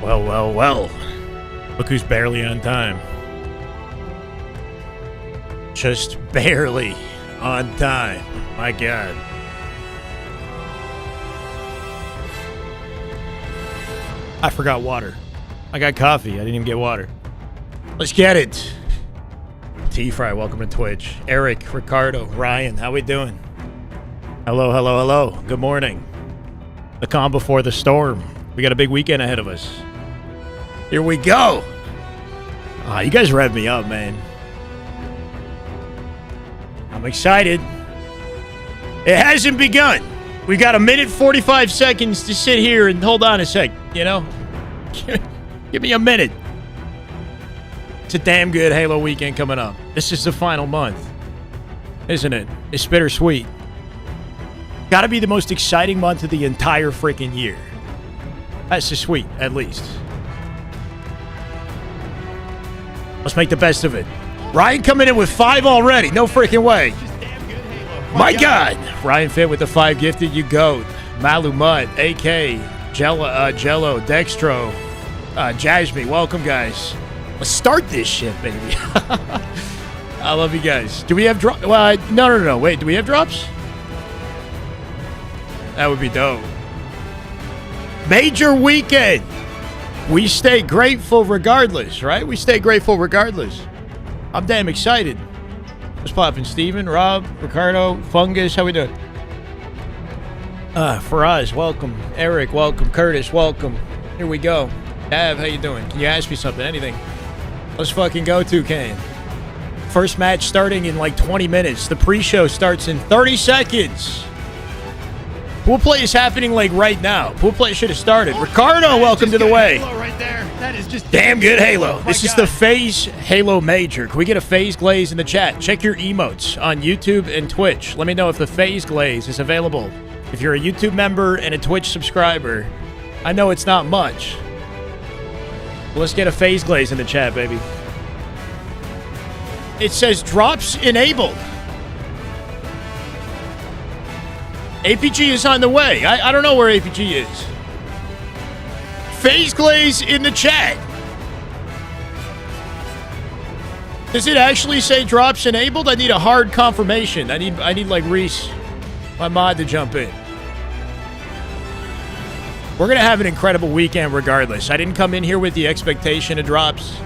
Well, well, well. Look who's barely on time. Just barely on time. My God. I forgot water. I got coffee. I didn't even get water. Let's get it. T-Fry, welcome to Twitch. Eric, Ricardo, Ryan, how we doing? Hello, hello, hello. Good morning. The calm before the storm. We got a big weekend ahead of us. Here we go. You guys rev me up, man. I'm excited. It hasn't begun. We got a minute 45 seconds to sit here and hold on a sec, you know? Give me a minute. It's a damn good Halo weekend coming up. This is the final month, isn't it? It's bittersweet. Gotta be the most exciting month of the entire freaking year. That's just sweet, at least. Let's make the best of it. Ryan coming in with 5 already. No freaking way. My God. Ryan Fit with the 5 gifted. You goat. Malu Mutt, AK, Jello, Dextro, Jasmine. Welcome, guys. Let's start this shit, baby. I love you guys. Do we have drops? Well, no. Wait, do we have drops? That would be dope. Major weekend. We stay grateful regardless, right? We stay grateful regardless. I'm damn excited. What's poppin'? Steven, Rob, Ricardo, Fungus, how we doing? Faraz, welcome. Eric, welcome. Curtis, welcome. Here we go. Dav, how you doing? Can you ask me something? Anything? Let's fucking go, Toucan. First match starting in like 20 minutes. The pre-show starts in 30 seconds. Pool play is happening like right now. Pool play should have started. Ricardo, welcome to the way. Halo right there. That is just damn good Halo. This is the FaZe Halo Major. Can we get a FaZe Glaze in the chat? Check your emotes on YouTube and Twitch. Let me know if the FaZe Glaze is available. If you're a YouTube member and a Twitch subscriber, I know it's not much. Let's get a FaZe Glaze in the chat, baby. It says drops enabled. APG is on the way. I don't know where APG is. FaZe Glaze in the chat. Does it actually say drops enabled? I need a hard confirmation. I need like Reese, my mod, to jump in. We're gonna have an incredible weekend regardless. I didn't come in here with the expectation of drops.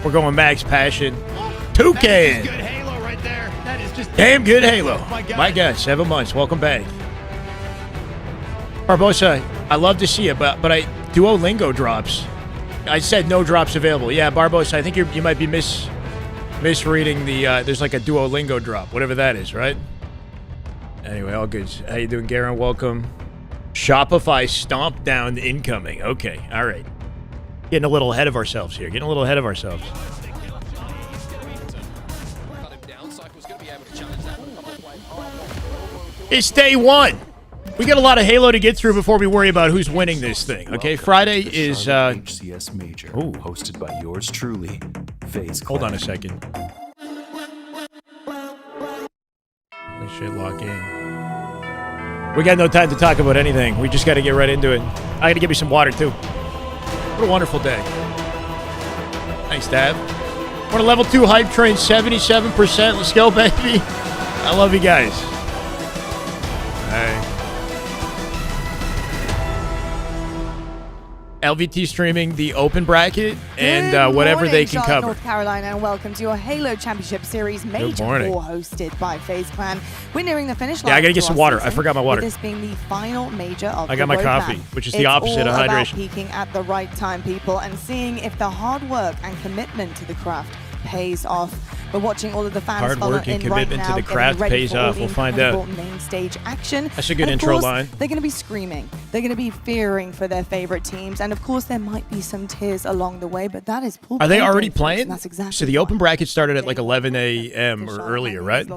We're going max passion. Toucan. good Halo right there. That is just damn good Halo. Oh my God, 7 months. Welcome back. Barbosa, I love to see it, but Duolingo drops. I said no drops available. Yeah, Barbosa, I think you might be misreading the. There's like a Duolingo drop, whatever that is, right? Anyway, all good. How you doing, Garen? Welcome. Shopify stomp down incoming. Okay, all right. Getting a little ahead of ourselves here. It's day one. We got a lot of Halo to get through before we worry about who's winning this thing. Okay, Friday is HCS Major, hosted by yours truly, FaZe Clan. Hold on a second. Let shit lock in. We got no time to talk about anything. We just got to get right into it. I got to get me some water too. What a wonderful day. Thanks, Dad. We're on a level 2 hype train, 77%. Let's go, baby. I love you guys. Hey. LVT streaming the open bracket and whatever they can cover. North Carolina, and welcome to your Halo Championship Series Major 4 hosted by FaZe Clan. We're nearing the finish line. Yeah, I gotta get some water. I forgot my water. This being the final major of I got my coffee, which is the opposite of hydration. It's all about peaking at the right time, people, and seeing if the hard work and commitment to the craft pays off. We're watching all of the fans hard work and commitment to the craft pays off. We'll find out. Main stage action. That's a good intro line. They're going to be screaming. They're going to be fearing for their favorite teams, and of course there might be some tears along the way. But that is pool. Are they already playing? That's exactly. So the open bracket started at like 11 a.m. or earlier, right?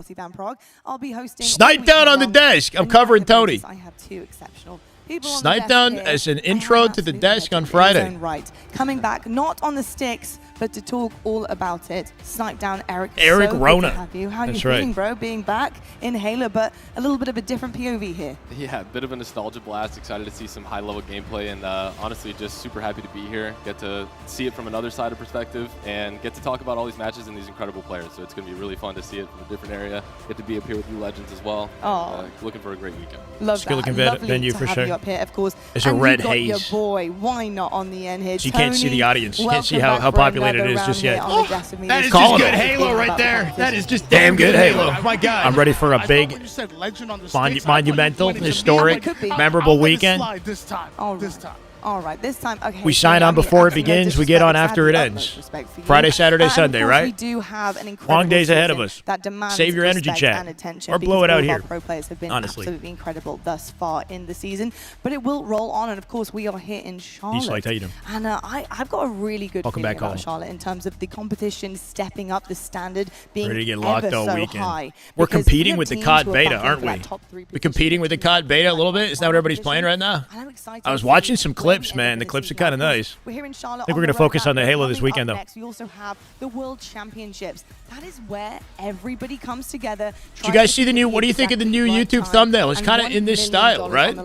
I'll be hosting. Snipe down on the desk. I'm covering Tony. I have 2 exceptional People on the Snipe desk down here, as an they intro have to the absolute desk on legend in his Friday. own right. Coming back, not on the sticks, but to talk all about it. Snipe down, Eric. Eric so Rona. Good to have you. How That's you right. feeling, bro? Being back in Halo, but a little bit of a different POV here. Yeah, a bit of a nostalgia blast. Excited to see some high-level gameplay, and honestly, just super happy to be here. Get to see it from another side of perspective, and get to talk about all these matches and these incredible players. So it's going to be really fun to see it from a different area. Get to be up here with you legends as well. Oh. Looking for a great weekend. Love Skill that. looking Lovely venue to for have sure. you up here, of course. There's a and red you got haze. your boy, why not on the end here? So you can't see the Tony, audience. You can't see welcome how back for populated it another is just round yet. here on the desk with me. That This is Calling just it. good Halo right About there. the That is just Damn good Halo. Oh my God. I'm ready for a big, when you said legend on the sticks, I thought you monumental, pointed to me. historic, Could be. memorable I'll let it weekend. slide this time. All This right. time. All right, this time, okay. We so, sign I on mean, before it absolute no begins, we get on disrespect, after it sadly, ends. utmost respect for you. Friday, Saturday, And Sunday, of course, right? We do have an incredible Long days ahead of season us. that demands Save your energy, respect chat. and attention Or because blow it all out of here. Our pro players have been Honestly. absolutely incredible thus far in the season, but it will roll on. And of course, we are here in Charlotte. Like, how you doing? And I've got a really good Welcome feeling back about home. Charlotte in terms of the competition stepping up, the standard being Ready to get ever locked all so weekend. high. We're Because competing we have with the teams COD who are beta, battling aren't for we? that top 3 We're competing with the COD beta a little bit. Isn't that what everybody's playing right now? And I'm excited I was to watching see some when clips, and man. we're The gonna clips see are kinda how it nice. goes. We're here in Charlotte. I think on we're the gonna focus roadmap, on the but Halo this coming weekend, up though. next, we also have the World Championships. That is where everybody comes together. Did you guys see the new? What do you think of the new YouTube thumbnail? It's kind of in this style, right?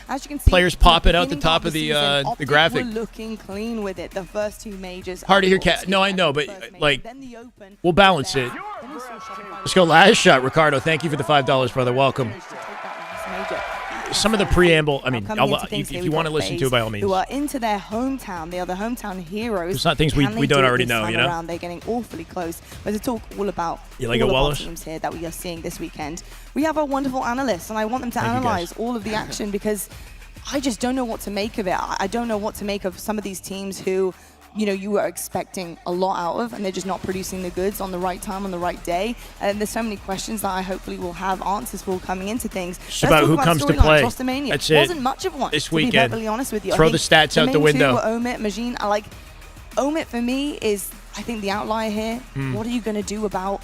As you can see, Players pop it out the top of the season, the Optic graphic. were looking clean with it. The first 2 majors. Hard to hear, of course, Cat. No, I know, but, first major, like, then the Open, we'll balance then- it. then we saw Shopify Let's go last shot, Ricardo. Thank you for the $5, brother. Welcome. to take that last major. Some of the preamble. I mean, Coming into things if here, you we've want to got listen to FaZe, it, by all means. who are into their hometown. They are the hometown heroes. It's not things we Can they don't do it already this know, time you know? around? They're getting awfully close. But to talk all about You like all it, of our Wallace? teams here that we are seeing this weekend, we have our wonderful analysts, and I want them to Thank you, guys. analyze all of the action because I just don't know what to make of it. I don't know what to make of some of these teams who, you know, you were expecting a lot out of, and they're just not producing the goods on the right time, on the right day. And there's so many questions that I hopefully will have answers for coming into things. It's about who comes to play. That's it. Wasn't much of one, This to be weekend. perfectly honest with you. I Throw the think stats out the main window. Two were Omit, Majin. I like Omit for me is, I think, the outlier here. Hmm. What are you going to do about,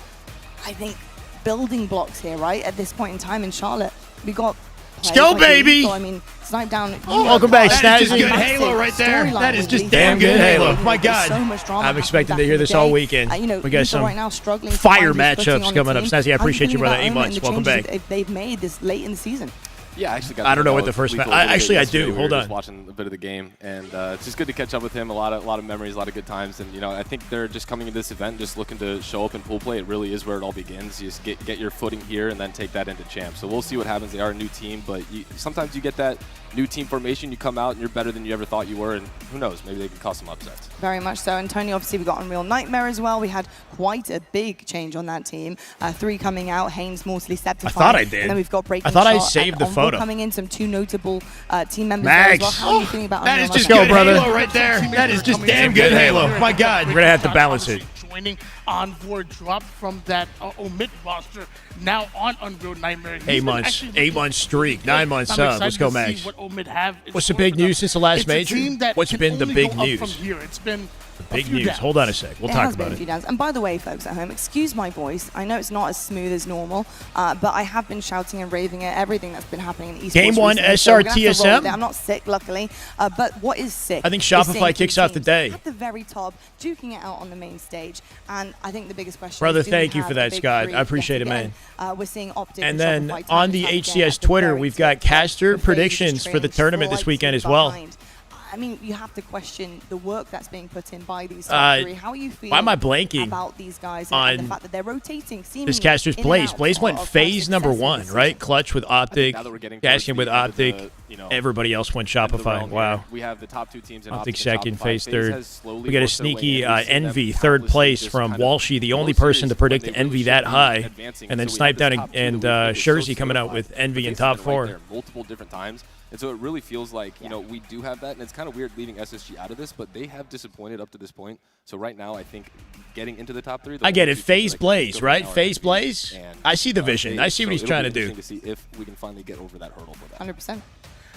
I think, building blocks here, right? At this point in time in Charlotte, we got. Let's go, baby! So, I mean, Snipe down. Welcome back, That is just Snazzy. good Halo right there. That is just damn good Halo. Oh my God. So much drama I'm happening expecting back to hear in the this all day. weekend. You know, We got people some right now struggling to fire find who's footing matchups on the coming up. team. Snazzy, I How appreciate you, feeling brother. about 8 Omen months. and the Welcome changes back. They've made this late in the season. Yeah, I actually got. I don't know what to the first Lethal ma- I- a little actually, bit I do. yesterday. We Hold were on. just watching a bit of the game, and it's just good to catch up with him. A lot of memories, a lot of good times, and you know, I think they're just coming to this event, just looking to show up in pool play. It really is where it all begins. You just get your footing here, and then take that into champ. So we'll see what happens. They are a new team, but sometimes you get that new team formation. You come out and you're better than you ever thought you were, and who knows? Maybe they can cause some upsets. Very much so. And Tony, obviously, we got Unreal Nightmare as well. We had quite a big change on that team. 3 coming out, Haynes, Morsley, Septify. I thought I did. And then we've got Breaking I thought I Shot saved and the Envy photo. coming in, some 2 notable team members Max. there as well. How are you feeling about That Unreal is just Nightmare? go, good brother. Halo right there. That is just damn good good Halo. Halo. My God. We're gonna have to balance it. Joining Envoy dropped from that Omit roster, now on Unreal Nightmare. He's 8 been months, actually 8 looking month streak, 9 months I'm sub. excited Let's go, to see Max. what Omid have in What's the store big for them. news since the last It's a major? team that What's can been the only big go up news? From here. It's been a Big few news. downs. Hold on a sec. We'll It talk has been about a few it. downs. And by the way, folks at home, excuse my voice. I know it's not as smooth as normal, but I have been shouting and raving at everything that's been happening in esports. Game 1 recently, so we're gonna have to roll SRTSM? with it. I'm not sick, luckily. But what is sick? I think is Shopify seeing kicks two off the teams day. at the very top, duking it out on the main stage. And I think the biggest question Brother, is, do we thank you have for the that, big Scott. three I appreciate yet it, again? We're seeing Optic And and then Shopify on time the and time again HCS at the Twitter, very we've top. got caster The FaZe predictions for the trailing tournament this slight weekend as speed well. behind. I mean, you have to question the work that's being put in by these Uh, top 3. How are you feeling why am I blanking about these guys on and the fact that they're rotating seemingly This caster's in and Blaze. out Blaze went of FaZe number success in 1, this right? season? Clutch with Optic, now that we're getting Gaskin with towards the end Optic. of the, you know, Everybody else went end of the Shopify. realm Wow. here. We have the top 2 teams in Optic Optic and second, Shopify. FaZe third. has slowly We got a worked their way sneaky in. We've seen them Envy, third countlessly place just from kind of Walshy, the go only series person to when predict they Envy really that should be high. advancing. And then So we Snipe have down this top 2 and that we're so Shurzy coming out solidified. with Envy in FaZe top has been right 4. there multiple different times. And so it really feels like, you know, we do have that, and it's kind of weird leaving SSG out of this, but they have disappointed up to this point. So right now, I think getting into the top 3, I get it. FaZe like, Blaze, go right? now are FaZe FaZe. Blaze. And, I see the vision. I see what he's it'll trying be to do. interesting to see if we can finally get over that hurdle for that. 100%.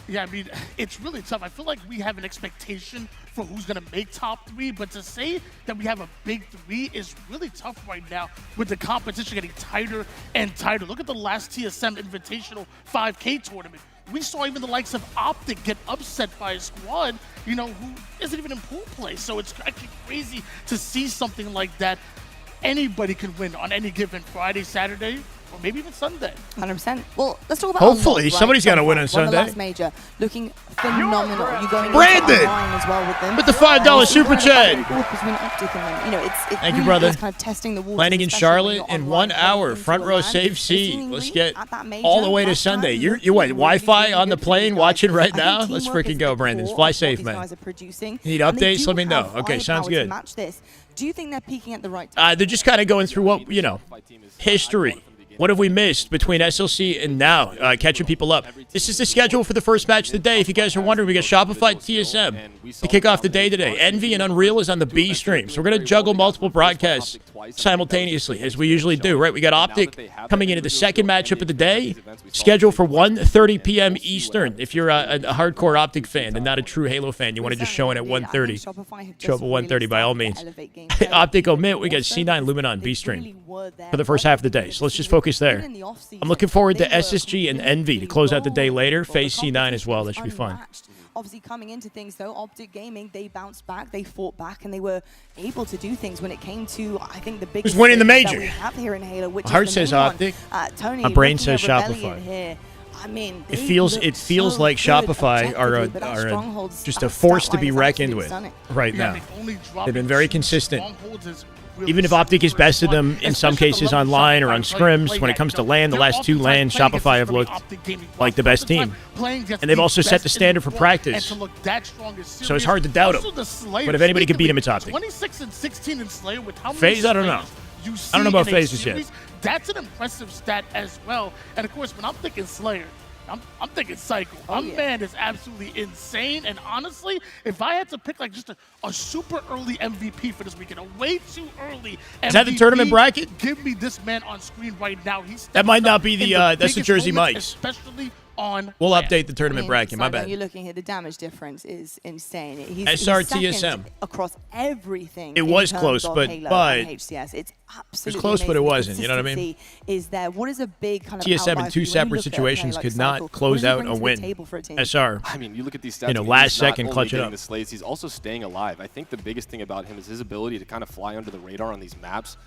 Yeah, I mean, it's really tough. I feel like we have an expectation for who's going to make top 3, but to say that we have a big 3 is really tough right now with the competition getting tighter and tighter. Look at the last TSM Invitational 5K tournament. we saw even the likes of Optic get upset by a squad, you know, who isn't even in pool play. So it's actually crazy to see something like that. Anybody can win on any given Friday, Saturday, or maybe even Sunday. 100%. Well, let's talk about Hopefully, Unlock, right? somebody's got to win on Won Sunday. the last major, looking phenomenal. You going Brandon! into online as well with them. With the $5 super chat. Between Optic and them. You know, it's Thank you, really brother. is kind of testing the waters, Landing in especially when Charlotte you're in online 1 heading hour. into Front a row land. safe They seat. seemingly Let's get at that major all the way to last time Sunday. looked You what? really, Wi-Fi really on the good for plane these guys. watching right I think now? Let's teamwork freaking is go, the Brandon. core Fly of what safe, these man. guys are producing, Need and they updates? do Let me know. have Okay, sounds firepower good. to match this. Do you think they're peaking at the right time? They're just kind of going through what, you know, history. What have we missed between SLC and now? Catching people up. This is the schedule for the first match of the day. If you guys are wondering, we got Shopify TSM to kick off the day today. Envy and Unreal is on the B stream. So we're going to juggle multiple broadcasts simultaneously, as we usually do, right? We got Optic coming into the second matchup of the day, scheduled for 1:30 p.m. Eastern. If you're a hardcore Optic fan and not a true Halo fan, you want to just show in at 1:30. Show up at 1:30 by all means. Optic omit, we got C9 Luminon B stream for the first half of the day. So let's just focus there. I'm looking forward to SSG and Envy to close out the day later. FaZe C9 as well. That should be fun. Obviously, coming into things, though, Optic Gaming, they bounced back, they fought back, and they were able to do things when it came to, I think, the biggest Who's winning the stage that major? we have here in Halo, which My heart is the says main one. Optic. Tony, My brain looking says at Rebellion Shopify. here, I mean, It they feels look so like good Shopify are objectively, but our strongholds, just a that force stat to line be is reckoned absolutely with stunning. right Yeah, now. they only dropped They've been very two consistent. strongholds is really Even if Optic has super bested fun, them in some especially the cases level online or Shopify on playing scrims, when it at. comes to LAN, the They're last two oftentimes LAN, playing against Shopify have very looked Optic Gaming like the best oftentimes team. playing against And they've the also set best the in standard for world, practice. and to look that strong is So it's serious. hard to doubt Also them. the Slayer, But if anybody could beat speaking him, it's of Optic. 26 and 16 in Slayer with how many FaZe, I don't know. Slayers you see I don't know about in a FaZe just yet. series, that's an impressive stat as well. And of course, when I'm thinking Slayer, I'm thinking Cycle. My man is absolutely insane. And honestly, if I had to pick like just a super early MVP for this weekend, a way too early MVP, Is that the tournament bracket? Give me this man on screen right now. That might not be the, that's the Jersey Mikes. Especially on We'll land. update the tournament bracket. My bad. You're looking here, the damage difference is insane. He's SR second TSM. across everything. It in was terms close, of but Halo and HCS. It's absolutely close, but it amazing. The wasn't, you know what I mean? consistency Is there? What is a big kind of TSM in outlier two for you when you separate look at a situations player could like not Cycle? close What does he out bring a to the win. table for a team? SR. I mean, you look at these stats. You know, he's last not second only clutch it getting up. the slays, he's also staying alive. I think the biggest thing about him is his ability to kind of fly under the radar on these maps.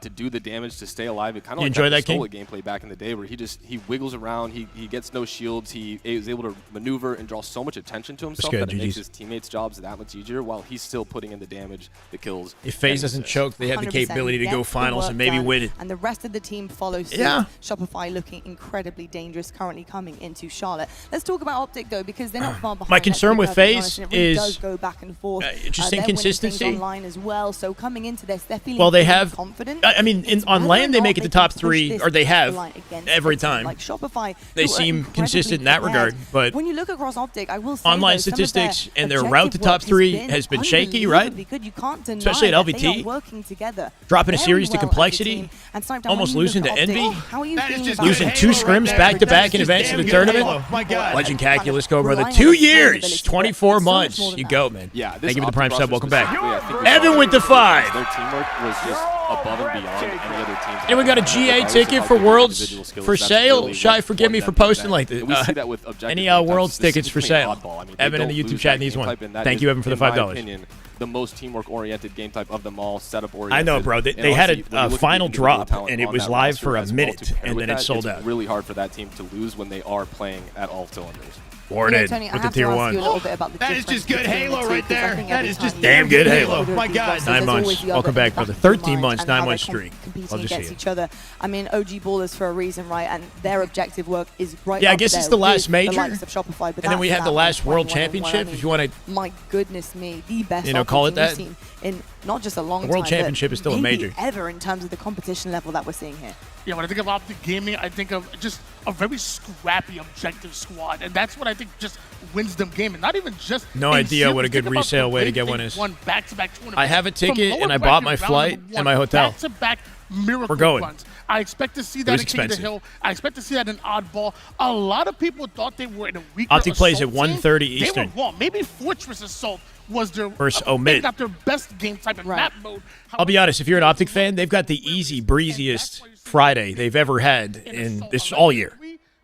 To do the damage, to stay alive. It kind of like enjoy that Pistola gameplay back in the day where he wiggles around, he gets no shields, he is able to maneuver and draw so much attention to himself good, that it makes GGs. his teammates' jobs that much easier while he's still putting in the damage, the kills. If FaZe and doesn't assists. choke, they have the 100%. capability to Get go the finals work and maybe done, win it. And the rest of the team follows suit. Yeah. Shopify looking incredibly dangerous currently coming into Charlotte. Let's talk about Optic, though, because they're not far behind. My concern with let's be perfectly FaZe honest, and it really is, does go back and forth. just They're winning things inconsistency. online as well. So coming into this, they're feeling Well, they really have. confident. I mean, on Whether or LAN, they not make it the can top push three, this or they have line against every a team time. Like Shopify, They who are seem incredibly consistent in that prepared. regard, but when you look across Optic, I will say online though, some of their statistics and their objective route to work top three has has been shaky, right? unbelievably good. You can't deny Especially at that. They LVT. are working together Dropping a very series to well as a complexity, team. And Sniped, when almost you look losing at to Optic, Envy. how are you That is feeling just about losing good two Halo right scrims there. back to That back is in just advance of damn the good tournament. Halo. My God. Legend Calculus, go brother. relying 2 on his years, ability, 24 but so much months. more than You that. go, man. Yeah, Thank you for the Prime sub. Welcome back. Evan Evan with the 5. Their teamwork was just above and beyond any other team. Anyone got a GA ticket for Worlds for sale? Shy, forgive me for posting like this. We see that with objective Any game types. Worlds This is tickets for becoming sale? oddball. I mean, they Evan in the don't YouTube lose chat that needs game one. type, and that Thank is, you, Evan, for the in my $5. opinion, the most teamwork-oriented game type of them all, setup-oriented. I know, bro. They And had honestly, when a you look at final the individual drop, talent and it on was that live roster for a as well minute, to pair and with then it that, sold it's out. really hard for that team to lose when they are playing at all cylinders. Warden Tony, I with the have to tier ask 1. you a little bit about the That is difference just good between the Halo two, right because I there. think That every is time just you damn look good at Halo. the My two God. rosters, 9 there's months. always the Welcome other back, in brother. the back of your 13 mind months, and 9 how months they're streak. competing Love to see against it. each other. I mean, OG ballers for a reason, right? And their objective work is right. Yeah, I up guess there it's the last with major. The likes of Shopify, but And then we that's have the that last World 1-1-1. Championship, I if you want to. My goodness me, the best. You know, call it that. team in not just a long The World time, but Championship is still a maybe major. ever in terms of the competition level that we're seeing here. Yeah, when I think of Optic Gaming, I think of just a very scrappy objective squad, and that's what I think just wins them game. And not even just No in idea what a series. good Think about resale the way to way get they one is. won back-to-back tournaments. I have a ticket, From and I lower bought my bracket round flight number and my hotel. Back-to-back miracle We're going. runs. I expect to see was that in King of the expensive. Hill. I expect to see that in Oddball. A lot of people thought they were in a weaker Optic plays at Assault team. 1:30 They Eastern. were wrong. Maybe Fortress Assault was their Versus maybe Omid. not their best game type in map mode. I'll be honest, if you're an Optic fan, they've got the easy, breeziest Friday they've ever had in this all year.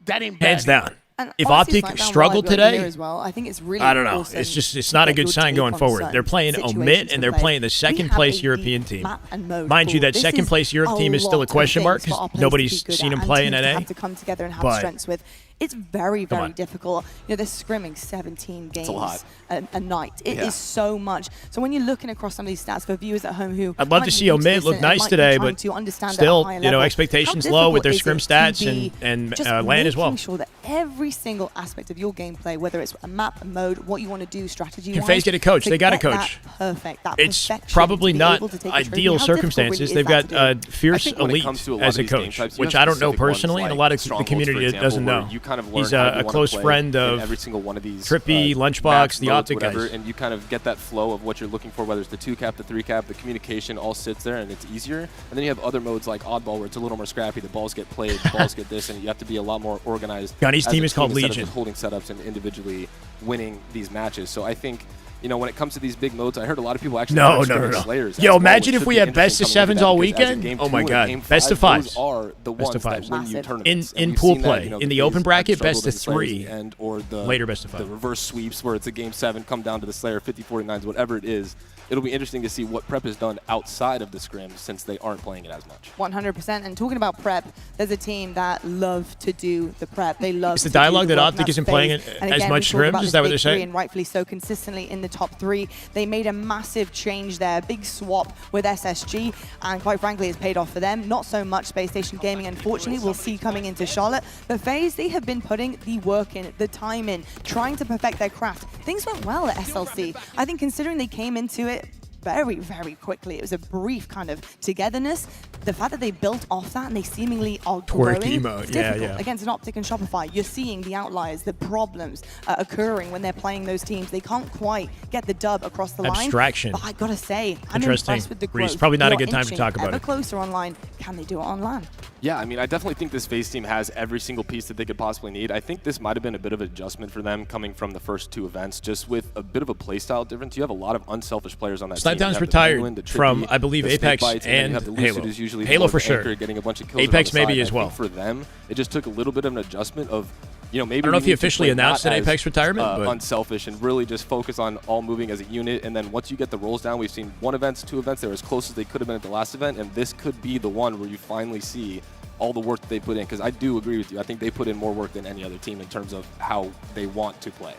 That ain't Hands bad. down. And if honestly, Optic SmackDown, while struggled I've got today, here as well, I think it's really I don't know. awesome It's not a to good get sign your going take on forward. certain They're playing Omit situations and to they're play. playing the We second have place a European deep team. map and mode Mind you, pool. that This second is place Europe team is still a lot of question mark things for our because players to nobody's be good seen at them and play in teams to NA. have to come together and have But- strengths with. It's very, Come very on. difficult. They're scrimming 17 games a lot. a night. It is so much. So when you're looking across some of these stats for viewers at home who I'd love might to be see new to Omit this look and nice might be today, trying but to understand at a still, higher you know, level, expectations how low with their difficult scrim is it to stats be and just LAN as well. making sure that every single aspect of your gameplay, whether it's a map, a mode, what you want to do strategy-wise, Can FaZe get a coach? to They got a get that coach. perfect, that It's perfection, probably to be not able to take a trophy. ideal How difficult circumstances. really is They've that got to do? Fierce I think when it Elite comes to a lot as of a these game coach, types, you which have I don't know specific ones personally, and a like lot of the Strongholds, community for example, doesn't where know. you kind of learn He's how you a wanna close play friend in of every single one of these Trippy, maps, Lunchbox, the modes, Optic whatever, guys. and you kind of get that flow of what you're looking for, whether it's the 2-cap, the 3-cap, the communication all sits there and it's easier. And then you have other modes like Oddball where it's a little more scrappy. The balls get played, the balls get this, and you have to be a lot more organized. Gunny's as team a is called instead of Legion. just holding setups and individually winning these matches. So I think, you know, when it comes to these big modes, I heard a lot of people actually No. Slayers Yo, as well, imagine which if should we be had best of interesting coming sevens into all that, because as in weekend. game Oh my 2 and God. game Best of 5, fives. Those are the Best ones of fives. that win you Massive. tournaments. In And we've pool seen that, play, you know, in the FaZe open have bracket, struggled best in of the Slayers three. and or the Later best of the five. reverse sweeps where it's a game 7, come down to the Slayer 50-49s, whatever it is. It'll be interesting to see what Prep has done outside of the scrims since they aren't playing it as much. 100%. And talking about prep, there's a team that love to do the prep. They love Is the to do dialogue that work, Optic and isn't that's playing FaZe. it And as again, much we talk scrims? about Is this that what big they're saying? three, and rightfully so, consistently in the top 3. They made a massive change there, big swap with SSG, and quite frankly, it's paid off for them. Not so much Space Station Gaming, unfortunately, we'll see coming into Charlotte. But FaZe, they have been putting the work in, the time in, trying to perfect their craft. Things went well at SLC. I think considering they came into it very, very quickly. It was a brief kind of togetherness. The fact that they built off that and they seemingly are growing, emote, it's yeah, difficult. yeah. Against an Optic and Shopify, you're seeing the outliers, the problems occurring when they're playing those teams. They can't quite get the dub across the line. Abstraction. But I gotta say, I'm Interesting. impressed with the Reese, growth. probably not a You're good time to inching talk about ever it. closer online. Can they do it on LAN? Yeah, I mean, I definitely think this FaZe team has every single piece that they could possibly need. I think this might have been a bit of an adjustment for them coming from the first 2 events, just with a bit of a playstyle difference. You have a lot of unselfish players on that team. Snipetown's You have the retired Penguin, the Trippy, from, I believe, the Apex Snakebites, then and you have the Lucid, Halo. who's usually Halo more for of an sure. anchor, getting a bunch of kills Apex around the maybe side. as I think well. for them, it just took a little bit of an adjustment of, you know, maybe I don't know we if he need to officially play announced not an as, Apex retirement, but unselfish and really just focus on all moving as a unit. And then once you get the rolls down, we've seen 1 events, 2 events, they were as close as they could have been at the last event, and this could be the one where you finally see all the work that they put in, because I do agree with you. I think they put in more work than any other team in terms of how they want to play.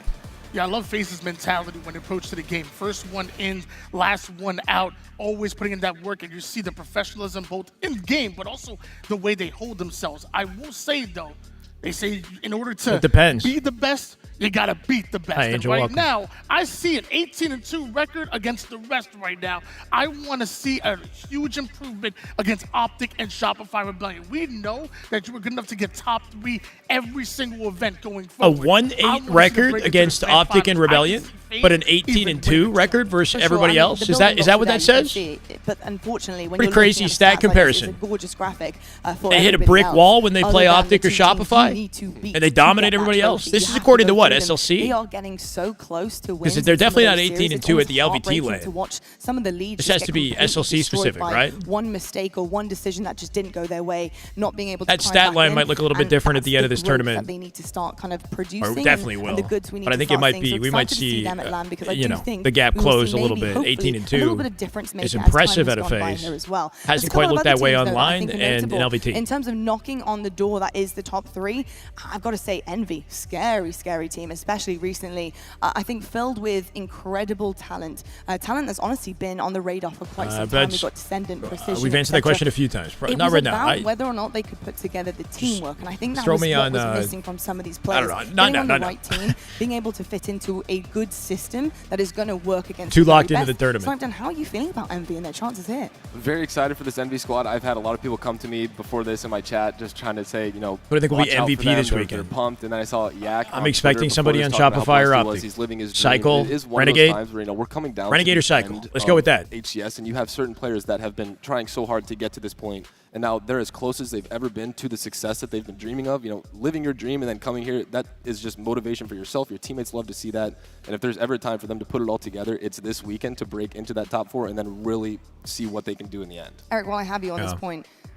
Yeah, I love FaZe's mentality when they approach to the game. First one in, last one out, always putting in that work, and you see the professionalism both in game, but also the way they hold themselves. I will say, though, they say in order to It depends. be the best, you got to beat the best. Hi, And Angel, right welcome. now, I see an 18-2 record against the rest right now. I want to see a huge improvement against Optic and Shopify Rebellion. We know that you were good enough to get top 3 every single event going a forward. 1-8 record against Optic and Rebellion, but an 18-2 record versus For sure. everybody I mean, else. the Is building that what blocks that are there, you says? can see it. But unfortunately, when Pretty you're crazy looking at stat stats like this, comparison. it's a gorgeous graphic for They hit a everybody brick else. wall when they Other play than the Optic or two teams Shopify, you need to beat and they to dominate get that everybody else. trophy. This You is have to according to go what, through them. SLC? They are getting so close to winning. they're definitely some not of those 18 series. and It's 2 at almost the LVT heartbreaking lane. to watch some of the leads This just has get to be completely SLC destroyed specific, by right? one mistake or one decision that just didn't go their way, not being able to That climb stat back line in. might look a little bit And different at that's the end of the this growth tournament. that they need to start kind of producing. Or definitely and will. the goods we need But I to think it start might seeing. be. So We might excited to see, them at LAN because I you do know, think the gap we will close see a little maybe, bit. hopefully, 18 and 2 a little bit of difference making is as time impressive has at a gone by FaZe. here as well. Hasn't There's a quite couple looked of that way other teams, though, that I online think are and in notable. LVT. In terms of knocking on the door that is the top 3, I've got to say Envy, scary team, especially recently. I think filled with incredible talent. Talent that's honestly been on the radar for quite some time. We've got Descendant, Precision, We've answered that etc. question a few times. It Not was right now. about whether or not they could put together the teamwork, and I think that throw was me what on, was missing from some of these players. I don't know. Getting on the No. right team, being able to fit into a good system that is going to work against Too the very locked into best. the tournament. Snipetown, how are you feeling about Envy and their chances here? I'm very excited for this Envy squad. I've had a lot of people come to me before this in my chat just trying to say, you know, Who do you think will be watch out for MVP them. this They're weekend? pumped, and then I saw Yak. I'm on expecting Twitter somebody before on this talking about how Shopify or pumped he was. Optic. He's living his dream. Cycle, It is one Renegade? of those times where, you know, we're coming down Renegade to or the Cycle? end Let's go with that. HCS, and you have certain players that have been trying so hard to get to this point, and now they're as close as they've ever been to the success that they've been dreaming of. You know, living your dream and then coming here, that is just motivation for yourself. Your teammates love to see that, and if there's ever a time for them to put it all together, it's this weekend to break into that top 4 and then really see what they can do in the end. Eric, while I have you on this point,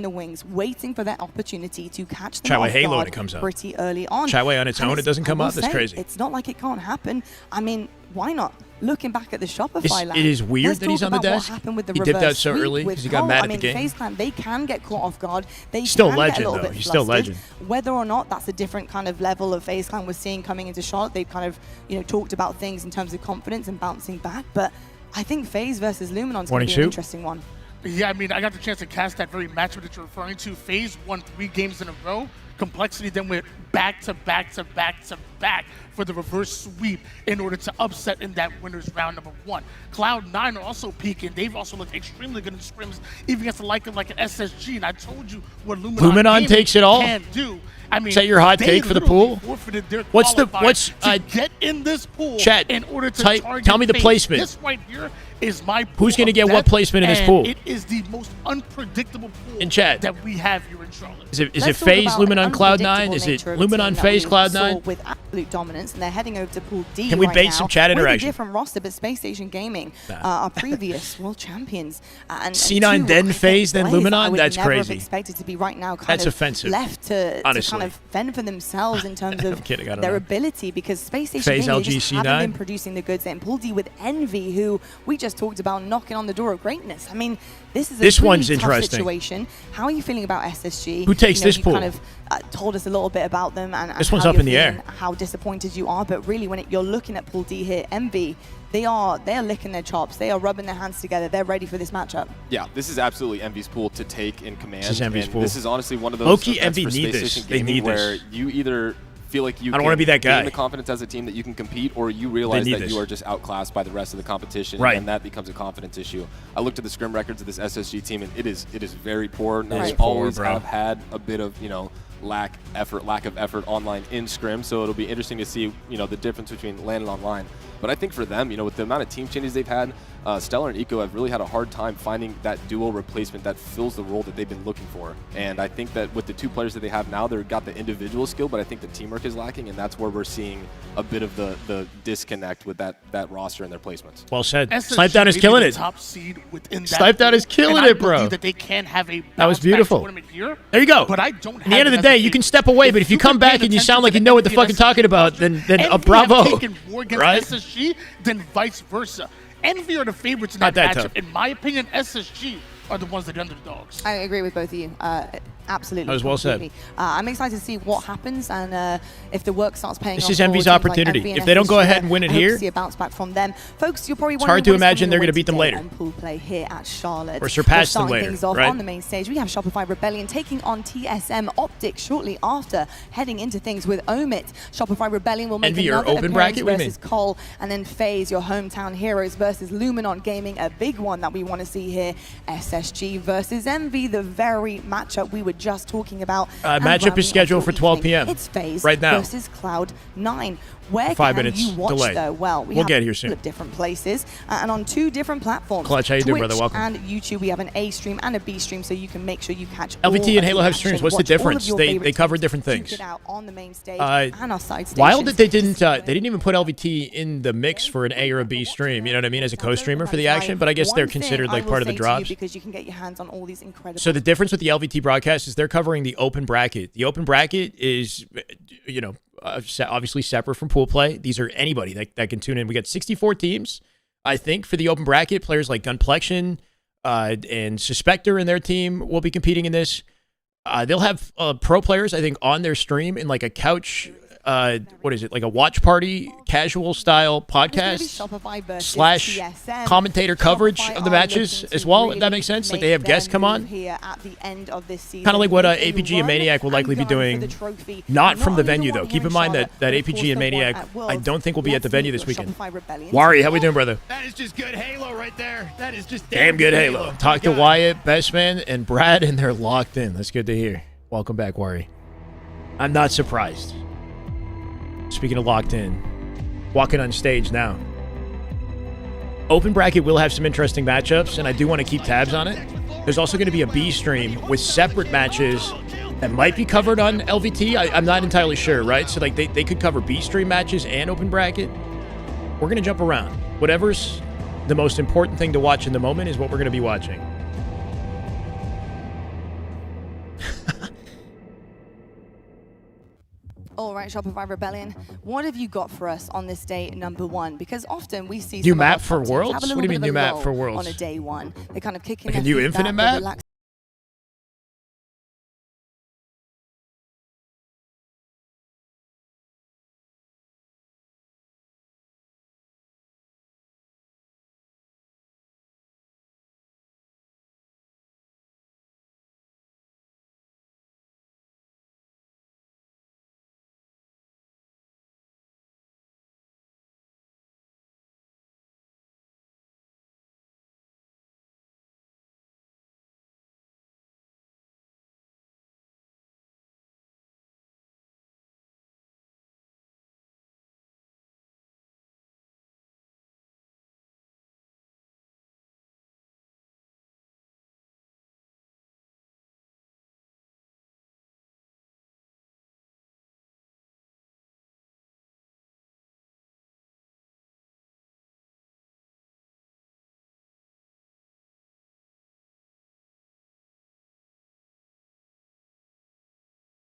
in the wings, waiting for that opportunity to catch them Shyway off Halo when guard it comes up. pretty early on. Shyway on its own, it doesn't come up. That's crazy. It's not like it can't happen. I mean, why not? Looking back at the Shopify land, it is weird let's that he's talk on the about desk. What happened with the He dipped out reverse so sweep early with 'cause he got Cole. mad at I mean, the game. FaZe Clan, they can get caught off guard. they Still can legend, get a little though. bit He's still flustered. legend. Whether or not that's a different kind of level of FaZe Clan we're seeing coming into Charlotte, they've kind of, talked about things in terms of confidence and bouncing back, but I think FaZe versus Luminon's going to be an interesting one. Yeah, I mean, I got the chance to cast that very matchup that you're referring to. FaZe won 3 games in a row. Complexity then went back to back to back to back for the reverse sweep in order to upset in that winner's round number 1. Cloud9 are also peaking. They've also looked extremely good in scrims, even against the like of like an SSG. And I told you what Luminon takes it all. Can do. I mean, is that your hot take for the pool? What's to get in this pool chat, in order to target tell me the FaZe. placement. This right here is my pool. Who's going to get of what death, placement in this pool? It is the most unpredictable pool in chat that we have here in Charlotte. Is it FaZe, Luminon, Cloud9? Is it Luminon, FaZe, Cloud9? With absolute dominance, and they're heading over to Pool D. Can we right bait now some chat interaction? With a different roster, but Space Station Gaming are previous world champions. And C9 then FaZe, then Luminon? That's never crazy. Have expected to be right now That's offensive. left to kind honestly. of fend for themselves in terms of their know. ability, because Space Station FaZe, Gaming LG, just C9. haven't been producing the goods. In Pool D with Envy, who we just talked about knocking on the door of greatness. I mean, this is a really one's tough interesting. situation. How are you feeling about SSG? Who takes this you pool? kind of told us a little bit about them and this one's how up you're in the air. feeling, how disappointed you are, but really when you're looking at Pool D here, Envy, they are licking their chops. They are rubbing their hands together. They're ready for this matchup. Yeah, this is absolutely Envy's pool to take in command. This is Envy's pool. This is honestly one of those Low-key, events Envy for need Space this. Station They Gaming need where this. you either feel like you I don't want to be that guy. gain the confidence as a team that you can compete, or you realize that you are just outclassed by the rest of the competition, right. and that becomes a confidence issue. I looked at the scrim records of this SSG team, and it is very poor. Now, they always have had a bit of lack of effort online in scrim, so it'll be interesting to see the difference between LAN and online. But I think for them, with the amount of team changes they've had, Stellar and Eco have really had a hard time finding that duo replacement that fills the role that they've been looking for. And I think that with the 2 players that they have now, they've got the individual skill, but I think the teamwork is lacking, and that's where we're seeing a bit of the disconnect with that roster and their placements. Well said. SSG Sniped Out is killing it. Top seed within that Sniped Out is killing it, bro. That they can have a that was beautiful. Here, there you go. But I don't. At the end of the day, you can step away, but if you come back and you sound like you know what the fuck you're talking about, then bravo. Right? SSG, then vice versa. Envy are the favorites in that matchup. Tough. In my opinion, SSG are the ones that are underdogs. I agree with both of you. Absolutely. That was well said. I'm excited to see what happens and if the work starts paying off. This is Envy's opportunity. Like if they don't go ahead and win it here, see a bounce back from them. Folks, you're probably it's hard to imagine they're going to beat them later. On pool play here at Charlotte. Or surpass them later. Things off right? On the main stage, we have Shopify Rebellion taking on TSM Optic shortly after, heading into things with Omit. Shopify Rebellion will make Envy another open bracket versus Cole, and then FaZe, your hometown heroes, versus Luminon Gaming, a big one that we want to see here. SSG versus Envy, the very matchup we were just talking about. Matchup is scheduled for 12 p.m. It's FaZe right now versus Cloud9. Where 5 can minutes you watch delay. though? Well, we'll get here soon. Different places and on 2 different platforms. Clutch, how you doing, Twitch brother? Welcome. And YouTube, we have an A stream and a B stream, so you can make sure you catch. LVT and Halo have streams. What's the difference? They cover cover different things. Out on the main stage and our side stations. Wild that they didn't even put LVT in the mix for an A or a B stream. You know what I mean? As a co-streamer for the action, but I guess they're considered like part of the drops. Because you can get your hands on all these incredible. So the difference with the LVT broadcast is they're covering the open bracket. The open bracket is, obviously separate from pool play. These are anybody that can tune in. We got 64 teams, I think, for the open bracket. Players like Gunplexion and Suspector and their team will be competing in this. They'll have pro players, I think, on their stream in like a couch, like a watch party, casual style podcast / commentator coverage of the matches as well, if that makes sense. Like they have guests come on. Kind of like what APG and Maniac will likely be doing. Not from the venue, though. Keep in mind that APG and Maniac, I don't think will be at the venue this weekend. Wari, how we doing, brother? That is just good Halo right there. That is just damn good Halo. Talk to Wyatt, Best Man, and Brad, and they're locked in. That's good to hear. Welcome back, Wari. I'm not surprised. Speaking of locked in, walking on stage now. Open bracket will have some interesting matchups, and I do want to keep tabs on it. There's also going to be a B stream with separate matches that might be covered on LVT. I'm not entirely sure, right? So like they could cover B stream matches and open bracket. We're going to jump around. Whatever's the most important thing to watch in the moment is what we're going to be watching. All right, Shopify Rebellion, what have you got for us on this day number 1? Because often we see new map for Worlds. What do you mean new map for Worlds? On a day 1, they kind of kick in. Like a new infinite map.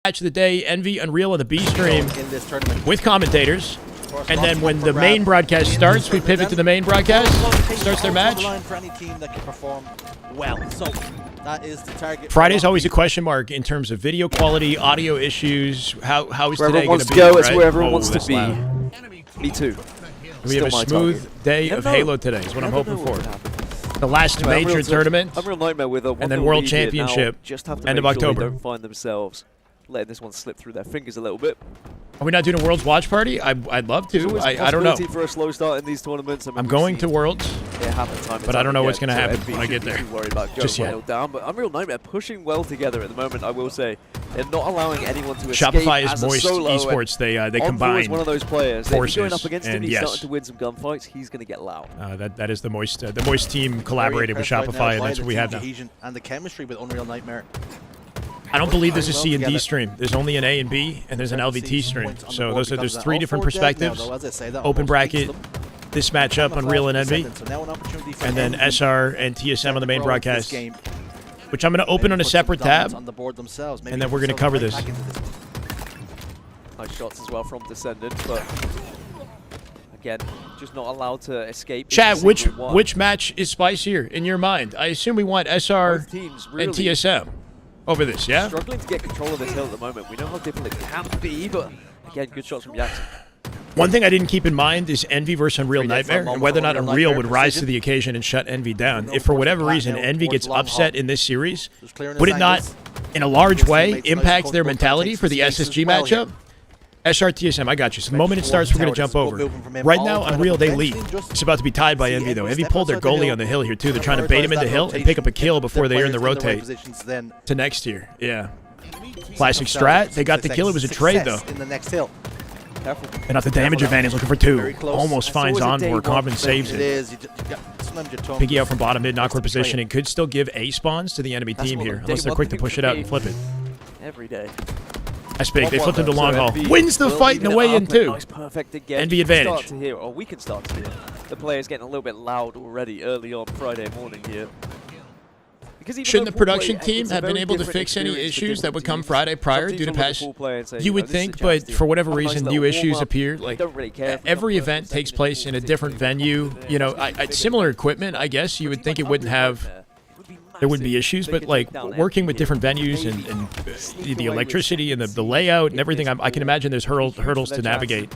match of the day, Envy, Unreal on the B stream in this tournament. with commentators. And then when the main broadcast starts, we pivot to the main broadcast. Starts their match. For any team that can perform well. So that is the target. Friday's always a question mark in terms of video quality, audio issues. How is Where today everyone going wants to to be? go, it's right? where everyone wants to that's be. loud. Me too. We have a Still my smooth target. day Never of know. Halo today is what I'm Never hoping know what for. would happen. The last Anyway, major tournament. Unreal Nightmare with a and then 1-0 World lead here. Championship, Now, just have to end of make sure October. they don't find themselves letting this one slip through their fingers a little bit. Are we not doing a Worlds watch party? I'd love There's to. always a I don't know. possibility for a slow start in these tournaments. I mean, I'm we've going seen to Worlds. it happen time and but I time don't know what's again, gonna so happen Envy when I get shouldn't be there. too worried about Just going yet. well down, but Unreal Nightmare pushing well together at the moment. I will say they're not allowing anyone to escape Shopify is as a Moist solo. Esports. They Envy combine is one of those players. If you're going up forces, against him, and he's yes. starting to win some gunfights. He's going to get loud. that is the Moist team collaborated with Shopify, and that's what we have now. And the chemistry with Unreal Nightmare. I don't believe there's a C and D stream. There's only an A and B, and there's an LVT stream. So there's three different perspectives. Open bracket, this matchup, Unreal and Envy, and then SR and TSM on the main broadcast, which I'm going to open on a separate tab, and then we're going to cover this. Nice shots as well from Descendant, but again, just not allowed to escape. Chat, which match is spicier in your mind? I assume we want SR Both teams really and TSM over this, yeah? struggling to get control of this hill at the moment. We know how difficult it can be, but again, good shots from Jackson. One thing I didn't keep in mind is Envy versus Unreal Nightmare, and whether or not Unreal would rise to the occasion and shut Envy down. If for whatever reason Envy gets upset in this series, would it not, in a large way, impact their mentality for the SSG matchup? SRTSM, I got you. So the moment it starts, we're going to jump over. Right now, Unreal, they lead. It's about to be tied by Envy, though. Envy pulled their goalie on the hill here, too. They're trying to bait him into hill and pick up a kill before they earn the rotate to next year. Yeah. Classic strat. They got the kill. It was a trade, though. In the next hill. And off the damage advantage, looking for two. Almost finds Envor. Corbin saves It it. is. Sometimes your tongue. Piggy out from bottom mid, in awkward position, and could still give A spawns to the enemy team here, unless they're quick to push it out and flip it. Every day. That's big. They flipped into long haul. Envy Wins the will fight in lead the it way up, in, but too. nice, perfect again. Envy You can advantage. Start to hear, or we can start to hear the players getting a little bit loud already early on Friday morning here. Because even Shouldn't though the production pool play, team it's a have been very able to different fix any experience for issues that different would come teams. Friday Some prior teams due to will look at patch? pool play and say, You would this is a think, chance but to for whatever have a nice reason, little new issues warm-up. appear. We Like don't really care if we every come first or event takes second place pool in a 15 different minutes. venue. You know, similar equipment. I guess you would think it wouldn't have. There wouldn't be issues, but like working with different venues and the electricity and the layout and everything, I can imagine there's hurdles to navigate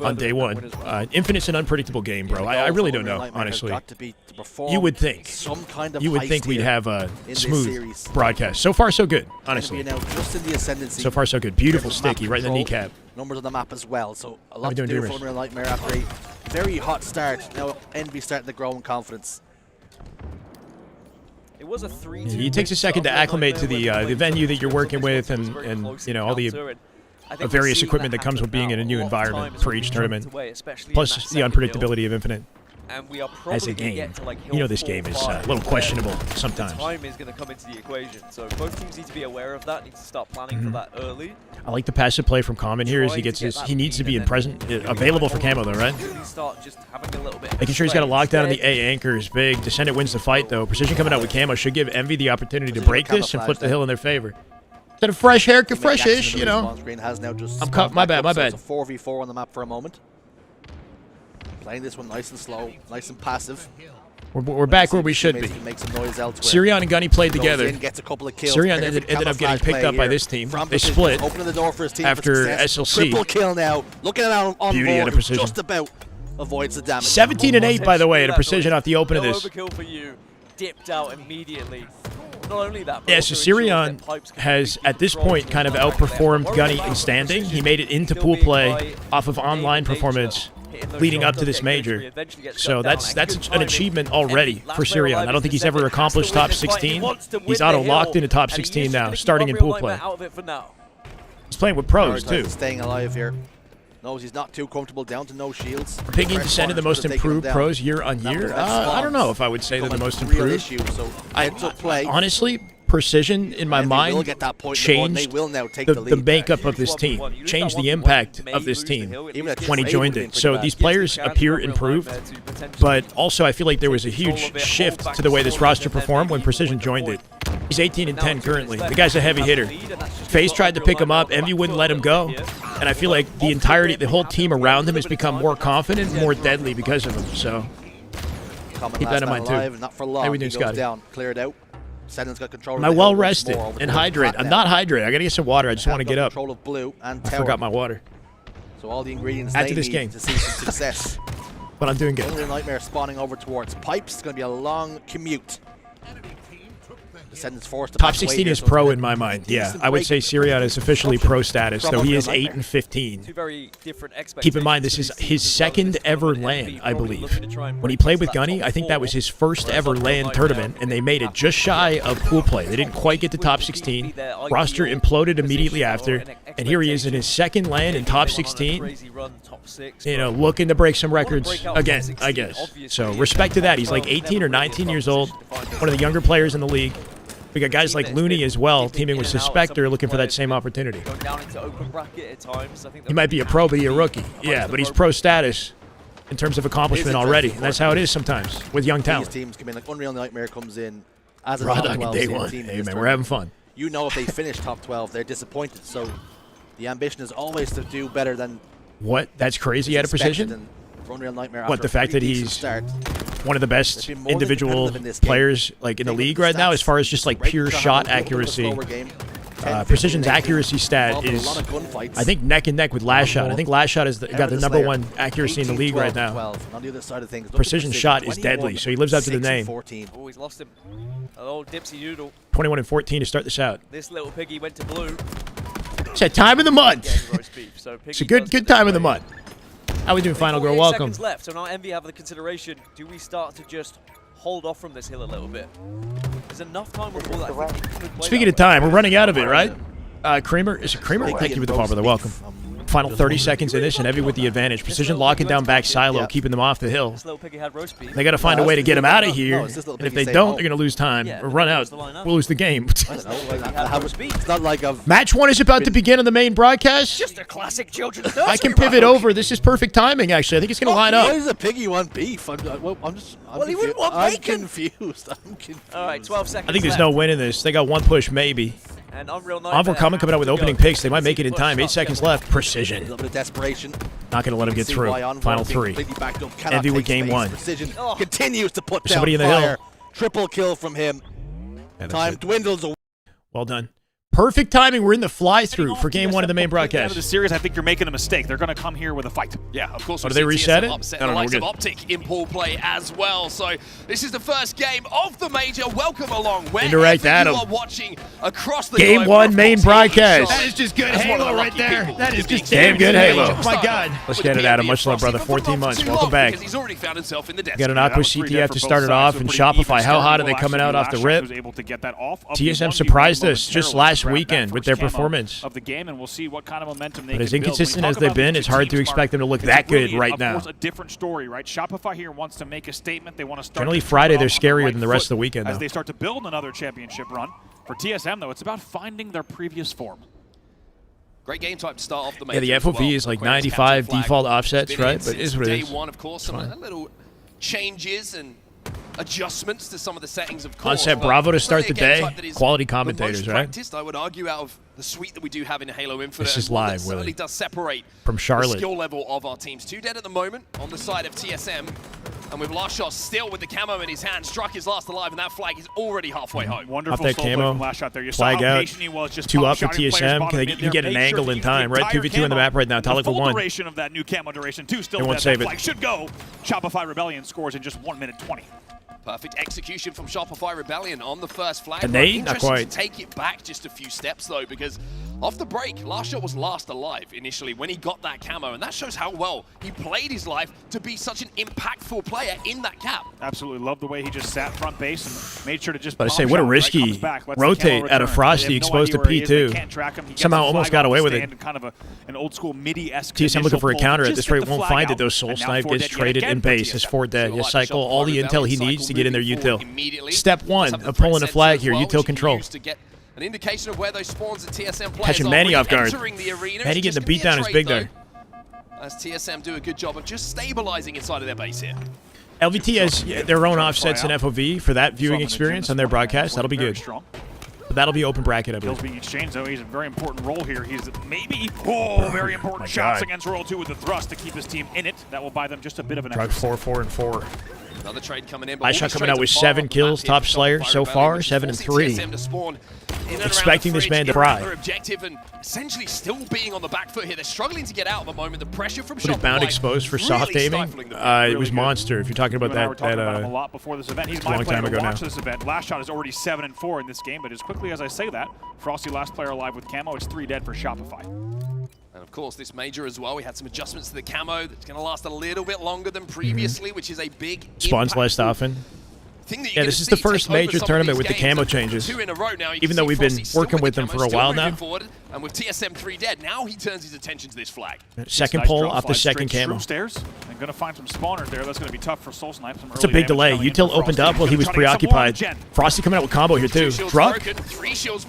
on day one. Infinite's an unpredictable game, bro. I really don't know, honestly. You would think. You would think we'd have a smooth broadcast. So far, so good, honestly. So far, so good. Beautiful sticky right in the kneecap. Numbers on the map as well, so a lot we to doing, do Dreamers? for Unreal Nightmare after a very hot start. Now Envy starting to grow in confidence. It was a 3-2 It takes a second to acclimate to the venue that you're working with and you know all the various equipment that comes with being in a new environment for each tournament, plus the unpredictability of Infinite And we are as a probably gonna game. get to, like, You know hill this 4 game or is 5, a little where questionable the sometimes. time is going to come into the equation, so both teams need to be aware of that, need to start planning for that early. I like the passive play from Common here as he gets his. He needs to be available for camo though, right? Really start just having a little bit of Making sure he's got a sway lockdown on the instead. A anchor is big. Descendant wins the fight though. Precision coming out with camo should give Envy the opportunity to break this and flip the hill in their favor. Is that a fresh haircut, fresh-ish, you know? I'm cut. My bad. It's a 4v4 on the map for a moment. Playing this one nice and slow, nice and passive. We're back where we should be. Make some noise elsewhere. Sirion and Gunny played Goes together. in, gets a couple of kills. Sirion Perfect ended up getting camouflage picked play up by here. this team. From They Precision, split opening the door for his team after for success. SLC. Triple kill now. Looking at on Beauty board, at a Precision. just about avoids the damage. 17 and 8, by the way, at a Precision off the open of No this. overkill for you. Dipped out immediately. Not only that, but Yeah, also so ensures Sirion that pipes can has, keep at this control point, to kind of the back there. outperformed Gunny in standing. He made it into pool play off of online performance leading up to this major. So that's an achievement already for Sirion. I don't think he's ever accomplished top 16. He's auto-locked into top 16 now, starting in pool play. He's playing with pros, too. Staying alive here. Knows he's not too comfortable, down to no shields. Piggy descended the most improved pros year on year. I don't know if I would say they're the most improved. Honestly, Precision, in my mind, changed the makeup of this team, changed the impact of this team when he joined it. So these players appear improved, but also I feel like there was a huge shift to the way this roster performed when Precision joined it. He's 18 and 10 currently. The guy's a heavy hitter. FaZe tried to pick him up. Envy wouldn't let him go. And I feel like the whole team around him has become more confident, more deadly because of him. So keep that in mind too. Not for long. How we doing, Scotty? Down, cleared out. Sentinel's got control. Am I well rested and hydrated? I'm not hydrated. I gotta get some water. I just want to get up. Control of blue and I forgot my water. So all the ingredients After they this need game. to see some success. But I'm doing good. Unreal Nightmare spawning over towards Pipes. It's going to be a long commute. Descendants forced to Top back away 16 here, is so it's pro gonna in be my a mind. decent Yeah, I would break. say Sirion is officially pro status, though he is 8 and 15. Two very different Keep in mind, this is his second ever LAN, I believe. When he played with Gunny, I think that was his first ever LAN tournament, and they made it just shy of pool play. They didn't quite get to top 16. Roster imploded immediately after, and here he is in his second LAN in top 16. You know, looking to break some records again, I guess. So respect to that. He's like 18 or 19 years old, one of the younger players in the league. We got guys like Looney as well, teaming with Suspector, looking for that same opportunity. He might be a pro, but he's a rookie. Yeah, but he's pro status in terms of accomplishment already, and that's how it is sometimes with young talent. These teams come in, like Unreal Nightmare comes in as a Raw top dog 12 day team one. in Hey, this man, we're having tournament. fun. You know if they finish top 12, they're disappointed. So the ambition is always to do better than What? That's crazy out of precision? expected. And for Unreal Nightmare, What, after the fact a that pretty decent he's start, one of the best They've been more than individual competitive in this game. players like in the Take league the right now stats, as far as just like break pure the shot habit, a little bit accuracy. slower game. 10, Precision's 15, accuracy stat involved in a is, lot of gunfights. I think, neck and neck with Last Shot. I think Last Shot has got the number one accuracy in the 18, league 12, right now. 12. On the other side of things, look at Precision shot is 21, deadly, so he lives up to the 6 and name. 14. Oh, he's lost him. An old dipsy doodle. 21 and 14 to start this out. This little piggy went to blue. It's a time in the mud. Getting roast beef, so It's a Piggy good does time in this the way. mud. How we doing, Final Girl? 48 Welcome. seconds left, so now Envy have the consideration. Do we start to just hold off from this hill a little bit? There's enough time before that. I think we could play Speaking that of time, we're running out of it, right? Creamer? Is it Creamer? Big Thank you for the roast follow, brother. beef. Welcome. Final 30 seconds in this, and Envy with the advantage. Precision locking down back silo, Yeah. keeping them off the hill. This little piggy had roast beef. They got to find a way to get him out of here. No, it's just little And if piggy they say, don't, "Oh." they're going to lose time Yeah, or run out. We'll lose the game. I don't know. It's not like I've Match 1 is about to begin on the main broadcast. Just a classic children's I can pivot over. This is perfect timing, actually. I think it's going to line Why up. does a piggy want beef? I'm he wouldn't want I'm bacon. confused. I'm confused. All right, 12 seconds I think there's left. no win in this. They got one push, maybe. And Unreal Envy Nightmare coming out with have to opening go. picks. They might make it in time. 8 seconds left. A Precision. little bit of desperation. Not going to let him get See through. why Envy Final being 3. completely backed up, cannot Envy with take game space. 1. Precision Oh. continues to put down Somebody in the fire. hill. Triple kill from him. Yeah, that's Time it. dwindles away. Well done. Perfect timing. We're in the fly-through for game 1 of the main Out of the broadcast. series, I think you're making a mistake. They're going to come here with a fight. Yeah, of course. Oh, we've did they seen reset TSM it? upset I don't the know, likes we're of good. Optic in pool play as well. So this is the first game of the major. Welcome along. Indirect Wherever Adam. you are watching across the Game globe, 1 we're main of course broadcast. shown That is just good as one of Halo the right lucky there. people That is to be just damn good experiencing Halo. the Oh my major. God. Let's With get the it, Adam. PNB Much love, Frosty brother. for 14 too months. long Welcome back. because he's already found himself in the desk. Got an That Aqua was 3 CT there after for started both off sides. and So pretty Shopify. even How hot are starting. they Well, coming out actually, off the Last Shot rip? was able to get that off of TSM the 1v1 surprised us just momentarily last to grab that weekend with first their camo performance. of the game, and we'll see what kind of momentum they But as can build. When we inconsistent talk as they've about been, these it's two hard to teams, expect them to look it's that good really, right of now. course, a different story, right? Shopify here wants to make a statement. They want to start. Generally, to Friday, kick it they're off on scarier right than the rest of foot the weekend, as though. they start to build another championship run. For TSM, though, it's about finding their previous form. Great game type to start off the Yeah, major the as FOV well. is like Aquarius 95 captain flag. default It's offsets, been in right? But it is since what it day is. one, of course, some little changes and adjustments to some of the settings, of course. Concept but Bravo to start certainly the a game day. type that is Quality the commentators, most right? practiced, I would argue, out of the suite that we do have in Halo Infinite. This is and one that live, certainly Willie. does separate From Charlotte. the skill level of our teams. 2 dead at the moment on the side of TSM. And with Last Shot still with the camo in his hand, struck his last alive, and that flag is already halfway home. Wonderful Off that slow play camo, from Last Shot there. You flag saw how out, patient he was, just 2 up for shotting players TSM. bottom Can in you there. get an Make sure angle to in use time, the right? entire 2v2 on the camo. map right now. The Talic with full 1. duration of that new camo duration, 2 still They won't dead. save That it. flag should go. Shopify Rebellion scores in just 1 minute 20. Perfect execution from Shopify Rebellion on the first flag. And they, Right, not interesting quite. to take it back just a few steps, though, because off the break, Last Shot was last alive initially when he got that camo, and that shows how well he played his life to be such an impactful player in that cap. Absolutely love the way he just sat front base and made sure to just. But I bomb say, what a shot, right, risky comes back, lets the rotate camo out of return. Frosty They have no exposed to idea where he is. They P2. can't track him. He gets Somehow the almost flag got off away the with it. stand, Kind of an old school MIDI-esque. TSM looking for a initial counter pull. at this Just get rate the won't flag find out, it. Those soul and now snipe 4 gets dead yet traded again in for base. TSM. His 4 dead. So You like cycle Shopify all the intel he Rebellion needs to get in their cycle moving util. forward immediately. Step 1 Let's have of the pulling a threat flag sensor here. as well, Util which you can control. use to get an indication of where those spawns of TSM players Catching are Manny off guard. re-entering the arena. Manny It's getting the just gonna beatdown be a is trade, big though, as TSM do a good job of just stabilizing inside of their base here. LVT has their own offsets in FOV for that viewing experience on their broadcast. That'll be good. But that'll be open bracket, I believe. Kills being exchanged, though. He's a very important role here. He's maybe, very important shots against Royal 2 with the thrust to keep his team in it. That will buy them just a bit of an Drug 4, 4, and 4. Another trade coming in. Shot coming out with 7 kills, top Slayer so far, 7 and 3. Expecting this man to fry. Objective and essentially still being on the back foot here. They're struggling to get out at the moment. The pressure from What is Bound exposed for soft aiming? It was Monster. If you're talking about that, a lot before this event. He's my player to watch this event. Last shot is already 7 and 4 in this game, but as quickly as I say that, Frosty last player alive with camo. It's 3 dead for Shopify. And of course, this major as well, we had some adjustments to the camo that's going to last a little bit longer than previously, which is a big spawns less often. Yeah, this is the first major tournament with the camo changes. Even though we've been working with them for a while now. And with TSM 3 dead, now he turns his attention to this flag. Second pull off the second camo. Stairs. I'm going to find some spawners there. That's going to be tough for Soul Snipe. It's a big delay. Util opened up while he was preoccupied. Frosty coming out with combo here too. Druck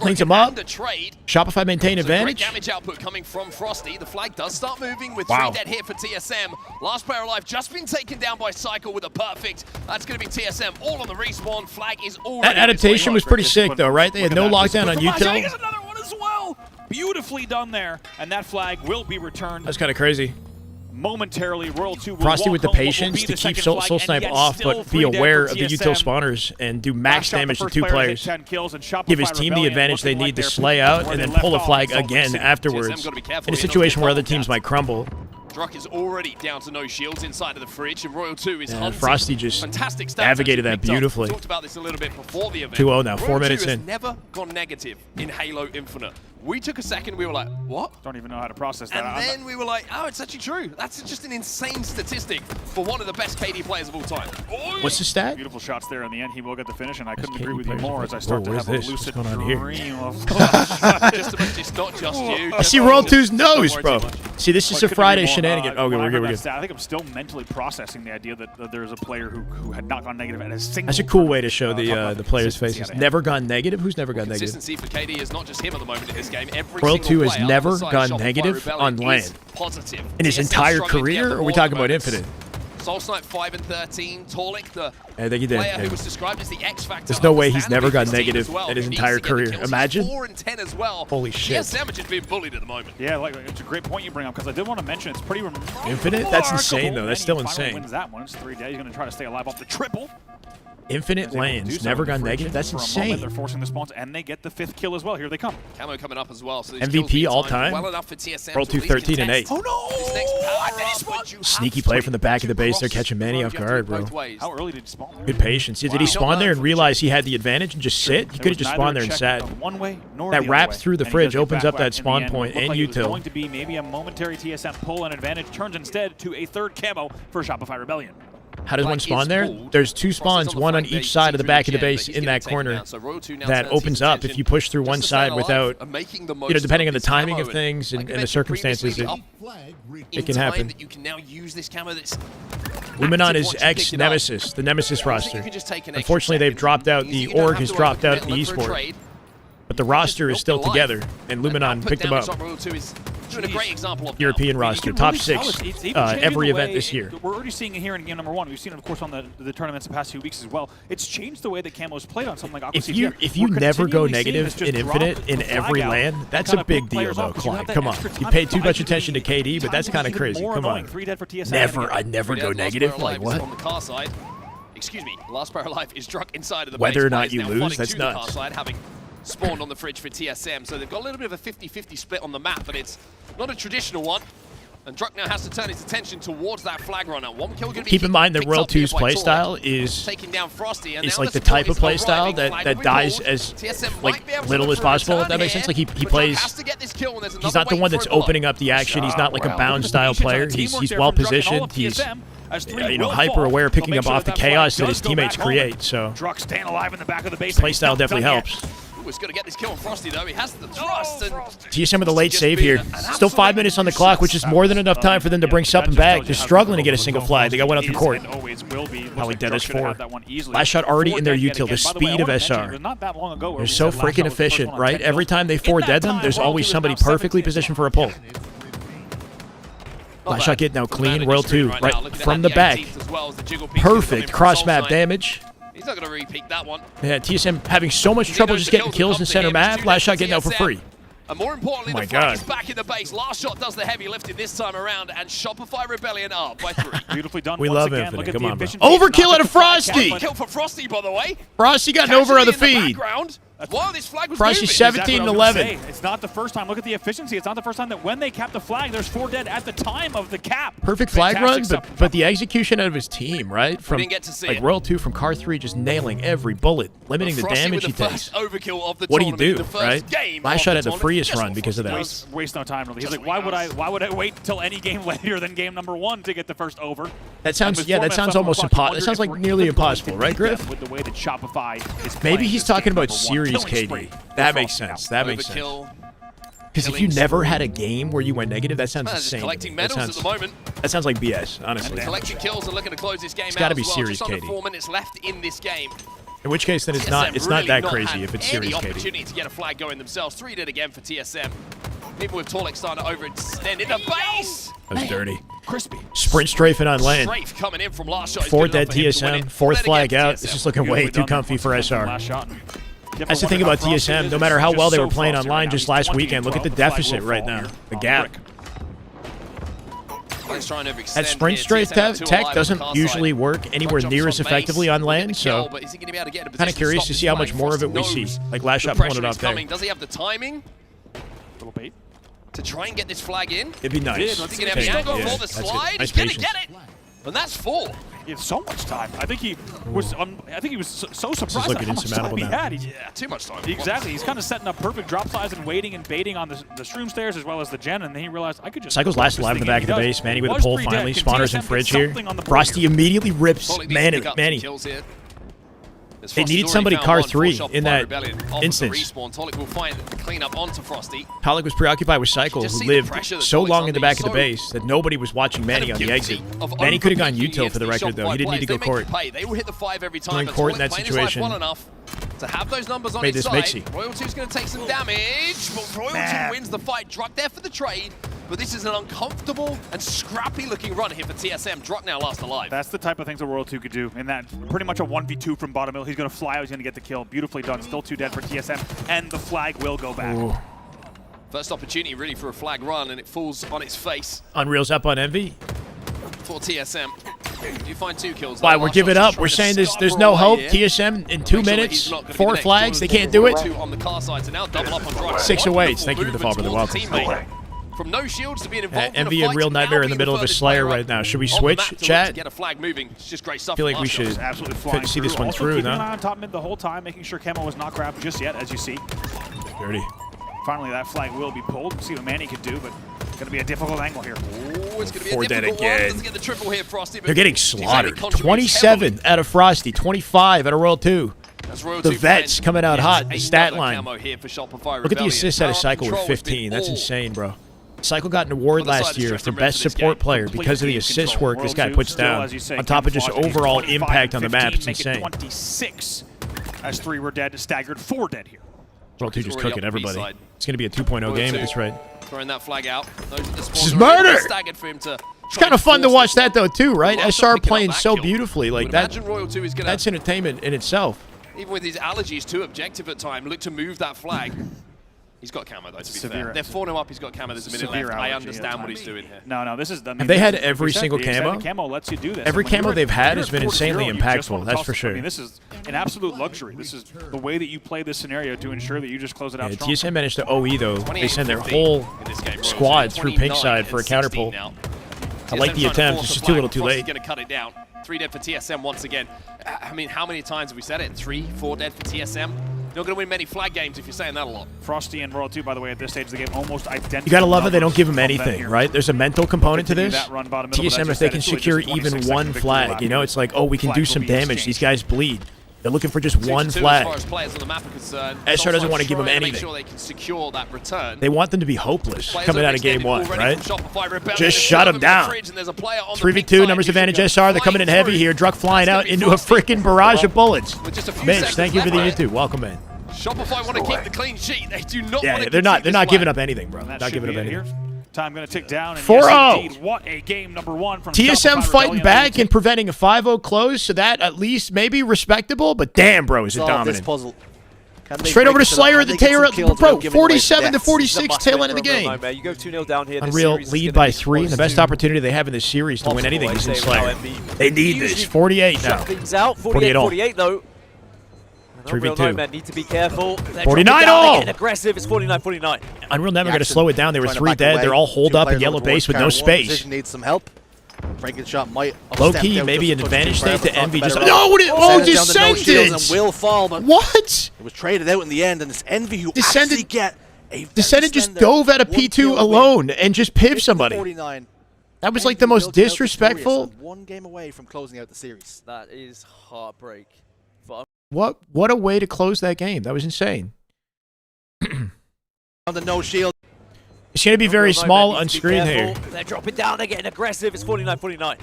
cleans him up. Shopify maintain advantage. Great damage output coming from Frosty. The flag does start moving with 3 dead here for TSM. Last player alive just been taken down by Cycle with a perfect. That's going to be TSM all on the respawn. Flag is already. That adaptation was pretty sick though, right? They had no lockdown on Util. Here's another one as well. Beautifully done there, and that flag will be returned. That's kind of crazy. Momentarily, Royal 2 will Frosty with the home, patience to keep Soul Snipe off, but be aware of the Util spawners and do max damage to 2 players. Give his team the advantage they need to slay out and then pull a flag again afterwards in a situation where other teams might crumble. Druck is already down to no shields inside of the fridge, and Royal 2 is hunting. Frosty just fantastic stats, navigated that beautifully. Talked about this a little bit before the event. 2-0 now, 4 Royal minutes 2 has in. Never gone negative in Halo Infinite. We took a second, we were like, what? Don't even know how to process that. And then we were like, oh, it's actually true. That's just an insane statistic for one of the best KD players of all time. What's the stat? Beautiful shots there in the end. He will get the finish, and I couldn't agree with you more as I start to have a lucid dream of It's not just you. I see Royal 2's nose, bro. See, this is a Friday shenanigan. Okay, we're good. I think I'm still mentally processing the idea that there's a player who had not gone negative at a single. That's a cool way to show the players' faces. Never gone negative? Who's never gone negative? Consistency for KD is not just him at the moment in this game. Every Royal 2 has player never outside gone Shopify negative Rebellion on LAN. Positive. In his TSM entire struggling to get career, the or are we ball talking at the about moment. Infinite? Soul Snipe 5 and 13. Torlik, the I think he did. player who was described as the X factor. There's no way he's never gone negative in his entire career. Imagine. 4 and 10 as well. Holy shit. TSM are just being bullied at the moment. Yeah, like it's a great point you bring up because I did want to mention it's pretty remarkable. Infinite? That's insane though. That's still He finally insane. wins that one. It's 3 days. He's going to try to stay alive off the triple. Infinite lanes, never gone negative. That's insane. They're forcing the spawns, and they get the 5th kill as well. Here they come. Camo coming up as well. So MVP all time. Well enough for TSM. Royal 2 13 and 8. Oh no! Sneaky play from the back of the base. They're catching Manny off guard, bro. How early did he spawn there? Good patience. Did he spawn there and realize he had the advantage and just sit? He could have just spawned there and sat. That wraps through the fridge, opens up that spawn point, and Util. Going to be maybe a momentary TSM pull and advantage turns instead to a 3rd camo for Shopify Rebellion. How does one spawn there? There's 2 spawns, one on each side of the back of the base in that corner that opens up if you push through one side without, depending on the timing of things and the circumstances, it can happen. Luminon is ex-Nemesis, the Nemesis roster. Unfortunately, they've dropped out. The org has dropped out in the esport. But the roster is still together, and Luminon picked them up. European roster, top 6 every event this year. We're already seeing it here in game number 1. We've seen it, of course, on the tournaments the past few weeks as well. It's changed the way that Camo's played on something like Aqua If you never go negative in Infinite in every LAN, that's a big deal, though, Clyde. Come on. You pay too much attention to KD, but that's kind of crazy. Come on. I never go negative? Like, what? Excuse me, last player alive is Druck inside of the Whether base. or not you lose, that's nuts. Having spawned on the fridge for TSM, so they've got a little bit of a 50-50 split on the map, but it's not a traditional one. And Druck now has to turn his attention towards that flag runner. 1 kill going to be keep in mind that Royal 2's playstyle is like the type of playstyle that dies as little as possible, if that makes sense. Like he plays, he's not the one that's opening up the action. He's not like a bound style player. He's well positioned. He's hyper aware, picking up off the chaos that his teammates create. So playstyle definitely helps. He's going to get this kill on Frosty, though. He has the thrust. And TSM with a late save here. Still 5 minutes on the clock, which is more than enough time for them to bring something back. They're struggling to get a single flag. They got one up the court. Probably dead as 4. Last shot already in their util. The speed of SR. They're so freaking efficient, right? Every time they 4 dead them, there's always somebody perfectly positioned for a pull. Last shot getting out clean. Royal 2 right from the back. Perfect cross-map damage. He's not going to repeat that one. Yeah, TSM having so much trouble just getting kills in center map. Last shot getting out for free. And more importantly, oh my the flag is God. back in the base. Last shot does the heavy lifting this time around, and Shopify Rebellion up by 3. Beautifully done. We once love again. Infinite. Look at Come the on, bro. efficiency. Overkill out of Frosty. Kill for Frosty, by the way. Frosty got an over on the Casually in feed. background. Whoa, this flag was Frosty moving. 17 and 11. It's not the first time. Look at the efficiency. It's not the first time that when they cap the flag, there's 4 dead at the time of the cap. Perfect flag run, Fantastic but the execution out of his team, right? From didn't get to see like it. Royal 2 from Car 3 just nailing every bullet, limiting the Frosty damage he with the takes. first overkill of the What do you tournament, do, the first right? game Last of shot the had the tournament. freest Guess run what because of that. Waste no time really. He's like, why would I wait until any game later than game number 1 to get the first over? That sounds almost impossible. That sounds like nearly impossible, right, Griff? With the way that Shopify is Maybe he's talking about series series KD. That makes sense. That makes sense. Overkill. Because if you never had a game where you went negative, that sounds Man, just insane. collecting medals at the moment. That sounds like BS, honestly. Collecting kills and looking to close this game It's out gotta be as well. series Just under KD. 4 minutes left in this game. In which case, then it's TSM not really that not crazy had if it's any series KD. opportunity to get a flag going themselves. 3 dead again for TSM. Even with Torlek starting to overextend in the base. That was dirty. Crispy. Sprint strafing on land. Strafe coming in from last shot. is 4 good enough dead for him to win TSM, it. 4th Then flag again, out. TSM. It's just looking way too comfy for SR. Last shot. That's the thing about TSM. No matter how well they were playing online just last weekend, look at the deficit right now. The gap. That sprint strafe tech doesn't usually work anywhere near as effectively on land, so kind of curious to see how much more of it we see. Like last shot pulling it off there. Does he have the timing? Little bait. To try and get this flag in? It'd be nice. Is he going to have the angle for the slide? Nice He's going to patience. get it. And that's 4. He had so much time. I think he was so surprised at how much time he had. Yeah, too much time. Exactly. He's kind of setting up perfect drop size and waiting and baiting on the shroom stairs as well as the gen, and then he realized I could just. Cycle's last alive in the back of the base. Manny with a pull finally. Spawners in fridge here. Frosty immediately rips Manny. They needed somebody Car 3 in that instance. Tolic will find the cleanup onto Frosty. Tolic was preoccupied with Cycle, who lived so long in the back of the base that nobody was watching Manny on the exit. Manny could have gone util for the record, though. He didn't need to go court. They will hit the 5 every time. Going court in that situation To have those numbers on made his this side. mixy. Royal 2's going to take some damage, but Royal 2 wins the fight. Druck there for the trade, but this is an uncomfortable and scrappy-looking run here for TSM. Druck now last alive. That's the type of things that Royal 2 could do. In that, pretty much a 1v2 from bottom hill. He's going to fly out. He's going to get the kill. Beautifully done. Still 2 dead for TSM, and the flag will go back. Ooh. First opportunity really for a flag run, and it falls on its face Unreal's up on Envy. for TSM. You find 2 kills. Why, we're giving up. We're saying there's no hope. TSM in 2 minutes, 4 flags. They can't do it. 2 on the car side, so now double up on Druck. 6 away. Thank you for the fall, brother. Welcome. From no shields to being involved in Envy a and fight, Real Nightmare in the middle of a Slayer right now. Should we switch, chat? Get a flag moving. It's just great stuff. I feel like we should Absolutely flying see this one also through, keeping an no? eye on top mid the whole time, making sure Camo was not grabbed just yet, as you see. Dirty. Finally, that flag will be pulled. We'll see what Manny can do, but it's going to be a difficult angle here. Ooh, it's going to be 4 a dead difficult again. one. Doesn't get the triple here, Frosty. They're getting slaughtered. 27 out of Frosty, 25 out of Royal 2. The vets coming out hot. The stat line. Look at the assists out of Cycle with 15. That's insane, bro. Cycle got an award last year for best support player because of the assist work this guy puts down, on top of just overall impact on the map. It's insane. 26 as 3 were dead, staggered 4 dead here. Royal 2 just cooking everybody. It's going to be a 2.0 game at this rate. Throwing that flag out. This is murder! It's kind of fun to watch that, though, too, right? SR playing so beautifully. Like that's entertainment in itself. Even with his allergies too objective at time, look to move that flag. He's got camo though, to be fair. They're 4-0 up, he's got camo, there's a minute left. I understand what he's doing here. No, this is... I mean, have they had every single camo? Camo lets you do this. Every camo they've had has been You're insanely 4-0, impactful, that's for sure. I mean, this is an absolute luxury. This is the way that you play this scenario to ensure that you just close it out strong. TSM managed to OE, though. They send their whole squad through pink side for a counter pull. I like the attempt, it's just too little too late. He's going to cut it down. 3 dead for TSM once again. I mean, how many times have we said it? 3, 4 dead for TSM? You're not going to win many flag games if you're saying that a lot. Frosty and Royal 2, by the way, at this stage of the game, almost identical. You got to love it. They don't give them anything, right? There's a mental component to this. TSM, if they can secure even 1 flag, you know, it's like, oh, we can do some damage. These guys bleed. They're looking for just 1 flag. SR doesn't want to give them anything. They want them to be hopeless coming out of game 1, right? Just shut them down. 3v2, numbers advantage SR. They're coming in heavy here. Druck flying out into a freaking barrage of bullets. Mitch, thank you for the YouTube. Welcome in. Shopify want to keep the clean sheet. They do not want to they're not giving up anything, bro. Not giving up anything. Time going to tick down. And 4-0. yes, indeed, what a game number 1 from TSM Shopify fighting Rebellion. back and preventing a 5-0 close, so that at least may be respectable, but damn, bro, is it Solve this dominant. puzzle. Can they Straight over break to it Slayer at can the they get some tail, kills bro, without giving away 47 to stats? 46 tail end of the game. You go 2-0 down here. Unreal lead by 3, the best opportunity they have in this series to win anything is in Slayer. They need this. 48 now. Things out. 48 all. 48 though. 3v2. Nomad need to be careful. 49 all. Aggressive. It's 49-49. Unreal never going to slow it down. They were 3 dead. They're all holed up in yellow base with no space. Needs some help. Frankenshot might Low key, maybe an advantage state to Envy. Just Descended. And will fall, but what? It was traded out in the end, and it's Envy who Descended. actually get a Descended just dove at a P2 alone and just pipped somebody. 49. That was like the most disrespectful. 1 game away from closing out the series. That is heartbreak. What a way to close that game. That was insane. On the no shield. It's going to be very small on screen here. They're dropping down. They're getting aggressive. It's 49-49.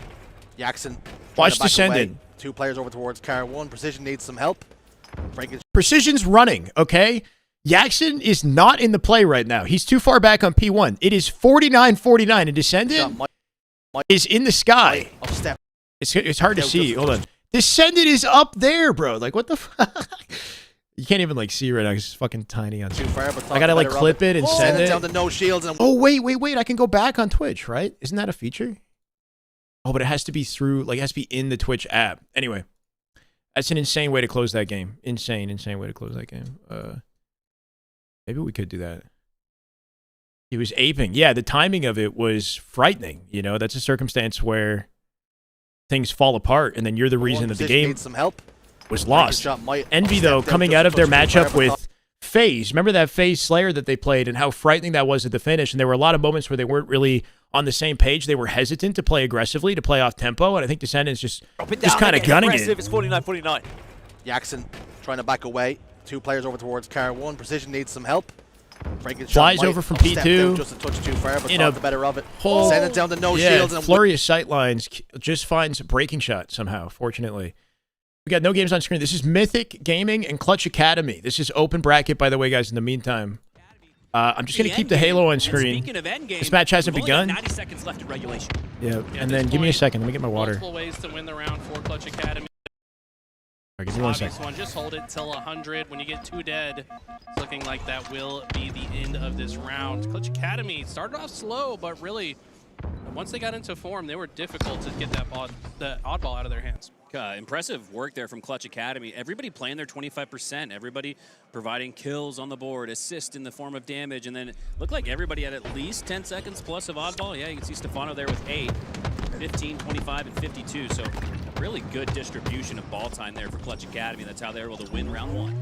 Jackson. Watch Descended. 2 players over towards Car 1. Precision needs some help. Precision's running, okay? Jackson is not in the play right now. He's too far back on P1. It is 49-49, and Descended is in the sky. It's hard to see. Hold on. Descended is up there, bro. Like, what the fuck? You can't even, like, see right now. It's fucking tiny on screen. I gotta, like, clip it and send it. Down to no shields and oh, wait. I can go back on Twitch, right? Isn't that a feature? Oh, but it has to be through, like, it has to be in the Twitch app. Anyway, that's an insane way to close that game. Insane way to close that game. Maybe we could do that. He was aping. Yeah, the timing of it was frightening. You know, that's a circumstance where things fall apart, and then you're the reason that the game was lost. Envy, though, coming out of their matchup with FaZe. Remember that FaZe Slayer that they played and how frightening that was at the finish? And there were a lot of moments where they weren't really on the same page. They were hesitant to play aggressively, to play off tempo, and I think Descendants just kind of gunning it. It's 49-49. Jackson trying to back away. 2 players over towards Car 1. Precision needs some help. Flies over from P2. Just a touch too far, but the better of it. Send it down to no shields. And flurry of sight lines just finds a breaking shot somehow, fortunately. We got no games on screen. This is Mythic Gaming and Clutch Academy. This is open bracket, by the way, guys, in the meantime. I'm just going to keep the Halo on screen. This match hasn't begun. 90 seconds left in regulation. Yeah, and then give me a second. Let me get my water. Multiple ways to win the round for Clutch Academy. Right, give me 1 second. Just hold it till 100. When you get 2 dead, it's looking like that will be the end of this round. Clutch Academy started off slow, but really, once they got into form, they were difficult to get that oddball out of their hands. Impressive work there from Clutch Academy. Everybody playing their 25%. Everybody providing kills on the board, assist in the form of damage, and then it looked like everybody had at least 10 seconds plus of oddball. Yeah, you can see Stefano there with 8, 15, 25, and 52. So really good distribution of ball time there for Clutch Academy. That's how they were able to win round 1.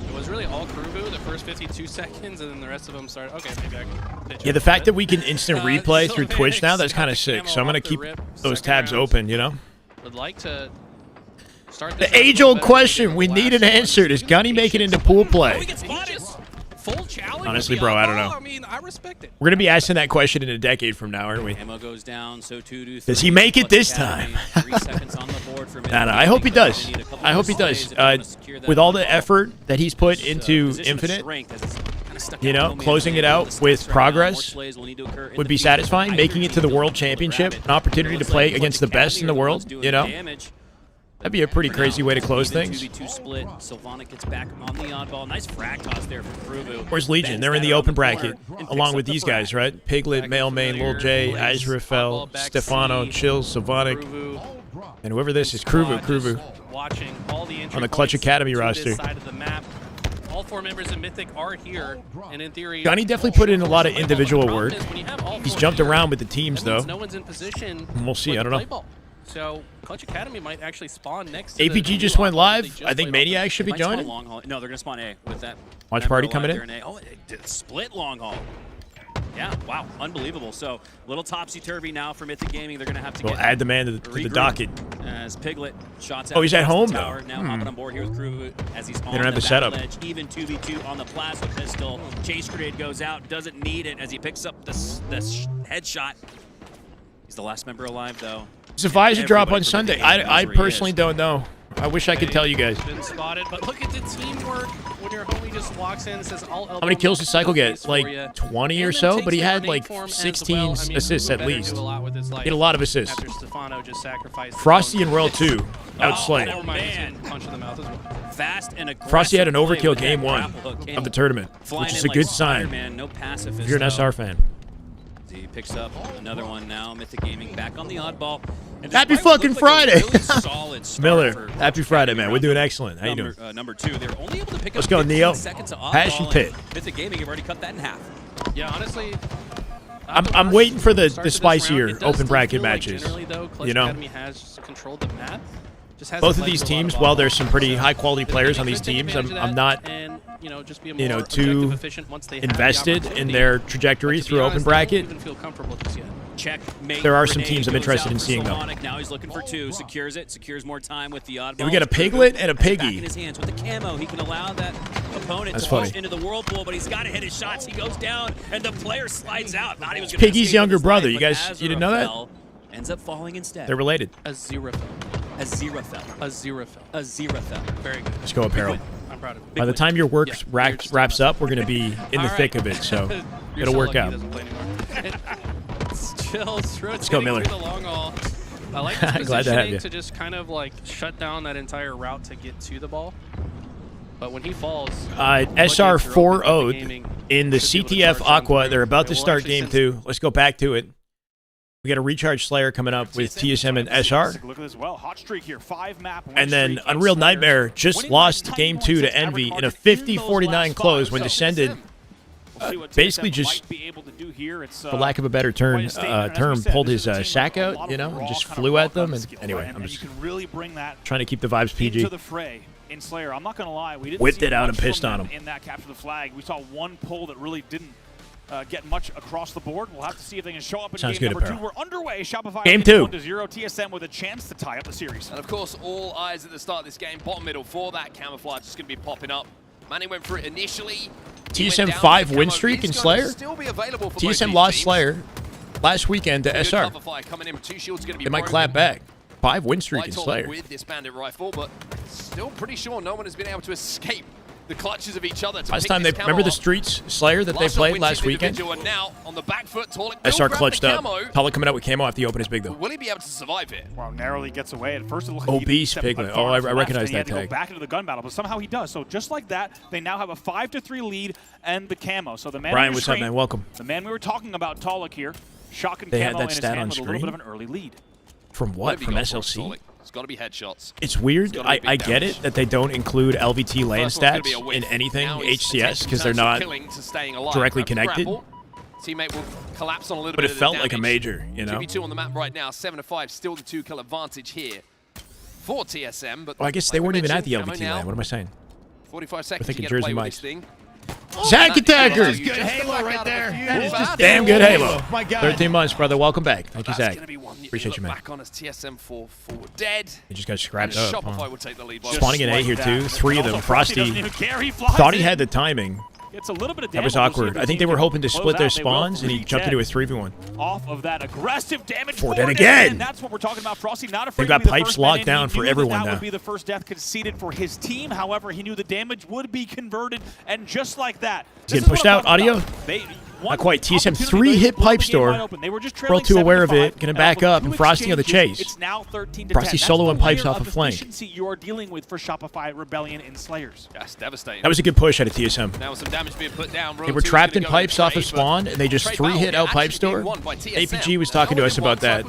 It was really all Krubu the first 52 seconds, and then the rest of them started. Okay, maybe I can pitch. Yeah, the fact that we can instant replay through Twitch now, that's kind of sick. So I'm going to keep those tabs open, you know? Would like to start the age-old question we need an answer. Does Gunny make it into pool play? Full challenge. Honestly, bro, I don't know. I mean, I respect it. We're going to be asking that question in a decade from now, aren't we? Ammo goes down, so 2 to 3. Does he make it this time? 3 seconds on the board for No, I hope he does. I hope he does. With all the effort that he's put into Infinite, you know, closing it out with progress would be satisfying. Making it to the World Championship, an opportunity to play against the best in the world, you know? That'd be a pretty crazy way to close things. 2v2 split. Sylvanik gets back on the oddball. Nice frag toss there from Krubu. Where's Legion? They're in the open bracket, along with these guys, right? Piglet, Mailmain, Lil J, Azrael, Stefano, Chill, Sylvanik, and whoever this is, Kruvu. On the Clutch Academy roster. All 4 members of Mythic are here, and in theory, Gunny definitely put in a lot of individual work. He's jumped around with the teams, though. No one's in position. We'll see. I don't know. So Clutch Academy might actually spawn next to APG just went live. I think Maniac should be joining. No, they're going to spawn A with that. Watch party coming in. Oh, it did split long haul. Yeah, wow, unbelievable. So little topsy-turvy now for Mythic Gaming. They're going to have to we'll add the man to the docket. As Piglet shots out. Oh, he's at home, though. Now hopping on board here with Crew as he's on they don't have the setup. Edge. Even 2v2 on the plasma pistol. Chase grenade goes out, doesn't need it as he picks up this headshot. He's the last member alive, though. It's a visor drop on Sunday. I personally don't know. I wish I could tell you guys. Been spotted, but look at the teamwork when you're your homie just walks in and says, "I'll How many kills did Cycle get? Like 20 or so, but he had like 16 assists at least. He had a lot of assists. After Stefano just sacrificed Frosty and Royal 2 outslayed. Oh, man. Punch in the mouth as well. Fast and aggressive. Frosty had an play overkill with game that 1 grapple hook. of the tournament, which is a good sign No pacifist, if you're an though. SR fan. He picks up another one now. Mythic Gaming back on the oddball. And Happy despite what fucking looked like a Friday. really solid start Miller, for happy Friday, man. We're doing excellent. How you doing? Number 2, they're only able to pick Let's up go, 15 Neo. seconds of Hash oddball, and Pit. Mythic Gaming have already cut that in half. Yeah, honestly, I'm waiting for the start to this spicier round, it does open still bracket feel like matches. generally, though, Clutch You know, Academy has controlled the map. Just hasn't both of led these to a lot teams, of while off-ball. there's some pretty So, high-quality if players they on these could take teams, advantage of I'm that not, and, just be you know, more too objective efficient once they have the invested in opportunity. their trajectory But to be through honest, open I don't bracket. even feel comfortable just yet. Checkmate. There are some Grenade teams I'm goes interested out in for seeing, though. Slavonic. Now he's looking for 2. Secures it. Secures more time with the oddball. And we got a Pretty Piglet good. and a Has it back Piggy. in his hands with the camo. He can allow that opponent That's to funny. push into the whirlpool, but he's got to hit his shots. He goes down, and the player slides out. Thought he was It's gonna Piggy's escape younger with his brother. life, You but guys, you didn't know that? Aziraphale ends up falling instead. They're related. Aziraphale. Aziraphale. Very good. Let's go, Apparel. I'm proud of it. By the time your work Yeah, wraps up, we're going to be in the All thick right. of it, so You're it'll so work lucky out. he doesn't play anymore. Chills. Let's go, Miller. The long haul. I like his Glad to have positioning you. to just kind of like shut down that entire route to get to the ball. But when he falls, SR 4-0'd in the CTF Aqua. They're about to start game 2. Let's go back to it. We got a recharge Slayer coming up with TSM and SR. Look at this. Well, hot streak here. 5-map. And then Unreal Nightmare just lost game 2 to Envy in a 50-49 close when Descended basically just, for lack of a better term, pulled his sack out, and just flew at them. And anyway, I'm just trying to keep the vibes PG. Into the fray in Slayer. I'm not going to lie. We didn't Whipped see it out much and pissed from on them him. in that capture the flag. We saw one pull that really didn't get much across the board. We'll have to see if they can show up in Sounds game good, number 2. Apparel. We're underway. Shopify Game 2. 1-0. TSM with a chance to tie up the series. And of course, all eyes at the start of this game, bottom middle for that camouflage is going to be popping up. Manny went for it initially. TSM 5 win streak in Slayer. TSM lost Slayer last weekend to SR. They might clap back. 5 win streak in Slayer. With this bandit rifle, but still pretty sure no one has been able to escape the clutches of each other. Last time they remember the Streets Slayer that they played last weekend. Now on the back foot, SR clutched up. Tolic coming out with camo after the open is big though. Will he be able to survive it? Well, narrowly gets away. At first, it looked like Obese Piglet. Oh, I recognize that He had to tag. go back into the gun battle, but somehow he does. So just like that, they now have a 5-3 lead and the camo. So the man Brian, what's up, man? Welcome. The man we were talking about, Tolic here, shock and They had camo that in his stat hand on with a little bit screen? of an early lead. From what? From SLC? It's got to be headshots. It's weird. It's gotta be I big get damage. it that they don't include LVT lane First one's gonna be a stats whiff. in anything Now it's HCS because they're potential not killing to staying alive. directly Grab the connected. grapple. Teammate will collapse on a little But bit it of felt the like a damage. major, you know? 2v2 on the map right now, 7-5, still the 2-kill advantage here for TSM. But Well, I guess like they we weren't even at the mentioned, LVT camo lane. now, What am I saying? 45 seconds thinking you get to Jersey play with Mike's. this thing. Zack Attacker! Good Halo right there. That is just Damn good Halo. My God. 13 months, brother. Welcome back. Thank you, That's Zach. gonna be one Appreciate you, man. Back on as TSM for dead. He just got scrapped And up. Shopify Huh? would take the lead. by Spawning an one. A here, too. 3 of them. Also, Frosty doesn't even care. He flies thought he in. had the timing. Gets a little bit of That was damage. We'll see awkward. if I think the they were team hoping to can split close their out. They will. spawns, and he jumped into a 3v1. Off of that aggressive damage. For for dead dead. again. And that's what we're talking about. Frosty not afraid They've got to be the pipes first man locked in. down He for knew everyone that now. would be the first death conceded for his team. However, he knew the damage would be converted, and just like that. He's getting pushed out. Audio? Not quite. TSM 3 hit pipe store. World 2 aware of it. Going to back up, and Frosty on the chase. It's now 13-10. Frosty solo and pipes off a flank. Efficiency you are dealing with for Shopify Rebellion in Slayers. That's devastating. That was a good push out of TSM. Now some damage being put down. They were trapped in pipes off of spawn, and they just 3-hit out pipe store. APG was talking to us about that.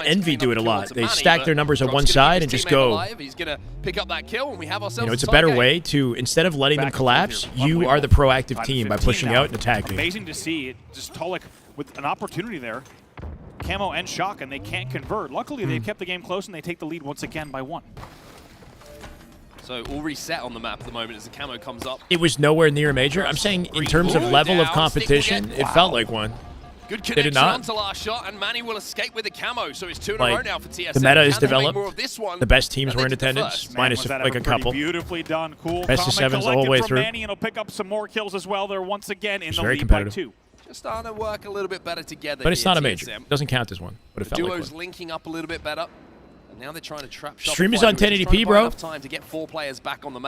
Envy do it a lot. They stack their numbers on one side and just go. He's going to pick up that kill, and we have ourselves You know, it's a better way to, instead of letting them collapse, you are the proactive team by pushing out and attacking. Amazing to see it. Just Tolic with an opportunity there. Camo and shock, and they can't convert. Luckily, they kept the game close, and they take the lead once again by 1. So all reset on the map at the moment as the camo comes up. It was nowhere near a major. I'm saying in terms of level of competition, it felt like one. Good Did it connection not? onto last shot, and Manny will escape with the camo. So it's 2 in a Like, row now for TSM. the meta is Can they make developed. more of this one? The best teams And were they in took the attendance, first. minus Was that like a ever pretty couple. Beautifully done. Cool. Best of Comment sevens all the collected way from through. Manny, and he'll pick up some more kills as well. They're once again in It's the very lead by competitive. 2. Just starting to work a little bit better together. But it's here, not a major. TSM. Doesn't count as one, but it The felt like duo's one. linking up a little bit better. And now they're trying to trap Stream is Shopify, on who are just 1080p, trying to buy bro. enough time to get 4 players back on the map.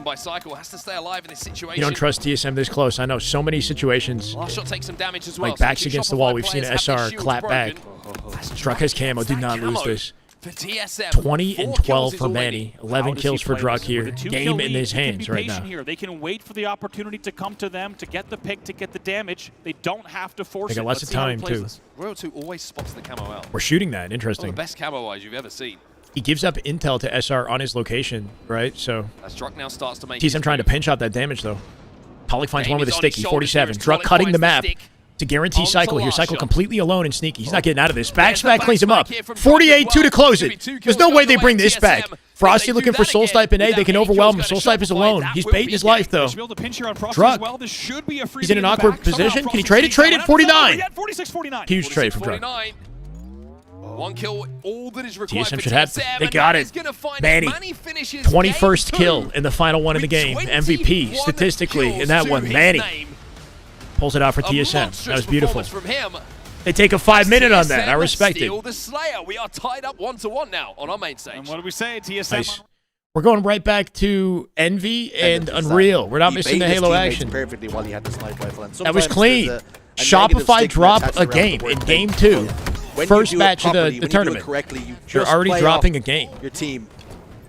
broken by Cycle. Has to stay alive in this situation. You don't trust TSM this close. I know so many situations. Last shot takes some damage as well. Like backs against the wall. We've seen SR clap back. Struck his camo. Did not lose this. for TSM. 20 and 12 kills for is Manny. already 11 How does kills he for play Druck this? here. With a 2-kill Game lead, in his he can hands be right now. patient here. They can wait for the opportunity to come to them to get the pick, to get the damage. They don't have to force They got it. lots Let's of see how he time, plays too. this. Royal 2 always spots the camo out. We're shooting that. One of Interesting. the best camo eyes you've ever seen. He gives up intel to SR on his location, right? So As Druck now starts to make TSM trying to pinch out that damage, though. Pollock finds Game one with a is on his sticky, shoulders 47. here as Druck Pollock cutting the finds the map stick. to guarantee Onto Cycle here. Cycle Lasha. completely alone and Sneaky. He's not getting out of this. There's the Backspec cleans him up. backspec here from Druck as 48-2 well. to close Could be it. two There's kills no way going they away bring at this TSM. back. If Frosty they do looking for that Soul again, Snipe and A. without They can getting overwhelm him. kills Soul going Snipe is to alone. Shopify, He's that baiting will his be life, game. though. They should be able to pinch here on Frosty Druck. as well. This should be a free He's in an game awkward back. Somehow position. Can Frosty he trade it? sees Trade that. it. 49. 46-49. Huge trade from Druck. 49. One kill, all that is required TSM for should have. TSM, They and got that is it. gonna find Manny. Manny finishes 21st game kill two in the final one of the with game. MVP 21 statistically in kills that to one. his Manny name. pulls it out for A TSM. That monstrous was beautiful. performance from him. They take a 5-minute on that. I TSM respect it. steal the Slayer. We are tied up 1-1 now on our main stage. And what do we say? TSM. Nice. We're going right back to Envy and Unreal. We're not missing the Halo action. Perfectly while he had the sniper rifle. And That was sometimes clean. there's a Shopify negative stigma drop attached a around the game word in fake. game 2. When First you do it match of properly, the when you do it tournament. correctly, you They're just already play dropping off a game. your team.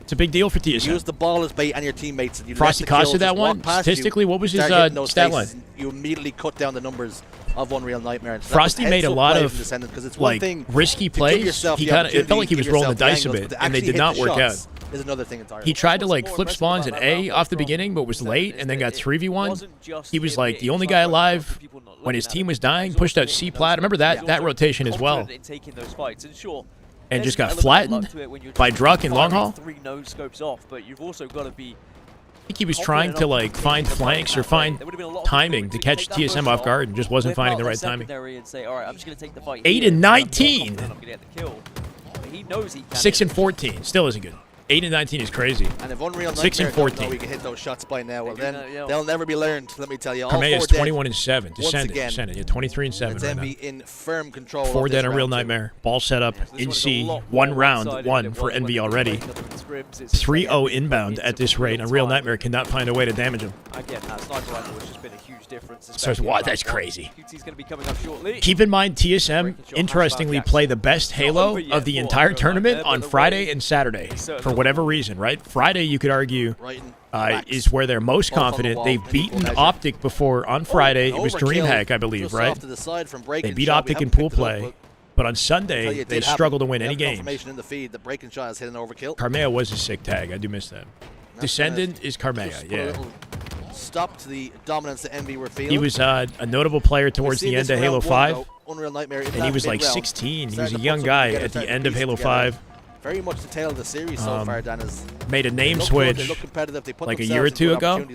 It's a big deal for You TSM. use the ball as bait and your teammates. And you Frosty let the kills Costa that just walk one? past you, Statistically, what was his start hitting those stat faces, line? You immediately cut down the numbers of Unreal Nightmare. And so Frosty that's made a heads-up lot play of from Descendant, 'cause it's one like thing risky to give plays. yourself He the kind of it felt like he was opportunity, rolling the give dice a yourself bit, the angles, and they but to did not actually work hit the out. shots is another thing entirely. He tried to like more flip impressive spawns about and that A round off the from beginning, but was Descendant late, is and then that got it 3v1. wasn't just He was him like being the only sniper guy rifle, alive people not when his looking team at was it. dying. He's Pushed also out C making plat. those Remember fights. that He's also rotation as well, confident in taking those fights. And sure, and there's just an got element of luck flattened to it when you're by just Druck in long firing haul. 3 no scopes off, but you've also got to be. I think he was trying to like find flanks or find timing to catch TSM off guard and just wasn't finding the right timing. And say, all right, I'm just going to take the fight 8 here, and and I'm 19. confident I'm going to get the kill. But he knows he can. 6 and 14 still isn't good. 8 and 19 is crazy. And if Unreal 6 and Nightmare don't know 14. we can hit those shots by now, well They then do know, yeah. they'll never be learned. Let me tell you. All Carmea is 4 dead. 21 and 7. Once Descendant. again, Descendant. Yeah, 23 and 7 It's right now. Envy in firm control. 4 of dead this on Real round two. Nightmare. Ball setup This in one is a C. lot One more round, one-sided one than it for was when Envy they were already. playing up in scrims. It's 3-0 like inbound it's at this rate, real and Real time. Nightmare cannot find a way to damage him. Again, that sniper rifle has just been a huge difference. So especially what? in That's round one. crazy. QT's going to be coming up shortly. Keep in mind, TSM interestingly play the best Halo of the entire tournament on Friday and Saturday for whatever reason, right? Friday, you could argue, is where they're most confident. They've beaten Optic before on Friday. It was DreamHack, I believe, right? They beat Optic in pool play. But on Sunday, they struggle to win any games. In the feed, the breaking shot has hit an overkill. Carmea was a sick tag. I do miss that. Descendant is Carmea, yeah. Stop to the dominance that Envy were feeling. He was a notable player towards the end of Halo 5. And he was like 16. He was a young guy at the end of Halo 5. Very much the tale of the series so far, Dan. Made a name switch like a year or two ago.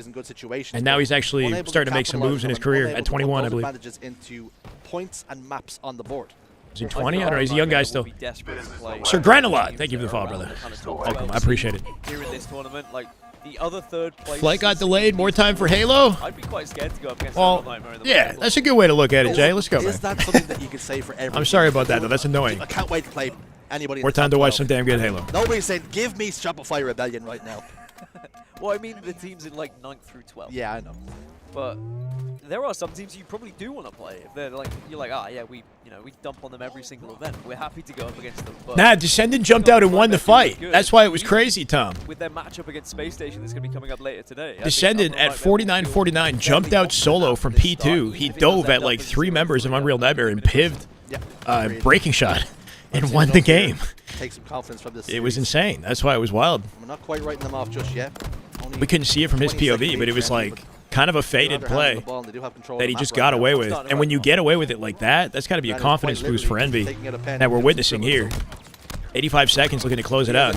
And now he's actually starting to make some moves in his career at 21, I believe. Into points and maps on the board. Is he 20? I don't know. He's a young guy still. Sir Granulot, thank you for the follow, brother. Welcome. I appreciate it. Here in this tournament, like the other third place. Flight got delayed. More time for Halo. I'd be quite scared to go up against Well, Nightmare in the yeah, that's a good way to look at it, Jay. Let's go, man. Is that something that you could say for every? I'm sorry about that, though. That's annoying. I can't wait to play anybody. More time to watch some damn good Halo. Nobody's saying, give me Shopify Rebellion right now. Well, I mean, the teams in like 9th through 12th. Yeah, I know. But there are some teams you probably do want to play. If they're like, you're like, ah, yeah, we dump on them every single event. We're happy to go up against them. But Nah, Descendant jumped out and won the fight. That's why it was crazy, Tom. With their matchup against Space Station that's going to be coming up later today. Descendant at 49-49 jumped out solo from P2. He dove at like 3 members of Unreal Nightmare and pived breaking shot and won the game. Take some confidence from this. It was insane. That's why it was wild. We're not quite writing them off just yet. We couldn't see it from his POV, but it was like kind of a faded play that he just got away with. And when you get away with it like that, that's got to be a confidence boost for Envy that we're witnessing here. 85 seconds looking to close it out.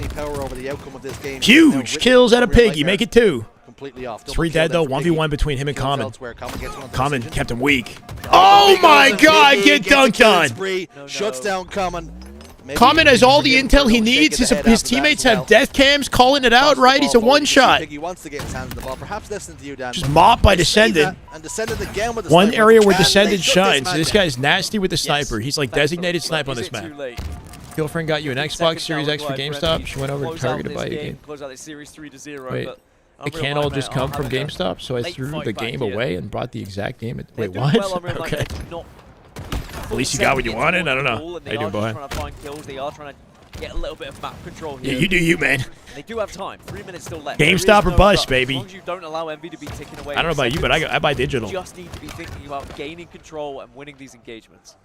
Huge kills out of Piggy. Make it 2. 3 dead, though. 1v1 between him and Common. Common kept him weak. Oh, my God. Get dunked on. Shuts down Common. Common has all the intel he needs. His teammates have death cams calling it out, right? He's a one-shot. Just mopped by Descendant. One area where Descendant shines. This guy's nasty with the sniper. He's like designated snipe on this map. Girlfriend got you an Xbox Series X for GameStop. She went over to Target to buy a game. Wait, it can't all just come from GameStop, so I threw the game away and brought the exact game. Wait, what? Okay. At least you got what you wanted? I don't know. How you doing, Bohan? get a little bit of map control here. Yeah, you do you, man. They do have time. 3 minutes still left. GameStop or bust, rush. baby. As long as you don't allow Envy to be ticking away. I don't know about you, but I buy digital. You just need to be thinking about gaining control and winning these engagements.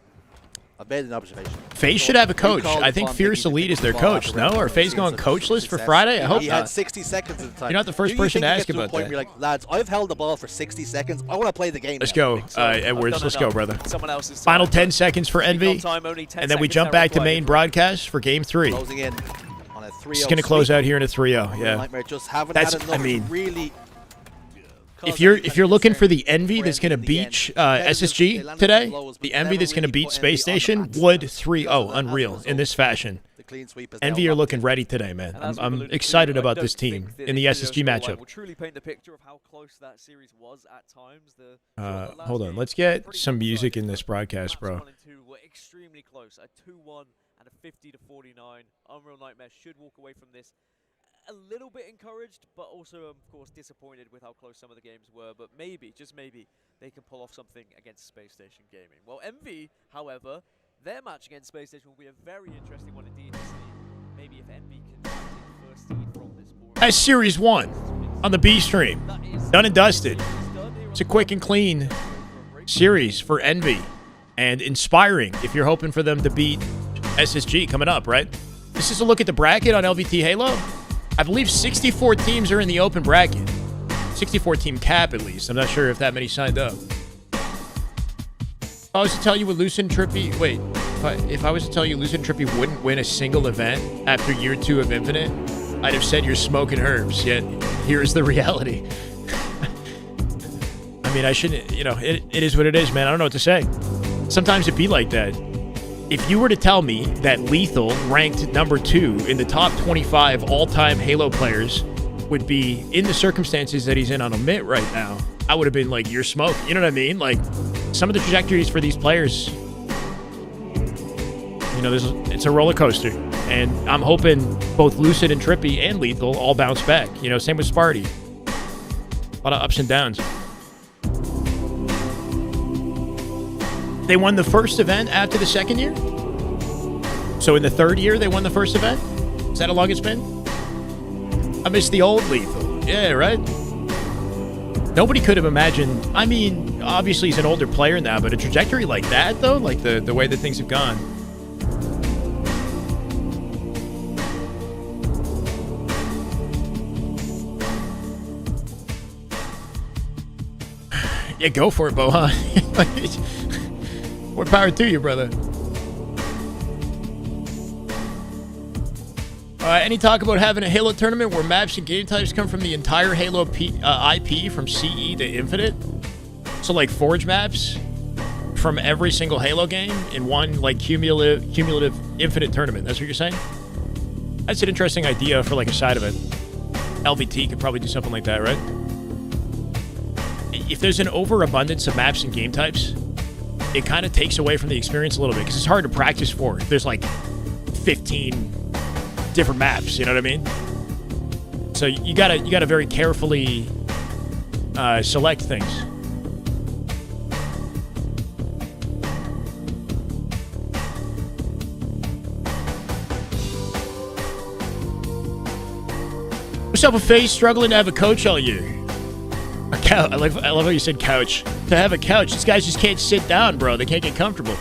I've made an observation. FaZe should have a coach. I think Fierce Elite is their coach, no? Or FaZe going coachless for Friday? I hope He not. had 60 seconds at the time. You're not the first person to ask about that. You're like, lads, I've held the ball for 60 seconds. I want to play the game. Let's go, Edwards. Let's go, brother. Someone else's Final 10 seconds for Envy, time, only 10 and then we seconds jump now back to required. main broadcast for Game 3. Closing in on a 3-0 Just going to close out here in a 3-0, yeah. Nightmare just haven't That's, had enough I mean, really. if you're looking for the Envy that's going to beat SSG today, the Envy that's going to beat Space Station would 3-0 Unreal in this fashion. Envy are looking ready today, man. I'm excited about this team in the SSG matchup. Will truly paint the picture of how close that series was at times. Hold on, let's get some music in this broadcast, bro. Were extremely close, a 2-1 and a 50-49. Unreal Nightmare should walk away from this a little bit encouraged, but also, of course, disappointed with how close some of the games were. But maybe, just maybe, they can pull off something against Space Station Gaming. Well, Envy, however, their match against Space Station will be a very interesting one indeed to see. Maybe if Envy can take first seed from this board. That's Series 1 on the B stream. Done and dusted. It's a quick and clean series for Envy. And inspiring if you're hoping for them to beat SSG coming up, right? This is a look at the bracket on LVT Halo. I believe 64 teams are in the open bracket. 64 team cap, at least. I'm not sure if that many signed up. If I was to tell you Lucid Trippy... Wait. If I was to tell you Lucid Trippy wouldn't win a single event after year 2 of Infinite, I'd have said you're smoking herbs. Yet, here's the reality. I mean, I shouldn't... You know, it is what it is, man. I don't know what to say. Sometimes it be like that. If you were to tell me that Lethal, ranked number 2 in the top 25 all-time Halo players, would be in the circumstances that he's in on Omit right now, I would have been like, you're smoking. You know what I mean? Like, some of the trajectories for these players, you know, it's a roller coaster. And I'm hoping both Lucid and Trippy and Lethal all bounce back. You know, same with Sparty. A lot of ups and downs. They won the first event after the second year? So in the third year, they won the first event? Is that how long it's been? I miss the old Lethal. Yeah, right? Nobody could have imagined. I mean, obviously he's an older player now, but a trajectory like that, though? Like the way that things have gone. Yeah, go for it, Bohan. More power to you, brother. Any talk about having a Halo tournament where maps and game types come from the entire Halo IP from CE to Infinite? So like Forge maps from every single Halo game in one like cumulative Infinite tournament. That's what you're saying? That's an interesting idea for like a side event. LVT could probably do something like that, right? If there's an overabundance of maps and game types, it kind of takes away from the experience a little bit because it's hard to practice for. There's like 15 different maps, you know what I mean? So you gotta very carefully select things. What's up with FaZe struggling to have a coach all year? A couch. I love how you said couch. To have a couch, these guys just can't sit down, bro. They can't get comfortable.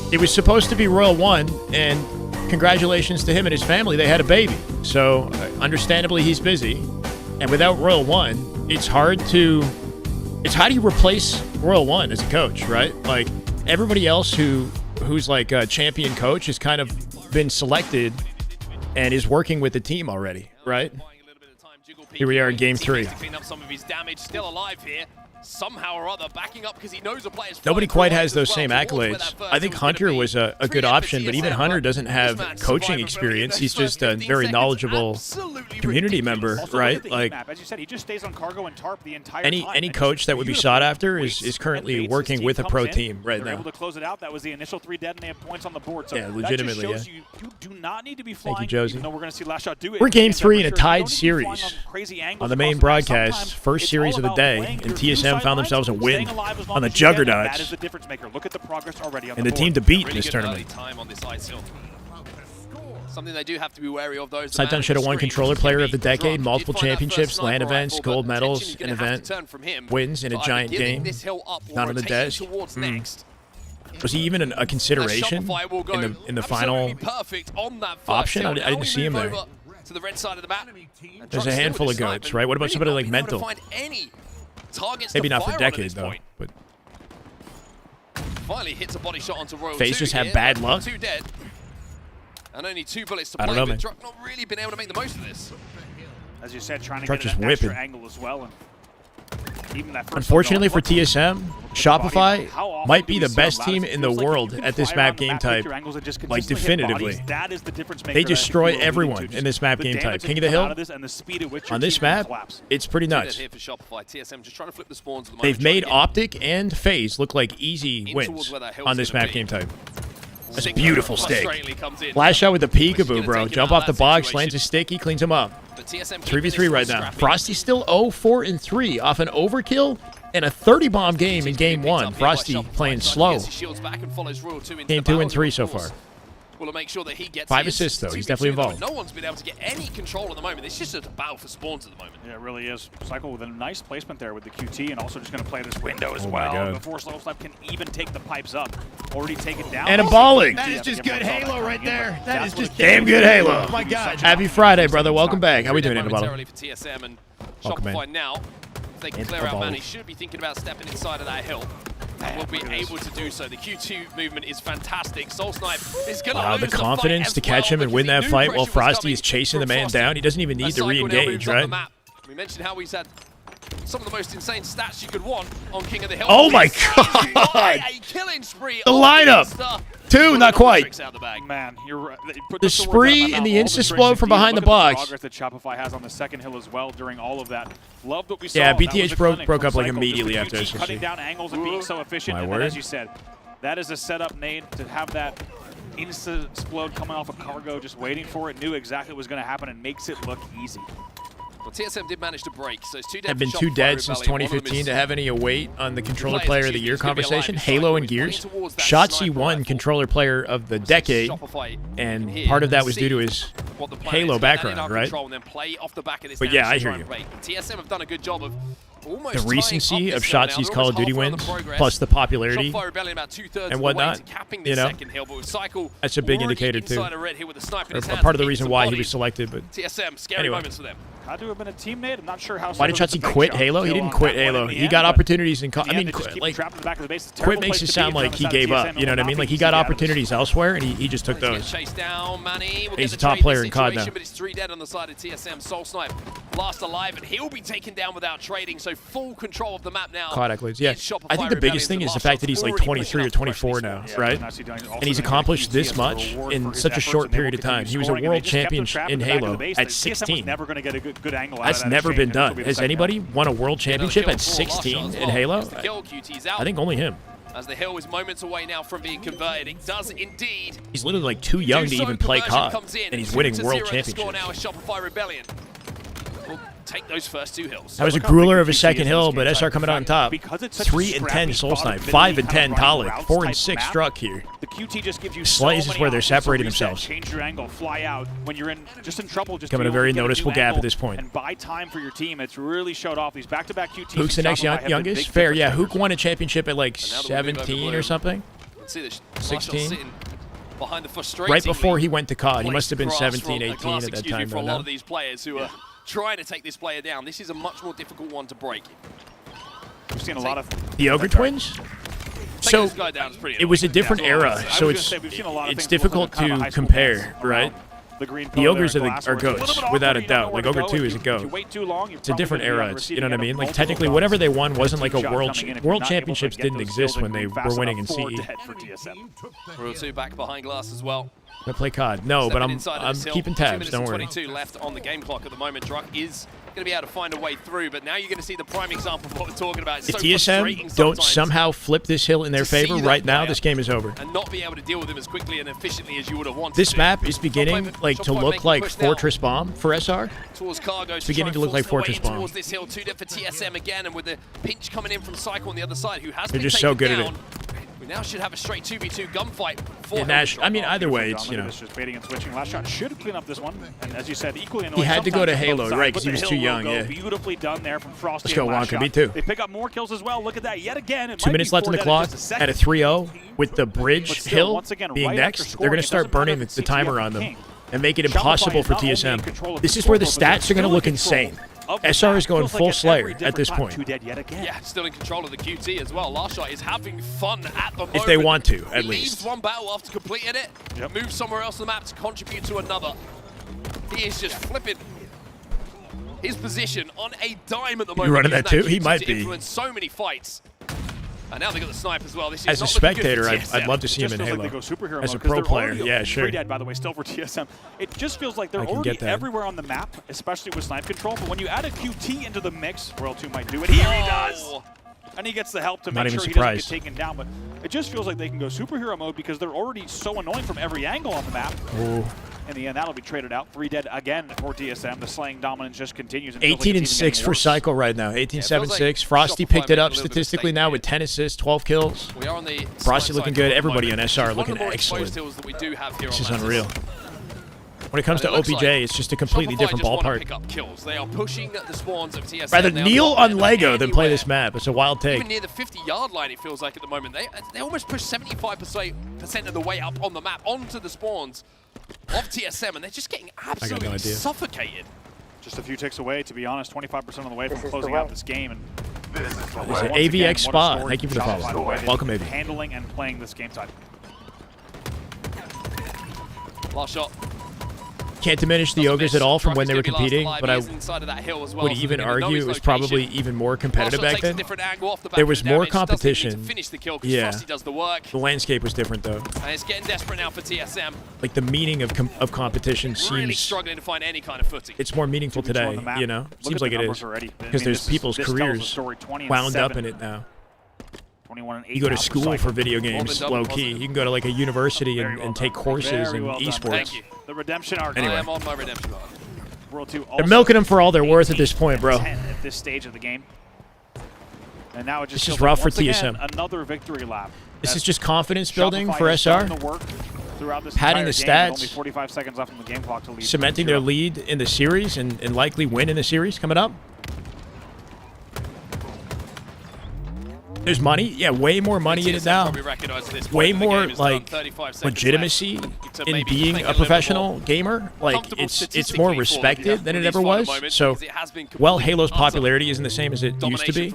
It was supposed to be Royal 1, and congratulations to him and his family. They had a baby. So, understandably, he's busy. And without Royal 1, it's hard to... It's how do you replace Royal 1 as a coach, right? Like, everybody else who's like a champion coach has kind of been selected and is working with the team already, right? Here we are in Game 3. Clean up some of his damage, still alive here. Somehow or other, backing up because he knows a player's nobody quite has those same accolades. I think Hunter was a good option, but even Hunter doesn't have coaching experience. He's just a very knowledgeable community member, right? Like, as you said, he just stays on cargo and tarp the entire time. Any coach that would be sought after is currently working with a pro team right now. Able to close it out. That was the initial 3 dead, and they have points on the board. So yeah, legitimately, that just shows you do not need to be flying. Thank you, Josie. Even though we're going to see Lashot do it. We're Game 3 in a tied series on the main broadcast. First series of the day in TSM TSM found themselves a win Staying alive as long on the as you can, and Juggernauts. That is the difference maker. Look at the progress already on And the the team to board. beat in Really this good tournament. early time on this ice hill. Something they do have to be wary of, those. Saitan should have won Controller Player of the Decade, multiple championships, LAN events, gold medals, an event, wins in a giant game. Not on the desk. Was he even a consideration in the final option? I didn't see him there. To the red side of the map. There's a handful of goats, right? What about somebody like Mental? Maybe not for Decade, though. But finally hits a body shot onto Royal FaZe just have bad luck. 2 dead. And only 2 bullets to I play don't know, with. man. Druck not really been able to make the most of this. As you said, trying to Druck get just an extra whipping. angle as well. And even that first unfortunately for look, TSM, Shopify how often might do be we the see best them team lattice? in the Feels like you world can at this fly map around the game map, type. pick your angles and just Like consistently hit definitively. bodies. That is the difference maker They that destroy you were alluding everyone to. in this map The game type. damage that King of you the come out Hill, of this and the speed at which your on this team can map, collapse. it's pretty nuts. Here for Shopify. TSM just trying to flip the spawns at the moment. They've trying made to get Optic and FaZe look like easy in wins towards where that hill's on this gonna map be. game type. That's a Sigma beautiful stick. frustratingly comes in. Flash shot with the But she's peekaboo, gonna bro. take him Jump out off of the that box, situation. lands a stick, he cleans him up. But TSM 3v3 right now. scrappy. Frosty's still 0-4-3 off an overkill and a 30-bomb game in game 1. Frosty playing slow. Game 2 and 3 so far. Will make sure that he gets 5 his assists, though. 2v2, He's definitely involved. No one's been able to get any control at the moment. It's just a battle for spawns at the moment. Yeah, it really is. Cycle with a nice placement there with the QT, and also just going to play this window as Oh my well God. before Slow Slap can even take the pipes up. Already taken down. Anabolic. That is just good Halo right there. That is just damn good Halo. Oh my God. Happy Friday, brother. Welcome back. How we doing, Anabolic? Momentarily for TSM and Welcome, Shopify man. now. If they can clear out man, he should be thinking about stepping inside of that hill. And will be able to do so. The Q2 movement is fantastic. Soul Snipe is going to Wow, the confidence to catch him and win that fight while Frosty is chasing the man down. He doesn't even need to re-engage, right? We mentioned how he's had some of the most insane stats you could want on King of the Hill. Oh my God! A killing spree. The lineup! 2, not quite. Man, you're right. The spree and the insta-explode from behind the box. Progress that Shopify has on the second hill as well during all of that. Loved what we saw. Yeah, That was BTH a broke clinic from up like Cycle. immediately Just after the SSC. QT cutting down angles and being so efficient. My And then, word. as you said, that is a setup, Nate, to have that insta-explode coming off a cargo, just waiting for it, knew exactly what was going to happen, and makes it look easy. Well, TSM did manage to break, so it's 2 dead. Have been 2 dead since 2015 to have any weight on the Controller Player of the Year conversation. Halo and Gears. Shotzi won Controller Player of the Decade, and part of that was due to his Halo background, right? But yeah, I hear you. TSM have done a good job of The recency of Shotzi's Call of Duty wins, plus the popularity and whatnot, you know, that's a big indicator too. A part of the reason why he was selected, but TSM, scary anyway. moments for them. Had to have been a teammate. I'm not sure how. Why did Shotzi quit Halo? He didn't quit Halo. He got opportunities in. I mean, like, quit makes it sound like he gave up. You know what I mean? Like he got opportunities elsewhere, and he just took those. He's a top player in COD now. But it's 3 dead on the side of TSM. Soul Snipe last alive, and he'll be taken down without trading. So full control of the map now. COD accolades, yeah. I think the biggest thing is the fact that he's like 23 or 24 now, right? And he's accomplished this much in such a short period of time. He was a world champion in Halo at 16. That's never been done. Has anybody won a world championship at 16 in Halo? I think only him. As the hill is moments away now from being converted, it does indeed. He's literally like too young to even play COD, and he's winning world championships. Now is Shopify Rebellion. We'll take those first 2 hills. That was a grueler of a second hill, but SR coming out on top. 3 and 10 Soul Snipe, 5 and 10 Talik, 4 and 6 Struck here. The QT just gives you Slays is where they're separating themselves. Change your angle, fly out when you're just in trouble. Just Coming a very noticeable gap at this point. And buy time for your team. It's really showed off these back-to-back QTs. Hook's the next youngest? Fair, yeah. Hook won a championship at like 17 or something. 16. Behind the frustrating right before he went to COD. He must have been 17, 18 at that time. For a lot of these players who are trying to take this player down, this is a much more difficult one to break. We've seen a lot of the Ogre Twins. So it was a different era, so it's difficult to compare, right? The Ogres are goats, without a doubt. Like Ogre 2 is a goat. It's a different era. It's, you know what I mean? Like technically, whatever they won wasn't like a world championships didn't exist when they were winning in CE. Royal 2 back behind glass as well. I play COD. No, but I'm keeping tabs. 2 Don't worry. minutes and 22 left on the game clock at the moment. Druck is going to be able to find a way through, but now you're going to see the prime example of what we're talking about. It's If so TSM don't somehow flip this hill in their favor right now, this game is over. And not be able to deal with him as quickly and efficiently as you would have wanted. This map is beginning to look like Fortress Bomb for SR. Towards Cargo, it's beginning to look like Fortress Bomb. Towards this hill, 2 dead for TSM again, and with the pinch coming in from Cycle on the other side, who has They're been just so good down. at it. We now should have a straight 2v2 gunfight for Nash, I mean, either way, it's, you know. Just baiting and switching. Last shot should clean up this one. And as you said, equally annoying. He had to go to sometimes Halo, right, because he was too young, yeah. Beautifully done there from Frosty. Let's go, Wonka, me too. They pick up more kills as well. Look at that yet again. 2 minutes left in the clock at a 3-0 with the bridge hill being next. They're going to start burning the timer on them and make it impossible for TSM. This is where the stats are going to look insane. SR is going full Slayer at this point. Yeah, still in control of the QT as well. Last shot is having fun at the moment. If they want to, at he least. leaves one battle after completing it, moves somewhere else on the map to contribute to another. He is just flipping his position on a dime at the moment. You running that too? He might be. Influence so many fights. And now they got the snipe as well. This is As a not looking good spectator, for TSM. I'd love to see him in Halo. As a pro player, yeah, sure. 3 dead, by the way, still for TSM. It just feels like they're already everywhere on the map, especially with snipe control. But when you add a QT into the mix, Royal 2 might do it. Here he does! And he gets the help to make sure he doesn't get taken down. But it just feels like they can go superhero mode because they're already so annoying from every angle on the map. Ooh. In the end, that'll be traded out. 3 dead again for TSM. The slaying dominance just continues. 18-6 for Cycle right now. 18-7-6. Frosty picked it up statistically now with 10 assists, 12 kills. We are on the Frosty looking good. Everybody on SR looking excellent. This is unreal. When it comes to OPJ, it's just a completely different ballpark. Pick up kills. They are pushing the spawns of TSM. Rather kneel on Lego than play this map. It's a wild take. Even near the 50-yard line, it feels like at the moment. They almost push 75% of the way up on the map onto the spawns of TSM, and they're just getting absolutely suffocated. Just a few ticks away, to be honest, 25% of the way from closing out this game. And there's an AVX Spa. Thank you for the follow. Welcome, AV. Handling and playing this game time. Last shot. Can't diminish the Ogres at all from when they were competing, but I would even argue it was probably even more competitive back then. There was more competition. Yeah. The landscape was different, though. And it's getting desperate now for TSM. Like, the meaning of competition Really seems... struggling to find any kind of footing. It's more meaningful today, you know? Seems like it is. Because there's people's careers wound up in it now. You go to school for video games, low-key. You can go to, like, a university and take courses in esports. The redemption arc. Anyway. I am on my redemption arc. World 2 They're milking them for all they're worth at this point, bro. At this stage of the game. And now it just this is rough for TSM. TSM. Another victory lap. This is just confidence building for SR. Padding the stats. Only 45 seconds left on the game clock to lead. Cementing their lead in the series and likely win in the series coming up. There's money, yeah, way more money in it now. Way more like legitimacy in being a professional gamer. Like it's more respected than it ever was. So, well, Halo's popularity isn't the same as it used to be.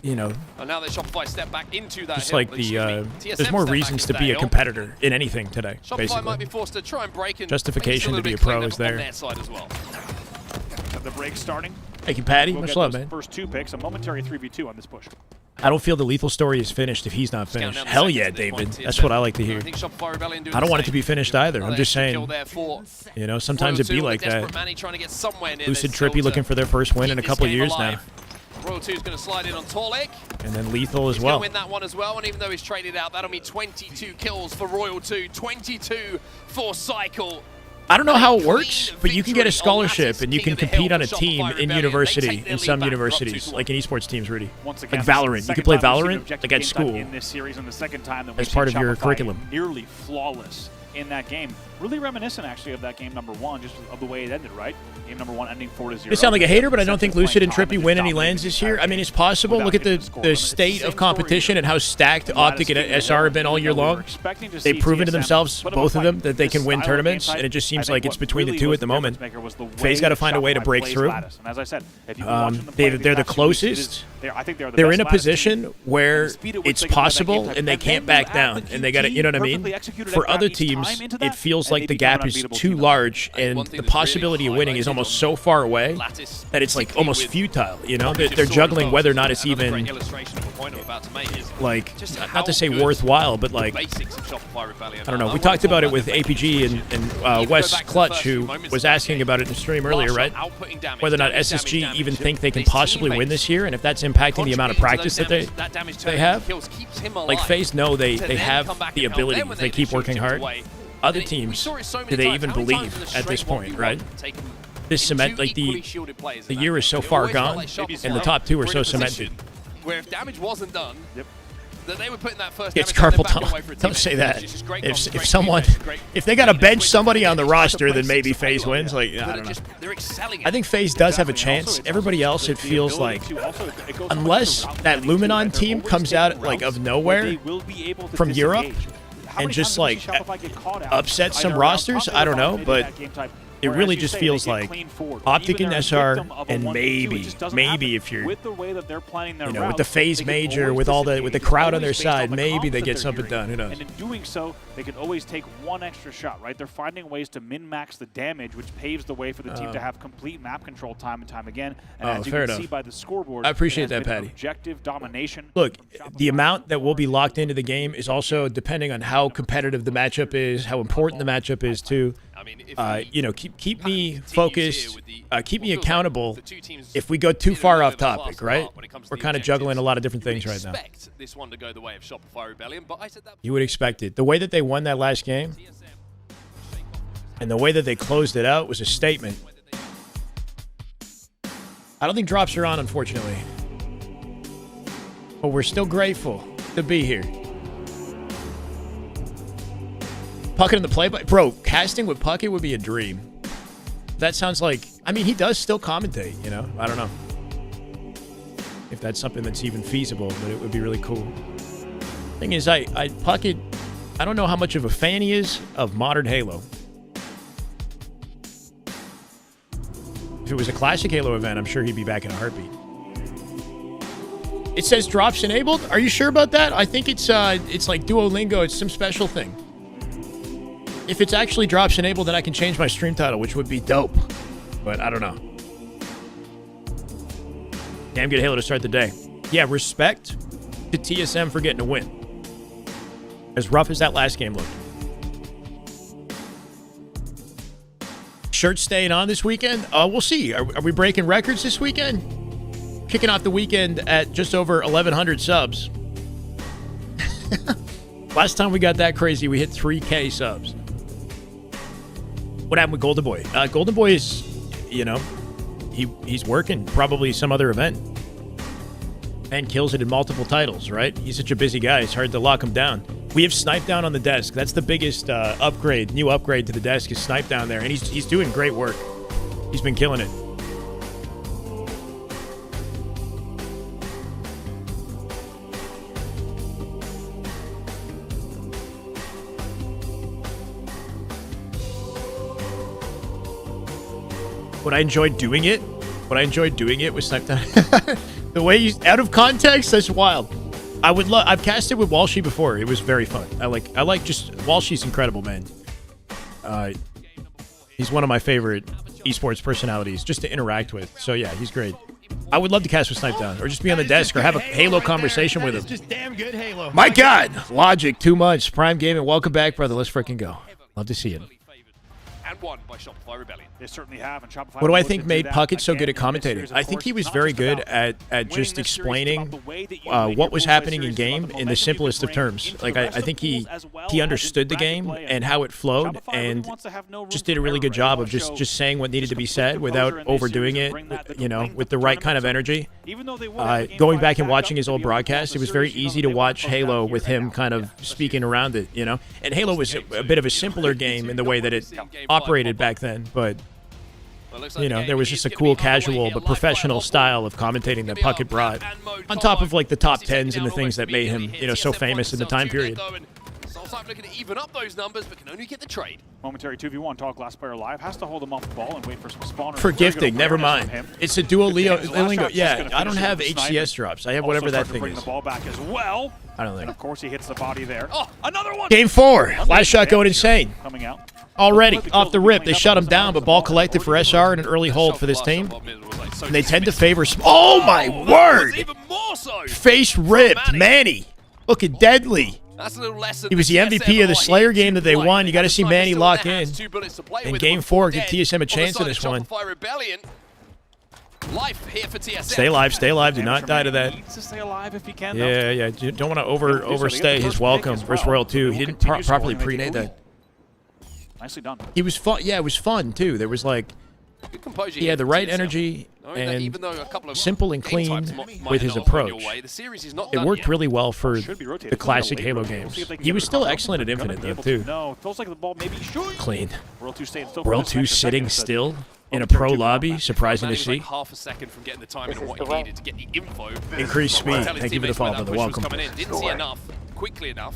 You know, now that Shopify step back into that it's like there's more reasons to be a competitor in anything today. Shopify might be forced to try and break and justification to be a pro is there. The break starting. Thank you, Patty. Much love, man. First 2 picks, a momentary 3v2 on this push. I don't feel the lethal story is finished if he's not finished. Hell yeah, David. That's what I like to hear. I don't want it to be finished either. I'm just saying, you know, sometimes it be like that. Lucid Trippy looking for their first win in a couple years now. Royal 2 is going to slide in on Torlik. And then Lethal as well. He's going to win that one as well, and even though he's traded out, that'll mean 22 kills for Royal 2, 22 for Cycle. I don't know how it works, but you can get a scholarship and you can compete on a team in university, in some universities, like in esports teams, Rudy. Like Valorant. You can play Valorant like at school as part of your curriculum. Nearly flawless in that game. Really reminiscent, actually, of that game number 1, just of the way it ended, right? Game number 1 ending 4-0. They sound like a hater, but I don't think Lucid and Trippy win any lands this year. I mean, it's possible. Look at the state of competition and how stacked Optic and SR have been all year long. They've proven to themselves, both of them, that they can win tournaments, and it just seems like it's between the two at the moment. FaZe got to find a way to break through. They're the closest. They're in a position where it's possible, and they can't back down, and they got to, you know what I mean? For other teams, it feels like the gap is too large, and the possibility of winning is almost so far away that it's like almost futile, you know? They're juggling whether or not it's even point I'm about to make is like, just not to say how good worthwhile, but like, basics of Shopify Rebellion. I don't know. We talked about it with APG and Wes Clutch, who was asking about it in the stream earlier, right? Whether or not SSG even think they can possibly win this year, and if that's impacting the amount of practice that they have. Like, FaZe know they have the ability if they keep working hard. Other teams, do they even believe at this point, right? This cement, like the year is so far gone, and the top two are so cemented. Where if damage wasn't done, that they were putting that first It's damage carpal back tunnel. away for a Don't teammate, say which that. is great If someone, if they got to bench somebody on the roster, then maybe FaZe wins. Like, I don't know. They're excelling. I think FaZe does have a chance. Everybody else, it feels like, unless that Luminon team comes out like of nowhere from Europe and just like upset some rosters, I don't know, but it really just feels like Optic and SR, and maybe if you're, with the way that they're planning their with the FaZe major, with the crowd on their side, maybe they get something done. Who knows? And in doing so, they can always take one extra shot, right? They're finding ways to min-max the damage, which paves the way for the team to have complete map control time and time again. And as you can see by the scoreboard, I appreciate that, Patty. Objective domination. Look, the amount that will be locked into the game is also depending on how competitive the matchup is, how important the matchup is too. Keep me focused, keep me accountable if we go too far off topic, right? We're kind of juggling a lot of different things right now. This one to go the way of Shopify Rebellion, but I said that you would expect it. The way that they won that last game and the way that they closed it out was a statement. I don't think drops are on, unfortunately. But we're still grateful to be here. Puckett in the play-by... Bro, casting with Puckett would be a dream. That sounds like... I mean, he does still commentate, I don't know if that's something that's even feasible, but it would be really cool. Thing is, Puckett... I don't know how much of a fan he is of modern Halo. If it was a classic Halo event, I'm sure he'd be back in a heartbeat. It says drops enabled? Are you sure about that? I think it's like Duolingo. It's some special thing. If it's actually drops enabled, then I can change my stream title, which would be dope. But I don't know. Damn good Halo to start the day. Yeah, respect to TSM for getting a win. As rough as that last game looked. Shirt staying on this weekend? We'll see. Are we breaking records this weekend? Kicking off the weekend at just over 1,100 subs. Last time we got that crazy, we hit 3K subs. What happened with Golden Boy? Golden Boy is, he's working probably some other event. Man kills it in multiple titles, right? He's such a busy guy. It's hard to lock him down. We have Snipe Down on the desk. That's the biggest new upgrade to the desk is Snipe Down there. And he's doing great work. He's been killing it. Would I enjoy doing it? Was Snipe Down. The way you out of context, that's wild. I would love. I've casted with Walshy before. It was very fun. I like just Walshy's incredible, man. He's one of my favorite esports personalities just to interact with. So yeah, he's great. I would love to cast with Snipe Down or just be on the desk or have a Halo conversation with him. Just damn good Halo. My God, Logic, 2 months, Prime Gaming, welcome back, brother. Let's freaking go. Love to see it. And won by Shopify Rebellion. They certainly have, and Shopify. What do I think made Puckett so good at commentating? I think he was very good at just explaining what was happening in game in the simplest of terms. Like I think he understood the game and how it flowed, and just did a really good job of just saying what needed to be said without overdoing it. With the right kind of energy. Going back and watching his old broadcast, it was very easy to watch Halo with him kind of speaking around it. And Halo was a bit of a simpler game in the way that it operated back then, but there was just a cool, casual, but professional style of commentating that Puckett brought, on top of like the top 10s and the things that made him, so famous in the time period. Looking to even up those numbers, but can only get the trade. Momentary 2v1, Tall Glass player live, has to hold him off the ball and wait for some spawners. For gifting, never mind. It's a Duolingo. Yeah, I don't have HCS drops. I have whatever that thing is. The ball back as well. I don't think. And of course he hits the body there. Oh, another one. Game 4. Last shot going insane. Coming out. Already, off the rip, they shut him down, but ball collected for SR and an early hold for this team. so And they tend to dismissed. favor oh my that was word! even more so. Face ripped. Manny. Looking deadly. That's a little less than He was the MVP of the Slayer game that they won. You got to see Manny lock in. In Game 4, give TSM a chance in this one. Life here for TSM. Stay alive. Do not die to that. Needs to stay alive if he can. Yeah. You don't want to overstay his welcome versus Royal 2. He didn't properly pre-nade that. Nicely done. He was fun. Yeah, it was fun, too. There was like... Good composure He had the right TSM. energy and even though a couple of simple and game clean types might with his not have gone your approach. way, the series is not It done worked yet. really well for Should be rotated. the classic Halo games. He was still excellent at Infinite, though, too. No, it feels like the ball maybe should. Clean. World 2 staying still. World 2 sitting still in a pro lobby, surprising to Manny was see. like half a second from getting the timing and what he needed to get the info. Increased speed. Tell his Thank you for the teammates where follow, that brother. push was Welcome. coming in. Didn't see enough, quickly enough.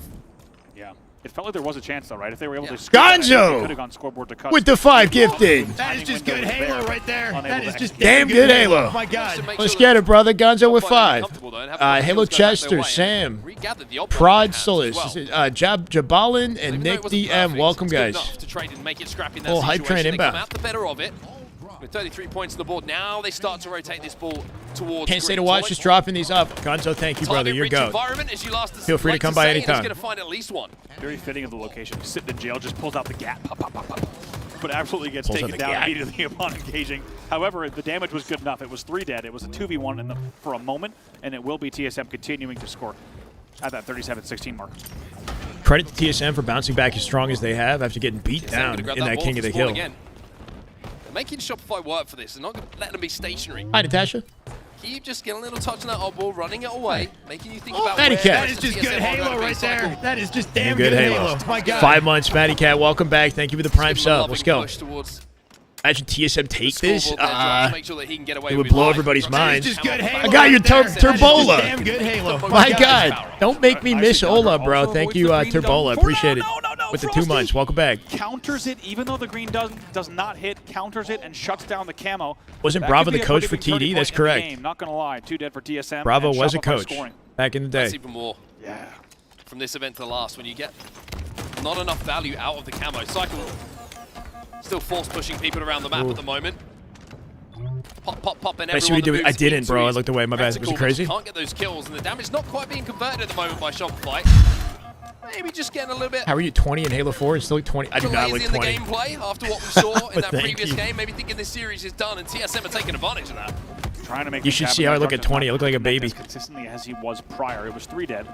Yeah. It felt like there was a chance, though, right? If they were able to... Gonzo! Could have gone scoreboard to cut. With the 5 gifted. That is just good Halo right there. That is just Damn good Halo. Oh my God. Let's get it, brother. Gonzo with 5. Halo Chester, Sam, Prod Solis, Jabalin, and Nick DM. Welcome, guys. Oh, hype train inbound. With 33 points on the board, now they start to rotate this ball towards. Can't stay to watch, just dropping these up. Gonzo, thank you, brother. You're go. Feel free to come by anytime. Going to find at least one. Very fitting of the location. He's sitting in jail, just pulls out the gap. Pop, pop, pop, pop. But absolutely gets Pulls out taken the down gap. immediately upon engaging. However, the damage was good enough. It was 3 dead. It was a 2v1 for a moment, and it will be TSM continuing to score at that 37-16 mark. Credit to TSM for bouncing back as strong as they have after getting beat down in that King of the Hill. Making Shopify work for this and not letting them be stationary. Hi, Natasha. Keep just getting a little touch on that odd ball, running it away, making you think about Matty where Cat. That is just good Halo right there. That is just damn Good Halo. My God. 5 months, Matty Cat. Welcome back. Thank you for the prime Give him a sub. Let's loving go. push towards Imagine TSM take the this. scoreboard there, John, to make sure that he can get away It would with blow life. everybody's That is minds. just good Halo I got your right there. That is just Turbola. damn good Halo. My God. Don't make me miss Ola, bro. Thank you, Turbola. Appreciate it. With the 2 months. Welcome back. Counters it, even though the green does not hit, counters it and shuts down the camo. Wasn't That Bravo could be the a coach pretty for big turning TD? That's point in the correct. game. Not gonna lie, 2 dead for TSM. Bravo and was a Shopify coach scoring. back in the That's day. even more Yeah. from this event to the last when you get not enough value out of the camo. Cycle still force pushing people around the map at the moment. Pop, and I see what you everyone did. I didn't, bro. I looked away. My bad. Was it crazy? Can't get those kills, and the damage not quite being converted at the moment by Shopify. Maybe just getting a little bit How are you 20 in Halo 4 and still 20? I do not look lazy in the 20. gameplay after what we saw in that Thank previous you. game. Maybe thinking this series is done, and TSM are taking advantage of that. Trying to make You things should happen. see how I look at Rush does 20. I not look like a connect baby. as consistently as he was prior. It was 3 dead.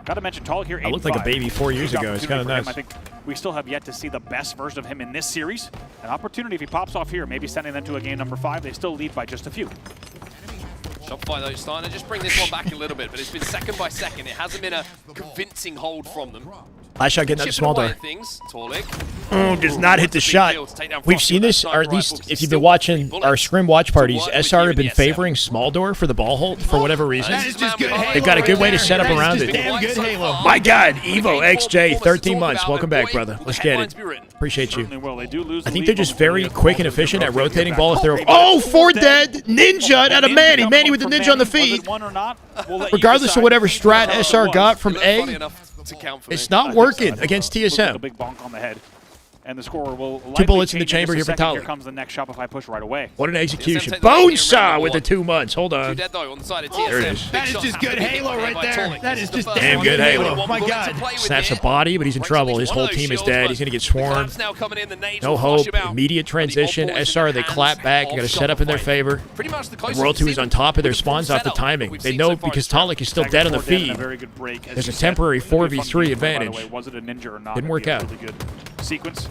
Got to mention Tall here. I looked like a 85. baby 4 years Huge ago. It's kind of opportunity nice. for him. I think we still have yet to see the best version of him in this series. An opportunity if he pops off here, maybe sending them to a game number 5. They still lead by just a few. Shopify, though, starting to just bring this one back a little bit, but it's been second by second. It hasn't been a convincing hold from them. Last shot getting out the Chipping small away door. at things, Torlik. Oh, does not hit the shot. We've seen this, or at least if you've been watching our scrim watch parties, SR have been favoring small door for the ball hold for whatever reason. That is just good Halo. They've got a good way to right set up there. That around is it. just damn good Halo. My God, Evo XJ, 13 months. Welcome back, brother. Let's get it. Appreciate you. Certainly will. They do lose I the think lead they're just very momentarily. quick and efficient at rotating ball if they're... Back. Oh, 4 dead! Ninja out of Manny. Manny with the ninja on the Was it feed. one or not? We'll let you Regardless of decide. whatever strat SR got from Funny A, enough to count for it's me. not working against Looks like a TSM. big bonk on the head. And the scorer will 2 bullets in the chamber here for Here Talik. comes the next Shopify push right away. What an execution. take the lead here in Bonesaw round with the one. 2 months. Hold 2 on. dead, though, on the side of There it TSM. is. Big That is shot just have to good be Halo hit right by there. Torlik. That This is the just first damn one. good Halo. One Oh my bullet to God. play with Snaps a here. body, but he's in trouble. His whole team is dead. He's going to get swarmed. Claps now coming in, the nades No will hope. flush him out. Immediate transition. The odd ball is in SR, the they hands clap back. of Got to set up in their Shopify. favor. Pretty much the The closest World 2 we've is on seen top of their with the spawns off the setup timing. we've They seen know so far because this round. Talik is still dead on the Second feed. a very good break, as There's you a said. temporary Really fun 4v3 gameplay, by the advantage. way. Was it a ninja or not? Didn't It'd work be a out. Really good sequence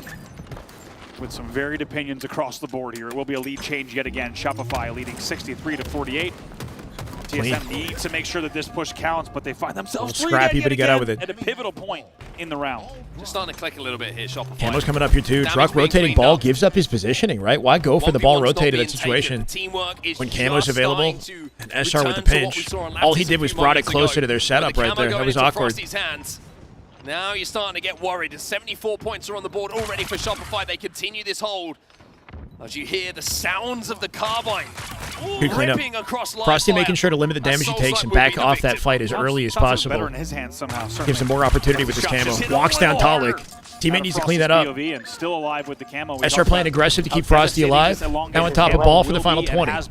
with some varied opinions across the board here. It will be a lead change yet again. Shopify leading 63-48. TSM needs to make sure that this push counts, but they find themselves Little scrappy, yet but he got out again with it. at a pivotal point in the round. Just starting to click a little bit here, Shopify. Camo's coming up here too. Damage Druck being rotating cleaned ball up. gives up his positioning, right? Why go for the 1v1's ball not rotated being that situation? taken. Teamwork is When Camo's just available starting to and SR with the return to what we pinch, saw on all he Lattice did a was few brought it moments closer ago. to their setup But the right Camo there. That going was into awkward. Frosty's hands. Now you're starting to get worried. 74 points are on the board already for Shopify. They continue this hold. As you hear the sounds of the carbine Good cleanup. ripping across live Frosty fire. making sure to limit the damage he takes and back off that fight as early as Sounds better possible. in his hands somehow. Gives him more opportunity with his camo. Walks down Talik. Teammate needs to clean that up. POV and still alive with the camo. SR playing aggressive to keep Frosty alive. Now on top of ball for the final 20. Let's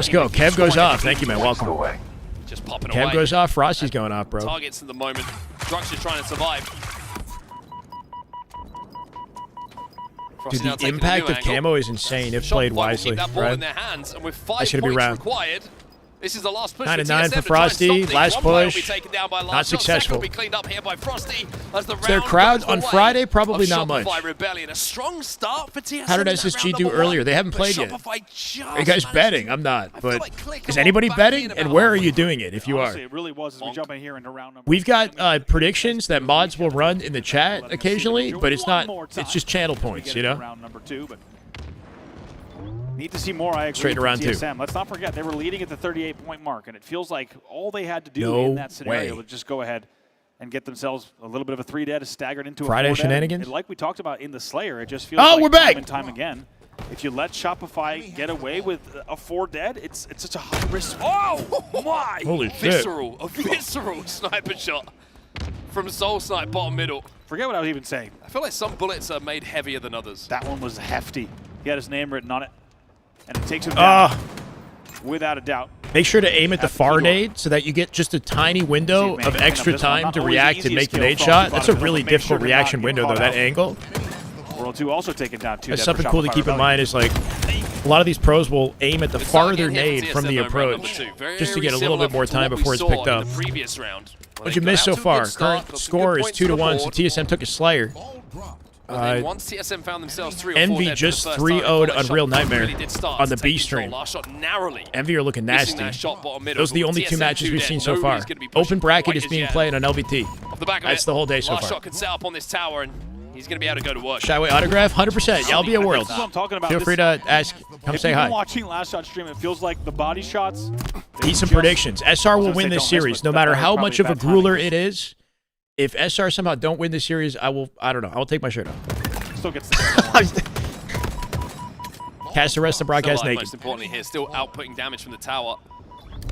go. Kev goes off. Thank you, man. Welcome. Just popping Kev away. goes off. Frosty's going off, bro. Targets at the moment. Druck's just trying to survive. Dude, the impact of camo is insane if played wisely, right? I should be round. This is the last push 9-9 for Frosty. Last push. Not successful. Their crowd on Friday, probably not much. How did SSG do earlier? They haven't played yet. Are you guys betting? I'm not. But is anybody betting? And where are you doing it if you are? It really was as we jump in here into round number. We've got predictions that mods will run in the chat occasionally, but it's not. It's just channel points, you know? Round number 2, but need to see more. I agree. Straight to round 2. Let's not forget they were leading at the 38-point mark, and it feels like all they had to do in that scenario was just go ahead and get themselves a little bit of a 3-dead, staggered into Friday a 4-dead. shenanigans. And like we talked about in the Slayer, it just feels like we're back. time and time again. If you let Shopify get away with a 4-dead, it's such a high risk. Oh my! Holy shit! A visceral sniper shot from Soul Snipe bottom middle. Forget what I was even saying. I feel like some bullets are made heavier than others. That one was hefty. He had his name written on it. And it takes him down, without a doubt. Make sure to aim at the far nade so that you get just a tiny window of extra time to react and make the nade shot. That's a really difficult reaction window, though, that angle. World 2 also taken down 2. That's something cool to keep in mind is, like, a lot of these pros will aim at the farther nade from the approach just to get a little bit more time before it's picked up. What you missed so far? Current score is 2-1, so TSM took a Slayer. Once TSM found themselves 3 or 4 Envy dead, just the first 3-0'd time, Unreal Shot Nightmare really did start on the to B take stream. control. Last shot narrowly. Envy are looking Missing nasty. that shot bottom middle. Those are the only TSM 2 matches we've dead. seen so far. Nobody's gonna be pushing Open bracket quite is as being yet. played on LVT. Off the back of That's it, the whole day so last far. shot can set up on this tower, and he's going to be able to go to work. Shyway autograph, 100%. Y'all be a world. That's what I'm talking about. Feel free to ask. Come say hi. Watching Last Shot stream, it feels like the body shots. Need some predictions. SR will win this series, no matter how much of a grueler it is. If SR somehow don't win this series, I don't know. I will take my shirt off. Still gets the Cast the rest of the broadcast naked. Most importantly here, still outputting damage from the tower.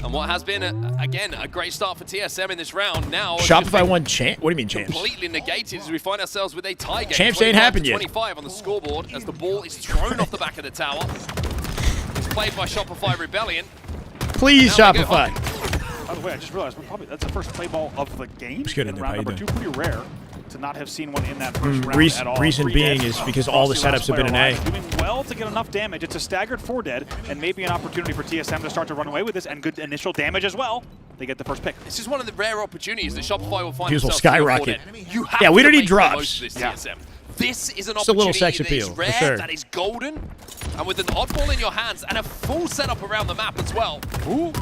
And what has been, again, a great start for TSM in this round. Now Shopify won champ. What do you mean champs? Completely negated as we find ourselves with a tie game. Champs ain't happened yet. 25 on the scoreboard as the ball is thrown off the back of the tower. It's played by Shopify Rebellion. Please, Shopify. By the way, I just realized that's the first play ball of the game. It's good in round number 2. Pretty rare to not have seen one in that first round at all. Reason being is because all the setups have been an A. Doing well to get enough damage. It's a staggered 4-dead, and maybe an opportunity for TSM to start to run away with this, and good initial damage as well. They get the first pick. This is one of the rare opportunities that Shopify will find Views will themselves skyrocket. You have Yeah, we don't to need make the drops. most of this, TSM. This is an Just a little opportunity sex that is appeal, for rare, sure. that is golden, and with an oddball in your hands and a full setup around the map as well. Ooh.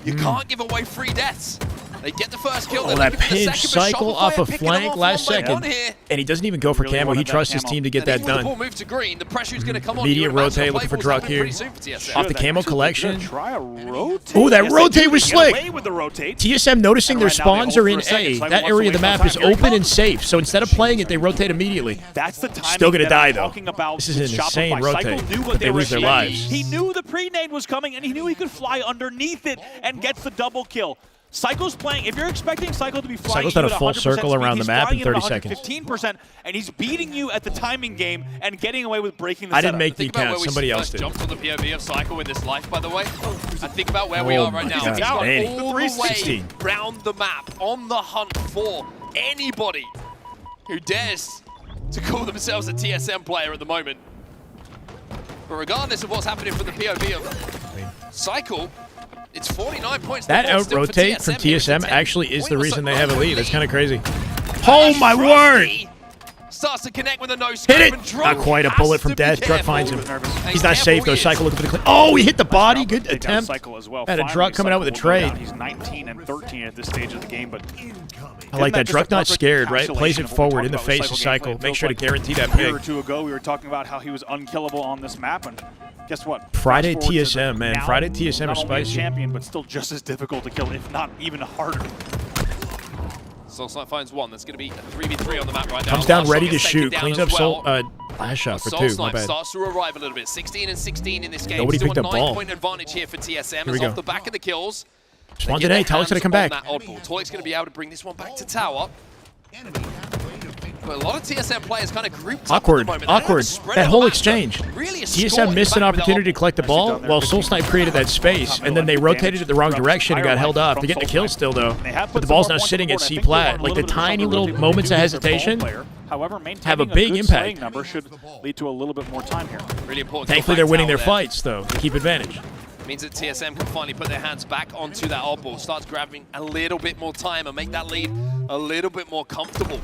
You can't give away 3 deaths. They get the first kill. Oh, that pinch cycle off a flank last second. And he doesn't even go for camo. He trusts his team to get that done. Immediate rotate, looking for Druck here. Off the camo collection. Oh, that rotate was slick. TSM noticing their spawns are in A. That area of the map is open and safe. So instead of playing it, they rotate immediately. Still going to die, though. This is an insane rotate, but they lose their lives. He knew the pre-nade was coming, and he knew he could fly underneath it and gets the double kill. Psycho's playing. If you're expecting Psycho to be flying, Psycho's done a full circle around the map in 30 seconds. 15%, and he's beating you at the timing game and getting away with breaking the I setup. didn't make the count. Somebody else did. Jumped on the POV of Psycho in this life, by the way. And think about where we are right now. He's got all the way around the map on the hunt for anybody who dares to call themselves a TSM player at the moment. But regardless of what's happening from the POV of Psycho, it's 49 points. That out-rotate from TSM actually is the reason they have a lead. That's kind of crazy. Oh, my word! Starts to connect with a no hit it! Not quite a bullet from Death. Druck finds him. He's not safe, though. Cycle looking for the clean. Oh, he hit the body. Good attempt. Had a Druck coming out with a trade. He's 19 and 13 at this stage of the game, but I like that. Druck not scared, right? Plays it forward in the face of Cycle. Make sure to guarantee that pick. A year or pick. 2 ago, we were talking about how he was unkillable on this map, and guess what? Friday TSM, man. Friday TSM is spicy. Champion, but still just as difficult to kill, if not even harder. Soulsnipe finds one. That's going to be a 3v3 on the map right now. Comes down ready to shoot. Cleans up last shot for 2. My bad. Starts to arrive a little bit. 16 and 16 in this game. Nobody Still picked up ball. 9-point advantage here for TSM. Here we It's go. off the back of the kills. Spawned today. Tolic's going to come back. Tolic's going to be able to bring this one back to tower. But a lot of TSM players kind of grouped up Awkward, at the moment. awkward. That whole exchange. Really TSM missed an opportunity to collect the ball while Soul Snipe created that space, and then they rotated it the wrong direction and got held off. They're getting a kill still, though. But the ball's now sitting at C plat. Like the tiny little moments of hesitation have a big impact. Number should lead to a little bit more time here. Really important. Thankfully, they're winning their fights, though, to keep advantage. Means that TSM can finally put their hands back onto that oddball, starts grabbing a little bit more time and make that lead a little bit more comfortable.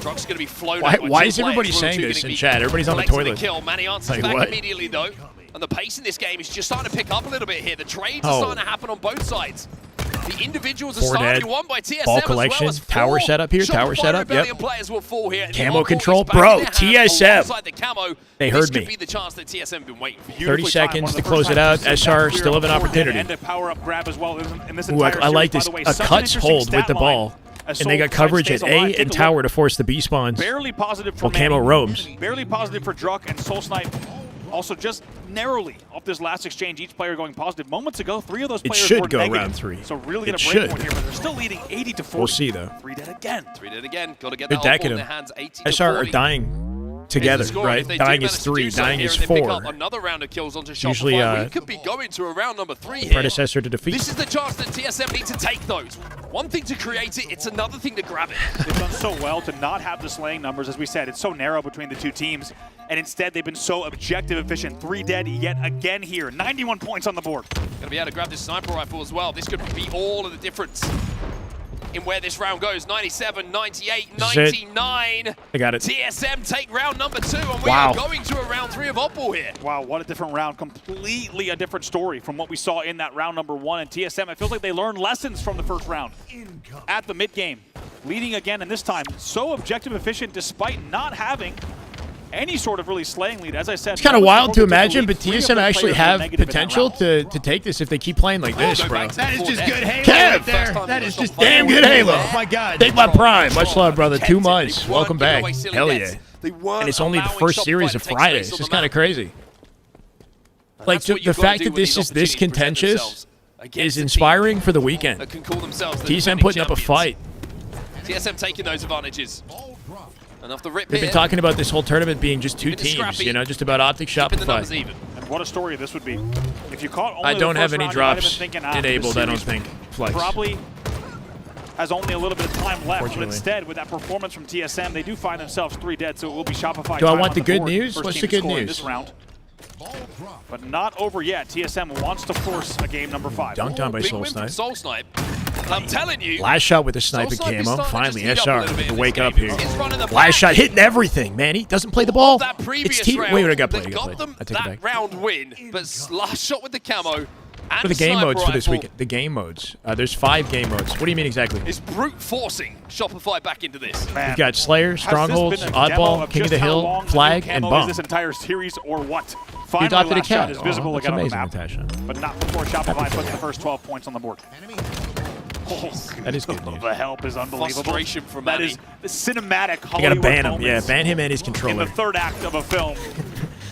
Druck's going to be flown. Why is everybody saying this in chat? Everybody's on the toilet. Kill. Manny answers back immediately, though. And the pace in this game is just starting to pick up a little bit here. The trades are starting to happen on both sides. The individuals are starting to be won by TSM ball collection, as well as tower setup here, tower setup, yep. Players will fall here. Camo control, bro, TSM. The camo. They heard me. This could be the chance that TSM been waiting for. 30 seconds to close it out. SR still have an opportunity. Ooh, I like this. A cuts hold with the ball. And they got coverage at A and tower to force the B spawns. Barely positive for while Camo roams. Barely positive for Druck and Soul Snipe. Also just narrowly off this last exchange, each player going positive. Moments ago, 3 of those players were negative. It should go round 3. So really going to break one here, but they're still leading 80-40. We'll see, though. 3 dead again. 3 dead again. Got to get that ball in their hands. 80-40. SR are dying together, right? Dying is 3, dying is 4. Another round of kills onto Shopify. Usually, we could be going to a round number 3 here. Predecessor to defeat. This is the chance that TSM need to take those. One thing to create it, it's another thing to grab it. They've done so well to not have the slaying numbers, as we said. It's so narrow between the two teams, and instead they've been so objective efficient. 3 dead yet again here. 91 points on the board. Gonna be able to grab this sniper rifle as well. This could be all of the difference in where this round goes. 97, 98, 99. I got it. TSM take round number 2, and we are going to a round 3 of oddball here. Wow, what a different round. Completely a different story from what we saw in that round number 1. And TSM, it feels like they learned lessons from the first round. At the mid-game, leading again, and this time so objective efficient despite not having any sort of really slaying lead. As I said, it's kind of wild to imagine, but TSM actually have potential to take this if they keep playing like this, bro. That is just good Halo right there. That is just damn good Halo. Oh my God. Take my prime. Much love, brother. 2 months. Welcome back. Hell yeah. And it's only the first series of Friday. It's just kind of crazy. Like, the fact that this is this contentious is inspiring for the weekend. TSM putting up a fight. TSM taking those advantages. And off the rip They've been talking about this whole tournament being just 2 teams, you know, just about Optic Shopify. And what a story this would be. If you caught only I don't have any round, drops enabled, I don't think. Flex. Probably has only a little bit of time left, but instead, with that performance from TSM, they do find themselves 3 dead, so it will be Shopify. Do I want the good news? What's the good news? This round. But not over yet. TSM wants to force a game number 5. Dunked on by Soul Snipe. Soul Snipe. I'm telling you. Last shot with the sniper camo. Finally, SR to wake up here. Last shot hitting everything, man. He doesn't play the ball. It's T. Wait, I got played. I take it back. Round win, but last shot with the camo. What are the game modes for this weekend? The game modes. There's 5 game modes. What do you mean exactly? It's brute forcing Shopify back into this. We've got Slayer, Strongholds, Oddball, King of the Hill, Flag, and Bomb. This entire series or what? You adopted a cat. Is visible that's again amazing, on the map, Natasha. but not before Shopify puts the first 12 points on the board. That is good news. The help is unbelievable. Frustration from that is the cinematic Hollywood. You gotta ban him. moments Yeah, ban him and his controller. in the 3rd act of a film,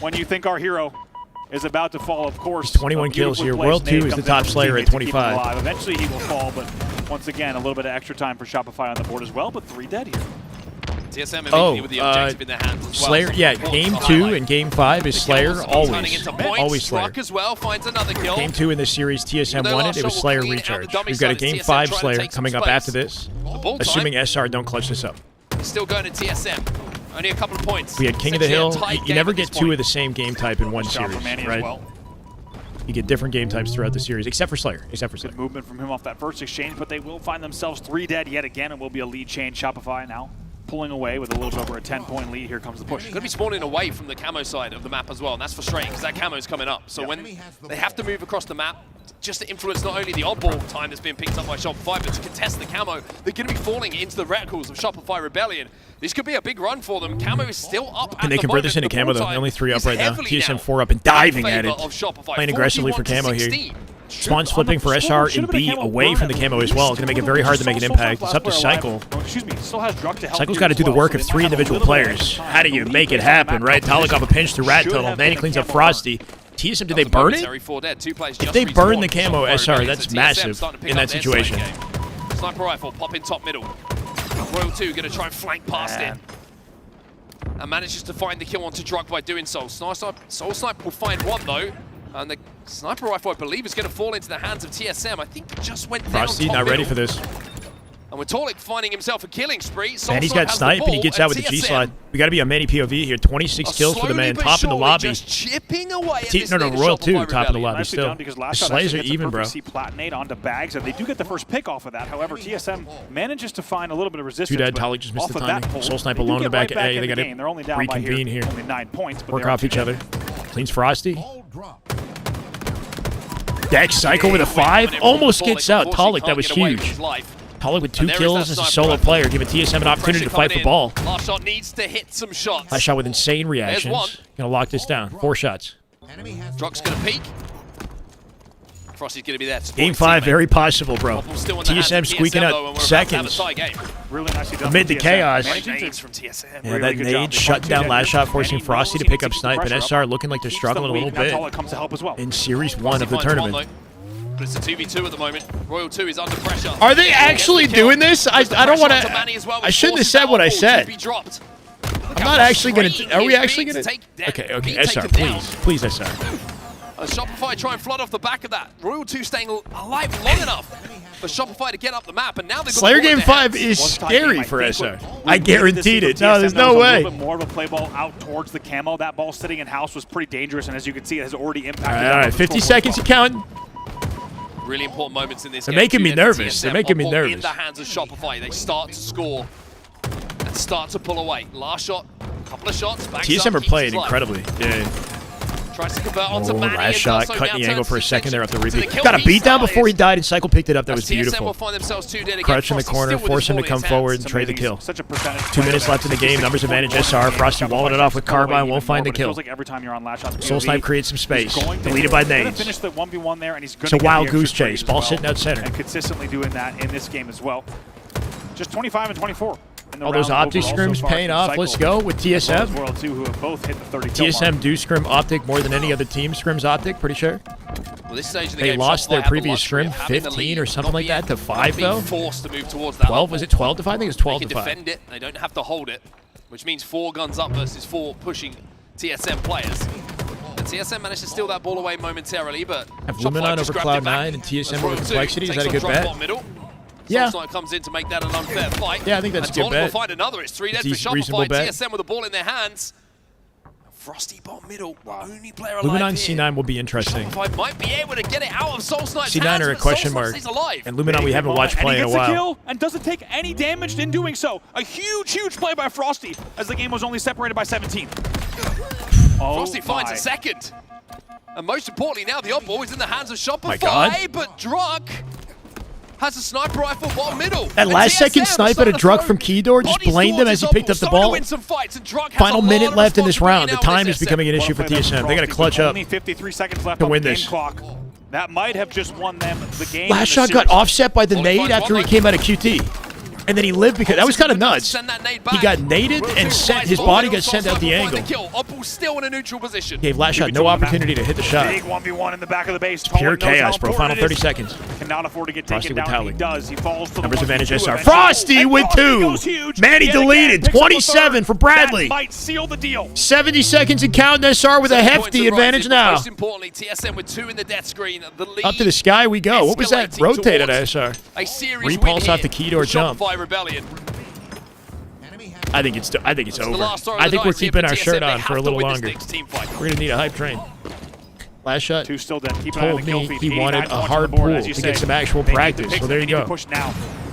when you think our hero is about to fall, of course. 21 kills here. World 2 is the top Slayer at 25. Eventually he will fall, but once again, a little bit of extra time for Shopify on the board as well, but 3 dead here. TSM with the objective in their hands as well. Slayer, yeah, game 2 and game 5 is Slayer, always Slayer. Druck as well finds another kill. Game 2 in this series, TSM won it. It was Slayer recharge. We've got a game 5 Slayer coming up after this, assuming SR don't clutch this up. Still going to TSM. Only a couple of points. We had King of the Hill. You never get 2 of the same game type in one series, right? You get different game types throughout the series, except for Slayer. Good movement from him off that first exchange, but they will find themselves 3 dead yet again. It will be a lead change. Shopify now pulling away with a little bit over a 10-point lead. Here comes the push. Going to be spawning away from the camo side of the map as well, and that's frustrating because that camo is coming up. So when they have to move across the map, just to influence not only the oddball time that's being picked up by Shopify, but to contest the camo, they're going to be falling into the reticles of Shopify Rebellion. This could be a big run for them. Camo is still up. Can they convert this into camo though? Only 3 up right now. TSM 4 up and diving at it. Playing aggressively for camo here. Spawn's flipping for SR and B away from the camo as well. It's going to make it very hard to make an impact. It's up to Cycle. Cycle's got to do the work of 3 individual players. How do you make it happen, right? Talikov a pinch to Rat Tunnel. Then he cleans up Frosty. TSM, did they burn it? If they burn the camo SR, that's massive in that situation. Sniper rifle, pop in top middle. Royal 2 going to try and flank past it. And manages to find the kill onto Drug by doing so. Soul Sniper will find one, though. And the sniper rifle, I believe, is going to fall into the hands of TSM. I think it just went down Frosty top not ready middle. for this. And with Torlik finding himself a killing spree. And he's got snipe, and he gets out with the G-slide. We got to be on Manny POV here. 26 kills for the man, top in the lobby. Just chipping away No, Royal 2, top in the lobby still. The Slays are even, bro. Platinate onto bags, and they do get the first pick off of that. However, TSM manages to find a little bit of resistance. 2 dead, Talik just missed the timing. Soul Snipe alone in the back of A. They got to reconvene here. Only 9 points. Work off each other. Cleans Frosty. Dex Cycle with a 5. Almost gets out. Talik, that was huge. Talik with 2 kills as a solo player, giving TSM an opportunity to fight for ball. Last shot needs to hit some shots. Last shot with insane reactions. Gonna lock this down. 4 shots. Drug's gonna peek. Frosty's gonna be there. Game 5, very possible, bro. TSM squeaking out seconds. Really nicely done. Amid the chaos. Nades from TSM. Yeah, that nade shut down last shot, forcing Frosty to pick up snipe, and SR looking like they're struggling a little bit in Series 1 of the tournament. But it's a 2v2 at the moment. Royal 2 is under pressure. Are they actually doing this? I don't want to. I shouldn't have said what I said. I'm not actually going to. Are we actually going to? Okay, SR, please, SR. Shopify try and flood off the back of that. Royal 2 staying alive long enough for Shopify to get up the map, and now they've got Slayer Game 5 is scary for SR. I guaranteed it. No, there's no way. A little bit more of a play ball out towards the camo. That ball sitting in house was pretty dangerous, and as you can see, it has already impacted. All right, 50 seconds to count. Really important moments in this game. They're making me nervous. They're making me nervous. In the hands of Shopify, they start to score and start to pull away. Last shot, couple of shots. TSM are playing incredibly. Yeah. Tries to convert onto Manny. Last shot, cutting the angle for a second there up the repeat. Got a beat down before he died, and Cycle picked it up. That was beautiful. Crutch in the corner, force him to come forward and trade the kill. 2 minutes left in the game. Numbers advantage SR. Frosty walling it off with Carbine. Won't find the kill. Soul Snipe creates some space. Deleted by nades. It's a wild goose chase. Ball sitting out center. And consistently doing that in this game as well. Just 25 and 24. All those Optic scrims paying off. Let's go with TSM. TSM do scrim Optic more than any other team scrims Optic, pretty sure. Well, this stage of the they game, lost their previous scrim scrim 15 or something like that to 5 though. Forced to move towards that 12, was it 12 to 5? I think it was 12 to 5. They can defend it, they don't have to hold it, which means 4 guns up versus 4 pushing TSM players. And TSM managed to steal that ball away momentarily, but have Luminon over Cloud9 and TSM over Complexity. Is that a good bet? Yeah. Soul Snipe comes in to make that an unfair fight. Yeah, I think that's a good bet. Will find another. It's 3 dead for Shopify. TSM with the ball in their hands. Frosty bottom middle. Only player alive Luminon C9 will be interesting. Shopify might be able to get it out of Soul Snipe's C9 hands, are a question mark. And Luminon we haven't watched play in a while. And he gets a kill and doesn't take any damage in doing so. A huge play by Frosty as the game was only separated by 17. Frosty finds a second. And most importantly now the oddball is in the hands of Shopify. But Drug has a sniper rifle bottom middle. That last second snipe at a Drug from Keydor just blamed him as he picked up the ball. Final minute left in this round. The time is becoming an issue for TSM. They got to clutch up only 53 seconds left to win this. Clock. That might have just won them the game. Last shot got offset by the nade after he came out of QT. And then he lived because that was kind of nuts. He got naded and sent his body got sent out the angle. Still in a neutral position. Gave last shot no opportunity to hit the shot. Big 1v1 in the back of the base. Pure chaos, bro. Final 30 seconds. Cannot afford to get taken down. He does. He falls to the numbers advantage SR. Frosty with 2. Manny deleted. 27 for Bradley. That might seal the deal. 70 seconds and counting. SR with a hefty advantage now. Most importantly, TSM with 2 in the death screen. The lead up to the sky we go. What was that? Rotated SR. Repulse off the Keydor jump. Rebellion. I think it's over. I think we're keeping our shirt on for a little longer. We're gonna need a hype train. Last shot 2 still dead. told me he wanted a hard pool to get some actual practice. So there you go.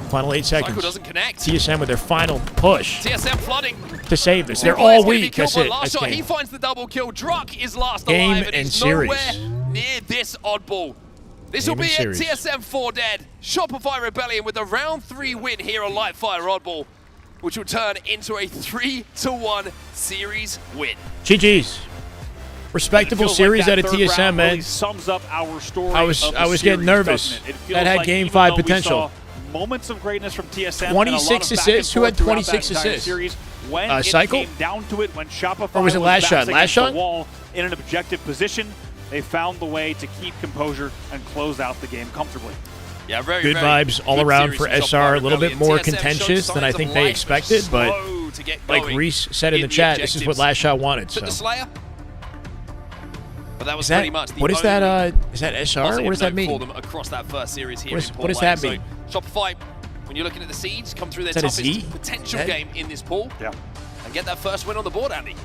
Final 8 seconds. TSM with their final push. TSM flooding to save this. They're all weak. That's it. He finds the double kill. Druk is last game alive and and he's series. nowhere near this oddball. This will be it. TSM 4 dead. Shopify Rebellion with a round 3 win here on Lightfire Oddball, which will turn into a 3-1 series win. GG's. Respectable series like out of TSM, man. Really sums up our story. I was getting nervous. That had game 5 potential. Moments of greatness from TSM. 26 assists. Who had 26 assists? When Cycle? it came down to it, when Shopify or was it last shot? Last shot? The wall in an objective position, they found the way to keep composure and close out the game comfortably. Yeah, very, good very vibes all good around series for from SR. A little Shopify bit more Rebellion. TSM contentious showed than I signs think of they life, expected, but slow to get like going Reese said in the the chat, this is what objectives. Last Shot wanted. Took the So. Slayer. But that was Is that, pretty much the what is only that? Is that SR? positive What does that note mean? for them across that first series here in What does that mean? So Shopify, when you're looking at the seeds, come through their Is that a toughest Z? potential game in this pool. Yeah. And get that first win on the board, Andy.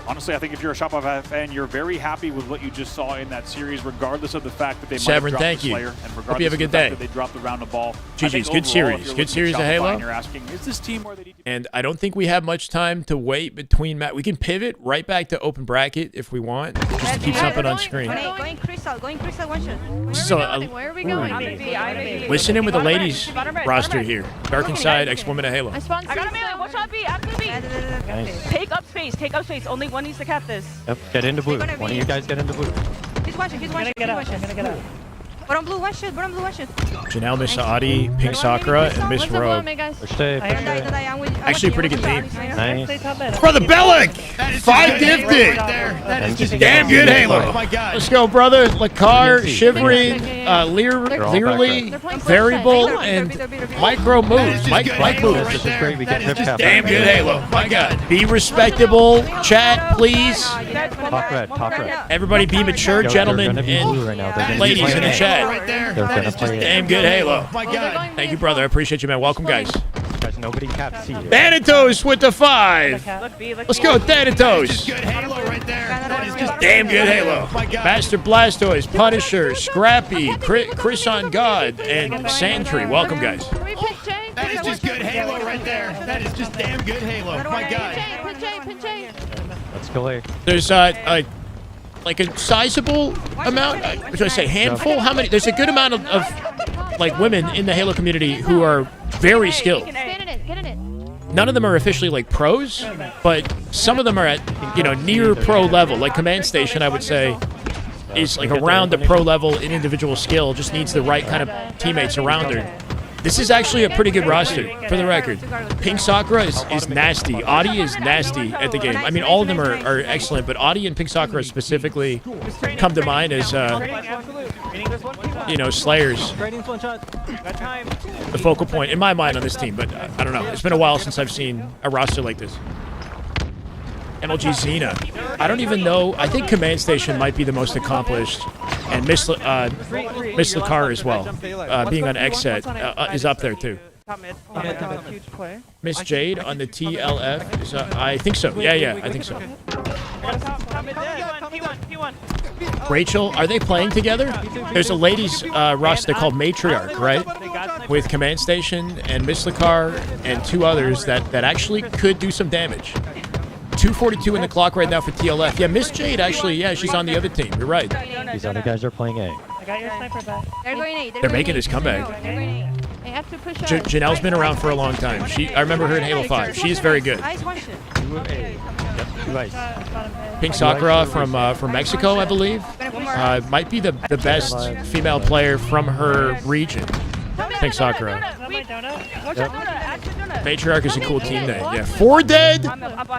Honestly, I think if you're a Shopify fan, you're very happy with what you just saw in that series, regardless of the fact that they might have Severin, dropped thank the you. Slayer, and regardless Hope you have a of good the fact day. that they dropped the round of ball. GG's, good overall, if series. you're Good looking at series of Shopify Halo. and you're asking, is this team where they need to And I don't think we have much time to wait between we can pivot right back to open bracket if we want, just to keep something on screen. Going crystal, one shot. This is Where are we going? Listen in with the ladies roster here. Dark Inside, ex-woman of Halo. I got a melee. Watch out, B. After B. Nice. Take up space. Take up space. Only one needs to cap this. Yep, get into blue. One of you guys get into blue. He's one shot. He's one shot. I'm gonna get out. Bottom blue, one shot. Bottom blue, one shot. Janelle, Miss Adi, Pink Sakura, and Miss Rogue. Actually, a pretty good team. Nice. Brother Bellic! 5 gifted! Damn good Halo. Let's go, brother. Lakar, Shivering, Learly, Variable, and Micro Moves. Mike Moves. This is great. We get rip cap. Damn good Halo. My God. Be respectable. Chat, please. Top red. Top red. Everybody be mature, Yo, gentlemen they're gonna be blue right now. They're and gonna ladies be in the playing chat. They're gonna play Damn good Halo. Thank you, brother. I appreciate you, man. Welcome, guys. Guys, nobody caps C. Thanatos with the 5. Let's go, Thanatos. Damn good Halo. Master Blastoise, Punisher, Scrappy, Chris on God, and Sandry. Welcome, guys. That is just good Halo right there. That is just damn good Halo. My God. Let's go A. There's like a sizable amount. What should I say? Handful? How many? There's a good amount of like women in the Halo community who are very skilled. None of them are officially like pros, but some of them are at near pro level. Like Command Station, I would say, is like around the pro level in individual skill. Just needs the right kind of teammates around her. This is actually a pretty good roster, for the record. Pink Sakura is nasty. Audi is nasty at the game. I mean, all of them are excellent, but Audi and Pink Sakura specifically come to mind as, slayers. The focal point, in my mind, on this team. But I don't know. It's been a while since I've seen a roster like this. MLG Xena. I don't even know. I think Command Station might be the most accomplished. And Miss Lakar as well, being on X set, is up there too. Miss Jade on the TLF is, I think so. Yeah, I think so. Rachel, are they playing together? There's a ladies roster called Matriarch, right? With Command Station and Miss Lakar and 2 others that actually could do some damage. 2:42 in the clock right now for TLF. Yeah, Miss Jade actually, she's on the other team. You're right. These other guys are playing A. I got your sniper back. They're going A. They're making his comeback. They have to push Janelle's been around for a long time. I remember her in Halo 5. She is very good. Pink Sakura from Mexico, I believe. Might be the best female player from her region. Pink Sakura. Matriarch is a cool team name. Yeah. 4 dead.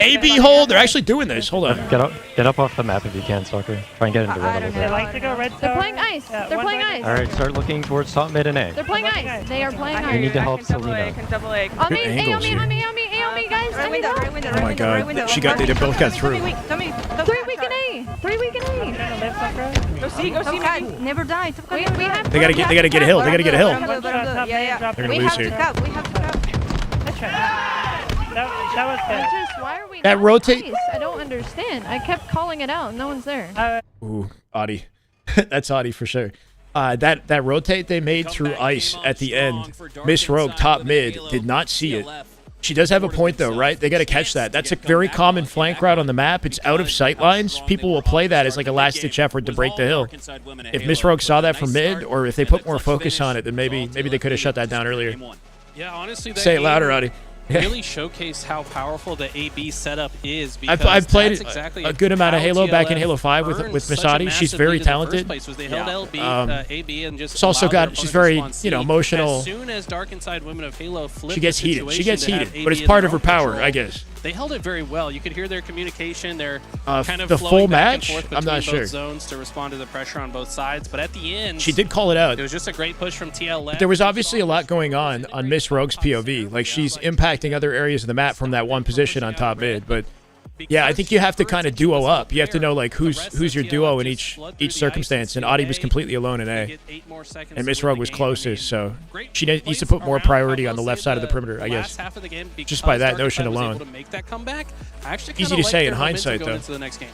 AB hold. They're actually doing this. Hold on. Get up off the map if you can, Soccer. Try and get into red a little bit. They like to go red. They're playing ice. They're playing ice. All right, start looking towards top, mid, and A. They're playing ice. They are playing ice. We need to help Selena. On me, guys. Oh my God. They both got through. 3 weak in A. 3 weak in A. Go see. Never die. They gotta get a hill. They gotta get a hill. Yeah. They're gonna lose here. We have to cup. That was good. Why are we That not rotate. ice? I don't understand. I kept calling it out. No one's there. Ooh, Audi. That's Audi for sure. That rotate they made through ice at the end. Miss Rogue top mid did not see it. She does have a point though, right? They got to catch that. That's a very common flank route on the map. It's out of sight lines. People will play that as like a last-ditch effort to break the hill. If Miss Rogue saw that from mid, or if they put more focus on it, then maybe they could have shut that down earlier. Yeah, honestly, that Say it louder, Audi. really showcased how powerful the AB setup is. I've played exactly a good amount of Halo back in TLF Halo 5 with Miss earned such a Adi. She's massive very lead in the talented. first place, was they held AB and just She's also allowed their got. She's opponents to very spawn C. emotional. As soon as Dark Inside Women of Halo flipped She gets the heated. She situation gets to have heated, AB but it's in part their of her own power, control, I guess. they held it very well. You could hear their communication. They're kind of the flowing full back match? and forth I'm between not both sure. zones to respond to the pressure on both sides. But at the end, She did call it out. It was just a great push from TLF. But there was obviously a lot going on Miss Rogue's POV. Like, she's impacting other areas of the map from that one position on top mid. But yeah, I think you have to kind of duo up. You have to know like who's your duo in each circumstance. And Audie was completely alone in A, and Miss Rogue was closest. So she needs to put more priority on the left side of the perimeter, I guess. Just by that notion alone. Easy to say in hindsight, though.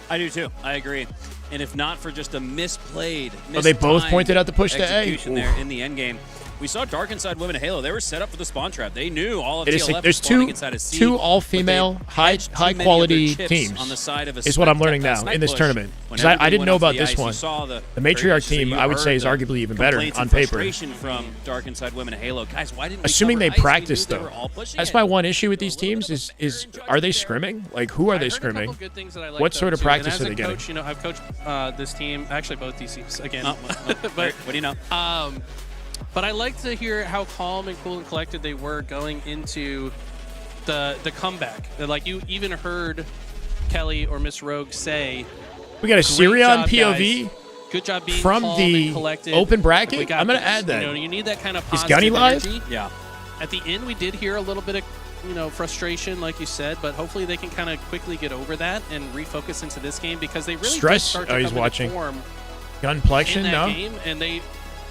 I do too. I agree. And if not for just a misplayed, Oh, they both pointed out the push to A. execution there in the end game. We saw Dark Inside Women of Halo. They were set up for the spawn trap. They knew all of It is TLF like, there's was spawning inside a C, two all-female, but they high hedged too many of their quality chips teams. on the side of a Is what I'm snipe learning tap, now snipe in this push. tournament. When Because I everybody didn't went know off about the this ice, you one. saw The so matriarch team, you I would say, heard is the arguably even better complaints on and paper. frustration from Dark Inside Women of Halo. Guys, why didn't we Assuming they cover ice? We practice, knew they though. were all pushing That's it. my one issue with these teams is are they scrimming? Like, who are they scrimming? What sort of practice are they getting? Coach, you know, I've coached this team, actually both these teams again. But what do you know? But I like to hear how calm and cool and collected they were going into the comeback. Like, you even heard Kelly or Miss Rogue say, We got a Sirion POV guys. Good job being from calm the and collected. open We bracket. got I'm going to this. add that. You know, you need that kind of Is positive Gunny live? energy. Yeah. At the end, we did hear a little bit of, you know, frustration, like you said, but hopefully they can kind of quickly get over that and refocus into this game because they really Stress? did start to Oh, he's come into watching. form Gunplexion? in that No? game, and they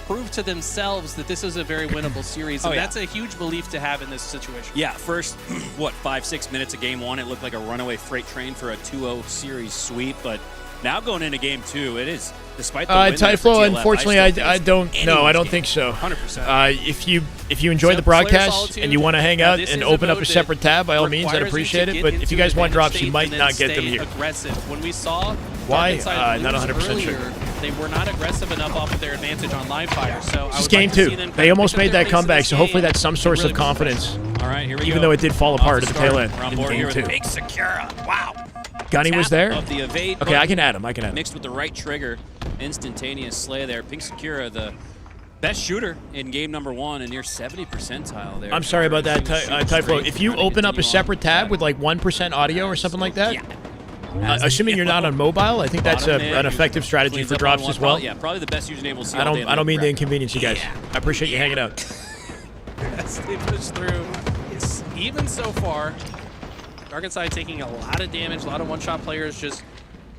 proved to themselves that this is a very winnable series, and that's a huge belief to have in this situation. Yeah, first, 5-6 minutes of game one, it looked like a runaway freight train for a 2-0 series sweep, but now going into game two, it is, despite the win there for Typhlo, TLF, unfortunately, I don't know. I don't think so. 100%. If you enjoy the broadcast and you want to hang out and open up a separate tab, by all means, I'd appreciate it. But if you guys want drops, you might not get them here. Aggressive. When we saw Why? Not 100% sure. They were not aggressive enough off of their advantage on live fire. So This is game two. They almost made that comeback, so hopefully that's some source of confidence. All right, here we Even go. though it did fall apart at the tail end We're on in board game here two. with Big Sakura. Wow. Gunny was there? Of the evade Okay, I button can add him. I can add him. Mixed with the right trigger, instantaneous slay there. Pink Sakura, the best shooter in game number one, and near 70 percentile there. I'm sorry about that, Typhlo. If you open up a separate tab with like 1% audio or something like that, assuming you're not on mobile, I think that's an effective strategy for drops as well. Yeah, probably the best username we'll see. I don't mean to inconvenience you guys. I appreciate you hanging out. Yes, they pushed through. It's even so far. Dark Inside taking a lot of damage, a lot of one-shot players just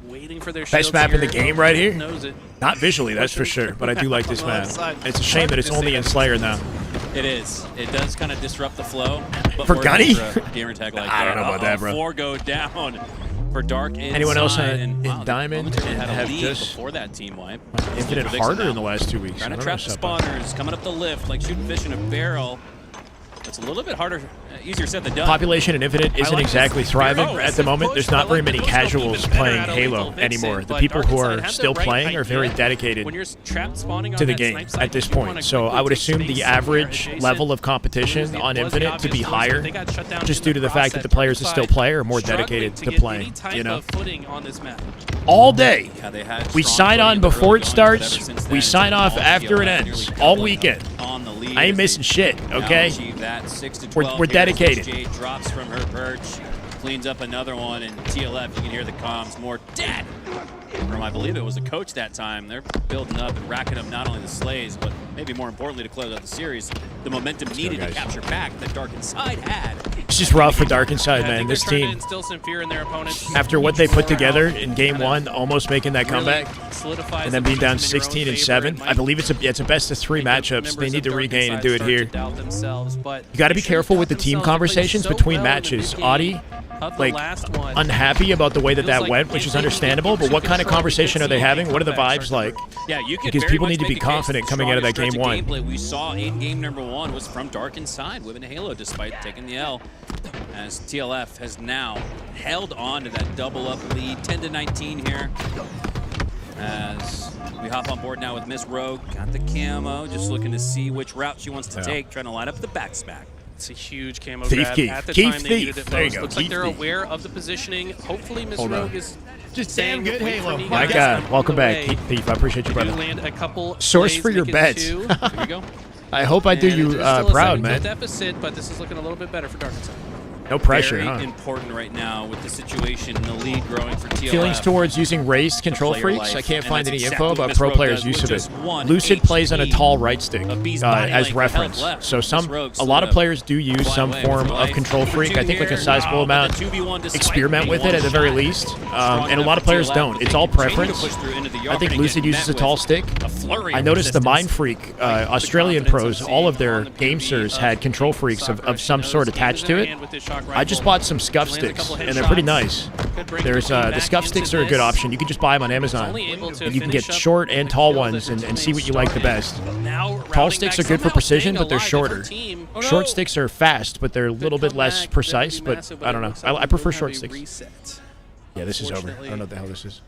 waiting for their shields. Best map in the here. game right here. Knows it. Not visually, that's for sure, but I do like this map. It's a shame that it's only in Slayer now. It is. It does kind of disrupt the flow. But For working Gunny? for a gamer tag like I don't know about that, bro. 4 go down for Dark Inside. Anyone else and, in Diamond momentarily had a have lead just before that team wipe. Infinite harder in the last 2 weeks? Trying I to don't know trap the what's up. spawners, coming up the lift like shooting fish in a barrel. It's a little bit harder, easier said than done. Population in Infinite isn't exactly thriving at the moment. There's not very many casuals playing Halo anymore. The people who are still playing are very dedicated to the game at this point. So I would assume the average level of competition on Infinite to be higher, just due to the fact that the players that still play are more dedicated to playing, you know? All day. We sign on before it starts. We sign off after it ends. All weekend. I ain't missing shit, okay? We're dedicated. Jade drops from her perch, cleans up another one, and TLF, you can hear the comms, more dead from, I believe it was a coach that time. They're building up and racking up not only the slays, but maybe more importantly to close out the series, the momentum needed to capture back that Dark Inside had. It's just rough for Dark Inside, man. This team, Instill some fear in their opponents. after what they put together in game one, almost making that comeback, and then being down 16-7, I believe it's a best of 3 matchups. They need to regain and do it here. You got to be careful with the team conversations between matches. Audie, like, unhappy about the way that went, which is understandable, but what kind of conversation are they having? What are the vibes like? Yeah, you could Because very people much need to be make a case confident the coming out of that strongest game stretch of one. gameplay we saw in game number one was from Dark Inside, Women Halo, despite taking the L, as TLF has now held on to that double up lead, 10-19 here. As we hop on board now with Miss Rogue, got the camo, just looking to see which route she wants to take, trying to line up the backsmack. It's a huge camo Thief grab. Keith. At the Keith time they Thief. needed it There you most. go. Looks like Keith they're Thief. aware of the positioning. Hopefully Miss Hold on. Rogue is Just saying, damn good "Wait for Halo. me, My guys. God. I'm Welcome back, away." Keith Thief. I appreciate you, They do brother. land a couple Source plays, for your make it bets. 2. Here we go. I hope I do And you it is still a proud, 7 man. deficit, but this is looking a little bit better for Dark Inside. No pressure, very huh? important right now with the situation and the lead growing for TLF. Feelings towards using raised control freaks. I can't find any info about pro players' use of it. Lucid plays on a tall right stick as reference. So a lot of players do use some form of control freak. I think like a sizable amount experiment with it at the very least. And a lot of players don't. It's all preference. I think Lucid uses a tall stick. I noticed the Mind Freak Australian pros, all of their gamesters had control freaks of some sort attached to it. I just bought some scuff sticks, and they're pretty nice. There's the scuff sticks are a good option. You can just buy them on Amazon, and you can get short and tall ones and see what you like the best. Tall sticks are good for precision, but they're shorter. Short sticks are fast, but they're a little bit less precise, but I don't know. I prefer short sticks. Yeah, this is over. I don't know what the hell this is.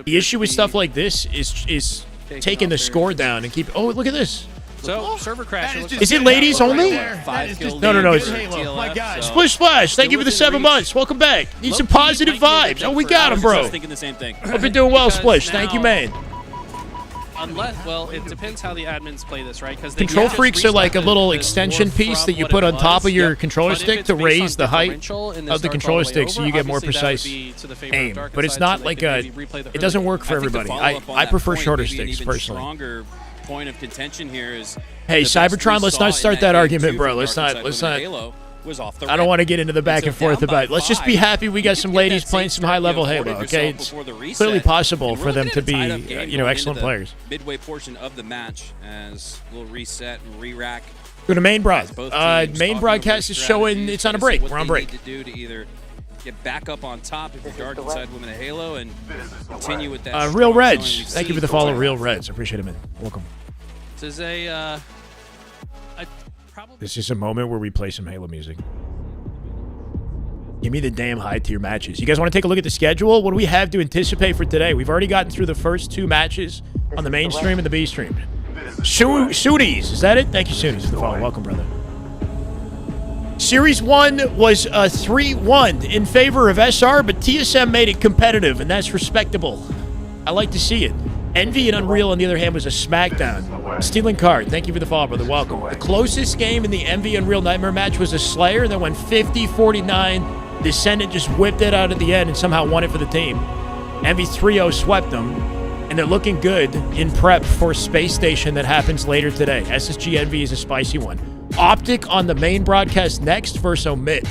The issue with stuff like this is taking the score down and keep... Oh, look at this. So, server crash. Is it ladies only? No. It's Oh my God. Splish Splash, thank you for the 7 months. Welcome back. Need some positive vibes. Oh, we got him, bro. I was thinking the same thing. Hope you're doing well, Splish. Thank you, man. Unless, well, it depends how the admins play this, right? Because control freaks are like a little extension piece that you put on top of your controller stick to raise the height of the controller stick so you get more precise aim. But it's not like it doesn't work for everybody. I prefer shorter sticks, personally. Point of contention here is hey, Cybertron, let's not start that argument, bro. Let's not. I don't want to get into the back and forth about it. Let's just be happy we got some ladies playing some high-level Halo, okay? It's clearly possible for them to be, excellent players. Midway portion of the match as we'll reset and re-rack. Go to main broad. Main broadcast is showing it's on a break. We're on break. To do to either get back up on top if you're dark inside Women of Halo and continue with that. Real Reds. Thank you for the follow, Real Reds. I appreciate it, man. Welcome. This is This is a moment where we play some Halo music. Give me the damn high-tier matches. You guys want to take a look at the schedule? What do we have to anticipate for today? We've already gotten through the first 2 matches on the main stream and the B stream. Sunies, is that it? Thank you, Sunies, for the follow. Welcome, brother. Series 1 was a 3-1 in favor of SR, but TSM made it competitive, and that's respectable. I like to see it. Envy and Unreal, on the other hand, was a smackdown. Stealing Card, thank you for the follow, brother. Welcome. The closest game in the Envy Unreal Nightmare match was a Slayer that went 50-49. Descendant just whipped it out at the end and somehow won it for the team. Envy 3-0 swept them, and they're looking good in prep for Space Station that happens later today. SSG Envy is a spicy one. Optic on the main broadcast next versus Omit.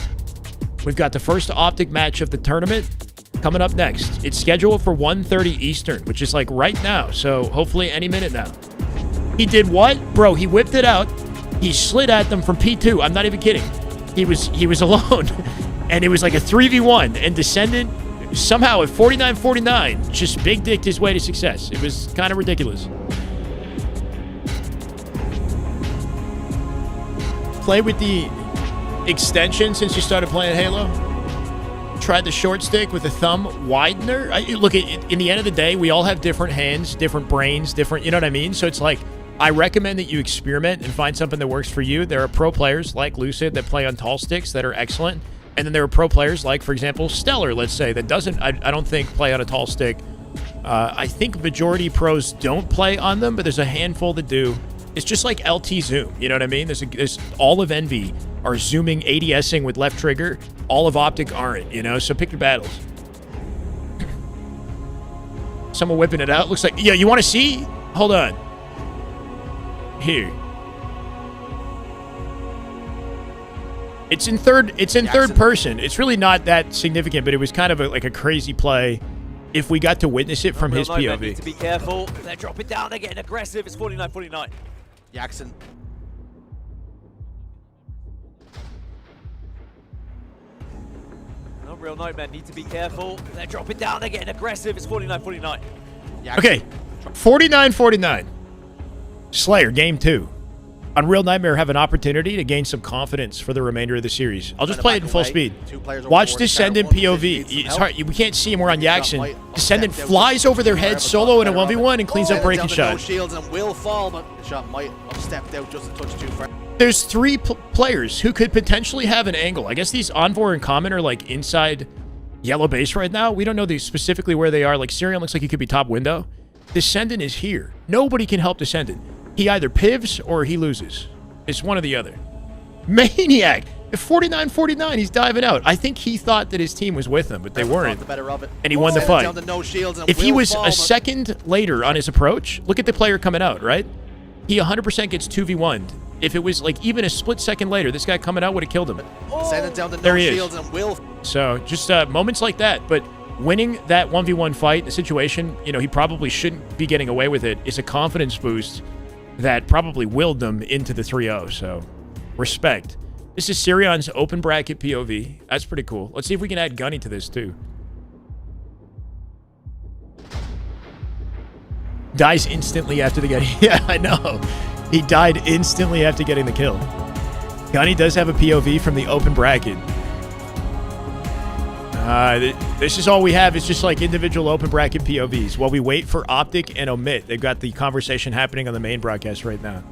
We've got the first Optic match of the tournament coming up next. It's scheduled for 1:30 Eastern, which is like right now, so hopefully any minute now. He did what? Bro, he whipped it out. He slid at them from P2. I'm not even kidding. He was alone, and it was like a 3v1, and Descendant somehow at 49-49 just big dicked his way to success. It was kind of ridiculous. Play with the extension since you started playing Halo? Tried the short stick with the thumb widener. Look, in the end of the day, we all have different hands, different brains, different, you know what I mean? So it's like, I recommend that you experiment and find something that works for you. There are pro players like Lucid that play on tall sticks that are excellent. And then there are pro players like, for example, Stellar, let's say, that doesn't, I don't think, play on a tall stick. I think majority pros don't play on them, but there's a handful that do. It's just like LT Zoom, you know what I mean? There's all of Envy are zooming, ADSing with left trigger. All of Optic aren't, you know? So pick your battles. Someone whipping it out. Looks like, yeah, you want to see? Hold on. Here. It's in third person. It's really not that significant, but it was kind of like a crazy play if we got to witness it from his POV. Need to be careful. They're dropping down. They're getting aggressive. It's 49-49. Jackson. Real Nightmare need to be careful. They're dropping down. They're getting aggressive. It's 49-49. Okay, 49-49. Slayer, game 2. Unreal Nightmare have an opportunity to gain some confidence for the remainder of the series. I'll just play it in full speed. Watch Descendant POV. It's hard. We can't see him. We're on Jackson. Descendant flies over their head solo in a 1v1 and cleans up breaking shot. No shields and will fall, but the shot might have stepped out just a touch too far. There's 3 players who could potentially have an angle. I guess these Envoy and Common are like inside yellow base right now. We don't know specifically where they are. Like Syrian looks like he could be top window. Descendant is here. Nobody can help Descendant. He either pivots or he loses. It's one or the other. Maniac. At 49-49, he's diving out. I think he thought that his team was with him, but they weren't. The better of it. And he won the fight. Down to no shields and If he will was fall, a second later on his approach, look at the player coming out, right? He 100% gets 2v1'd. If it was like even a split second later, this guy coming out would have killed him. Send it down to There no he is. shields and will. So just moments like that, but winning that 1v1 fight, the situation, you know, he probably shouldn't be getting away with it, is a confidence boost that probably willed them into the 3-0. So respect. This is Sirion's open bracket POV. That's pretty cool. Let's see if we can add Gunny to this too. Dies instantly after the getting. Yeah, I know. He died instantly after getting the kill. Gunny does have a POV from the open bracket. This is all we have. It's just like individual open bracket POVs while we wait for Optic and Omit. They've got the conversation happening on the main broadcast right now.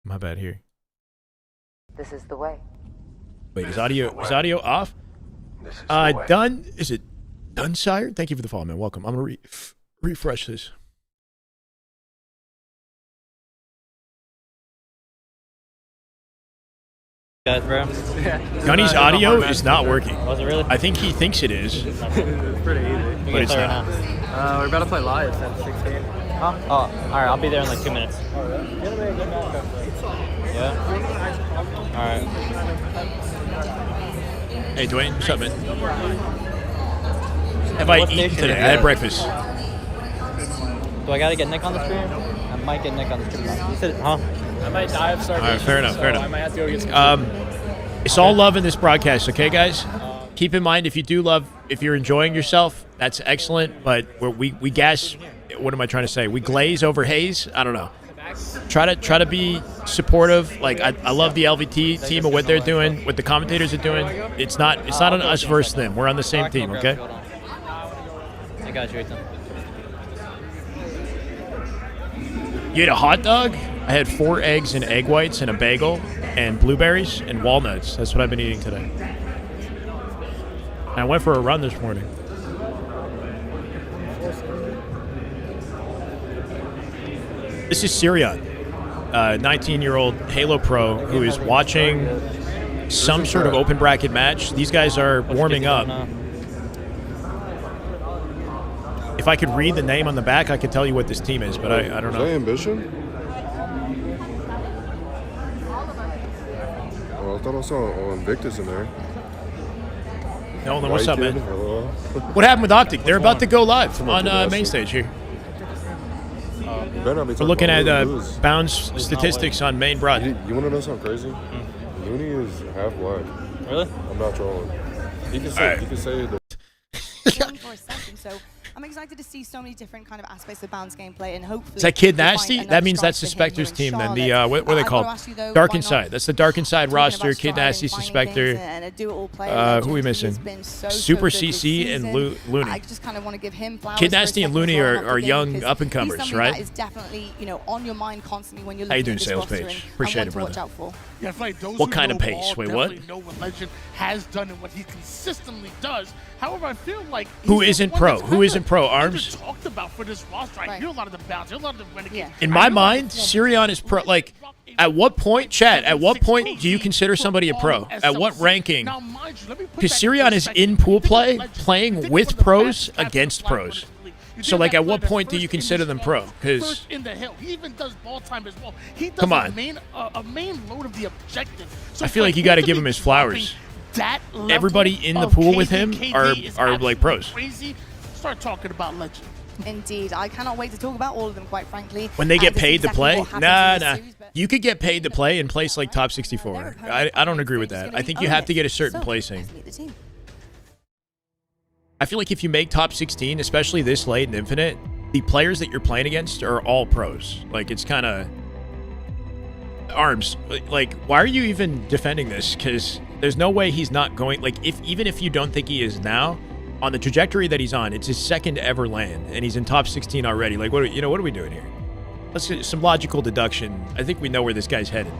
My bad here. This is the way. Wait, is audio off? Done. Is it done, sire? Thank you for the follow, man. Welcome. I'm gonna refresh this. Guys, bro. Gunny's audio is not working. Was it really? I think he thinks it is. It's pretty easy. But it's not. We're about to play live at 16. Huh? Oh, all right. I'll be there in like 2 minutes. Yeah. All right. Hey, Dwayne, what's up, man? Have I eaten today? I had breakfast. Do I gotta get Nick on the stream? I might get Nick on the stream. You said, huh? I might die of starvation. All right, fair enough, fair enough. I might have to go get some it's all love in this broadcast, okay, guys? Keep in mind, if you do love, if you're enjoying yourself, that's excellent. But we gas. What am I trying to say? We glaze over haze. I don't know. Try to be supportive. Like I love the LVT team and what they're doing, what the commentators are doing. It's not on us versus them. We're on the same team, okay? I got you, Ethan. You ate a hot dog? I had 4 eggs and egg whites and a bagel and blueberries and walnuts. That's what I've been eating today. And I went for a run this morning. This is Sirion, 19-year-old Halo Pro who is watching some sort of open bracket match. These guys are warming up. If I could read the name on the back, I could tell you what this team is, but I don't know. Is that Ambition? Oh, I thought I saw Invictus in there. Nolan, what's up, man? Hello. What happened with Optic? They're about to go live on main stage here. We're looking at bounce statistics on main broad. You want to know something crazy? Looney is half black. Really? I'm not trolling. He can say, he can say the. For a second, so I'm excited to see so many different kind of aspects of Bounce gameplay, and hopefully. Is that Kid we'll find Nasty? enough That means strikes that's the for him here Spectre's in team. Then the Charlotte. what are they I've called? gotta ask you, though, Dark why not? Inside. That's the Dark Inside Talking roster. about Kid stride Nasty's the and finding Spectre. things and a dual player Who are we legend. missing? He's been so Super good this CC and season. Looney. I just kind of want to give him flowers. Kid for his Nasty and second Looney run up are the game young because up and comers, he's somebody right? That is definitely, you know, on your mind constantly when you're How you looking doing, at Sales this roster Page? and Appreciate it, what to watch brother. out for. Yeah, I feel like those What who kind know of pace? ball Wait, what? definitely know what Legend has done and what he consistently does. However, I feel like Who he's the isn't one pro? that's Who kinda isn't pro? Arms? talked about for this roster. I hear a lot of the bounce, I hear a lot of the renegades. In my mind, Sirion is pro. Like, at what point, chat? At what point do you consider somebody a pro? At what ranking? Because Sirion is in pool play, playing with pros against pros. So, like, at what point do you consider them pro? Because First in the hill, he even does ball time as well. He does Come on. a main load of the objective. So I feel like you got to give him his flowers. That level Everybody in the of pool with him KD is are like pros. Crazy. Start talking about Legend. Indeed, I cannot wait to talk about all of them, quite frankly. When they get and paid to exactly play, what happens nah. in this series, but You could get paid to play and place like top 64. I don't agree with that. I think you have to get a certain placing. meet the team. I feel like if you make top 16, especially this late in Infinite, the players that you're playing against are all pros. Like, it's kind of... Arms, like, why are you even defending this? Because there's no way he's not going... Like, even if you don't think he is now, on the trajectory that he's on, it's his second ever land, and he's in top 16 already. Like, what are we doing here? Let's get some logical deduction. I think we know where this guy's headed.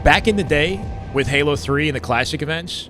Back in the day, with Halo 3 and the classic events,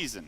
season.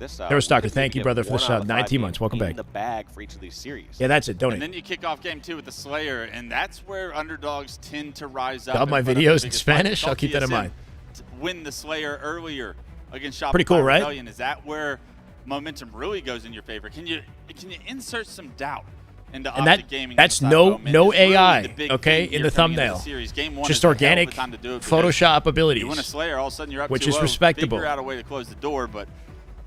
this Hero Stalker, we thank you, get brother, for the 1 out sub. of 19 5 months. Welcome in back. the bag for each of these series. Yeah, that's it. Donate. And then you kick off game 2 with the Slayer, and that's where underdogs tend to rise up. Dub my in front of the videos in biggest Spanish? fight. I'll keep that in TSM mind. Win the Slayer earlier against Shopify Pretty cool, right? Rebellion. Is that where momentum really goes in your favor? Can you insert some doubt into And Optic Gaming. that's no AI, okay, in the thumbnail. Just organic Photoshop abilities, You win a Slayer, all of a sudden you're up which 2-0. is respectable. Figure out a way to close the door, but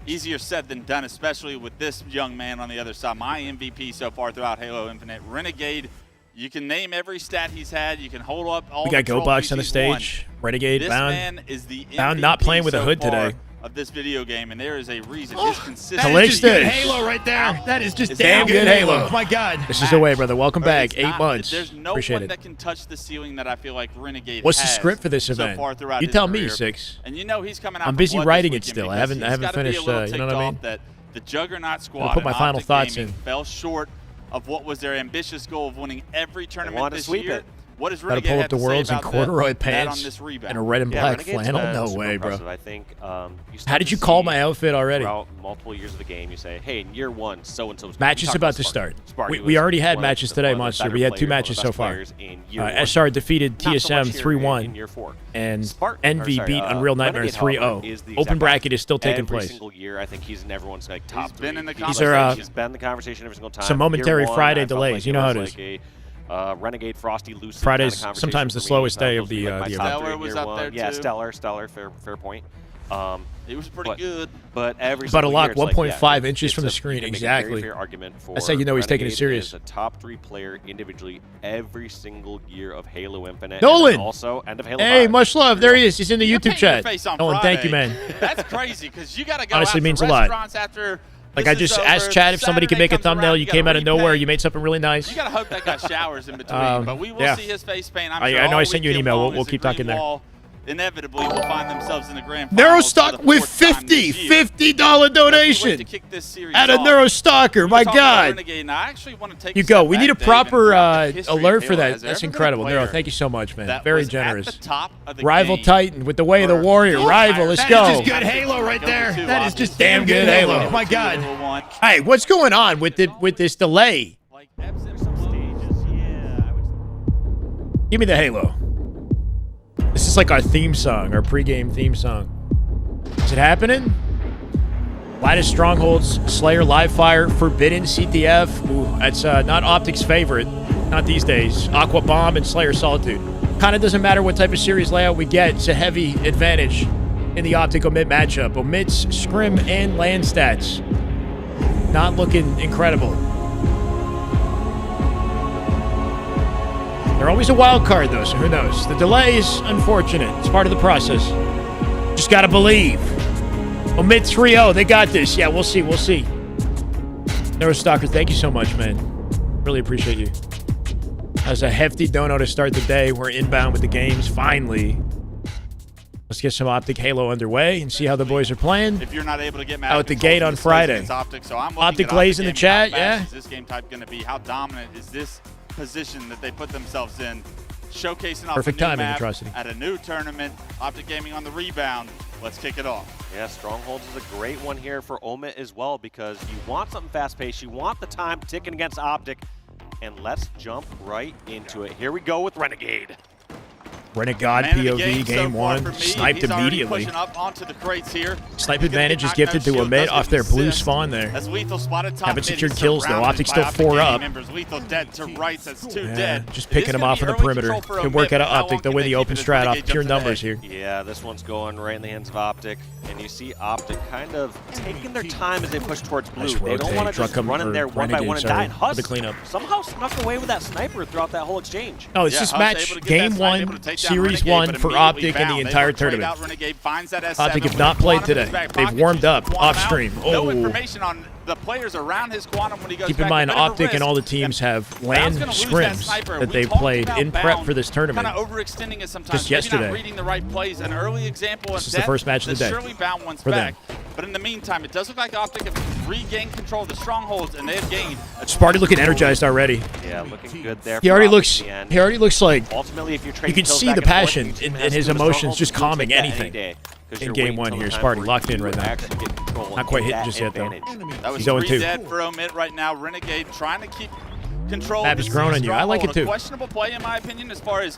easier said than done, especially with this young man on the other side. My MVP so far throughout Halo Infinite. Renegade, you can name every stat he's had. You can hold up all We the got Go Box on the he's stage. won. Renegade This bound. man is the Bound not MVP playing with a so hood far today. of this video game, and there is a reason. Oh, His consistency. that is just good Halo right there. That is just damn good Halo. Oh my God. This is the way, brother. Welcome back. It's 8 not- months. There's no Appreciate one it. that can touch the ceiling that I feel like Renegade What's the has script for this so event? far throughout You his tell me, career. Six. And you know he's coming out I'm for busy blood writing this it still. weekend I haven't because he's gotta be a finished. little You know ticked what I off mean? That the Juggernaut squad put my and final Optic thoughts Gaming in. fell short of what was their ambitious goal of winning every tournament wanted to this sweep year. it. What does Got to Renegade pull have up the to say worlds in about corduroy that pants on this rebound? and a red and Yeah, black Renegade's flannel. been No super way, bro. impressive. I think you How start did to you call see my outfit already? Throughout multiple years of the game, you say, hey, in year one, so-and-so's Match is about to start. We already had matches today, Monster. We had 2 matches so far. SR defeated TSM 3-1, and Envy beat Unreal Nightmare 3-0. Open bracket is still taking every place. single year, I think he's in everyone's like top He's been in the These are, He's been in the conversation every single time. some momentary Year one, Friday I felt delays. like You know how it was is. like a, Renegade, Frosty, Lucid Friday's kind of sometimes the conversation slowest for me. day Those of the would be, like, my the top event. three Stellar in was year up one. there, Yeah, too. Stellar, fair point. It was pretty good. But every About a single lock year, it's like, 1.5 yeah, inches it's from the a- screen. you can make a Exactly. very fair argument for That's how you know he's taking it Renegade serious. is a top 3 player individually every single year of Halo Infinite. Nolan! And also end of Halo Hey, 5. much love. There he is. He's in the YouTube Painting your chat. face on Nolan, thank you, Friday. man. That's crazy because you got to go Honestly, out to means a lot. restaurants after. Like, this I is just over, asked Chad if somebody could Saturday make a comes thumbnail. around, You gotta came out of nowhere. repaint. You made something really nice. You got to hope that got showers in between. But we will yeah. see his face paint. I'm I sure know all I sent you an weekend email. long We'll as the keep green talking there. wall inevitably will find themselves in the grand finals Neurostock for the with 4th time this year. $50 donation To kick this series at a off. Neurostalker. My We were talking about God. Renegade, and I actually want to take You a go. step We need a back, Dave, proper and throughout the history of alert for Halo, that. has there That's ever been a incredible. Neuro, player thank you so much, man. that Very was generous. At the top of the Rival game Titan with the way of the warrior. Rival, let's go. That is just good Halo right there. That is just damn good Halo. Oh my God. Hey, what's going on with this delay? Give me the Halo. This is like our theme song, our pregame theme song. Is it happening? Lightest Strongholds, Slayer, Live Fire, Forbidden, CTF. Ooh, that's not Optic's favorite. Not these days. Aqua Bomb and Slayer Solitude. Kind of doesn't matter what type of series layout we get. It's a heavy advantage in the Optic Omit matchup. Omit's scrim and land stats. Not looking incredible. They're always a wild card, though, so who knows? The delay is unfortunate. It's part of the process. Just got to believe. Omit 3-0. They got this. Yeah, we'll see. We'll see. Neurostalker, thank you so much, man. Really appreciate you. That was a hefty dono to start the day. We're inbound with the games, finally. Let's get some Optic Halo underway and see how the boys are playing. If you're not able to get mad out the gate on Friday. Optic, so I'm Optic at Glaze in the Gaming. chat, How fast yeah. is this game type going to be? How dominant is this position that they put themselves in? Showcasing off Perfect a new timing, map Atrocity. at a new tournament. Optic Gaming on the rebound. Let's kick it off. Yeah, Strongholds is a great one here for Omit as well because you want something fast-paced. You want the time ticking against Optic. And let's jump right into it. Here we go with Renegade. Renegade Man of the POV game so far for 1. me. Sniped He's already immediately. pushing up onto the crates here. Snipe advantage is gifted to Omit off their blue spawn there. As Lethal spotted top Haven't mid, secured he's kills, though. surrounded Optic's by still Optic 4 Gaming up. members. Lethal dead to rights. That's 2 dead. Just It picking is him gonna off be on the early perimeter. control for Good Omit, work out of but how Optic. long They'll can win they the keep open it as strat off Renegade pure jumps ahead? numbers here. Yeah, this one's going right in the hands of Optic. And you see Optic kind of taking their time as they push towards blue. Nice They don't want to just run in there one by one and die. And for Huss the cleanup. somehow snuck away with that sniper throughout that whole exchange. No, it's just match game 1, series 1 for Optic in the entire tournament. Optic have not played today. They've warmed up off stream. No Oh. information on the players around his quantum when he goes Keep in back. mind, A bit of a Optic and risk. all the teams have land gonna lose that scrims sniper. that We they've talked played about in prep Bound for this tournament. Kind of overextending it sometimes. Just Maybe yesterday. not reading the right plays. An early example This of is the that first match of the day Surely Bound wants for them. back. But in the meantime, it does look like Optic have regained control of the strongholds, and they have gained. Sparty looking energized already. Yeah, looking good there. He for already Optic looks. in the end. He already looks like. Ultimately, if you're You trading can kills see back the and forth, passion your team in has his to win the emotions Strongholds, just you'll calming take that any anything day, 'cause in you're game waiting 1 till here. the time Sparty where locked in you right now. actually get control and Not quite take hitting that just yet, though. advantage. That was He's 0-2. 3 dead for Omit right now. Renegade trying to keep control. Map of has the grown C on you. I like it stronghold. A too. questionable play, in my opinion, as far as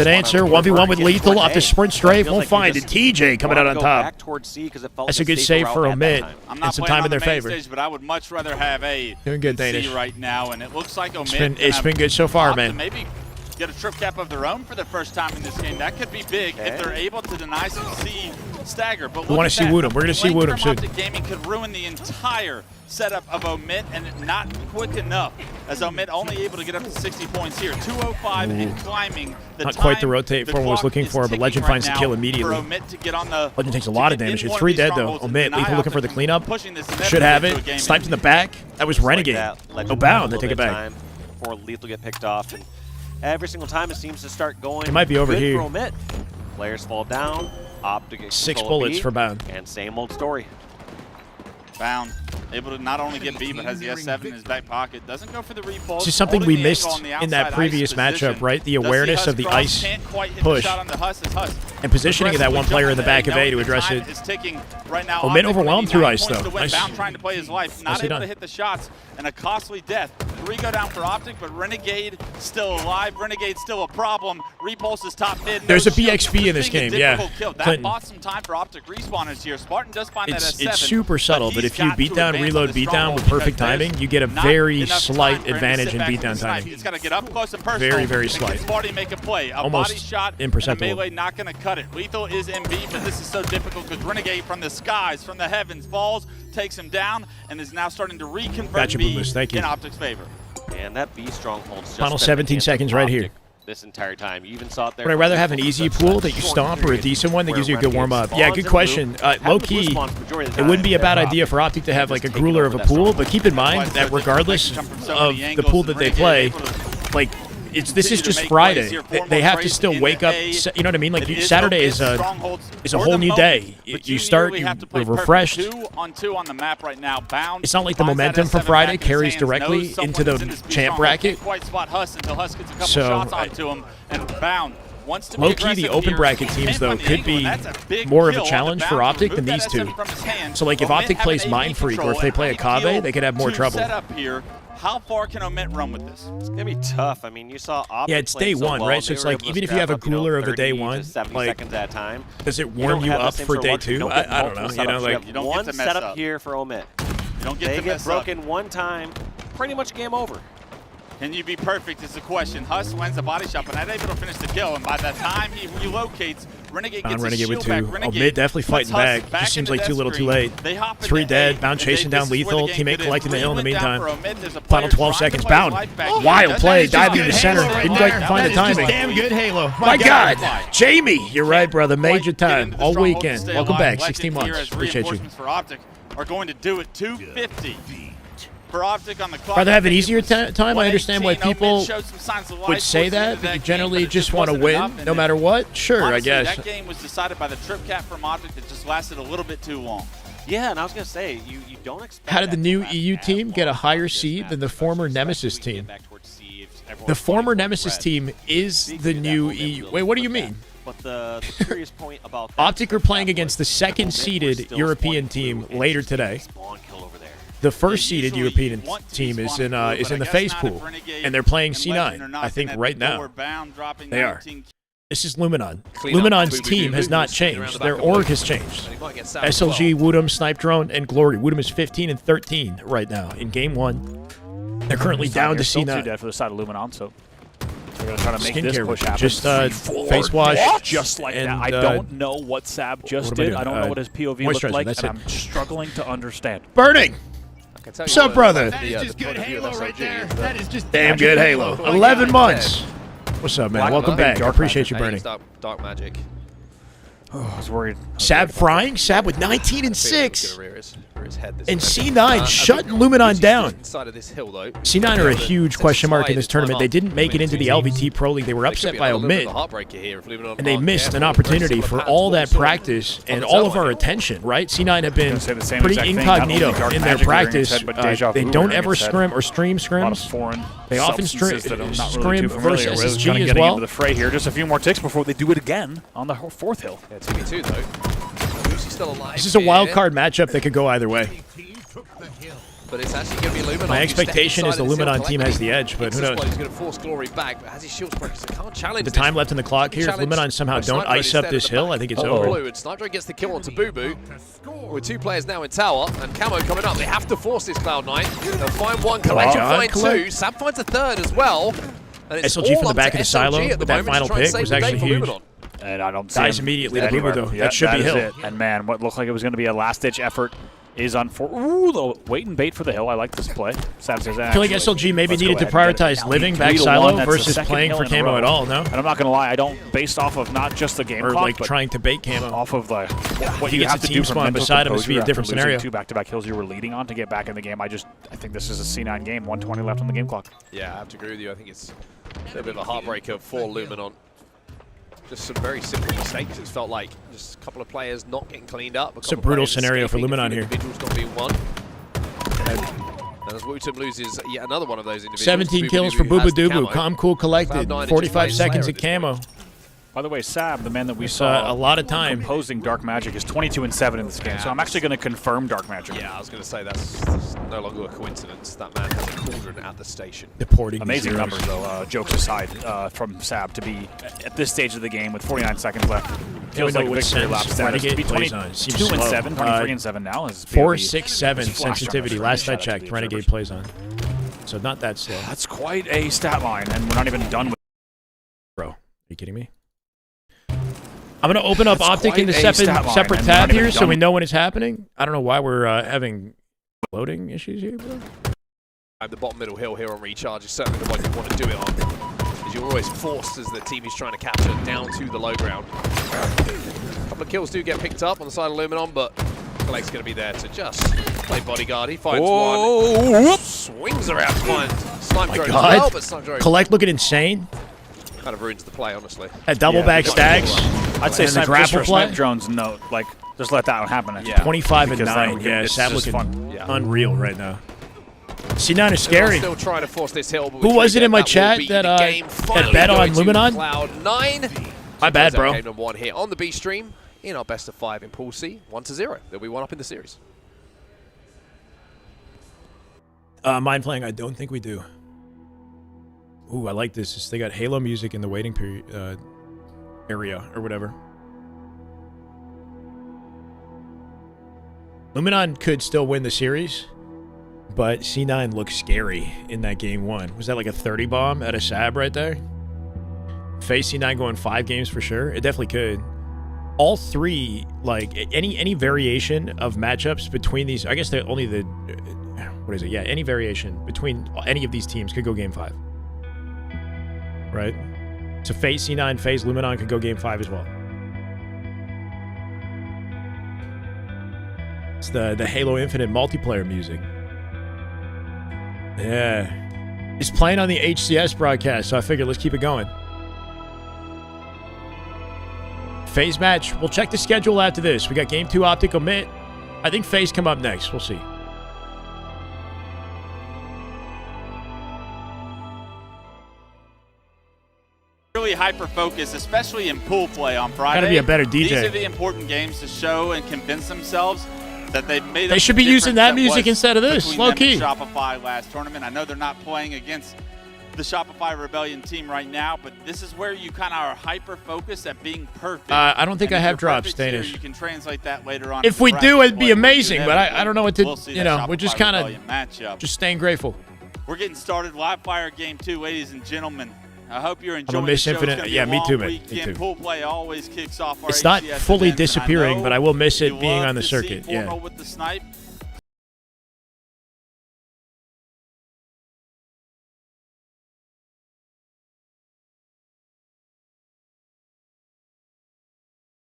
Method answer. 1v1 with Lethal off the sprint strafe. Won't find it. TJ coming out on top. That's a good save for Omit. And some time in their favor. Stage, but I would much rather have A doing good, Danish. C right now, and it looks like Omit It's been good so far, man. Maybe get a trip cap of their own for the first time in this game. That could be big if they're able to deny some C stagger. But we want to see Woodham. We're going to see Woodham soon. Optic Gaming could ruin the entire setup of Omit, and not quick enough, as Omit only able to get up to 60 points here. 205 and climbing. Not quite the rotate form I was looking for, but Legend finds the kill immediately. Legend takes a lot of damage. It's 3 dead, though. Omit, Lethal looking for the cleanup. Should have it. Sniped in the back. That was Renegade. No bound. They take it back. Before Lethal get picked off. And every single time it seems to start going. It might be over good here. For Omit. Players fall down. Optic 6 bullets for Bound. And same old story. Bound, able to not only get B, but has the S7 in his back pocket. Doesn't go for the repulse. This is something we missed in that previous matchup, right? The awareness of the ice push and positioning of that one player in the back of A to address it. Omit overwhelmed through ice, though. Nice. Bound trying to play his life, not able to hit the shots, and a costly death. 3 go down for Optic, but Renegade still alive. Renegade still a problem. Repulse is top mid. There's a BXB in this game, yeah. That bought some time for Optic respawners here. Spartan does find that S7. It's super subtle, but if you beat down, reload, beat down with perfect timing, you get a very slight advantage in beat down timing. He's got to get up close and personal. Very, very slight. Sparty make a play. A almost body shot imperceptible. And a melee not going to cut it. Lethal is MB, but this is so difficult because Renegade from the skies, from the heavens, falls, takes him down, and is now starting to reconvert B in Optic's favor. And that B stronghold just Final 17 seconds right here. This entire time. You even saw it there. Would I rather have an easy pool that you stomp or a decent one that gives you a good warm-up? Yeah, good question. Low-key, it wouldn't be a bad idea for Optic to have like a grueler of a pool, but keep in mind that regardless of the pool that they play, like, this is just Friday. They have to still wake up. You know what I mean? Like Saturday is a whole new day. You start, you're refreshed. 2-on-2 on the map right now. Bound. It's not like the momentum from Friday carries directly into the champ bracket. Quite spot Huss until Huss gets a couple shots onto him, and Bound. Low-key, the open bracket teams, though, could be more of a challenge for Optic than these two. So, like, if Optic plays Mind Freak or if they play a Kave, they could have more trouble. How far can Omit run with this? It's going to be tough. I mean, you saw Optic. Yeah, it's day one, right? So it's like, even if you have a grueler of a day one, like, does it warm you up for day two? I don't know. You know, like, you don't one get to mess setup here for Omit. You don't get they to get mess broken up. one time, pretty much game over. Can you be perfect is the question. Huss wins the body shot, but not able to finish the kill. And by the time he relocates, Renegade gets Renegade his with shield 2. back. Omit definitely fighting back. Just seems like too little too late. 3 dead. Bound chasing down Lethal. Teammate collecting the hill in the meantime. Final 12 seconds. Bound. Wild play. Diving to center. Didn't quite find the timing. Damn good Halo. My God. Jamie. You're right, brother. Major time. All weekend. Welcome back. 16 months. Appreciate you. For Optic are going to do it. 250. For Optic on the clock. Rather have an easier time. I understand why people would say that, but you generally just want to win no matter what. Sure, honestly, I guess. That game was decided by the trip cap from Optic that just lasted a little bit too long. Yeah, and I was going to say, you don't expect. How did the new EU team get a higher seed than the former Nemesis team? The former Nemesis team is the new EU. Wait, what do you mean? But the curious point about Optic are playing against the second-seeded European team later today. The first-seeded European team is in the FaZe pool, and they're playing C9, I think, right now. They are. This is Luminon. Luminon's team has not changed. Their org has changed. SLG, Woodham, Snipe Drone, and Glory. Woodham is 15 and 13 right now in Game 1. They're currently down to C9. Too dead for the side of Luminon, so we're going to try to make this push happen. Just face wash. Just like that. I don't know what Sab just did. I don't know what his POV looked like, and I'm struggling to understand. Burning! What's up, brother? That is just good Halo right there. That is just damn good Halo. 11 months. What's up, man? Welcome back. I appreciate you, Burning. Dark magic. Oh, I was worried. Sab frying? Sab with 19 and 6. And C9 shutting Luminon down. C9 are a huge question mark in this tournament. They didn't make it into the LVT Pro League. They were upset by Omit. And they missed an opportunity for all that practice and all of our attention, right? C9 have been pretty incognito in their practice. They don't ever scrim or stream scrims. They often scrim versus SSG as well. Into the fray here. Just a few more ticks before they do it again on the fourth hill. Yeah, 2v2 though. Lucy's still alive. This is a wild card matchup that could go either way. But it's actually going to be Luminon. My expectation is the Luminon team has the edge, but who knows? He's going to force Glory back, but has his shields broken, so can't challenge the time left in the clock here. If Luminon somehow don't ice up this hill, I think it's over. Blue, and Sniper gets the kill onto Boo Boo. With 2 players now in tower, and Camo coming up. They have to force this Cloud9. They'll find 1, Collection find 2. Sab finds a 3rd as well. And it's SLG from the back of the silo with that final pick was actually huge. And I don't see Dies immediately to Boomer, though. That should be hill. It. And man, what looked like it was going to be a last-ditch effort is ooh, the wait and bait for the hill. I like this play. Sab says, I feel like SLG maybe needed to prioritize living back silo versus playing for camo at all, no? And I'm not going to lie, I don't, based off of not just the game or clock, like trying to bait camo. Off of the what you have to do from mental beside him is be a different scenario. 2 back-to-back hills you were leading on to get back in the game. I think this is a C9 game. 120 left on the game clock. Yeah, I have to agree with you. I think it's a bit of a heartbreaker for Luminon. just some very simple mistakes. It's felt like just a couple of players not getting cleaned up. It's a brutal scenario for Luminon here. Individuals not being won. And as Wootum loses yet another one of those individuals. 17 kills for Booba Doobu. Calm, cool, collected. 45 seconds at camo. By the way, Sab, the man that we saw a lot of time composing Dark Magic, is 22-7 in this game. So I'm actually going to confirm Dark Magic. Yeah, I was going to say that's no longer a coincidence. That man has a cauldron at the station. Deporting amazing numbers, though. Jokes aside, from Sab to be at this stage of the game with 49 seconds left. Feels like a victory lap status. To be 22-7, 23-7 now is 4-6-7 sensitivity. Last I checked, Renegade plays on. So not that slow. That's quite a stat line, and we're not even done with. Bro, are you kidding me? I'm going to open up Optic into separate tab here so we know when it's happening. I don't know why we're having loading issues here, bro. The bottom middle hill here on recharge is certainly the one you want to do it on. Because you're always forced as the team is trying to capture down to the low ground. A couple of kills do get picked up on the side of Luminon, but Collect's going to be there to just play bodyguard. He finds one. Whoops. Swings around to find Snipe Drone as well, but Snipe Drone Collect looking insane. kind of ruins the play, honestly. That double back stacks. I'd say the grapple play. Snipe drones, no, like just let that one happen. Yeah. 25-9. Yeah, Sab looking unreal right now. C9 is scary. Still trying to force this hill. Who was it in my chat that bet on Luminon? Cloud9. My bad, bro. Game number 1 here on the B stream in our best of 5 in Pool C, 1-0. There'll be one up in the series. Mind playing, I don't think we do. Ooh, I like this. They got Halo music in the waiting period area or whatever. Luminon could still win the series, but C9 looks scary in that game 1. Was that like a 30 bomb at a Sab right there? FaZe C9 going 5 games for sure. It definitely could. All 3, like any variation of matchups between these, I guess they're only the, what is it? Yeah, any variation between any of these teams could go game 5. Right? So FaZe C9, FaZe Luminon could go game 5 as well. It's the Halo Infinite multiplayer music. Yeah. It's playing on the HCS broadcast, so I figured let's keep it going. FaZe match. We'll check the schedule after this. We got game 2 Optic Omit. I think FaZe come up next. We'll see. Really hyper-focused, especially in pool play on Friday. Gotta be a better DJ. These are the important games to show and convince themselves that they've made. They should be using that music instead of this. Low key. Shopify last tournament. I know they're not playing against the Shopify Rebellion team right now, but this is where you kind of are hyper-focused at being perfect. I don't think and I have if you're drops, perfect here, Danish. You can translate that later on. If we do, it'd be amazing, but I don't know what to, you know, we're just kind of just staying grateful. We're getting started. Live Fire Game 2, ladies and gentlemen. I hope you're enjoying Miss the show. Infinite. Yeah, me too, man. Me too. Pool play always kicks off our It's not HCS fully events, disappearing, but I will miss it you being love on the to circuit. see Yeah. Formal with the snipe.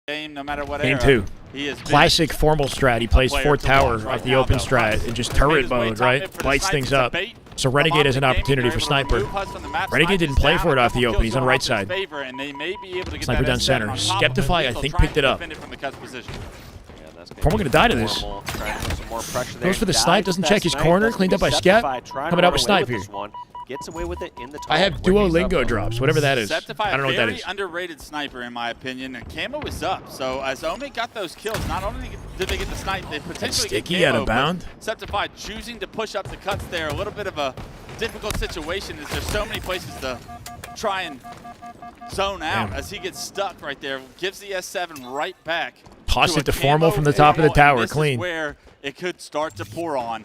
Game, no matter what Game era, 2. he is Classic formal strat. He plays 4 tower right off the now, open though. strat and just turret mode, right? Lights things up. So Renegade has an opportunity for Sniper. Renegade didn't play for it off the open. He's on the right side. Sniper down center. Skeptify, I think, picked it up. Formal gonna die to this. Goes for the snipe, doesn't check his corner. Cleaned up by Skep. Coming out with snipe here. Gets away with it in the I have Duolingo drops, whatever that is. I don't know what that is. Very underrated sniper, in my opinion, and Camo is up. So as Omi got those kills, not only did they get the snipe, they potentially get Sticky out Camo, of bound. Septify choosing to push up the cuts there. A little bit of a difficult situation as there's so many places to try and zone out as he gets stuck right there. Gives the S7 right back. Toss it to Formal from the top of the tower, clean. This is where it could start to pour on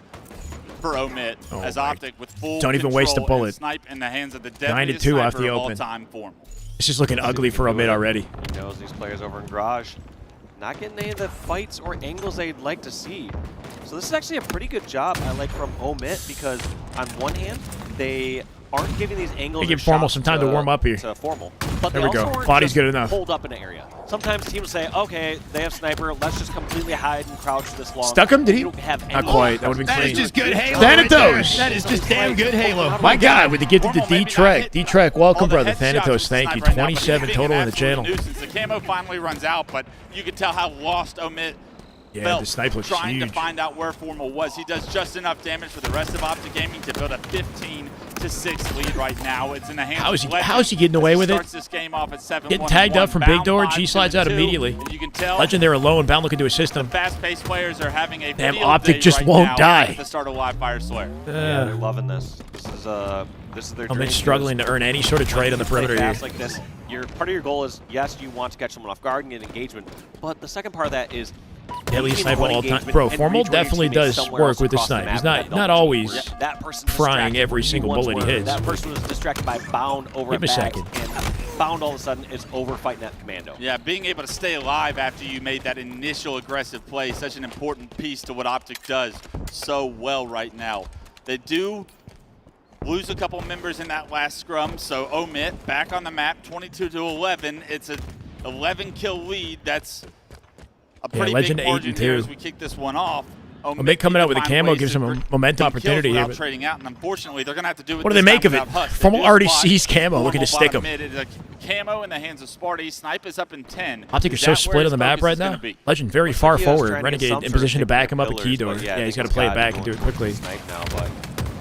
for Omit as Optic with full Don't even waste a bullet. And snipe in the hands of the 9-2 off the open. It's just looking ugly for Omit already. He knows these players over in Garage not getting any of the fights or angles they'd like to see. So this is actually a pretty good job, I like, from Omit, because on one hand, they aren't giving these angles. They give Formal some time to warm up here. To Formal. But There they we also go. weren't Body's just good enough. Hold up an area. Sometimes teams say, okay, they have sniper. Let's just completely hide and crouch this long. Stuck him? Did he? You don't have Not any quite. That would have been That clean. is just good Halo. Thanatos. Right there. That is just damn good Halo. My God, with the gifted to D-Trek. D-Trek, welcome, All the brother. headshots Thanatos, from thank you. Snipe right now, but 27 he's total being in the an channel. absolute nuisance. The camo finally runs out, but you can tell how lost Omit Yeah, felt the snipe looks trying huge. to find out where Formal was. He does just enough damage for the rest of Optic Gaming to build a 15-6 lead right now. It's in the hands of Legend. How's he getting away with it? Starts this game off at 7-1. Getting tagged up from big Bound door. 5, G slides out 2-2, immediately. and you can tell Legend there alone. Bound looking to assist him. fast-paced players are having a Damn, field Optic day just right won't now die. at the start of Live Fire Slayer. Yeah, they're loving this. This is their dream. Omit's struggling to earn any sort of trade on the perimeter here. Like this, part of your goal is, yes, you want to catch someone off guard and get engagement, but the second part of that is Daily sniper all time. Bro, Formal definitely does work with the snipe. He's not always frying every single bullet he hits. That person was distracted by Bound over Give him a second. and Bound all of a sudden is over fighting that commando. Yeah, being able to stay alive after you made that initial aggressive play, such an important piece to what Optic does so well right now. They do lose a couple members in that last scrum, so Omit back on the map, 22-11. It's an 11-kill lead. That's a pretty Legend big 8 margin and here 2. as we kick this one off. Omit coming out with a find camo ways gives to him a get momentum kills opportunity here. without But trading out, and unfortunately, they're going to have to do it. what do they this make time of it? without Husk. They Formal do already spot sees camo, looking to Formal stick him. bottom mid. It's a camo in the hands of Sparty. Snipe is up in 10. Optic are so split on the map right now. Legend very far forward. Renegade in position to back him up a key door. Yeah, he's got to play it back and do it quickly. Now, but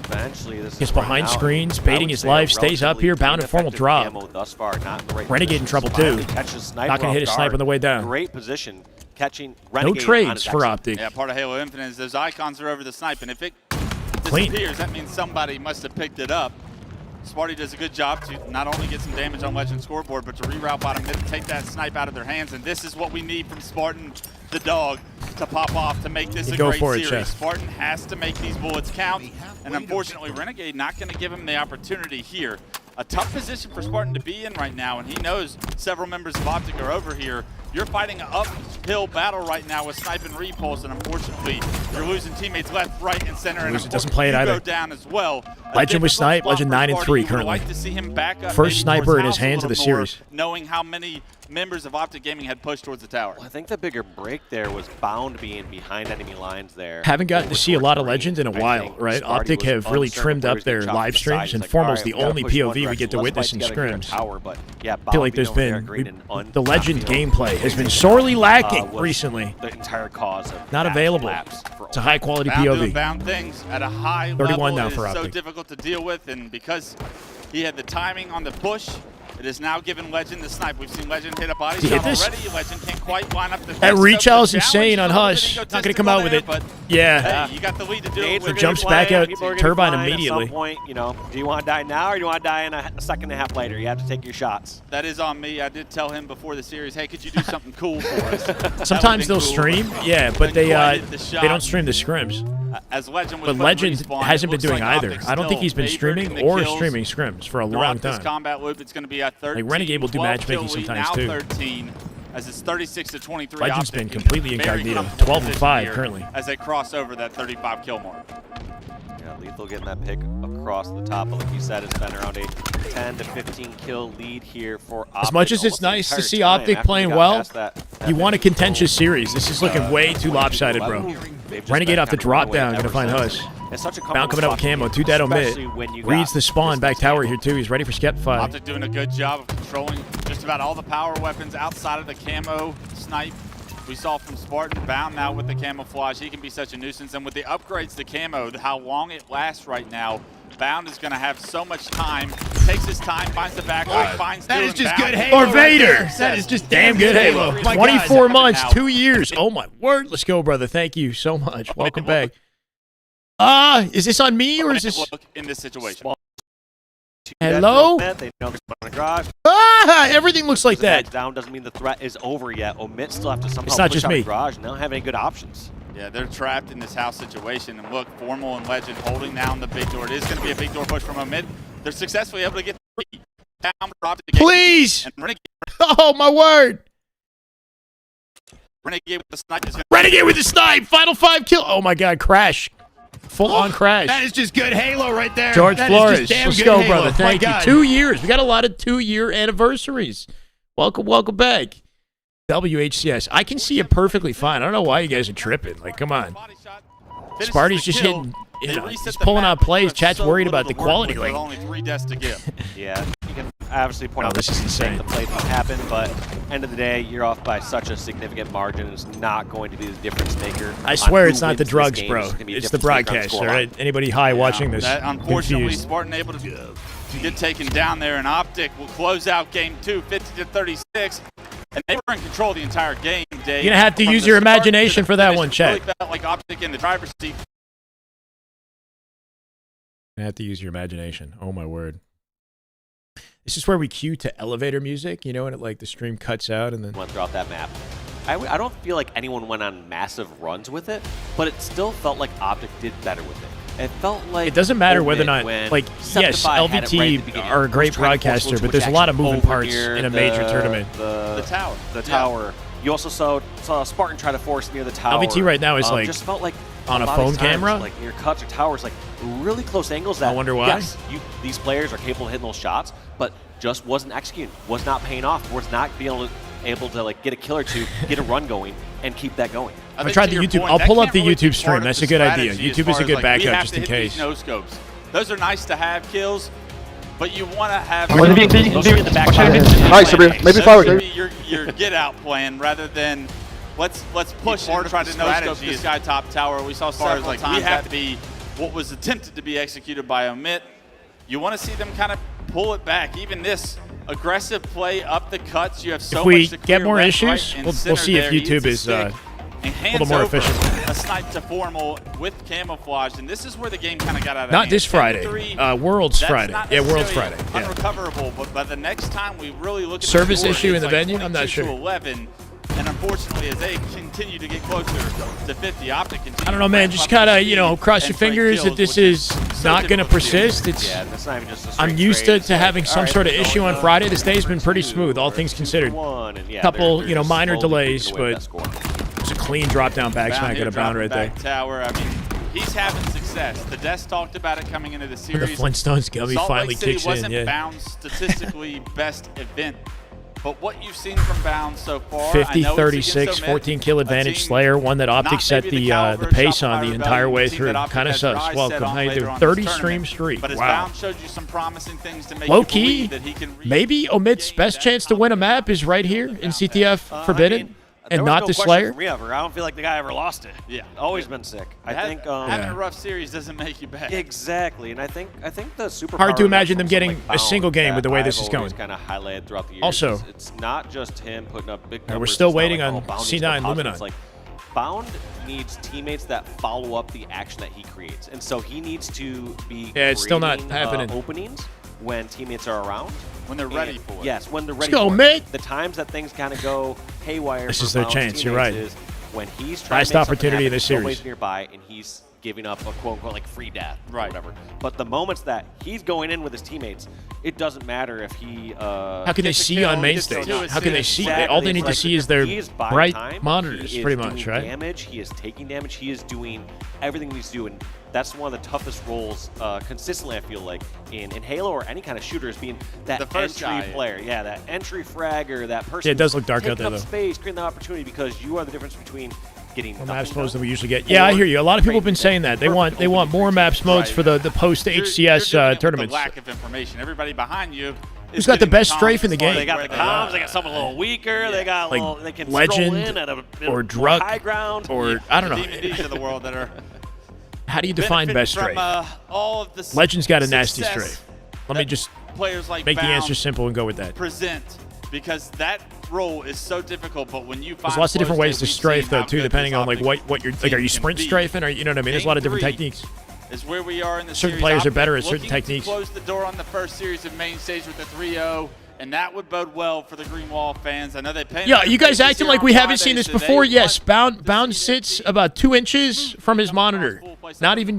eventually this Gets is behind screens, baiting his life, stays up here, Bound and Formal drop. Thus far, not in the right Renegade in trouble too. Not going to hit his snipe on the way down. Great position, catching No Renegade on trades his for exit. Optic. Yeah, part of Halo Infinite is those icons are over the snipe, and if it Clean. disappears, that means somebody must have picked it up. Sparty does a good job to not only get some damage on Legend scoreboard, but to reroute bottom mid and take that snipe out of their hands. And this is what we need from Spartan, the dog, to pop off to make this a Go great for it, series. Chef. Spartan has to make these bullets count, and unfortunately, Renegade not going to give him the opportunity here. A tough position for Spartan to be in right now, and he knows several members of Optic are over here. You're fighting an uphill battle right now with Snipe and Repulse, and unfortunately, you're losing teammates left, right, and center. And Doesn't play it you either. Go down as well. Legend with snipe. Legend 9 and 3 currently. Like to see him back up First maybe towards sniper in his house a hands of the little more, series. knowing how many members of Optic Gaming had pushed towards the tower. I think the bigger break there was Bound being behind enemy lines there. Haven't gotten to see a lot of Legends in a I while, think right? Sparty Optic was have really uncertain trimmed where up he's gonna their chop live the side. streams, He's and like, Formal's all the right, we gotta only push one POV we direction. get to Let's witness fight in together here at scrims. tower, but yeah, I feel like there's been the Legend gameplay has been sorely lacking recently. The entire cause of Not that available. collapse for It's a high quality Bound doing POV. Bound things at a high 31 level. now It is for so Optic. difficult to deal with, and because he had the timing on the push, it is now given Legend the snipe. We've seen Legend hit a body Did he shot hit this? already. Legend can't quite line up the That scope. reach out is The challenge insane on a little bit Hush. Not going to egotistical come out with there, it. but Yeah. hey, you got the lead to do Nades it are with. gonna jumps be back flying. out, People are gonna be turbine flying immediately. At some point, you know, do you want to die now or do you want to die in a second and a half later? You have to take your shots. That is on me. I did tell him before the series, hey, could you do something cool for us? Sometimes they'll stream, yeah, but they the don't stream the scrims. As Legend was But putting Legend respawn, hasn't it been looks doing like either. Optic's I don't think still he's been favored streaming in the or kills. streaming scrims for a Throughout long this time. combat loop, it's going to be a 13. Like, Renegade will do 12 matchmaking kill lead, sometimes, now too. 13, as it's 36-23. Legend's Optic been in completely very incognito. comfortable 12 and position 5 here currently. As they cross over that 35 kill mark. Yeah, Lethal getting that pick across the top, but like you said, it's been around a 10 to 15 kill lead here for Optic. As much as it's almost the nice to entire see time Optic after we playing got well, past that you want a contentious series. This is looking way too lopsided, bro. They've just Renegade been off the kind of drop runaway down, gonna ever find since. Hush. It's such a Bound coming up with camo, 2 dead omit. especially when you Reads got the spawn, back tower here too. He's ready for Skeptify. Optic doing a good job of controlling just about all the power weapons outside of the camo snipe. We saw from Spartan. Bound now with the camouflage. He can be such a nuisance. And with the upgrades to camo, how long it lasts right now, Bound is going to have so much time. Takes his time, finds the back line, finds That two, is and just Bound good Halo. Or Vader. That is just Damn good Halo. My 24 God. months, 2 years. Oh my word. Let's go, brother. Thank you so much. Welcome back. Is this on me or is this? Look in this situation. Hello? They know there's one in the garage. Everything looks like that. Down doesn't mean the threat is over yet. Omit still have to somehow It's not push just out me. the garage and they don't have any good options. Yeah, they're trapped in this house situation. And look, Formal and Legend holding down the big door. It is going to be a big door push from Omid. They're successfully able to get 3 down. Please. And Renegade Oh my word. with the snipe is Renegade with the snipe. Final 5 kill. Oh my God. Crash. full-on crash. That is just good Halo right there. George that Flores. Is just damn Let's good go, Halo. brother. Thank My you. God. 2 years. We got a lot of 2-year anniversaries. Welcome back. WHCS. I can see it perfectly fine. I don't know why you guys are tripping. Like, come on. Sparty's just hitting, he's pulling out plays. Chat's worried about the quality. Like, only 3 deaths to give. Yeah, you can obviously point out this is insane. the play that happened, but end of the day, you're off by such a significant margin. It's not going to be the difference maker. I swear on it's who not the wins this drugs, game. bro. It's gonna be a It's the difference maker on broadcast, all scoreline. right? Anybody high watching this? That, unfortunately, confused. Spartan able to get taken down there, and Optic will close out game 2, 50-36. And they were in control the entire game, Dave. You're going to have to From use the your start to imagination the for that finish, one, it Chat. really felt like Optic in the driver's seat. I have to use your imagination. Oh, my word. This is where we cue to elevator music, you know, and the stream cuts out and then... Went throughout that map. I don't feel like anyone went on massive runs with it, but it still felt like Optic did better with it. It felt like... It doesn't matter whether or not, when yes, Septify had it right at the LVT beginning. are a great Was trying to force broadcaster, switch but there's a lot of action moving over parts near in a major tournament. The tower. The tower. You also saw Spartan try to force near the tower. LVT right now is just felt like on a lot of phone these times, camera? like near cuts or towers, like really close angles. That I wonder why. Yes, these players are capable of hitting those shots, but just wasn't executing, was not paying off, was not being able to like get a kill or two, get a run going, and keep that going. I tried the YouTube. I'll pull up the YouTube stream. That's a good idea. YouTube is a good backup just in case. No scopes. Those are nice to have kills, but you want to have. Nice, Sabrina. Maybe forward. Your get out plan rather than let's push and try to no scope the sky top tower. We saw several times that be what was attempted to be executed by Omit. You want to see them kind of pull it back. Even this aggressive play up the cuts. You have so If we much to get clear more left, issues, right, we'll and see if center there. YouTube Eats is a a stick and little more hands over efficient. a snipe to formal with camouflage, and this is where the game kind of got out of Not hand. this Friday. 10-3, World's that's Friday. not Yeah, World's necessarily Friday. Yeah. Unrecoverable, but by the next time we really look at Service the score, issue in it's the like venue? I'm not 22 sure. to 11, and unfortunately, as they continue to get closer to 50, Optic continues I don't know, man. to Just ramp up kind of, the you know, speed cross your and trade fingers that kills, this which is so not going to difficult do. persist. It's. Yeah, that's not even just a straight I'm used trade. to having some sort of issue on Friday. This day's been pretty smooth, all things considered. Couple, they're you know, just minor slowly delays, keeping away but with that score. it's a clean drop down back smack here, at a bound right there. dropping back tower. I mean, he's having success. The Desk talked about it coming into the The series. Flintstones gummy Salt finally Lake City kicks in. wasn't Yeah. Bound's statistically best event, but what you've seen from Bound so far, 50-36, 14 kill advantage Slayer, one that Optic set the pace on the entire way through. Kind of sus. Welcome. How you doing? 30 stream streak. But as Wow. Bound showed you some promising things to make Low you key, believe that he can maybe Omit's best chance to win a map is right here in CTF Forbidden, There and was not no the question Slayer. from me ever. I don't feel like the guy ever lost it. Yeah, always been sick. I think having a rough series doesn't make you bad. Exactly, and I think the super Hard to imagine them getting a single game with the way this is going. Kind of highlighted throughout the years. Also, it's not just him putting up big numbers. we're still It's not waiting like, on Bound needs C9 to go positive. Luminon. It's like Bound needs teammates that follow up the action that he creates, and so he needs to be Yeah, it's still not creating, happening. Openings when teammates are around. When they're ready for it. Yes, when they're ready go, for mate. it. The times that things kind of go haywire. This for is their Bound's chance, you're teammates right. is when he's trying Last to make something opportunity in happen, this series. nobody's nearby, and he's giving up a quote-unquote like free death or Right. whatever. But the moments that he's going in with his teammates, it doesn't matter if he How can they gets a see kill, on he main gets a stage? kill. How can they see? Exactly. All they need It's to like see is their he is buying bright time, monitors, he is pretty much, doing right? Damage. He is taking damage. He is doing everything he's doing. That's one of the toughest roles consistently, I feel like, in Halo or any kind of shooter, is being that The first entry guy. player. Yeah, that entry fragger, that person. Yeah, it does look dark out taking there, up though. space, creating that opportunity because you are the difference between getting More nothing maps modes done than we usually get. Yeah, I hear you. A lot of people have been saying that. They want more maps modes Right. for the post You're HCS doing it with tournaments. The lack of information. Everybody behind you. Who's is got the getting best comms strafe in the as far game? as They got where the they are. comms. They got someone a little weaker. They got Like little, they can Legend stroll in at a or more Druck high ground. or I don't know. The DVDs of the world that are. How do you define benefiting best strafe? from, all of the Legend's got a nasty success strafe. Let me just players like make the Bound answer simple and go with that. present, because that role is so difficult. But when you find There's lots of different ways to we've strafe seen though how too, good depending this on like Optic what you're like. team Are you can sprint be. strafing? Or you know what I mean? There's a lot of different Game techniques. Is where we are in the Certain series. players are Optic better at certain looking techniques. To close the door on the first series of main stage with the 3-0, and that would bode well for the Green Wall fans. I know they painted Yeah, their you guys faces acting here like on we haven't Friday, seen this so they before. Yes, want Bound sits about 2 inches from his monitor. Not even.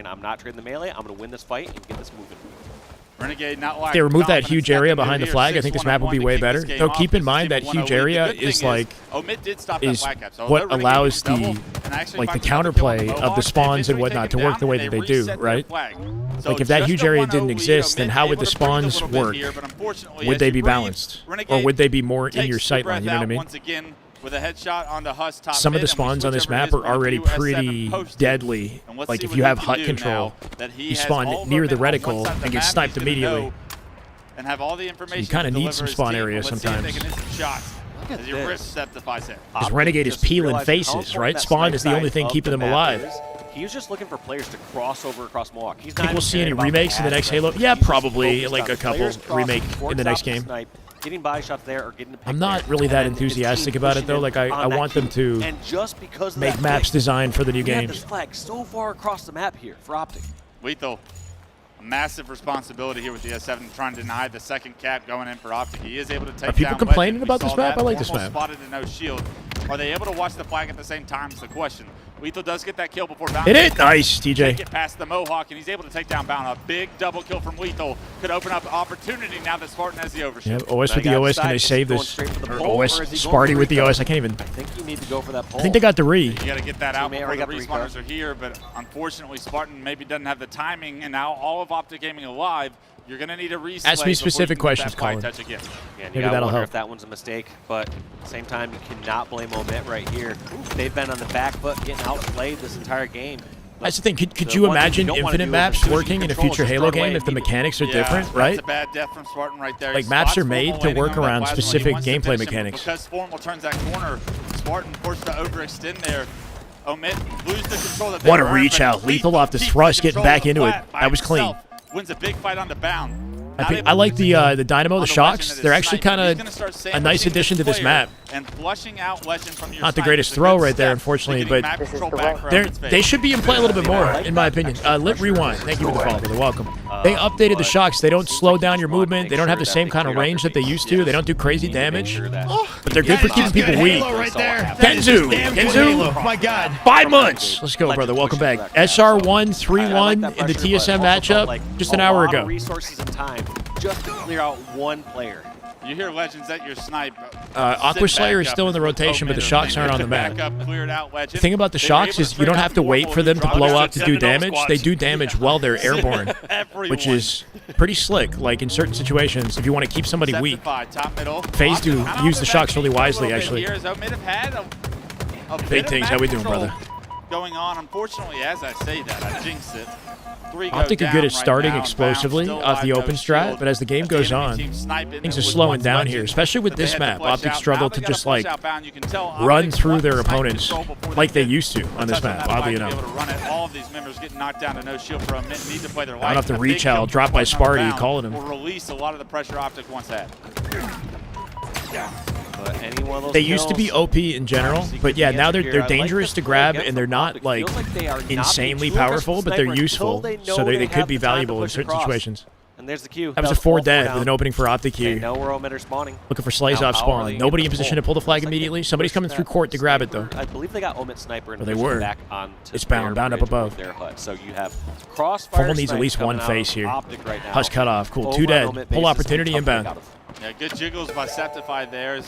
saying, I'm not trading the melee, I'm going to win this fight and get this moving. Renegade not If they remove that huge area behind the flag, I think this map would be way better. Though keep in mind that huge area is like what allows the counterplay of the spawns and whatnot to work the way that they do, right? Like if that huge area didn't exist, then how would the spawns work? Would they be balanced, or would they be more in your sightline? You know what I mean? With a headshot on the Huss top Some of the spawns on this map are already pretty deadly. Like if you have hut control, you spawn near the reticle and get sniped immediately. And have all the information So you kind of need some spawn area sometimes. at as you rip Septify's head. Because Renegade is peeling faces, right? Spawn is the only thing keeping them alive. He was just looking for players to cross over across Mohawk. He's not Think we'll even see caring any about remakes in the next Halo? Yeah, probably, like a couple players crossing remake towards in the next game. snipe, getting body shots there or getting a pick I'm not there, really and that then his enthusiastic team about it, pushing though. in Like, I on that want them queue. to and just because of make that maps pick, designed for the new we have games. this flag so far across the map here for Optic. Lethal, a massive responsibility here with the S7 trying to deny the second cap going in for Optic. He is able to take Are people down complaining Legend. about We this saw map? that. I like this Almost map. Spotted and no shield. Are they able to watch the flag at the same time is the question. Lethal does get that kill before Bound. Hit it! Nice, TJ. Can't get past the Mohawk, and he's able to take down Bound. A big double kill from Lethal could open up opportunity now that Spartan has the overshield. Yeah, OS with the OS. Can they save this? Or OS, Sparty with the OS. I can't even. I think you need to go for that pole. I think they got the re. You got to get that out before the got the respawners are here, but unfortunately Spartan maybe doesn't have the timing, and now all of Optic Gaming alive. You're going to need a reslay. Ask me specific questions, Colin. Again, Maybe that'll wonder help. if that one's a mistake, but at the same time, you cannot blame Omit right here. They've been on the back foot, getting outplayed this entire game. That's the thing. Could you imagine infinite maps working in a future Halo game if the mechanics are different, right? That's a bad death from Spartan right there. Like, maps are made to work around specific gameplay mechanics. Because Formal turns that corner, Spartan forced to overextend there. Omit lose the control that they What a were in, reach but out. Lethal off the thrust, getting back into it. That was clean. Wins a big fight on the Bound. I like the Dynamo, the shocks. They're actually kind of a nice addition to this map. And flushing out Legend from your Not the greatest throw right there, unfortunately, but they should be in play a little bit more, in my opinion. Lit Rewind, thank you for the follow, brother. Welcome. They updated the shocks. They don't slow down your movement. They don't have the same kind of range that they used to. They don't do crazy damage, but they're good for keeping people weak. Kenzu, My God. 5 months. Let's go, brother. Welcome back. SR1 3-1 in the TSM matchup just an hour ago. Resources and time just to clear out one player. You hear Legends at your snipe. Aqua Slayer is still in the rotation, but the shocks aren't on the map. The thing about the shocks is you don't have to wait for them to blow up to do damage. They do damage while they're airborne, which is pretty slick, like in certain situations, if you want to keep somebody weak. FaZe do use the shocks really wisely, actually. Big things. How we doing, brother? Going on, unfortunately, as I say that, I jinxed it. Optic are good at starting explosively off the open strat, but as the game goes on, things are slowing down here, especially with this map. Optic struggle to just like run through their opponents like they used to on this map, oddly enough. All of these members getting knocked down to no shield for a minute, need to play their life. I don't have to reach out, drop by Sparty, calling him. Will release a lot of the pressure Optic once had. They used to be OP in general, but yeah, now they're dangerous to grab, and they're not like insanely powerful, but they're useful, so they could be valuable in certain situations. And there's the Q. That was a 4 dead with an opening for Optic here. Know where Omitter spawning. Looking for Slays off spawn. Nobody in position to pull the flag immediately. Somebody's coming through court to grab it though. I believe they got Omit Sniper and they were. back on It's bound up above. Their hut. So you have Crossfire. Formal needs at least one face here. Right Hush cut off. Cool. 2 dead. Pull opportunity inbound. Yeah, good jiggles by Septify there.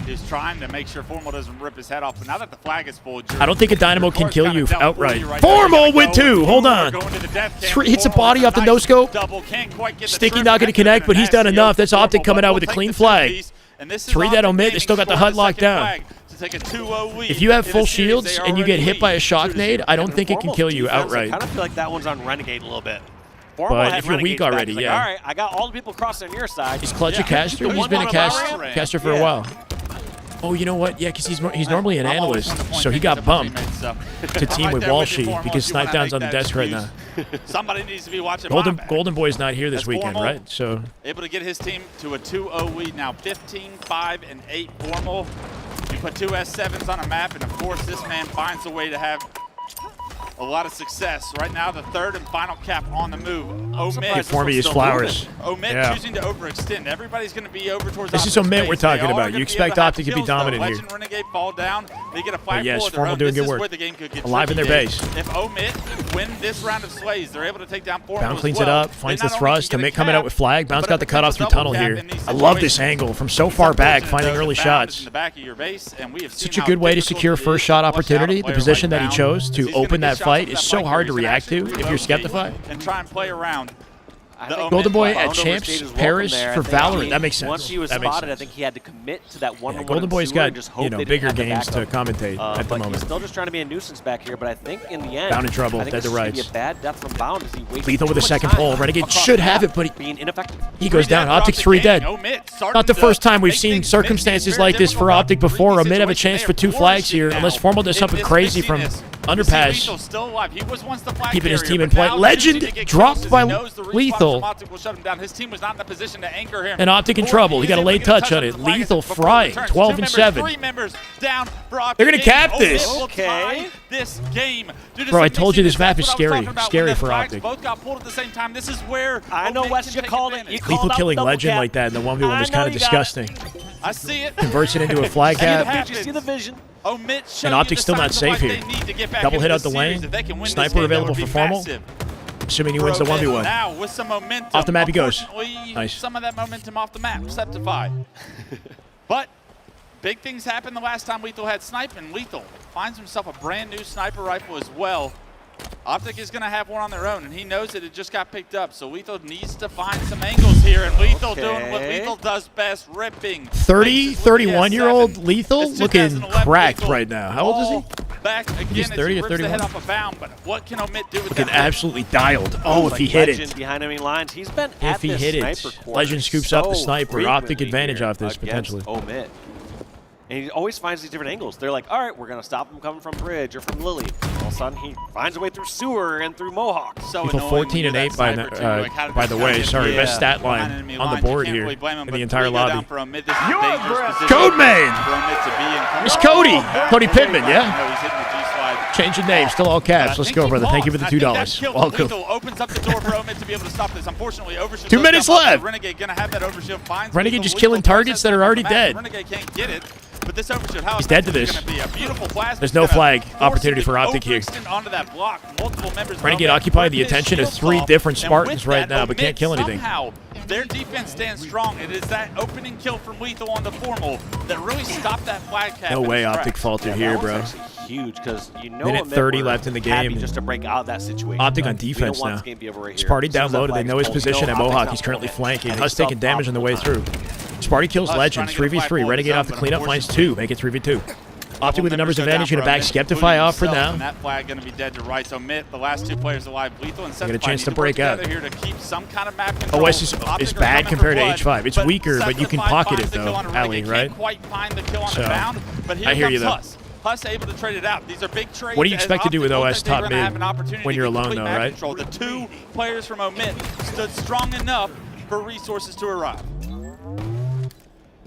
He's trying to make sure Formal doesn't rip his head off, but now that the flag is full, I don't think a Dynamo can kill you outright. Formal with 2. Hold on. 3 hits a body off the no-scope. Sticky not going to connect, but he's done enough. That's Optic coming out with a clean flag. 3 dead Omit. They still got the HUD locked down. If you have full shields and you get hit by a shock nade, I don't think it can kill you outright. I kind of feel like that one's on Renegade a little bit. But if you're weak already, like, yeah. All right, I got all the people crossing your side. He's Clutch a caster. He's been a caster for a while. Oh, you know what? Yeah, because he's normally an analyst, so he got bumped to team with Walshy because Snipe Down's on the desk right now. Somebody needs to be watching. Golden Boy's not here this weekend, right? So able to get his team to a 2-0 lead now, 15, 5, and 8 Formal. You put 2 S7s on a map, and of course this man finds a way to have a lot of success. Right now, the 3rd and final cap on the move. Omit. For me is Flowers. Omit choosing to overextend. Everybody's going to be over towards this is Omit we're talking about. You expect Optic to be dominant here. Legend Renegade fall down. They get a flag yes, of their Formal own. doing This good is work. where the game could get alive in their base. If Omit win this round of slays, they're able to take down Formal. Bound cleans it up, finds the thrust. Omit coming out with flag. Bounce got the cutoff through tunnel here. I love this angle from so far back, finding early shots. Such a good way to secure first shot opportunity. The position that he chose to open that fight is so hard to react to if you're Skeptify. And try and play around. Golden Boy at Champs Paris for Valorant. That makes sense. Once he was spotted, I think he had to commit to that one-on-one. Golden Boy's got bigger games to commentate at the but moment. He's still just trying to be a nuisance back here. But I think in the end, Bound in trouble. I think Dead to this is gonna rights. be a bad death from Bound as he wastes Lethal with a too much second time pull. Renegade across should the have map, it, but being ineffective. he goes down. Optic 3 dead. Not the first time we've seen circumstances like this for Optic before. Omid have a chance for 2 flags here, unless Formal does something crazy from underpass. Keeping his team in play. Legend dropped by Lethal. And Optic in trouble. He got a late touch on it. Lethal frying. 12 and 7. They're going to cap this. Okay. This game. Bro, I told you this map is scary. Scary for Optic. Both got pulled at the same time. This is where I know what you called it. Lethal killing Legend like that in the 1v1 was kind of disgusting. I see it. Converts it into a flag cap. You see the vision. And Optic's still not safe here. Double hit out the lane. Sniper available for Formal. Assuming he wins the 1v1. Now with some momentum. Off the map he goes. Nice. Some of that momentum off the map. Septify. But big things happened the last time Lethal had snipe, and Lethal finds himself a brand new sniper rifle as well. Optic is going to have one on their own, and he knows that it just got picked up. So Lethal needs to find some angles here, and Lethal doing what Lethal does best, ripping. 30, 31-year-old Lethal looking cracked right now. How old is he? Back again, He's 30 or 31. The head off a bound, but what can Omid do with Looking that? absolutely dialed. Oh, if he hit it. Behind enemy lines, he's been If at he this hit it. sniper corner Legend scoops up the so sniper. Optic frequently advantage here off this, against potentially. Omid. And he always finds these different angles. They're like, all right, we're going to stop him coming from Bridge or from Lily. All of a sudden, he finds a way through Sewer and through Mohawk. So Lethal 14 and 8 by the way. Sorry, best stat line on the board here in the entire lobby. Code man! It's Cody! Cody Pittman, yeah? Changing names, still all caps. Let's go, brother. Thank you for the $2. Welcome. Lethal opens up the door for Omid to be able to stop this. Unfortunately, Overshield 2 minutes left. Renegade gonna have that Overshield. Finds Renegade just killing targets that are already dead. Renegade can't get it, but this Overshield, how He's dead to this. There's no flag opportunity for Optic here. Renegade occupying the attention of 3 different Spartans right now, but can't kill anything. Somehow, their defense stands strong. It is that opening kill from Lethal on the Formal that really stopped that flag cap. No way Optic faltered here, bro. Huge, because you know Minute 30 left in the game. Just to break out of that situation. Optic on defense now. Sparty down low. They know his position at Mohawk. He's currently flanking. Huss taking damage on the way through. Sparty kills Legends. 3v3. Renegade off the cleanup. Finds 2. Make it 3v2. Optic with the numbers advantage. Going to back Skeptify off for now. And that flag going to be dead to right. So Mitt, the last 2 players alive, Lethal and Get a chance to break out. Here to keep some kind of map control. OS is bad compared to H5. It's weaker, but you can pocket it though, Ali, right? So, I hear you though. Huss able to trade it out. These are big trades. What do you expect to do with OS top mid when you're alone though, right? The 2 players from Omid stood strong enough for resources to arrive.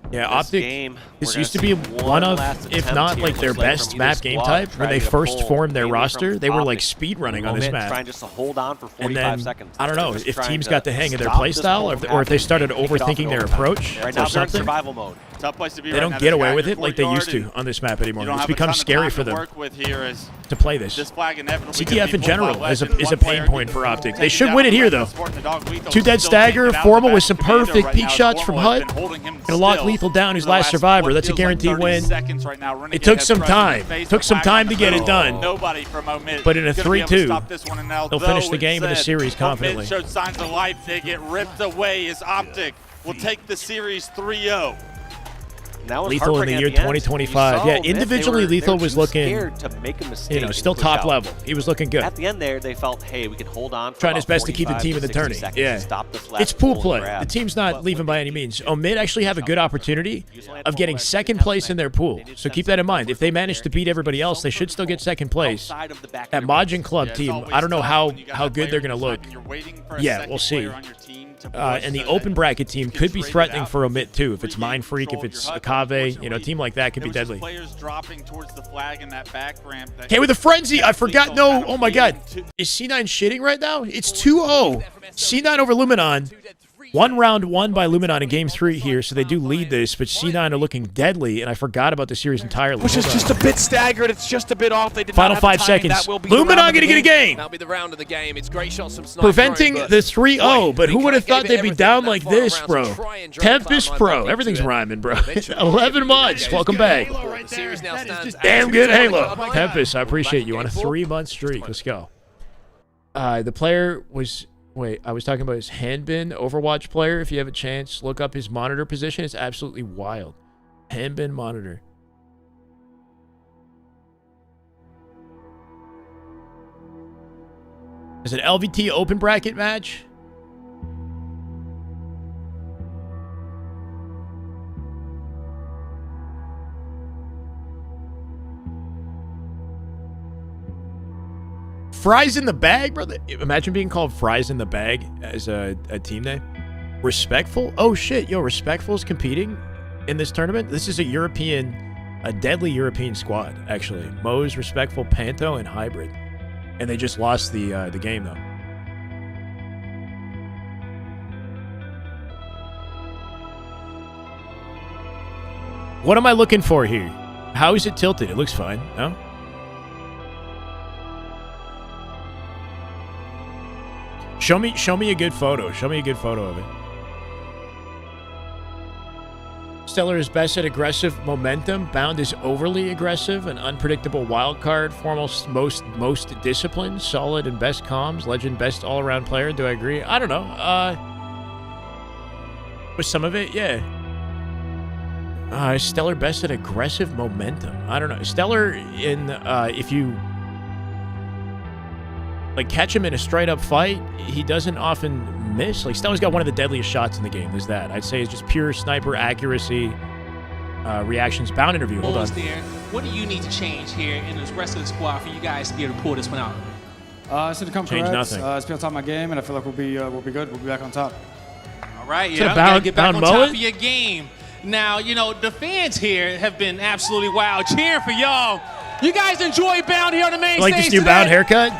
Yeah, Optic, this used to be one of, if not like their best map game type. When they first formed their roster, they were like speed running on this map. Trying just to hold on for 45 and then, seconds. I don't know, if teams got the hang of their playstyle or if they started overthinking their approach or something, survival mode. Tough place to be they don't get away with it like they used to on this map anymore. It's become scary for them to play this. CTF in general is a pain point for Optic. They should win it here though. 2 dead stagger, Formal with some perfect peek shots from HUD. Gonna lock Lethal down, who's last survivor. That's a guaranteed win. It took some time. Took some time to get it done. But in a 3-2, they'll finish the game in the series confidently. Showed signs of life. They get ripped away as Optic will take the series 3-0. Lethal in the year 2025. Yeah, individually Lethal was looking, still top level. He was looking good. At the end there, they felt, hey, we can hold on. Trying his best to keep the team in the tourney. Yeah, it's pool play. The team's not leaving by any means. Omid actually have a good opportunity of getting second place in their pool. So keep that in mind. If they manage to beat everybody else, they should still get second place. That Majin Club team, I don't know how good they're going to look. Yeah, we'll see. And the open bracket team could be threatening for Omid too. If it's Mind Freak, if it's Akave, a team like that could be deadly. Okay, with a frenzy, I forgot. No, oh my God, is C9 shitting right now? It's 2-0. C9 over Luminon. 1 round won by Luminon in Game 3 here, so they do lead this, but C9 are looking deadly, and I forgot about the series entirely. Which is just a bit staggered. It's just a bit off. They did Final not have 5 the seconds. That will be Luminon going to get a game. That'll be the round of the game. It's great shots from Sniper. Preventing the 3-0, but who would have thought they'd be down like this, bro? Tempest Pro. Everything's rhyming, bro. 11 months. Welcome back. Damn good Halo. Tempest, I appreciate you on a 3-month streak. Let's go. The player was Wait, I was talking about his handbin Overwatch player. If you have a chance, look up his monitor position. It's absolutely wild. Handbin monitor. Is it LVT open bracket match? Fries in the bag, brother. Imagine being called Fries in the Bag as a team name. Respectful? Oh shit, yo, Respectful's competing in this tournament. This is a deadly European squad, actually. Moe's, Respectful, Panto, and Hybrid. And they just lost the game though. What am I looking for here? How is it tilted? It looks fine, no? Show me a good photo. Show me a good photo of it. Stellar is best at aggressive momentum. Bound is overly aggressive. An unpredictable wild card. Foremost, most disciplined. Solid and best comms. Legend, best all-around player. Do I agree? I don't know. With some of it, yeah. Stellar best at aggressive momentum. I don't know. Stellar in if you like catch him in a straight up fight, he doesn't often miss. Like Stellar's got one of the deadliest shots in the game. There's that. I'd say it's just pure sniper accuracy. Reactions. Bound interview. Hold on. What do you need to change here in the rest of the squad for you guys to be able to pull this one out? It's going to come Change correct. nothing. It's been on top of my game, and I feel like we'll be good. We'll be back on top. All right, Is yeah, it you gotta bound- get back bound on top mullet? of your game. Now, you know, the fans here have been absolutely wild, cheering for y'all. You guys enjoy Bound here on the main Like stage this new today? Bound haircut?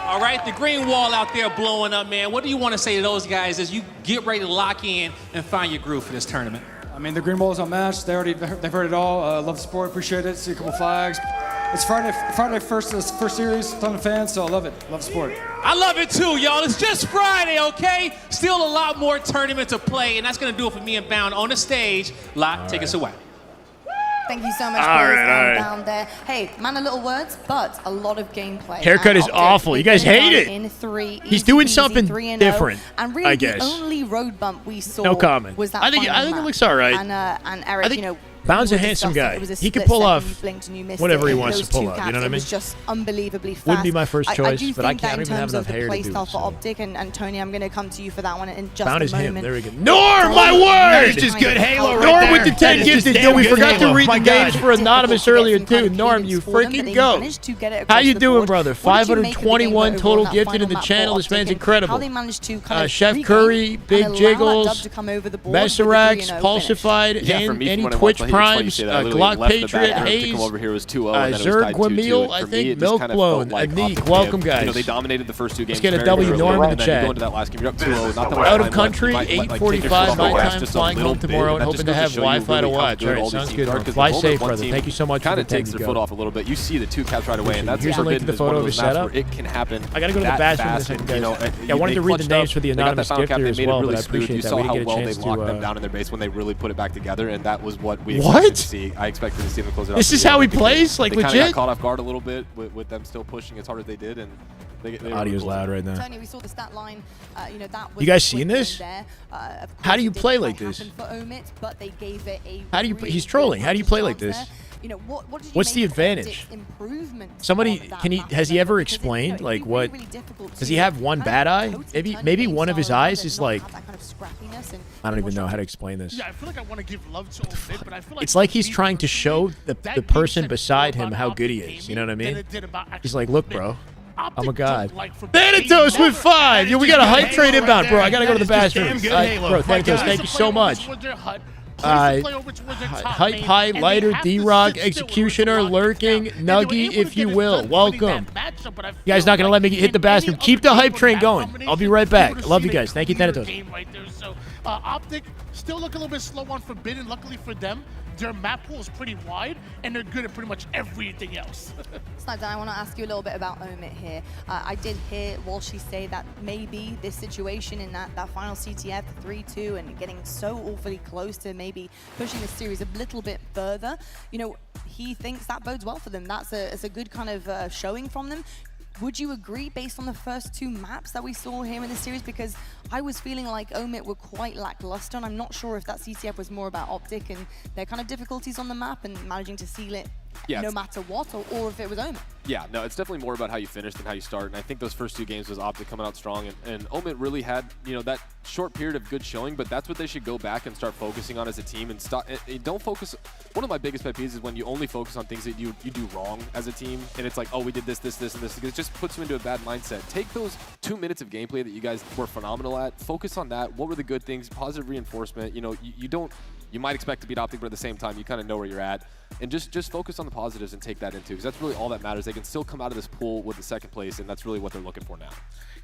All right, the green wall out there blowing up, man. What do you want to say to those guys as you get ready to lock in and find your groove for this tournament? I mean, the green ball is unmatched. They've heard it all. Love the sport, appreciate it. See a couple flags. It's Friday first series. Ton of fans, so I love it. Love the sport. I love it too, y'all. It's just Friday, okay? Still a lot more tournament to play, and that's gonna do it for me and Bound on the stage. Lot, take us away. Thank you so much, All Chris, right. down there. Hey, man, a little words, but a lot of gameplay. Haircut And is Optic, awful. You guys they've hate done it. In three, He's easy doing peasy, something 3-0. different, And really, I guess. the only road bump we saw No comment. was that I think final it map. looks all right. And Eric, I think you know, Bound's we a were handsome discussing guy. it was a He could split pull second, off you blinked and you missed whatever it. he wants to Those pull two off, you caps, know what I it mean? was just unbelievably fast. Wouldn't be my first I choice, do but I think that can't in even have terms enough of the hair to play do style it, for so. Optic, and Tony, I'm going to come to you for that one in just Bound a is him. moment. There we go. Norm, my word! That's just good Halo right Norm there. with the 10 That is just gifted. damn Yo, we good forgot Halo. to read My the God. names for Anonymous earlier, too. Norm, you freaking go. How you doing, brother? 521 total gifted in the channel. This man's incredible. How they managed to kind of Chef regain Curry, and Big allow that Jiggles, dub to come over the board with the Messerax, 3-0 Pulsified, Yeah, for and me, from any when I Twitch watched, it's funny you Primes, say that. I literally Glock left the Patriot, back room to Hayes, come over here was 2-0, and then it was Zerg tied 2-2. Guamil, And I for me, think, it just Milk kind of Blown, felt like Anik, Optic welcome, did. You know, guys. they dominated the first two games. Let's get a very W early, Norm in and the then you chat. go into that last game, you're up 2-0. Not that much Out of time country, left. You might, like, 8:45 my relax time, just a flying little home bit, tomorrow and that hoping just to goes have show you Wi-Fi to really how watch. good All right, all these sounds teams good. are, 'cause Fly the moment safe, one brother. team Thank you so much for kind the of takes their 10 foot go. off a little bit. You see the two caps right away, and that's Here's a link to Forbidden the is one photo of of his those maps setup. where it can happen. I gotta go to the that bathroom in a fast, second, and, guys. you know, Yeah, I wanted to read the clutched names up. for the They got anonymous that final gifter cap, they as made it well, really but I smooth. appreciate You that. saw We how didn't get a well they chance to, locked them down in their base when they really put it back together, and that was what we What? expected to see. I expected to see them close it out. This is how he plays? Like, they kinda legit? got caught off guard a little bit with them still pushing as hard as they did, and they Audio's loud right now. Tony, we saw the stat line. You know, that was You guys the seen quick this? win there. Of How do course, you it didn't play quite like this? happen for Omit, but they gave it a How do you? really He's trolling. good How do you play like chance this? there. You know, what did you What's the make of advantage? Optic's improvement Somebody on that can he? map Has he then? ever Because explained like it'd be what? really difficult Does to he have one kind bad of eye? totally Maybe turn maybe your one of his game style eyes around is and not like. have that kind of scrappiness and I don't even know how to explain this. Yeah, I feel like I want to give love to Omid, but I feel like It's like he's trying to show the person beside him how good he is. You know what I mean? He's like, look, bro. I'm a god. Thanatos with 5. Yo, we got a hype train inbound, bro. I gotta go to the bathroom. Bro, Thanatos, thank you so much. Hype High, Lighter, D-Rock, Executioner, Lurking, Nuggy, if you will. Welcome. You guys not gonna let me hit the bathroom. Keep the hype train going. I'll be right back. Love you guys. Thank you, Thanatos. So Optic still look a little bit slow on Forbidden. Luckily for them, their map pool is pretty wide, and they're good at pretty much everything else. Sniped, I want to ask you a little bit about Omit here. I did hear Walshy say that maybe this situation in that final CTF 3-2 and getting so awfully close to maybe pushing the series a little bit further, you know, he thinks that bodes well for them. That's a good kind of showing from them. Would you agree based on the first 2 maps that we saw here in the series? Because I was feeling like Omit were quite lackluster, and I'm not sure if that CTF was more about Optic and their kind of difficulties on the map and managing to seal it no matter what, or if it was Omit. Yeah, no, it's definitely more about how you finish than how you start. And I think those first 2 games was Optic coming out strong, and Omit really had, you know, that short period of good showing, but that's what they should go back and start focusing on as a team and stop. Don't focus. One of my biggest pet peeves is when you only focus on things that you do wrong as a team, and it's like, oh, we did this, and this, because it just puts you into a bad mindset. Take those 2 minutes of gameplay that you guys were phenomenal at, focus on that. What were the good things? Positive reinforcement. You know, you might expect to beat Optic, but at the same time, you kind of know where you're at. And just focus on the positives and take that into, because that's really all that matters. They can still come out of this pool with the 2nd place, and that's really what they're looking for now.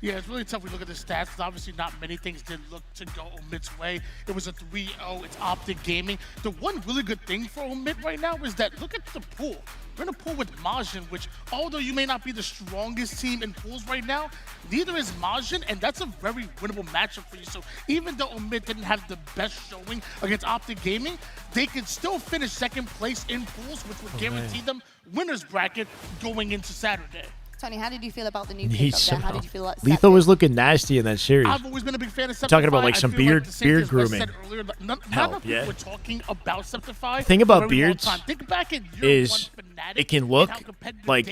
Yeah, it's really tough. We look at the stats, because obviously not many things did look to go Omit's way. It was a 3-0. It's Optic Gaming. The one really good thing for Omit right now is that look at the pool. We're in a pool with Majin, which, although you may not be the strongest team in pools right now, neither is Majin, and that's a very winnable matchup for you. So even though Omit didn't have the best showing against Optic Gaming, they could still finish 2nd place in pools, which would guarantee them winner's bracket going into Saturday. Tony, how did you feel about the new pickup there? How did you feel about Lethal was looking nasty in that series. I've always been a big fan of Septify. Talking about like some beard grooming. None of people were talking about Septify. The thing about beards Think back in is it can look like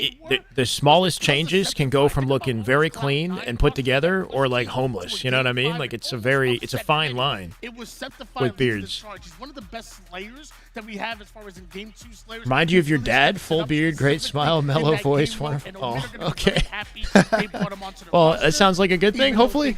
the smallest changes can go from looking very clean and put together or like homeless. You know what I mean? Like it's a fine line with beards. He's one of the best slayers that we have as far as in Game 2 slayers. Remind you of your dad, full beard, great smile, mellow voice, wonderful. Oh, okay. Well, that sounds like a good thing, hopefully.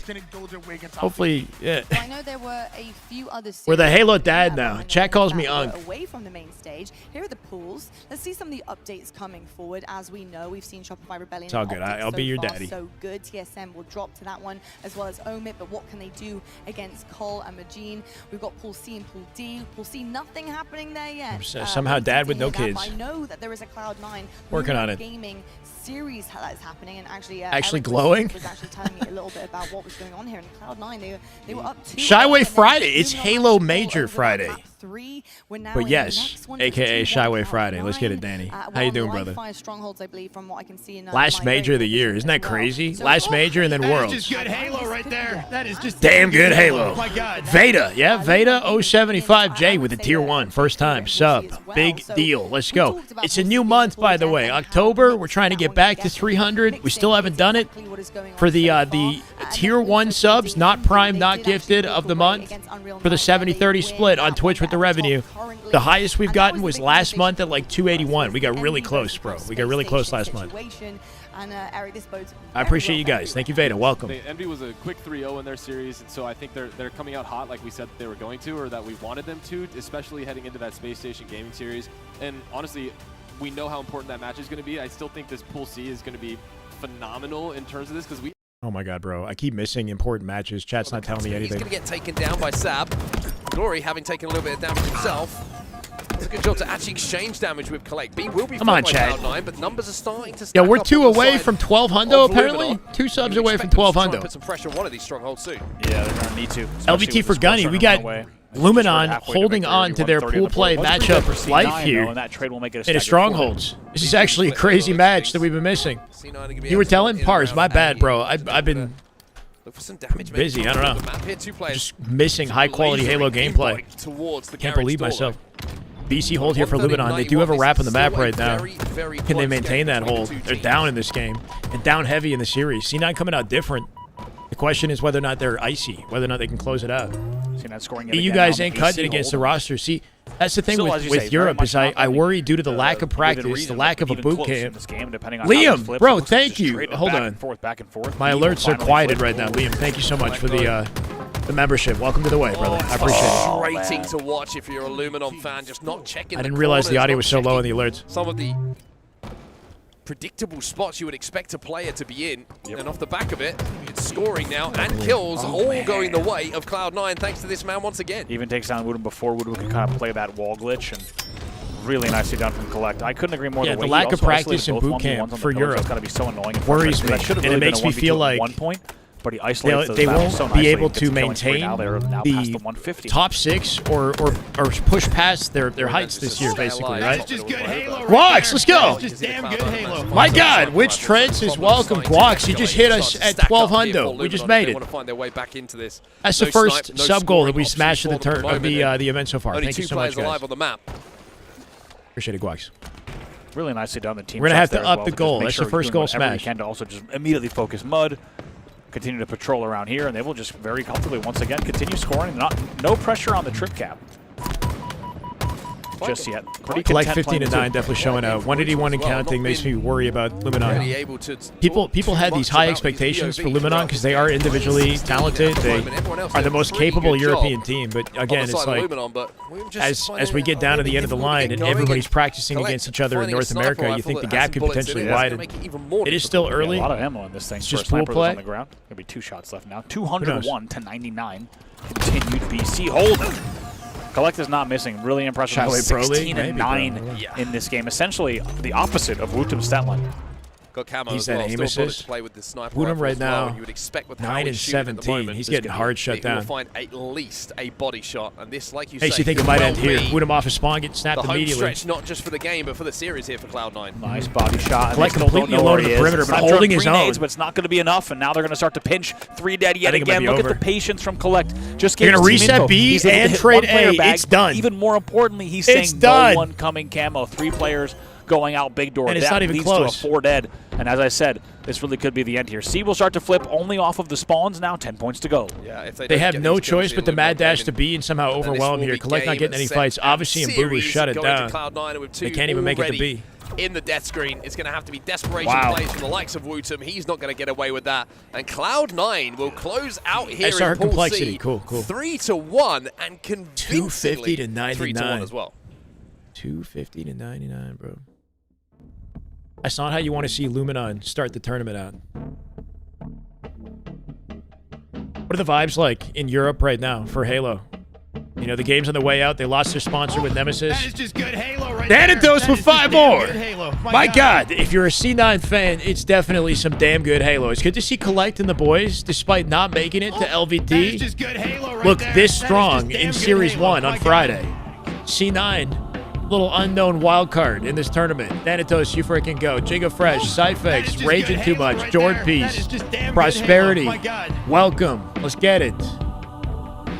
Hopefully, yeah. I know there were a few other series. We're the Halo dad now. Chat calls me Unk. Away from the main stage. Here are the pools. Let's see some of the updates coming forward. As we know, we've seen Shopify Rebellion. It's all good. I'll be your daddy. So good. TSM will drop to that one, as well as Omit. But what can they do against Cole and Majin? We've got Pool C and Pool D. Pool C, nothing happening there yet. Somehow dad with no kids. I know that there is a Cloud9 working on it. Gaming series that is happening, and actually Eric glowing was actually telling me a little bit about what was going on here in Cloud9. They were up 2. Shyway Friday. It's Halo Major Friday. 3. We're now but yes, aka Shyway Friday. Let's get it, Danny. How you doing, brother? Strongholds, I believe, from what I can see in last major of the year. Isn't that crazy? Last major and then Worlds. That is just good Halo right there. That is just damn good Halo. Oh my God. Veda, yeah, Veda 075J with a tier 1, first time sub. Big deal. Let's go. It's a new month, by the way. October. We're trying to get back to 300. We still haven't done it for the tier 1 subs, not prime, not gifted of the month for the 70-30 split on Twitch with the revenue. The highest we've gotten was last month at like 281. We got really close, bro. We got really close last month. I appreciate you guys. Thank you, Veda. Welcome. Envy was a quick 3-0 in their series, and so I think they're coming out hot like we said they were going to, or that we wanted them to, especially heading into that Space Station Gaming series. And honestly, we know how important that match is going to be. I still think this Pool C is going to be phenomenal in terms of this, because we... Oh my God, bro. I keep missing important matches. Chat's not telling me anything. He's going to get taken down by Sab. Glory having taken a little bit of damage himself. It's a good job to actually exchange damage with Collect. B will be come on, Chad. Cloud9, but numbers are starting to yeah, we're 2 away from 12 hundo, apparently. 2 subs away from 12 hundo. Put some pressure on one of these strongholds soon. Yeah, they're going to need to. LVT for Gunny. We got Luminon holding on to their pool play matchup life here in Strongholds. This is actually a crazy match that we've been missing. You were telling Pars, my bad, bro. I've been busy. I don't know. Just missing high-quality Halo gameplay. Can't believe myself. BC hold here for Luminon. They do have a wrap on the map right now. Can they maintain that hold? They're down in this game and down heavy in the series. C9 coming out different. The question is whether or not they're icy, whether or not they can close it out. You guys ain't cutting it against the roster. See, that's the thing with Europe is I worry due to the lack of practice, the lack of a boot camp. Liam, bro, thank you. Hold on. My alerts are quieted right now. Liam, thank you so much for the membership. Welcome to the way, brother. I appreciate it. Frustrating to watch if you're a Luminon fan, just not checking. I didn't realize the audio was so low in the alerts. Some of the predictable spots you would expect a player to be in, and off the back of it, it's scoring now and kills, all going the way of Cloud9 thanks to this man once again. Even takes down Woodham before Woodham could kind of play that wall glitch, and really nicely done from Collect. I couldn't agree more. Yeah, the lack of practice in boot camp for Europe got to be so annoying. Worries me, and it makes me feel like but he isolates those they battles won't so be nicely. able Gets to a killing spree maintain now. They're now past the 150. top 6 or push past their heights this year, basically, right? That's just good Halo right Guax, let's go. That's just damn good Halo. My God, Witch Trent is welcome. Guax, you just hit us at 12 hundo. We just made it. Want to find their way back into this. That's the first sub goal that we smashed in the event so far. Only Thank you 2 so much, players alive guys. on the map. Appreciate it, Guax. Really nicely done. The team. We're gonna have shots to there as up well the to just goal. make That's sure the first we're goal doing whatever we smash. can to also just immediately focus Mud. Continue to patrol around here, and they will just very comfortably once again continue scoring. No pressure on the trip cap just yet. Pretty Collect content 15 to playing 9, too. definitely showing out. 181 and counting makes me worry about Luminon. People had these high expectations for Luminon because they are individually talented. They are the most capable European team. But again, it's like as we get down to the end of the line and everybody's practicing against each other in North America, you think the gap could potentially widen. It is still early. A lot of ammo on this thing. It's For a just pool sniper that's play. on the ground. Gonna be 2 shots left now. 201 to 99. Continued BC hold. Collect is not missing. Really impressive. Shyway Pro League, 16 and 9 in this game. Essentially the opposite of Wootum's stat line. Got camo He's as well. at aim Still bullet assist. to play with the sniper Wootum rifle right as well, now, and you would expect with how 9 he's and shooting at the 17. moment, He's getting hard shut he down. will find at least a body shot, and this, like you Hey, say, so you think it could might well end here? be Wootum off his spawn, get snapped the home immediately. stretch, not just for the game, but for the series here for Cloud9. Nice body shot. And Collect they still don't completely know alone where in he the is. perimeter, It's but not holding drunk his 3 own. nades, but it's not going to be enough, and now they're going to start to pinch. 3 dead yet I think it might again. be Look over. at the patience from Collect. Just They're gave gonna his team reset info. B He's able to and hit trade 1 player A. back, It's done. Even more importantly, he's It's saying done. no one coming camo. 3 players going out big door. And it's that not even leads close. to a 4 dead. And as I said, this really could be the end here. C will start to flip only off of the spawns now. 10 points to go. Yeah, if They don't have get no these kills choice in, but to Luminon mad dash gaming, to B and somehow then this overwhelm will here. be Collect not game, getting any set, fights. and Obviously, and Blue will series shut it going down. to Cloud9, and with 2 They can't even make it to already B. in the death screen. It's going to have to be desperation Wow. plays from the likes of Wootum. He's not going to get away with that. And Cloud9 will close out here SR in Pool complexity. C, cool. 3-1 and convincingly 250 to 99. 3-1 as well. 250 to 99, bro. That's not how you want to see Luminon start the tournament out. What are the vibes like in Europe right now for Halo? You know, the game's on the way out. They lost their sponsor with Nemesis. That is just good Halo right there. Thanatos with 5 more. Good Halo. My God, if you're a C9 fan, it's definitely some damn good Halo. It's good to see Collect and the boys, despite not making it to LVT, That is just good Halo right look there. this That is strong just damn in good Series Halo. 1 My on God. Friday. C9, little unknown wild card in this tournament. Thanatos, you freaking go. Giga Fresh, Cyphex, Raging Too Much, Jord Peace, Prosperity. My God. Welcome. Let's get it.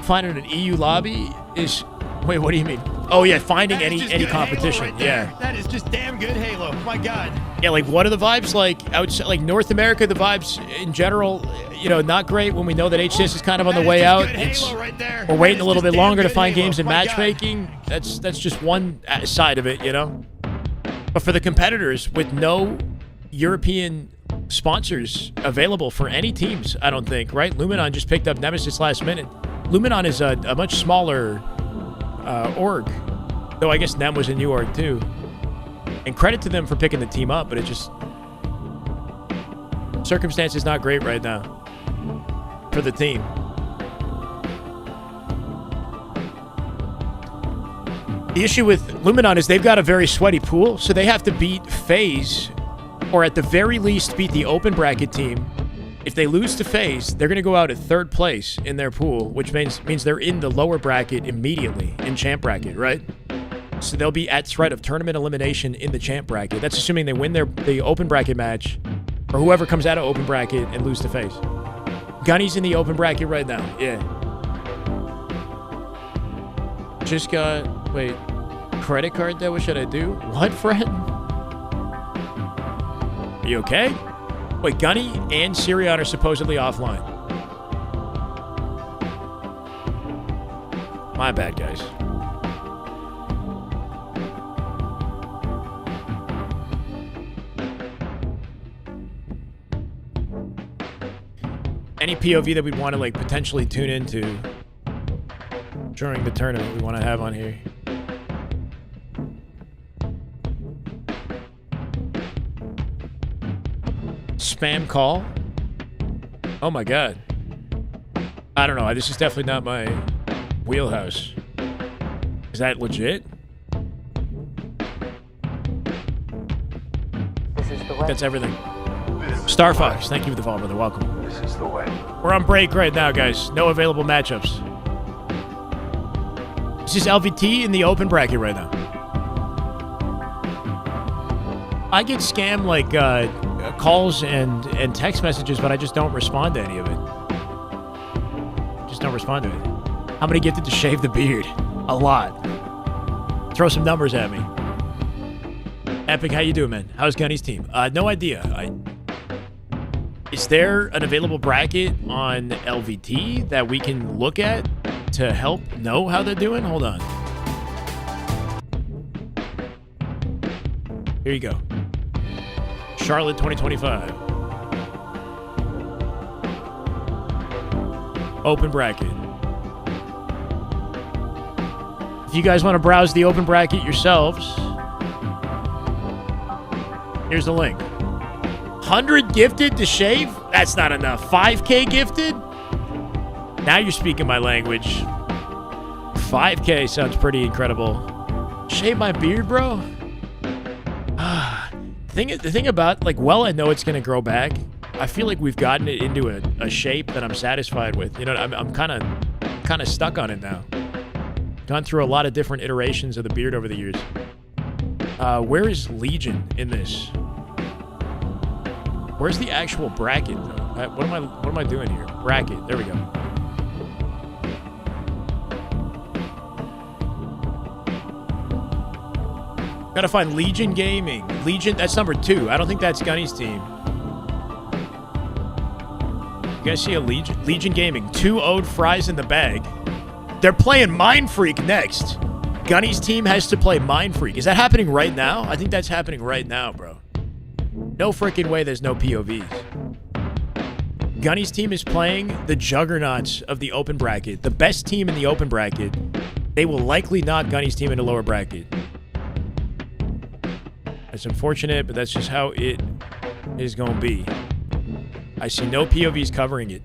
Finding an EU lobby is... Wait, what do you mean? Oh, yeah, finding That is any just good competition. Halo right there. Yeah. That is just damn good Halo. My God. Yeah, like, what are the vibes like? Outside, like, North America, the vibes in general, you know, not great when we know that HCS is kind of on the way out. It's, we're waiting a little bit longer to find games in matchmaking. That's just one side of it, you know? But for the competitors, with no European sponsors available for any teams, I don't think, right? Luminon just picked up Nemesis last minute. Luminon is a much smaller org, though I guess Nem was a new org too. And credit to them for picking the team up, but it just... circumstances not great right now for the team. The issue with Luminon is they've got a very sweaty pool, so they have to beat FaZe, or at the very least beat the open bracket team. If they lose to FaZe, they're going to go out at 3rd place in their pool, which means they're in the lower bracket immediately, in champ bracket, right? So they'll be at threat of tournament elimination in the champ bracket. That's assuming they win the open bracket match, or whoever comes out of open bracket and lose to FaZe. Gunny's in the open bracket right now, yeah. Just got, wait, credit card though? What should I do? What, friend? Are you okay? Wait, Gunny and Sirion are supposedly offline. My bad, guys. Any POV that we'd want to like potentially tune into during the tournament we want to have on here. Spam call? Oh my God. I don't know. This is definitely not my wheelhouse. Is that legit? This is the way. That's everything. Star Fox, thank you for the follow, brother. Welcome. This is the way. We're on break right now, guys. No available matchups. This is LVT in the open bracket right now. I get scammed like calls and text messages, but I just don't respond to any of it. Just don't respond to it. How many gifted to shave the beard? A lot. Throw some numbers at me. Epic, how you doing, man? How's Gunny's team? No idea. Is there an available bracket on LVT that we can look at to help know how they're doing? Hold on. Here you go. Charlotte 2025. Open bracket. If you guys want to browse the open bracket yourselves, here's the link. 100 gifted to shave? That's not enough. 5K gifted? Now you're speaking my language. 5K sounds pretty incredible. Shave my beard, bro? The thing about, like, I know it's going to grow back. I feel like we've gotten it into a shape that I'm satisfied with. You know, I'm kind of stuck on it now. Gone through a lot of different iterations of the beard over the years. Where is Legion in this? Where's the actual bracket, though? What am I doing here? Bracket. There we go. Gotta find Legion Gaming. Legion, that's number 2. I don't think that's Gunny's team. You guys see a Legion Gaming. 2 owed fries in the bag. They're playing Mind Freak next. Gunny's team has to play Mind Freak. Is that happening right now? I think that's happening right now, bro. No freaking way there's no POVs. Gunny's team is playing the juggernauts of the open bracket. The best team in the open bracket. They will likely knock Gunny's team into lower bracket. It's unfortunate, but that's just how it is going to be. I see no POVs covering it.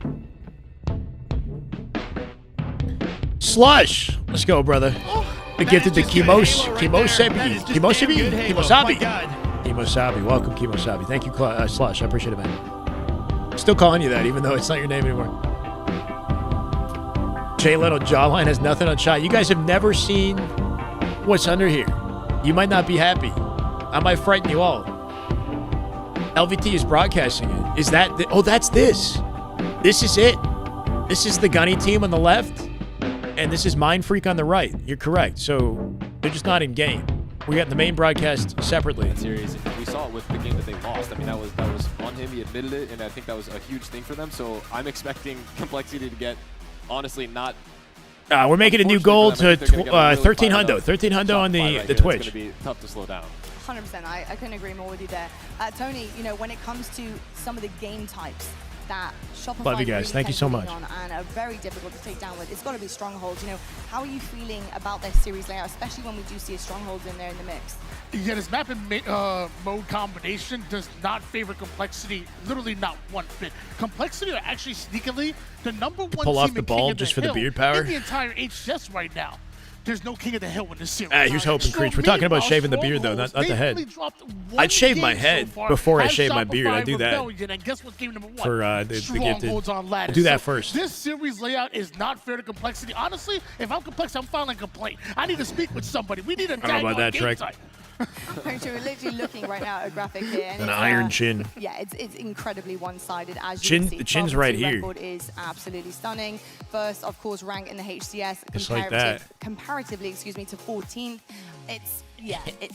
Slush! Let's go, brother. The gifted to Kimosabi. Welcome, Kimosabi. Thank you, Slush. I appreciate it, man. Still calling you that, even though it's not your name anymore. Jay Leno jawline has nothing on shot. You guys have never seen what's under here. You might not be happy. I might frighten you all. LVT is broadcasting it. Is that... oh, that's this. This is it. This is the Gunny team on the left, and this is Mind Freak on the right. You're correct. So they're just not in game. We got the main broadcast separately. That series, we saw it with the game that they lost. I mean, that was on him. He admitted it, and I think that was a huge thing for them. So I'm expecting Complexity to get, honestly, not... we're making a new goal to 13 hundo. 13 hundo on the Twitch. It's going to be tough to slow down. 100%. I couldn't agree more with you there. Tony, you know, when it comes to some of the game types that Shopify love you guys. really Thank you so much. on and are very difficult to take down with, it's got to be strongholds. You know, how are you feeling about their series layout, especially when we do see a strongholds in there in the mix? Yeah, this map and mode combination does not favor Complexity, literally not one bit. Complexity are actually sneakily the number 1 pull team off the ball just for the beard power in the entire HCS right now. There's no King of the Hill in this series. Here's hoping, Creech. We're talking about shaving the beard, though, not the head. I'd shave my head before I shave my beard. I do that and guess what's game number 1? For the gifted. I'll do that first. This series layout is not fair to Complexity. Honestly, if I'm Complexity, I'm filing a complaint. I need to speak with somebody. We need a I don't know about that, Trek. We're literally looking right now at a graphic here. And an iron chin. Yeah, it's incredibly one-sided. As you can see, the chin's right here. Record is absolutely stunning. First, of course, rank in the HCS. Just like that. Comparatively, to 14th. It's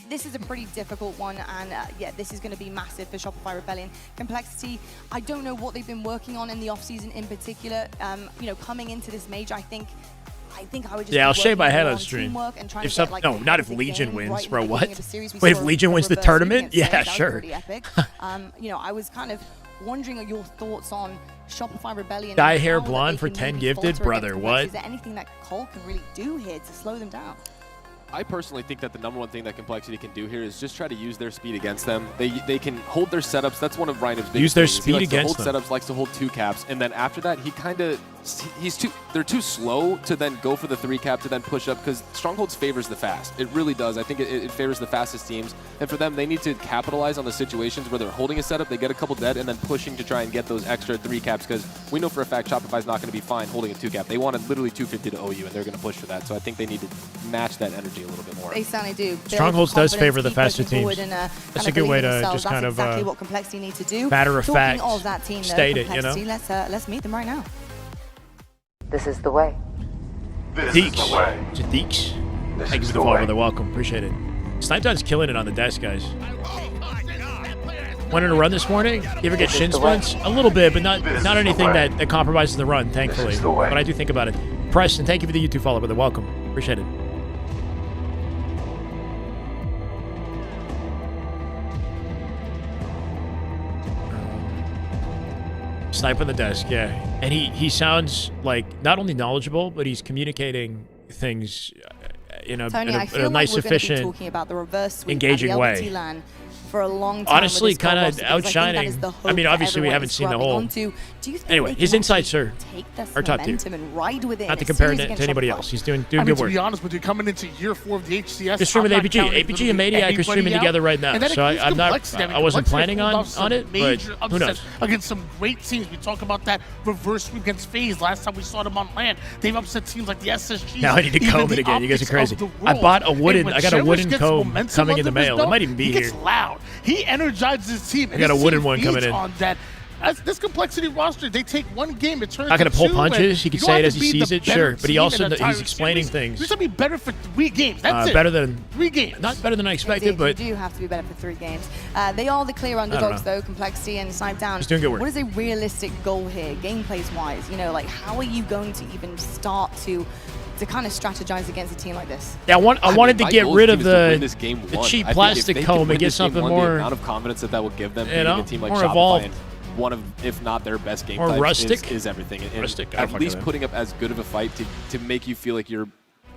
this is a pretty difficult one, and yeah, this is going to be massive for Shopify Rebellion. Complexity, I don't know what they've been working on in the off-season in particular. You know, coming into this major, I think I would just I'll shave my head on stream. If some, no, not if Legion wins, bro. What? Wait, if Legion wins the tournament? Yeah, sure. You know, I was kind of wondering your thoughts on Shopify Rebellion. Dye hair blonde for 10 gifted, brother. What? Is there anything that Cole can really do here to slow them down? I personally think that the number one thing that Complexity can do here is just try to use their speed against them. They can hold their setups. That's one of Rhino's biggest Use their things. speed against them. Setups, likes to hold 2 caps, and then after that, they're too slow to then go for the 3 cap to then push up, because Strongholds favors the fast. It really does. I think it favors the fastest teams, and for them, they need to capitalize on the situations where they're holding a setup, they get a couple dead, and then pushing to try and get those extra 3 caps, because we know for a fact Shopify's not going to be fine holding a 2 cap. They wanted literally 250 to OU, and they're going to push for that. So I think they need to match that energy a little bit more. They certainly do. Strongholds does favor the faster teams. That's a good way to just kind of exactly what Complexity need to do. matter of fact Talking of that team, though, state it, you know? Let's meet them right now. This is the way. Deeks. Is it Deeks? Thank you for the follow, brother. Welcome. Appreciate it. Snipedog's killing it on the desk, guys. Went on a run this morning. You ever get shin splints? A little bit, but not anything that compromises the run, thankfully. But I do think about it. Preston, thank you for the YouTube follow, brother. Welcome. Appreciate it. Snipe on the desk, yeah. And he sounds like not only knowledgeable, but he's communicating things in a nice, efficient, talking about the reverse sweep engaging at the way. LBT LAN for a long time. Honestly, kind of outshining. I mean, obviously, we haven't seen the whole. Anyway, his insights are top tier. Not to compare it to anybody else. He's doing good work. To be honest with you, coming into year 4 of the HCS, Just streaming with APG and Maniac are streaming together right now, so I wasn't planning on it, but who knows? Against some great teams. We talk about that reverse sweep against FaZe. Last time we saw them on LAN, they've upset teams like the SSG. Now I need to comb it again. You guys are crazy. I got a wooden comb coming in the mail. It might even be here. He gets loud. He energizes his team. I got a wooden one coming in. On that. As this Complexity roster, they take one game, it turns not going to pull 2, punches. He can say it as he sees it, sure. But he also he's explaining things. This will be better for 3 games. That's it. Better than 3 games. Not better than I expected, but you do have to be better for 3 games. They are the clear underdogs, though. Complexity and Sniped. He's doing good work. What is a realistic goal here, gameplays wise? You know, like how are you going to even start to kind of strategize against a team like this? Yeah, I wanted to get rid of the cheap I plastic comb and get something more. The amount of confidence that will give them, you know, a team like more Shopify, evolved. One of, if not their best game more types rustic is everything. And rustic. At least putting up as good of a fight to make you feel like you're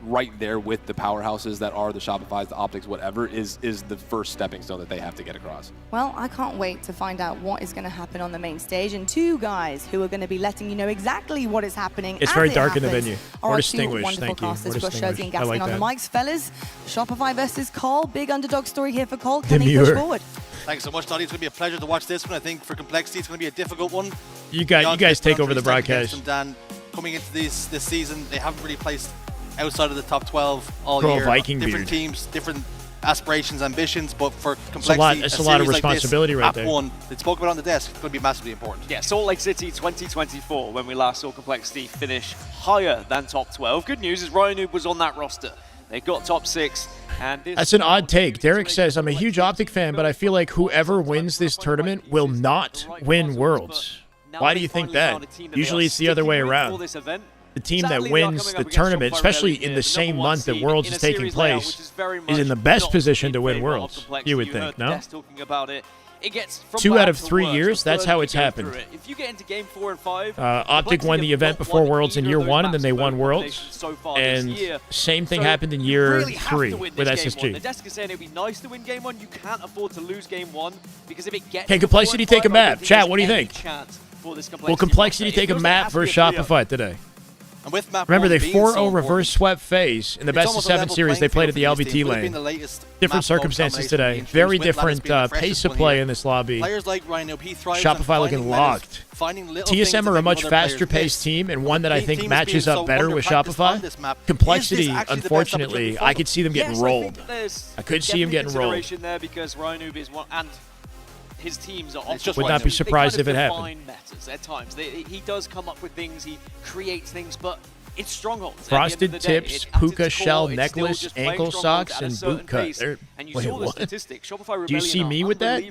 right there with the powerhouses that are the Shopifys, the Optics, whatever, is the first stepping stone that they have to get across. Well, I can't wait to find out what is going to happen on the main stage, and 2 guys who are going to be letting you know exactly what is happening. It's very dark in the venue. More distinguished, thank you. More Shorzy and I like Gaskin on that. the mics, fellas. Shopify versus Cole. Big underdog story here for Cole. Can he push forward? Thanks so much, Toddy. It's going to be a pleasure to watch this one. I think for Complexity, it's going to be a difficult one. You guys take over the broadcast. Dan, coming into this season, they haven't really placed outside of the top 12 all Pro year. Viking different beard. teams, different aspirations, ambitions, but for Complexity, it's a lot of responsibility like right this, there. One, they spoke about on the desk, it's going to be massively important. Yeah, Salt Lake City 2024, when we last saw Complexity finish higher than top 12. Good news is Rhino was on that roster. They got top 6. And that's an odd take. Derek says, I'm a huge Optic fan, but I feel like whoever wins this tournament will not win Worlds. Why do you think that? Usually it's the other way around. The team that wins the tournament, especially in the same month that Worlds is taking place, is in the best position to win Worlds, you would think, no? It gets 2 out of 3 years, that's how it's happened. If you get into game 4 and 5, Optic won the event before Worlds in year 1, and then they won Worlds. And same thing happened in year 3 with SSG. The desk is saying it'd be nice to win game 1. You can't afford to lose game 1 because if it gets Can Complexity take a map? Chat, what do you think? Will Complexity take a map versus Shopify today? And with map Remember, they 4-0 so reverse swept FaZe in the best of 7 series they played at the LBT lane. Different circumstances today. Very different pace of play in this lobby. Players like Rhino, he thrives Shopify on looking locked. TSM are a much faster paced team and one that I think matches up better with Shopify. Complexity, unfortunately, I could see them getting rolled. I could see him getting rolled. There because Rhino is one, and his teams are Would not be surprised if it happened. Metas at times. He does come up with things, he creates things, but it's Strongholds. Frosted tips, puka shell necklace, ankle socks, and boot cut. And you saw the statistics. Shopify Do you see me with that?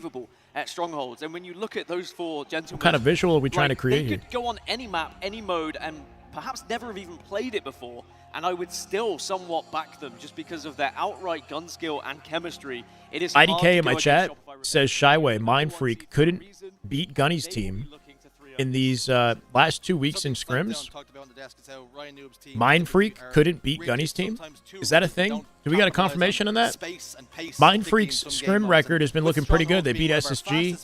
At Strongholds, and when you look at those 4 gentlemen, what kind of visual are we trying to create they here? could go on any map, any mode, and perhaps never have even played it before, and I would still somewhat back them just because of their outright gun skill and chemistry. It is IDK in my chat says Shyway, Mind Freak, couldn't beat Gunny's team in these last 2 weeks in scrims, Mind Freak couldn't beat Gunny's team. Is that a thing? Do we got a confirmation on that? Mind Freak's scrim record has been looking pretty good. They beat SSG.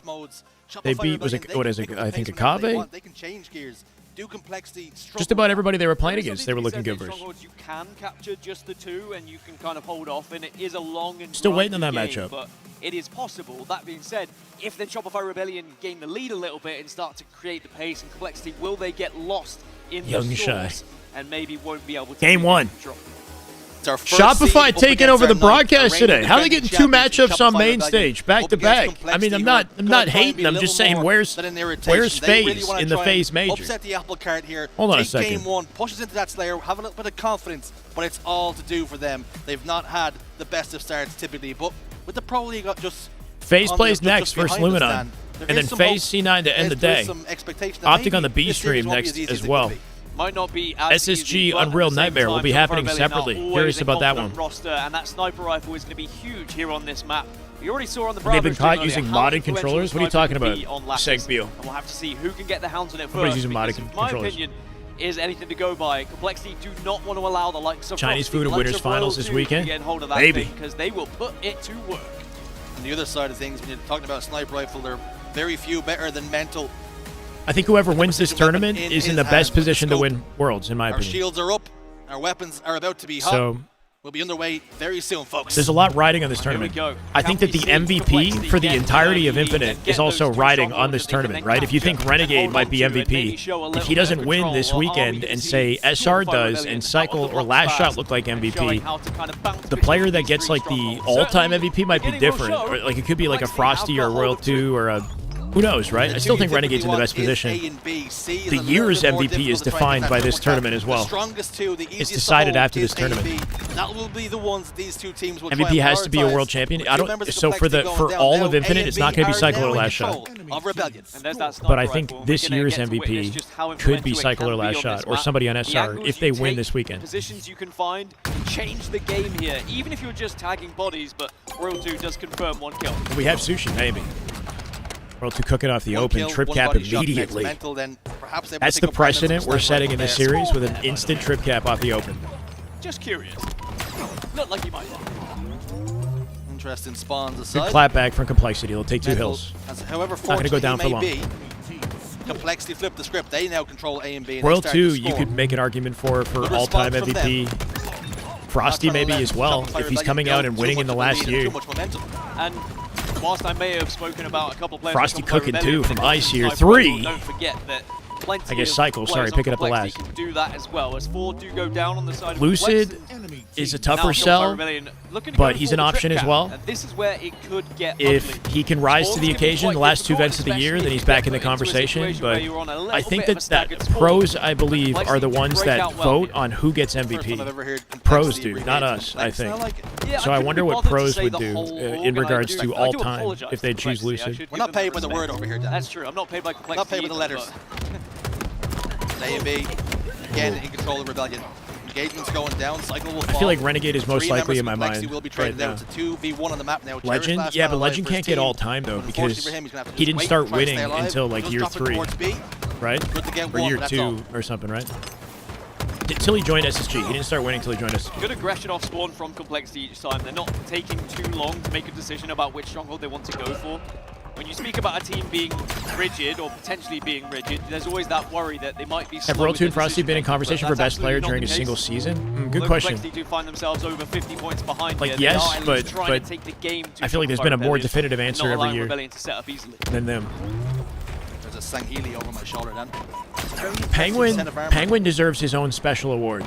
They beat, I think Akabe? Just about everybody they were playing against, they were looking good versus. You can capture just the 2, and you can kind of hold off, and it is a long and Still waiting on that grinding game, matchup. But it is possible. That being said, if the Shopify Rebellion gain the lead a little bit and start to create the pace and complexity, will they get lost in Young the Shy. source and maybe won't be able to Game 1. drop? Shopify taking over the broadcast today. How are they getting 2 matchups on main stage back to back? I mean, I'm not hating. I'm just saying, where's FaZe in the FaZe major? Upset the apple cart here. Hold on a Take second. Game 1, pushes into that Slayer, have a little bit of confidence, but it's all to do for them. They've not had the best of starts typically, but with the Pro League just FaZe on plays just next versus behind the Luminon, stand, there and is then some FaZe hope. C9 to end the There day. is some expectation that Optic on the maybe B this series stream won't be next easy as it well. could be. Might not be as SSG easy, but at Unreal the same Nightmare will time, be Shopify happening Rebellion are separately. always Curious a about that confident one. roster, and that sniper rifle is going to be huge here on this map. You already saw on the They've Bravo been stream caught earlier using how modded influential controllers? What are you sniper talking can be about, on Lattice, Segbio? and we'll have to see who can get their hands on it Everybody's first. using modded because in my controllers. opinion, is anything to go by. Complexity do not want to allow the likes of Chinese Frosty, food and likes winners of Royal finals this 2 weekend? to get hold of that Maybe. because they will put it to work. On the other side of things, when you're talking about a sniper rifle, there are very few better than Mental. I think whoever wins this tournament is in the best position to win Worlds, in my Our opinion. shields are up. Our weapons are about to be hot. So we'll be underway very soon, folks. there's a lot riding on this tournament. I think that the MVP for the entirety of Infinite is also riding on this tournament, right? If you think Renegade might be MVP, if he doesn't win this weekend and say SR does and Cycle or Last Shot look like MVP, the player that gets like the all-time MVP might be different. Or, like it could be like a Frosty or a Royal 2 or a... Who knows, right? I still think Renegade's in the best position. The year's MVP is defined by this tournament as well. It's decided after this tournament. That will be the ones these two teams will MVP has to be a world champion. I don't. So for all of Infinite, it's not going to be Cycle or Last Shot. But I think this year's MVP could be Cycle or Last Shot or somebody on SR if they win this weekend. Positions you can find change the game here, even if you're just tagging bodies. But Royal 2 does confirm 1 kill. We have Sushi, maybe. World 2 cooking off the open, trip cap immediately. That's the precedent we're setting in this series with an instant trip cap off the open. Just curious. Looked like he might. Interesting spawns Good aside. clapback from Complexity. They'll take 2 hills. However, Not going to go down for long. Complexity flipped the script. They now control A and B. And World 2, you could make an argument for all-time MVP. Frosty maybe as well, if he's coming out and winning in the last year. And whilst I may have spoken about a couple of players, Frosty like cooking Rebellion, too from Ice here. Sniper 3. Rifle, don't forget that plenty I guess of Cycle, sorry, players pick it on up the Complexity last. can do that as well, as 4 do go down on the side Lucid of Complexity. is a Now tougher Shopify sell, Rebellion looking to but go he's for an the option trip as cap, well. and this is where it could get If ugly. he can rise to Spawns the can be occasion, the quite last 2 difficult, events of the year, then especially he's if back you in the get into a conversation. situation But where you're on a little I think bit of a that staggered spawn. pros, I believe, are the Complexity ones break that out well vote here. on who gets MVP. Pros do, not us, I think. Yeah, So I couldn't wonder be what bothered to pros say would the do whole in regards to I do all-time apologize if they to choose Complexity. I Lucid. should We're give not them paid that by the respect. word over here, Dan. That's true. I'm not paid by Complexity. Not paid by the either, letters. but- A and B, again in control of Rebellion. Engagement's going down. Cycle will fall. I feel like Renegade is most 3 likely members in my of Complexity mind will be right traded now. out to 2v1 on the map now. Legend? Last Yeah, man but alive Legend for his can't get team. all-time, though, Unfortunately because for him, he's gonna have to he just didn't wait, start try to stay winning alive. until like Just year drop it 3, towards B. right? Good to get Or one, year that's 2 all. or something, right? Until he joined SSG. He didn't start winning until he joined SSG. Good aggression off spawn from Complexity each time. They're not taking too long to make a decision about which stronghold they want to go for. When you speak about a team being rigid or potentially being rigid, there's always that worry that they might be slow Have World with 2 their and Frosty been in decision-making, conversation but for that's best player absolutely during a not the single case. season? Good Although question. Complexity do find themselves over 50 points behind Like, here, they yes, are at least trying but to take the game to I feel like there's Shopify been a more Rebellion, definitive not answer every allowing year Rebellion to set up easily. than them. There's a Sangheili over my shoulder, Dan. Penguin deserves his own special award.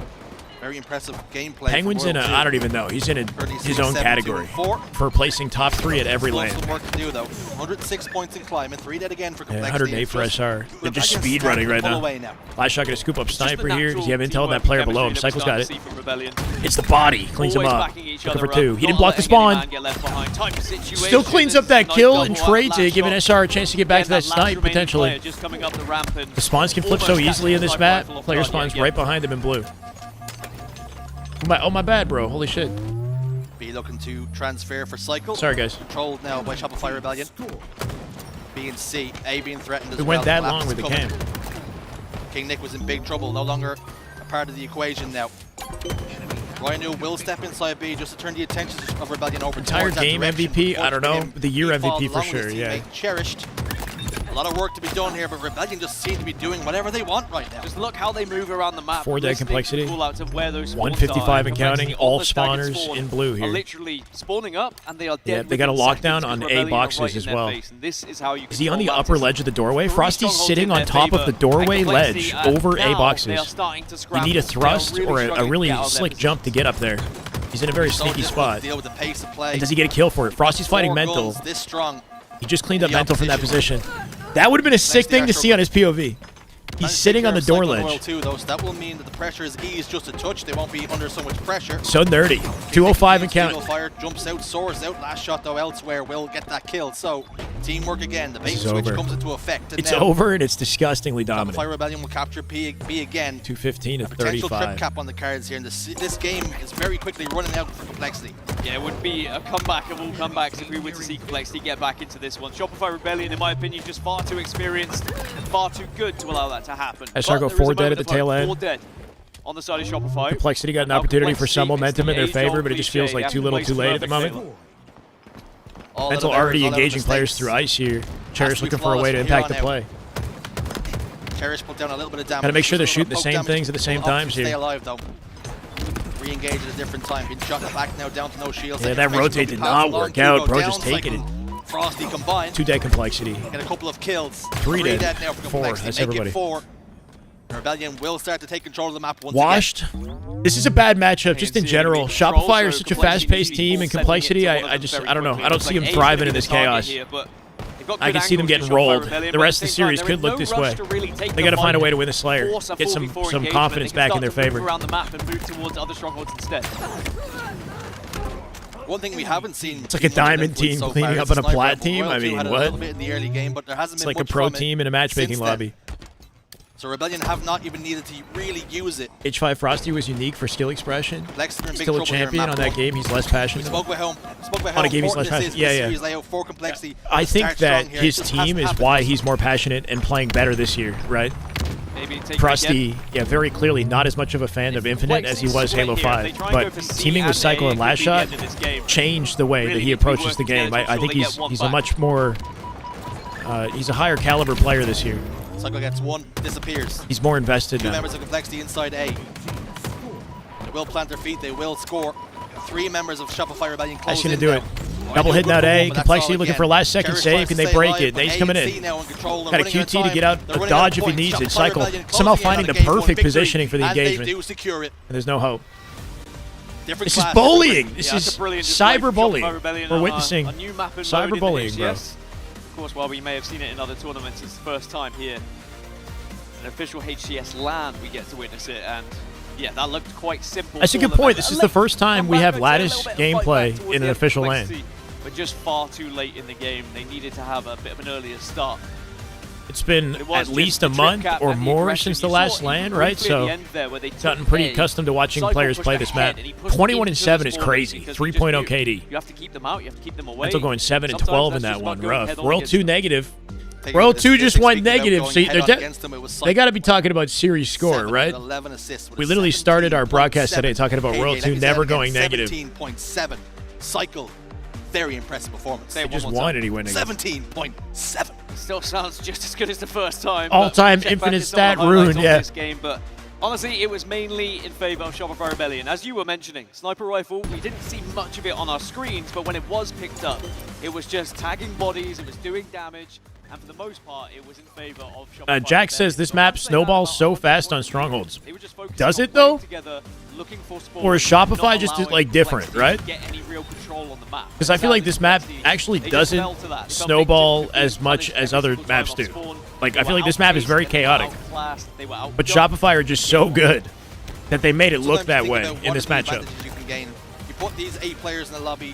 Very impressive gameplay. Penguin's in a, I don't even know, he's in his own category for placing top 3 at every Still land. some work to do though. 106 points in climbing, 3 dead again for Yeah, Complexity. 108 for SR. They're just Rebellion speed starting running to right pull now. away now. Last shot gonna scoop up Just the Sniper here. Does he have intel on that teamwork player and below him? chemistry Cycle's that got we it. start to see from Rebellion. It's the body. Cleans him Always up. backing each Looking other for 2. up, He didn't not block the letting any spawn. man get left behind. Time situation. Still cleans up that Nice kill and double up, trades it, last giving shot. SR a chance to get back to Again, that last snipe, remaining potentially. player just coming up the ramp and The spawns can flip so almost easily in catching this the map. sniper rifle Player off guard spawns yet right again. behind him in blue. Oh my bad, bro. Holy shit. B looking to transfer for Cycle. Sorry, guys. Controlled now by Shopify Rebellion. B and C. A being threatened as We well. went that Collapse long with the coming. cam. King Nick was in big trouble, no longer a part of the equation now. Rhino will step inside B just to turn the attention of Rebellion over Entire towards that game direction. MVP? I don't know. The year He followed MVP for along with sure, his yeah. teammate Cherished. A lot of work to be done here, but Rebellion just seem to be doing whatever they want right now. Just look how they move around the map. 4 dead complexity. Call-outs of where those spawns 155 are. and counting. All the staggered spawners spawn in blue Are here. literally spawning up, and they are dead. Yeah, they got a within lockdown seconds on because A Rebellion are boxes right in as their well. face, and this is how you Is he on the control upper that. ledge of the doorway? Three Frosty's strongholds sitting in on their top of favor, the doorway and ledge Complexity, over A now they are boxes. starting to You scramble. need a They are thrust really or a struggling to really get out of their slick jump to get up there. He's in a very sneaky spot. Deal with the pace of play. And does he get a kill for it? Frosty's fighting 4 mental. goals this strong. He just cleaned up mental from that position. That would have been a sick thing to see on his POV. He's sitting on the door ledge. Too, though, so that will mean that the pressure is eased just a touch. They won't be under so much pressure. So nerdy. 205 and Single count. fire, jumps out, soars out. Last shot, though, elsewhere will get that kill. So, teamwork again. The bait This is switch over. comes into effect. And It's now, over and it's disgustingly dominant. Fire Rebellion will capture B again. 215 to Potential trip 35. cap on the cards here. And this game is very quickly running out for Complexity. Yeah, it would be a comeback of all comebacks if we were to see Complexity get back into this one. Shopify Rebellion, in my opinion, just far too experienced, far too good to allow that to happen. I start But go there is 4 a dead moment at the of tail hope. end. 4 dead on the side of Shopify. Complexity got an Now opportunity for some Complexity, momentum in their it's the favor, but it just feels age-old like too cliche. little They too have to late at the play moment. All Mental out of already errors, all out of engaging players mistakes. through ice here. Cherish to be looking for a way to flawless from impact the here on play. Cherish put down a little bit of damage. Gotta make sure they're Just a shooting the little same poke damage. things at the same Will times stay here. alive, though. Re-engage at a different time. Being shot in the back now, down to no shields. Yeah, that rotate did not work out. Bro just taking it. Frosty combined. 2 dead complexity. Get a couple of kills. 3 dead. dead now for 4. Complexity. That's Make everybody. it 4. Rebellion will start to take control of the map once Washed. This is a bad matchup just in general. Shopify are such a fast-paced team, and Complexity, I don't know. I don't see them thriving in this chaos. I can see them getting rolled. The rest of the series could look this way. They got to find a way to win the Slayer. Get some confidence back in their favor. Around the map and move towards other strongholds instead. One thing we haven't seen. It's like a diamond team so cleaning far up is on a Sniper plat Rebel. team. Royal I 2 mean, had a what? little bit in the early game, but there hasn't It's been like a much pro from it team in a matchmaking since then. lobby. So Rebellion have not even needed to really use it. H5 Frosty was unique for skill expression. Lex are in big Still a trouble here in champion map on that one. game. He's less passionate. Spoke about On a game he's important less this is passionate. Yeah, this yeah. series layout for Complexity. I think Start that strong here. his It just team hasn't is happened. why he's more passionate and playing better this year, right? Maybe take Frosty, again. yeah, very clearly not as much of a fan of Infinite as he was Halo 5, but teaming with Cycle and Last Shot changed the way that he approaches the game. I think he's a much more, he's a higher caliber player this year. Cycle gets 1, disappears. He's more invested 2 now. members of Complexity inside A. They will plant their feet, they will score. 3 members of Shopify Rebellion close That's going in to do now. it. Double hitting out A. Complexity looking for a last second Cherish save. tries Can to they stay break alive, it? but He's A coming and C in. now control. They're Got a running out of QT to time. get out They're a running out of dodge if he points. needs it. Shopify Cycle Rebellion somehow closing in on finding the game, one perfect victory, positioning for the and engagement. they do secure it. And there's no hope. Different This is class, bullying. different- This Yeah, is that's a brilliant display from cyberbullying. Shopify Rebellion We're on witnessing a new map and mode in the cyberbullying, bro. HCS. Of course, while we may have seen it in other tournaments, it's the first time here. An official HCS LAN, we get to witness it, and yeah, that looked quite simple. That's a for good them. point. This is the first time we have A lattice little bit of fight gameplay back towards in the an end official of LAN. Complexity, but just far too late in the game. They needed to have a bit of an earlier start. It's been It was at just least the a trip month cap or and the more aggression. since the You last saw LAN, briefly right? at So the end there where they gotten took pretty A. accustomed to watching Cycle players pushed play this ahead map. and he pushed 21 and into 7 the is spawn crazy. because he just 3.0 knew KD. You have to keep them out. You have to keep them away. Mental going 7 and Sometimes 12 in that's that just one. about going Rough. head on World against 2 them. negative. Taking World this 2 just statistic went about negative. going See, head on they're against them, it was they got to be talking about series score, 7 right? and 11 assists with We a literally started our broadcast today 17.7 talking about World KD. 2 Like I never said, going negative. 17.7. Cycle. Very impressive performance. They just won and he went negative. 17.7. Still sounds just as good as the first time. All-time but check back infinite at some of the stat highlights rune, of yeah. This game, but honestly, it was mainly in favor of Shopify Rebellion. As you were mentioning, Sniper Rifle, we didn't see much of it on our screens, but when it was picked up, it was just tagging bodies, it was doing damage, and for the most part, it was in favor of Shopify Jack says this map snowballs so fast on strongholds. Does it though? Or is Shopify just like different, right? Because I feel like this map actually doesn't snowball as much as other maps do. Like, I feel like this map is very chaotic. But Shopify are just so good that they made it look that way in this matchup. You can gain. You put these 8 players in the lobby,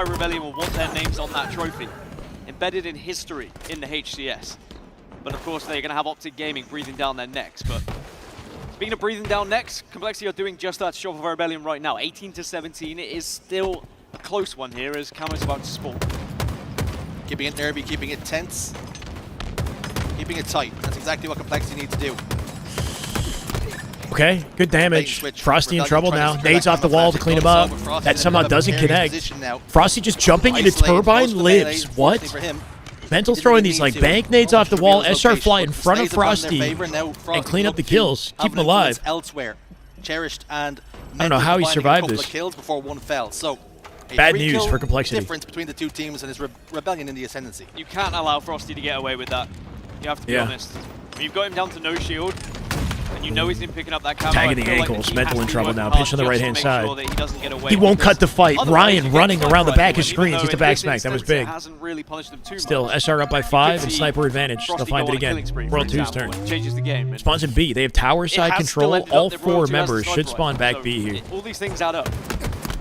why Rebellion will want their names on that trophy, embedded in history in the HCS. But of course, they're going to have Optic Gaming breathing down their necks. But Speaking of breathing down next, Complexity are doing just that to Shopify Rebellion right now. 18-17. It is still a close one here as Camo's about to spawn. Keeping it nervy, keeping it tense, keeping it tight. That's exactly what Complexity need to do. Okay, good damage. Frosty in trouble now. Nades off the wall to clean him up. That somehow doesn't connect. Frosty just jumping into Turbine lives. What? Mental throwing these like bank nades off the wall. SR fly in front of Frosty and clean up the kills. Keep him alive. Elsewhere, cherished and I don't know how he survived this. Kills before one fell. So bad news for Complexity. Difference between the two teams and his Rebellion in the ascendancy. You can't allow Frosty to get away with that. You have to be honest. When you've got him down to no shield, and you know he's been picking up that camo. Tagging the ankles, mental in trouble now. Pinch on the right-hand side. He won't cut the fight. Ryan running around the back of screens. He's the back smack. That was big. Still, SR up by 5 and sniper advantage. They'll find it again. World 2's turn. Changes the game. Spawns in B. They have tower side control. All 4 members should spawn back B here. All these things add up.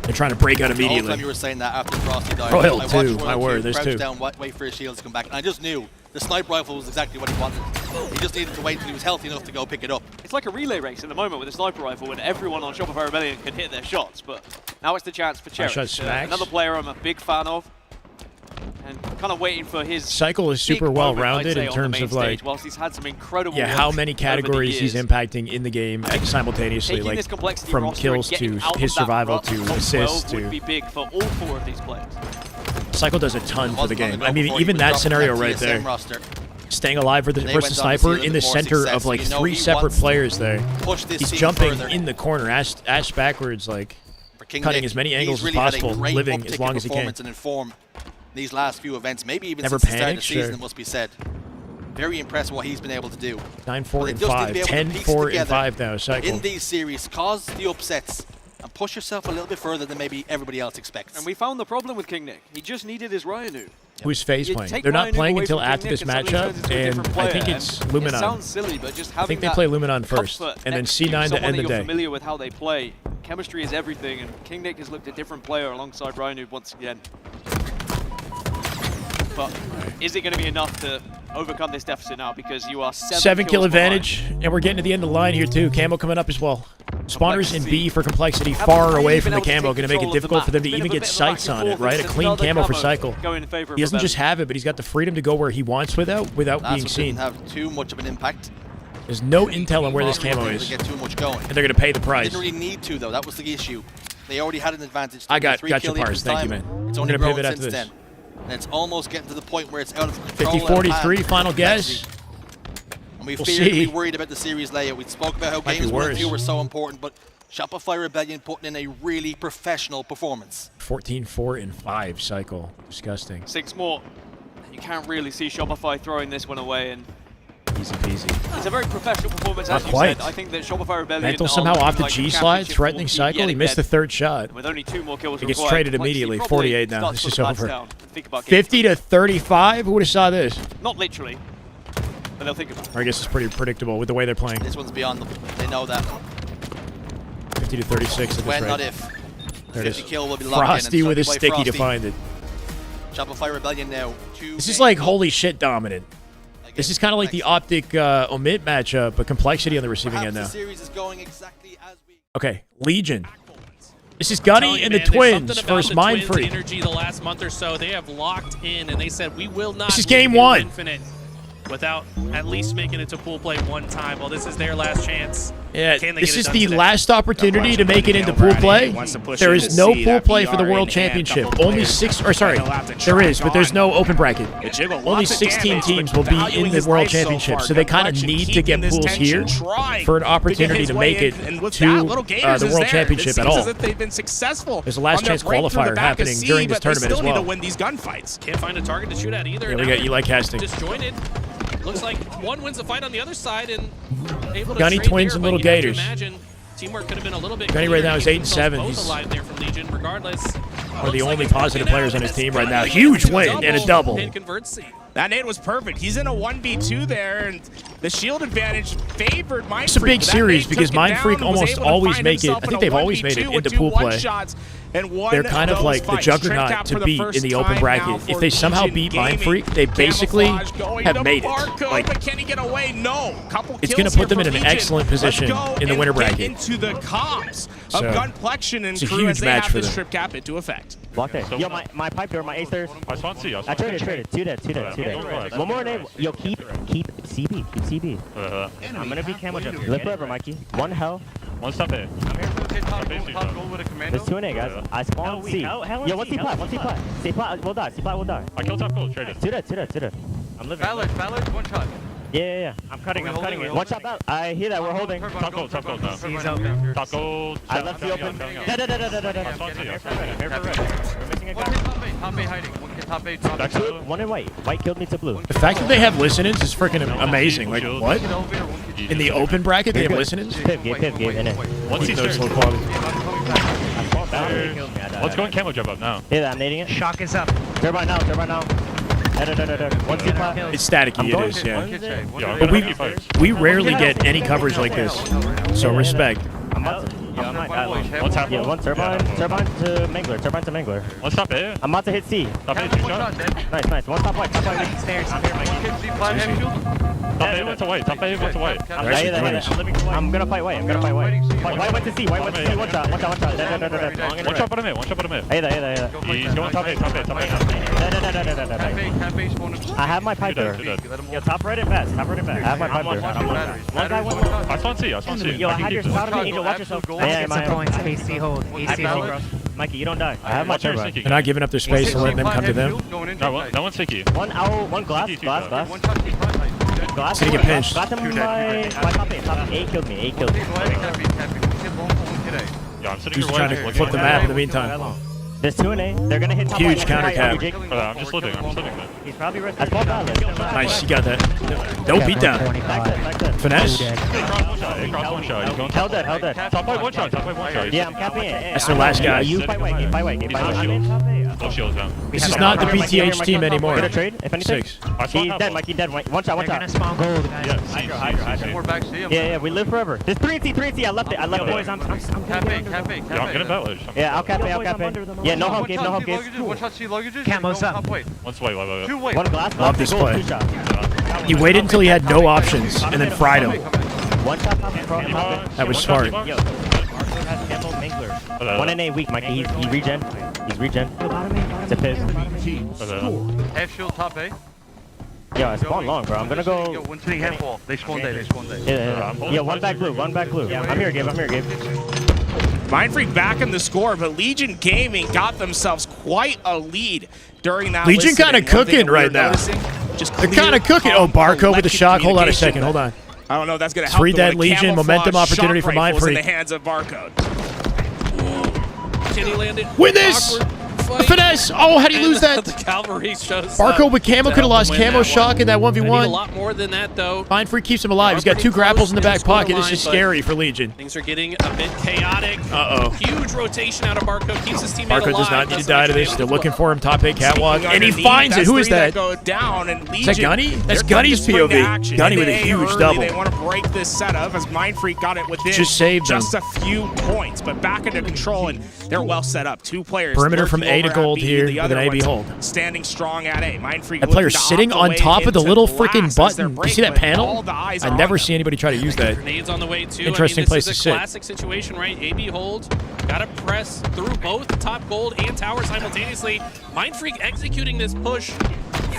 They're trying to break out The whole immediately. time you were saying that after Frosty died. Royal I watched 2, Royal my 2 word, there's crouch 2. down, wait for his shields to come back, and I just knew the sniper rifle was exactly what he wanted. He just needed to wait until he was healthy enough to go pick it up. It's like a relay race at the moment with a sniper rifle when everyone on Shopify Rebellion can hit their shots, but now it's the chance for Cherish. Another player I'm a big fan of, and kind of waiting for his Cycle is super well-rounded in terms of like, whilst he's had some incredible how many categories he's impacting in the game simultaneously, like from kills to his survival to assists to. Would be big for all 4 of these players. Cycle does a ton for the game. I mean, even that scenario right there, staying alive versus sniper in the center of like 3 separate players there. He's jumping in the corner, ash backwards, like cutting as many angles as possible, living as long as he can. These last few events, maybe even Never since the start of the panic, season, it must be said. Very impressed with what he's been able to do. 9-4 and 5, 10-4 and 5 now. Cycle. In these series, cause the upsets and push yourself a little bit further than maybe everybody else expects. And we found the problem with King Nick. He just needed his Ryanu. Who's FaZe playing? They're not playing until after this matchup, and I think it's Luminon. It sounds silly, but just I think they play Luminon first, and then C9 to end the day. You're familiar with how they play. Chemistry is everything, and King Nick has looked a different player alongside Ryanu once again. But is it going to be enough to overcome this deficit now? Because you are 7 kill kills advantage, and we're getting to the end of the line here too. Camo coming up as well. Spawners in B for Complexity, far away from the camo, going to make it difficult for them to even get sights on it, right? A clean camo for Cycle. He doesn't just have it, but he's got the freedom to go where he wants without being seen. Didn't have too much of an impact. There's no intel on where this camo is, get too much going. and they're going to pay the price. Didn't really need to though. That was the issue. They already had an advantage. I got your parse. Thank you, man. It's I'm only going to grown pivot after since this. then. And it's almost getting to the point where it's out of control. 50-43, final guess. And we We'll feared to be see. worried about the series layout. We spoke about how Might be games 1 and worse. 2 were so important, but Shopify Rebellion putting in a really professional performance. 14-4 and 5 Cycle. Disgusting. 6 more. You can't really see Shopify throwing this one away, and Easy peasy. it's a very professional performance, Not as you quite. said. I think that Shopify Rebellion Mental are somehow looking off the like G a slide, championship threatening force Cycle. yet He missed the again. 3rd shot. With only 2 more kills He gets required, traded Complexity immediately. probably 48 now. starts This to is put the over. bats down and think about getting 50-35. Who would have saw this? Not literally, but they'll think about it. Or I guess it's pretty predictable with the way they're playing. This one's beyond them. They know that. 50-36 at this When, rate. not if. There it 50 is. kill will be locked Frosty in. And with his Shopify sticky to Frosty. find it. Shopify Rebellion now. This is like holy shit dominant. This is kind of like the Optic Omit matchup, but Complexity on the receiving end now. The series is going exactly as we. Okay, Legion. This is Gunny and the Twins versus Mind Freak. Energy the last month or so, they have locked in, and they said we will not. This is game 1. Infinite without at least making it to pool play one time. Well, this is their last chance. Yeah, Can they this get it is done the today? last opportunity to make it into pool play. There is no pool play for the World Championship. Only 6, or sorry, there is, but there's no open bracket. Only 16 teams will be in the World Championship, so they kind of need to get pools here for an opportunity to make it to the World Championship at all. They've been successful. There's a last chance qualifier happening during this tournament as well. They still need to win these gunfights. Can't find a target to shoot at either. Yeah, we got Eli casting. Disjointed. Looks like one wins the fight on the other side and able to Gunny trade Twins there, and but Little you'd have to Gators. imagine teamwork could have been a little bit Gunny cleaner right now is to keep themselves 8-7. both He's alive there from Legion, regardless. one of the only positive players on his team right now. Huge win and a double. Pin converts. That nade was perfect. He's in a 1v2 there, and the shield advantage favored Mindfreak. It's a big series because Mindfreak almost always make it. I think they've always made it into pool play. They're kind of like the juggernaut to beat in the open bracket. If they somehow beat Mindfreak, they basically have made it. Like, can he get away? No. It's going to put them in an excellent position in the winter bracket. Into the comps of Gunplexion and it's a crew huge as they match have for this them. trip cap into effect. Block there. Yo, my pipe door, my ace there. I traded. 2 dead. One more name. Yo, keep CB. Keep CB. I'm gonna be camo jump. Live forever, Mikey. One hell. One stop it. There's 2 and A, guys. I spawned C. Yo, one C plat. C plat will die. C plat will die. I killed top gold. Traded. 2 dead. I'm living. Valid, one shot. Yeah. I'm cutting it. One shot out. I hear that. We're holding. Top gold now. He's open. Top gold. I left the open. We're missing a guy. Top A hiding. One in white. White killed me to blue. The fact that they have listen-ins is freaking amazing. Like, what? In the open bracket, they have listen-ins? Piv, in it. What's he low quality? Let's go and camo jump up now. Yeah, I'm nading it. Shock is up. Turbine now. One C plat. It's staticky, it is, yeah. But we rarely get any coverage like this, so respect. What's happening? Yeah, one turbine to Mangler. One stop A. I'm about to hit C. Top A, 2 shots. Nice. One top white. Stairs. I'm here, Mikey. Top A went to white. I'm gonna fight white. White went to C. One shot. One shot put him in. Hey there. He's going top A. I have my pipe there. Yo, top right and fast. I have my pipe there. One guy went low. I spawn C. Yo, I have your spout on me. Angel, watch yourself. AC hold. Mikey, you don't die. I have my turbine. They're not giving up their space and letting them come to them. No one's sticky. One owl, one glass. He's gonna get pinched. Got them my top 8. Top 8 killed me. Yeah, I'm sitting He's trying to flip the map in the meantime. There's 2 and A. They're gonna hit top Huge right. counter cap. I'm just living that. He's probably resting. I spawned valid. Nice, you got that. No beat down. Finesse. Cross one shot. He's going Held dead. Top white one shot. Yeah, I'm capping it. That's their last guy. You fight white. No shields down. This is not the BTH team anymore. Get a trade, if anything. 6. He's dead, Mikey, dead. One shot. They're gonna spawn gold, guys. Hydra. Yeah, we live forever. There's 3 and C. I left it. Boys, I'm Cafe. Yeah, I'm getting village. Yeah, I'll cap it. Yeah, no help game. One shot C luggages. Camo's up. One's white. 2 white. One glass. Love this play. He waited until he had no options and then fried him. One shot. That was smart. One in A weak, Mikey. He's regen. It's a piss. Half shield top A. Yeah, I spawned long, bro. I'm gonna go. Yo, 1 half wall. They spawned A. Yeah, one back blue. I'm here, Gabe. Mindfreak back in the score, but Legion Gaming got themselves quite a lead during that. Legion kind of cooking right now. They're kind of cooking. Oh, Barco with the shock. Hold on a second. Hold on. I don't know. That's going to help. 3 dead Legion. Momentum opportunity for Mindfreak. In the hands of Barcode. Can he land it? Win this! The finesse! Oh, how do you lose that? The cavalry shows Barco with camo could have lost camo shock in that 1v1. A lot more than that, though. Mindfreak keeps him alive. He's got 2 grapples in the back pocket. This is scary for Legion. Things are getting a bit chaotic. Uh-oh. Huge rotation out of Barco. Keeps his teammate Barco alive. does not need to die to this. They're looking for him. Top 8 catwalk. And he finds it. Who is that? Is that Gunny? That's Gunny's POV. Gunny with a huge double. They want to break this setup as Mindfreak got it within just saved them. Just a few points, but back into control, and they're well set up. 2 players. Perimeter from A to gold here with an AB hold. Standing strong at A. Mindfreak. That player sitting on top of the little freaking button. You see that panel? I never see anybody try to use that. Grenades on the way too. Interesting place to sit. Classic situation, right? AB hold. Gotta press through both top gold and tower simultaneously. Mindfreak executing this push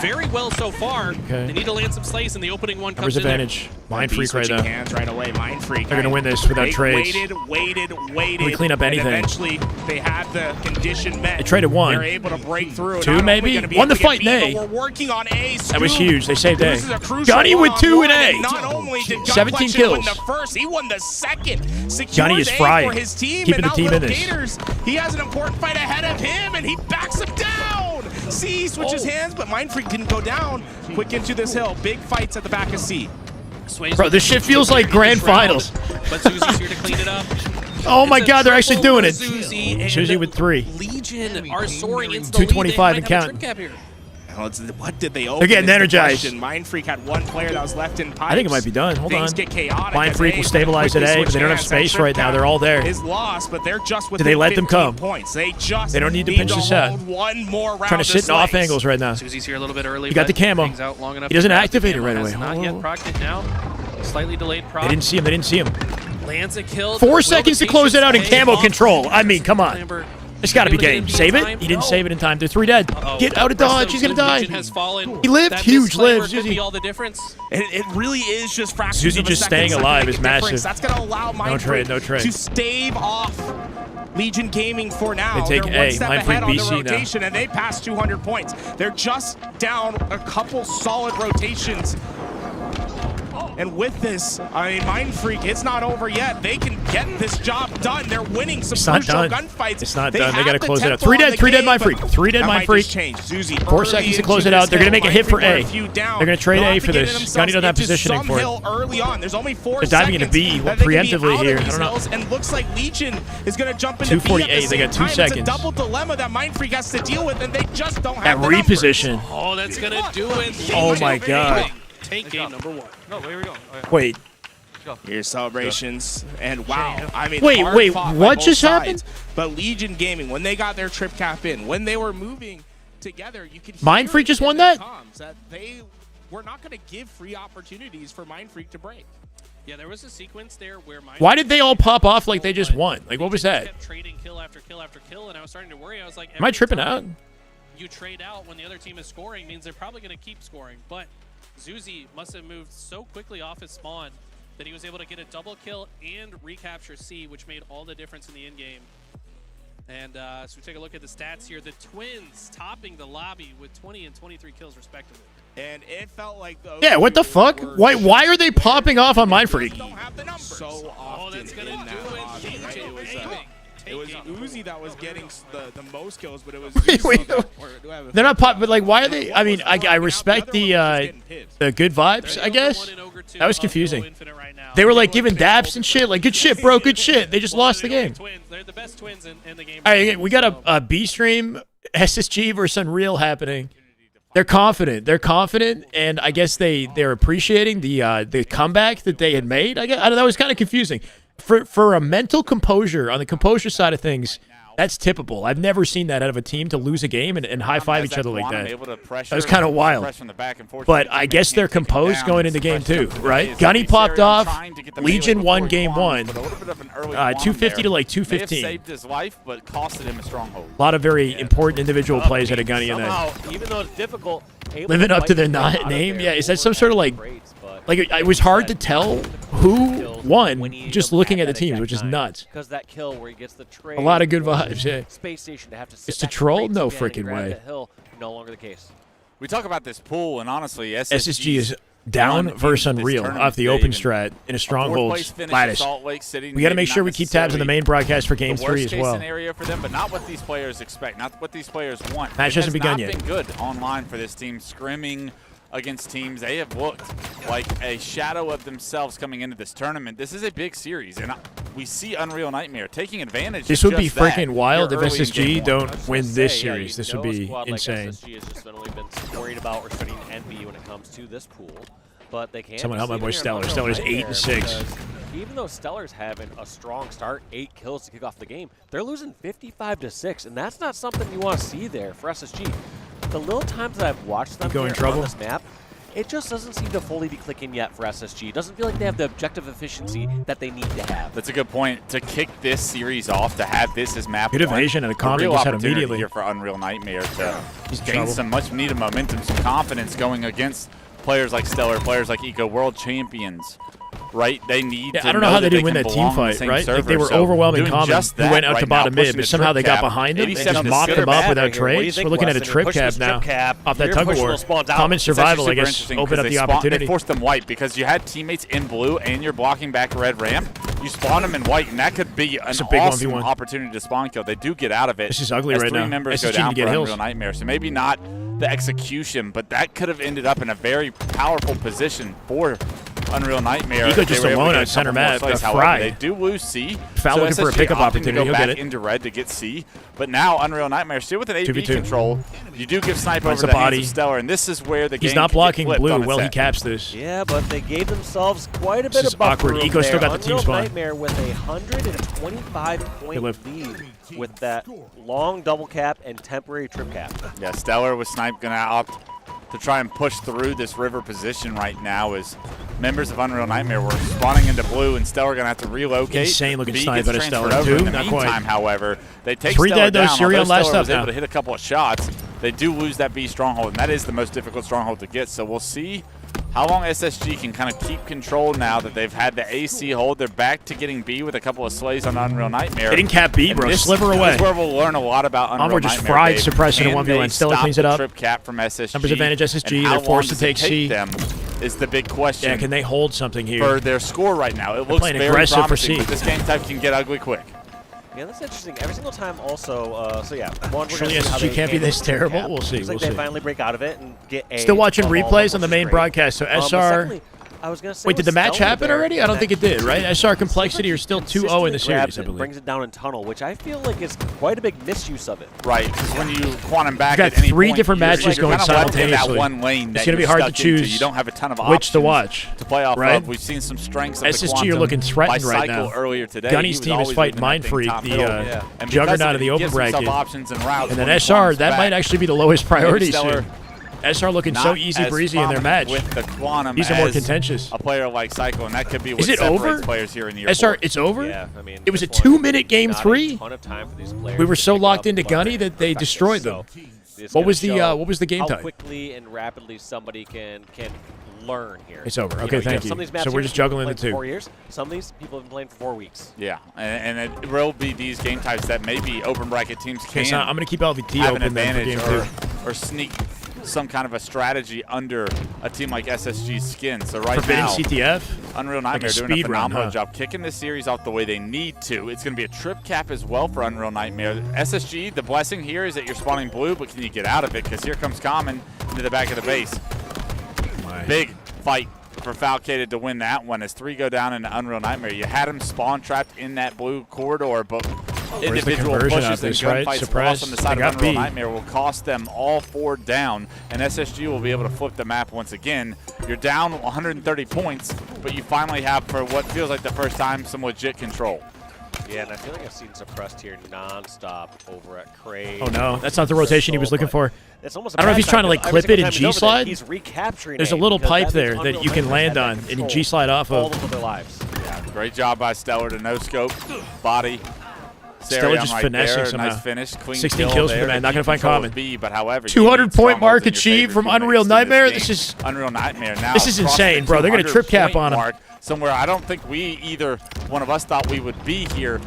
very well so far. Okay. They need to land some slays in the opening one. Numbers advantage. Mindfreak right now. Hands right away. Mindfreak. They're gonna win this without trades. Waited. We clean up anything. Eventually, they had the condition met. They traded 1. They're able to break through. 2 maybe. Won the fight in A. We're working on A. That was huge. They saved A. Gunny with 2 in A. Not only did 17 kills. Win the first, he won the second. Gunny is frying. For his team, keeping the team in this. Gators, he has an important fight ahead of him, and he backs him down. C switches hands, but Mindfreak didn't go down. Quick into this hill. Big fights at the back of C. Bro, this shit feels like grand finals. But Susie's here to clean it up. Oh my God, they're actually doing it. Susie with 3. Legion are soaring into the 225 and counting. What did they open? They're getting energized. Mindfreak had one player that was left in pipes. I think it might be done. Hold Things on. get chaotic. Mindfreak will stabilize at A, but they don't have space right now. They're all there. Is lost, but they're just Do they let them come? Points. They don't need to pinch this out. One more round. Trying to sit in off angles right now. Susie's here a little bit early. He got the camo. He doesn't activate it right away. Not yet procced it now. Slightly delayed proc. They didn't see him. They didn't see him. Lands a kill. 4 seconds to close it out in camo control. I mean, come on. It's got to be game. Save it? He didn't save it in time. They're 3 dead. Get out of dodge. He's going to die. He lived. Huge lives. Could be all the difference. It really is just fractions Susie of a just second, staying alive is difference. massive. That's going to allow Mindfreak to stave off Legion Gaming for now. They take They're one A. step Mindfreak ahead on the BC now. rotation, and they passed 200 points. They're just down a couple solid rotations. And with this, I mean, Mindfreak, it's not over yet. They can get this job done. They're winning some crucial gunfights. It's not done. They got to close it out. 3 dead. 3 dead Mindfreak. 3 dead Mindfreak. 4 seconds to close it out. They're going to make a hit for A. They're going to trade A for this. Gunny doesn't have positioning for it. Early on. There's only 4 They're diving into B preemptively here. I don't know. And looks like Legion is going to jump into 248. They got 2 seconds. It's a double dilemma that Mindfreak has to deal with, and they just don't have At reposition. Oh, that's going to do it. Oh, my God. Take game number 1. No, where we go? Wait. Here's celebrations, and wow, I mean, wait, hard wait, fought by what both just sides. happened? But Legion Gaming, when they got their trip cap in, when they were moving together, you could Mindfreak just won that? That they were not going to give free opportunities for Mindfreak to break. Yeah, there was a sequence there where Why did they all pop off like they just won? Like, what was that? kept trading kill after kill after kill, and I was starting to worry. I was like, Am I tripping out? You trade out when the other team is scoring means they're probably going to keep scoring, but Zuzi must have moved so quickly off his spawn that he was able to get a double kill and recapture C, which made all the difference in the end game. And so we take a look at the stats here. The Twins topping the lobby with 20 and 23 kills respectively. And it felt like those Yeah, what the fuck? Why are they popping off on Mindfreak? So often that's gonna in that do it. lobby, right? It was Uzi that was getting the most kills, but it was Wait, they're not pop, but like, why are they? I mean, I respect the good vibes, I guess. That was confusing. They were like giving daps and shit, like good shit, bro, good shit. They just lost the game. They're the best twins in the game. All right, we got a B stream SSG versus Unreal happening. They're confident. They're confident, and I guess they're appreciating the comeback that they had made. I know that was kind of confusing. For a mental composure on the composure side of things, that's typical. I've never seen that out of a team to lose a game and high-five each other like that. That was kind of wild. But I guess they're composed going into game 2, right? Gunny popped off. Legion won game 1. 250 to like 215. Saved his life, but costed him a stronghold. A lot of very important individual plays out of Gunny in that. Even though it's difficult, living up to their name. Yeah, is that some sort of like it was hard to tell who won just looking at the teams, which is nuts. Because that kill where he gets the trade. A lot of good vibes, yeah. Space station to have to sit It's to troll? No again and freaking grab way. the hill. No longer the case. We talk about this pool, and honestly, SSG is down versus Unreal off the open strat in a strongholds lattice. We got to make sure we keep tabs on the main broadcast for game 3 as well. Scenario for them, but not what these players expect, not what these players want. Match hasn't begun yet. It has not been good online for this team, scrimming against teams. They have looked like a shadow of themselves coming into this tournament. This is a big series, and we see Unreal Nightmare taking advantage. This would be freaking wild if SSG don't win this series. This would be insane. SSG has just only been worried about restricting Envy when it comes to this pool. But they can't. Someone help my boy Stellar. Stellar's 8 and 6. Even though Stellar's having a strong start, 8 kills to kick off the game, they're losing 55-6, and that's not something you want to see there for SSG. The little times that I've watched them on this map, it just doesn't seem to fully be clicking yet for SSG. It doesn't feel like they have the objective efficiency that they need to have. That's a good point. To kick this series off, to have this as map good evasion and a comment just had immediately here for Unreal Nightmare to gain some much needed momentum, some confidence going against players like Stellar, players like Eco, world champions. Right, they need. Yeah, I don't know how they didn't win that team fight, right? Like they were overwhelming Common, who went out to bottom mid, but somehow they got behind him and just mopped them up without trades. We're looking at a trip cap now off that tug of war. Common survival, I guess, opened up the opportunity. They forced them white because you had teammates in blue and you're blocking back red ramp. You spawn them in white, and that could be an awesome opportunity to spawn kill. They do get out of it. This is ugly right now. 3 members go down for Unreal Nightmare, so maybe not the execution, but that could have ended up in a very powerful position for Unreal Nightmare. Eco just alone on center map. However, they do lose C. Foul looking for a pickup opportunity. He'll get it. Into red to get C. But now Unreal Nightmare still with an AB control. You do give Snipe over the hands of Stellar, and this is where the game He's not blocking blue. Well, he caps this. Yeah, but they gave themselves quite a bit of buffer awkward. Eco still got the team spawn. Nightmare with a 125-point lead with that long double cap and temporary trip cap. Yeah, Stellar with Snipe going to opt to try and push through this river position right now as members of Unreal Nightmare were spawning into blue, and Stellar going to have to relocate. Insane looking B snipe gets out of Stellar, transferred over. too. In the Not meantime, quite. however, they take 3 Stellar dead, though. down. Sirion Although last Stellar up was able now. to hit a couple of shots, they do lose that B stronghold, and that is the most difficult stronghold to get. So we'll see how long SSG can kind of keep control now that they've had the AC hold. They're back to getting B with a couple of slays on Unreal Nightmare. They didn't cap B, bro. Sliver away. This is where we'll learn a lot about Unreal Onward just Nightmare. fried suppression in 1v1. Stellar cleans it up. Trip cap from SSG. Numbers advantage SSG. And They're forced to how long take does it C. them is the big question. Yeah, can they hold something here? For their score right now. It looks very aggressive promising, for C. but this game type can get ugly quick. Yeah, that's interesting. Every single time also, so yeah. One, Surely SSG can't be this terrible. We'll see. Looks like they finally break out of it and get a... Still watching replays on the main broadcast. So SR... I was gonna say, wait, did the match happen already? I don't think it did, right? SR Complexity are still 2-0 in the series, I believe. Brings it down in tunnel, which I feel like is quite a big misuse of it. Right, because when you quantum back, you've got at any 3 point, different matches going simultaneously. That one lane it's going to be hard to choose you don't have a ton of which to watch. To play off right? of. We've seen some strengths of SSG are looking threatened right now. Earlier today. Gunny's team is fighting Mind Freak, the juggernaut of the open bracket. And then SR, that might actually be the lowest priority soon. SR looking so easy breezy in their match. With the quantum These are more contentious. A player like Cycle, and that could be what separates over? Players here in the SR, it's over? Yeah, I mean, it was a 2-minute game 3. Ton of time for these players we were so locked into Gunny that they destroyed them. What was the game how time? How quickly and rapidly somebody can learn here. It's over. Okay, thank you. So we're just juggling the 2. 4 years. Some of these people have been playing for 4 weeks. Yeah, and it will be these game types that maybe open bracket teams can. So I'm going to keep LVT have open an advantage for game 2. or sneak some kind of a strategy under a team like SSG's skin. So right Forbidding now, CTF? Unreal Nightmare like doing a phenomenal run, job kicking this series off the way they need to. It's going to be a trip cap as well for Unreal Nightmare. SSG, the blessing here is that you're spawning blue, but can you get out of it? Because here comes Common into the back of the base. Big fight for Falcated to win that one as 3 go down into Unreal Nightmare. You had him spawn trapped in that blue corridor, but individual pushes and gunfights lost on the side of Unreal Nightmare will cost them all 4 down, and SSG will be able to flip the map once again. You're down 130 points, but you finally have, for what feels like the first time, some legit control. Yeah, and I feel like I've seen Suppressed here non-stop over at Crave. Oh no, that's not the rotation he was looking for. It's almost I don't know if he's trying to like clip it and G-slide. He's recapturing. There's a little pipe there that you can land on and G-slide off of. All of their lives. Yeah, great job by Stellar to no scope, body. Stellar just right finessing there. somehow. Nice finish. Clean 16 kills for the man. Not going to find Common. B, but however, 200-point mark achieved from Unreal Nightmare. This is Unreal Nightmare now. This is insane, bro. They're going to trip cap on him. Somewhere I don't think either one of us thought we would be here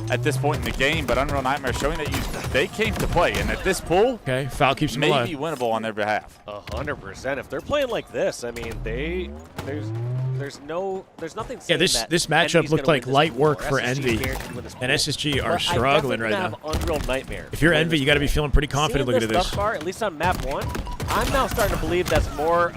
at this point in the game, but Unreal Nightmare showing that they came to play, and at this pool, okay, foul keeps them alive. May be winnable on their behalf. 100%. If they're playing like this, I mean, there's nothing. Yeah, this matchup looked like light work for Envy, and SSG are struggling right now. Unreal Nightmare. If you're Envy, you got to be feeling pretty confident looking at this. Thus far, at least on map 1, I'm now starting to believe that's more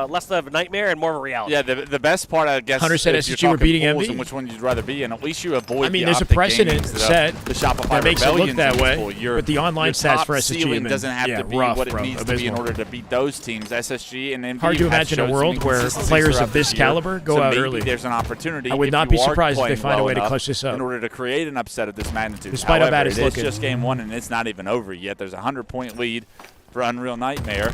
less of a nightmare and more of a reality. Yeah, the best part, I guess, Hunter said SSG were beating Envy. And which one you'd rather be, and at least you avoid. I mean, there's a precedent set the Shopify that makes it look that way, but the online stats for SSG doesn't have to be what it needs to be in order to beat those teams. SSG and Envy. Hard to imagine a world where players of this caliber go out early. There's an opportunity. I would not be surprised if they find a way to clutch this up in order to create an upset of this magnitude. Despite how bad it's looking, it's just game 1 and it's not even over yet. There's a 100-point lead for Unreal Nightmare.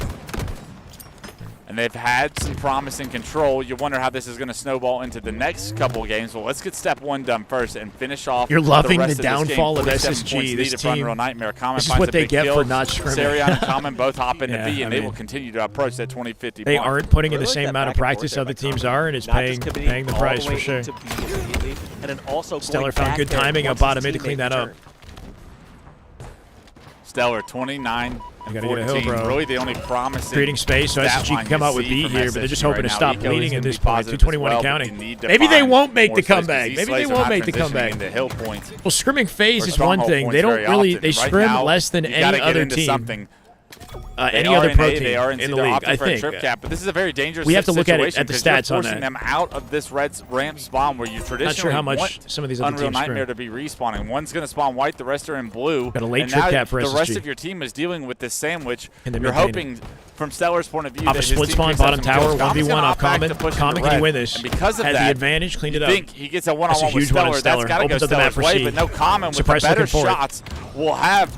And they've had some promising control. You wonder how this is going to snowball into the next couple of games. Well, let's get step 1 done first and finish off. You're loving the the downfall of SSG. This team, Unreal Nightmare. Common this is what they get for not scrimming. Sarion and Common both hop into B, and they will continue to approach that 20-50 They mark. aren't putting in the same amount of practice other teams are, and it's paying the price for sure. And then also Stellar found good timing up bottom mid to clean that up. Stellar 29. I gotta get a hill, bro. Really the only promising creating space, so SSG can come out with B here, but they're just hoping to stop bleeding at this point. 221 and counting. Maybe they won't make the comeback. Maybe they won't make the comeback. Well, scrimming FaZe is one thing. They don't really, they scrim less than any other team. any other pro team they are in the they're league. opting I for think a trip cap, but this is a very dangerous we have to look at situation it at the 'cause you're stats on forcing that. them out of this red ramp spawn where you traditionally Not sure how much want some of these other Unreal teams Nightmare screw. to be respawning. One's going to spawn white, the rest are in blue. Got a late and trip now cap for the rest SSG. of your team is dealing with this sandwich. And they're You're maintaining hoping, from Stellar's point of view, Off that a his split team spawn, picks up bottom some tower, kills. Common's 1v1 gonna off opt back Common. to push into Common, can he red. win this? And because of Has that, the advantage, cleaned it up. you think he gets a That's one-on-one a with huge one on Stellar. Stellar. That's got to go Opens up the map Stellar's for way, C. but no Common with the Suppress better looking for it. shots will have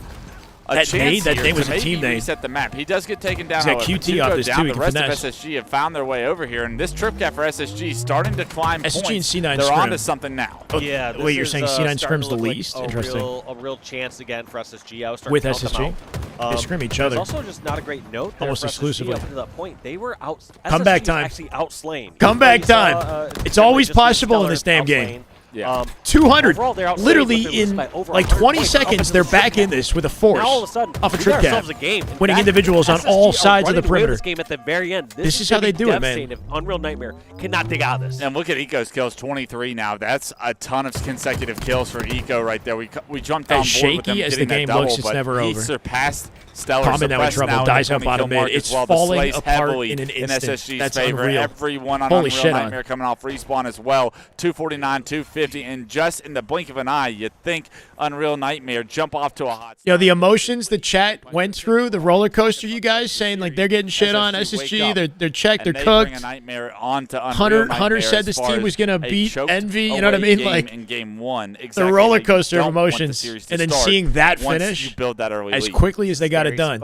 a That chance nade, that here nade was to a team maybe nade. reset the map. He does get taken down. He's got however. QT Two off go this down. too, he The can rest finesse. of SSG have found their way over here, and this trip cap for SSG starting to climb SSG points. and C9 They're scrim. onto something now. Oh, Yeah, wait, you're saying C9 scrim's the like least? Interesting. A real chance again for SSG. I was starting With to count them SSG? out. They scrim each there's other. also just not a great note there Almost for exclusively. SSG up to that point. They were out. Comeback SSG was time. actually outslain. Comeback You saw, time. It's Shyway always just beat possible in Stellar this damn outslain. game. Yeah. 200. Overall, they're outslayed, Literally but they lose in by over like 100 20 points up seconds, into they're the back trip in cap. this with a force. Now all of a sudden, off a we trip got cap. ourselves a game. In Winning fact, individuals on SSG all are sides of the running away with perimeter. This game at the very end. This is how they do it, man. If Unreal Nightmare cannot dig out of this. And look at Eco's kills, 23 now. That's a ton of consecutive kills for Eco right there. We jumped on As board with them shaky as the getting that game double, looks, it's but never he over. surpassed Stellar. Common now in trouble. Dies out bottom mid. It's falling apart in an instant. SSG's That's favor. unreal. Everyone on Holy Unreal shit, Nightmare coming off respawn as well. 249, 250, and just in the blink of an eye, you'd think Unreal Nightmare jump off to a hot. You know, the emotions the chat went through, the roller coaster, you guys saying like they're getting shit on SSG, they're checked, they're cooked. Bring a Nightmare onto Unreal Hunter said as this far team as was going to a beat choked Envy, you know what I away mean? game Like in game one, the exactly roller how you coaster of don't want the emotions, series to and then start seeing that once finish you build that early as lead. quickly as they got it done.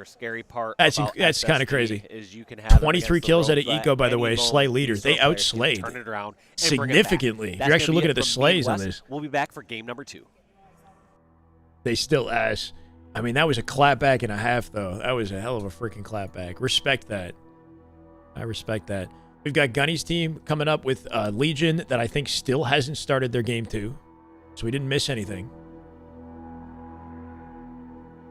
Scary part. That's about kind of SSG crazy. is you can have 23 against the kills out of ropes Eco, by the at way, any slay moment. leader. These They players can outslayed turn it around and bring it back. significantly. That's You're actually gonna looking be at the it from slays on West. this. We'll be back for game number 2. They still ass. I mean, that was a clapback and a half, though. That was a hell of a freaking clapback. Respect that. I respect that. We've got Gunny's team coming up with Legion that I think still hasn't started their game 2. So we didn't miss anything.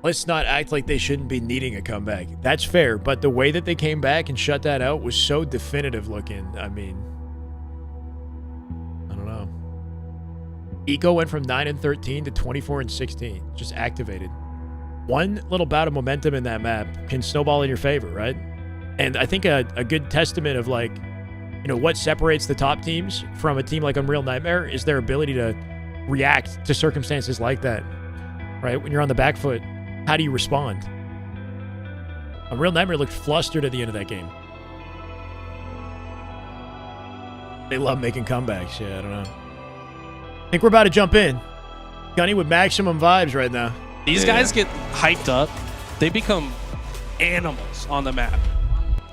Let's not act like they shouldn't be needing a comeback. That's fair, but the way that they came back and shut that out was so definitive looking. I mean, I don't know. Eco went from 9-13 to 24-16. Just activated. One little bout of momentum in that map can snowball in your favor, right? And I think a good testament of like, you know, what separates the top teams from a team like Unreal Nightmare is their ability to react to circumstances like that, right? When you're on the back foot, how do you respond? Unreal Nightmare looked flustered at the end of that game. They love making comebacks. Yeah, I don't know. I think we're about to jump in. Gunny with maximum vibes right now. These guys get hyped up. They become animals on the map.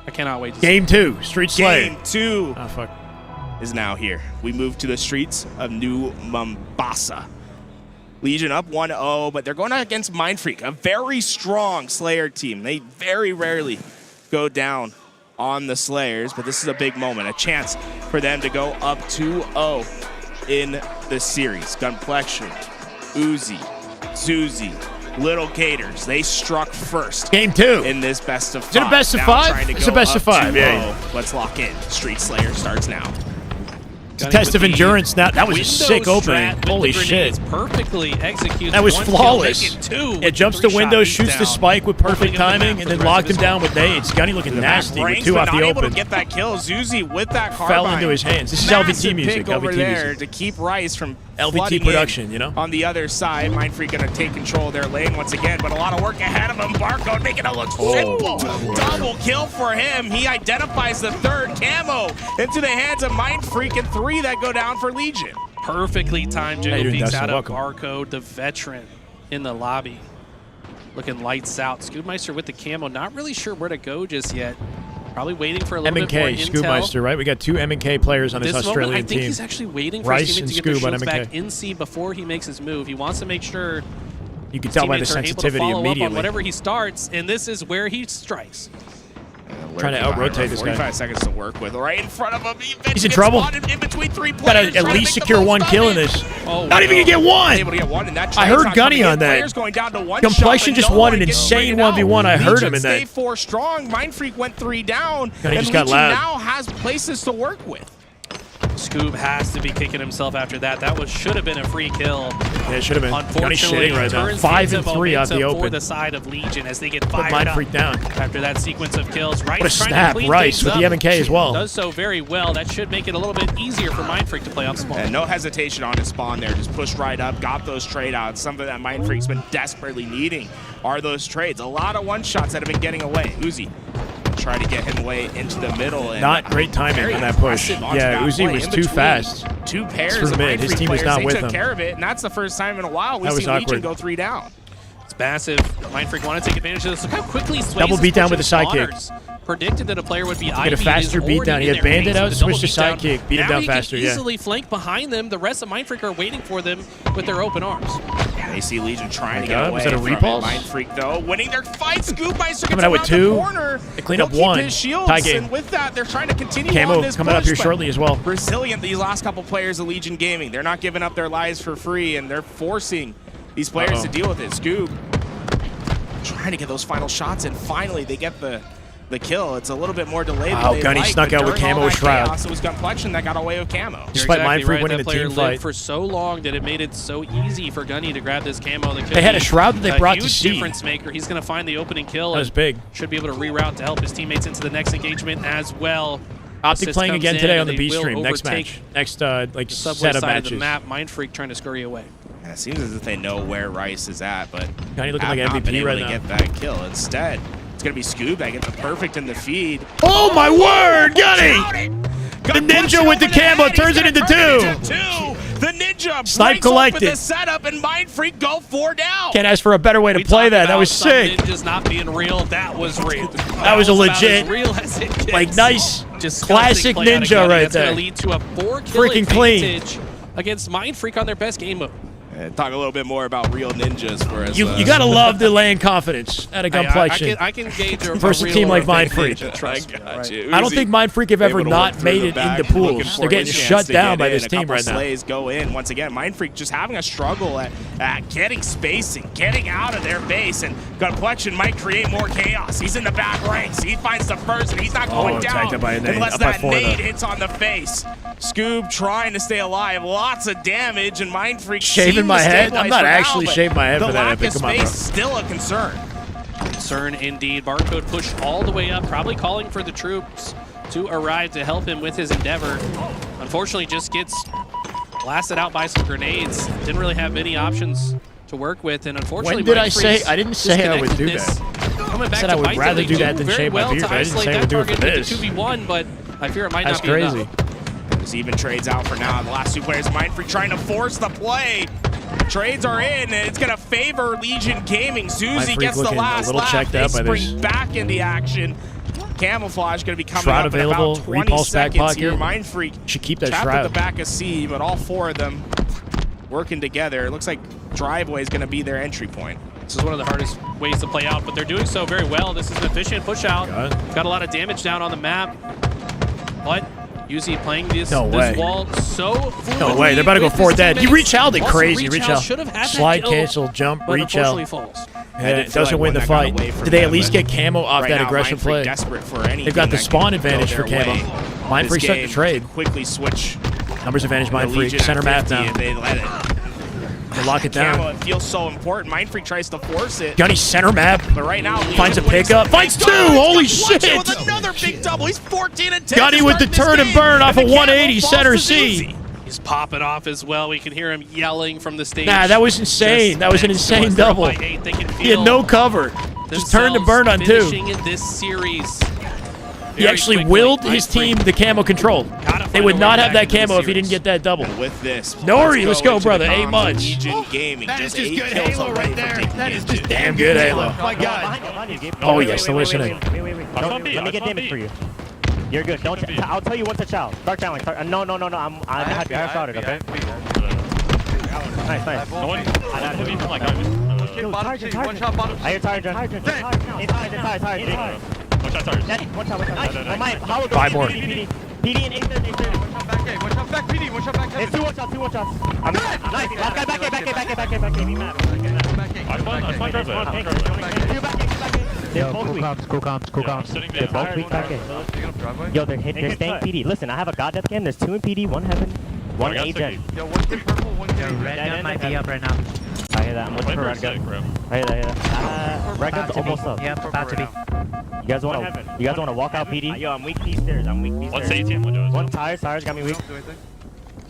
I cannot wait to see Game 2, Street Slayer. Game 2 oh, fuck. is now here. We move to the streets of New Mombasa. Legion up 1-0, but they're going against Mindfreak, a very strong Slayer team. They very rarely go down on the Slayers, but this is a big moment, a chance for them to go up 2-0 in the series. Gunplexion, Uzi, Zuzi, Little Gators, they struck first. Game 2 in this best of 5. Is it a best of Now 5? trying to It's go a best up of 5, 2-0. yeah. Let's lock in. Street Slayer starts now. It's a test of endurance. Now that was a sick opening. Holy shit! Perfectly executed. That was One kill, flawless. make it 2 It jumps with to 3 windows, shot shoots beats the down. spike with perfect Opening up the timing, map and for then the locked him rest down of with nades. Gunny looking nasty with Ranks, 2 but off not the able open. to get that kill. Zuzi with that carbine. Fell into his hands. This is Massive LVT music. pick over LVT there music. to keep Rice from LVT flooding production, in. you know? On the other side, Mindfreak going to take control of their lane once again, but a lot of work ahead of him. Barcode making it look simple. Double kill for him. He identifies the third camo into the hands of Mindfreak, and 3 that go down for Legion. Perfectly timed Hey, jiggle dude, peeks Dustin, out of welcome. Barcode, the veteran in the lobby. Looking lights out. Scoobmeister with the camo. Not really sure where to go just yet. Probably waiting for a little bit more M&K, intel. Scoobmeister, right? We got 2 M&K players on this This Australian moment, I think team. he's actually waiting for Rice his and teammates to get their Scoob on shields M&K. back in C before he makes his move. He wants to make sure You can his tell by the teammates are able to sensitivity follow up on immediately. whatever he starts, and this is where he strikes. Trying to out-rotate this guy. 45 seconds to work with. Right in front of him. He's in trouble. In between 3 players. Gotta at least secure 1 kill in this. Oh, Not even gonna get 1! Able to get 1 in that I trade's heard not Gunny coming in. on that. Players going down to 1 Complexion shot, but just no won one an gets insane rated out. 1v1. I heard him Legion in that. stay 4 strong. Mindfreak went 3 down. Gunny And just got Legion loud. now has places to work with. Scoob has to be kicking himself after that. That should have been a free kill. Yeah, it should have been. Unfortunately, Right now. turns 5 into and 3 out the momentum open. for the side of Legion as they get Put fired up Mindfreak down. after that sequence of kills. Rice What a trying snap. to clean Rice things with the up. M&K as well. Does so very well. That should make it a little bit easier for Mindfreak to play off spawn. And no hesitation on his spawn there. Just pushed right up, got those trade outs. Something that Mindfreak's been desperately needing are those trades. A lot of one-shots that have been getting away. Uzi try to get him away into the middle. And Not great timing on that push. Yeah, Uzi was too fast. Two pairs Through of mid. His Mindfreak team was players. not with They took him. care of it, and that's the first time in a while we That see was Legion awkward. go 3 down. It's massive. Mindfreak want to take advantage of this. Look how quickly Swayze Double is beatdown with pushing the sidekick. spawners. Predicted that a player would be Get a faster beatdown. He had Bandit out, switched to sidekick, beat him now down he faster. Can Yeah. easily flank behind them. The rest of Mindfreak are waiting for them with their open arms. They see Legion trying to God, get away. was that a from it. repulse? Mindfreak though, winning their fight. Scoop by Coming out with 2. They clean up 1. His shields, Tie game. and with that, they're trying to continue Camo on this coming up push, here but shortly as well. Resilient, these last couple players of Legion Gaming. They're not giving up their lives for free, and they're forcing these players to deal with it. Scoob trying to get those final shots, and finally they get the kill. It's a little bit more delayed Wow, than Gunny like, snuck but out with during all Camo that Shroud. chaos, it was Gunplexion that got away with Camo. Despite Mindfreak right. winning that the player team lived fight. for so long that it made it so easy for Gunny to grab this camo. They had a Shroud that they brought to huge C. difference maker. He's going to find the opening kill. That was and big. Should be able to reroute to help his teammates into the next engagement as well. Optic Assist playing comes again in, today and on the they B will stream. Next overtake match. Next like the subway set of side matches. of the map. Mindfreak trying to scurry away. Yeah, it seems as if they know where Rice is at, but Gunny looking have like not MVP been able right to now. get that kill. Instead, it's going to be Scoob that gets the perfect in the feed. Oh my word, Gunny! The ninja with the camo turns it into 2. The ninja Snipe breaks open collected. the setup, and Mindfreak go 4 down. Can't ask for a better way to play that. That was sick. Ninjas not being real. That was real. That was a about legit, as real as it gets. like nice, Disgusting classic play out of ninja Gunny. right That's there. going to lead to a 4-kill Freaking clean. advantage against Mindfreak on their best game mode. Talk a little bit more about real ninjas for us. You gotta love the land confidence at a Gunplexion. I can gauge a versus a real team like or a fake Mindfreak. ninja, trust me, right? I don't think Mindfreak have ever not made it into pools. They're getting shut down by this team right now. Slays go in once again. Mindfreak just having a struggle at getting spacing, getting out of their base, and Gunplexion might create more chaos. He's in the back ranks. He finds the first, and he's not going down tagged up by a nade. unless Up by that 4, nade though. hits on the face. Scoob trying to stay alive. Lots of damage, and Mindfreak Shaving seems my to head? stabilize I'm not for now, actually but shaving my head the for that lack epic. of Come on, space bro. is still a concern. Concern indeed. Barcode pushed all the way up, probably calling for the troops to arrive to help him with his endeavor. Unfortunately, just gets blasted out by some grenades. Didn't really have many options to work with, and unfortunately, When did I Mindfreak's say? I didn't say I would do disconnectedness that. Coming I back said to I would bite rather them. do They that than very shave my well beard, to but I didn't isolate say I that would do it for target this. with the 2v1, but I fear it might That's not be crazy. enough. This even trades out for now. The last 2 players, Mindfreak trying to force the play. Trades are in, and it's going to favor Legion Gaming. Suzy Mindfreak gets the looking a last little lap. checked They out by this. spring back into action. Camouflage going to be coming Shroud up in available, about 20 repulse back seconds here. pocket. Mindfreak Should keep that trapped Shroud. at the back of C, but all 4 of them working together. It looks like Driveway is going to be their entry point. This is one of the hardest ways to play out, but they're doing so very well. This is an efficient push out. Got a lot of damage down on the map, but Uzi playing this wall so fluidly. No way, they're about to go with 4 his dead. He teammates. reach out, Also, crazy reach out. should have had that Slide kill, cancel, jump, but reach out. unfortunately falls. Yeah, it doesn't win the fight. Did they at least get Camo off Right that now, aggression Mindfreak play? desperate for anything They've got the that spawn can advantage go for their Camo. way. Mindfreak This starting game to trade. Quickly switch. Numbers advantage, the Mindfreak. Legion at Center map 50 now. if they let it. They lock it down. Camo, it feels so important. Mindfreak tries to force it. Gunny center map. But right now, Finds a pickup. Finds 2. Holy shit! With another big double. He's 14 and 10. Gunny with the turn and burn off a 180 center C. He's popping off as well. We can hear him yelling from the stage. Nah, that was insane. That was an insane double. He had no cover. Just turned and burned on 2. Finishing in this series. He actually willed his team the camo control. They would not have that camo if he didn't get that double. With this, Nori, let's go, into brother. the 8 comms months. of Legion Gaming. That is Just just 8 good kills Halo already right there. for That is just Damn good Halo. My God. Oh, yes, they're listening. Let me get damage for you. You're good. Don't. I'll tell you when to chow. Start chowing. No. I'm happy. I started. Okay. Nice. No one. One shot bottom. I hear tired. One shot. 5 more. PD and 8 One shot back, PD. One shot back. It's 2 1 shots. 2 1 shots. I'm nice. Last guy back. I spawned drive there. Two back. They're both weak. Cool comms. They're both weak back in. Yo, they're staying PD. Listen, I have a god death cam. There's 2 in PD, 1 heaven, 1 A gen. Yo, one's in purple, one's in Red gun might be up right now. I hear that. I'm looking for red gun. I hear that. Red gun's almost up. Yep, about to be. You guys wanna walk out PD? Yo, I'm weak P stairs. What's 18? One tires got me weak.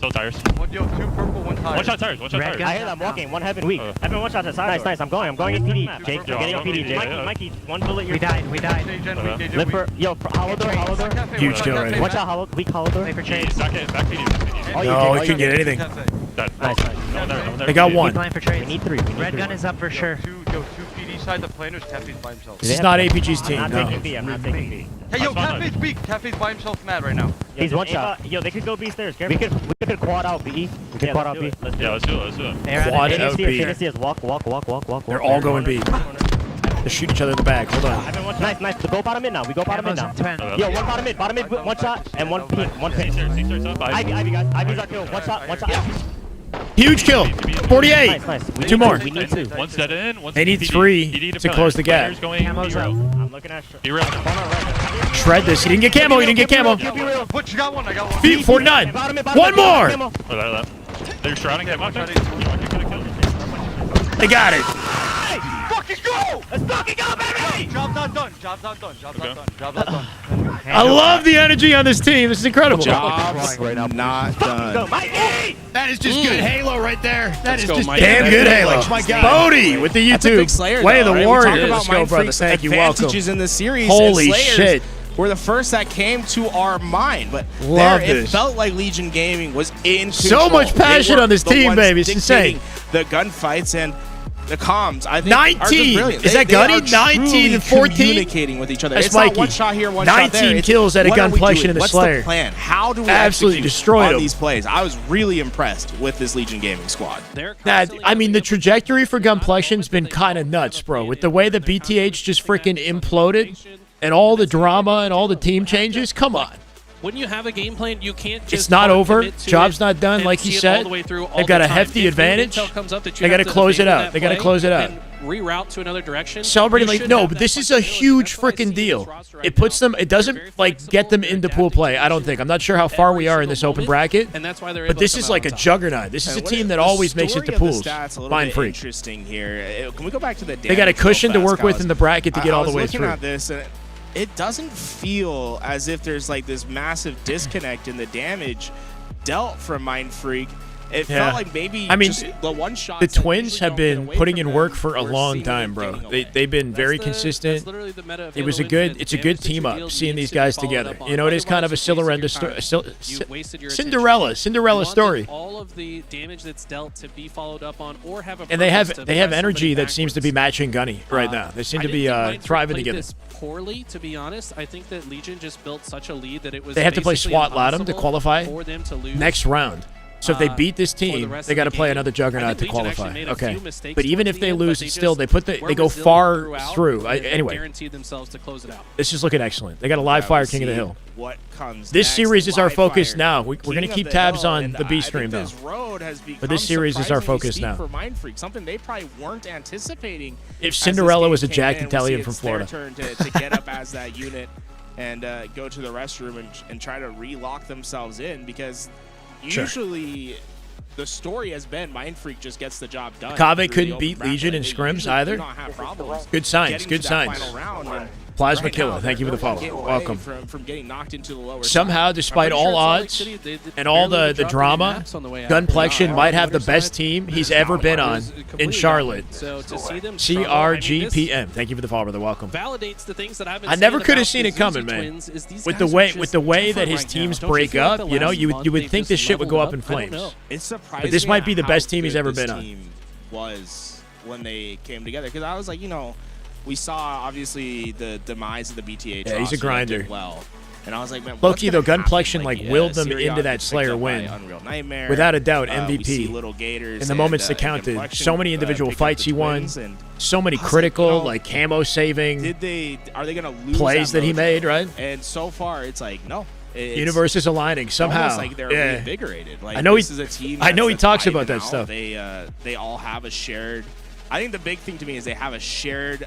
So tires. Yo, 2 purple, 1 tire. One shot tires. I hear that. I'm walking. 1 heaven weak. Heaven 1 shot to side. Nice. I'm going in PD. Jake, you're getting PD. Jake, Mikey, 1 bullet. We died. Lipper, yo, hollow door. Huge kill right here. Watch out, weak hollow door. Wait for trade. Back PD. No, he couldn't get anything. Nice. They got 1. Plan for trade. We need 3. Red gun is up for sure. 2 PD side, the planers, Cafe's by himself. This is not APG's team, I'm no. not taking B. Hey, yo, Cafe's weak. Cafe's by himself mad right now. He's 1 shot. Yo, they could go B stairs. We could quad out B. We could quad out B. Yeah, let's do it. Quad out B. Walk. They're all going B. They shoot each other in the back. Hold on. Nice. Go bottom mid now. We go bottom mid now. Yo, 1 bottom mid. 1 shot and 1 ping. 1 ping. Ivy, guys. Ivy's our kill. 1 shot. Huge kill. 48. Nice. 2 more. We need 2. One's dead in. They need 3 to close the gap. Camo's up. I'm looking at Be real. Shred this. He didn't get camo. Butch, you got one. I got one. Beat 49. 1 more. They're shrouding him. They got it. Fucking go! Let's fucking go, baby! Job's not done. Job's not done. I love the energy on this team. This is incredible. Job's not done. That is just good Halo right there. That is just damn good Halo. Oh my God. Bodie with the That's a big YouTube. Slayer, Way of though, the right? Warriors. We talk Let's about go, brother. Mindfreak's Thank you. Welcome. advantages in the series. Holy and Slayers shit. were the first that came to our mind, but Love it this. felt like Legion Gaming was in So control. much passion They were on this the team, ones baby. It's insane. dictating the gunfights and the comms. I think 19. are just brilliant. Is that They Gunny? are 19 truly and 14? communicating with each other. That's It's Mikey. not 1 shot here, 1 shot 19 there. It's kills at a what are we gunplexion doing? in the What's Slayer. the plan? How do we Absolutely execute destroyed on him. these plays? I was really impressed with this Legion Gaming squad. I mean, the trajectory for Gunplexion's been kind of nuts, bro. With the way that BTH just freaking imploded and all the drama and all the team changes, come on. When you have a game plan, you can't just It's not over. commit to Job's it not done, and like see you it said. all the way through all They've got the a time. hefty If new advantage. intel comes up that They you got to have close it abandon out. that They got to play close it out. and reroute to another direction. Celebrating you like should no, have but that this is a huge freaking deal. It puts them. It doesn't like get them into pool play. I don't think. I'm not sure how far we are in this open bracket. And that's why they're But this is like a juggernaut. This is a team that always makes it to pools. Mind Freak. Interesting here. Can we go back to the? They got a cushion to work with in the bracket to get all the way through. I was looking at this, and it doesn't feel as if there's like this massive disconnect in the damage dealt from Mind Freak. It felt like maybe just the 1 shot. The Twins have been putting in work for a long time, bro. They've been very consistent. It's a good team up, seeing these guys together. You know, it is kind of a Cinderella story. All of the damage that's dealt to be followed up on, or have a And they have energy that seems to be matching Gunny right now. They seem to be thriving together. Poorly, to be honest. I think that Legion just built such a lead that it was. They have to play basically SWAT Latham to impossible qualify for them to lose. next round. So if they beat this team, they got to play another juggernaut to qualify. Okay, but even if they lose, it's still they go far through. Anyway, guaranteed themselves to close it out. this is looking excellent. They got a live fire King of the Hill. What comes This next. series is our Live focus fire. now. We're going to keep tabs on the B stream though. But this series is our focus now. For Mind Freak, something they probably weren't anticipating. If Cinderella was a Jack Italian from Florida. It's their turn to get up as that unit and go to the restroom and try to relock themselves in, because usually the story has been Mind Freak just gets the job done. Kave couldn't beat Legion in scrims either. Good signs. Good signs. Plasma Killer, thank you for the follow. Welcome. From getting knocked into the lower Somehow, despite all odds and all the drama, Gunplexion might have the best team he's ever been on in Charlotte. CRGPM. Thank you for the follow, brother. Welcome. Validates the things that I've been I never saying could have about seen the it coming, Zuzi man. twins is these With guys the are way just that his different teams right now. Don't you break feel like up, the you know, last you month would they've think this just shit would go leveled up in up? I don't flames. know. It's surprising. But this might be the how best team he's good ever this been on. team was when they came together, because I was like, we saw obviously the demise of the BTH. Yeah, he's a roster that grinder. did well. And I was like, man, Low-key, though, gonna Gunplexion happen? willed them Syrian into that gets Slayer picked up by win. Unreal Nightmare. Without a doubt, We see MVP. Little Gators In the moments that and counted, Complexion, so many individual pick up fights the he won, Twins, and so many I was like, critical, like camo saving are they gonna lose plays that he mojo? made, right? And so far, it's like no. It's Universe is aligning somehow. almost like they're reinvigorated. Like, I know this is a team. I know he that's talks alive about and that out. stuff. They all have a shared. I think the big thing to me is they have a shared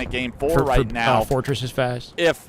at game 4 right now. Fortress is fast. If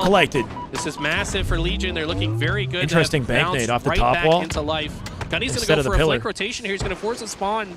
not collected. This is massive for Legion. They're looking very good. Interesting bank nade off the right top back wall into life. Gunny's going to instead go of the for a pillar. flick rotation here. He's going to force a spawn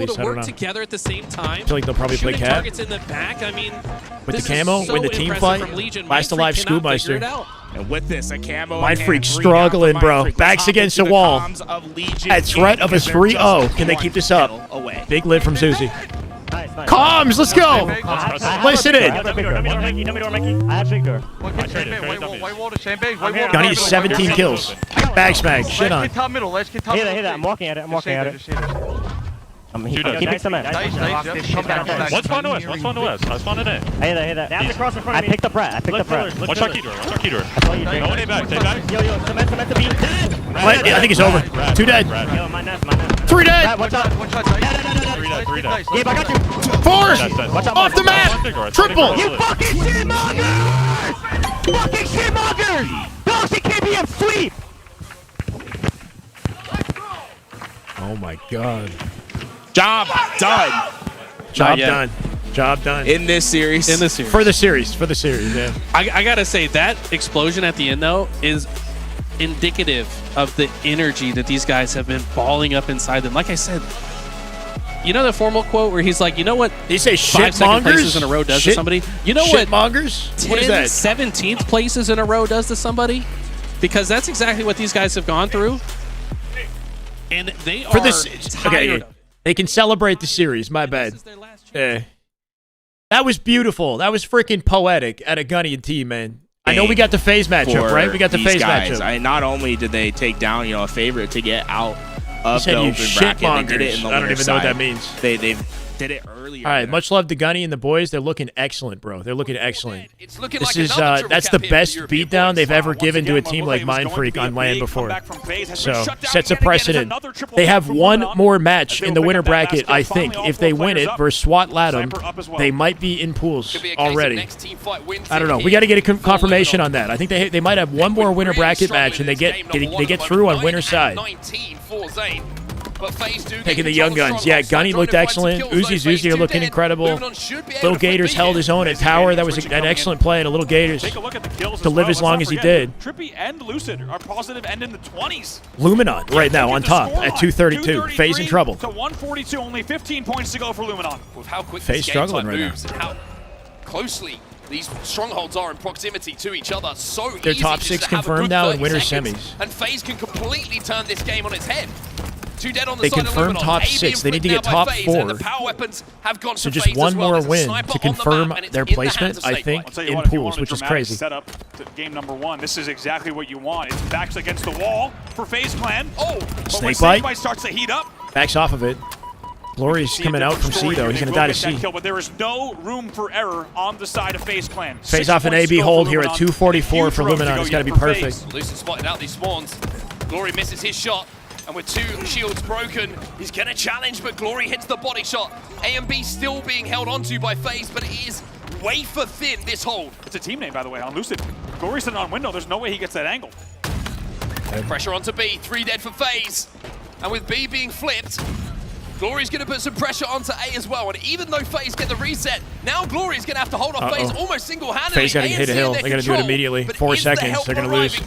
least. to I don't work know. together at the same time. I feel like they'll probably play shooting cat. targets in the back. I mean, With this the camo, is so win the team impressive fight. from Legion. Last alive Schoolmeister. And with this, a camo. Mind and Freak 3 struggling, down for Mind bro. Freak. Backs Hop against into the wall. comms of Legion At threat of a because they're 3-0. just Can they keep this up? one kill away. Big lid from Susie. Nice. Comms, let's go. Listen in. I have big door. Let me door, Mikey. I have big door. Gunny is 17 kills. Bag smack. Shit on. Hey, that. I'm walking at it. I'm keeping some in. One spawn to west. One spawn to west. I spawned it in. Hey, that. They have to cross in front of me. I picked up Rat. Watch our key door. Watch our key door. No one A back. Stay back. Yo, cement the beat. I think it's over. 2 dead. Yo, my nest. 3 dead. One shot. Three dead. Gabe, I got you. 4. Watch out, Off the map. Triple. You fucking shitmongers! Fucking shitmongers! Dogs, he can't be asleep! Oh my God. Job done. Job done. Job done. In this series. For the series, yeah. I gotta say, that explosion at the end, though, is indicative of the energy that these guys have been balling up inside them. Like I said, you know the formal quote where he's like, you know what? Did he say 5 second places shitmongers in a row does to somebody? You know what? Shitmongers? What is that? 17th places in a row does to somebody? Because that's exactly what these guys have gone through. And they are tired. They can celebrate the series. My bad. Yeah. That was beautiful. That was freaking poetic at a Gunny and T, man. I know we got the FaZe matchup, right? We got the FaZe matchup. Not only did they take down, a favorite to get out of the open bracket, they did it in the I don't even know what that means. They did it earlier. All right, much love to Gunny and the boys. They're looking excellent, bro. They're looking excellent. It's looking This like is that's that's the best beatdown they've ever given to a team like Mindfreak on LAN before. So sets a precedent. They have one more match in the winner bracket, I think. If they win it versus SWAT Latham, they might be in pools already. I don't know. We got to get a confirmation on that. I think they might have one more winner bracket match and they get through on winner's side. Taking the young guns. Yeah, Gunny looked excellent. Uzi are looking incredible. Little Gators held his own at tower. That was an excellent play, and a Little Gators to live as long as he did. Trippy and Lucid are positive and in the 20s. Luminon right now on top at 232. FaZe in trouble. To 142, only 15 points to go for Luminon. With how quick FaZe struggling right now. And how closely these strongholds are in proximity to each other. So Their top 6 confirmed now in winner semis. And FaZe can completely turn this game on its head. 2 dead on the They side confirmed of top 6. They need to get top 4. So just one more win to confirm their placement, I think, in pools, which is crazy. Setup to game number 1. This is exactly what you want. It's backs against the wall for FaZe Clan. Snakebite starts to heat up. Backs off of it. Glory's coming out from C, though. He's going to die to C. But there is no room for error on the side of FaZe Clan. FaZe off an AB hold here at 244 for Luminon. It's got to be perfect. Lucid spotted out these spawns. Glory misses his shot. And with 2 shields broken, he's going to challenge, but Glory hits the body shot. A and B still being held onto by FaZe, but it is wafer thin, this hold. It's a team name, by the way, on Lucid. Glory's sitting on window. There's no way he gets that angle. Pressure onto B. 3 dead for FaZe. And with B being flipped, Glory's going to put some pressure onto A as well. And even though FaZe get the reset, now Glory's going to have to hold off FaZe almost single-handedly. FaZe got to hit a hill. They got to do it immediately. 4 seconds. They're going to lose.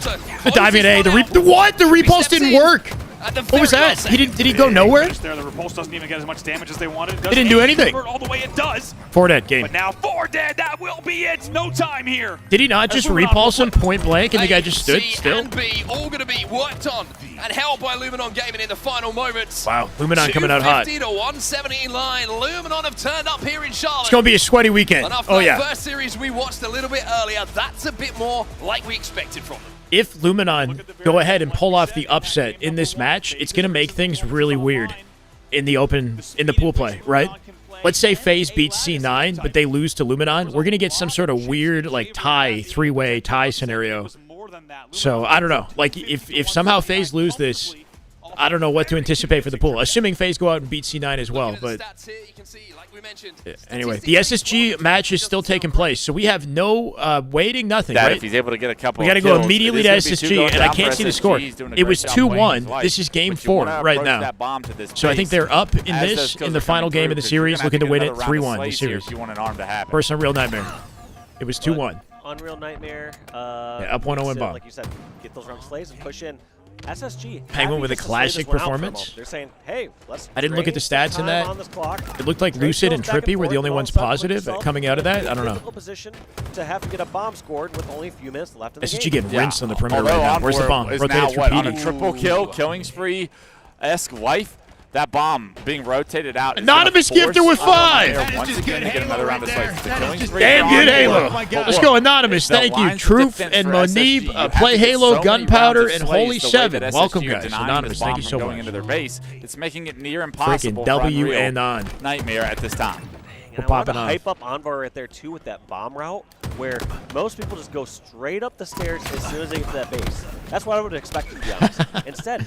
Diving at A. What? The repulse didn't work. What was that? Did he go nowhere? The repulse doesn't even get as much damage as they wanted. It didn't do anything. All the way it does. 4 dead game. But now 4 dead. That will be it. No time here. Did he not just repulse him point blank and the guy just stood still? And B all going to be worked on and held by Luminon Gaming in the final moments. Wow, Luminon coming out hot. 250 to 117 line. Luminon have turned up here in Charlotte. It's going to be a sweaty weekend. And after that first series we watched a little bit earlier, that's a bit more like we expected from them. If Luminon go ahead and pull off the upset in this match, it's going to make things really weird in the pool play, right? Let's say FaZe beats C9, but they lose to Luminon. We're going to get some sort of weird, like, three-way tie scenario. So, I don't know. Like, if somehow FaZe lose this, I don't know what to anticipate for the pool. Assuming FaZe go out and beat C9 as well, but anyway, the SSG match is still taking place, so we have no waiting, nothing. Right? If he's able to get a couple, we got to go immediately to SSG, and I can't see the score. It was 2-1. This is game 4 right now. So I think they're up in the final game of the series, looking to win it 3-1. The series. First Unreal Nightmare. It was 2-1. Unreal Nightmare. Up 1-0 in bomb. Like you said, get those round slays and push in. SSG. Penguin with a classic performance. They're saying, hey, let's I didn't look at the stats in that. It looked like Lucid and Trippy were the only ones positive coming out of that. I don't know. Position to have to get a bomb scored with only a few minutes left in the SSG game. getting rinsed on the perimeter right now. Where's the bomb? Rotated through on a triple kill, killing spree-esque wife. That bomb being rotated out. Anonymous Gifter with 5. That is just good Halo right there. Damn good Halo. Let's go Anonymous. Thank you. Truth and Monib. Play Halo, Gunpowder, and Holy 7. Welcome, guys. Anonymous, thank you so much. Into their base. It's making it near impossible. Freaking W and on. Nightmare at this time. And I wanted to hype up Envar right there, too, with that bomb route, where most people just go straight up the stairs as soon as they get to that base. That's what I would expect, to be honest. Instead,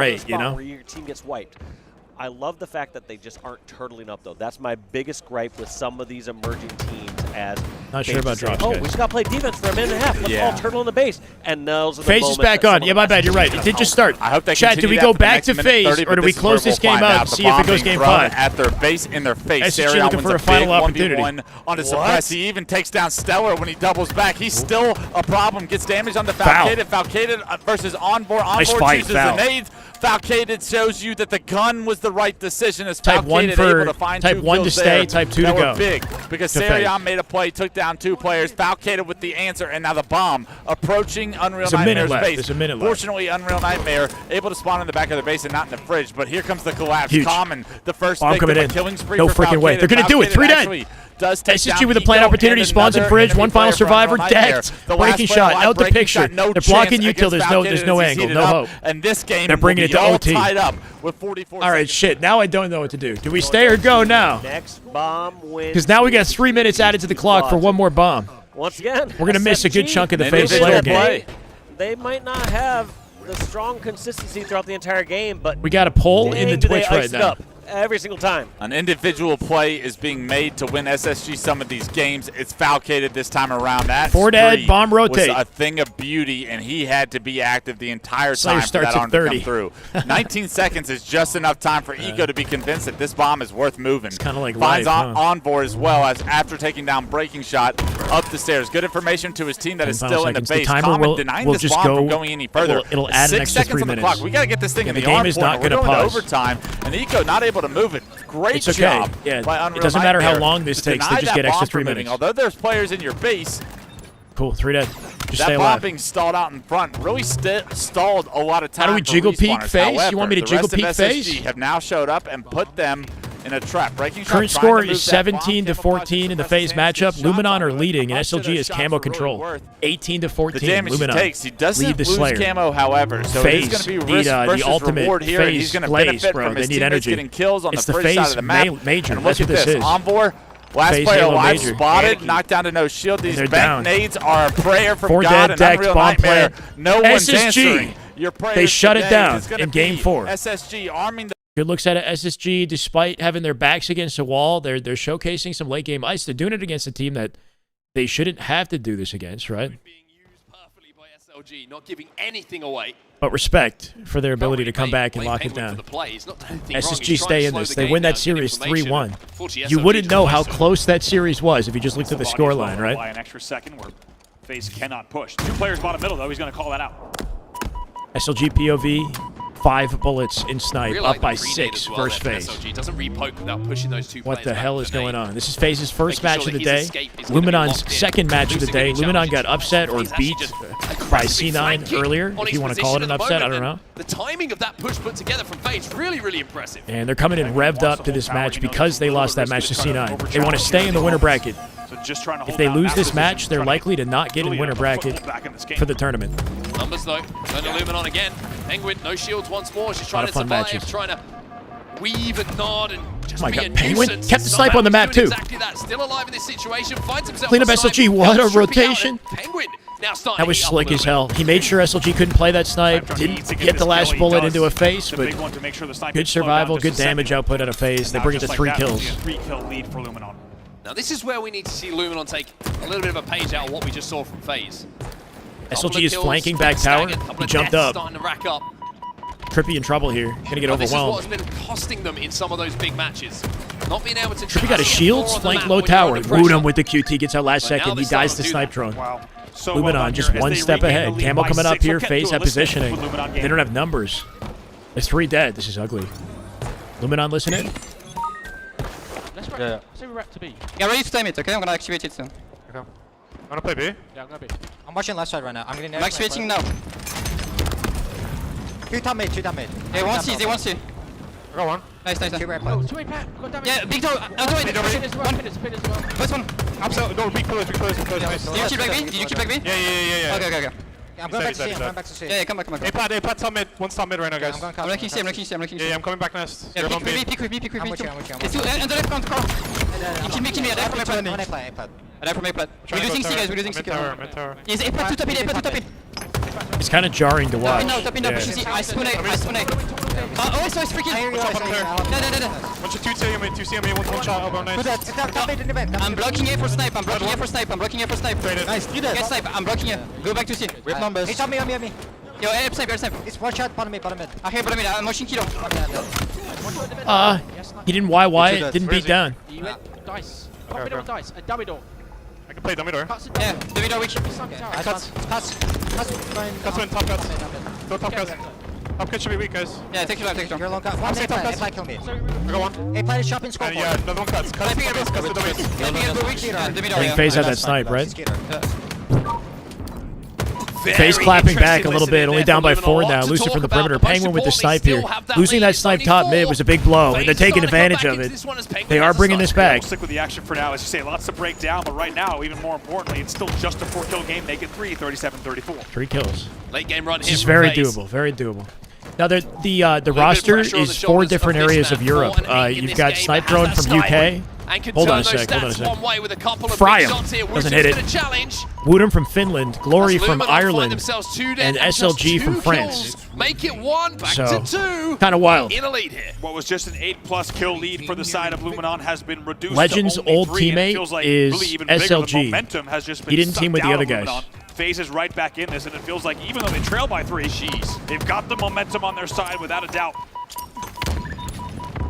great, spot you know? where your team gets wiped. I love the fact that they just aren't turtling up, though. That's my biggest gripe with some of these emerging teams. As not sure about drops, oh, guys. we just got to play defense for a minute and a half. Let's all turtle in the base. And those are the FaZe is back on. Yeah, my bad. You're right. It did just start. I hope they Chat, do we go back to FaZe, or do we close this game out and see if it goes game 5? At their base, in their face. SSG looking for a final opportunity. On his suppress. He even takes down Stellar when he doubles back. He's still a problem. Gets damage on the Falcated. Falcated versus Onboard. Onboard chooses the nades. Falcated shows you that the gun was the right decision. As Type 1 Falcated for able to find Type 1 to stay, Type 2 to go. Big because Serion made a play, took down down 2 players. Falcated with the answer, and now the bomb approaching Unreal Nightmare's base. There's a minute left. Fortunately, Unreal Nightmare able to spawn in the back of their base and not in the fridge, but here comes the collapse. Huge. Common, the first Bomb victim, coming a in. killing spree No for freaking way. Falcated. They're going to do it. 3 dead. Actually does take SSG down with a plant Eco opportunity, and spawns in another fridge, enemy one final player from survivor, Unreal Nightmare. decked, The breaking last player shot, alive, out the breaking picture. shot, no They're blocking chance you till against there's no Falcated as he's angle, heated no up, hope. And this game They're bringing will it be to all OT. tied up with 44 All right, shit. Now I don't know what to do. Do we stay or go now? Next bomb wins. Because now we got 3 minutes added to the clock for one more bomb. Once again, We're going to miss a good SSG, chunk of the FaZe Slayer game. They might not have the strong consistency throughout the entire game, but We got a poll in the dang, do they Twitch ice right it now. up every single time. An individual play is being made to win SSG some of these games. It's Falcated this time around. That 4 dead, spree bomb rotate. was a thing of beauty, and he had to be active the entire Slayer time for starts that at arm to 30. come through. 19 seconds is just enough time for Eco to be convinced that this bomb is worth moving. It's kind of like Finds life, on Envoy as well, as after taking down Breaking Shot up the stairs. Good information to his team that is 10 still in the seconds. The base. timer Common will- denying will this just bomb go- from going any further. it'll add an 6 extra seconds 3 on the minutes. clock. We got to get this thing Yeah, in the the game arm is corner. not We're gonna going to pause. overtime, and Eco not able to move it. Great It's okay. job Yeah, by it Unreal doesn't matter how Nightmare long this to takes, they deny just that get extra bomb 3 from moving. minutes. Although there's players in your base, Cool, 3 dead. Just that stay bomb alive. being stalled out in front really stalled a lot of time. How do we for jiggle peek respawners. FaZe? You However, want me to the jiggle rest of peek FaZe? SSG have now showed up and put them in a trap. Breaking Shot Current trying score to move is that bomb. 17 to 14 in the FaZe matchup. Luminon are leading, and SLG is camo control. 18 to 14. The damage Luminon he takes, he doesn't lead the lose Slayer. camo, however. So FaZe it's going to be need risk versus the ultimate reward here, and he's FaZe going to blaze, benefit bro. from They his need teammates energy. getting kills on It's the the first side FaZe of the map. major. And That's look what at this this. is. Envoy, last FaZe player Halo alive, major. spotted, knocked down to no shield. These They're bank down. nades are a prayer from 4 God dead, and decked, Unreal bomb Nightmare. plant. No one's SSG. answering your prayers They shut it today. down It's gonna in game be 4. SSG arming the Good looks at it. SSG, despite having their backs against the wall, they're showcasing some late game ice. They're doing it against a team that they shouldn't have to do this against, right? SLG, not giving anything away. But respect for their ability to come back and lock it down. SSG stay in this. They win that series 3-1. You wouldn't know how close that series was if you just looked at the scoreline, right? By an extra second where FaZe cannot push. 2 players bottom middle, though. He's going to call that out. SLG POV, 5 bullets in snipe, Really up like by the grenade 6 as well first there from phase. SLG. Doesn't repoke without pushing those 2 What players the back hell with is the going nade. on? This is FaZe's first Making match sure of the that day. his escape is gonna be Luminon's locked in. second match of the Losing day. any Luminon challenges. got upset or He's actually beat just by aggressively C9 flanking earlier, on if his you want to call it position an at the upset. I moment, don't and know. The timing of that push put together from FaZe really, really impressive. And they're coming in revved up to this match because they lost that match to C9. They want to stay in the winner bracket. If they lose this match, they're likely to not get in winner bracket for the tournament. Numbers though, going to Luminon again. Penguin, no shields once more. She's trying to fun survive, matches. trying to weave and nod and just Oh my be God, a Penguin nuisance. kept the Somehow snipe on the he's map doing too. Exactly that. Still alive in this situation. Finds himself Clean up on snipe. SLG, what a Helps stripping out, rotation. and Penguin now starting That was to heat up slick a as little hell. He made sure SLG couldn't play that snipe, didn't get the last bullet into a face, but good survival, good damage output out of FaZe. They bring it to 3 kills. 3-kill lead for Luminon. Now this is where we need to see Luminon take a little bit of a page out of what we just saw from FaZe. SLG is flanking back tower. He jumped up. Starting to rack up. Trippy in trouble here. Gonna get Now, this is overwhelmed. what's been costing them in some of those big matches. Not being able to Trippy got his shields, flank low tower. Wooed him with the QT, gets out last second. He dies to snipe drone. Luminon just one step ahead. Camo coming up here. FaZe have positioning. They don't have numbers. There's 3 dead. This is ugly. Luminon, listen in. Yeah. Say we wrap to B. Get ready to time it, okay? I'm gonna activate it soon. Okay. Wanna play B? Yeah, I'm gonna B. I'm watching left side right now. I'm activating now. 2 top mid, 2 top mid. They won't see, they won't see. I got one. Nice. Oh, 2A pat. Got damage. Yeah, big toe. I'll do it. Pin as well. Pin as well. First one. Absolutely. No, big close, nice. Did you keep back B? Did you keep back B? Yeah. Okay. I'm going back to C. I'm going back to C. Yeah, come back. A pad top mid. One's top mid right now, guys. I'm looking C. Yeah, I'm coming back next. Yeah, pick with me. I'm with you. It's two, and the left front, Carl. Kill me. I die from A-pad. I die from A-pad. We're losing C, guys. We're losing C. Yes, A-pad, 2 top in. It's kind of jarring to watch. Top in, pushing C. I spoon A. Oh, it's freaking. No. One shot, 2 C on me, one shot, elbow, nice. I'm blocking A for snipe. Nice, get snipe. I'm blocking A. Go back to C. We have numbers. It's on me. Yo, air snipe. It's one shot, bottom mid. Okay, bottom mid. I'm motion kilo. He didn't YY it, didn't beat down. You went dice. Pop middle dice. A dummy door. I can play dummy door. Yeah, dummy door, which? Cuts. Cuts in, top cuts. Go top cuts. Top kid should be weak, guys. Yeah, take your life, take your life. You're long cut. One A-plant, kill me. We go one. A-plant is shopping scope. Yeah, another one cuts. Cuts the base, cuts the base. I think FaZe had that snipe, right? Very FaZe clapping back a interesting little bit, only down by 4 now. Losing from the perimeter. Penguin with the snipe here. Losing that snipe top mid was a big blow, and they're taking advantage of it. They are bringing this back. Stick with the action for now. As you say, lots to break down, but right now, even more importantly, it's still just a 4-kill game. Make it 3, 37-34. 3 kills. Late game run This here is from very FaZe. doable, very doable. Now, the roster is 4 different areas of Europe. You've got Snipe Drone from UK. Hold on a sec, Fry him. Doesn't hit it. Woodham from Finland, Glory from Ireland, and SLG from France. Make it 1, back to 2. Kind of wild. In a lead here. What was just an 8+ kill lead for the side of Luminon has been reduced Legends' to only old 3, and it teammate feels like is really even bigger. SLG. The momentum has just been He didn't team with the sucked other out of guys. Luminon. FaZe is right back in this, and it feels like even though they trail by 3, they've got the momentum on their side without a doubt.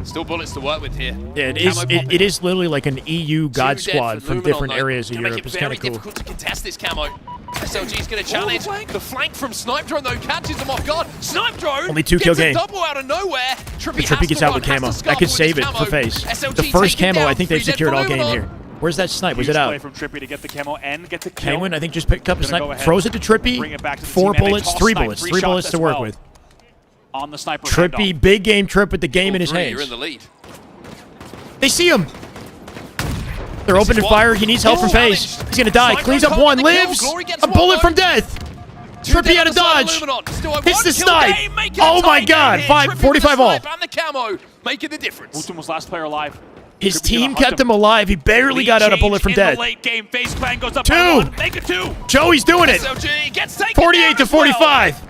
Still bullets to work with here. Yeah, it is literally like an EU God Squad from different areas of Europe. It's kind of cool. Difficult to contest this camo. SLG's going to challenge. The flank from Snipe Drone, though, catches them off guard. Snipe Drone Only 2-kill game. double out of nowhere. Trippy gets out with camo. That could save it for FaZe. The first camo, I think they've secured all game here. Where's that snipe? Was it out? Play from Trippy to get the camo and get the kill. Penguin, I think, just picked up a snipe. Throws it to Trippy. 4 bullets, 3 bullets. 3 bullets to work with. On the sniper Trippy, big game Trip with the game in his hands. You're in the lead. They see him. They're open to fire. He needs help from FaZe. He's going to die. Cleans up 1. Lives. A bullet from death. Trippy out of dodge. Hits the snipe. Oh my god. 45 all. And the camo making the difference. Wootton was last player alive. His team kept him alive. He barely got out a bullet from death. Late game, FaZe Clan goes up 2. Make it 2. Joey's doing it. 48 to 45.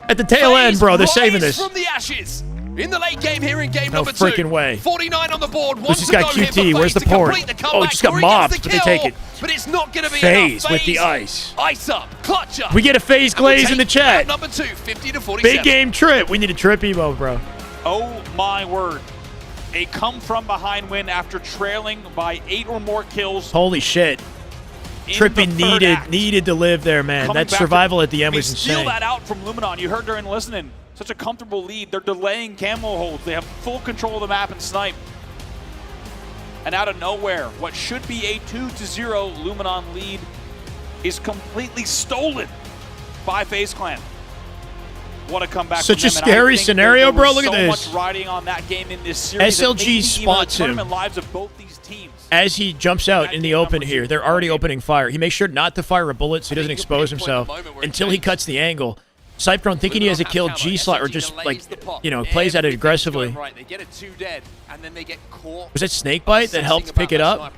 At the tail end, bro. They're saving this. From the ashes. In the late game here in game No number 2. freaking way. 49 on the board. Lucy's got QT. Where's the port? Oh, he just got mobbed, but they take it. But it's not going to be FaZe with the ice. Ice up. Clutch up. We get a FaZe glaze in the chat. Number 2, 50 to 47. Big game Trip. We need a Trip emo, bro. Oh my word. A come from behind win after trailing by 8 or more kills. Holy shit. Trippy needed to live there, man. That survival at the end was insane. Steal that out from Luminon. You heard during listening. Such a comfortable lead. They're delaying camo holds. They have full control of the map and snipe. And out of nowhere, what should be a 2-0 Luminon lead is completely stolen by FaZe Clan. What a comeback! Such a scary scenario, bro. Look at this. So much riding on that game in this series. SLG spots him lives of both these teams. as he jumps out in the open here. They're already opening fire. He makes sure not to fire a bullet so he doesn't expose himself until he cuts the angle. Snipe Drone thinking he has a kill G-slot or just, like, you know, plays at it aggressively. Was it Snakebite that helped pick it up?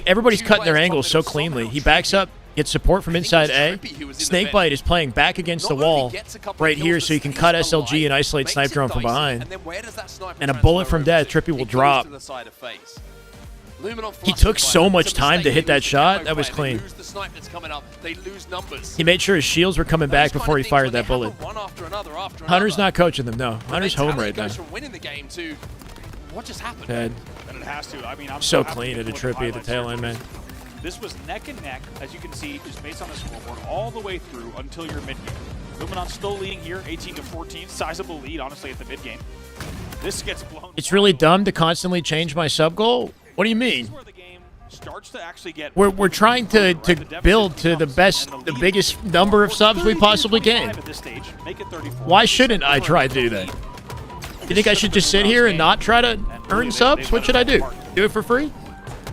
Everybody's cutting their angles so cleanly. He backs up, gets support from inside A. Snakebite is playing back against the wall right here so he can cut SLG and isolate Snipe Drone from behind. And a bullet from death, Trippy will drop. He took so much time to hit that shot. That was clean. He made sure his shields were coming back before he fired that bullet. Hunter's not coaching them, no. Hunter's home right now. What just happened? Dead. And it has to. I mean, I'm so clean at a Trippy at the tail end, man. This was neck and neck, as you can see, just based on the scoreboard, all the way through until your mid game. Luminon still leading here, 18-14, sizable lead, honestly, at the mid game. This gets blown. It's really dumb to constantly change my sub goal. What do you mean? We're trying to build to the biggest number of subs we possibly can. Why shouldn't I try to do that? You think I should just sit here and not try to earn subs? What should I do? Do it for free?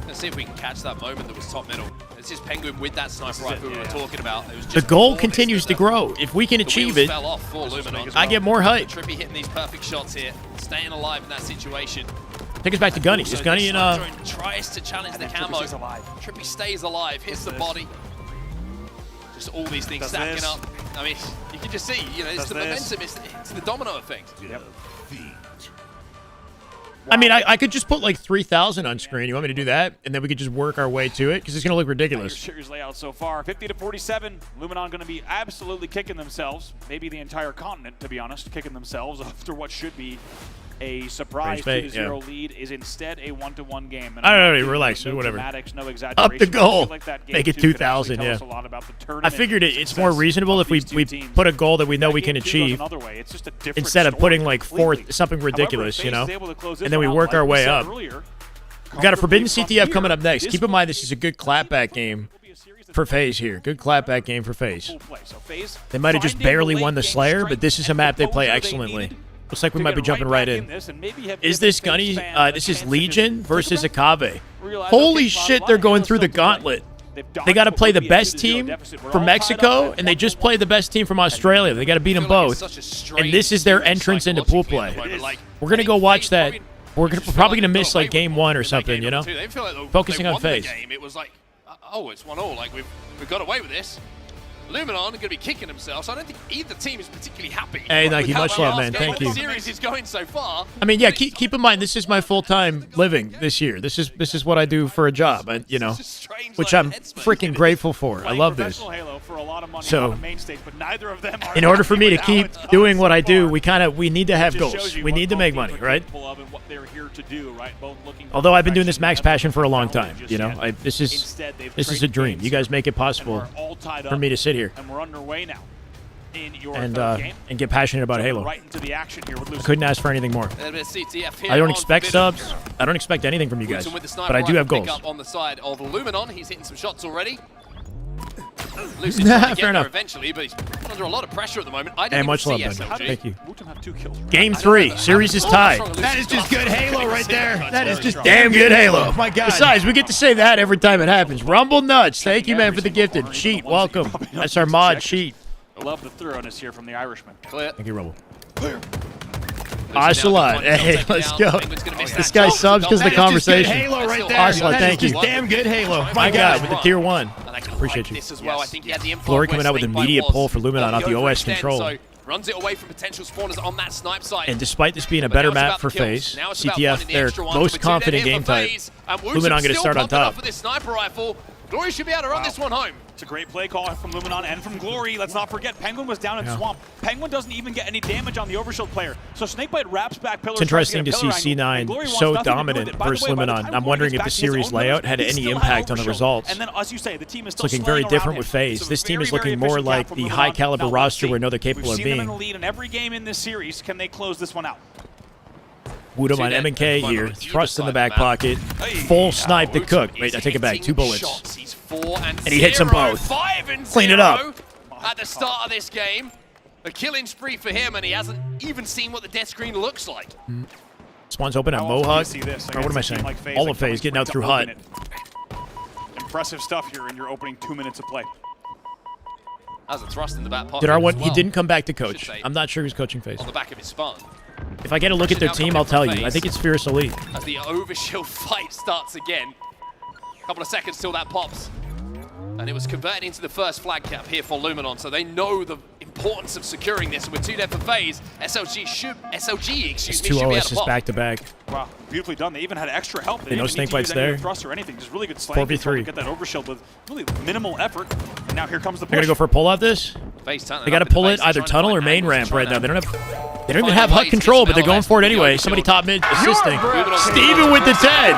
Let's see if we can catch that moment that was top middle. It's just Penguin with that sniper rifle we were talking about. It was just the goal continues to grow. If we can achieve it, I get more hype. Trippy hitting these perfect shots here, staying alive in that situation. Take us back to Gunny. Is Gunny in tries to challenge the camo. Trippy stays alive, hits the body. Just all these things stacking up. I mean, you can just see, you know, it's the momentum, it's the domino effect. Yep. I mean, I could just put like 3,000 on screen. You want me to do that? And then we could just work our way to it? Because it's going to look ridiculous. Series layout so far, 50-47. Luminon going to be absolutely kicking themselves. Maybe the entire continent, to be honest, kicking themselves after what should be a surprise Bait, 2-0 lead is instead a 1-1 game. And I don't know, relax, whatever. No Up the goal. Like that game Make it 2,000, yeah. I figured it's more reasonable if we put a goal that we know we can achieve instead of putting like something ridiculous, you know? And then we work our way up. We got a Forbidden CTF coming up next. Keep in mind this is a good clapback game for FaZe here. Good clapback game for FaZe. They might have just barely won the Slayer, but this is a map they play excellently. Looks like we might be jumping right in. Is this Gunny? This is Legion versus Akave. Holy shit, they're going through the gauntlet. They got to play the best team from Mexico, and they just played the best team from Australia. They got to beat them both. And this is their entrance into pool play. We're going to go watch that. We're probably going to miss like game 1 or something, you know? Focusing on FaZe. It was like, oh, it's 1-1. Like, we've got away with this. Luminon are going to be kicking themselves. So I don't think either team is particularly happy. Hey, thank you. Much love, man. Thank you. The series is going so far. I mean, yeah. Keep in mind, this is my full-time living this year. This is what I do for a job, you know, which I'm freaking grateful for. I love this. So, in order for me to keep doing what I do, we need to have goals. We need to make money, right? Although I've been doing this Max Passion for a long time, you know, this is a dream. You guys make it possible for me to sit here and we're underway now and get passionate about Halo. Right into the action here with I couldn't ask for anything more. I don't expect subs. I don't expect anything from you guys, but I do have goals. On the side of Luminon, he's hitting some shots already. Fair enough. Eventually, but he's under a lot of pressure at the moment. I Hey, didn't much love, even see man. SLG. Thank you. Game 3, series is tied. That is just good Halo right there. That is just Damn good Halo. Oh my God. Besides, we get to say that every time it happens. Rumble Nuts. Thank you, man, for the gifted. Cheat, welcome. That's our mod, Cheat. I love the thoroughness here from the Irishman. Clear. Thank you, Rumble. Ocelot. Hey, let's go. This guy subs because of the conversation. Halo right there. Ocelot, thank you. Damn good Halo. My God, with the tier 1. Appreciate you. This as well. I think he had the Flory coming out with immediate pull for Luminon off the OS control. So runs it away from potential spawners on that snipe side. And despite this being a better map for FaZe, CTF, their most confident game type, Luminon going to start on top. With this sniper rifle, Glory should be able to run this one home. It's a great play call from Luminon and from Glory. Let's not forget, Penguin was down in Swamp. Penguin doesn't even get any damage on the Overshield player. So Snakebite wraps back Pillars. It's interesting to see C9 so dominant versus Luminon. I'm wondering if the series layout had any impact on the results. And then, as you say, the team is it's looking very different with FaZe. This team is looking more like the high-caliber roster we know they're capable of being. We've seen them in the lead in every game in this series. Can they close this one out? Woodham on M&K here. Thrust in the back pocket. Full snipe to Cook. Wait, I take it back. 2 bullets. And he hits them both. Clean it up. At the start of this game, a killing spree for him, and he hasn't even seen what the death screen looks like. Spawn's open at Mohawk. Or what am I saying? All of FaZe getting out through Hut. Impressive stuff here in your opening 2 minutes of play. As a thrust in the back pocket. Did our one? He didn't come back to coach. I'm not sure who's coaching FaZe. On the back of his spawn. If I get a look at their team, I'll tell you. I think it's Fierce Elite. As the overshield fight starts again. A couple of seconds till that pops. And it was converted into the first flag cap here for Luminon, so they know the importance of securing this. And with 2 dead for FaZe, SLG should be able to pop. back to back. Wow, beautifully done. They even had extra help. They no didn't snake need to use bites any there. Thrust or anything. Just really good slaying. 4v3. Get that overshield with really minimal effort. And now here comes the push. They're gonna go for a pull out this. They got to pull it either tunnel or main ramp right now. They don't even have Hut control, but they're going for it anyway. Somebody top mid assisting. Steven with the 10.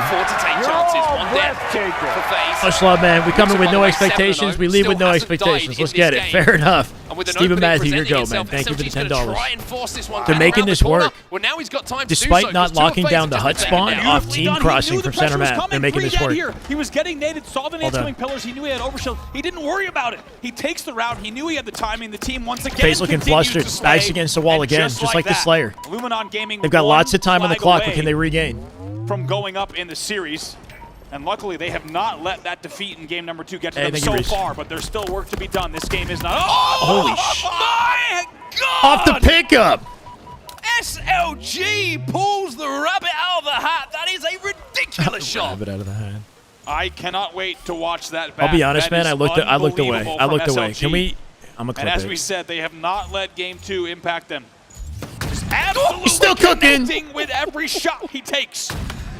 Much love, man. We come in with no expectations. We leave with no expectations. Let's get it. Fair enough. Steven Matthew, your go, man. Thank you for the $10. They're making this work. Despite not locking down the Hut spawn off team crossing from center map, they're making this work. He was getting naded, saw the nades coming Pillars. He knew he had overshield. He didn't worry about it. He takes the route. He knew he had the timing. The team once again FaZe looking flustered. Backs against the wall again, just like the Slayer. Luminon Gaming. They've got lots of time on the clock, but can they regain? From going up in the series. And luckily, they have not let that defeat in game number 2 get to them so far, but there's still work to be done. This game is not. Oh, holy shit. My God! Off the pickup! SLG pulls the rabbit out of the hat. That is a ridiculous shot. Rabbit out of the hat. I cannot wait to watch that back. I'll be honest, man. I looked away. I looked away. SLG. Can we? I'm a clip. And as it. we said, they have not let game 2 impact them. Just absolutely still cooking with every shot he takes.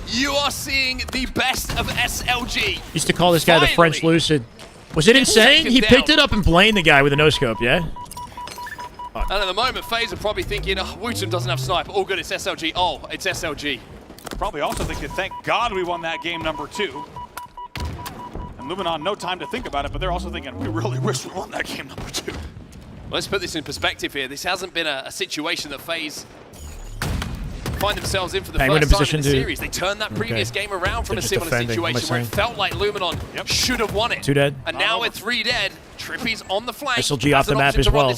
You are seeing the best of SLG. Used to call this guy the French Lucid. Was it insane? He picked it up and blamed the guy with a no-scope, yeah? And at the moment, FaZe are probably thinking, oh, Wooten doesn't have sniper. All good, it's SLG. Oh, it's SLG. Probably also thinking, thank God we won that game number 2. And Luminon, no time to think about it, but they're also thinking, we really wish we won that game number 2. Let's put this in perspective here. This hasn't been a situation that FaZe find themselves in for the first time in the series. They turned that previous game around from a similar situation where it felt like Luminon should have won it. 2 dead. And now with 3 dead, Trippy's on the flank. SLG off the map as well.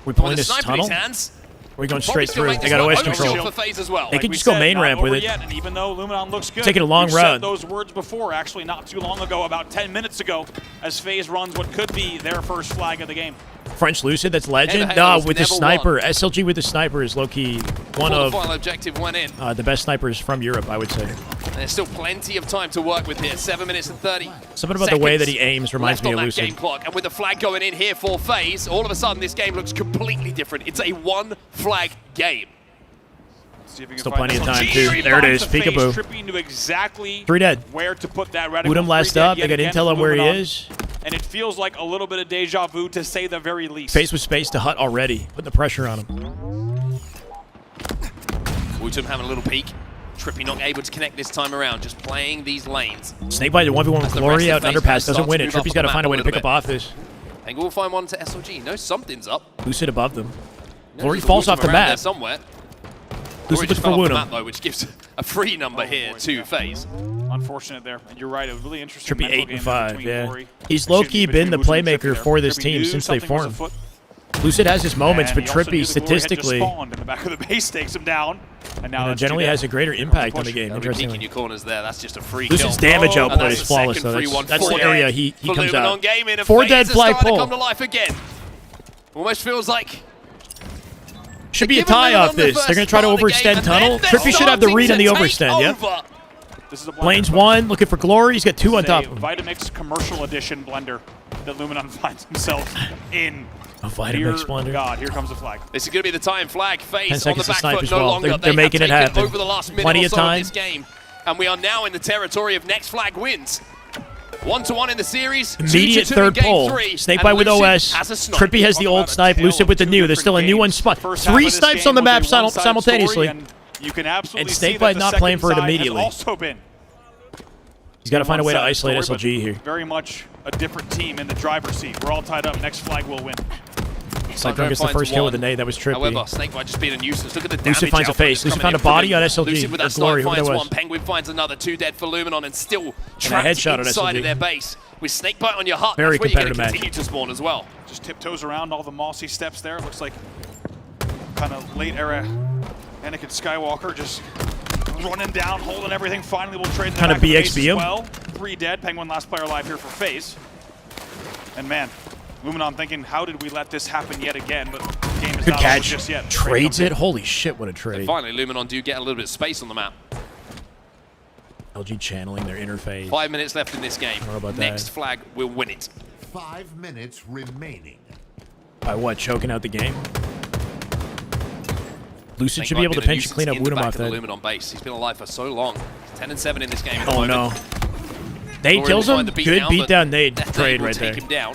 We pulling this tunnel? Or are we going straight through? They got OS control. They can just go main ramp with it. And even though Luminon looks good, taking a long we've run. said those words before, actually not too long ago, about 10 minutes ago, as FaZe runs what could be their first flag of the game. French Lucid, that's legend. No, with the sniper. SLG with the sniper is low-key one of the final objective went in. The best snipers from Europe, I would say. And there's still plenty of time to work with here. 7 minutes and 30 Something about the way that he aims reminds me of left on that Lucid. game clock. And with the flag going in here for FaZe, all of a sudden this game looks completely different. It's a one-flag game. Still plenty of time, too. There it is. Peekaboo. Trippy knew exactly 3 dead. where to put that reticle. Boot him last up. They got intel on where he is. And it feels like a little bit of deja vu, to say the very least. Face with space to Hut already. Putting the pressure on him. Wooten having a little peek. Trippy not able to connect this time around, just playing these lanes. Snakebite 1v1 with Glory out and Underpass doesn't win it. Trippy's got to find a way to pick up off this. And we'll find one to SLG. No, something's up. Lucid above them. Glory falls off the map. Somewhere. Lucid looking for Woodham. Though, which gives a free number here to FaZe. Unfortunate there, and you're right. It was really interesting. Trippy 8 and 5. Yeah, he's low-key been the playmaker for this team since they formed. Lucid has his moments, but Trippy statistically, in the back of the base takes him down, and now generally has a greater impact on the game. Interestingly, peeking your corners there. That's just a free Lucid's damage output is flawless, though. That's the area he comes out. 4 dead flag pull. Come to life again. Almost feels like. Should be a tie off this. They're going to try to overextend tunnel. Trippy should have the read on the overextend, yep. Blaine's 1, looking for Glory. He's got 2 on top of him. Vitamix commercial edition blender that Luminon finds himself in. A Vitamix blender. God, here comes the flag. This is going to be the time flag. FaZe 10 on the seconds back to snipe foot as no well. longer. They're making it happen. Over the last minute Plenty or of so time. Of this game, and we are now in the territory of next flag wins. 1-1 in the series. Immediate 2-2 third in game pull. 3, Snakebite with OS. Trippy has the old snipe. Lucid with the new. There's still a new one spot. 3 snipes on the map simultaneously. And you can absolutely Snakebite not playing for it immediately. Also been. He's got to find a way to isolate SLG here. Very much a different team in the driver's seat. We're all tied up. Next flag will win. Snakebite gets the first kill with the nade. That was Trippy. However, Snakebite just being a nuisance. Look at the damage. Lucid finds a face. Lucid found a body on SLG. Lucid with that Glory, snipe finds who one. Penguin finds another. 2 dead for Luminon, and still trapped headshot on inside SLG. of their base. With Snakebite on your hut, Very that's where you're competitive going to match. continue to spawn as well. Just tiptoes around all the mossy steps there. Looks like kind of late era Anakin Skywalker just running down, holding everything. Finally, we'll trade in the Kind of back base BXB as him. well. 3 dead. Penguin last player alive here for FaZe. And man, Luminon thinking, how did we let this happen yet again? But the game is Good not catch. over just yet. Trades it. Holy shit, what a trade. And finally, Luminon do get a little bit of space on the map. LG channeling their interface. 5 minutes left in this game. How about Next that? flag will win it. 5 minutes remaining. By what? Choking out the game? Lucid Snakebite should be able to been a pinch and clean up nuisance in the Woodham back off of the that. Luminon base. He's been alive for so long. 10 and 7 in this game. At the Oh moment. no. Nade Glory kills will him. find the Good beatdown, beatdown but nade that trade will right take there. him down.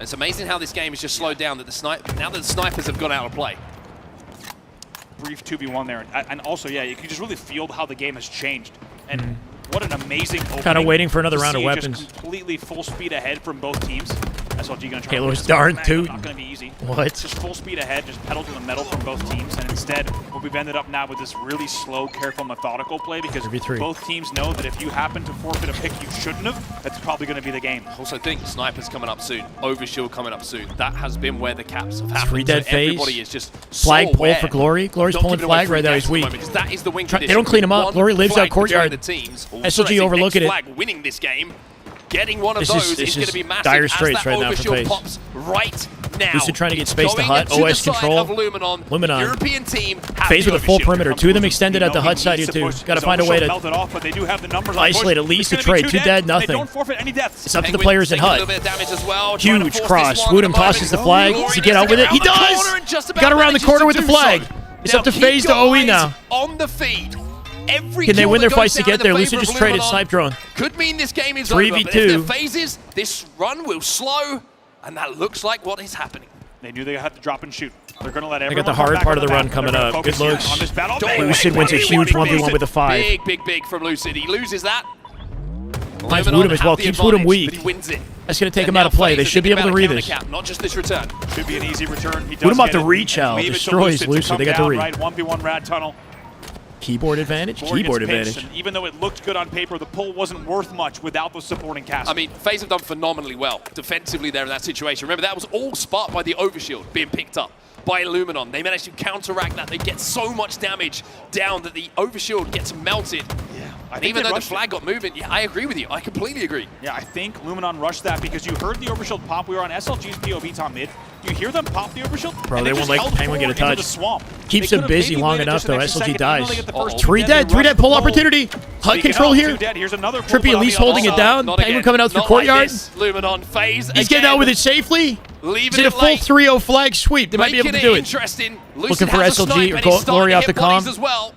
It's amazing how this game has just slowed down. That the now that the snipers have gone out of play. Brief 2v1 there. And also, yeah, you can just really feel how the game has changed. And what an amazing opening. Kind of waiting for another to round of see weapons. Just completely full speed ahead from both teams. SLG gonna try Halo to is darn too. Not gonna be easy. What? Just full speed ahead, just pedal to the metal from both teams. And instead, what we've ended up now with this really slow, careful, methodical play, because both teams know that if you happen to forfeit a pick you shouldn't have, that's probably gonna be the game. Also think Sniper's coming up soon. Overshield coming up soon. That has been where the caps have happened. 3 dead so FaZe. everybody is just Flag so pull aware. for Glory. Glory's Don't pulling give it away flag right free there. games He's at the weak. moment, 'cause that is the win They condition. don't clean him up. One Glory lives flag out courtyard. between the teams. SLG overlooking it. Flag winning this game. Getting one of This is- those this is going is to be massive dire as straits that right now for overshield FaZe. pops right now. Lucid trying to get space to Going Hut. into the OS side control. of Luminon. European team have FaZe the with a full overshield. perimeter. 2 of them extended at the Hut side here too. Got to find a way to Off, but they do have the numbers on isolate push. at least a It's gonna be trade. 2 2 dead, They nothing. don't forfeit any deaths. It's up to the Penguin players in taking a Hut. little bit of damage as well, trying to Huge force cross. this one Woodham at the tosses the moment. flag. Glory Does he get out with it? He gets around the does! corner and just about Got around the manages corner to with the do flag. so. It's Now up to keep FaZe to your OE eyes now. on the feed. Every Can they kill win that their goes fights to down get in the there? favor Lucid of just traded Luminon snipe drone. could mean this game is 3v2. over, but if they're FaZes, this run will slow And that looks like what is happening. They knew they had to drop and shoot. They're going to let They everyone got the hard part of the run coming up. Good looks. Lucid wins a huge 1v1 with a 5. Big from Lucid. He loses that. Finds Woodham as well. Keeps Woodham weak. But he wins it. That's going to take him out of play. They should be able to read this. Not just this return. Should be an easy return. He does Woodham off get the it. reach out. Leave it to Destroys Lucid. They got the read. Right, 1v1 rad tunnel. Keyboard advantage. Before he Keyboard gets pinched, advantage. and even though it looked good on paper, the pull wasn't worth much without the supporting cast. I mean, FaZe have done phenomenally well defensively there in that situation. Remember, that was all sparked by the overshield being picked up by Luminon. They managed to counteract that. They get so much damage down that the overshield gets melted. Yeah. And even though the flag got moving, yeah, I agree with you. I completely agree. Yeah, I think Luminon rushed that because you heard the overshield pop. We were on SLG's POV top mid. You hear them pop the overshield. Bro, they won't let the Penguin get a touch. Keeps him busy long enough, though. SLG dies. 3 dead pull opportunity. HUD control here. Trippy at least holding it down. Penguin coming out through courtyard. Luminon FaZe. He's getting out with it safely. Is it a full 3-0 flag sweep? They might be able to do it. Looking for SLG or Glory off the comm. As well.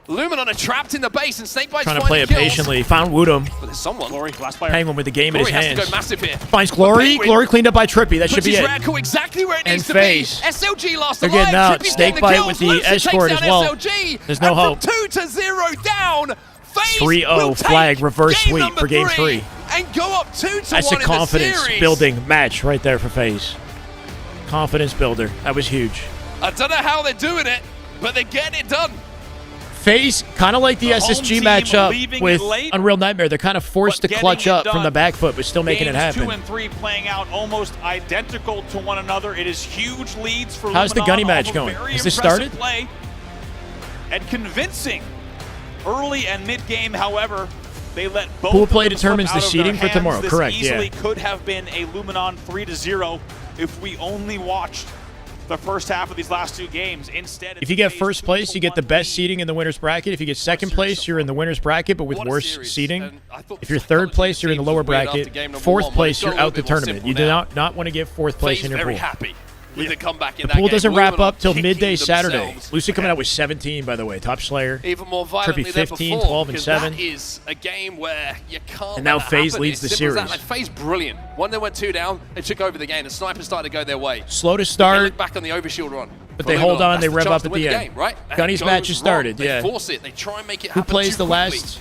Luminon are trapped in the base, and Snakebite's trying to play it patiently. Found Woodham. But there's someone. Glory, last player. Penguin with the game in his hands. Has to go massive here. Finds Glory. Glory cleaned up by Trippy. That should be it. Radical exactly where it needs to FaZe. be. SLG lost They're alive. getting out. Trippy's getting Snakebite with the escort as well. SLG. There's no hope. From 2-0 down. FaZe 3-0 flag reverse sweep for game 3. And go up 2-1 That's a confidence building match right there for FaZe. Confidence builder. That was huge. I don't know how they're doing it, but they're getting it done. FaZe, kind of like the SSG matchup with Unreal Nightmare, they're kind of forced to clutch up from the back foot, but still making it happen. 2 and 3 playing out almost identical to one another. It is huge leads for How's the Gunny match going? Has this started? Play and convincing early and mid-game, however, they let both Pool play of them determines slip the out of seeding their for hands. tomorrow. This Correct, easily yeah. could have been a Luminon 3-0 if we only watched the first half of these last 2 games. Instead, if you get first place, you get the best seeding in the winner's bracket. If you get second place, you're in the winner's bracket, but with worse seeding. If you're third place, you're in the lower bracket. Fourth place, you're out the tournament. You do not want to get fourth place in your pool. With the comeback in the pool doesn't wrap up till midday Saturday. Lucid coming out with 17, by the way. Top Slayer. Even more violently Trippy 15, 12, and 7. That is a game where you can't. And now FaZe leads the series. Like, FaZe brilliant. When they went 2 down, they took over the game. The snipers started to go their way. Slow to start. Look back on the overshield run. But they hold on. They rev up at the end. Game, right? Gunny's match has started. They Yeah. force it. They try and make it happen. Who plays the last?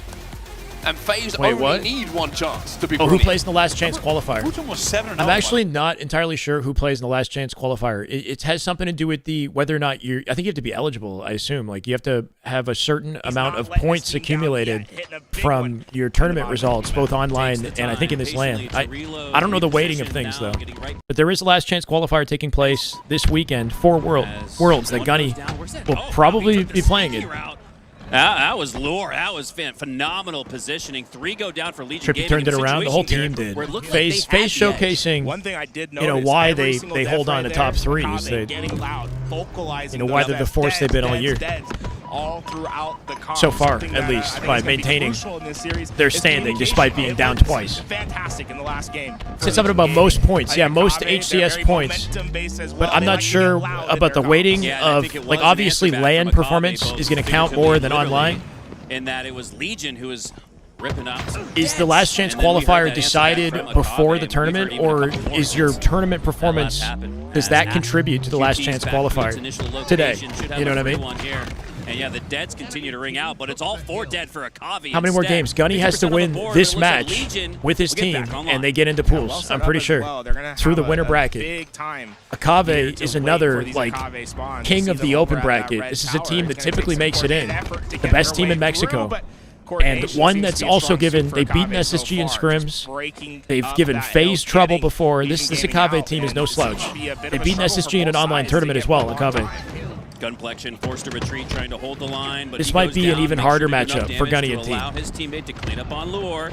And FaZe Wait, only what? need 1 chance to be who brilliant. plays in the last chance qualifier? Who's almost 7-0? I'm actually not entirely sure who plays in the last chance qualifier. It has something to do with the whether or not you're. I think you have to be eligible. I assume like you have to have a certain amount of points accumulated from your tournament results, both online and I think in this LAN. I don't know the weighting of things though, but there is a last chance qualifier taking place this weekend for Worlds that Gunny will probably be playing it. That was lure. That was phenomenal positioning. 3 go down for Legion. Trippy turned it around. The whole team did. FaZe showcasing, One thing I did why they hold on to top 3s. Why they're the force they've been all year. All throughout the so far, at least, by maintaining their standing despite being down twice. Fantastic in the last game. Said something about most points. Yeah, most HCS points. But I'm not sure about the weighting of, like, obviously LAN performance is going to count more than online. In that it was Legion who was ripping up. Is the last chance qualifier decided before the tournament, or is your tournament performance, does that contribute to the last chance qualifier today? You know what I mean? And yeah, the deads continue to ring out, but it's all 4 dead for Akavi. How many more games? Gunny has to win this match with his team, and they get into pools. I'm pretty sure through the winner bracket. Akave is another like king of the open bracket. This is a team that typically makes it in, the best team in Mexico. And one that's also given, they've beaten SSG in scrims. They've given FaZe trouble before. This Akave team is no slouch. They've beaten SSG in an online tournament as well, Akave. Gunplexion forced to retreat, trying to hold the line. But this might be an even harder matchup for Gunny and team. Allow his teammate to clean up on Lure.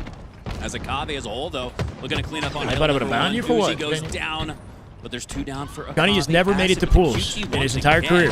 As Akave as a whole, though, looking to clean up on. I thought I would have bound you for what? Goes down, but there's 2 down for Akave. Gunny has never made it to pools in his entire career.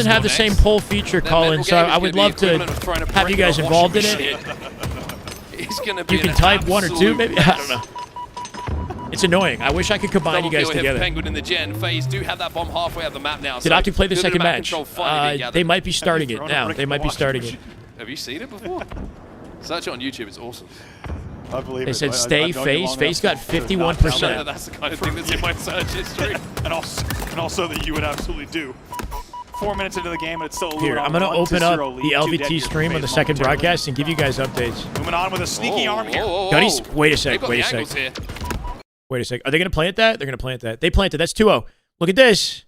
doesn't have the same poll feature, Colin, so I would love to have you guys involved in it. You can type 1 or 2, maybe? I don't know. It's annoying. I wish I could combine you guys together. Penguin in the Gen. FaZe do have that bomb halfway up the map now. Did Optic play the good second map match? control finally being gathered. They might be starting it now. They might be starting it. Have you seen it before? Search it on YouTube. It's awesome. I believe They it. said stay FaZe. FaZe got 51%. That's the kind of thing that's in my search history. and also that you would absolutely do. 4 minutes into the game, and it's still Here, I'm going to open up the LVT stream on the second broadcast and give you guys updates. Moving on with a sneaky arm here. Gunny's, wait a sec, wait a sec. Wait a sec. Are they going to plant that? They're going to plant that. They planted. That's 2-0. Look at this.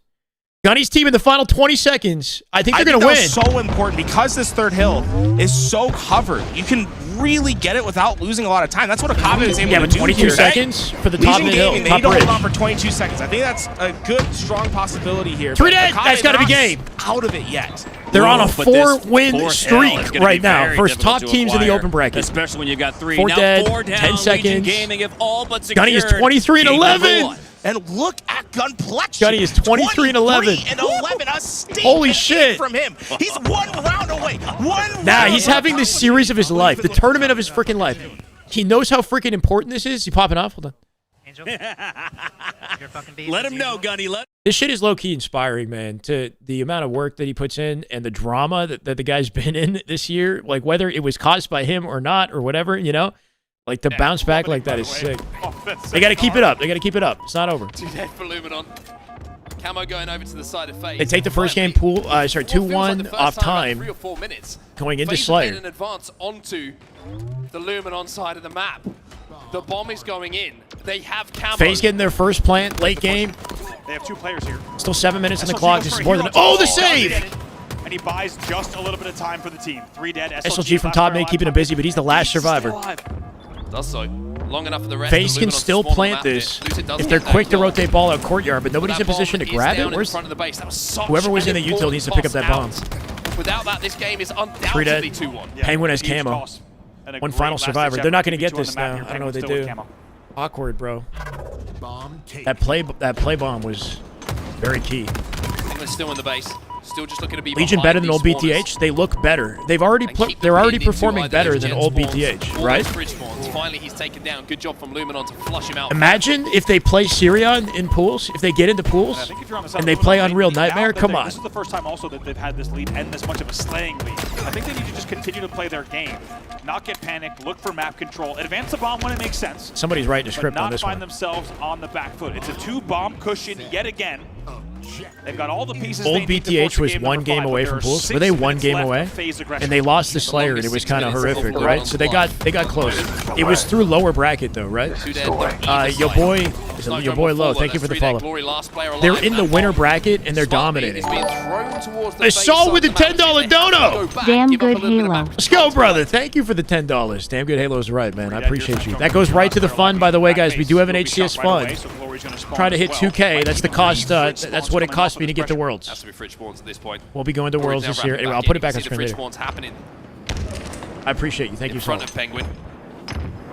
Gunny's team in the final 20 seconds. I think they're going to win. That's so important because this third hill is so covered. You can really get it without losing a lot of time. That's what Akabe is able to do. 22 seconds for the top of the hill. They need to hold on for 22 seconds. I think that's a good, strong possibility here. 3 dead. That's got to be game. Out of it yet. They're on a 4-win streak right now. First top teams in the open bracket. Especially when you got 3. 4 now dead, 4 down. 10 seconds. Gaming have all but secured. Gunny is 23-11. And look at Gunplexion. Gunny is 23-11. A statement Holy shit. from him. He's 1 round away. Nah, he's having the series of his life. The tournament of his freaking life. He knows how freaking important this is. He popping off? Hold on. Angel. Let him know, Gunny. This shit is low-key inspiring, man, to the amount of work that he puts in and the drama that the guy's been in this year. Like, whether it was caused by him or not or whatever, you know? Like, to bounce back like that is sick. They got to keep it up. They got to keep it up. It's not over. 2 dead for Luminon. Camo going over to the side of FaZe. They take the first game pool, 2-1 off time, 3 or 4 minutes. going into FaZe Slayer. an advance onto the Luminon side of the map. The bomb is going in. They have Camo. FaZe getting their first plant late game. They have 2 players here. Still 7 minutes on the clock. This is more than... Oh, the save! And he buys just a little bit of time for the team. 3 dead. SLG from top mid keeping him busy, but he's the last survivor. Does so. Long enough for the rest. FaZe can still plant this if they're quick to rotate ball out courtyard, but nobody's in position to grab it. Where's whoever was in the util needs to pick up that bomb. Without that, this game is undoubtedly 2-1. Penguin has camo. One final survivor. They're not going to get this now. I don't know what they do. Awkward, bro. That play bomb was very key. Penguin's still in the base. Still just looking to be Legion better than old BTH. They look better. They're already performing better than old BTH, right? Finally, he's taken down. Good job from Luminon to flush him out. Imagine if they play Sirion in pools. If they get into pools and they play Unreal Nightmare. Come on. This is the first time also that they've had this lead and this much of a slaying lead. I think they need to just continue to play their game, not get panicked, look for map control, advance the bomb when it makes sense. Somebody's writing a script on this one. Not find themselves on the back foot. It's a 2-bomb cushion yet again. They've got all the pieces. Old BTH was 1 game away from pools. Were they 1 game away? And they lost the Slayer, and it was kind of horrific, right? So they got close. It was through lower bracket though, right? Your boy Low. Thank you for the follow. They're in the winner bracket and they're dominating. I saw with the $10 dono. Damn good Halo. Let's go, brother. Thank you for the $10. Damn good Halo is right, man. I appreciate you. That goes right to the fund, by the way, guys. We do have an HCS fund. Try to hit 2K. That's the cost. That's what it cost me to get to Worlds. Has to be fridge spawns at this point. We'll be going to Worlds this year. Anyway, I'll put it back on screen later. I appreciate you. Thank you so much. In front of Penguin.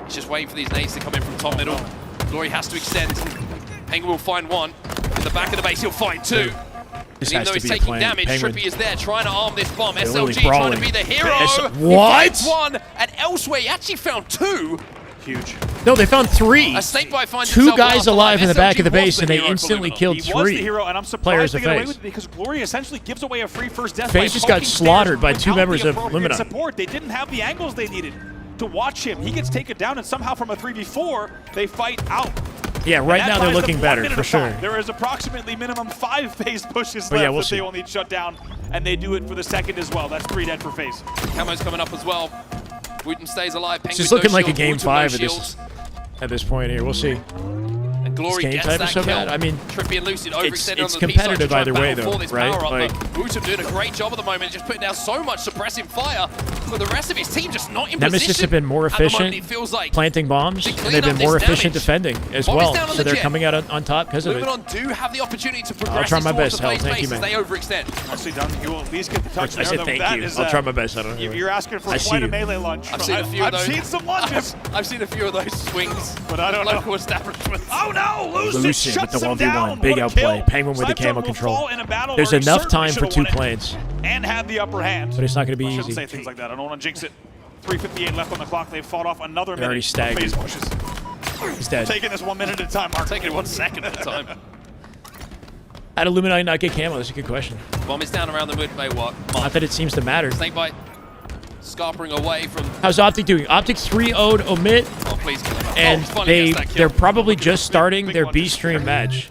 He's just waiting for these nades to come in from top middle. Glory has to extend. Penguin will find 1. In the back of the base, he'll find 2. Even though he's taking damage, Trippy is there trying to arm this bomb. SLG trying to be the hero. What? He finds 1, and elsewhere he actually found 2. Huge. No, they found 3. A snakebite finds 2 guys alive in the back of the base, and they instantly killed 3 He was the hero, and I'm surprised players they of get away FaZe. with it because Glory essentially gives away a free first death. FaZe just got slaughtered by 2 members of Luminon. Support. They didn't have the angles they needed to watch him. He gets taken down, and somehow from a 3v4, they fight out. Yeah, right now they're looking better, for sure. There is approximately minimum 5 FaZe pushes left that they will need shut down, and they do it for the second as well. That's 3 dead for FaZe. Camo's coming up as well. Wooten stays alive. It's just looking like a game 5 at this point here. We'll see. And Glory game gets type that is so kill. bad. I mean, Trippy and Lucid overextended it's on the B side to competitive try and either way, battle though, for this right? power up, Like, but Wooten doing a great job at the moment, just putting down so much suppressing fire, but the rest of his team just not in Nemesis position. have been more At the moment, efficient it feels like planting bombs, and they've been more efficient defending as well. So they're coming out on top because of it. Luminon do have the opportunity to progress. I'll try my best, Hell. As Thank you, man. they overextend. Nicely done. You will at least get the touch I there. said thank you. I'll try my best. I don't know. You're asking for quite a melee lunge. I've seen a few of those. I've seen some lunges. I've seen a few of those swings, but I don't know. Local establishments. Oh no! Lucid with the 1v1. Big outplay. Penguin with the camo control. There's enough time for 2 planes. And have the upper hand. But it's not going to be I easy. shouldn't say things like that. I don't want to jinx it. 3:58 left on the clock. They've fought off another minute. Already staggered. He's dead. Taking this 1 minute at a time, Mark. Taking it 1 second at a time. How did Luminati not get camo? That's a good question. Bomb is down around the mid bay. What? Not that it seems to matter. Snakebite scarpering away from. How's Optic doing? Optic 3-0'd Omit. Oh, please kill him. And they're probably just starting their B stream match.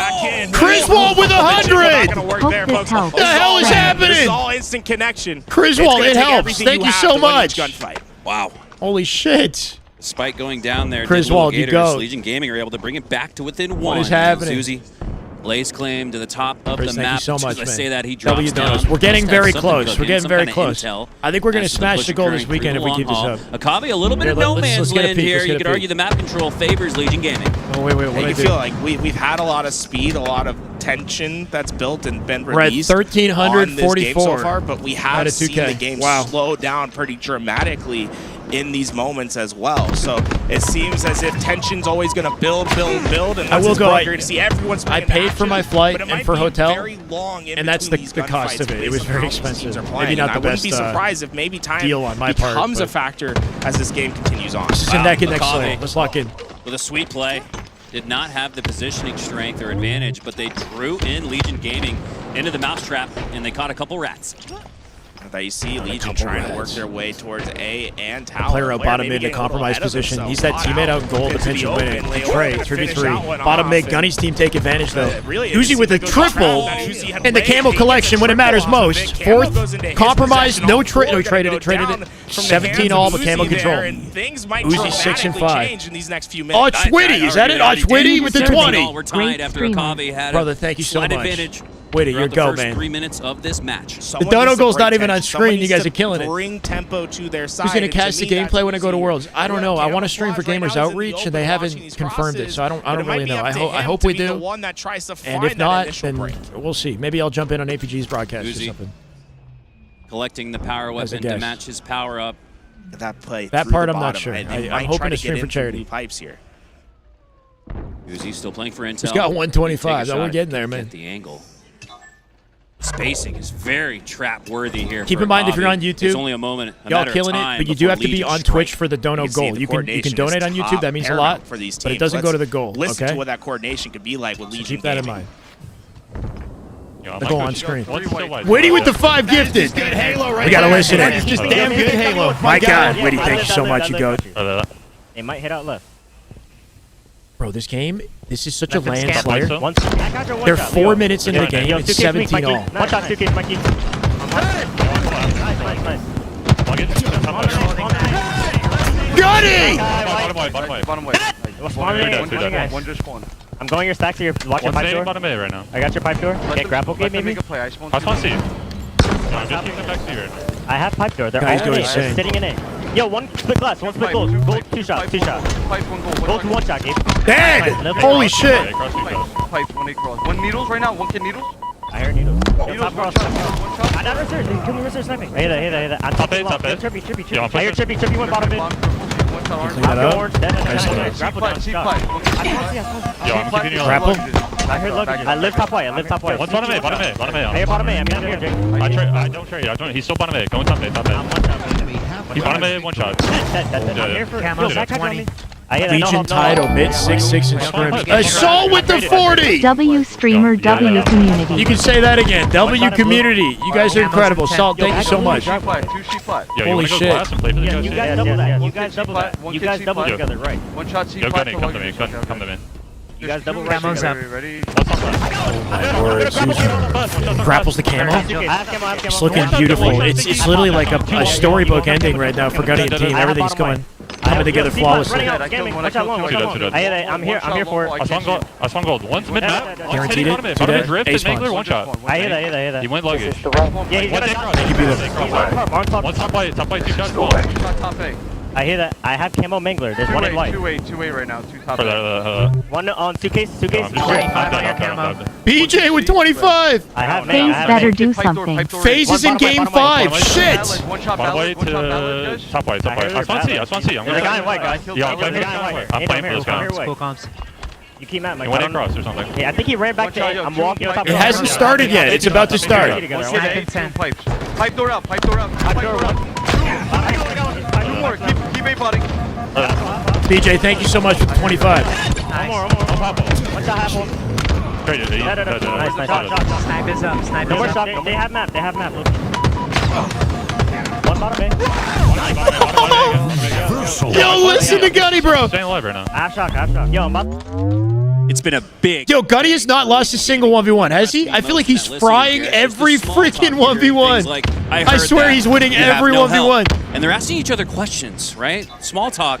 back in. Griswold with 100. Not gonna work there, folks. What the hell is happening? This is all instant connection. Griswold, It's it gonna take helps. everything Thank you have so to win much. each gunfight. Wow. Holy shit. Spike going down there. Griswold, you go. Legion Gaming are able to bring it back to within one. What is happening? Zuzi lays claim to the top of Chris, the map. thank you so much, As I man. say that, he drops down. We're getting very close. Cooking, We're getting very close. Intel. I think we're going to As the smash push the goal this occurring weekend if we through keep this long up. haul. Akavi, a little bit Here, of no let's man's get a land peek, here. let's get You a could peek. argue the map control favors Legion Gaming. Oh, wait, what I I do? feel like we've had a lot of speed, a lot of tension that's built and been We're at released on this game 1,344 so far, but we have out of seen 2K. the game Wow. slow down pretty dramatically in these moments as well. So it seems as if tension's always going to build, and I will go. you're going to see everyone's I paid for my flight and for hotel, long and that's the cost of it. It was very expensive. Maybe not the I wouldn't best be surprised if maybe time deal on my part. becomes a but factor as this game continues on. This is a neck and neck slay. Let's lock in. With a sweet play. Did not have the positioning strength or advantage, but they drew in Legion Gaming into the mousetrap, and they caught a couple rats. That you see Legion trying to work their way towards A and Tower. Player out bottom mid in a compromised position. He's that teammate out in goal to pinch and win it. Trey, 3v3. Bottom mid, Gunny's team take advantage though. Uzi with a triple in the camo collection when it matters most. Fourth, compromised, no trade. No, he traded it. 17 all, but camo control. Uzi 6 and 5. Twitty, is that it? Twitty with the 20. We're tied after Akavi had Brother, thank you so slight much. advantage. Witty, you go, the man. 3 minutes of this match. The dono goal's not even on screen. You guys are killing it. Bring tempo to their side. Who's going to catch the gameplay when I go to Worlds? I don't know. I want to stream for Gamers Outreach, and they haven't confirmed it, so I don't really know. I hope we do. And if not, then we'll see. Maybe I'll jump in on APG's broadcast or something. Collecting the power weapon to match his power up. That play. That part I'm not sure. I'm hoping to stream for charity. Pipes here. Uzi still playing for Intel. He's got 125. We're getting there, man. Get the angle. Spacing is very trap-worthy here. Keep in mind, if you're on YouTube, it's only a moment. Y'all killing it, but you do have to be on Twitch for the dono goal. You can donate on YouTube. That means a lot, for these teams. but it doesn't go to the goal. Listen okay? to what that coordination could be like with Legion. Keep that in mind. The goal on screen. Witty with the 5 gifted. Good Halo right We gotta there. listen in. It's just damn good Halo. My God, Witty, thank you so much, you goat. They might hit out left. Bro, this game, this is such a Left and land scan. slayer. They're 4 minutes into the game. It's 17 all. One shot, 2K, Mikey. Gunny! Bottom way. One just spawned. I'm going your stacks. So you're watching pipe door. Bottom A right now. I got your pipe door. Get grapple game, maybe. I spawn C. I'm just keeping them back to you right now. I have pipe door. They're Guys, all go in A. insane. They're sitting in A. Yo, one split glass. One split gold. Gold, 2 shots. 2 shots. Pipe, one goal. Gold to 1 shot, Gabe. Dead! Holy shit! Pipe, one A cross. One needles right now. One kid needles. I heard needles. Needles, one shot. I got research. They kill me research sniping. I hit it. I'm Top A, top A. Trippy. Yeah, I hear Trippy went bottom mid. Clean that up. Grapple down. Yo, I'm keeping you on. Grapple? I heard luggage. I live top white. One's bottom A. I hear bottom A. I'm down here, Jake. I don't trade. He's still bottom A. Going top A. He's bottom A, 1 shot. I'm here for Camo's Yo, at 20. Legion tied, omit 6-6 and scrim. Assault with the 40! W streamer, W community. You can say that again. W community. You guys are incredible. Salt, thank you so much. Two sheet flat. Yo, you Holy wanna go shit. glass and play for the guys? You guys double that. You guys double that. One You kid guys C double flat. together, right? One shot C Yo, flat. Gunny, come to me. Come to me. You guys double Camo's up. Ready? My word, grapples the camo. I have camo. It's looking beautiful. It's literally like a storybook ending right now for Gunny and team. Everything's coming together flawlessly. I'm here for it. I spawn gold. One's mid map. Guaranteed it. Bottom Two mid dead. drift Ace and Mangler, spawns. 1 shot. I hit that. He went luggage. Yeah, he's One gonna cross. You beat him. One's top white, 2 shots. Top A. I hear that. I have camo Mangler. There's one in white. 2A right now. 2 top For A. One on 2K. BJ with 25! I have FaZe better do something. FaZe is in game 5. Shit! One shot Bottom white ballad. One shot ballad, to guys. top white. I spawn C. I'm There's a guy in white, guys. Yeah, I'm playing for this guy. I'm playing for this guy. Cool comps. You keep Matt, He Mike. went across or something. Yeah, I think he ran back to A. I'm walking on top of It hasn't started yet. It's about to start. Two pipes. Pipe door out. Pipe door out. Pipe door out. Two more. Keep A botting. BJ, thank you so much for the 25. One more. One shot, half one. Nice. Snipe is up. No more shot. They have map. One bottom A. Yo, listen to Gunny, bro. Staying alive right now. Half shot. Yo, I'm about. It's been a big. Yo, Gunny has not lost a single 1v1, has he? I feel like he's frying every freaking 1v1. I swear he's winning every 1v1. And they're asking each other questions, right? Small talk.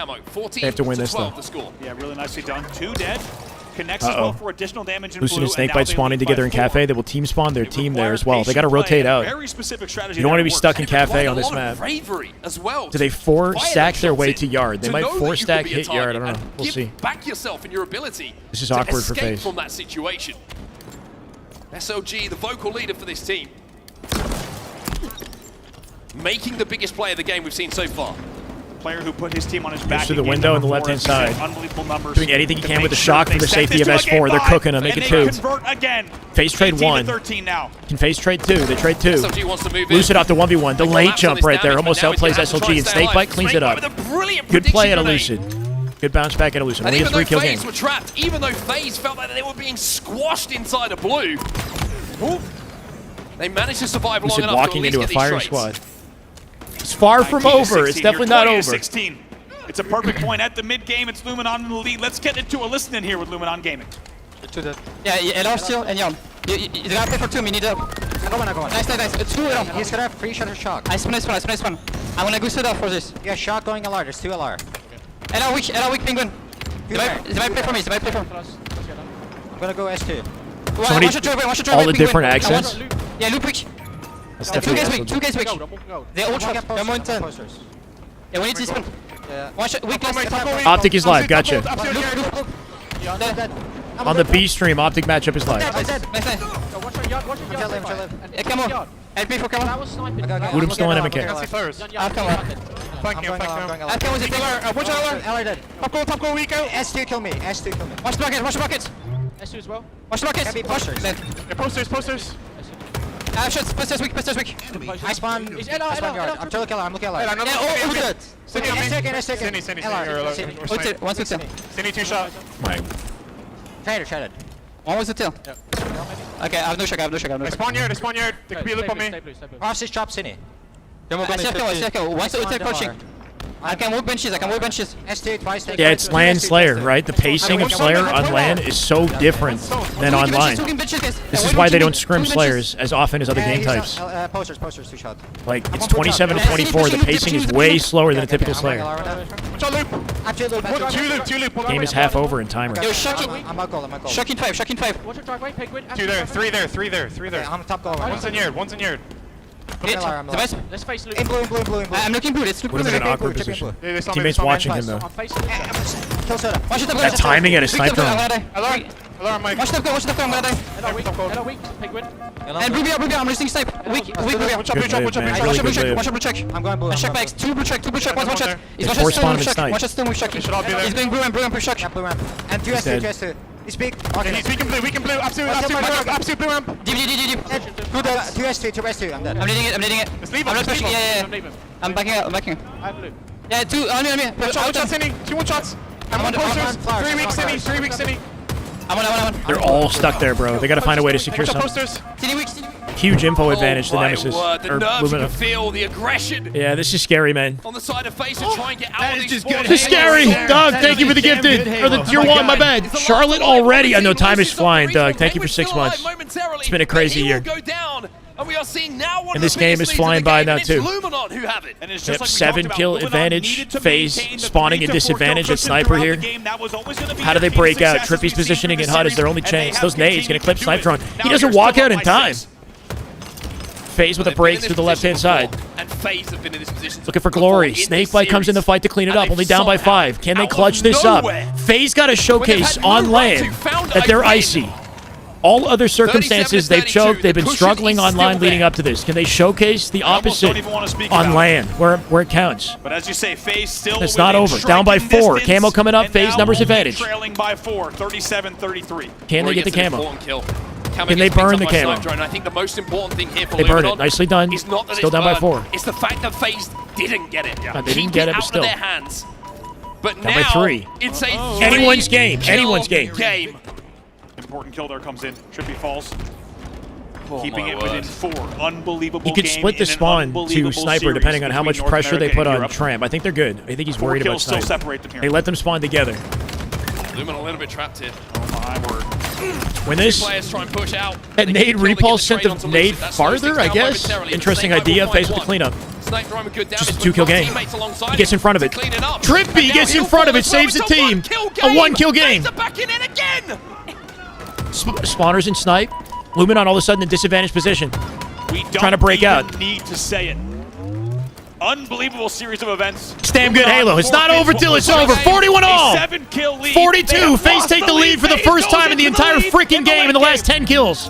camo. 14 They have to win to this, 12 though. the score. Yeah, really nicely done. 2 dead. connects as well for additional damage in Lucid blue, and Snakebite spawning together in Cafe. They will team spawn their team there as well. They got to rotate out. Very specific strategy. You don't want to be stuck in Cafe on this map. As well. Do they 4-stack their way to yard? They might 4-stack hit yard. I don't know. We'll see. Back yourself in your ability. This is awkward for FaZe FaZe. from that situation. SOG, the vocal leader for this team, making the biggest play of the game we've seen so far. Player who put his team on his back. Through the window on the left-hand side. Unbelievable numbers. Doing anything he can with the shock for the safety of S4. They're cooking them. Make it 2. FaZe trade 1. Can FaZe trade 2? They trade 2. SOG wants to move Lucid in. off the 1v1. The late jump right there. Almost outplays SLG. And Snakebite cleans it up. Good play out of Lucid. Good bounce back out of Lucid. Only a 3-kill game. FaZe were trapped, even though FaZe felt like they were being squashed inside a blue, they managed to survive long Lucid enough walking to at into a least get firing these trades. squad. It's far from over. It's definitely not over. 16. It's a perfect point at the mid game. It's Luminon in the lead. Let's get into a listen in here with Luminon Gaming. Yeah, Elo still and Yon. You gotta play for 2. We need a. I go on. Nice. 2 Elo. He's gonna have free shutter shock. I spin. I'm gonna go sit up for this. Yeah, shock going LR. There's 2 LR. Elo weak penguin. They might play for me. I'm gonna go S2. So many, all the different accents. Yeah, loop weak. That's 2 guys definitely weak. They're all shot. They're more intense. Yeah, we need to spin. One shot. Weak. Optic is live. Gotcha. On the B stream, Optic matchup is live. Come on. LP for come on. Woodham still on MK. Top goal, Rico. S2 kill me. Watch the buckets. S2 as well. Watch the buckets. Heavy Posters. Posters weak. I spawn. Guard. I'm trying to kill her. I'm looking at her. One six. Cindy 2 shot. Traded. One was the tail. Okay, I have no shock. I spawn yard. There could be a loop on me. Cross this chop, Cindy. Circle. Once the ulti pushing. I can walk benches. S2 twice. Yeah, it's LAN Slayer, right? The pacing of Slayer on LAN is so different than online. This is why they don't scrim Slayers as often as other game types. Posters 2 shot. Like, it's 27 to 24. The pacing is way slower than a typical Slayer. Two loop. Game is half over in timer. Yo, shocking. I'm out goal. Shocking 5. Watch your driveway, penguin. 2 there, 3 there. I'm top goal. One's in yard. Let's face Luke. In blue. I'm looking blue. It's What is an awkward position? Teammates watching him, though. Kill soda. Watch the That timing at a sniper. Alarm, Mike. Watch the go. I'm gonna die. Hello, weak, penguin. And Ruby, I'm listening snipe. Weak. Watch out, Good live, man. Really good live. Watch blue check. I'm going blue. Check backs. 2 blue check. One shot. He's It's one force shot spawn still and snipe. Watch out still with check. He's going blue and push check. Blue ramp. And 2 S2. He's big. He's weak and blue. Absolute blue ramp. Deep. 2 S2. I'm dead. I'm leading it. Let's leave him. Yeah. I'm backing out. I have blue. Yeah, 2 on me. Watch out, Cindy. 2 1-shots. I'm on posters. 3 weeks, Cindy. I'm on. They're all stuck there, bro. They got to find a way to secure Watch out, something. posters. Huge info advantage to Nemesis. The Or nerves, you can Lumina. feel the aggression Yeah, this is scary, man. on the side of FaZe to try and get out of these This is scary. Doug, thank you for the gifted. Or the tier 1, my bad. Charlotte already. I know time is flying, Doug. Thank you for 6 months. It's been a crazy year. And we are seeing now one And this of the game biggest is leads flying in the by game, now, and it's too. Luminon who have it. And it's Yep, just like we 7 talked kill about, Luminon advantage. needed to FaZe maintain the spawning a 3 to 4 kill disadvantage at cushion sniper throughout here. the game. That was always gonna be How do the they key break to out? success as Trippy's we've seen positioning from in this HUD is their series, only and they chance. have Those nades going to clip continued Sniper to on. do it. He Now doesn't here's walk the out in like time. this. FaZe with a They've break been in to the this left-hand position side. before, and FaZe have been in this position Looking for before glory. in this Snakebite comes in the series. fight to clean it And up. they've Only down by somehow, 5. Can they out of clutch this up? nowhere, FaZe got a showcase had on nowhere to LAN found that a they're win. icy. All other circumstances, they've 37-32. choked. They've been The cushion struggling is online still leading there. up to this. Can they showcase the almost don't opposite even wanna speak on about LAN where it counts? But as you say, FaZe still It's not within over. Down by striking 4. distance, Camo coming up. and FaZe now numbers only advantage. Trailing by 4, 37-33. Can they get the camo? Can they burn the camo? I think the most important thing here for They burn Luminon it. Nicely done. is not that Still it's down by burned, 4. It's the fact that FaZe didn't get it. No, they didn't Keep get it, out but still. of their hands. But Down by now 3. it's a Anyone's game. 3-kill Anyone's game. Important kill there comes in. Trippy falls. Oh Keeping my it within word. 4. Unbelievable He could game split the in an spawn to unbelievable Sniper series depending on how much between North pressure they America put and on Europe. Tramp. I think they're good. I think he's 4 worried about kills still Sniper. separate them here. They let them spawn together. Luminon a little bit trapped here. Oh my word. When this Players try and push out. that They nade keep killing, repulse get sent the the trade onto nade Lucid. That slows farther, things I down guess. momentarily. Interesting Snakebite idea. will FaZe find with the cleanup. Snipe throwing with good damage. Just a 2-kill game. Teammates alongside He gets in front of it. to clean it up. Trippy And now gets in he'll front of fall it, as well. saves the It's a team. one-kill A 1-kill game. FaZe are backing in again. Spawners and Snipe. Luminon all of a sudden in disadvantaged position. We don't Trying to break even out. need to say it. Unbelievable series of events. It's damn good, Halo. It's not over till it's over. 41 all. 7-kill lead. 42. FaZe take the lead for the first time in the entire freaking game in the last 10 kills.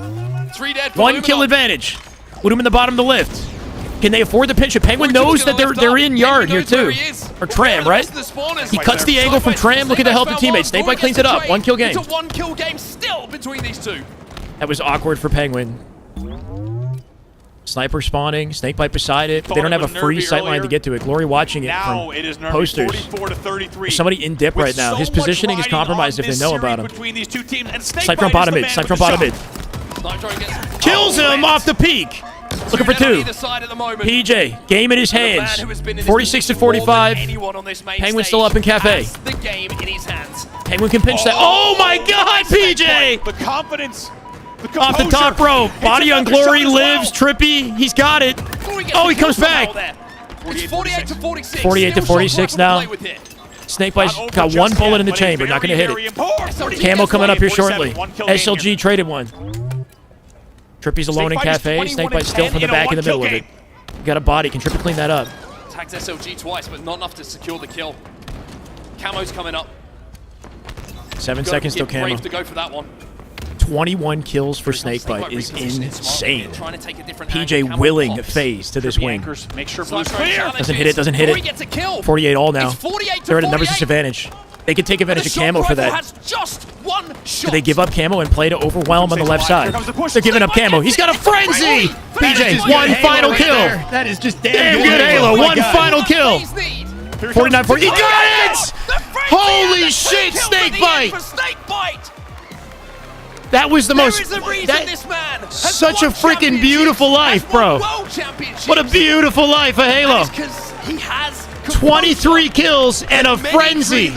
3 dead for 1 kill Luminon. advantage. Put him in the bottom of the lift. Can they afford the pinch? A Penguin knows that they're in yard here too. Or Tram, right? He cuts the angle from Tram. Look at the help of teammates. Snakebite cleans it up. 1-kill game. It's a 1-kill game still between these two. That was awkward for Penguin. Sniper spawning, Snakebite beside it. They don't have a free sightline to get to it. Glory watching it from posters. 44-33. Somebody in dip right now. His positioning is compromised if they know about him. Sniper on bottom mid. Sniper on bottom mid. Kills him off the peak. Looking for 2. PJ, game in his hands. 46-45. Penguin still up in Cafe. Penguin can pinch that. Oh my God, PJ! The confidence. Off the top rope. Body on Glory lives. Trippy. He's got it. Oh, he comes back. It's 48-46. 48-46 now. Snakebite's got 1 bullet in the chamber. Not going to hit it. Camo coming up here shortly. SLG traded 1. Trippy's alone in Cafe. Snakebite still from the back in the middle of it. Got a body. Can Trippy clean that up? Tags SLG twice, but not enough to secure the kill. Camo's coming up. 7 seconds till Camo. Brave to go for that one. 21 kills for Snakebite is insane. PJ willing FaZe to this win. Make sure Blue's clear. Doesn't hit it, doesn't hit it. 48 all now. They're at a numbers disadvantage. They can take advantage of Camo for that. Do they give up Camo and play to overwhelm on the left side? They're giving up Camo. He's got a frenzy! PJ, 1 final kill. That is just Damn good Halo. 1 final kill. 49-40. He got it! Holy shit, Snakebite! That was the most. Such a freaking beautiful life, bro. What a beautiful life of Halo. 23 kills and a frenzy.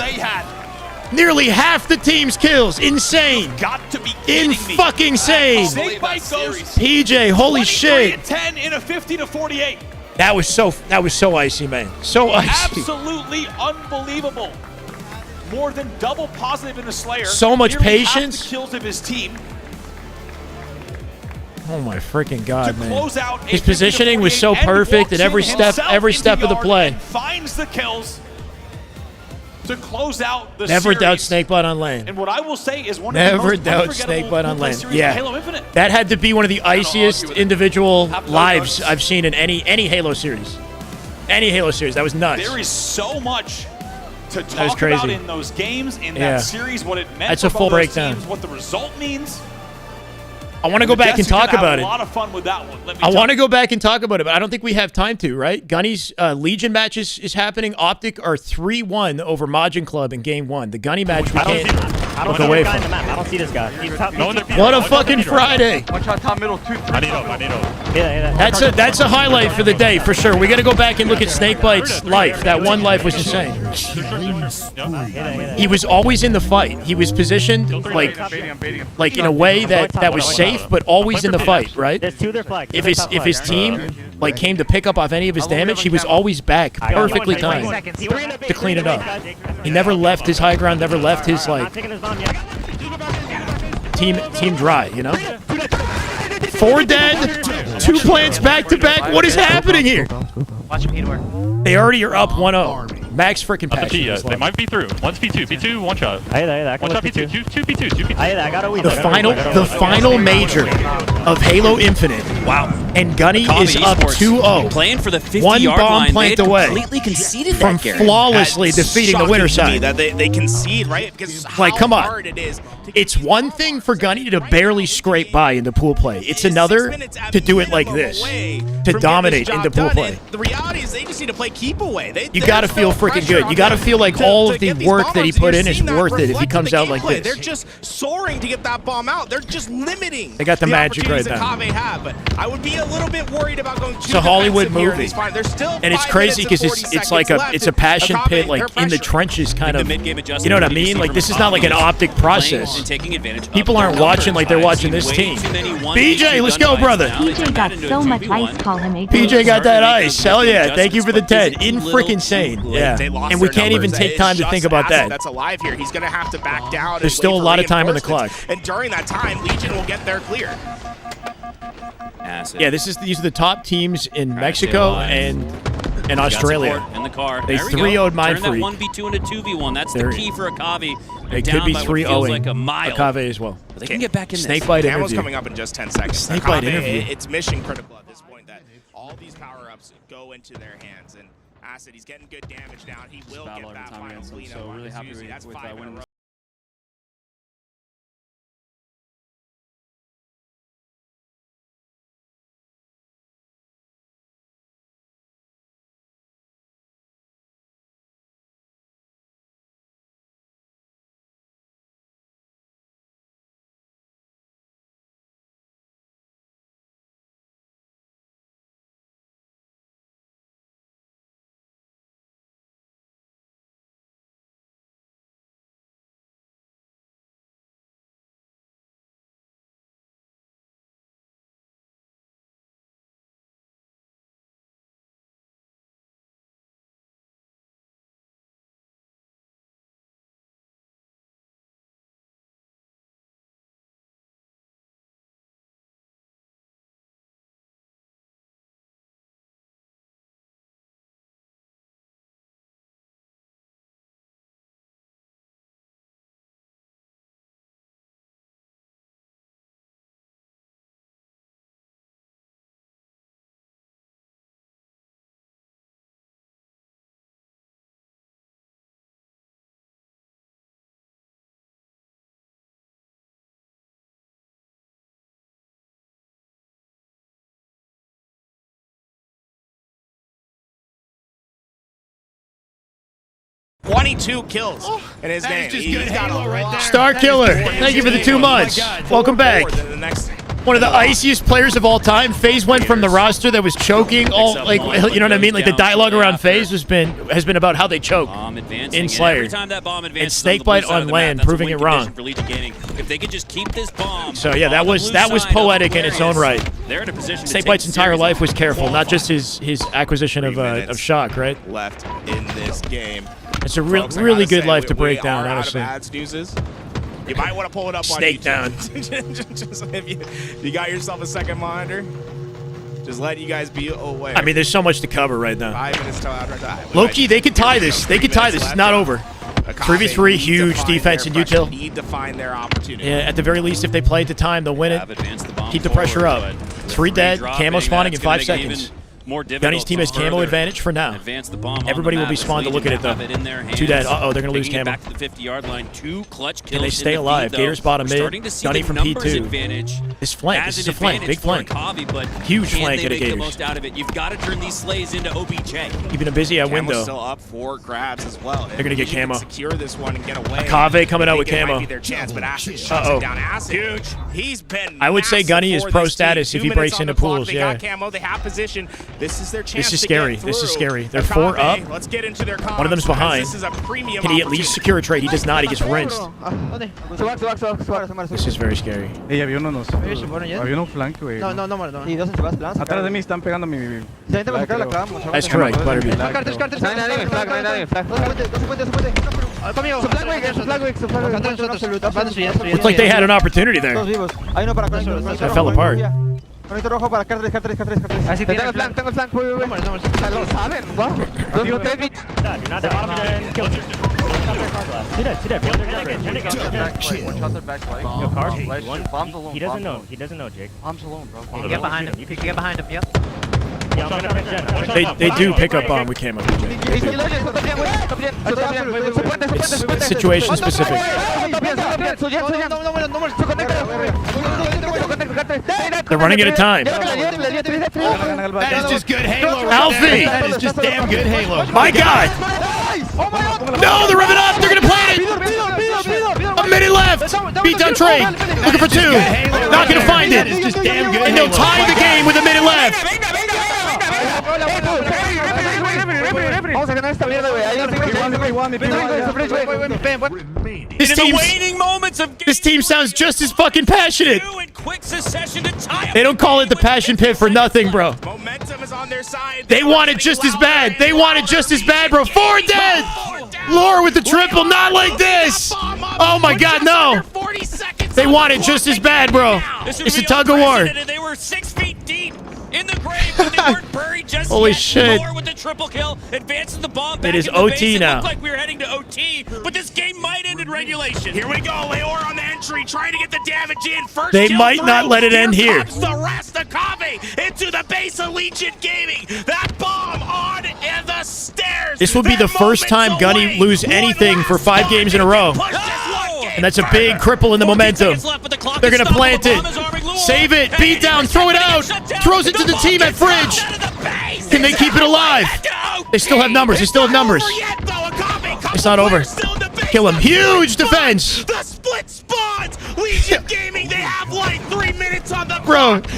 Nearly half the team's kills. Insane. Fucking insane. PJ, holy shit. 10 in a 50-48. That was so icy, man. So icy. Absolutely unbelievable. More than double positive in the Slayer. So much Nearly patience. half the kills of his team. Oh my freaking God, man. Close out His positioning was so perfect at every step of the play. Finds the kills to close out the Never series. doubt Snakebite on lane. And what I will say is one Never of the most doubt unforgettable Snakebite on full-play lane. series Yeah, of Halo Infinite. that had to be one of the iciest individual lives I've seen in any Halo series. Any Halo series. That was nuts. There is so much to was talk crazy. about in those games, in Yeah. that series, what it meant That's for a full both those breakdown. teams, what the result means. I want to go back and talk about A it. lot of fun with that one. Let me I tell want to you. go back and talk about it, but I don't think we have time to, right? Gunny's Legion match is happening. Optic are 3-1 over Majin Club in game 1. The Gunny match we can't I don't look see away this guy in from. the map. I don't see this guy. He's top, What a fucking Friday. Watch out top middle, 2, 3. That's a highlight for the day, for sure. We got to go back and look at Snakebite's life. That one life was insane. He was always in the fight. He was positioned like in a way that was safe, but always in the fight, right? If his team like came to pick up off any of his damage, he was always back, perfectly timed to clean it up. He never left his high ground, never left his like team dry, you know? 4 dead, 2 plants back to back. What is happening here? Watch him work. They already are up 1-0. Max freaking passion. They might be through. One's P2. P2, one shot. I hit that. One shot P2. Two P2. Two P2. I got a weed. The final major of Halo Infinite. Wow. And Gunny Kami is up Esports 2-0. Playing for the 50-yard One bomb line. plant They had away completely conceded from that, Garrett. flawlessly defeating the winner shocking to me side. that they concede, right? Because Like, how come on. hard it is. It's one thing for Gunny to barely scrape by into pool play. It's another to do it like this, to dominate into pool play. The reality is they just need to play keep away. You got to feel for freaking good. You got to feel like all of the work that he put in is worth it if he comes out like this. They're just soaring to get that bomb out. They're just limiting. They got the magic right there. now. Have, but I would be a little bit worried about going too It's a Hollywood movie, still and it's crazy because it's like a passion pit, like in the trenches, kind of. You know what I mean? Like this is not like an Optic process. People aren't watching like they're watching this team. BJ, let's go, brother. PJ got so much ice, call him a PJ got that ice. Hell yeah! Thank you for the 10. In freaking sane. Yeah, and we can't even take time to think about that. That's alive here. He's gonna have to back down. There's still a lot of time on the clock. And during that time, Legion will get their clear. Yeah, these are the top teams in Mexico and Australia. In the car. They 3-0'd Mind Freak. Turn that 1v2 into 2v1. That's the key for Akavi. They could be 3-0'ing Akavi as well. They can get back in this. Snakebite interview. coming up in just 10 seconds. Snakebite interview. It's mission critical at this point that all these power-ups go into their hands. And Acid, he's getting good damage down. He will get that final clean up. So really happy with winning. $22 kills in his name. He's got a right there. Star Killer, thank you for the 2 months. Welcome back. One of the iciest players of all time. FaZe went from the roster that was choking all, like, you know what I mean? Like the dialogue around FaZe has been about how they choke in Slayer. And Snakebite on land, proving it wrong. If they could just keep this bomb. So yeah, that was poetic in its own right. They're in a position. Snakebite's entire life was careful, not just his acquisition of Shock, right? Left in this game. It's a really good life to break down, honestly. You might want to pull it up Snake down. Just if you got yourself a second monitor, just let you guys be aware. I mean, there's so much to cover right now. 5 minutes till after time. Low-key, they could tie this. They could tie this. It's not over. 3v3, huge defense and util. Need to find their opportunity. Yeah, at the very least, if they play at the time, they'll win it. Keep the pressure up. 3 dead, camo spawning in 5 seconds. Gunny's team has camo advantage for now. Everybody will be spawned to look at it, though. 2 dead. Uh-oh, they're going to lose camo. Back to the 50-yard line. 2 clutch kills. Can they stay alive? Gators bottom mid. Gunny from P2. This flank. This is a flank. Big flank. Huge flank at a Gators. You've got to turn these slays into OBJ. Keeping it busy at window. Still up for grabs as well. They're going to get camo. Secure this one and get away. Akave coming out with camo. Huge. He's been I would say Gunny is pro status if he breaks into pools. Yeah. They got camo. They have position. This is their chance. This is scary. This is scary. They're 4 up. Let's get into their one of them's behind. This is a premium Can he at least secure a trade? He does not. He gets rinsed. This is very scary. Había unos flank, güey. No. He doesn't have plans. Atrás de mí están pegando mi... That's correct, Butterbean. Looks like they had an opportunity there. That fell apart. Bonito rojo para K3. Tengo el flank, Lo saben, wow. He doesn't know, Jake. Bomb's alone, bro. You can get behind him. You can get behind him, yep. They do pick up bomb. We came up. It's situation specific. They're running out of time. That is just good Halo right Alfie! there. That is just damn good Halo. My God! No, they're revving up. They're going to plant it. A minute left. Beat down Trey. Looking for 2. Not going to find it. It's just damn good. And they'll tie the game with a minute left. This team sounds just as fucking passionate. They don't call it the passion pit for nothing, bro. They want it just as bad. They want it just as bad, bro. 4 dead. Lore with the triple. Not like this. Oh my God, no. They want it just as bad, bro. It's a tug of war. They were 6 feet deep in the grave, but they weren't buried just Holy yet. shit. Lore with the triple kill, advances the bomb back It is in the OT base. now. It looked like we were heading to OT, but this game might end in regulation. Here we go. Leor on the entry, trying to get the damage in. First They kill might through. not let it end here. Comes the rest of Kave into the base of Legion Gaming. That bomb on the stairs. This will be the first time Gunny lose anything for 5 games in a row. And that's a big cripple in the momentum. They're going to plant it. Save it. Beat down. Throw it out. Throws it to the team at Fridge. Can they keep it alive? They still have numbers. They still have numbers. It's not over. Kill him. Huge defense. The split spawns. Legion Gaming, they have like 3 minutes on the Bro, clock.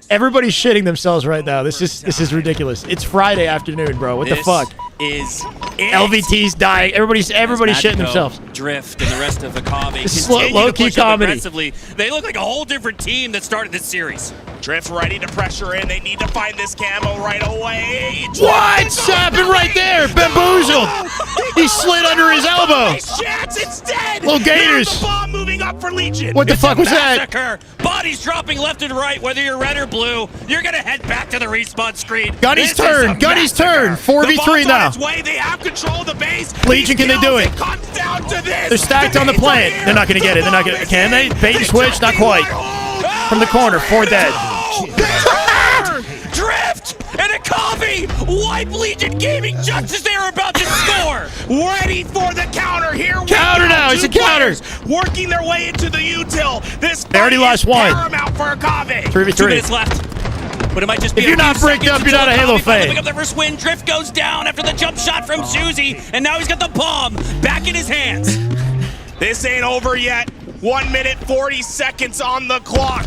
everybody's shitting themselves right now. This is ridiculous. It's Friday afternoon, bro. What the fuck? Is LVT's dying. Everybody's shitting themselves. Drift and the rest of the Akave This is continue low-key to push up comedy. aggressively. They look like a whole different team that started this series. Drift ready to pressure in. They need to find this camo right away. What's happened right there? Bamboozled. He slid under his elbow. Chance, it's dead. Little Gators. The bomb moving up for Legion. What the fuck was that? Massacre. Bodies dropping left and right, whether you're red or blue. You're going to head back to the respawn screen. Gunny's turn. Gunny's turn. 4v3 now. Its way. They have control of the base. Legion, can they do it? Comes down to this. They're stacked on the plant. They're not going to get it. They're not going to. Can they? Bait and switch? Not quite. From the corner. 4 dead. Drift and Akave wipe Legion Gaming just as they were about to score. Ready for the counter here. Counter now. It's a counter. Working their way into the util. This They already lost 1. paramount for Akave. 3v3. 2 minutes left. But it might just be If you're not bricked up, you're not a Halo fan. Pick up their first win. Drift goes down after the jump shot from Susie, and now he's got the bomb back in his hands. This ain't over yet. 1 minute 40 seconds on the clock.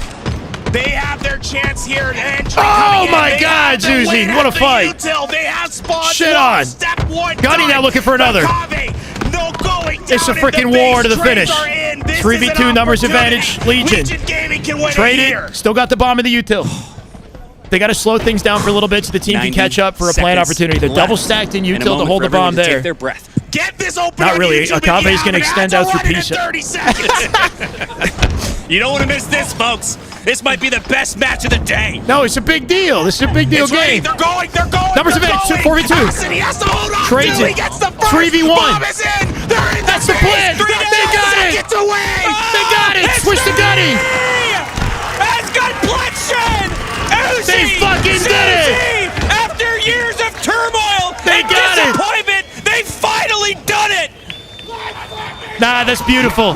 They have their chance here. Oh my God, Susie! What a fight! They have spawned. Shit on. Step 1. Gunny now looking for another. No going down. It's a freaking war to the finish. 3v2 numbers advantage. Legion. Trade it. Still got the bomb in the util. They got to slow things down for a little bit so the team can catch up for a plant opportunity. They're double stacked in util to hold the bomb there. Take their breath. Get this open. Not really. Akave's going to extend out through Pisa. 30 seconds. You don't want to miss this, folks. This might be the best match of the day. No, it's a big deal. This is a big deal game. They're going. They're going. Numbers advantage. 4v2. He has to hold on. Trades it. 3v1. Bomb is in. They're in. That's the plan. They got it. Gets away. They got it. Switch to Gunny. It's complexion. They fucking did it. After years of turmoil They and got it. disappointment, they've finally done it. Nah, that's beautiful.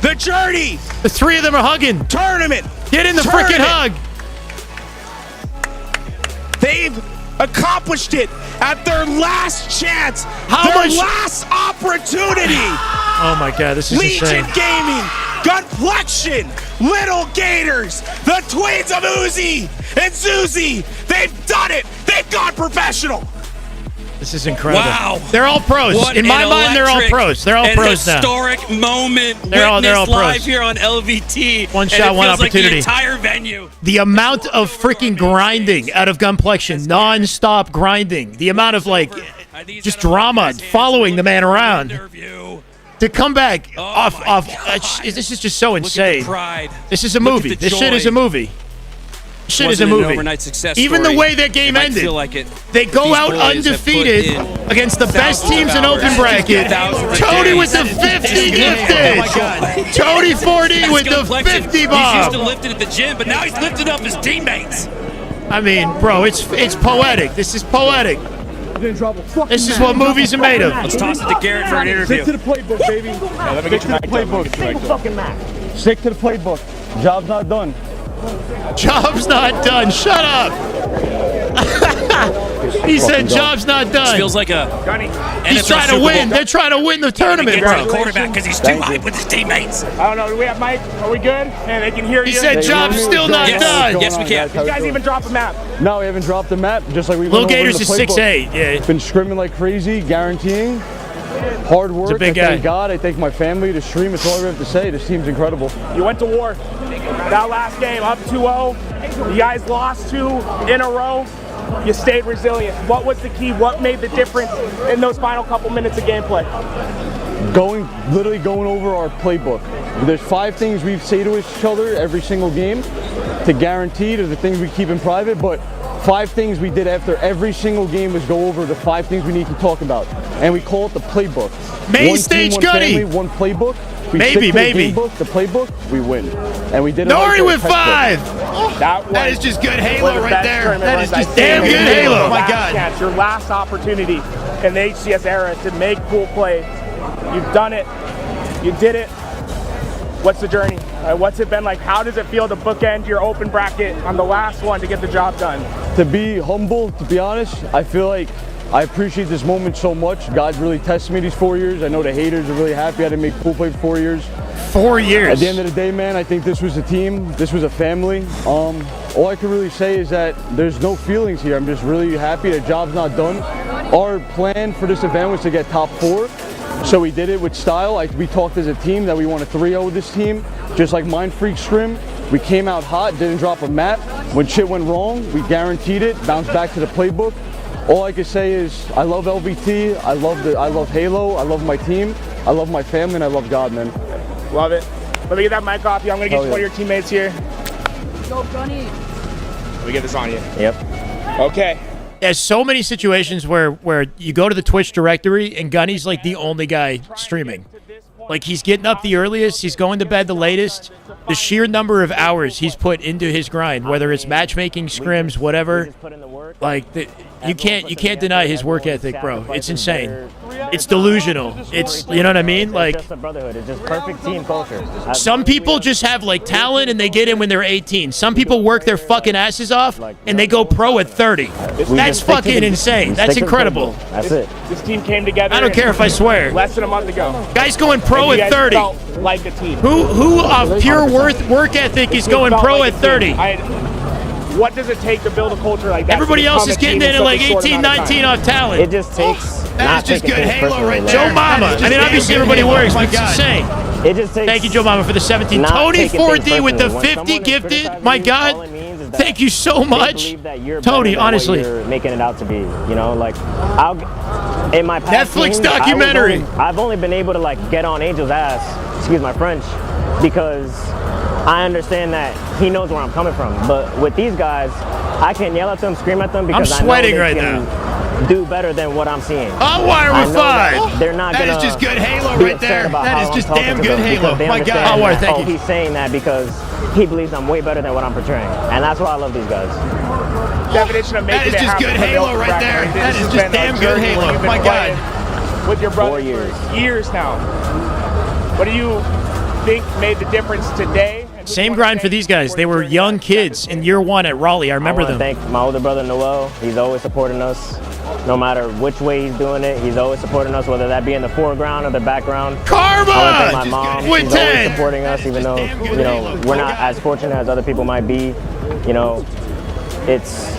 The journey. The 3 of them are hugging. Tournament. Get in the freaking hug. They've accomplished it at their last chance. How much? Last opportunity. Oh my God, this is Legion insane. Gaming, Gunplexion, Little Gators, the twins of Uzi and Susie. They've done it. They've gone professional. This is incredible. Wow. They're all pros. What In my an mind, they're all electric pros. They're all and pros now. Historic moment. They're all Witnessed pros. live here on LVT. One and shot, it one feels like opportunity. the entire venue. The amount of freaking grinding out of Gunplexion, non-stop grinding. The amount of just drama following the man around. To come back off, this is just so insane. Pride. This is a Look at movie. the This shit joy. is a movie. Shit is a Wasn't an movie. overnight success Even the story. way that game It might ended, feel like it. they go These out boys have undefeated put in against the best thousands teams of in open hours, bracket. thousands of Tony days. with the 50 gifted. Oh my God. Tony 4D with the Gunplexion. 50 He's used to bomb. lifting at the gym, but now he's lifting up his teammates. I mean, bro, it's poetic. This is poetic. This is what movies are made of. Let's toss it to Garrett for an interview. Stick to the playbook, baby. let me get you back. Stick to the playbook. Stick to the playbook. Job's not done. Job's not done. Shut up. He said job's not done. This feels like a He's NFL trying to Super win. Bowl. They're trying to win the tournament, Get to bro. the quarterback because he's too hype with his teammates. I don't know. Do we have mic? Are we good? And they can hear you. He said job's still not done. Yes, we can. You guys even drop a map? No, we haven't dropped the map. Just like we Lil went over in Gators the is playbook. 6'8". Yeah. Been scrimming like crazy, guaranteeing. Hard work. He's a big I thank guy. God. I thank my family. The stream. That's all I have to say. This team's incredible. You went to war. That last game, up 2-0. You guys lost 2 in a row. You stayed resilient. What was the key? What made the difference in those final couple minutes of gameplay? Literally going over our playbook. There's 5 things we say to each other every single game to guarantee. There's the things we keep in private, but 5 things we did after every single game was go over the 5 things we need to talk about. And we call it the playbook. Main one stage team, one Gunny. family, one playbook. We Maybe, stick to the maybe. game book, the playbook, we win. And we did it. Nori right there, with textbook. 5. That is just good Halo one of the right best there. tournament That is runs just I've damn seen. good Halo. Your Oh my last God. chance, your last opportunity in the HCS era to make cool plays. You've done it. You did it. What's the journey? What's it been like? How does it feel to bookend your open bracket on the last one to get the job done? To be humble, to be honest, I feel like I appreciate this moment so much. God's really tested me these 4 years. I know the haters are really happy I didn't make pool play for 4 years. 4 years. At the end of the day, man, I think this was a team. This was a family. All I can really say is that there's no feelings here. I'm just really happy the job's not done. Our plan for this event was to get top 4. So we did it with style. We talked as a team that we want a 3-0 with this team. Just like Mind Freak Scrim, we came out hot, didn't drop a map. When shit went wrong, we guaranteed it, bounced back to the playbook. All I can say is I love LVT, I love Halo, I love my team, I love my family, and I love God, man. Love it. Let me get that mic off you. I'm going to get you one of your teammates here. Go, Gunny. Let me get this on you. Yep. Okay. There's so many situations where you go to the Twitch directory and Gunny's like the only guy streaming. Like he's getting up the earliest, he's going to bed the latest. The sheer number of hours he's put into his grind, whether it's matchmaking, scrims, whatever, like you can't deny his work ethic, bro. It's insane. It's delusional. It's, you know what I mean? Like, It's just a brotherhood. It's just perfect team culture. some people just have like talent and they get in when they're 18. Some people work their fucking asses off and they go pro at 30. That's fucking insane. That's incredible. That's it. This team came together. I don't care if I swear. Less than a month ago. Guy's going pro And you at guys 30. felt like a team. Who of pure work ethic is going pro at 30? What does it take to build a culture like that? Everybody else is getting in at like 18, 19 off talent. It just takes. That is just good Halo right there. Joe Mama. I mean, obviously everybody works, but it's insane. It just takes. Thank you, Joe Mama, for the 17. not Tony taking things 4D with the personally. When 50 someone is gifted. criticizing My you, all God. it means is that Thank you so they much. believe that you're better Tony, than what honestly. you're making it out to be. You know, like in my past Netflix games, documentary. I've only been able to like get on Angel's ass. Excuse my French, because I understand that he knows where I'm coming from. But with these guys, I can yell at them, scream at them because I'm sweating I know they right can do better than what I'm seeing. Oh, wire I with know that 5. They're not That gonna is just good Halo be right upset there. about That how is I'm just talking damn to good them Halo. because they My God. understand Oh, Wire, that, thank you. he's saying that because he believes I'm way better than what I'm portraying. And that's why I love these guys. Definition of making That is just good Halo right there. That is just damn good Halo. My God. With your brother 4 years. Years now. What do you think made the difference today? Same grind for these guys. They were young kids in year 1 at Raleigh. I remember I them. want to thank my older brother Noel. He's always supporting us. No matter which way he's doing it, he's always supporting us, whether that be in the foreground or the background. Karma! I want to thank my mom. With She's 10. always supporting us, even though, you know, we're not as fortunate as other people might be. You know, it's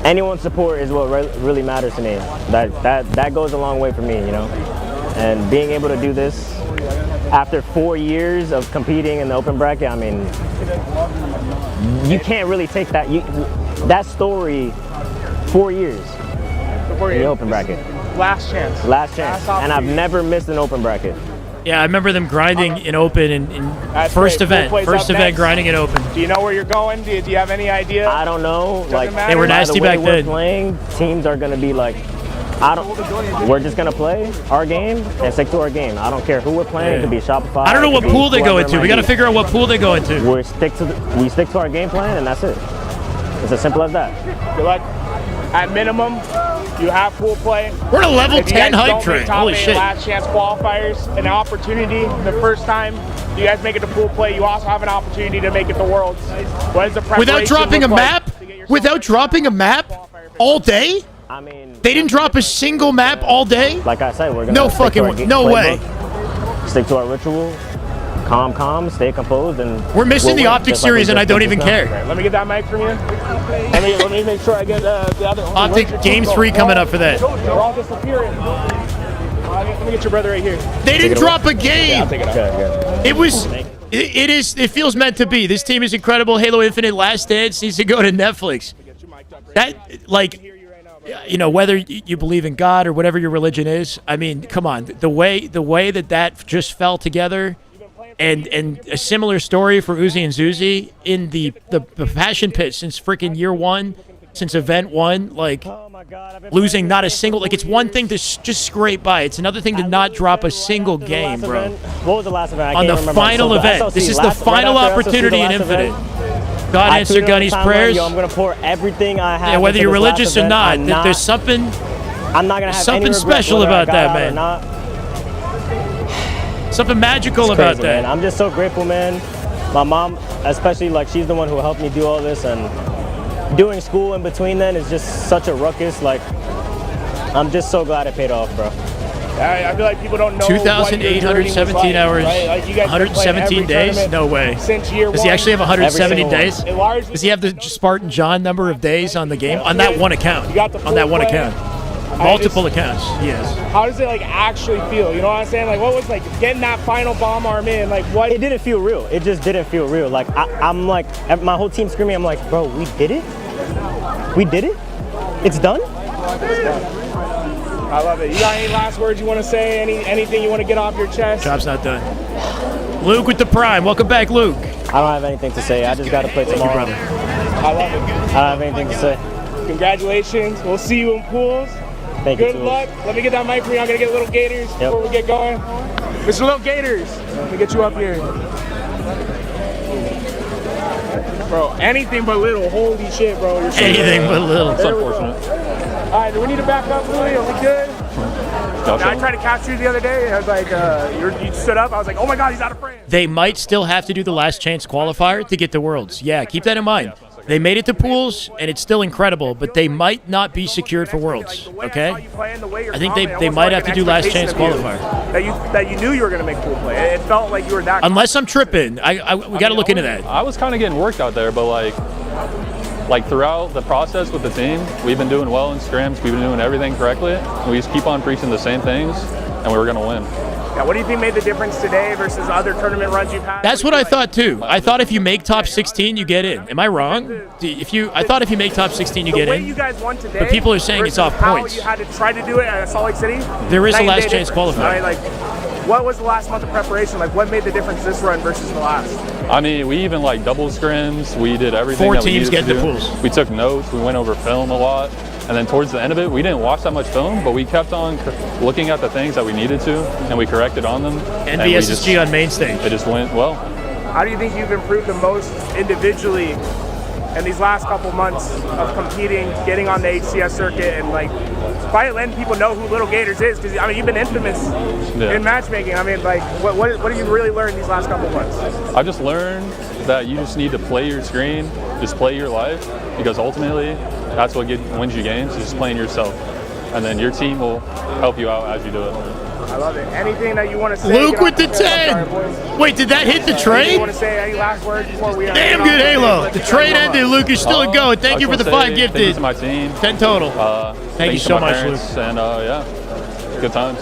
anyone's support is what really matters to me. That goes a long way for me, you know. And being able to do this after 4 years of competing in the open bracket, I mean, you can't really take that. That story, 4 years in the open bracket. Last chance. Last chance. And I've never missed an open bracket. Yeah, I remember them grinding in open in That's first great. event. Pool plays First up event next. grinding in open. Do you know where you're going? Do you have any idea? I don't know. Like matter. They were nasty by the back way then. we're playing, teams are gonna be like, we're just gonna play our game and stick to our game. I don't care who we're playing. It could be Shopify. I don't know it what could be pool they go whoever it into. might We got to be. figure out what pool they go into. We stick to our game plan, and that's it. It's as simple as that. Good luck. At minimum, you have pool play. We're in a level If you 10 guys hype don't make train. top Holy 8 shit. Last chance qualifiers, an opportunity the first time You guys make it to pool play. You also have an opportunity to make it to Worlds. What is the preparation Without dropping a look like map? to get yourself Without dropping a map all day? I mean, they didn't drop a single map all day? Like I said, we're gonna no stick to fucking our no way. Stick to our ritual. Calm, stay composed, and we're missing the Optic series, and I don't even care. Okay, let me get that mic from you. Let me make sure I get the other. Optic Game 3 coming up for that. They're all disappearing. Let me get your brother right here. They didn't drop a game. Yeah, I'll take it off. It was. It feels meant to be. This team is incredible. Halo Infinite Last Dance needs to go to Netflix. That, like, you know, whether you believe in God or whatever your religion is, I mean, come on. The way that just fell together, and a similar story for Uzi and Zuzi in the passion pit since freaking year one, since event one, like losing not a single, like it's one thing to just scrape by. It's another thing to not drop a single game, bro. What was the last event? On the final event. This is the final opportunity in Infinite. God answer Gunny's prayers. Yo, I'm gonna pour everything I have. Yeah, whether you're religious or not, there's something. I'm not gonna have something special about that, man. Something magical It's crazy, about that. Man. I'm just so grateful, man. My mom, especially, like, she's the one who helped me do all this, and doing school in between then is just such a ruckus. Like, I'm just so glad it paid off, bro. I feel like people don't know 2,817 hours, right? Like you guys 117 days? No way. Since year Does he actually have 170 Every days? single one. Does he have the Spartan John number of days on the game? On that one account. On that one account. Multiple accounts, yes. How does it, like, actually feel? You know what I'm saying? Like, what was, like, getting that final bomb arm in? Like, what? It didn't feel real. It just didn't feel real. Like, I'm like, my whole team screaming. I'm like, bro, we did it? We did it? It's done? I love it. You got any last words you want to say? Anything you want to get off your chest? Job's not done. Luke with the Prime. Welcome back, Luke. I don't have anything to say. I just got to play tomorrow. brother. I love it. I don't have anything to say. Congratulations. We'll see you in pools. Thank you. Good luck. Let me get that mic for you. I'm going to get Little Gators before we get going. Mr. Little Gators, let me get you up here. Bro, anything but little. Holy shit, bro. You're so Anything good. but little. It's unfortunate. All right, do we need to back up, Louie? Are we good? I tried to capture you the other day. I was like, you stood up. I was like, oh my God, he's out of frame. They might still have to do the last chance qualifier to get the Worlds. Yeah, keep that in mind. They made it to pools, and it's still incredible, but they might not be secured for Worlds, okay? I think they might have to do last chance qualifier. That you knew you were going to make pool play. It felt like you were that. Unless I'm tripping. We got to look into that. I was kind of getting worked out there, but like throughout the process with the team, we've been doing well in scrims. We've been doing everything correctly. And we just keep on preaching the same things, and we were going to win. Yeah, what do you think made the difference today versus other tournament runs you've had? That's what I thought too. I thought if you make top 16, you get in. Am I wrong? I thought if you make top 16, you get The way in. you guys won today, But people are saying it's off points. How you had to try to do it at Salt Lake City? There is a Night and last day chance difference, qualifier. Right? Like, what was the last month of preparation? Like, what made the difference this run versus the last? I mean, we even double scrims. We did everything. 4 that we teams needed get to the do. pools. We took notes. We went over film a lot. And then towards the end of it, we didn't watch that much film, but we kept on looking at the things that we needed to, and we corrected on them. NBSSG on main stage. It just went well. How do you think you've improved the most individually in these last couple months of competing, getting on the HCS circuit, and probably letting people know who Little Gators is? Because I mean, you've been infamous in matchmaking. I mean, what have you really learned these last couple months? I just learned that you just need to play your screen, just play your life, because ultimately that's what wins you games, is just playing yourself. And then your team will help you out as you do it. I love it. Anything that you want to say? Luke with the 10. Wait, did that hit the trade? You want to say any last words before we? Damn good Halo. The trade ended. Luke is still a go. Thank you for the 5 gifted. Thank you to my team. 10 total. Thank you so much, Luke. And yeah, good times.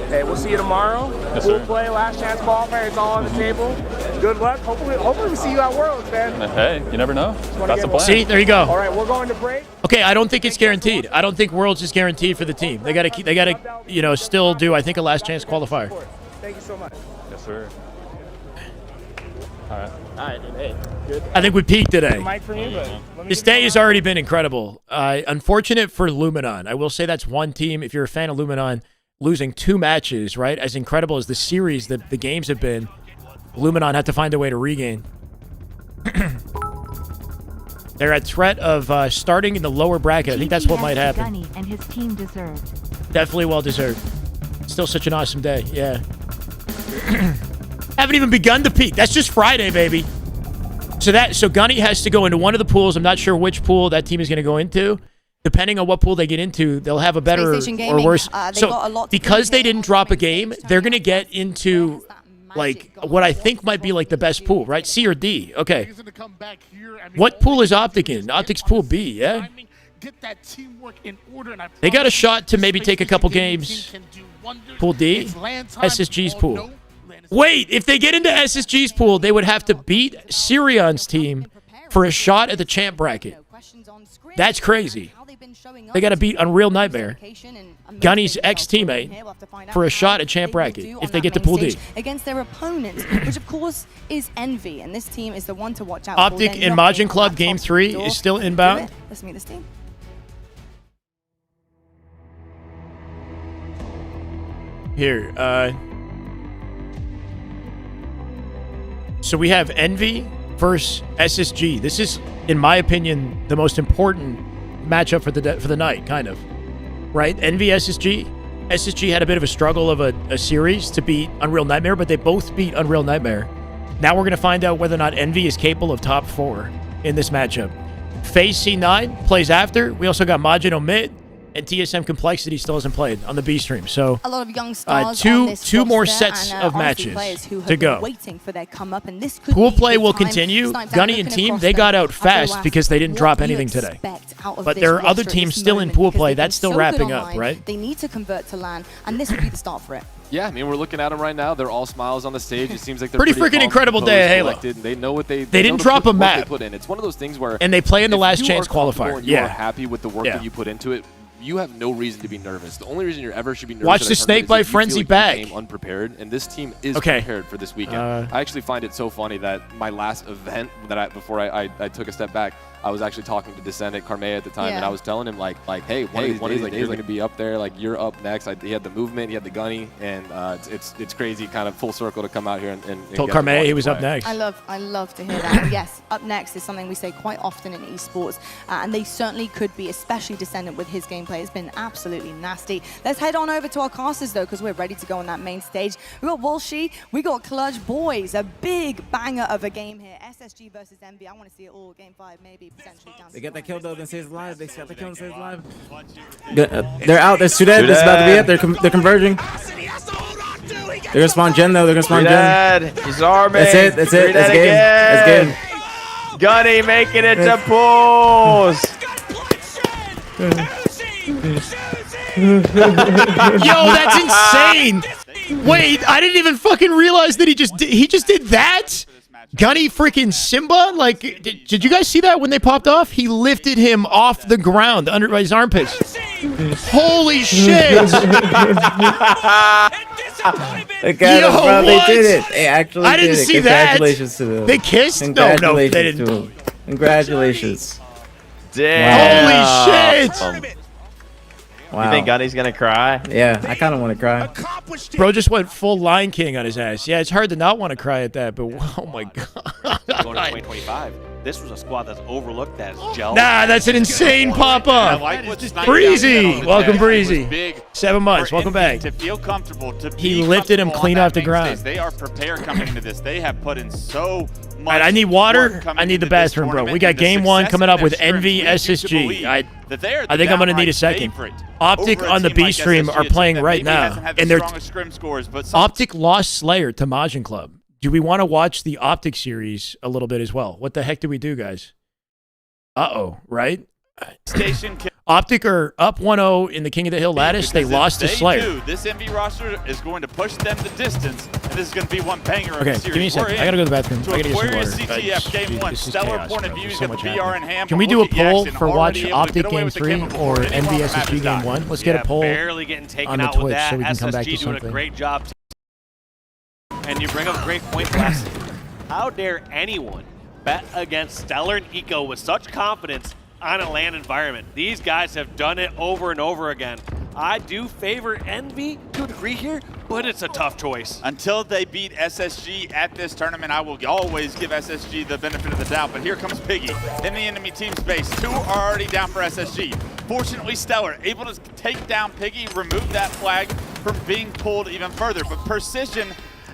Hey, we'll see you tomorrow. Yes, We'll sir. play last chance qualifier. It's all on the table. Good luck. Hopefully we see you at Worlds, man. Hey, you never know. That's the plan. See, there you go. All right, we're going to break. Okay, I don't think it's guaranteed. I don't think Worlds is guaranteed for the team. They gotta, still do, I think, a last chance qualifier. Thank you so much. Yes, sir. All right. All right, hey, good. I think we peaked today. Mic from you, but This day has already been incredible. Unfortunate for Luminon. I will say that's one team, if you're a fan of Luminon, losing 2 matches, right? As incredible as the series, the games have been, Luminon had to find a way to regain. They're at threat of starting in the lower bracket. I think that's what might happen. Gunny and his team deserved. Definitely well deserved. Still such an awesome day, yeah. Haven't even begun to peak. That's just Friday, baby. So Gunny has to go into one of the pools. I'm not sure which pool that team is going to go into. Depending on what pool they get into, they'll have a better or worse. So because they didn't drop a game, they're going to get into like what I think might be like the best pool, right? C or D. Okay. What pool is Optic in? Optic's pool B, yeah? They got a shot to maybe take a couple games. Pool D? SSG's pool. Wait, if they get into SSG's pool, they would have to beat Sirion's team for a shot at the champ bracket. That's crazy. They got to beat Unreal Nightmare, Gunny's ex-teammate, for a shot at champ bracket if they get to Pool D. Against their opponents, which of course is Envy, and this team is the one to watch out Optic for. and Majin Club Game 3 is still inbound. Let's meet this team. Here, so we have Envy versus SSG. This is, in my opinion, the most important matchup for the night, kind of. Right? Envy, SSG. SSG had a bit of a struggle of a series to beat Unreal Nightmare, but they both beat Unreal Nightmare. Now we're going to find out whether or not Envy is capable of top 4 in this matchup. FaZe C9 plays after. We also got Majin Omid, and TSM Complexity still hasn't played on the B stream. So a lot of young stars two more sets of matches to go. Waiting for their come up, and this could pool play will continue. Gunny and team, they got out fast because they didn't drop anything today. But there are other teams still in pool play. That's still wrapping up, right? They need to convert to LAN, and this would be the start for it. Yeah, I mean, we're looking at them right now. They're all smiles on the stage. It seems like they're pretty freaking incredible day at Halo. They know what they didn't drop a map. They put in. It's one of those things where and they play in the last chance qualifier. You are happy with the work that you put into it. You have no reason to be nervous. The only reason you ever should be nervous. Watch the snake bite frenzy back. You came unprepared, and this team is prepared for this weekend. I actually find it so funny that my last event that before I took a step back, I was actually talking to Descendant Carmea at the time, and I was telling him like, hey, one of these days, you're going to be up there. Like, you're up next. He had the movement, he had the gunny, and it's crazy, kind of full circle to come out here and told Carmea he was up next. I love to hear that. Yes, up next is something we say quite often in esports, and they certainly could be, especially Descendant with his gameplay. It's been absolutely nasty. Let's head on over to our casters though, because we're ready to go on that main stage. We got Walshy, we got Clutch Boys, a big banger of a game here. SSG versus Envy. I want to see it all. Game 5, maybe. They get that kill though, then saves live. They got the kill and saves live. They're out. There's two dead. This is about to be it. They're converging. They're gonna spawn Gen though. They're gonna spawn Gen. He's arming. That's it. That's it. That's game. That's game. Gunny making it to pools. Yo, that's insane. Wait, I didn't even fucking realize that he just did that. Gunny freaking Simba? Like, did you guys see that when they popped off? He lifted him off the ground under his armpits. Holy shit! Bro, they did it. They actually I didn't did it. see that. Congratulations to them. They kissed? No, they didn't. Congratulations. Damn. Holy shit! Wow. You think Gunny's gonna cry? Yeah, I kind of want to cry. Bro just went full Lion King on his ass. Yeah, it's hard to not want to cry at that, but oh my god. Going to 2025. This was a squad that's overlooked as jealous. Nah, that's an insane pop-up. Breezy. Welcome, Breezy. 7 months. Welcome back. To feel comfortable, to be he lifted him clean off the ground. They are prepared coming into this. They have put in so much. All right, I need water. I need the bathroom, bro. We got game 1 coming up with Envy SSG. I think I'm going to need a second. Optic on the B stream are playing right now. And they're Optic lost Slayer to Majin Club. Do we want to watch the Optic series a little bit as well? What the heck do we do, guys? Uh-oh, right? Optic are up 1-0 in the King of the Hill lattice. They lost to Slayer. This Envy roster is going to push them the distance, and this is going to be one banger of the the series. Give me a second. I got to go to the bathroom. I got to get some water. CTF game 1, stellar point of view. So much happening. Can we do a poll for watch Optic game 3 or Envy SSG game 1? Let's get a poll on the Twitch so we can come back to something. Doing a great job. And you bring up a great point, Wes. How dare anyone bet against Stellar and Eco with such confidence on a LAN environment? These guys have done it over and over again. I do favor Envy to a degree here, but it's a tough choice. Until they beat SSG at this tournament, I will always give SSG the benefit of the doubt. But here comes Piggy in the enemy team's base. 2 are already down for SSG. Fortunately, Stellar able to take down Piggy, remove that flag from being pulled even further. But Precision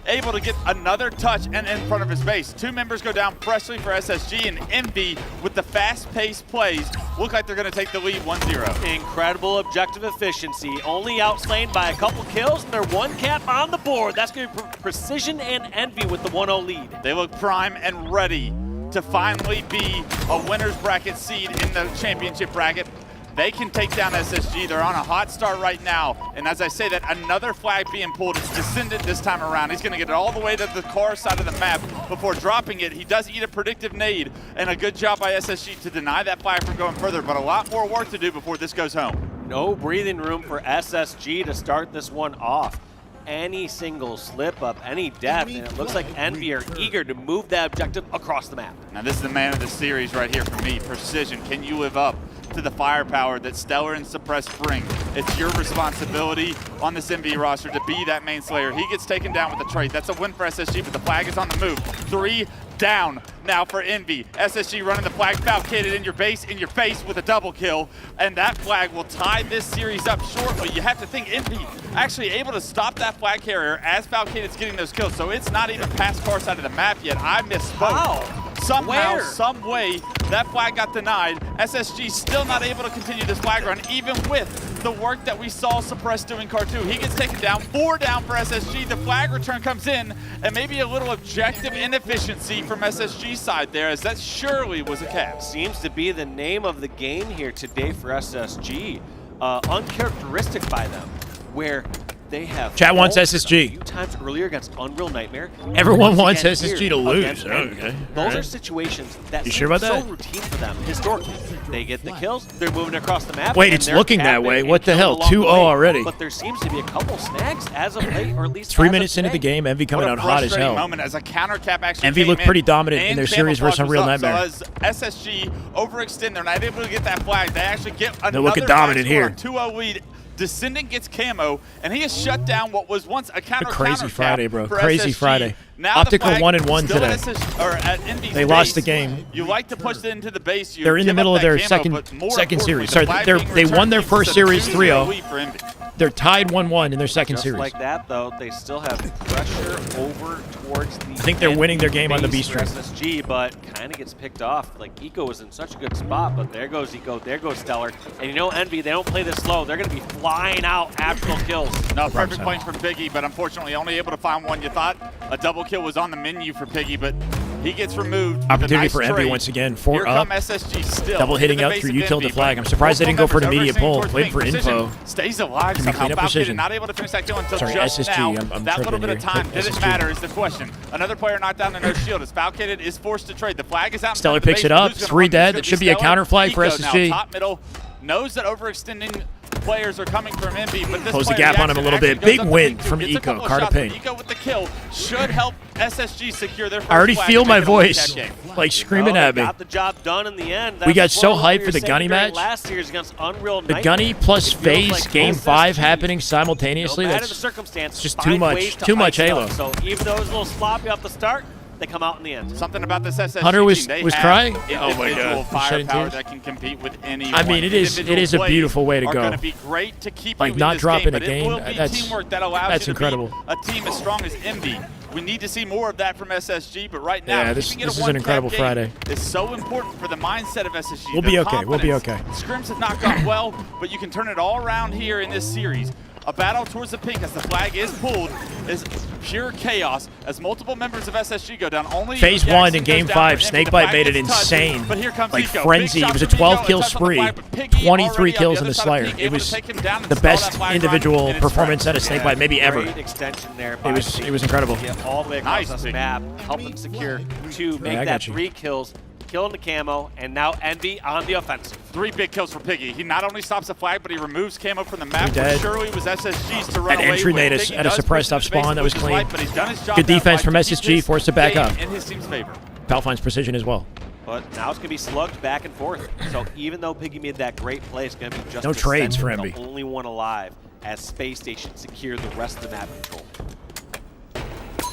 able to get another touch and in front of his base. 2 members go down freshly for SSG, and Envy with the fast-paced plays look like they're going to take the lead 1-0. Incredible objective efficiency, only outslain by a couple kills, and they're 1 cap on the board. That's going to be Precision and Envy with the 1-0 lead. They look prime and ready to finally be a winner's bracket seed in the championship bracket. They can take down SSG. They're on a hot start right now. And as I say that, another flag being pulled. It's Descendant this time around. He's going to get it all the way to the car side of the map before dropping it. He does eat a predictive nade, and a good job by SSG to deny that flag from going further, but a lot more work to do before this goes home. No breathing room for SSG to start this one off. Any single slip up, any death, and it looks like Envy are eager to move that objective across the map. Now this is the man of the series right here for me, Precision. Can you live up to the firepower that Stellar and Suppress bring? It's your responsibility on this Envy roster to be that main slayer. He gets taken down with the trade. That's a win for SSG, but the flag is on the move. 3 down now for Envy. SSG running the flag, Falcated in your base, in your face with a double kill, and that flag will tie this series up shortly. You have to think Envy actually able to stop that flag carrier as Falcated's getting those kills, so it's not even past far side of the map yet. I misspoke. Wow. Somehow, some way, that flag got denied. SSG still not able to continue this flag run, even with the work that we saw Suppress doing Car 2. He gets taken down, 4 down for SSG. The flag return comes in, and maybe a little objective inefficiency from SSG's side there, as that surely was a cap. Seems to be the name of the game here today for SSG. Uncharacteristic by them, where they have Chat wants SSG. A few times earlier against Unreal Nightmare. Everyone wants SSG to lose. Okay. Those are situations that you sure about so that? routine for them historically. They get the kills, they're moving across the map. Wait, it's looking that way. What the hell? 2-0 already. But there seems to be a couple snags as of late, or at least 3 minutes into the game, Envy coming out hot as hell. Moment as a counter cap actually Envy looked pretty dominant in their series versus Unreal Nightmare. So as SSG overextend, they're not able to get that flag. They actually get another. They're looking dominant here. 2-0 lead. Descendant gets camo, and he has shut down what was once a counter Crazy Friday, bro. for Crazy SSG. Friday. Now Optical the flag 1-1 still today. at or at Envy's They lost the base. game. You like to push it into the base. You They're in the give middle up of their that camo, but second more series. importantly, Sorry, the flag they being won their returned first keeps it a series 2-0 3-0. lead for Envy. They're tied 1-1 in their second Just series. like that, though, they still have pressure over towards the. I think they're winning their game on the B base for string. SSG, but kind of gets picked off. Like Eco was in such a good spot, but there goes Eco, there goes Stellar, and you know Envy, they don't play this slow. They're going to be flying out actual kills. No, perfect point from Piggy, but unfortunately only able to find one. You thought a double kill was on the menu for Piggy, but he gets removed. Opportunity nice for Envy trade. once again. Here 4 up. come SSG still. Double hitting in the up base through of you killed the Envy, flag. I'm but surprised they didn't go for an multiple immediate members pull. overextending Waiting for towards info. Precision stays alive Can we somehow. clean up Falcated Precision? not able to finish that kill until Sorry, just SSG. now. I'm That little tripping bit of here. time, did it SSG. matter is the question. Another player knocked down the no shield as Falcated is forced to trade. The flag is out. Stellar in front of the picks base, it up. who's gonna 3 run? dead. It's That gonna should be a Stellar. counter flag for Eco SSG. Now, top middle knows that overextending players are coming from Envy, but this Close the player gap on him a little bit. actually Big goes up win to from Gets a Eco. couple of Carter shots, but Pink. Eco with the kill should help SSG secure their first I already flag feel to my make it a win voice that game. like screaming at me. Got the job done in the end. We got That's so what hyped we for the were Gunny saying during match. Last year's against Unreal The Nightmare. Gunny plus It feels FaZe like Game SSG, 5 happening simultaneously. no matter That's the circumstance, just find too much. ways to Too much ice it Halo. up. So even though it was a little sloppy off the start, they come out in the end. Something about this SSG Hunter was team, they was have crying. Oh my individual god! Shedding firepower tears. that can compete with anyone. I mean, it is a beautiful way to are go. going to be great to keep Like you in not this dropping game, a but game. It will be That's teamwork that allows you incredible. to be a team as strong as Envy. We need to see more of that from SSG, but right now, Yeah, this keeping it is a an incredible one-tap game Friday. is so important for the mindset of SSG. We'll Their be okay. We'll be confidence. okay. Scrims have not gone well, but you can turn it all around here in this series. A battle towards the pink as the flag is pulled is pure chaos as multiple members of SSG go down. Only FaZe Jackson won in goes Game down 5. for Envy. The Snakebite flag made it gets touched, insane. but here comes Like Eco. frenzy. Big It was a shot from 12 Eco, kill touch on the spree. flag, but Piggy 23 already kills on in the other side of Slayer. Pink, It able to was take him down and the stall best that flag individual run in its performance out of tracks. Snakebite maybe ever. Great extension there. It was incredible. Get all the way across Nice, this Piggy. map, help them secure 2, make I that got you. 3 kills, killing the camo, and now Envy on the offensive. 3 big kills for Piggy. He not only stops the flag, but he removes camo from the map, He which did. surely was SSG's to run That away entry with. made us Piggy at a does suppressed push up into space, spawn that was which is clean. right, but he's done his job Good now, defense right, from to keep SSG, this forced to back game up. in his team's favor. Pal finds precision as well. But now it's going to be slugged back and forth. So even though Piggy made that great play, it's going to be just No trades for Descendant, Envy. the only one alive as Space Station secure the rest of the map control.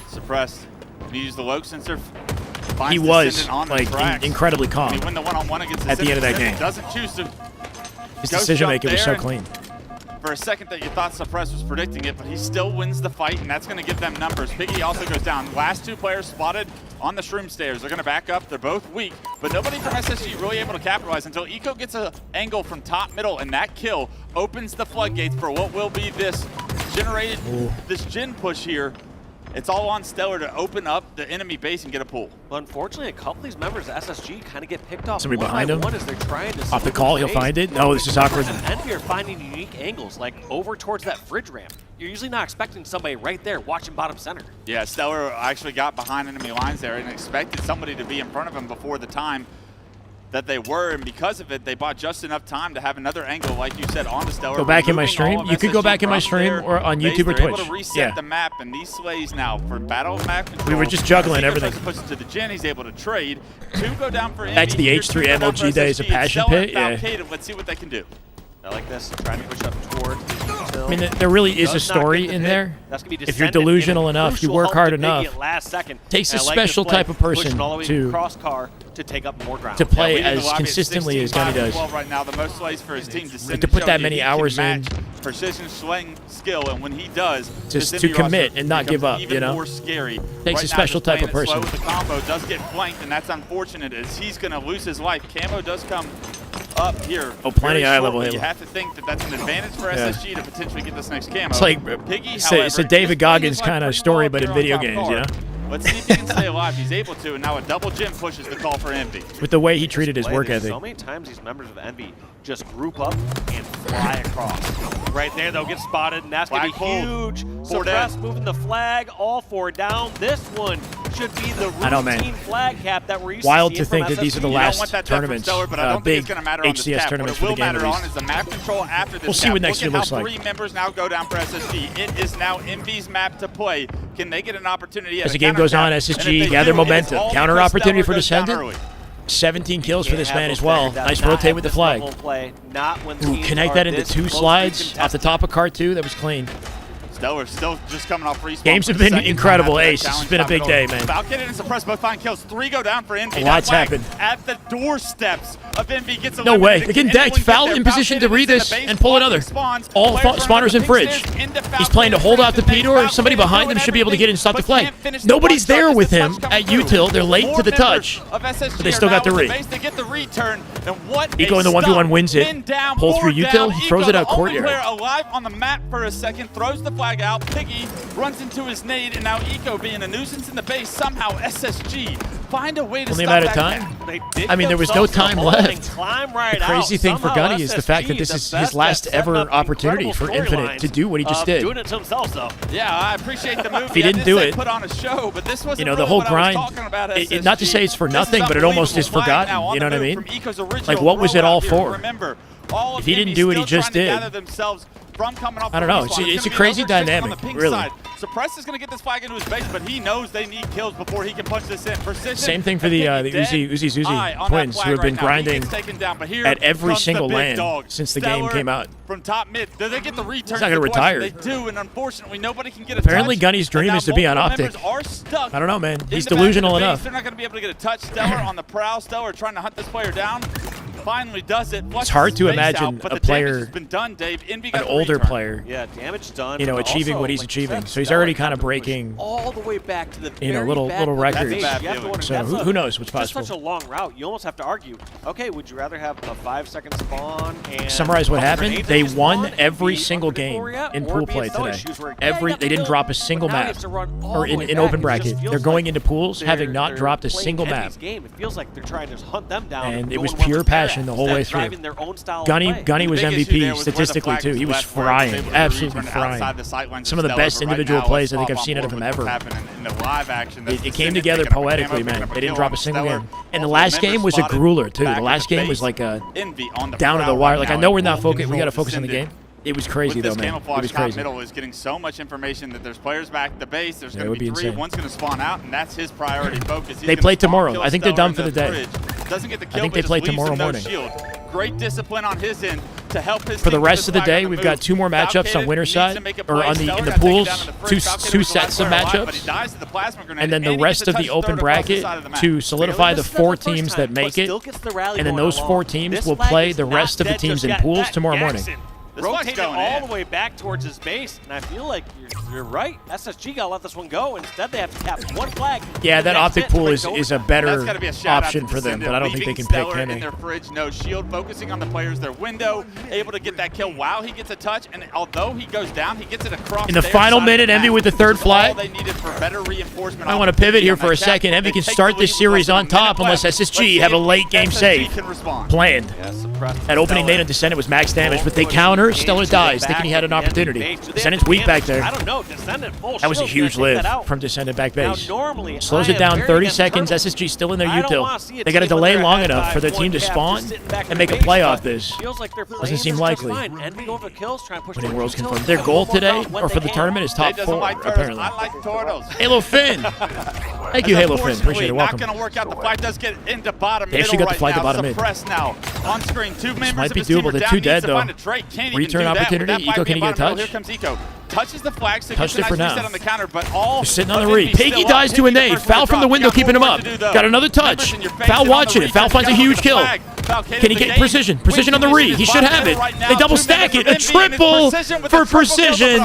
Suppressed. He used the Loke sensor. Finds He was Descendant on the like tracks. incredibly calm. He win the one-on-one against At the end of that Descendant. game. Doesn't choose to His ghost decision jump making was so there. clean. for a second that you thought Suppress was predicting it, but he still wins the fight, and that's going to give them numbers. Piggy also goes down. Last two players spotted on the shroom stairs. They're going to back up. They're both weak, but nobody from SSG really able to capitalize until Eco gets an angle from top middle, and that kill opens the floodgates for what will be this Jin push here. It's all on Stellar to open up the enemy base and get a pull. But unfortunately, a couple of these members of SSG kind of get picked off. Somebody behind him. As they're trying to off the call, he'll find it. No, this is awkward. Envy are finding unique angles, like over towards that fridge ramp. You're usually not expecting somebody right there watching bottom center. Yeah, Stellar actually got behind enemy lines there and expected somebody to be in front of him before the time that they were, and because of it, they bought just enough time to have another angle, like you said, on the Stellar. Go back in my stream. You could go back in my stream or on YouTube or Twitch. Able to reset the map, and these slays now for battle map control. We were just juggling everything. Push it to the Jin. He's able to trade. Two go down for back to the H3 MLG days of Passion Pit. Yeah. Let's see what they can do. I like this. Trying to push up towards. I mean, there really is a story in there. If you're delusional enough, you work hard enough. Takes a special type of person to take up more ground. To play as consistently as Gunny does. Right now, the most slays for his team to put that many hours in. Precision swing skill, and when he does, just to commit and not give up, you know. More scary. Takes a special type of person. The combo does get flanked, and that's unfortunate as he's going to lose his life. Camo does come up here. Oh, plenty high level Halo. You have to think that that's an advantage for SSG to potentially get this next camo. It's like Piggy, it's a David Goggins kind of story, but in video games, you know. Let's see if he can stay alive. He's able to, and now a double Jim pushes the call for Envy. With the way he treated his work ethic. So many times these members of Envy just group up and fly across. Right there, they'll get spotted, and that's going to be huge. Suppress moving the flag, all four down. This one should be the routine flag cap that we're used Wild to to think that these are the last tournaments, big HCS tournaments for the game. We'll see what next year looks like. 3 members now go down for SSG. It is now Envy's map to play. Can they get an opportunity? As the game goes on, SSG gather momentum. Counter opportunity for Descendant. 17 kills for this man as well. Nice rotate with the flag. Ooh, connect that into 2 slides off the top of cart 2. That was clean. Stellar still just coming off respawn. Games have been incredible, Ace. It's been a big day, man. Falcon and Suppress both find kills. 3 go down for Envy. A lot's happened. At the doorsteps of Envy gets no way. They're getting decked. Foul in position to read this and pull another. All spawners in fridge. He's playing to hold out the P door. Somebody behind him should be able to get in and stop the flag. Nobody's there with him at util. They're late to the touch, but they still got the read. Eco in the 1v1 wins it. Pull through util. He throws it out courtyard. Alive on the map for a second. Throws the flag out. Piggy runs into his nade, and now Eco being a nuisance in the base. Somehow SSG find a way to stop that. Only a matter of time. I mean, there was no time left. The crazy thing for Gunny is the fact that this is his last ever opportunity for Infinite to do what he just did. Doing it to himself, though. Yeah, I appreciate the move. If he didn't do it, put on a show, but this wasn't you know, the whole grind. Not to say it's for nothing, but it almost is forgotten. You know what I mean? Like, what was it all for? If he didn't do what he just did, I don't know. It's a crazy dynamic, really. Suppress is going to get this flag into his base, but he knows they need kills before he can punch this in. Precision. Same thing for the Uzi twins, who have been grinding at every single LAN since the game came out. From top mid, do they get the return? He's not going to retire. They do, and unfortunately, nobody can get a Apparently, touch. Gunny's dream is to be on Optic. I don't know, man. He's delusional enough. They're not going to be able to get a touch. Stellar on the prowl. Stellar trying to hunt this player down. Finally does it. It's hard to imagine a player, an older player, damage done, you know, achieving what he's achieving. So he's already kind of breaking all the way back to the little records. So who knows what's possible? It's such a long route. You almost have to argue. Okay, would you rather have a 5-second spawn and summarize what happened? They won every single game in pool play today. They didn't drop a single map or in open bracket. They're going into pools having not dropped a single map. It feels like they're trying to hunt them down. And it was pure passion the whole way through. Gunny was MVP statistically too. He was frying, absolutely frying. Some of the best individual plays I think I've seen out of him ever. It came together poetically, man. They didn't drop a single game. And the last game was a grueler too. The last game was like a down to the wire. Like, I know we're not focused. We got to focus on the game. It was crazy though, man. It was crazy. Middle is getting so much information that there's players back at the base. There's going to be 3. One's going to spawn out, and that's his priority focus. They play tomorrow. I think they're done for the day. Doesn't get the kill, I think they play tomorrow morning. Great discipline on his end to help his for the rest of the day. We've got 2 more matchups on winner's side, or on in the pools. Two sets of matchups, and then the rest of the open bracket to solidify the 4 teams that make it. And then those 4 teams will play the rest of the teams in pools tomorrow morning. rotated all the way back towards his base, and I feel like you're right. SSG got to let this one go. Instead, they have to cap one flag. Yeah, that optic pool is a better option for them, but I don't think they can pick Stellar Kenny. in their fridge, no shield, focusing on the players, their window, able to get that kill while he gets a touch, and although he goes down, he gets it across In the final minute, Envy with the third flag. They needed for better reinforcement. I want to pivot here for a second. Envy can start this series on top unless SSG have a late game save planned. That opening nade on Descendant was max damage, but they counter. Stellar dies, thinking he had an opportunity. Descendant's weak back there. I don't know. Descendant full That was a shield's huge gonna take live that out. from Descendant back base. Normally, Slows I it down am 30 very seconds. internal. SSG still in their I don't util. wanna see a They got to team when delay they're long ahead enough by for their one team to cap spawn just sitting back in and make a the base, play but off this. feels like they're Doesn't playing seem this likely. just fine. Envy going for kills, trying to push Winning the Worlds kills. confirmed. Their goal today, or for the tournament, is top 4, apparently. I like turtles. Halo Finn. Thank you, Halo Finn. Appreciate it. Welcome. Not going to work out. The fight does get into bottom They actually middle got the flag to right bottom now. mid. Suppressed now. On screen, two members might of be his team doable. are They're down. too Needs dead, to though. find a trade. Can't even Return do that. opportunity. That Eco, might can be he get a bottom middle. touch? Here comes Eco. Touches the flag, so Touched gets a it for nice now. reset on the counter, but all Just sitting on the of re. Envy's Piggy still dies up. to a Piggy the nade. first one Foul to from the drop. window, Got keeping him more up. work to do, though. Got another touch. Members in your face Foul and on watching the it. Foul reach. finds a Gotta huge look at kill. the flag. Foul Can he the get game. precision? Precision on the re. He should have it. They double stack it. A triple for precision.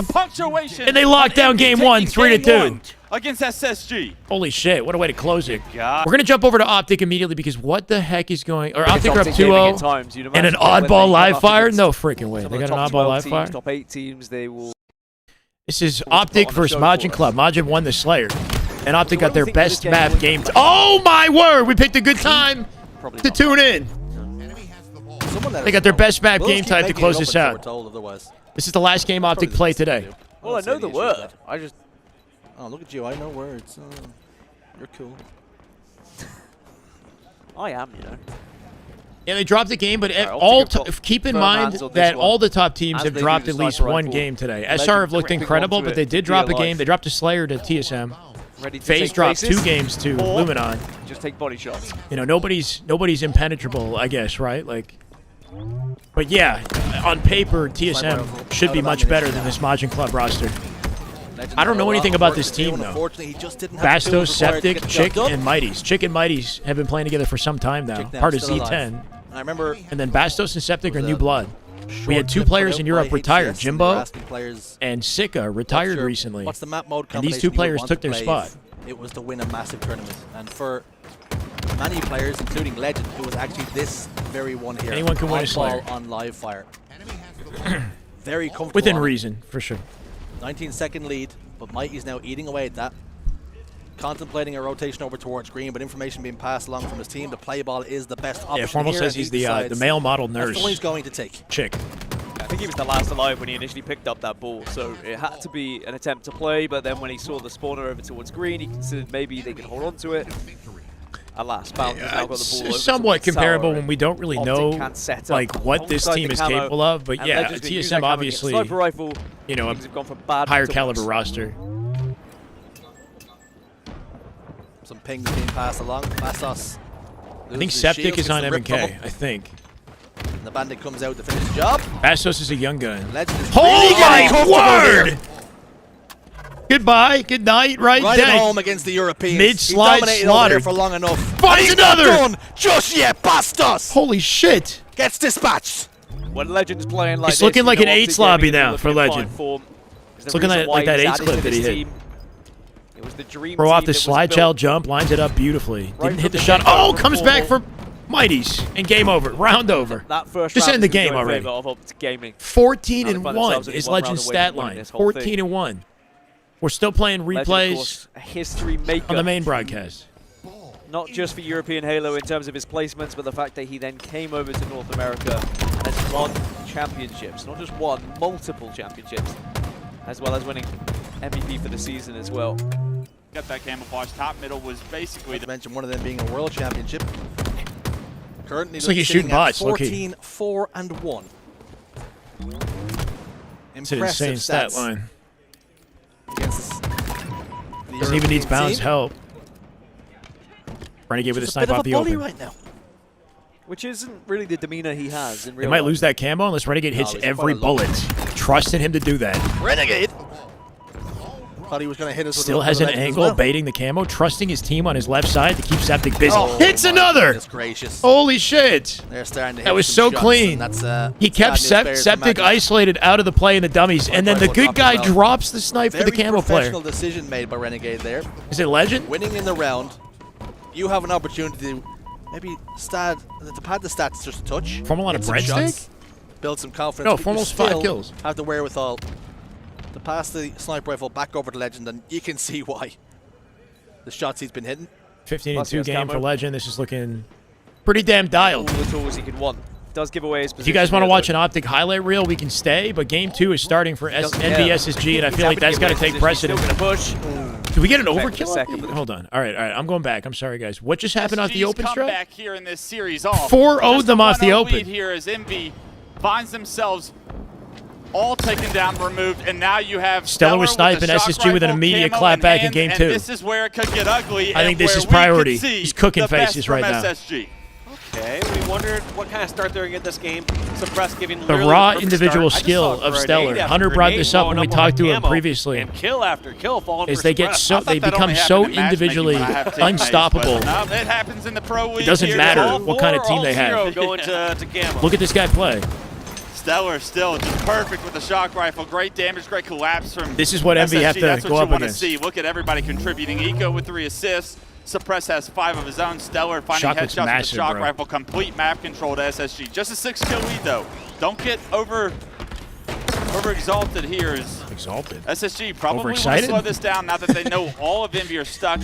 And they lock down game 1, 3-2. Against SSG. Holy shit, what a way to close it. We're going to jump over to Optic immediately because what the heck is going... Or Optic are up 2-0 and an oddball live fire? No freaking way. They got an oddball live fire? Top 8 teams, they will... This is Optic versus Majin Club. Majin won the Slayer. And Optic got their best map game... Oh my word! We picked a good time to tune in. They got their best map game time to close this out. This is the last game Optic played today. Well, I know the word. I just... Oh, look at you. I know words. You're cool. I am, you know. Yeah, they dropped the game, but keep in firm mind hands on that this one, all the top teams as have they dropped do at the least sniper one rifle. game today. Legend SR have looked gripping incredible, onto but it, they did be drop a alive. game. They dropped a Slayer to TSM. Ready to FaZe take dropped places, 2 games to or Luminon. Just take body shots. You know, nobody's impenetrable, I guess, right? Like, but yeah, on paper, TSM should be much better than this Majin Club roster. I don't know anything about this team, though. Bastos, Septic, Chick, and Mighties. Chick and Mighties have been playing together for some time now. Part of Z10. I remember. And then Bastos and Septic are new blood. We had 2 players in Europe retired. Jimbo and Sika retired recently. What's the map mode and these 2 players took their spot. It was to win a massive tournament. And for many players, including Legend, it was actually this very one here. Anyone can win a Slayer. On live fire. Very comfortable. Within reason, for sure. 19-second lead, but Mighty's now eating away at that. Contemplating a rotation over towards green, but information being passed along from his team. The play ball is the best option. Yeah, Formal says he's the male model nurse. That's the one he's going to take. Chick. I think he was the last alive when he initially picked up that ball, so it had to be an attempt to play, but then when he saw the spawner over towards green, he considered maybe they could hold on to it. Alas, Bound has now got the ball over somewhat towards comparable Tower, when we don't really Optic know can't set up like what this alongside team the is camo, capable of, but and yeah, Legend's been using that TSM camo obviously, against Sniper Rifle. you know, Things have gone from bad higher to caliber worse. roster. Some pings being passed along. Bastos. I think Septic is on M&K, I think. And the Bandit comes out to finish the job. Bastos is a young gun. Oh my word! Goodbye, good night, right at there. home against the Europeans. Mid-slide He dominated slaughter. over there for long enough. Finds He's another! not done just yet. Bastos Holy shit! gets dispatched. When Legend's playing like It's this, looking you like know an Optic 8s lobby Gaming are now looking for in fine Legend. form. It's It's the looking reason like why that he's 8s added clip to that he this hit. team. It was the dream Throw off team the that was slide built shell jump, lines it up beautifully. Right Didn't hit from the the shot. get-go Oh, from comes back for formal. Mighties and game over. Round over. That first Just round end the is in game joint already. favour of Optic Gaming. 14 Now they and find 1 themselves only is one round Legend's away stat from winning line. this whole thing. 14 and 1. We're still playing Legend, of replays course, a history maker. on the main broadcast. Not just for European Halo in terms of his placements, but the fact that he then came over to North America and has won championships. Not just one, multiple championships, as well as winning MVP for the season as well. Got that camouflage. Top middle was basically I mentioned one of them being a world championship. Currently It's like he's sitting shooting at bots, low-key. 14, 4 and 1. It's an insane stat line. Against Doesn't even need Bound's team. help. Renegade with a Just snipe bit of off a the bully open. right now. Which isn't really the demeanor he has in They real might life. lose that camo unless Renegade hits he's every quite a low. bullet. Trusting him to do that. Renegade. Thought he was going to hit us. Still with has a an legend as angle, well. baiting the camo, trusting his team on his left side to keep Septic busy. Oh, Hits another! Goodness gracious. Holy shit. They're starting to hit That was some so shots, clean. and that's, He kept sad news bears Septic for Magic. isolated out of the play in the dummies, and then the good guy Very drops the snipe for the camo player. professional decision made by Renegade there. Is it Legend? Winning in the round, you have an opportunity to maybe pad the stats just a touch. Formal on a hit some breadstick? shots, build some confidence. No, but you Formal's 5 still kills. Have the wherewithal to pass the sniper rifle back over to Legend, and you can see why. The shots he's been hitting. 15-2 game for Legend. This is looking pretty damn dialed. All the tools he could want. Does give away his If you guys want to watch an Optic highlight reel, we can stay, but game 2 is starting for Envy SSG, and I feel like that's got to take precedence. Push. Did we get an overkill? Hold on. All right. I'm going back. I'm sorry, guys. What just happened off the open strat? Back here in this series off. 4-0'd them off the 1-0 open. lead here as Envy finds themselves all taken down, removed, and now you have Stellar with snipe and SSG with an immediate clap back in game 2. This is where it could get ugly. I think this is priority. He's cooking faces right now. SSG. Okay, we wondered what kind of start they're going to get this game. Suppress giving The literally raw perfect individual start. I just skill saw of grenade Stellar. after Hunter brought grenade this up when blowing we up on talked to him camo, previously. And kill after kill falling Is for they get Suppress. they become so individually unstoppable. No, it happens in the pro league. It doesn't here. matter All what kind of team they have. Going to camo. Look at this guy play. Stellar still just perfect with the shock rifle. Great damage, great collapse from This is what Envy SSG. have to That's go what up you want to against. see. Look at everybody contributing. Eco with 3 assists. Suppress has 5 of his own. Stellar finding Shock looks headshots with massive, the shock bro. rifle. Complete map control to SSG. Just a 6-kill lead though. Don't get over exalted here. Exalted. SSG probably want to Overexcited? slow this down now that they know all of Envy are stuck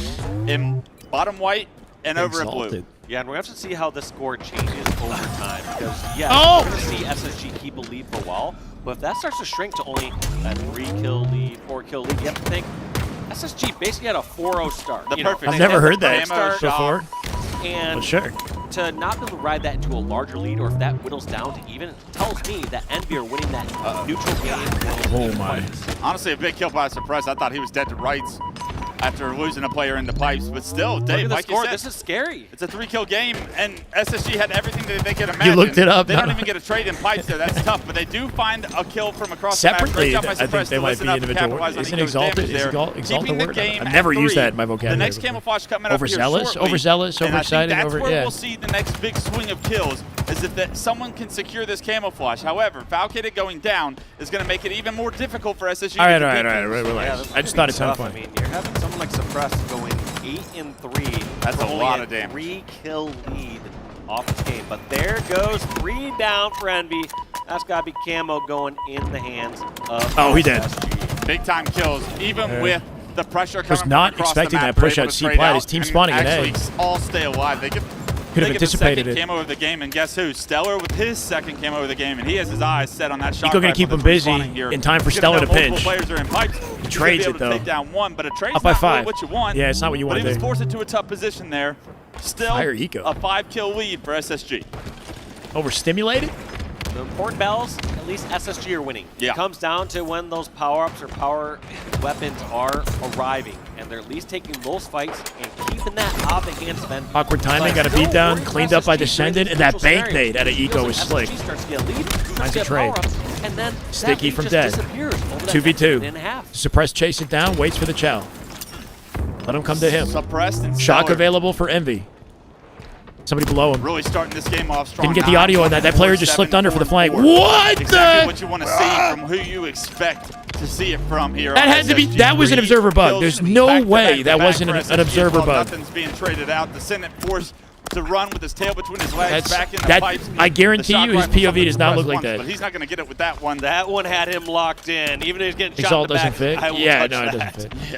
in bottom white and over in blue. Exalted. Yeah, and we're going to have to see how this score changes over time. Because, yeah, Oh! we're going to see SSG keep a lead for a while. But if that starts to shrink to only a 3-kill lead, 4-kill lead, you have to think SSG basically had a 4-0 start. I've never heard that before. And Well, sure. to not be able to ride that into a larger lead, or if that whittles down to even, it tells me that Envy are winning that neutral game. Oh, my. Honestly, a big kill by Suppress. I thought he was dead to rights after losing a player in the pipes. But still, Dave, like you said, this is scary. It's a 3-kill game, and SSG had everything that they could imagine. You looked it up. They No. don't even get a trade in pipes there. That's tough, but they do find a kill from across Separately, the map. Great job by I think Suppress they to might listen be up and individual. capitalize on Isn't Eco's exalted? damage Is there. exalted Keeping a the word? game I've never at used 3. that in my vocabulary. The next before. camouflage coming up here Overzealous, shortly. overzealous, And I think overexcited, that's where yeah. we'll see the next big swing of kills, is if that someone can secure this camouflage. However, Falcated going down is going to make it even more difficult for SSG. All right, to all right, compete. all right, relax. this I just thought it sounded tough. funny. I mean, you're having someone like Suppress going 8-3. That's for a only lot of damage. 3-kill lead off this game. But there goes 3 down for Envy. That's got to be camo going in the hands of Oh, he did. SSG. Big time kills, even Yeah. with the pressure coming Was not from across the expecting map. that They're push able out to C trade plat. out His team and spawning an actually A. all stay alive. They could Could have get the anticipated second it. camo of the game, and guess who? Stellar with his second camo of the game, and he has his eyes set on that shot. Eco gonna keep him busy in time for Stellar to pinch. Players are in pipes. He trades it, though. Take down one, but a trade's Up by not really 5. what you want. Yeah, it's not what you want But to he was do. forced into a tough position there. Still, Fire Eco. a 5-kill lead for SSG. Overstimulated? The important battles, at least SSG are winning. Yeah. It comes down to when those power-ups or power weapons are arriving, and they're at least taking those fights and keeping that off the hands of Envy. Awkward timing, But got a still beat down, working for cleaned up by SSG Descendant, during and that these bank crucial nade out of scenarios. Eco Feels was like slick. SSG starts to get a lead, Finds starts a to get trade. power-ups, and then that Sticky lead from just dead. disappears over that 2v2. minute and a half. Suppress chase it down, waits for the chow. Let him come to him. Suppressed and Shock Stellar. available for Envy. Somebody below him. Really starting this game off strong. Didn't get the audio on that. That player just slipped under for the flank. What Exactly the? what you want to see from who you expect to see it from here. That on had to be. SSG. That was an 3 observer bug. kills There's no back to way back to that back wasn't for an SSG. observer Well, bug. Nothing's being traded out. Descendant forced to run with his tail between his legs, back in the that. pipes. I guarantee The you, his shock rifle POV does not look like once, that. But he's not going to get it with that one. That one had him locked in. Even if he's getting shot Exalt in the back, doesn't fit. I will Yeah, touch no, it that. doesn't fit.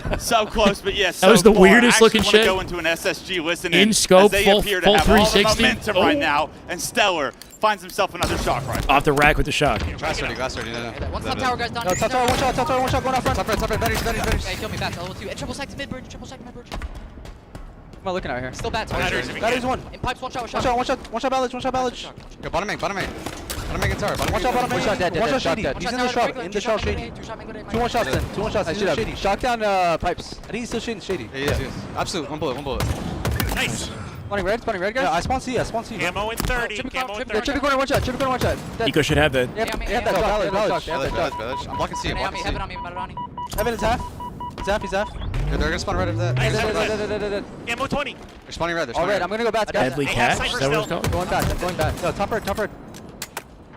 Yeah. So close, but yes. That was the weirdest looking I shit. go into an SSG listen In scope, as they full appear to full have all the 360. momentum right now, and Stellar finds himself another shock rifle. Off the rack with the shock. Glass ready. One top tower, guys, down. No, top tower, one shot, going out front. Top right, batteries. Okay, kill me, bats, level 2. And triple sec to mid-bridge, Am I looking out here? Still bats. Batteries one. In pipes, one shot. One shot ballage. Yo, bottom main. Bottom main guitar. One shot bottom main. One shot shady. He's in the shot. In the shot shady. 2 1 shots then. 2 1 shots. He's shady. Shot down pipes. I think he's still shady. Yeah, yes. Absolute. One bullet. Nice. Spawning red, guys. Yeah, I spawn C. Camo in 30. Camo in 30. Trippy corner, one shot. Dead. Eco should have that. Yeah, that ballage. I'm blocking C. Evan is half. He's F. They're gonna spawn right after that. Ammo 20. They're spawning red. All right, I'm gonna go back. Deadly catch. Is that what it's called? Going back. I'm going back. No, top red.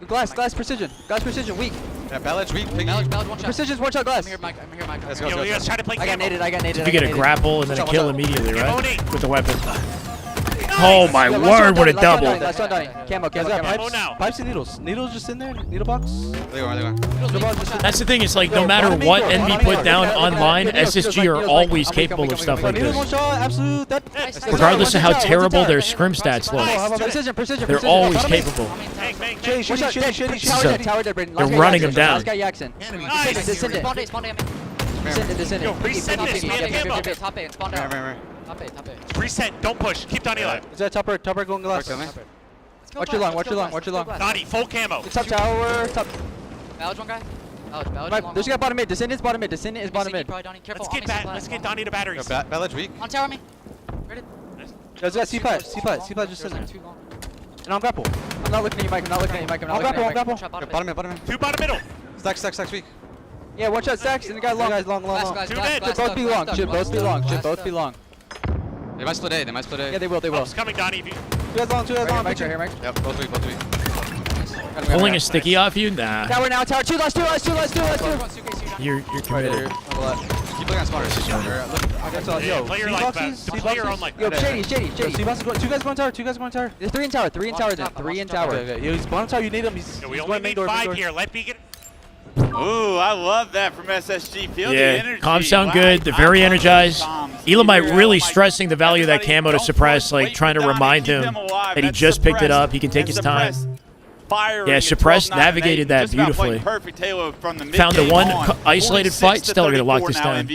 Glass precision. Glass precision. Weak. Yeah, Ballad's weak. Piggy. Ballage, one shot. Precision's one shot glass. I'm here, Mike. Let's go. You guys try to play I got naded. If you get a grapple and then a kill immediately, right? Money. With the weapon. Oh my word, what a double. Last one, Donnie. Camo. Pipes and needles. Needles just in there? Needle box? They go. That's the thing, it's like no matter what Envy put down online, SSG are always capable of stuff like Needles one this. shot, absolute. Regardless of how terrible their scrim stats look, Precision. they're always capable. Shitty. Tower dead, Braden. They're running them down. Last guy Jackson. Descend it. Descend it. Top A. Spawn down. Top A. Reset. Don't push. Keep Donnie alive. Is that top red going glass? Watch your long. Donnie, full camo. Top tower. Top. Ballage one guy. There's a guy bottom mid. Descendant is bottom mid. Let's get Donnie to batteries. Ballad's weak. On tower me. There's that C-Plat just in there. And on grapple. I'm not looking at you, Mike. On grapple. Bottom mid. Two bottom middle. Stacks weak. Yeah, one shot stacks and the guy long. Glass. Should both be long. They might split A. Yeah, they will. It's coming, Donnie. Two guys long. Mike, right here, Mike. Yep, both weak. Pulling a sticky off you? Nah. Tower now, tower. Two. You're committed. Keep looking at spawners. Yo, play your life back. Play your own life. Yo, shady. Two guys going tower. There's three in tower. Three in tower. Okay. He's bottom tower. You need him. We only need 5 here. Let Beacon. Ooh, I love that from SSG. Feel the energy. Comms sound good. They're very energized. Elamite really stressing the value of that camo to suppress, like trying to remind him that he just picked it up. He can take his time. Yeah, Suppress navigated that beautifully. Found the one isolated fight. Stellar going to lock this down.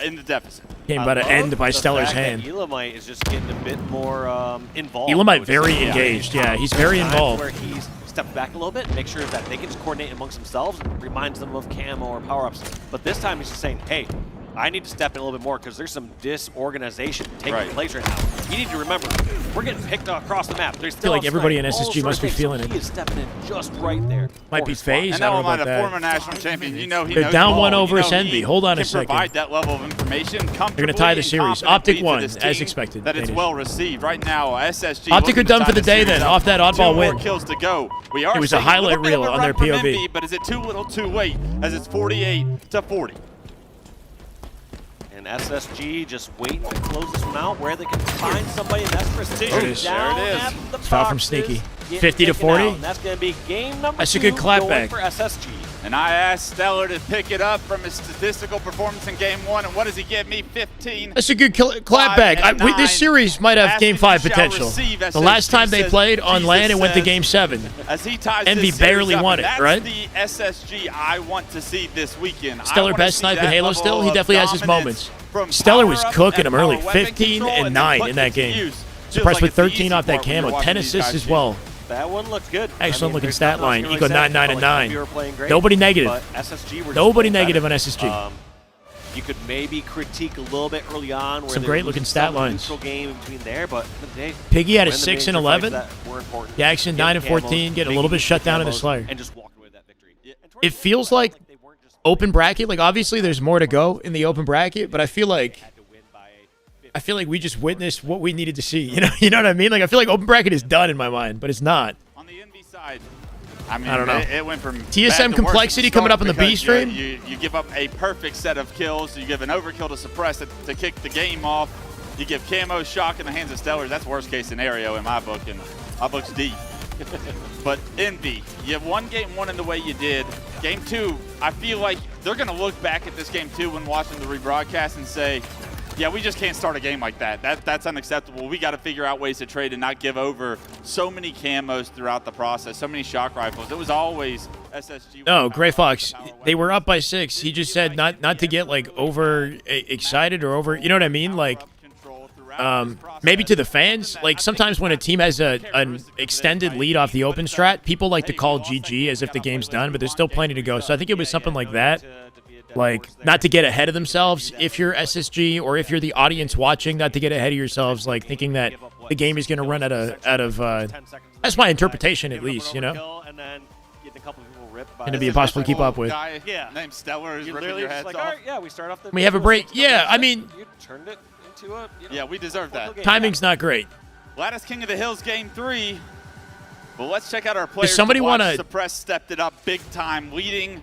In the deficit. Game about to end by Stellar's hand. Elamite is just getting a bit more involved. Elamite very engaged. Yeah, he's very involved. Where he's stepped back a little bit, make sure that they can just coordinate amongst themselves and reminds them of camo or power-ups. But this time he's just saying, hey, I need to step in a little bit more because there's some disorganization taking place right now. You need to remember, we're getting picked across the map. There's I feel like everybody in SSG must be feeling it. He is stepping in just right there. Might be FaZe. I don't know about that. Former national champion. You know he They're knows down ball. 1-0 versus Envy. Hold on a second. Provide that level of information. They're going to tie the series. Optic won, as expected. That it's well received right now. SSG. Optic are done for the day then, off that oddball win. 2 more kills to go. It was a highlight reel on their POV. But is it too little, too late? As it's 48-40. And SSG just waiting to close this one out where they can find somebody, and that's Precision. There it is. Down there it is. at the Foul from boxes, Sneaky. getting 50-40. taken out, and that's going to be game number That's 2 a good clapback. going for SSG. And I asked Stellar to pick it up from his statistical performance in Game 1, and what does he give me? 15. That's a good clapback. This series might have Game 5 potential. The last time they played on LAN, it went to Game 7. As he ties Envy this series barely up, won it, that's right? the SSG I want to see this weekend. Stellar best snipe in Halo still. He definitely has his moments. Stellar was cooking him early. 15 and 9 in that game. Suppressed with 13 off that camo. 10 assists as well. That one looked good. Excellent looking stat line. Eco 9, 9, and 9. Nobody negative. Nobody negative on SSG. You could maybe critique a little bit early on. Some great looking stat lines. Game in between there, but Piggy had a 6 and 11. Jackson 9 and 14, getting a little bit shut down in the Slayer. It feels like open bracket. Like obviously, there's more to go in the open bracket, but I feel like we just witnessed what we needed to see. You know what I mean? Like I feel like open bracket is done in my mind, but it's not. On the Envy side, I don't know. It went from TSM complexity coming up on the B stream. You give up a perfect set of kills. You give an overkill to Suppress to kick the game off. You give camo shock in the hands of Stellar. That's worst case scenario in my book, and my book's deep. But Envy, you won Game 1 in the way you did. Game 2, I feel like they're going to look back at this Game 2 when watching the rebroadcast and say, yeah, we just can't start a game like that. That's unacceptable. We got to figure out ways to trade and not give over so many camos throughout the process, so many shock rifles. It was always SSG. No, Gray Fox, they were up by 6. He just said not to get like over excited or over, you know what I mean? Like maybe to the fans, like sometimes when a team has an extended lead off the open strat, people like to call GG as if the game's done, but there's still plenty to go. So I think it was something like that. Like, not to get ahead of themselves if you're SSG or if you're the audience watching, not to get ahead of yourselves, like thinking that the game is going to run out of that's my interpretation at least, you know? And then getting a couple people ripped by. Going to be impossible to keep up with. Guy named Stellar is ripping your heads like, off. all right, yeah, we start off the. We have a break. Yeah, I mean, you turned it into a. Yeah, we deserve that. Timing's not great. Gladys King of the Hills game 3. But let's check out our players. somebody want to Suppress stepped it up big time, leading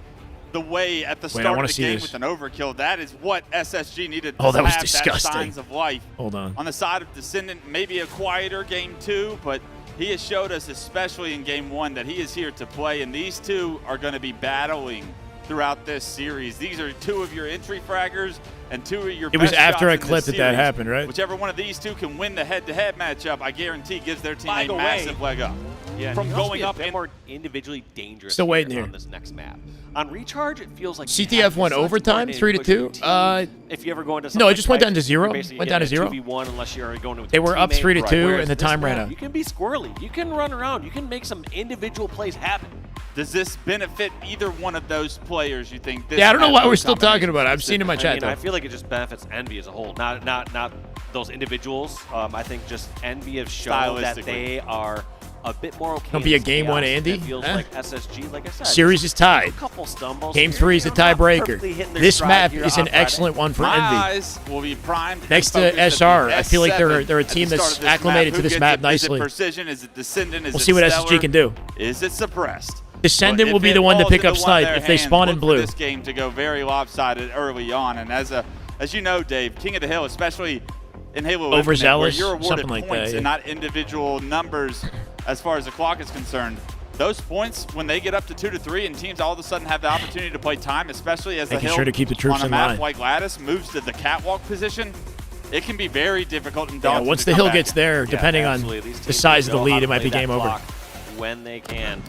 the way at the start of the game with an overkill. That is what SSG needed to that was have disgusting. that signs of life. Hold on. On the side of Descendant, maybe a quieter game 2, but he has showed us, especially in game 1, that he is here to play, and these two are going to be battling throughout this series. These are 2 of your entry fraggers and 2 of your It was best after shots I in clipped this that series. happened, right? Whichever one of these 2 can win the head-to-head matchup, I guarantee gives their team a massive leg up. Yeah, from going up and more individually dangerous. Still waiting here on this next map. On recharge, it feels like CTF won overtime, 3-2. If you ever go into no, it just went down to 0. Basically Went down to 0. 2v1 unless you're going to. They were up 3-2, and the time ran out. You can be squirrely. You can run around. You can make some individual plays happen. Does this benefit either one of those players, you think? This Yeah, I don't know why we're still talking about it. I've seen in my chat, though. I feel like it just benefits Envy as a whole, not those individuals. I think just Envy have shown that they are a bit more okay. Don't be a game 1 Andy. It feels like SSG, like I said. Series is tied. A couple stumbles. Game 3 is the tiebreaker. This map is an excellent one for Envy. Eyes will be primed next to SR, I feel like they're a team that's acclimated to this map nicely. Is it Precision? Is it Descendant? Is we'll see what SSG can do. Is it Suppressed? Descendant will be the one to pick up Snipe if they spawn in blue. This game to go very lopsided early on, and as you know, Dave, King of the Hill, especially in Halo Infinite, overzealous, where you're awarded something like points that, and not individual numbers as far as the clock is concerned. Those points, when they get up to 2 to 3, and teams all of a sudden have the opportunity to play time, especially as the Hill sure to keep the troops on a in map line. like Lattice moves to the catwalk position, it can be very difficult and daunting. Yeah, once the hill gets there, depending on the size of the lead, it might be game over. When they can.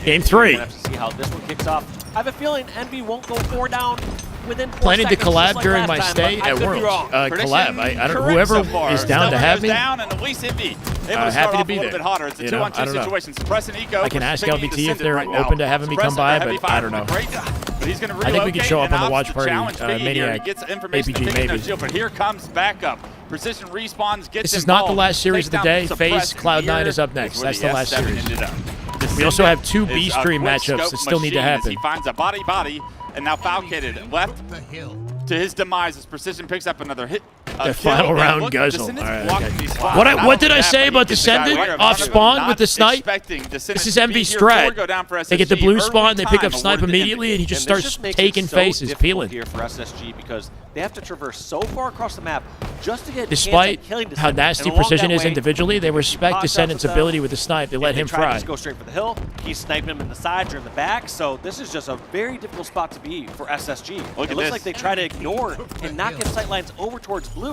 Game 3. We're gonna have to see how this one kicks off. I have a feeling Envy won't go 4 down within 4 Planning to seconds, collab just like during last my time, stay but I at could be Worlds. wrong. Collab. I don't. Whoever is down to have me. Down and at least Envy able to start happy to off be a little there. bit hotter. It's a 2-on-2 situation. Suppress and Eco. I can ask versus LBT Piggy if they're right now. open to having me come by, Suppress but I don't know. But he's going to I think we can show up on the relocate watch and party. challenge Piggy here. He Maniac, gets information APG, to Piggy, no maybe. shield, but here comes backup. Precision respawns, gets This is not the involved, last series of the day. takes down FaZe Suppress. Cloud9 Here is up next. where That's the last S7 series. ended up. We also have 2 Is a B-stream quick matchups scope that still need to machine as happen. He finds a body, and now Falcated left to his demise as Precision picks up another hit. The final round look, guzzle. Descendant's All right, blocking okay. these spots. What did I Not say only about that, but he gets the guy Descendant right in off front of him, spawn not with the snipe? expecting This Descendant is to be MV's here. 4 strat. go down for They get the SSG. blue Early spawn, they pick time up Snipe awarded to immediately, and he just And this starts just makes taking it so faces, difficult peeling. here for SSG because they have to traverse so far across the map just to get a chance Despite at killing how Descendant. nasty And along Precision that is way, individually, they respect he Descendant's pops up ability with the snipe. They let him They try to fry. just go straight for the hill. He's sniping him in the sides or in the back, so this is just a very difficult spot to be for SSG. Look It at looks this. like they try to ignore and not get sight lines over towards blue.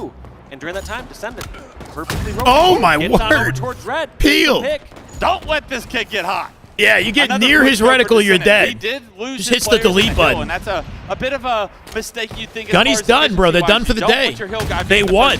And during that time, Descendant perfectly rotated. Oh my Gets on over word! towards red. Peel! Pick. Don't let this kid get hot. Yeah, you get Another near quick his scope for reticle, you're Descendant. dead. He did lose Just his hits the players in delete hill, button. and that's a bit of a mistake you think. Gunny's done, bro. They're done for the day. They won.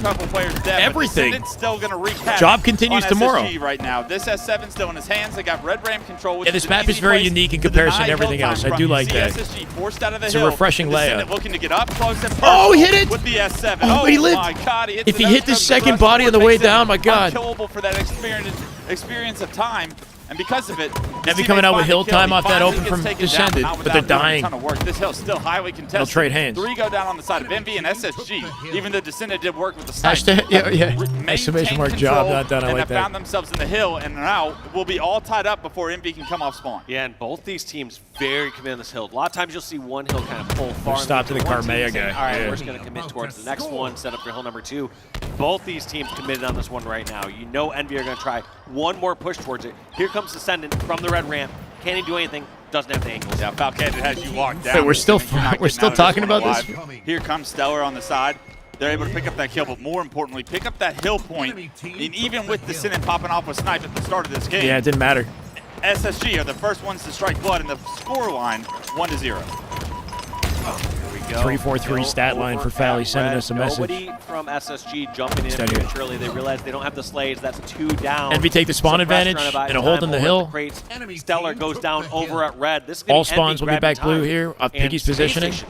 Everything. Still gonna wreak havoc Job continues on tomorrow. SSG right now. This S7 still in his hands. They got red ram control. Which Yeah, this an map is easy very place unique in to comparison to deny everything hill else. time I do from. like You that. see SSG forced out of the It's a hill. refreshing Descendant layout. looking to get up close and Oh, he hit it! with the S7. Oh, he lived. My God, he hits If he the hit this no-scope. second The body on the makes way it down, my God. unkillable for that experience of time. And because of it, Envy coming out with hill time off that open from Descendant, Descendant, but they're dying. This hill's still highly contested. They'll trade hands. 3 go down on the side of Envy and SSG. Even though Descendant did work with the snipe. Hashtag, yeah. Maintain Exclamation mark control, job not done. I and like have found that. themselves in the hill, and now will be all tied up before Envy can come off spawn. Yeah, and both these teams very committed on this hill. A lot of times you'll see one hill kind of pull far. Stop to the one team Carmea saying, guy. All right, Yeah. we're just going to commit towards the next one, set up for hill number 2. Both these teams committed on this one right now. You know Envy are going to try one more push towards it. Here comes Descendant from the red ramp. Can't he do anything? Doesn't have the angles. Yeah, Falcated has you locked down. Wait, we're still You're not talking getting out about of this? one alive. Here comes Stellar on the side. They're able to pick up that kill, but more importantly, pick up that hill point. And even with Descendant popping off with snipe at the start of this game, Yeah, it didn't matter. SSG are the first ones to strike blood in the score line, 1-0. Here we go. 3-4-3 stat line for Fally sending Red. us a message. Nobody from SSG jumping in Stand here. prematurely. They realize they don't have the slays. That's 2 down. Envy take the spawn Suppressed advantage trying to buy and a hold time in the over hill. at crates. Stellar goes down over at red. This is gonna All be spawns Envy will be back grabbing blue time. here. And Piggy's Space positioning. Station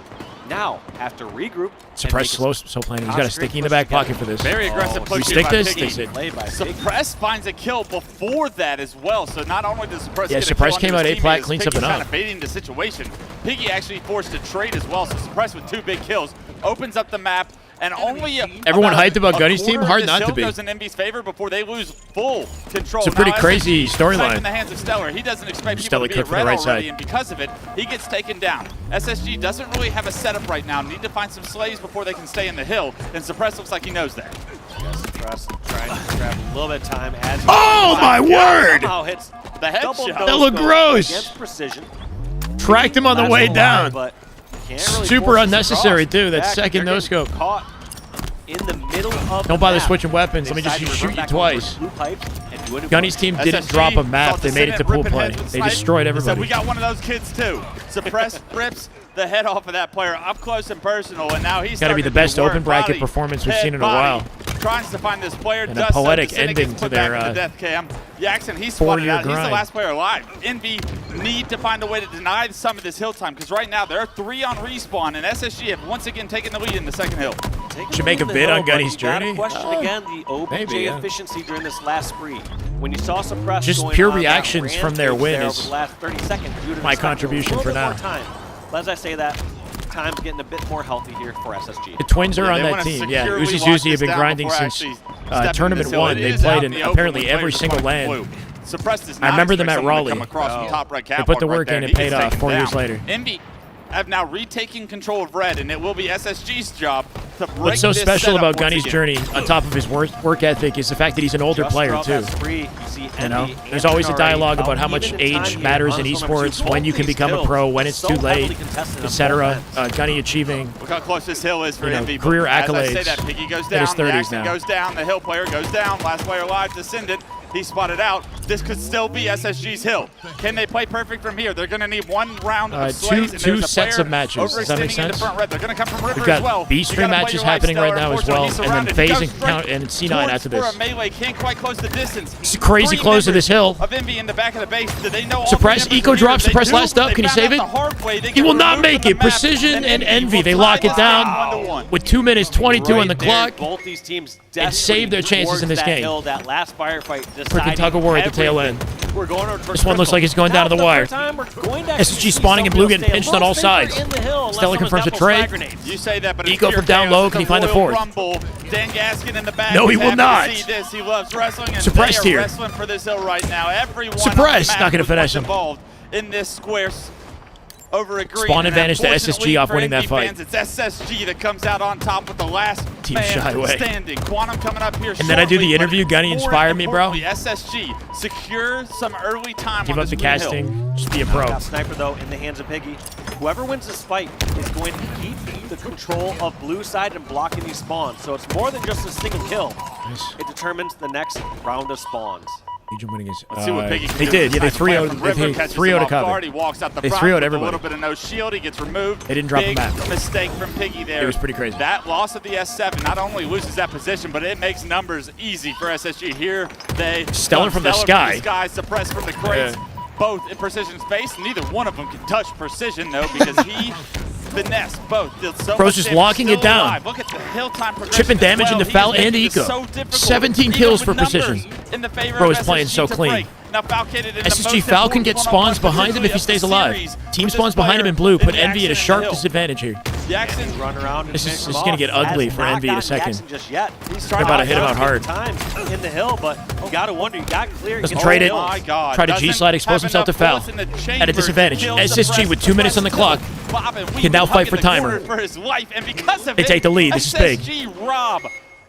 now have to regroup. Suppress so planning. He's got a sticky in the back pocket for this. Very aggressive push. You stick this? Piggy. They said. Suppress finds a kill before that as well. So not only does Suppress get a Suppress kill came out onto his A-plat, teammates, cleans Piggy's something kind up. of baiting the situation. Piggy actually forced a trade as well. So Suppress with 2 big kills opens up the map. And only everyone hyped about Gunny's team. Hard not to be. Goes in Envy's favor before they lose full control. It's a pretty crazy storyline. In the hands of Stellar, he doesn't expect Stellar people to be cooked red from the right already, side. and because of it, he gets taken down. SSG doesn't really have a setup right now. Need to find some slaves before they can stay in the hill. And Suppress looks like he knows that. Suppress trying to grab a little bit of time as Oh my word! Somehow hits the headshot. That looked gross. Against precision. Tracked him on the way down. But can't really Super force this unnecessary across. too. That Back, second they're no getting scope. Caught in the middle of Don't bother the map. switching weapons. They Let me just decide to shoot revert you back twice. over blue pipes and do it Gunny's team didn't drop a map. They made it to pool play. They destroyed So everybody. we got one of those kids too. Suppress rips the head off of that player up close and personal, and now he's Got to be the best open bracket performance we've seen in a while. Tries to find this player. And a poetic ending to their death cam. Jackson, he's spotted out. He's the grind. last player alive. Envy need to find a way to deny some of this hill time because right now there are 3 on respawn, and SSG have once again taken the lead in the second hill. Should make a bid on Gunny's Gotta journey. question again the OBJ efficiency during this last spree. When you saw Suppress Just going pure on that reactions from their rampage win there is over the last 30 seconds due to my this fact, contribution a little for bit now. more time. But as I say that, time's getting a bit more healthy here for SSG. The Twins are on that team. Yeah, Uzi's Uzi have been grinding since Tournament 1. They played in apparently every single land. I remember them at Raleigh. They put the work in and paid off 4 years later. Envy have now retaken control of red, and it will be SSG's job to break What's so this special setup about once Gunny's again. journey, on top of his work ethic, is the fact that he's an older player too. You know, there's always a dialogue about how much age matters in esports, when you can become a pro, when it's too late, etc. Gunny achieving, Look how close this hill is for Envy. career As I accolades say that, Piggy goes in down, his 30s Jackson now. goes down, the hill player goes down, last player alive, Descendant. He's spotted out. This could still be SSG's hill. Can they play perfect from here? They're going to need 1 round of slays. and two there's a sets player of matches. Does that make overextending into sense? front red. They're going to come from River We've got as well. B-stream matches happening right now as well, and then FaZe and C9 after For this. a melee, can't quite close the distance. It's crazy 3 close to this hill. Of Envy in the back of the base. Do they know all Suppress, 3 members Eco are here? drops, They Suppress do, last up. they Can he found save out it? the hard way. They He get will not removed make from it. the map, Precision and Envy, will they tie lock it this game down 1-1. with 2 minutes 22 on the Right there, clock. Both these teams and save their chances in this that game. hill, that last firefight, Freaking tug of war at the tail end. We're going over This one looks like it's going down to the wire. SSG spawning and blue getting pinched on all sides. Stellar confirms a trade. You say that, but Eco from down low. Can he find the fourth? Dan Gaskin in the back. No, he is will happy not. to see this. He loves wrestling, and Suppressed they are here. wrestling for this hill right now. Everyone Suppressed, on the map not gonna was finish him. involved in this square over a green. Spawn And advantage to unfortunately SSG off for winning that Envy fight. fans, it's SSG that comes out on top with the last Team man Shyway. standing. Quantum coming up here And then I do the shortly, interview. but Gunny more inspired me, bro. importantly, SSG secure some early time Give on up this the green hill. casting. Just be a pro. Got Sniper though in the hands of Piggy. Whoever wins this fight is going to keep the control of blue side and blocking these spawns. So it's more than just a single kill. It determines the next round of spawns. Legion winning is. Let's see what Piggy can They do. did. Yeah, they Nice play 3-0'd. from They River, catches 3-0'd him to off cover. guard. He walks out the They front 3-0'd with everybody. a little bit of no shield. He gets removed. They didn't drop the Big map. mistake from Piggy there. It was pretty crazy. That loss of the S7 not only loses that position, but it makes numbers easy for SSG. Here they Stellar from the sky. Suppressed from the crates. Yeah. Both in Precision's face. Neither one of them can touch Precision though because he finessed both. Did so Bro's much just damage, locking still it down. alive. Look at the hill time progression Chipping as damage well. into He Foul is making and this Eco. so difficult, 17 even kills with for Precision. numbers in the favor Bro of is playing SSG so to clean. break. Now Falcated in the SSG most Falcon gets important spawns behind him if he stays alive. Team spawns behind him in blue. Put Envy at a sharp disadvantage here. Jackson run around. This is going to get ugly for Envy in a second. Just yet. He's They're about to hit him out hard. Time in the hill, but you got to wonder. You got clear. Doesn't trade it. Try to G-slide, expose himself to Foul. At a disadvantage. SSG with 2 minutes on the clock can now fight for timer. For his life, and because of They take the lead. This is big. SSG rob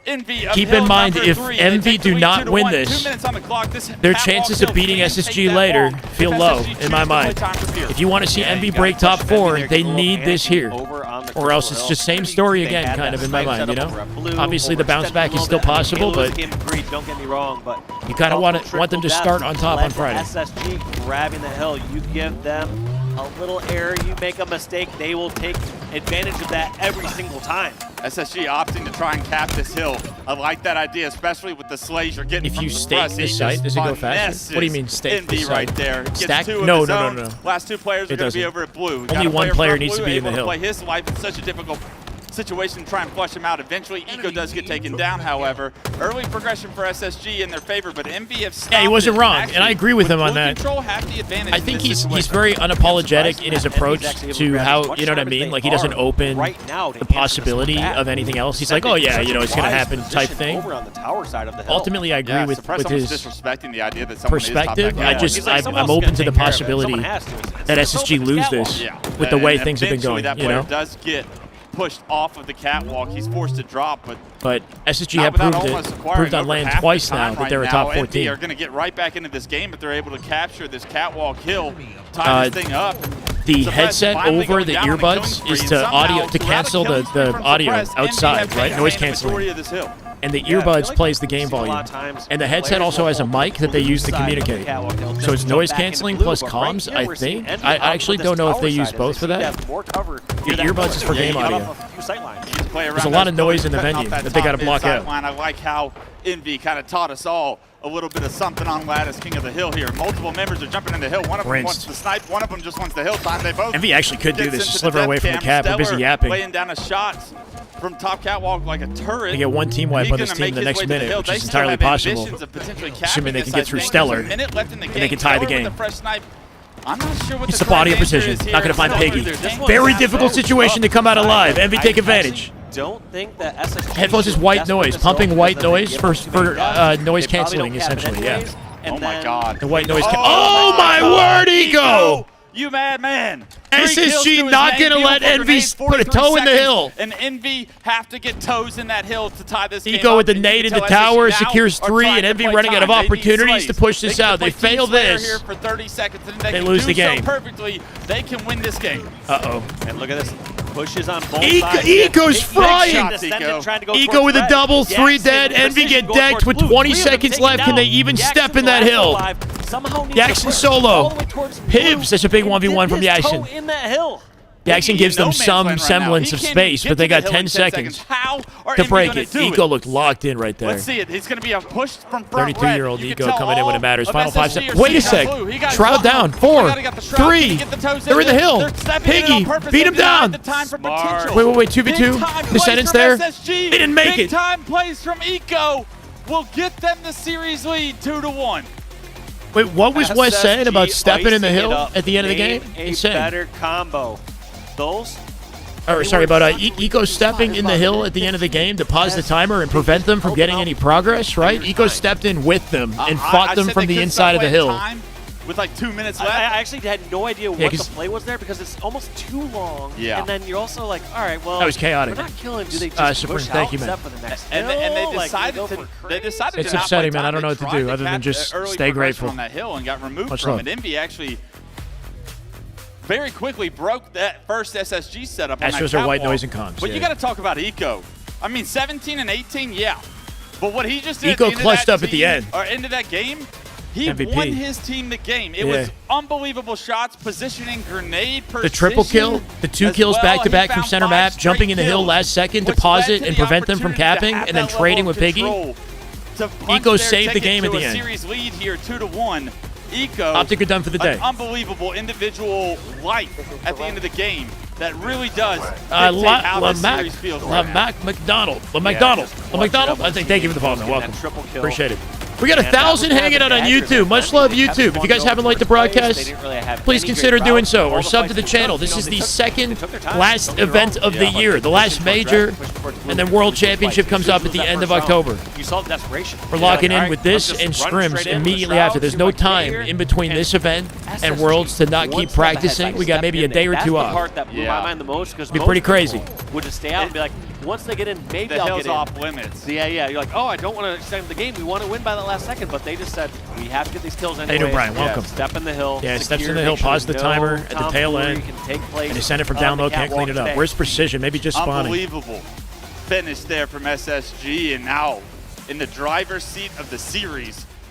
Envy of Keep hill in mind, number if 3. Envy They take do the lead not 2-1. win 2 this, minutes on the clock. This their half chances wall of beating kill can't SSG take that later long feel if low, SSG in my chooses to play mind. time from here. If you want to see Envy break top 4, they need this here. Or else it's just same story again, kind of, in my mind, you know? Obviously, the bounce back is still possible, but don't get me wrong, but you kind of want them to start on top on Friday. SSG grabbing the hill. You give them a little error, you make a mistake, they will take advantage of that every single time. SSG opting to try and cap this hill. I like that idea, especially with the slays you're getting If from you the stake press. this He site, just does it go faster? What do you mean stake Envy this right site? there. Gets Stack? 2 of No, his no, own. no, no. Last 2 players It are going to be doesn't. over at blue. Only Got a one player player from needs to blue be in the able hill. play his life in such a difficult situation, try and flush him out. Eventually, Eco does get taken down, however. Early progression for SSG in their favor, but Envy have stopped. Yeah, he wasn't it. wrong, Actually, and I agree with him on Blue that. Control have the advantage I in think this he's situation. very unapologetic in his approach to how, you know what I mean? Like, he doesn't open the possibility of anything else. He's like, oh yeah, you know, it's going to happen type thing. Over on the tower side of the hill. Ultimately, I agree with Someone's his disrespecting the idea that someone perspective. is top back. I'm open to the possibility that SSG lose this with the way things have been going, that you player know? does get pushed off of the catwalk. He's forced to drop, But SSG have proved on land twice now that they're a top 4 team. They're going to get right back into this game, but they're able to capture this catwalk hill, tie this thing up. The headset over the earbuds is to cancel the audio outside, right? Noise canceling. And the earbuds plays the game volume. And the headset also has a mic that they use to communicate. So it's noise canceling plus comms, I think. I actually don't know if they use both for that. The earbuds is for game audio. There's a lot of noise in the venue that they got to block out. I like how Envy kind of taught us all a little bit of something on Lattice, King of the Hill here. Multiple members are jumping in the hill. One of them wants the snipe, one of them just wants the hill time. They both Envy actually could do this, sliver away from the cap. We're busy yapping. Laying down a shot from top catwalk like a turret. They get one team wipe on this team in the next minute, which is entirely possible, assuming they can get through Stellar, and they can tie the game. I'm not sure what It's the body of precision. Not going to find Piggy. Very difficult situation to come out alive. Envy take advantage. Don't think that SSG Headphones is white noise, pumping white noise for noise canceling, essentially. Yeah. Oh my God. The white noise. Oh my word, Ego! You madman! SSG not going to let Envy put a toe in the hill. And Envy have to get toes in that hill to tie this game Ego up. with the nade into tower, secures 3, and Envy running out of opportunities to push this out. They fail this. For 30 seconds, and they lose the game. Perfectly, they can win this game. Uh-oh. And look at this. Pushes on both sides. Eco's frying. Eco with a double, 3 dead. Envy get decked with 20 seconds left. Can they even step in that hill? Jackson solo. Pibs, that's a big 1v1 from Jackson. Jackson gives them some semblance of space, but they got 10 seconds to break it. Eco looked locked in right there. Let's see it. It's going to be a push from front. 32-year-old Eco coming in when it matters. Final 5 seconds. Wait a sec. Shroud down. 4, 3. They're in the hill. Piggy, beat him down. Wait. 2v2. Descendants there. They didn't make it. Big time plays from Eco will get them the series lead 2-1. Wait, what was Wes saying about stepping in the hill at the end of the game? Insane. Better combo. Sorry, about Eco stepping in the hill at the end of the game to pause the timer and prevent them from getting any progress, right? Eco stepped in with them and fought them from the inside of the hill. With like 2 minutes left. I actually had no idea what the play was there because it's almost too long. Yeah. And then you're also like, all right, well, that was chaotic. We're not killing. Do they just Supreme, push thank out you, man. for the next and they decided to. It's upsetting, man. I don't know what to do other than just stay grateful. On that hill and got removed Much from love. it. Envy actually very quickly broke that first SSG setup. That shows our white noise and comms. But you got to talk about Eco. I mean, 17 and 18, yeah. But what he just did Eco clutched up at the end. Or into that game, he MVP. won his team the game. It was unbelievable shots, positioning, grenade, precision. The triple kill, the 2 kills back-to-back from center map, jumping in the hill last second to pause it and prevent them from capping, and then trading with Piggy. Eco saved the game at the end. Series lead here, 2-1. Eco, Optic are done for the day. An unbelievable individual life at the end of the game that really does McDonald. I think thank you for the follow, man. Welcome. Appreciate it. We got 1,000 hanging out on YouTube. Much love, YouTube. If you guys haven't liked the broadcast, please consider doing so or sub to the channel. This is the second last event of the year, the last major, and then World Championship comes up at the end of October. You saw the desperation. We're locking in with this and scrims immediately after. There's no time in between this event and Worlds to not keep practicing. We got maybe a day or two off. That's the part that blew my mind the most because be pretty crazy. Would just stay out and be like, once they get in, maybe I'll get in. Off limits. Yeah. You're like, oh, I don't want to extend the game. We want to win by the last second, but they just said we have to get these kills anyway. How you doing, Brian? Welcome. Step in the hill. Yeah, steps in the hill, pause the timer at the tail end, and they send it from down low, can't clean it up. Where's precision? Maybe just spawning. Unbelievable finish there from SSG, and now in the driver's seat of the series,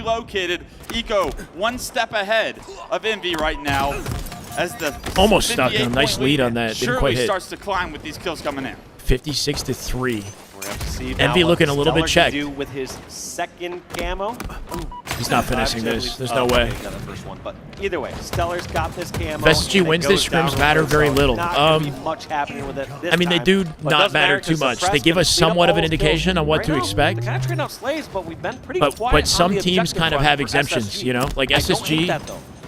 relocated. Eco 1 step ahead of Envy right now as the almost stuck him. Nice lead on that. Didn't quite hit. Starts to climb with these kills coming in. 56-3. We're going to see Envy looking a little bit checked. Do with his second camo. He's not finishing this. There's no way. Got the first one, but either way, Stellar's got this camo. If SSG wins this, scrims matter very little. Not gonna be much happening with it this I mean, they do not matter too much. They give us somewhat of an indication on what to expect. They're kind of trading out slays, but we've been pretty quiet. But some on the teams objective kind of front have for exemptions, SSG. you know? Like I don't hate SSG, that, though.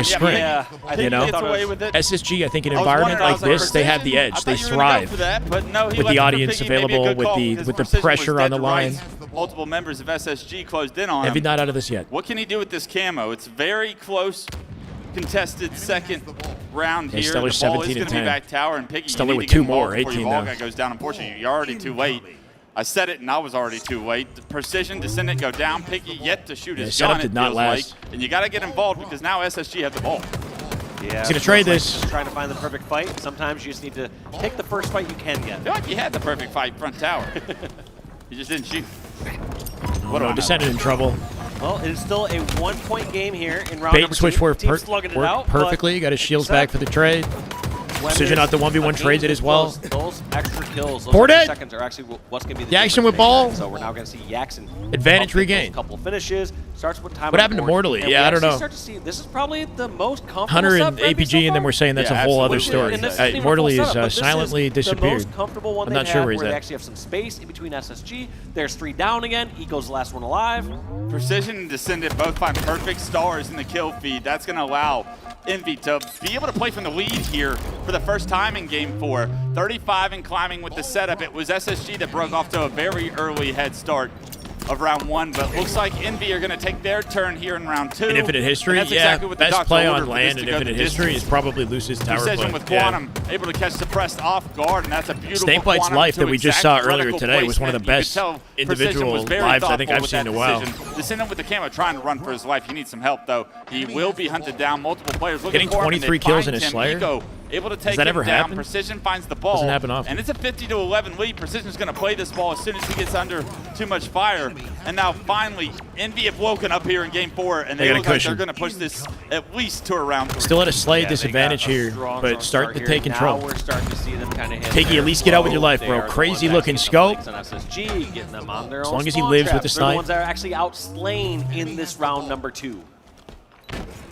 a sprint. Yeah, I think you know, he gets away with it. SSG, I think, an environment like this, they have the edge. They thrive with the audience available, with the pressure on the line. Multiple members of SSG closed in on him. Envy not out of this yet. What can he do with this camo? It's very close contested second round Yeah, here. Stellar's The ball is 17 going and to be 10. back tower, and Piggy, Stellar you need with to get 2 more, involved before 18 your ball now. guy goes down. Unfortunately, you're already too late. I said it, and I was already too late. The Precision, Descendant go down. Piggy yet to shoot his setup gun, did it not feels last. like. And you got to get involved because now SSG have the ball. Yeah, He's going to trade like this. just trying to find the perfect fight. Sometimes you just need to take the first fight you can get. I feel like you had the perfect fight front tower. You just didn't shoot. What no, Descendant in trouble. Well, it is still a 1-point game here in round Bait number and switch 2. worked Team slugging it out, perfectly. Got his shields back for the trade. Precision out the 1v1 trades it as well. Those extra kills, those Port extra it. seconds are actually what's going to be the Jackson difference with ball. maker. So we're now going to see Jackson Advantage up with regained. those couple finishes. Starts with time. What happened to Mortally? Yeah, I don't know. Start to see, this is probably the most comfortable Hunter set and for Envy so APG, and then far. we're saying that's a whole other story. Mortally is silently disappeared. The most comfortable one I'm not they've sure had, where he's They at. actually have some space in between SSG. There's 3 down again. Eco's the last one alive. Precision and Descendant both find perfect stars in the kill feed. That's going to allow Envy to be able to play from the lead here for the first time in Game 4. 35 and climbing with the setup. It was SSG that broke off to a very early head start of round 1, but looks like Envy are going to take their turn here in round 2. In Infinite History, and that's yeah, exactly what the best doctor play ordered on for land this in to go Infinite the History distance. is probably Luce's tower Precision play. with Quantum, able to catch Suppressed off guard, and that's a beautiful Snakebite's Quantum life to that we just exact saw earlier reticle today was one of the placement. best You could tell Precision individual was very lives I think thoughtful I've with seen in that a while. decision. Descendant with the camo trying to run for his life. He needs some help, though. He will be hunted down. Multiple players looking Getting for him, and 23 they kills find in a him. Slayer? Eco able to take that him ever down. happen? Precision finds the ball. Doesn't happen often. And it's a 50-11 lead. Precision's going to play this ball as soon as he gets under too much fire. And now finally, Envy have woken up here in Game 4, and They they got a look like cushion. they're going to push this at least to a round 3. Still at a slight Yeah, disadvantage they got a here, strong but start to here. take control. Now we're starting to see them kind of hit Piggy, their at least get out with your flow. life, They bro. are the Crazy ones looking actually scope. getting the flicks on SSG, getting them on their As own long as he spawn lives with traps. the They're snipe. the ones that are actually outslain in this round number 2.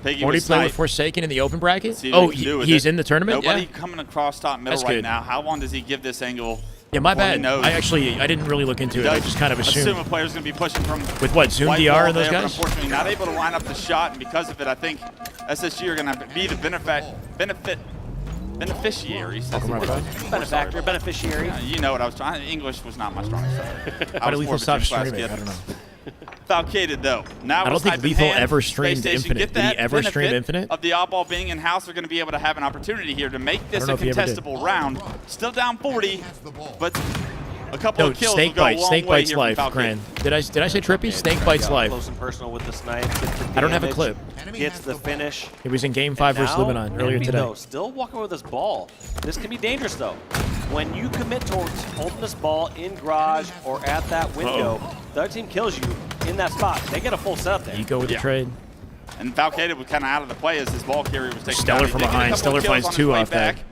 Piggy Morty with play snipe. with Forsaken in the open bracket? See what Oh, he can do with he's it. in the tournament? Nobody Yeah. coming across top middle That's right good. now. How long does he give this angle? Yeah, my before he bad. knows? I didn't really look into it. I just kind of assumed. Assume a player's going to be pushing from With what, Zoom white DR ball and those there, but guys? unfortunately, not able to line up the shot, and because of it, I think SSG are going to be the beneficiaries. That's Welcome, the my word. friend. Benefactor, beneficiary. You know what I was trying. English was not my strongest side. Why did Lethal stop streaming? I don't know. Falcated though. Now I don't with think snipe in Lethal hand, ever Space streamed Station, Infinite. get Did he that ever stream benefit Infinite? Of the oddball being in house, they're going to be able to have an opportunity here to make this I a don't know if he ever did. contestable round. Still down 40, but a couple No, of kills Snake will go a Bite. long Snake way Bite's here from life, Falcated. Gran. Did I say Trippy? Snake Bite's life. Close and personal with the snipe. I don't have a clip. Gets the finish. It was in Game 5 versus Now, Luminon earlier Envy, today. though, still walking with this ball. This can be dangerous, though. When you commit towards holding this ball in garage or at that window, the other team kills you in that spot. They get a full setup there. Eco with the trade. And Falcated was kind of out of the play as his ball carrier was taken Stellar down. from He did get a behind. couple Stellar of kills finds on his 2 way off that. back,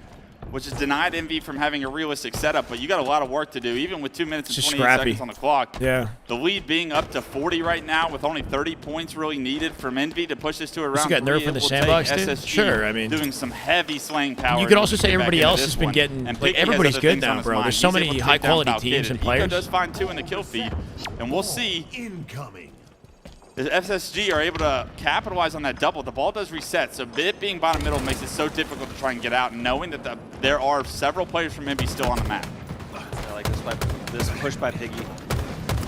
which has denied Envy from having a realistic setup, but you got a lot of work to do, even with 2 minutes and It's just 28 scrappy. seconds on the clock. Yeah. The lead being up to 40 right now with only 30 points really needed from Envy to push this to a round got 3. nerfed in It the will sandbox, take dude? SSG Sure, I mean- doing some heavy slaying power. You could also to say get back everybody into else this has been one. getting, And like, Piggy has everybody's other good things on now, his bro. mind. There's so He's many able to take high-quality down teams Falcated. and Eco players. does find 2 in the kill feed, and we'll see. Incoming. The SSG are able to capitalize on that double. The ball does reset, so it being bottom middle makes it so difficult to try and get out, knowing that there are several players from Envy still on the map. I like this push by Piggy.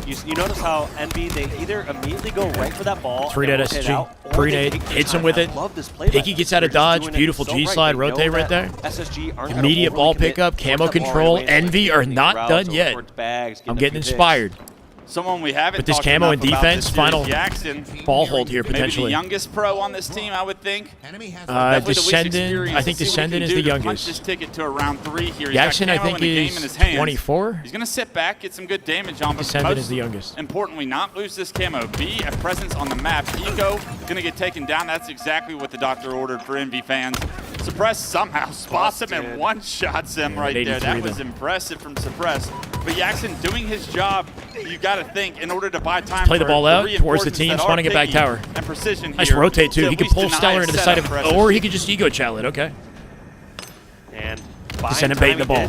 You notice how Envy, they either immediately go right for that ball. 3 and at rotate out, SSG. or Pre-nade. they take their Hits him time. with I it. love this play by Piggy them. gets out of They're just dodge. doing it Beautiful so G right. slide, They know rotate right that there. SSG aren't gonna Immediate overly ball commit, pickup, push camo that ball control. away, so Envy they are can not route done over yet. towards bags, I'm a getting few picks. inspired. Someone we haven't With this talked camo enough and about defense, this year is final Jackson. ball hold here, Maybe potentially. the youngest pro on this team, I would think. Definitely the least Descendant, experienced. I think Let's see what he Descendant can is do the to punch youngest. this ticket to a round 3 here. He's Jackson, got I camo think, and the game is in his hands. 24. He's going to sit back, get some good damage on, but Descendant most is the youngest. importantly, not lose this camo. Be a presence on the map. Eco going to get taken down. That's exactly what the doctor ordered for Envy fans. Suppress somehow spots him and one-shots him right there. That was impressive from Suppress. But Jackson doing his job, you got to think, in order to buy time Play the for ball out towards the reinforcements team, that are spawning it back Piggy tower. and Precision Nice here rotate, too. to He at could least pull deny Stellar a into the side setup of, for or SSG. he could just ego chow it. Okay. And Descendant baiting the ball.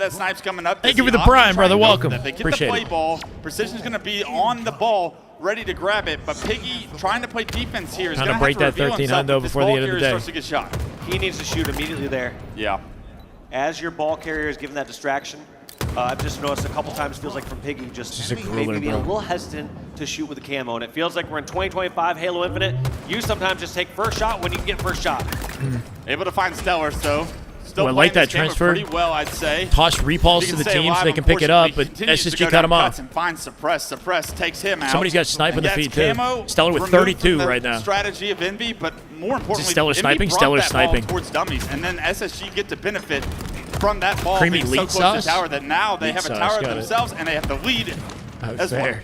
that snipe's coming up. Thank you for the prime, brother. Welcome. If they get Appreciate the play it. ball, Precision's going to be on the ball, ready to grab it. But Piggy trying to play defense here is going to break have that to reveal 13 himself hundo if this before the ball end of the carrier day. starts to get shot. He needs to shoot immediately there. Yeah. As your ball carrier is given that distraction, I've just noticed a couple times feels like from Piggy just maybe being a little hesitant to shoot with the camo. And it feels like we're in 2025 Halo Infinite. You sometimes just take first shot when you can get first shot. Able to find Stellar, so still Oh, I like playing that this game transfer. Pretty well, I'd say. Toss repulse to the team so they can pick it up, but SSG cut him off. And finds Suppress. Suppress takes him out. Somebody's got snipe on the feet too. Camo Stellar with removed 32 from the right now. Strategy of Envy, but more importantly, Stellar Envy sniping? brought Stellar that ball sniping. towards dummies, and then SSG get to benefit from that ball Creamy being so lead close sauce? to tower that now they Lead have a sauce, tower got it. themselves and they have the lead That was as well. fair.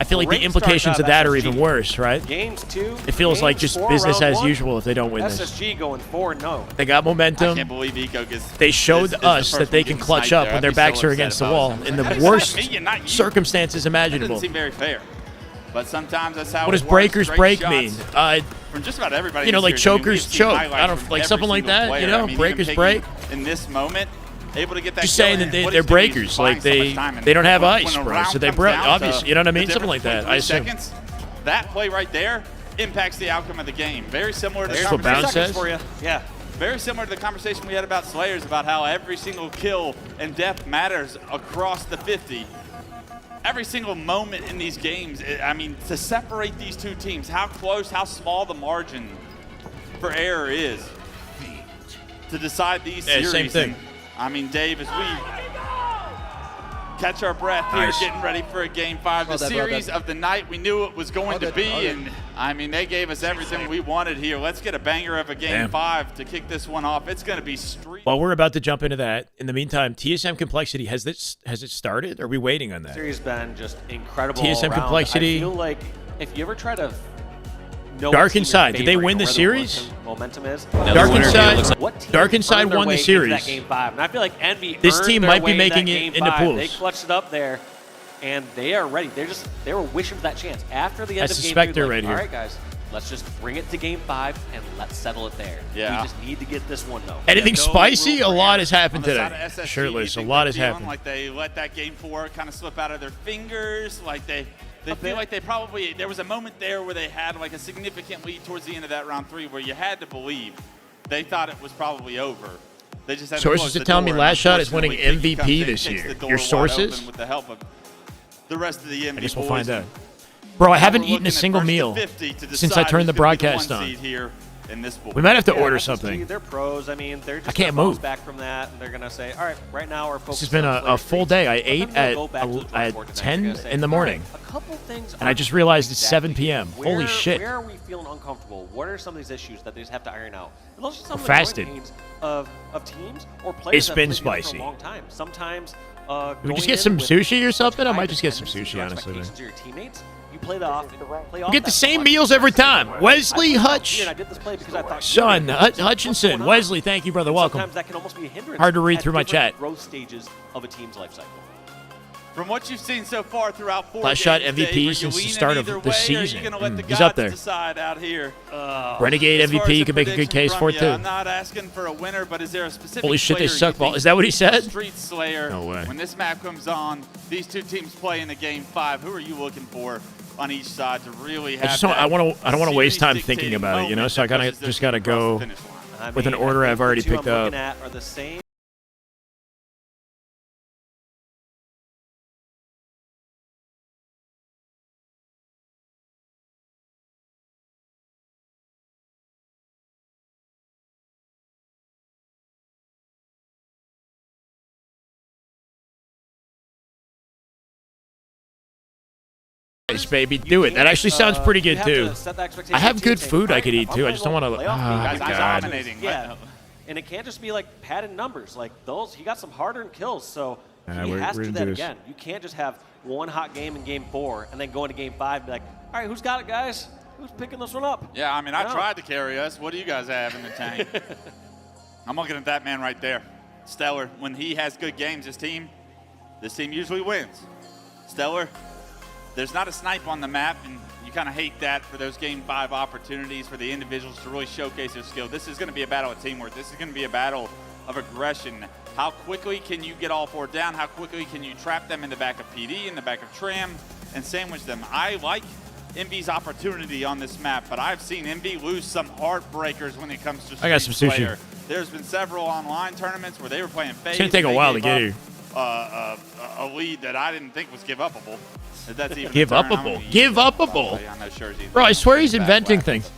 I feel like the implications of that are even worse, right? Games 2. It feels like just business as usual if they don't win this. SSG going 4-0. They got momentum. I can't believe Eco gets. They showed us that they can clutch up when their backs are against the wall in the worst circumstances That imaginable. doesn't seem very fair. But sometimes that's how What does it works. breakers Great break shots mean? from just about everybody. You know, in like this series. chokers we've seen choke. highlights I don't from like every something like single that. player. You know, even breakers Piggy break. in this moment, able to get that Just kill saying in. that What they're is Timmy's breakers. buying Like so much they time? And don't have when ice, a bro. round So they comes break. down Obviously, to you know what I mean? the Something like difference that. I between assume. seconds, that play right there impacts the outcome of the game. Very similar to the That's what Bounce conversation says. for you. Yeah. Very similar to the conversation we had about Slayers, about how every single kill and death matters across the 50. Every single moment in these games, I mean, to separate these two teams, how close, how small the margin for error is to decide these series. Same thing. And, I mean, Dave, as we catch our breath here, Nice. getting ready for a Game 5. The series of the night, we knew it was going to be, and I mean, they gave us everything we wanted here. Let's get a banger of a Game 5 to kick this one off. It's going to be street. Well, we're about to jump into that. In the meantime, TSM Complexity, has it started? Are we waiting on that? Series been just incredible. TSM all around. Complexity. I feel like if you ever try to know Dark what team Inside, you're did they favoring win or the where series? Momentum is. Dark Inside. What team Dark Inside earned their won way the into series. that Game 5? And I feel like Envy. This earned team their might be way making that it Game into 5. pools. They clutched it up there, and they are ready. They were wishing for that chance after the end That's of the Game 3. Spectre Like, right here. all right, guys. Let's just bring it to Game 5 and let's settle it there. Yeah. We just need to get this one though. Anything spicy? A lot has happened On the side today. of SSG, Shirtless, a you think lot they're has feeling happened. Like they let that Game 4 kind of slip out of their fingers. Like they feel like they probably, there was a moment there where they had like a significant lead towards the end of that round 3 where you had to believe they thought it was probably over. They just had Sources to are telling me door, Last Shot is winning unfortunately, Piggy comes MVP in, this kicks year. the door Your wide sources? open with the help of the rest of the Envy I guess we'll boys. find out. Bro, I haven't We're eaten a looking at single first to meal 50 to since I decide turned the who's gonna be broadcast one on. seed here in this bowl. We might have to Yeah, order SSG, something. They're pros. I mean, they're just I can't gonna bounce move. back from that, and they're gonna say, "All right, right now our focus." This has been a full day. I ate at 10 in the morning. A couple things And I just realized it's 7 p.m. Holy shit. Where are we feeling uncomfortable? What are some of these issues that they just have to iron out? And those are some We're of the fasted. growing pains of teams or players. It's that been have played together spicy. For a long time. Sometimes. Can we going just get in some with sushi or something? I high might just get some dependency sushi, to honestly. expectations of your teammates. You play it off. Play We off get the that same much. meals every time. Wesley I Hutch. did this play because I thought Son, what's Hutchinson. going on? Wesley, thank you, brother. Welcome. Sometimes that can almost be a hindrance. Hard to read at through my different chat. Growth stages of a team's life cycle. From what you've seen so far throughout 4 Last Shot games, MVP Dave, are you since the leaning start of either the way, or are season. you gonna let the He's gods up there. decide out here? Renegade As far MVP, as you a can make a good prediction case from for it, you, too. I'm not asking for a winner, but is there a specific Holy shit, they player suck you ball. think Is that what he said? Street Slayer. No way. When this map comes on, these two teams play in the Game 5. Who are you looking for on each side to really have? I don't want to waste time thinking about it, you know. So I just gotta go with an order I've already picked I'm up. looking at are the same. Nice, baby, do it. That actually sounds pretty good too. I have good food I could eat too. I just don't want to. Oh my god. Yeah, and it can't just be like padded numbers. Like those, he got some hard-earned kills, so he has to do that again. You can't just have one hot game in Game 4 and then go into Game 5 and be like, all right, who's got it, guys? Who's picking this one up? Yeah, I mean, I tried to carry us. What do you guys have in the tank? I'm looking at that man right there. Stellar, when he has good games, this team usually wins. Stellar, there's not a snipe on the map, and you kind of hate that for those Game 5 opportunities for the individuals to really showcase their skill. This is going to be a battle of teamwork. This is going to be a battle of aggression. How quickly can you get all four down? How quickly can you trap them in the back of PD, in the back of Tram, and sandwich them? I like Envy's opportunity on this map, but I've seen Envy lose some heartbreakers when it comes to I got some sushi. player. There's been several online tournaments where they were playing FaZe. It's gonna take a while to get here. A lead that I didn't think was give upable. If that's even Give a term, I'm upable. gonna use Give it. upable. I know Scherzi- Bro, I swear he's inventing things.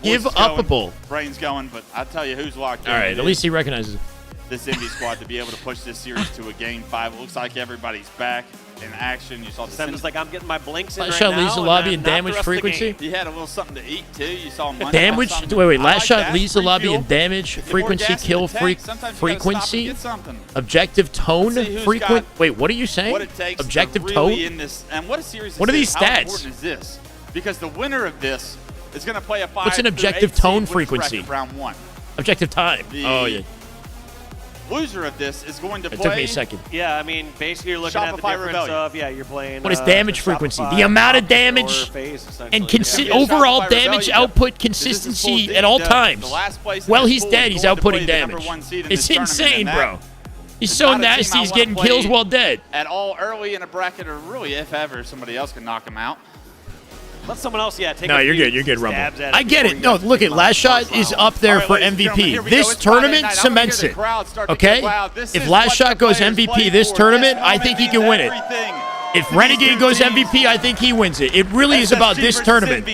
Give Voice is going, upable. Brain's going, but I tell you who's locked in. All right, at least he recognizes it. This Envy squad to be able to push this series to a Game 5. It looks like everybody's back in action. You saw the Sam is like, I'm getting my blinks in Last right shot now. leads the lobby and not the damage rest of the frequency. game. He had a little something to eat too. You saw him. Damage. Wait. Last shot leads the lobby Refuel. and damage Get more frequency, gas in kill the tank. Sometimes you gotta stop and frequency, get something. objective tone, See who's frequent. got Wait, what are you saying? What it takes Objective to tone. really in this, and what a series. What are this these is. How stats? important is this? Because the winner of this is going to play a 5. What's an through objective 8 tone seed winners frequency? bracket round 1. Objective time. Oh yeah. loser of this is going to It play. took me a second. Yeah, I mean, basically you're looking at the Shopify difference Rebellion. of, you're playing. What is damage frequency? The amount of damage and overall Shopify damage Rebellion. output consistency at all times. The last place in Well, this he's pool dead. is He's going to play outputting the damage. #1 seed in It's this tournament, insane, and bro. that He's is so not a team I nasty. He's wanna getting play kills while dead. At all early in a bracket, or really, if ever, somebody else can knock him out. Let someone else, take No, a you're few good. You're good, Rumble. stabs at I get it. No, look at Last Shot is up there for MVP. This tournament cements it. Okay? If Last Shot goes MVP this tournament, I think he can win it. If Renegade goes MVP, I think he wins it. It really is about this tournament.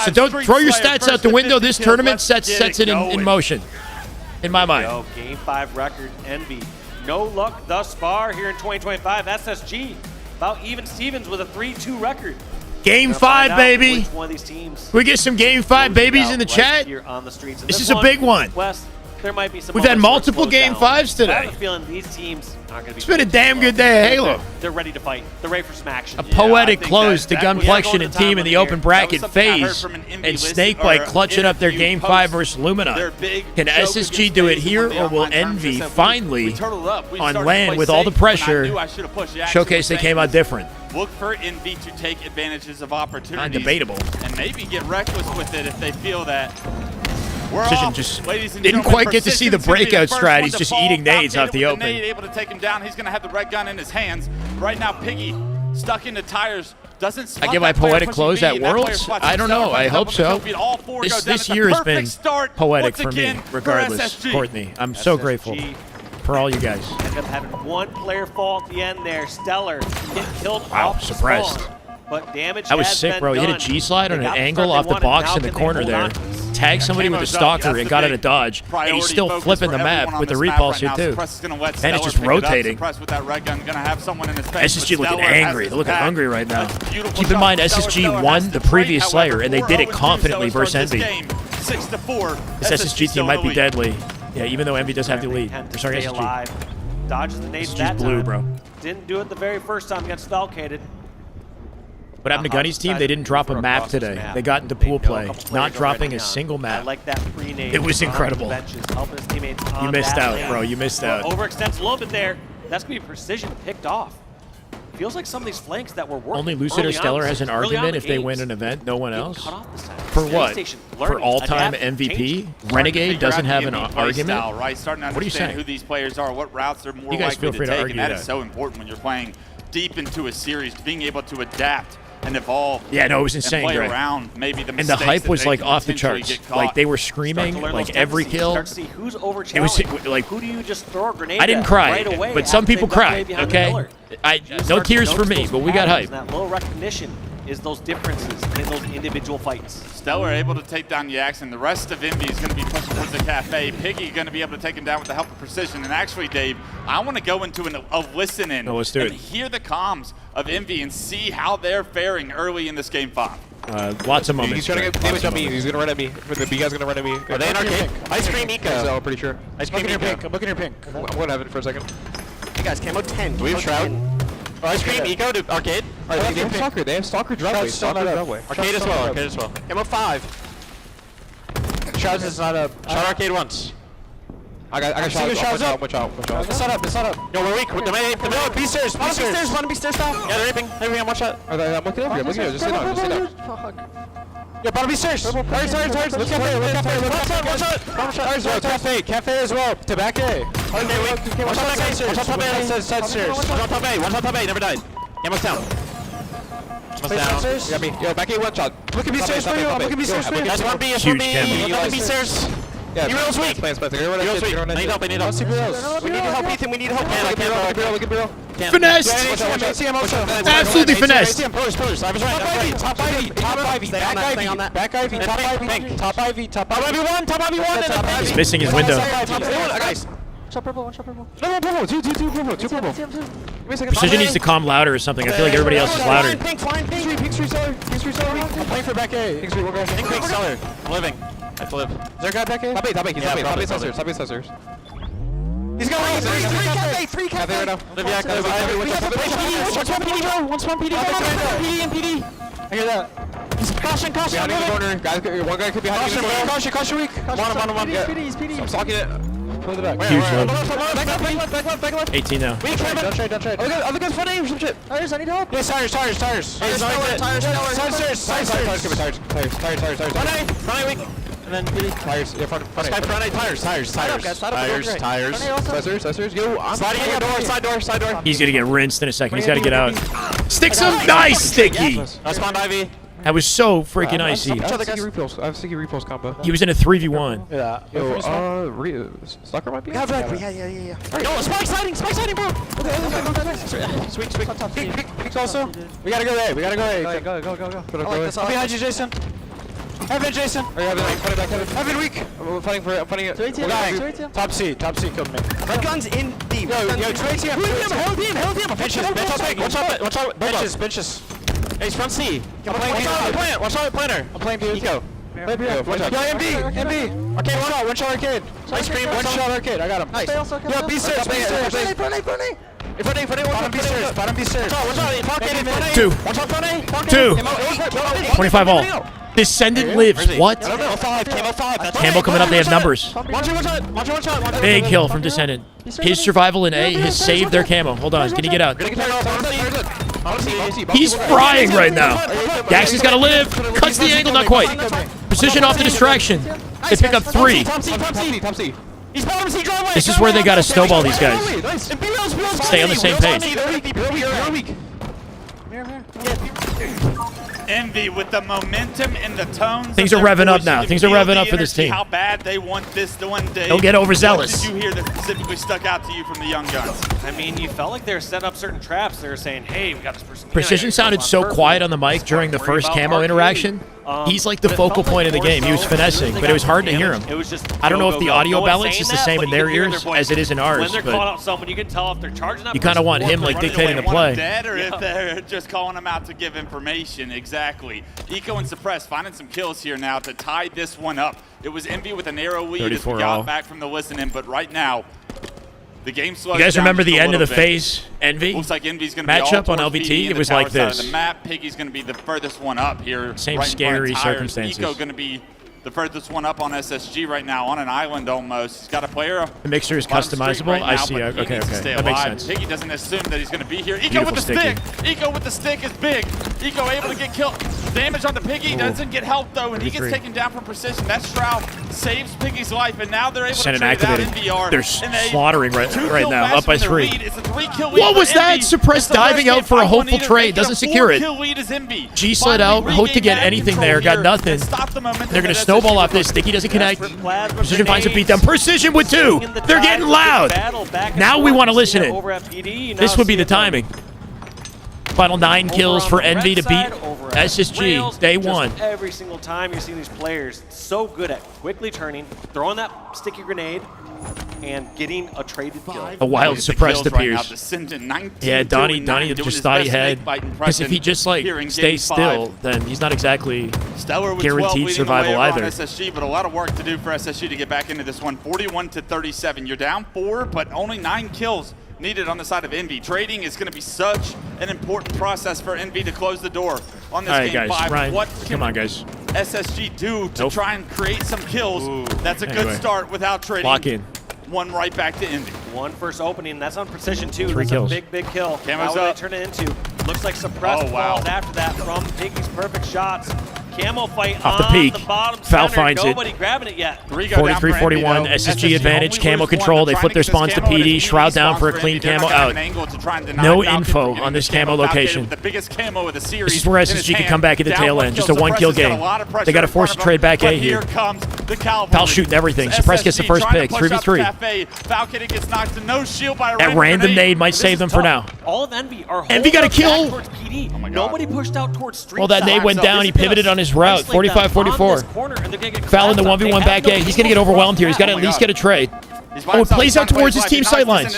So don't throw your stats out the window. This tournament sets it in motion, in my mind. Game 5 record, Envy. No luck thus far here in 2025. SSG, about even Stevens with a 3-2 record. Game 5, baby. Which one of these teams We get some Game 5 babies in the right chat. here on the streets. And This is a big one. Wes, there might be some We've had moments where it multiple slows Game down. 5s today. I have a feeling these teams aren't going to be. It's been a damn good day of Halo. They're ready to fight. They're ready for some action. A poetic close to Gunplexion and team in the open bracket FaZe and Snakebite clutching up their Game 5 versus Lumina. Can SSG do it here, or will Envy finally, on LAN with all the pressure, showcase they came out different? Look for Envy to take advantages of opportunities. Debatable. And maybe get reckless with it if they feel that we're Precision off. just Ladies and didn't gentlemen, quite get to see the Precision's gonna be breakout first strat. one He's to just fall. eating nades Top off the hit with open. Nade, able to take him down. He's going to have the red gun in his hands. Right now, Piggy stuck into tires. Doesn't spot I give my that player poetic pushing close B, at and that player Worlds? spots I don't himself know. right I up hope on the so. feet. All four go down. This It's a year has been perfect start poetic once for me, again regardless, for SSG. Courtney. I'm so grateful for all you guys. End up having one player fall at the end there. Stellar get killed Wow, off the suppressed. spawn. But damage That was has sick, been bro. He hit a done. G-slide on They an got the angle start off they the wanted. box Now in the can they corner hold there. on? Tagged somebody with a stalker and got in a dodge, and he still flipping the map with the repulse here too. And it's just rotating. SSG looking angry. They're looking hungry right now. Keep in mind, SSG won the previous Slayer, and they did it confidently versus Envy. This SSG team might be deadly. Yeah, even though Envy does have the lead. They're starting SSG. Dodges the nades SSG's that blue, time. bro. Didn't do it the very first time against Falcated. What happened to Gunny's team? They didn't drop a map today. They got into pool play, not dropping a single map. I like that pre-nade. It was on the incredible. benches, helping his teammates on You missed that out, lane. bro. You missed out. Overextends a little bit there. That's going to be precision picked off. Feels like some of these flanks that were working Only Lucid or early on Stellar the has an season, early on argument the if they games. win an event, no one else. Cut off the side. For Steady what? station, For learning, all-time adapt, MVP? change. Renegade doesn't have an Play argument? style, right? Starting to What are you understand saying? who these players are, what routes they're more You guys likely feel free to take, argue and that that. is so important when you're playing deep into a series, being able to adapt and evolve. Yeah, no, it was and insane, play Greg. around maybe the And the mistakes hype that was they like can off the potentially charts. get caught. Like they were Start to screaming, learn like those every tendencies. kill. Start to see who's over It was like who do you just throw a grenade I didn't at cry, right away but some after people they've got way cried. behind the Okay, pillar? no tears for me, but we got hype. That low recognition is those differences in those individual fights. Stellar able to take down Yax, and the rest of Envy is going to be pushing towards the cafe. Piggy going to be able to take him down with the help of Precision. And actually, Dave, I want to go into a listen-in let's do and it. hear the comms of Envy and see how they're faring early in this Game 5. Lots of moments. He's trying to get damage on me. He's going to run at me. The B guy's going to run at me. Are they in arcade? Ice cream Eco. So, I'm pretty sure. Ice cream I'm Eco. looking at your pink. I'm going to have it for a second. Hey guys, camo 10. Do we have Shroud? Ice cream Eco to arcade. They have Stalker. They have Stalker driveway. Stalker driveway. Arcade as well. Arcade as well. Camo 5. Shroud is not up. Shot arcade once. I got Shroud up. Watch out. It's not up. It's not up. Yo, we're weak. No, B stairs. B stairs. One B stairs down. Yeah, they're raping. They're raping. Watch out. I'm looking over here. Just sit down. Yo, bottom B stairs. Sorry. Look cafe. Watch out. Cafe as well. Tobacco. Okay, watch out back stairs. Watch out side stairs. Watch out top A. Never died. Ammo's down. You got me. Yo, back A one shot. Look at B stairs for you. I'm looking B stairs for you. Guys, one B. Huge camo. Look at B stairs. Yeah, Hero's weak. Hero's weak. I need help. We need help, Ethan. We need help. Man, I can't. Look at Bro. Finessed! Absolutely finessed! Pillars. I was right. Top Ivy. Stay on that. Back Ivy. Top Ivy. Top Ivy. Top Ivy 1. Top Ivy 1. He's missing his window. Guys. Shot purple. No, purple. Two purple. Precision needs to calm louder or something. I feel like everybody else is louder. Pink Cellar. I'm playing for back A. Pink Cellar. I'm living. I have to live. Is there a guy back A? Top A. He's top A stairs. He's got three cafe right now. One spawn PD. PD and PD. I hear that. He's caution. Behind the corner. One guy could be behind you. Caution weak. One. I'm stalking it. Close the back. Huge lead. Back left. 18 now. Don't trade. Other guy's front aim, some shit. Tires, I need help. Yes, tires. Tires. Tires. Front A weak. And then Billy. Tires. Yeah, front A. Tires. Go. Side door. He's gonna get rinsed in a second. He's got to get out. Sticks him. Nice, Sticky. I spawned Ivy. That was so freaking icy. I have sticky repulse combo. He was in a 3v1. Yeah. Stalker might be. Yeah. No, spike sighting, bro. Okay. Sweet. Peeks also. We gotta go A. Go. I'm behind you, Jason. Heaven, Jason. Heaven weak. I'm fighting it. We're dying. Top C killed me. My gun's in B. Yo, Tracy. Hold him. Benches. Hey, he's front C. Watch out, planner. I'm playing B. Eco. Watch out. Yo, MB. Arcade, one shot arcade. Ice cream, one shot arcade. I got him. Nice. Yo, B stairs. Front A. Bottom B stairs. Watch out, Two. Watch out, front A. 2. 25 all. Descendant lives. What? Camo 5. Camo coming up. They have numbers. Watch out. Big kill from Descendant. His survival in A has saved their camo. Hold on. Can you get out? He's frying right now. Daxy's got to live. Cuts the angle. Not quite. Precision off the distraction. They pick up 3. This is where they got to snowball these guys. Stay on the same page. Envy with the momentum and the tones. Things are revving up now. Things are revving up for this team. How bad they want this one day. Don't get overzealous. What did you hear that specifically stuck out to you from the young guns? I mean, you felt like they were setting up certain traps. They were saying, hey, we got this person. Precision sounded so quiet on the mic during the first camo interaction. He's like the focal point of the game. He was finessing, but it was hard to hear him. It was just I don't know if the audio balance is the same in their ears as it is in ours, when they're calling but out someone, you can tell if they're charging up. you kind of want him like dictating the play. Dead, or if they're just calling them out to give information. Exactly. Eco and Suppress finding some kills here now to tie this one up. It was Envy with a narrow lead as we got back from the listening, but right now the game slows down. You guys remember the end of the bit. FaZe Envy Looks like Envy's going to be matchup all on towards LVT? PD It was like this. the map. Piggy's going to be the furthest one up here. Same right scary in front of Tires. circumstances. Eco going to be the furthest one up on SSG right now, on an island almost. He's got a player. The mixer is customizable. Right I now, see. but he Okay. needs to stay That makes alive. sense. Piggy doesn't assume that he's going to be here. Eco Beautiful with the sticky. stick. Eco with the stick is big. Eco able to get killed. Damage on the Piggy. Doesn't get help though, and he gets 33. taken down from Precision. That Shroud saves Piggy's life, and now they're able Send to it trade it out activated. in VR. They're And they slaughtering right now, match up by with the 3. lead. It's a 3-kill lead What for was that? Envy. Suppress It's the diving first out for a game. hopeful They trade. get a Doesn't secure it. 4-kill lead as Envy. G slid out. Finally Hope to get regain anything control there. Got here nothing. and stop the momentum They're going to that snowball SSG off this. Sticky doesn't connect. Plasma Precision finds a grenades. beatdown. Precision with 2. They're getting loud. Now we want to listen in. This would be the timing. Final 9 kills for Envy to beat SSG. Day 1. Every single time you're seeing these players so good at quickly turning, throwing that sticky grenade, and getting a traded kill. A wild Suppressed appears. Right Yeah, Donnie just thought he had. Because if he just like stays still, then he's not exactly guaranteed survival either. SSG, but a lot of work to do for SSG to get back into this one. 41-37. You're down 4, but only 9 kills needed on the side of Envy. Trading is going to be such an important process for Envy to close the door on this All right, game guys. 5. Ryan, What come on, guys. SSG do to try and create some kills? That's a Anyway. good start without trading. Lock in. One right back to Envy. One first opening. That's on Precision too. 3 That's kills. a big kill. Camo's How will up. they turn it into? Looks like Suppressed falls after that from Piggy's perfect shots. Camo fight Off the on peak. the bottom Foul center. finds it. Nobody grabbing it yet. 43-41, SSG advantage, camo control. They flip their spawns to PD, Shroud down for a clean camo out. No info on this camo location. This is where SSG can come back at the tail end. Just a 1-kill game. They got to force a trade back A here. Pal shooting everything. Suppress gets the first pick. 3v3. That random nade might save them for now. All of Envy are Envy got a kill. towards PD. Nobody pushed out towards Street. Well, that nade went down. He pivoted on his route. 45-44. Foul in the 1v1 back A. He's going to get overwhelmed here. He's got to at least get a trade. Oh, it plays out towards his team sightlines.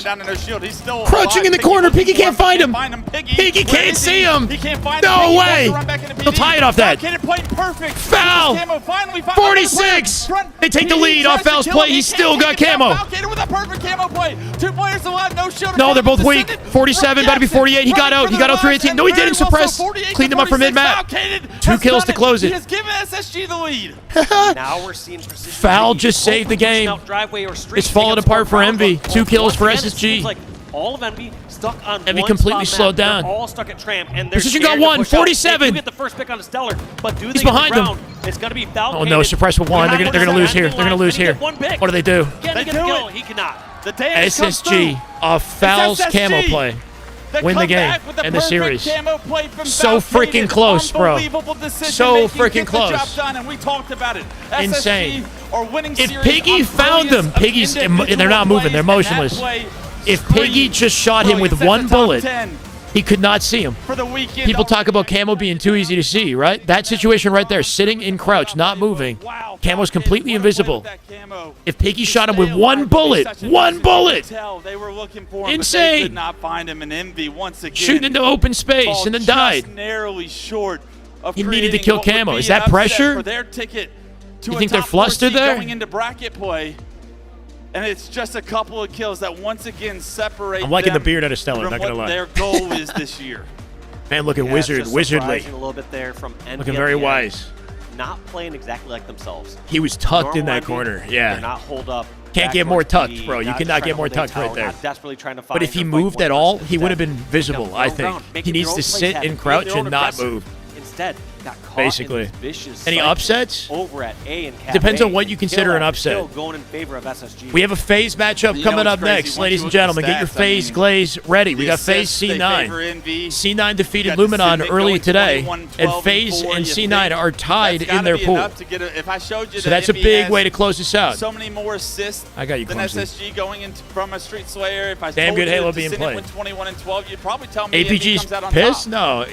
Crouching in the corner. Piggy can't find him. Piggy can't see him. No way. He'll tie it off that. Foul. 46. They take the lead off Foul's play. He's still got camo. No, they're both weak. 47, about to be 48. He got out. He got out 318. No, he didn't. Suppress. Cleaned him up for mid-map. 2 kills to close it. He has given SSG the lead. Now we're seeing Precision. Foul just saved the game. Driveway or Street. It's fault. falling apart for Envy. 2 kills for SSG. Like all of Envy stuck on Envy one completely spot slowed map. down. They're all stuck at Tramp, and they're Precision scared got to 1, push out. 47. They do get the first pick on the Stellar, but do they He's get behind the him. round? It's going to be Falcon. Oh no, suppress with 1. They're gonna lose here. They're gonna lose here. What do they do? Can he get the kill? He cannot. The damage comes SSG off Foul's SSG. camo play. They Win the come game back with the and the perfect series. camo play from So Foul. freaking close, bro. Unbelievable decision So making. freaking Get the close. job done, and we talked about it. Insane. SSG are winning If series Piggy on found them, brilliance of Piggy's individual they're not moving. plays, They're and that motionless. play If Piggy just shot him with brilliance. 1 That's the top bullet, 10 he could not see him. for the weekend. People talk about camo being too easy to see, right? That situation right there, sitting in crouch, not moving. Camo's completely invisible. If Piggy shot him with 1 bullet, 1 bullet, They were looking for him, but they insane. could not find him. And Envy once again Shooting into open space fall and then just died. narrowly short of He needed to creating kill what would Camo. be Is that an upset pressure? for their ticket to You a think they're top 4 flustered seed there? going into bracket play. And it's just a couple of kills that once again separate I'm liking the them beard out of Stellar, from not gonna what lie. their goal is this year. Man, looking Yeah, wizardly. it's just surprising a little bit there from Envy Looking at very the end. wise. Not playing exactly like themselves. He was tucked in Normal that Envy, corner. Yeah. They're not hold up. Can't get backwards more tucked, PD, bro. You not cannot trying get to more hold their tucked right toe, there. not desperately trying to find But if he or fight moved one at all, versus he would have instead, been visible, become I their own ground, think. making He needs their to own sit plays and happen, crouch being their own and not aggressor. move. Instead, got caught Basically. in this vicious Any cycle upsets? over at A and Cat Depends A. on what you consider Kill an after kill upset. going in favor of SSG. We have a FaZe matchup You know coming what's up crazy? next, Once ladies you and look at the gentlemen. Get your stats, FaZe Glaze ready. We got FaZe C9. C9 defeated Luminon early today, and FaZe and C9 are tied in their pool. If I showed you So that's a Envy big has way to close this out. So many more assists I got you, than Clumsy. SSG going into from a Street Slayer. If I Damn told good you Halo that being Descendant played. went 21 and 12, you'd probably tell me Envy APG's comes out on pissed? top. No.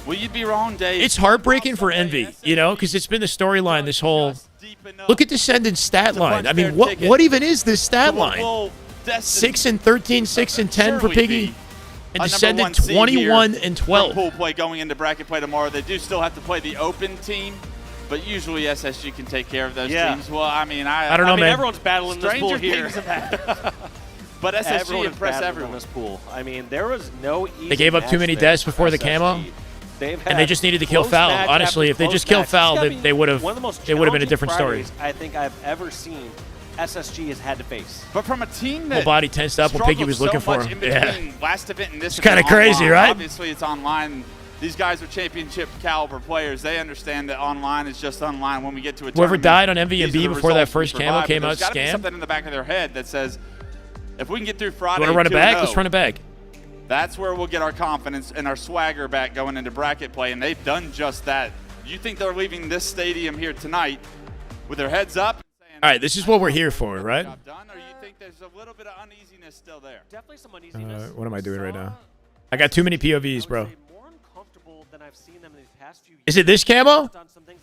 Well, you'd be wrong, Dave. It's heartbreaking for Envy, you know, because it's been the storyline this whole. Look at Descendant's stat line. I mean, what even is this stat line? 6 and 13, 6 and 10 for Piggy, and Descendant 21 and 12. Pool play going into bracket play tomorrow. They do still have to play the open team, but usually SSG can take care of those teams. Well, I mean, I don't know, man. Everyone's battling this pool here. But SSG Everyone impressed in everyone. this pool. I mean, there was no easy They gave up too match many there deaths before the for camo, SSG. They've and they had just needed to kill close Foul. match Honestly, after if they close just killed match. Foul, It's gotta be they would have. one of the most It would have been a challenging different story. Fridays I think I've ever seen SSG has had to face. But from a team Whole that body tensed up when Piggy was looking for much him. in Yeah. between last event and this It's kinda event crazy, online. right? Obviously, it's online. These guys are championship caliber players. They understand that online is just online. When we get to a Whoever tournament, died on MV and these B are the before that results we first camo provide. came But out there's gotta be scam. something in the back of their head that says, if we can get through Friday, You want to run it back? 2-0, Let's run it back. That's where we'll get our confidence and our swagger back going into bracket play, and they've done just that. You think they're leaving this stadium here tonight with their heads up? All right, this is what we're here for, right? Done, or you think there's a little bit of uneasiness still there? Definitely some uneasiness. What am I doing right now? I got too many POVs, bro. More uncomfortable than I've seen them in the past few years. Is it this camo?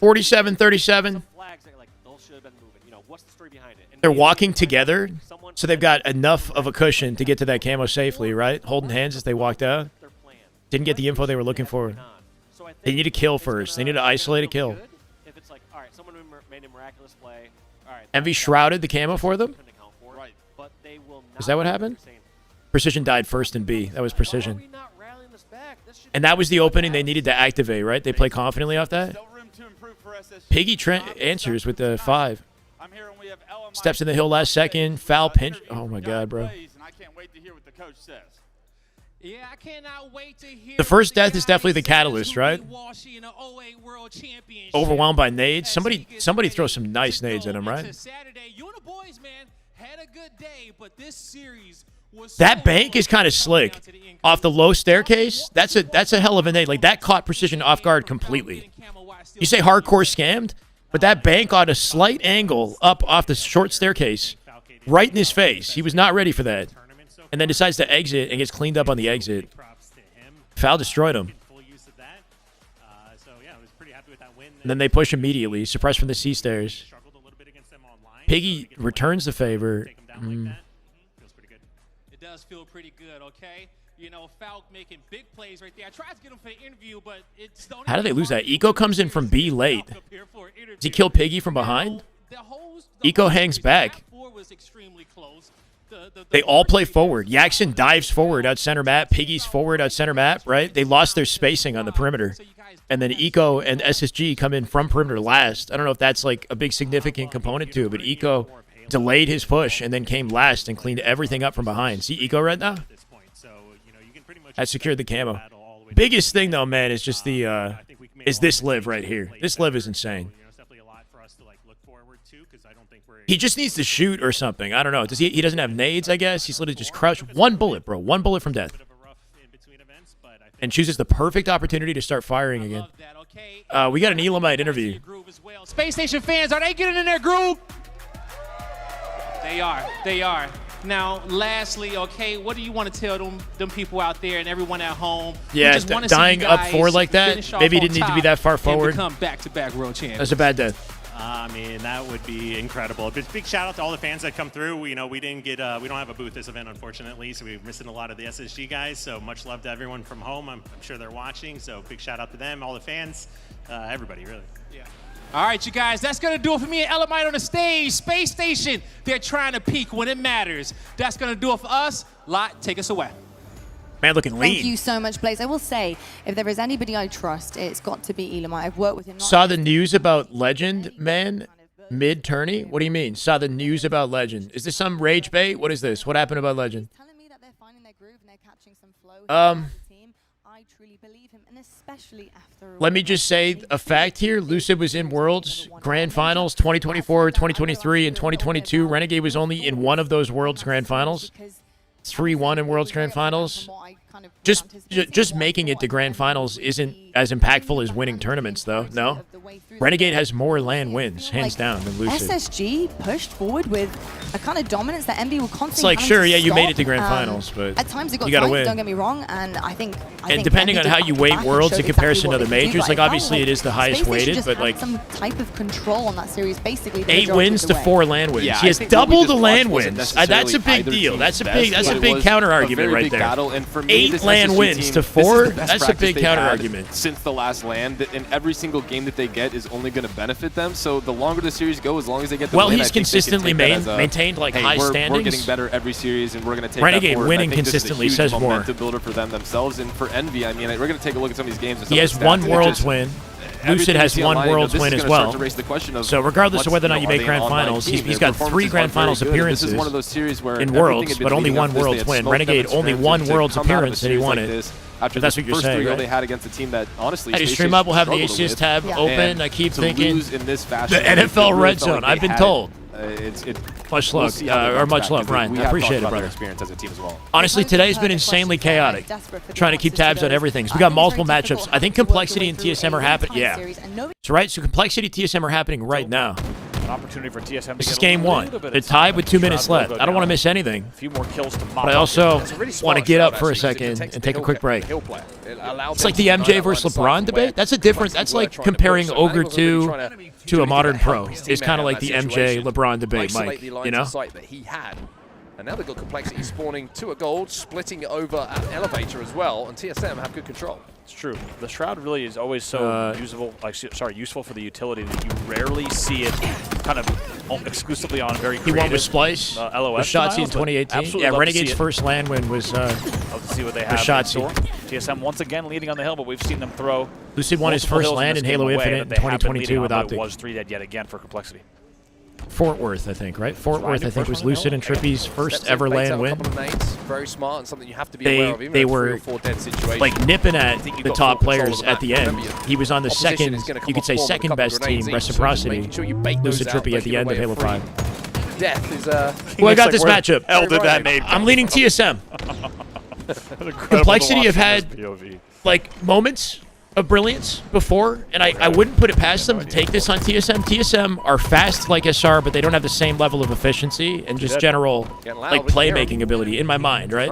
47-37. Flags that like those should have been moving. You know, what's the story behind it? And They're maybe walking together, so they've got enough of a cushion to get to that camo safely, right? Holding hands as they walked out. Didn't get the info they were looking for. They need a kill first. They need to isolate a kill. if it's like, all right, someone made a miraculous play. All right. Envy shrouded the camo for them. Right. But they will not Is that what happened? Precision died first in B. That was Precision. And that was the opening they needed to activate, right? They play confidently off that. Piggy answers with the 5. Steps in the hill last second. Foul pinch. Oh, my God, bro. Yeah, I cannot wait to hear The first death is definitely the catalyst, right? Overwhelmed by nades. Somebody throw some nice nades at him, right? That bank is kind of slick. Off the low staircase, that's a hell of a nade. Like, that caught Precision off guard completely. You say hardcore scammed, but that bank on a slight angle up off the short staircase, right in his face. He was not ready for that. And then decides to exit and gets cleaned up on the exit. Foul destroyed him. And then they push immediately. Suppressed from the C stairs. Piggy returns the favor. It does feel pretty good, okay? You know, Falk making big plays right there. I tried to get him for an interview, but it's How do they lose that? Eco comes in from B late. Does he kill Piggy from behind? Eco hangs back. They all play forward. Yaxon dives forward out center map. Piggy's forward out center map, right? They lost their spacing on the perimeter. And then Eco and SSG come in from perimeter last. I don't know if that's like a big significant component to it, but Eco delayed his push, and then came last and cleaned everything up from behind. See Eco right now? That secured the camo. Biggest thing, though, man, is just the is this live right here. This live is insane. He just needs to shoot or something. I don't know. Does he doesn't have nades, I guess. He's literally just crushed. One bullet, bro. One bullet from death. And chooses the perfect opportunity to start firing again. We got an Elamite interview. Space Station fans, are they getting in their groove? They are. They are. Now, lastly, okay, what do you want to tell them people out there and everyone at home? Yeah, dying up 4 like that. Maybe he didn't need to be that far forward. Become back-to-back world champions. That's a bad death. I mean, that would be incredible. Big shout out to all the fans that come through. We didn't get, we don't have a booth this event, unfortunately, so we're missing a lot of the SSG guys. So much love to everyone from home. I'm sure they're watching. So big shout out to them, all the fans, everybody, really. Yeah. All right, you guys, that's going to do it for me and Elamite on the stage. Space Station, they're trying to peak when it matters. That's going to do it for us. Lot, take us away. Man, looking lean. Thank you so much, Blaze. I will say, if there is anybody I trust, it's got to be Elamite. I've worked with him. Saw the news about Legend, man, mid-tourney? What do you mean? Saw the news about Legend. Is this some rage bait? What is this? What happened about Legend? Telling me that they're finding their groove and they're catching some flow. I truly believe him, and especially after. Let me just say a fact here. Lucid was in Worlds Grand Finals 2024, 2023, and 2022. Renegade was only in one of those Worlds Grand Finals. 3-1 in Worlds Grand Finals. Just making it to Grand Finals isn't as impactful as winning tournaments, though. No? Renegade has more LAN wins, hands down, than Lucid. SSG pushed forward with a kind of dominance that Envy will constantly. It's like, sure, yeah, you made it to Grand Finals, but at times it got you gotta tight, win. Don't get me wrong, and I think depending on how you weight Worlds in comparison to the exactly majors, like obviously it is the highest weighted, but like some type of control on that series, basically. 8 wins to 4 LAN wins. Yeah, he has double the LAN wins. That's a big deal. That's a big counter argument right there. And for me, 8 LAN wins to 4. That's a big counter argument. Since the last LAN, and every single game that they get is only going to benefit them. So the longer the series go, as long as they get the win, he's consistently maintained like high standings. We're getting better every series, and we're going to take Renegade that forward. winning consistently says more. Momentum builder for them themselves, and for Envy. I mean, we're going to take a look at some of these games. And he has 1 Worlds win. Lucid has 1 Worlds win as well. So regardless of whether or not you make Grand Finals, he's got 3 Grand Finals appearances in Worlds, but only 1 Worlds win. Renegade only 1 Worlds appearance, and he won it. After that's what you're saying, right? They had against a team that honestly, hey, Stream Up will have the HCS tab open. I keep thinking the NFL Red Zone. I've been told. Much luck, or much love, Ryan. I appreciate it, brother. Experience as a team as well. Honestly, today's been insanely chaotic. Trying to keep tabs on everything. So we got multiple matchups. I think Complexity and TSM are happening. Yeah. That's right. So Complexity TSM are happening right now. An opportunity for TSM. This is game 1. They're tied with 2 minutes left. I don't want to miss anything. A few more kills to but I also want to get up for a second and take a quick break. It's like the MJ versus LeBron debate. That's a different. That's like comparing Ogre 2 to a modern pro. It's kind of like the MJ LeBron debate, Mike. You know. And now they've got Complexity spawning 2 a gold, splitting it over at Elevator as well, and TSM have good control. It's true. The Shroud really is always so useful for the utility that you rarely see it kind of exclusively on very creative. He won with Splice, LOS with Shotzi in 2018. Yeah, Renegade's first LAN win was love to see what they have Shotzi. TSM once again leading on the hill, but we've seen them throw. Lucid won his first LAN in Halo Infinite in 2022 with Optic. It was 3 dead yet again for Complexity. Fort Worth, I think, right? Fort Worth, I think, was Lucid and Trippy's first ever LAN win. Very smart and something you have to be aware of. Even they were like nipping at the top players at the end. He was on the second, you could say, second best team, Reciprocity. Lucid Trippy at the end of Halo 5. Death is well, I got this matchup. L did that name. I'm leaning TSM. Complexity have had like moments of brilliance before, and I wouldn't put it past them to take this on TSM. TSM are fast like SR, but they don't have the same level of efficiency and just general like playmaking ability in my mind, right?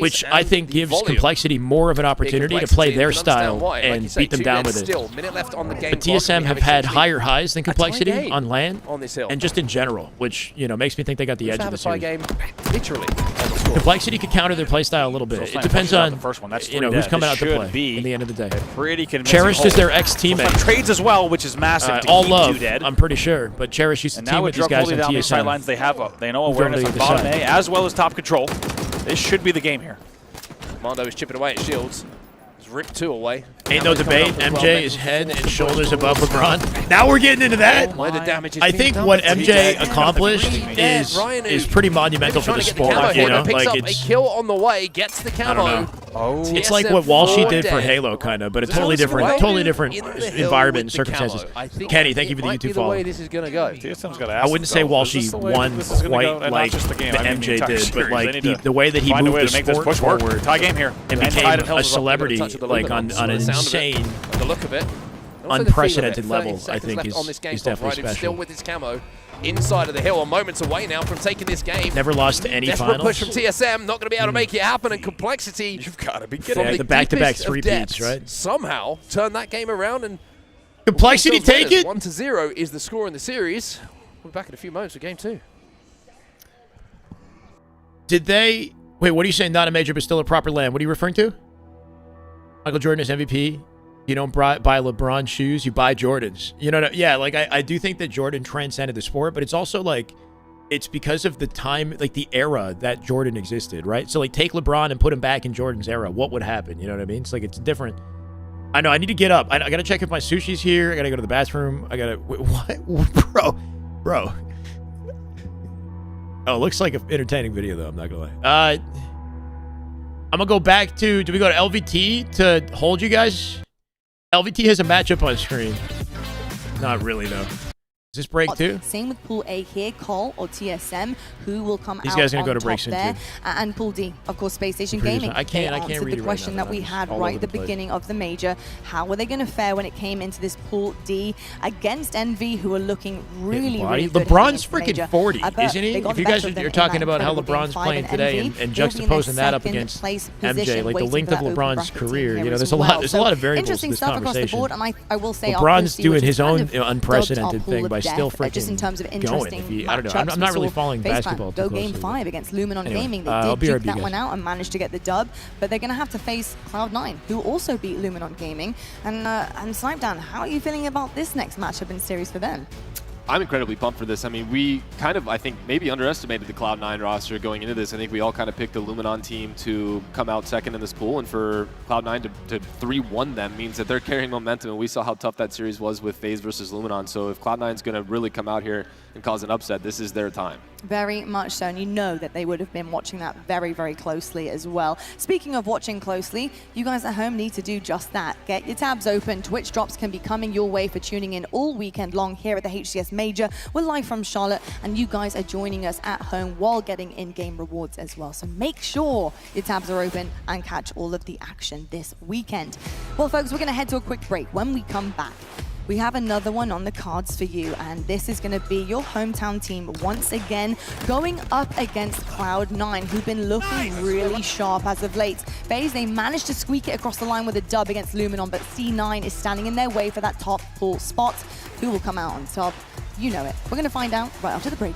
Which I think gives Complexity more of an opportunity to play their style and beat them down with it. But TSM have had higher highs than Complexity on LAN and just in general, which makes me think they got the edge of the series. Complexity could counter their playstyle a little bit. It depends on who's coming out to play in the end of the day. Pretty Cherished is their ex-teammate. Trades as well, which is massive. To all keep love, 2 dead. I'm pretty sure. But Cherish used to team with these guys on TSM. Sidelines, they know awareness on bottom A as well as top control. This should be the game here. Mondo is chipping away at shields. He's ripped 2 away. Ain't no debate. MJ is head and shoulders above LeBron. Now we're getting into that. I think what MJ accomplished is pretty monumental for the sport. You know, like it's a kill on the way, gets the camo. It's like what Walshy did for Halo, kind of, but a totally different environment and circumstances. Kenny, thank you for the YouTube follow. This is gonna go. I wouldn't say Walshy won quite like the MJ did, but like the way that he moved the sport forward and became a celebrity, like on an insane, unprecedented level, I think is definitely special. Still with his camo. Inside of the hill, moments away now from taking this game. Never lost to any Desperate finals. push from TSM, not going to be able to make it happen, and Complexity. You've got to be kidding me. The back-to-back three-peats, right? Somehow turn that game around and Complexity take it. 1-0 is the score in the series. We'll be back in a few moments for game 2. Did they? Wait, what are you saying? Not a major, but still a proper land. What are you referring to? Michael Jordan is MVP. You don't buy LeBron shoes, you buy Jordans. You know, yeah, like I do think that Jordan transcended the sport, but it's also like, it's because of the time, like the era that Jordan existed, right? So like take LeBron and put him back in Jordan's era. What would happen? You know what I mean? It's like, it's different. I know, I need to get up. I got to check if my sushi's here. I got to go to the bathroom. I got to, what? Bro. Oh, it looks like an entertaining video though, I'm not gonna lie. I'm gonna go back to, do we go to LVT to hold you guys? LVT has a matchup on screen. Not really, though. Is this break too? Same with Pool A here, Cole or TSM, who will come out These guys are on gonna go to top break soon there. too. And Pool D, of course, Space Station Gaming. I can't answered read the it question right now, that we had all right over at the the place. beginning of the major. How were they going to fare when it came into this Pool D against Envy, who are looking really good? LeBron's freaking 40, but isn't he? they got If you the guys better of them are in talking that about how incredible LeBron's game playing 5, today Envy, and they'll be in their juxtaposing that up second against place MJ, position, like the waiting length for of that open LeBron's bracket team career, here you know, as there's a well. lot of variables Interesting to this stuff across the conversation. board, and I will say LeBron's doing his own dubbed our unprecedented pool thing of by still death, freaking just in terms of going. interesting I don't know. I'm not really following basketball too Go closely. game 5 against Luminon Anyway, Gaming. They I'll did be duke right back, that one guys. out and managed to get the dub, but they're going to have to face Cloud9, who also beat Luminon Gaming. And Snipedown, how are you feeling about this next matchup in series for them? I'm incredibly pumped for this. I mean, we kind of, I think, maybe underestimated the Cloud9 roster going into this. I think we all kind of picked the Luminon team to come out second in this pool, and for Cloud9 to 3-1 them means that they're carrying momentum, and we saw how tough that series was with FaZe versus Luminon. So if Cloud9's going to really come out here and cause an upset, this is their time. Very much so, and you know that they would have been watching that very, very closely as well. Speaking of watching closely, you guys at home need to do just that. Get your tabs open. Twitch drops can be coming your way for tuning in all weekend long here at the HCS Major. We're live from Charlotte, and you guys are joining us at home while getting in-game rewards as well. So make sure your tabs are open and catch all of the action this weekend. Well, folks, we're going to head to a quick break. When we come back, we have another one on the cards for you, and this is going to be your hometown team once again going up against Cloud9, who've been looking really sharp as of late. FaZe, they managed to squeak it across the line with a dub against Luminon, but C9 is standing in their way for that top pool spot. Who will come out on top? You know it. We're going to find out right after the break.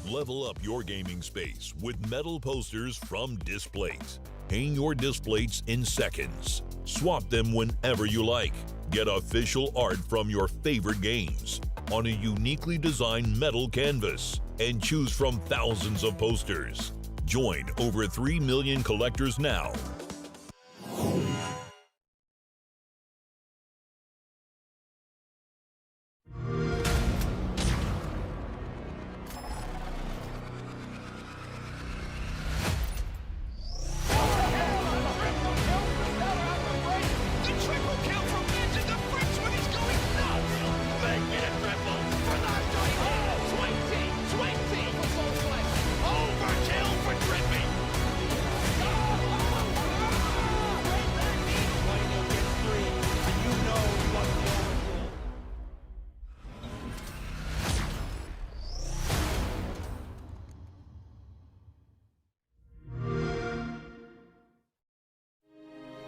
Level up your gaming space with metal posters from Displates. Hang your Displates in seconds. Swap them whenever you like. Get official art from your favorite games on a uniquely designed metal canvas and choose from thousands of posters. Join over 3 million collectors now.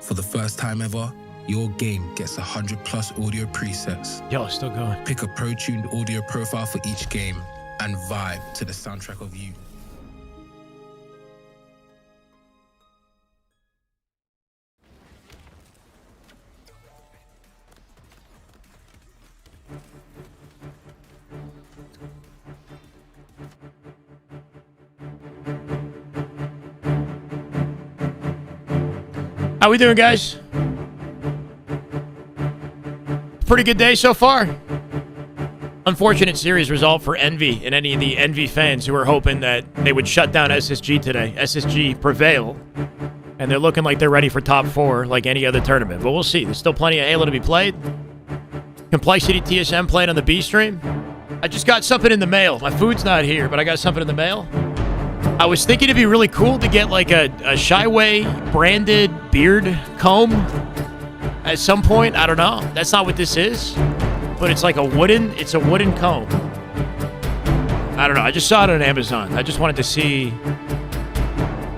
For the first time ever, your game gets 100+ audio presets. Yo, still going. Pick a pro-tuned audio profile for each game and vibe to the soundtrack of you. How we doing, guys? Pretty good day so far. Unfortunate series result for Envy and any of the Envy fans who were hoping that they would shut down SSG today. SSG prevail, and they're looking like they're ready for top 4 like any other tournament. But we'll see. There's still plenty of Halo to be played. Complexity TSM playing on the B stream. I just got something in the mail. My food's not here, but I got something in the mail. I was thinking it'd be really cool to get like a Shyway branded beard comb at some point. I don't know. That's not what this is. But it's like a wooden comb. I don't know. I just saw it on Amazon. I just wanted to see.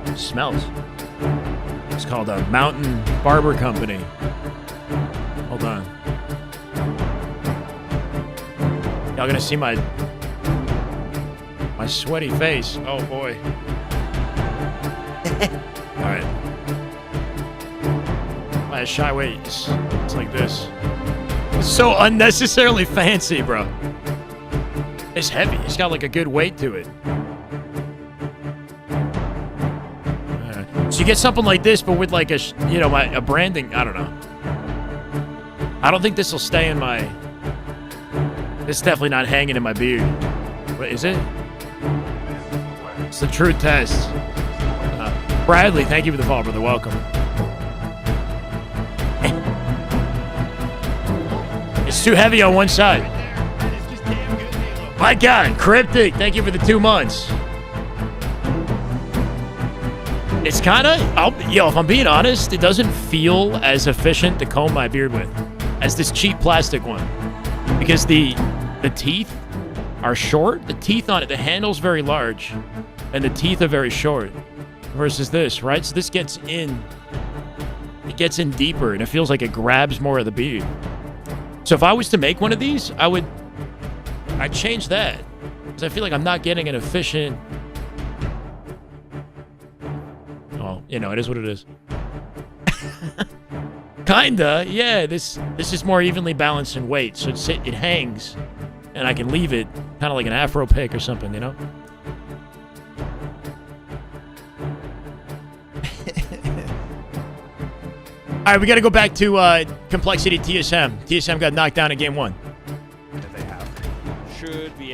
It smells. It's called a Mountain Barber Company. Hold on. Y'all gonna see my sweaty face. Oh boy. All right. My Shyway, it's like this. It's so unnecessarily fancy, bro. It's heavy. It's got like a good weight to it. So you get something like this, but with like a branding. I don't know. I don't think this will stay in my. It's definitely not hanging in my beard. What is it? It's the true test. Bradley, thank you for the follow, brother. Welcome. It's too heavy on one side. My God, Cryptic, thank you for the 2 months. It's kind of, if I'm being honest, it doesn't feel as efficient to comb my beard with as this cheap plastic one. Because the teeth are short. The teeth on it, the handle's very large, and the teeth are very short. Versus this, right? So this gets in. It gets in deeper, and it feels like it grabs more of the beard. So if I was to make one of these, I'd change that. Because I feel like I'm not getting an efficient. Oh, it is what it is. Kinda, yeah. This is more evenly balanced in weight, so it hangs, and I can leave it kind of like an Afro pick or something, All right, we got to go back to Complexity TSM. TSM got knocked down in game 1.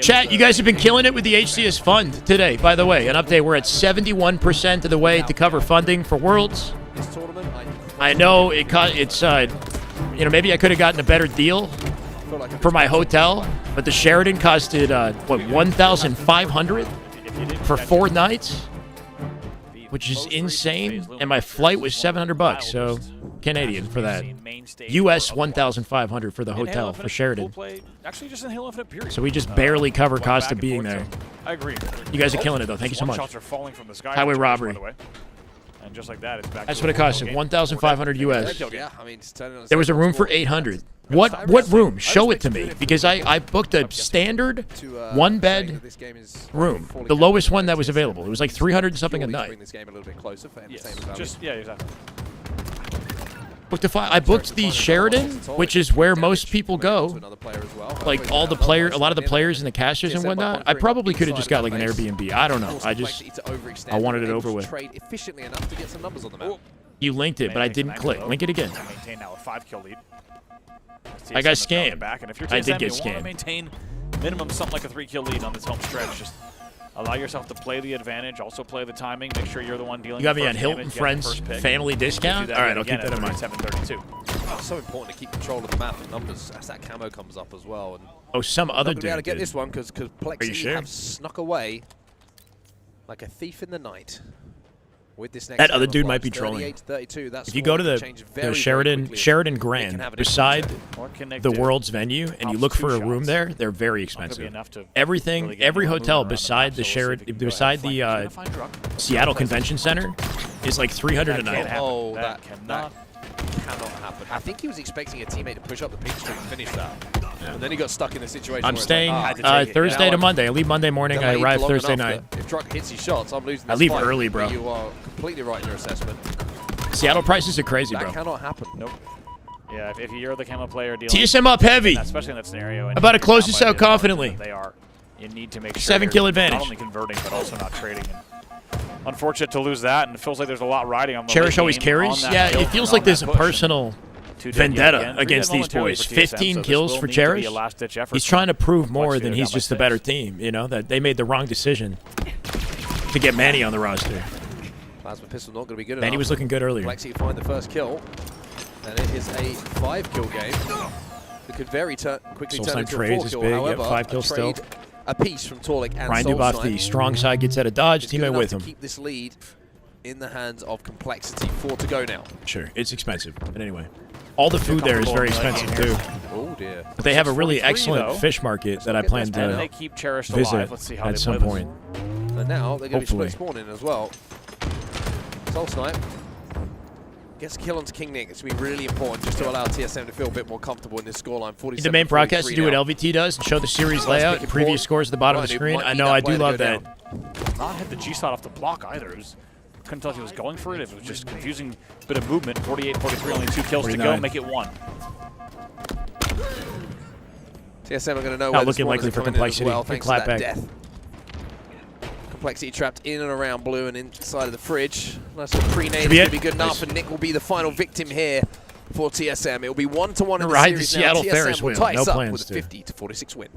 Chat, you guys have been killing it with the HCS fund today, by the way. An update, we're at 71% of the way to cover funding for Worlds. I know it's maybe I could have gotten a better deal for my hotel, but the Sheraton costed $1,500 for 4 nights, which is insane, and my flight was $700, so Canadian for that. US $1,500 for the hotel for Sheraton. So we just barely cover cost of being there. I agree. You guys are killing it though. Thank you so much. Highway robbery. And just like that, it's back. That's what it cost. 1,500 US. Yeah, I mean, there was a room for 800. What room? Show it to me, because I booked a standard 1-bed room, the lowest one that was available. It was like 300 and something a night. Yeah, exactly. I booked the Sheraton, which is where most people go. Like a lot of the players and the casters and whatnot. I probably could have just got like an Airbnb. I don't know. I wanted it over with. You linked it, but I didn't click. Link it again. Maintain now a 5-kill lead. I got scammed. And if you're I did get you want to scammed. maintain minimum something like a 3-kill lead on this home stretch. Just allow yourself to play the advantage, also play the timing, make sure you're the one dealing You got with me on Hilton Friends family discount? All right, I'll keep that in mind. 732. It's so important to keep control of the map and numbers as that camo comes up as well. And oh, some other dude. Be able to get this one because Plexi have snuck away like a thief in the night. With this next that other dude might be trolling. If you go to the Sheraton Grand beside the World's venue and you look for a room there, they're very expensive. Every hotel beside the Seattle Convention Center is like $300 a night. Oh, that cannot happen. I think he was expecting a teammate to push up the pink streak and finish that. And then he got stuck in a situation I'm where staying like, Thursday to Monday. I leave Monday morning. I arrive Thursday night. If Druck hits his shots, I'm losing this I leave fight. early, bro. You are completely right in your assessment. Seattle prices are crazy, bro. That cannot happen. Nope. Yeah, if you're the camo player dealing TSM up heavy. Especially in that scenario. About to close this out confidently. They are. You need to make sure 7-kill advantage. Not only converting, but also not trading. unfortunate to lose that, and it feels like there's a lot riding on the Cherish late always game carries. on that Yeah, build it feels and like on there's that a push. personal vendetta against these boys. 15 kills for Cherish. He's trying to prove more than he's just a better team. You know, that they made the wrong decision to get Manny on the roster. Plasma pistol not going to be good enough. Manny was looking good earlier. Complexity find the first kill, and it is a 5-kill game. It could very quickly turn into a 4-kill. However, 5 kills still. A piece from Torlik and Ryan off the strong side, gets out of dodge, teammate with him. Keep this lead in the hands of Complexity. 4 to go now. Sure, it's expensive, but anyway. All the food there is very expensive too. Oh dear. But they have a really excellent fish market that I plan to visit at some point. And now they're going to be split spawning as well. Soul Snipe gets a kill onto King Nick. It's going to be really important just to allow TSM to feel a bit more comfortable in this scoreline. The main broadcast to do what LVT does and show the series layout and previous scores at the bottom of the screen. I know, I do love that. Not hit the G-Side off the block either. Couldn't tell if he was going for it. It was just confusing bit of movement. 48-43, only 2 kills 49. To go, make it 1. TSM are going to know not where looking likely for Complexity. Well, thanks to that back. death. Complexity trapped in and around blue and inside of the fridge. Nice little pre-nade is going to be good enough, and Nick will be the final victim here for TSM. It will be 1-1 in the series now. Seattle TSM Ferris will wheel. tie No us up plans with a 50-46 win.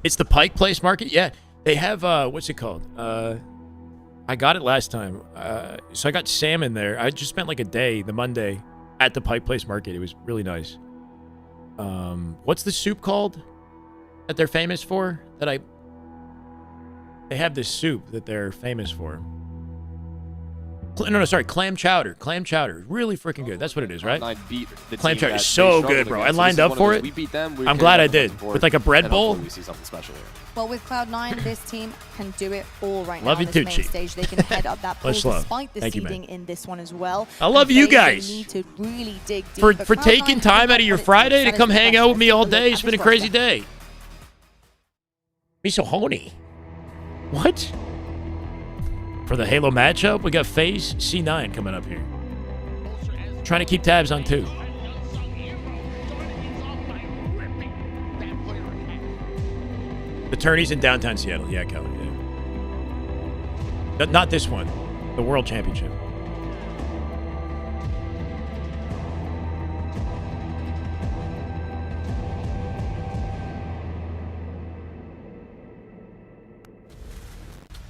It's the Pike Place market? Yeah. They have, what's it called? I got it last time. So I got salmon there. I just spent like a day, the Monday, at the Pike Place market. It was really nice. What's the soup called that they're famous for? They have this soup that they're famous for. Sorry, clam chowder. Clam chowder. Really freaking good. That's what it is, right? Clam chowder is so good, bro. I lined up for it. I'm glad I did. With like a bread bowl. We see something special here. Well, with Cloud9, this team can do it all right love now you on too, this main Chief. stage. They can head up that pool despite the Thank seeding in this one as well. I love you guys. Need to really dig deep. For taking time out of your Friday to come hang out with me all day. It's been a crazy day. Be so horny. What? For the Halo matchup, we got FaZe C9 coming up here. Trying to keep tabs on 2. The tourney's in downtown Seattle. Yeah, Kelly. Yeah. Not this one. The World Championship.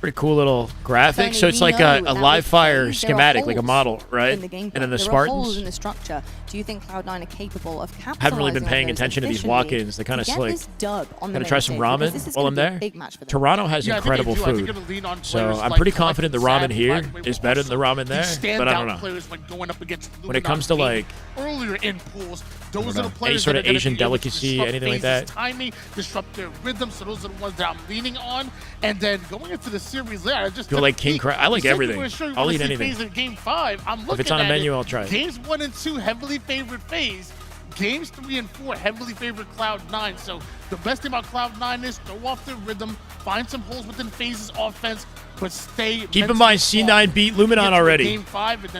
Pretty cool little graphic. So it's like a live fire schematic, like a model, right? And then the Spartans. In the structure. Do you think Cloud9 are capable of capitalizing? Haven't really been paying attention to these walk-ins. They kind of slick. Gonna try some ramen while I'm there. Toronto has incredible food, so I'm pretty confident the ramen here is better than the ramen there. But I don't know. When it comes to like earlier in pools, those are the players any sort of that are Asian delicacy, anything like that. Timing, disrupt their rhythm, so those are the ones that I'm leaning on. And then going into the series later, I just go like King Crab. I like everything. I'll eat anything. In Game 5, I'm looking if it's on a menu, I'll try it. Games 1 and 2 heavily favored FaZe. Games 3 and 4 heavily favored Cloud9. So the best thing about Cloud9 is throw off their rhythm, find some holes within FaZe's offense, but stay. Keep in mind, C9 beat Luminon already.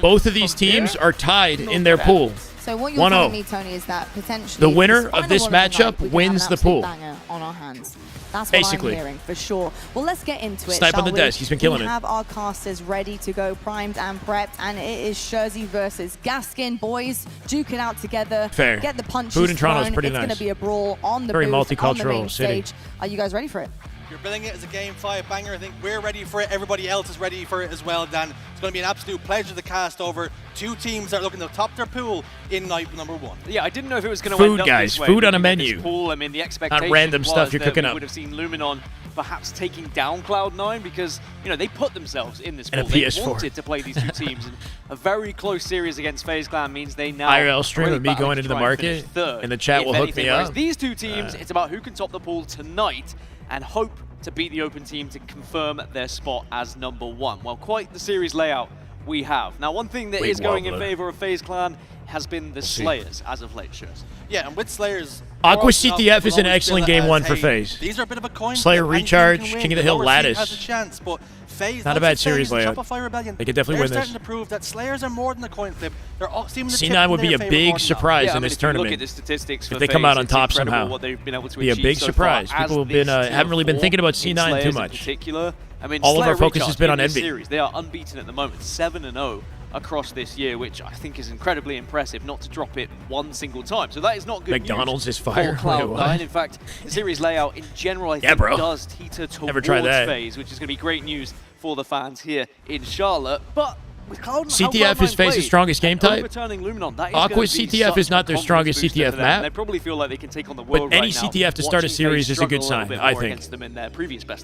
Both of these teams are tied in their pool. So what you're telling me, Tony, is that potentially the winner of this matchup wins the pool. On our hands. That's what Basically. I'm hearing, for sure. Well, let's get into it, Snipe on the desk. He's been killing it. We have our casters ready to go, primed and prepped, and it is Jersey versus Gaskin. Boys, duke it out together. Fair. Get the punches Food in Toronto's pretty It's nice. going to be a brawl on the Very booth, multicultural on the main city. stage. Are you guys ready for it? You're billing it as a Game 5 banger. I think we're ready for it. Everybody else is ready for it as well, Dan. It's going to be an absolute pleasure to cast over 2 teams that are looking to top their pool in night number 1. Yeah, I didn't know if it was going to end up guys. this way. Food on a menu. Pool, I mean, the expectation Not random stuff you're cooking we up. would have seen Luminon perhaps taking down Cloud9 because, you know, they put themselves in this And pool. a They PS4. wanted to play these 2 teams. And a very close series against FaZe Clan means they now IRL stream really of me battle going to into the try and finish market, third, and the chat if will hook anything. me Whereas up. these 2 teams, it's about who can top the pool tonight and hope to beat the open team to confirm their spot as number 1. Well, quite the series layout we have. Now, one thing that is going in favor of FaZe Clan has been the Slayers as of late, Shurs. Yeah, and with Slayers, Aqua CTF is an excellent game 1 for FaZe. These are a bit of a coin Slayer flip. Recharge, Anything can King of the win. Hill Lower seed Lattice. has a chance, but FaZe, Not a like bad you say, series the layout. Shopify Rebellion, They could definitely they're win this. starting to prove that Slayers are more than a coin flip. They're all seeming to C9 would be a big surprise in this tournament. Look at the statistics for if they come out FaZe, on it's top incredible somehow. what they've been able to Be a achieve big so surprise. far as People have been this haven't really been tier thinking about four in C9 too Slayers much. In particular, I mean, all of our Slayer focus has Recharge been in on this Envy. series, they are unbeaten at the moment, 7-0 across this year, which I think is incredibly impressive, not to drop it one single time. So that is not good McDonald's news is fire. for Cloud9. In fact, the series layout in general, I think, does teeter towards FaZe, which is going to be great news for the fans here in Charlotte. But with CTF is FaZe's strongest game type. Aqua's CTF is not their strongest CTF map. They probably feel like they can take on the world But any right now, CTF to start a series is a good sign, I think.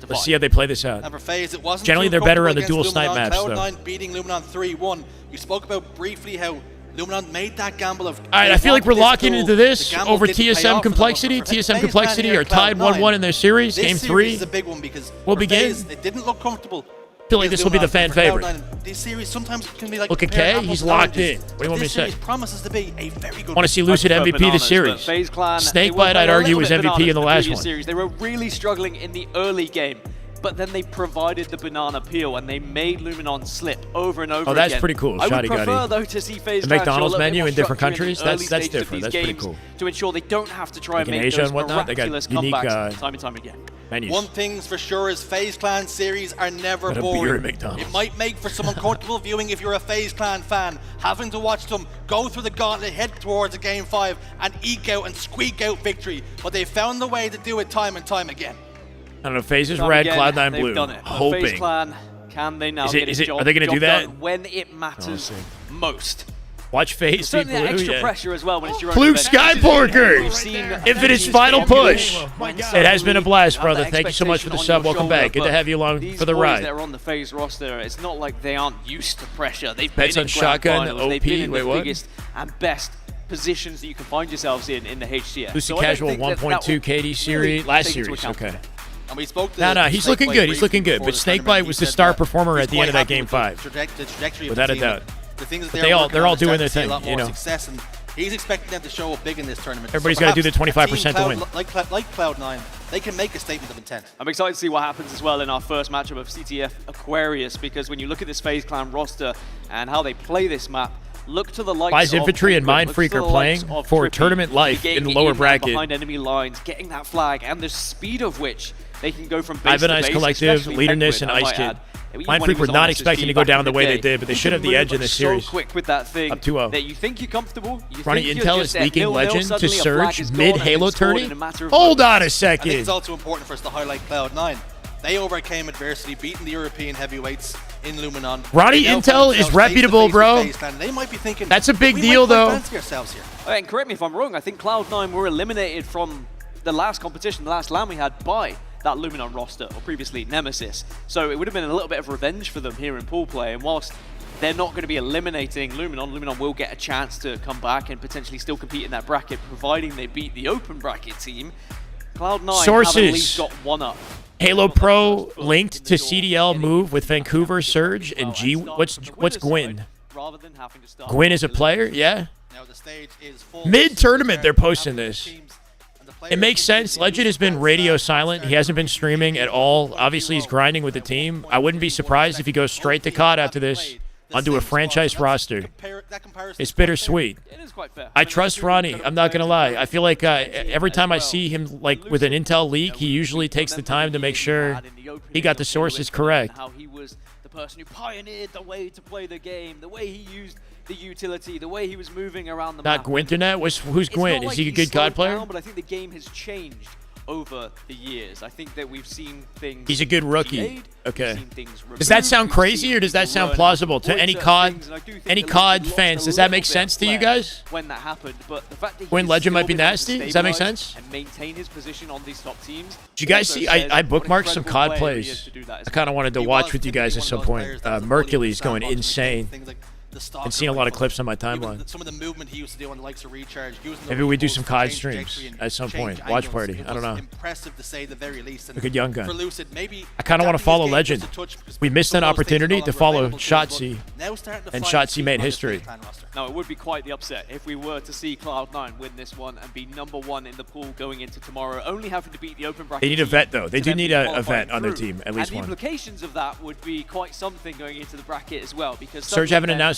Let's see how they play this out. And for FaZe, it wasn't Generally, they're better on the dual snipe maps, though. Cloud9 beating Luminon 3-1. You spoke about briefly how Luminon made that gamble of... All right, I feel like we're locking into this over TSM Complexity. TSM Complexity are tied 1-1 in their series. Game 3 is a big one because will begin. It didn't look comfortable. I feel like this will be the fan favorite. This series sometimes can be like look at K, he's locked in. What do you want me to say? Promises to be a very good. Want to see Lucid MVP this series? Snakebite, I'd argue, was MVP in the last one. Series. They were really struggling in the early game, but then they provided the banana peel and they made Luminon slip over and over again. Oh, that's pretty cool. I would Shoddy prefer, Gutty. though, to see FaZe The Clan McDonald's show a little menu bit in more different structure in countries, the early that's stages of different. these That's pretty games cool. to ensure they don't have to try Like and in make Asia those and whatnot, they got miraculous unique, comebacks time and time again. Menus. One thing's for sure is FaZe Clan series are never Got a beer at boring. McDonald's. It might make for some uncomfortable viewing if you're a FaZe Clan fan, having to watch them go through the gauntlet, head towards a game 5 and eke out and squeak out victory. But they found the way to do it time and time again. I don't know, FaZe is red, Cloud9 blue. Done it. Hoping. FaZe Clan, can they now get is a it, job, are they going to do that? done when it matters most? Watch FaZe see Certainly blue. extra Yeah. pressure as well when it's your own Blue event. Skyporker! Infinite's final push. It has been a blast, brother. Thank you so much for the sub. Welcome back. Good to have you along for the ride. That are on the FaZe roster, it's not like they aren't used to pressure. They've Bets been on in shotgun, grand finals. They've been in Wait, the what? biggest and best positions that you can find yourselves in the HCS. Lucy Casual 1.2 KD series, last series. Okay. And we spoke to No, he's looking good. He's looking good. But Snakebite was the star performer at the end of that quite game happy 5. with the trajectory of Without the a team. doubt. The things that But they're they're all doing their starting to see thing, a lot you more know. success, and he's expecting them to show up big in this tournament. Everybody's So got to do the perhaps 25% to win. Like Cloud9, they can make a statement of intent. I'm excited to see what happens as well in our first matchup of CTF Aquarius, because when you look at this FaZe Clan roster and how they play this map, look to the likes Wise of Infantry and Penguin, look to Mindfreak the are playing likes of for Trippy, tournament life in the lower and bracket. behind enemy lines, getting that flag, and the speed of which they can go from base to Ivanized base, Collective, especially Leaderness, Penguin, and I Ice might Kid. add. Even Mindfreak when he were was on not SSG expecting to go back down in the way they day, did, but they you should can have the move edge in this series. so quick with that thing Up 2-0. that you think you're comfortable. You Ronnie think you're Intel just is at leaking 0-0, Legend to suddenly a flag Surge is gone, mid-Halo and it's scored tourney? in a matter of Hold on a I think it's second. also important for us to highlight Cloud9. They overcame adversity, beating the European heavyweights in Luminon. Ronnie They now Intel find is themselves reputable, face to bro. face, and they might be thinking, That's a big we deal, might though. fancy ourselves here. And correct me if I'm wrong, I think Cloud9 were eliminated from the last competition, the last LAN we had, by that Luminon roster, or previously Nemesis. So it would have been a little bit of revenge for them here in pool play, and whilst they're not going to be eliminating Luminon, Luminon will get a chance to come back and potentially still compete in that bracket, providing they beat the open bracket team. Cloud9 have at least got one up. Halo Pro linked to CDL move with Vancouver Surge and G. What's Gwyn? Gwyn is a player, yeah. Mid-tournament, they're posting this. It makes sense. Legend has been radio silent. He hasn't been streaming at all. Obviously, he's grinding with the team. I wouldn't be surprised if he goes straight to COD after this onto a franchise roster. It's bittersweet. I trust Ronnie. I'm not going to lie. I feel like every time I see him like with an Intel leak, he usually takes the time to make sure he got the sources correct. How he was the person who pioneered the way to play the game, the way he used the utility, the way he was moving around the map. Not Gwinternet? Who's Gwyn? Is he a good COD player? But I think the game has changed over the years. I think that we've seen things. He's a good rookie. GA'd, Okay. we've seen things Does that removed, sound we've crazy, seen or does that people sound learn plausible to how any certain COD things, and I do think any that COD Legend fans? lost Does a that little make bit sense of to you flair guys? when that happened? But the fact that When he's Legend might still be been able to nasty? Does that make stabilize sense? And maintain his position on these top teams. Did you guys also see? says I what an bookmarked some incredible COD player he is plays. to do that as I kind of wanted to watch with you guys at some point. Mercury's going insane. And seeing a lot of clips on my timeline. Some of the movement he used to do on the likes of Recharge. Maybe we do some COD streams at some point. Watch party. I don't know. Impressive to say the very least. Look at Young Gun. For Lucid, maybe I kind of want to follow Legend. We missed an opportunity to follow Shotzi, and Shotzi made history. Now, it would be quite the upset if we were to see Cloud9 win this one and be #1 in the pool going into tomorrow, only having to beat the open bracket. They need a vet, though. They to do then need be a qualifying vet on their through. team, at least and one. the implications of that would be quite something going into the bracket as well, because Surge haven't announced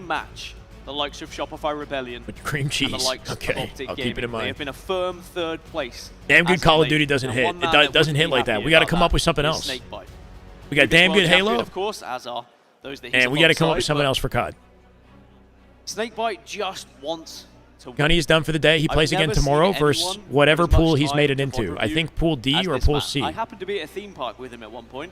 match the likes of Shopify Rebellion with cream cheese. And the likes okay, of Optic I'll Gaming. keep it in mind. They have been a firm third place. Damn good as Call of of Duty late. doesn't And hit. one man It that doesn't would hit be like that. happy We got to about come up with that something is else. Snakebite. We got Biggest damn world good champion, Halo, of course, as are those that he's and we got to come up alongside, with something but else for COD. Snakebite just wants to win. Gunny is done for the day. He I've plays again never seen tomorrow versus anyone whatever with as much pool he's time made it to into. VOD I think pool D as or this pool man. C. I happened to be at a theme park with him at one point.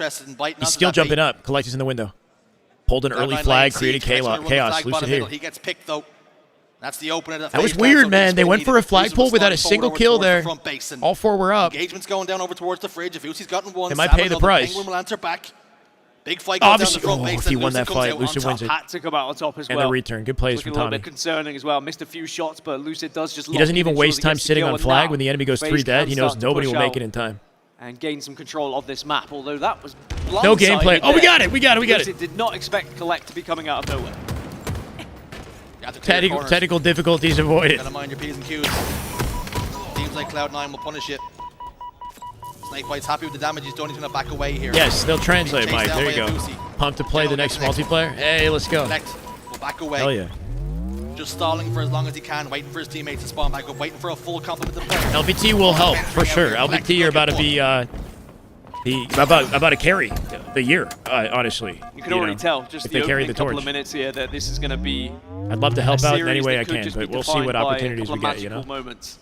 interested in biting. He's still jumping up. Collect is in the window. Pulled an early flag, created chaos. Lucid here. He gets picked though. That's the opener. That was weird, man. They went for a flag pull without a single kill there. All 4 were up. Engagement's going down over towards the fridge. If Uzi's gotten one, they might pay the price. Penguin will answer back. Big fight goes down the front base. If he won that fight, Lucid wins it. Had to come out on top as well. And the return. Good plays from Tommy. A little Tommy. bit concerning as well. Missed a few shots, but Lucid does just. He doesn't even waste time sitting on flag when the enemy goes 3 dead. He knows nobody will make it in time. And gain some control of this map, although that was no gameplay. Oh, we got it. We got it. Lucid did not expect Collect to be coming out of nowhere. Technical difficulties avoided. Gotta mind your P's and Q's. Teams like Cloud9 will punish it. Snakebite's happy with the damage he's done. He's going to back away here. Yes, they'll translate, Chased Mike. down There by you go. Abusi. Pumped to play the next multiplayer. Hey, let's go. Will back away. Hell yeah. Just stalling for as long as he can, waiting for his teammates to spawn back up, waiting for a full complement of players. LBT will help for sure. LBT are about to be about to carry the year, honestly. You can already tell just if the they carry opening the torch. couple of minutes here that this is going to be. I'd love to help a out in any series way that I could can, just but be we'll see defined what by a opportunities couple we of get. You know. magical moments.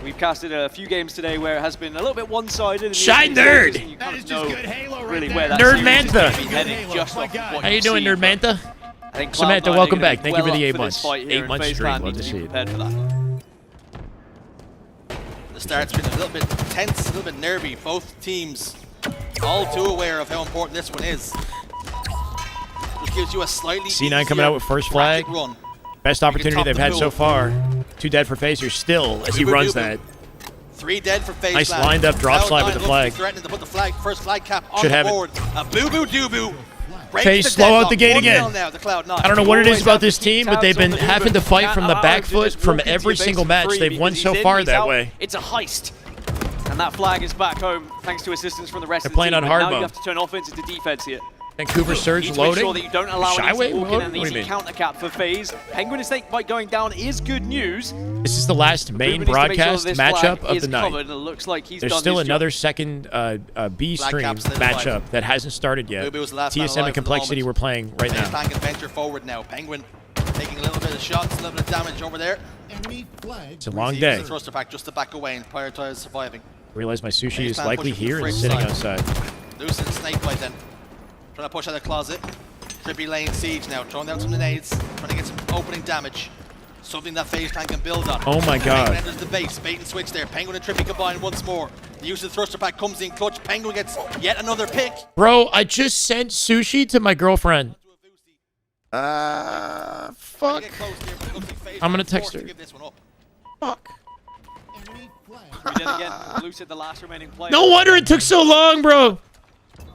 We've casted a few games today where it has been a little bit one-sided. Shy Nerd! That is just good Halo really where that Nerd series Mantha! is gonna be heading just off of what How you doing, see, Nerd Mantha? I think Samantha, Cloud9 welcome are gonna back. be Thank you for well the up 8 for months. this fight here, 8 and months FaZe straight. Clan Love need to be see it. prepared for that. The start's been a little bit tense, a little bit nervy. Both teams all too aware of how important this one is. Just gives you a slightly C9 coming out with first flag. run. Best opportunity they've had so far. 2 dead for FaZe still as he runs that. 3 dead for FaZe. Nice lined up drop slide with the flag. Threatening to put the first flag cap on Should the have it. board. A boo-boo-doo-boo. FaZe slow out the gate again. Now, the Cloud9. I don't know what it is about this team, but they've been having to fight from the back foot from every single match. They've won so far that way. It's a heist. And that flag is back home thanks to assistance from the rest They're of the playing team. on hard Now you mode. have to turn offense into defense here. Vancouver Surge Need to loading. make sure that you don't allow an Shyway easy walk in loading? and What do you easy mean? counter cap for FaZe. Penguin and Snakebite going down is good news. This is the last main broadcast matchup of the night. It looks like he's There's done still his another job. second B Flag stream caps lit matchup alive. that hasn't started yet. Bubu was the last man TSM alive and for the Complexity moment. we're playing right FaZe now. Clan can venture forward now. Penguin taking a little bit of shots, a little bit of damage over there. It's a long Receives day. the thruster pack just to back away and prioritize surviving. Realize my sushi FaZe is Clan likely pushing here from the and fridge sitting side. outside. Losing Snakebite then. Trying to push out of the closet. Trippy laying siege now, throwing down some grenades, trying to get some opening damage. Something that FaZe Clan can build on. Oh my God. Penguin enters the base, bait and switch there. Penguin and Trippy combine once more. The use of the thruster pack comes in clutch. Penguin gets yet another pick. Bro, I just sent sushi to my girlfriend. Fuck. I'm gonna text her. Fuck. Then again, Lucid, the last remaining player. No wonder it took so long, bro.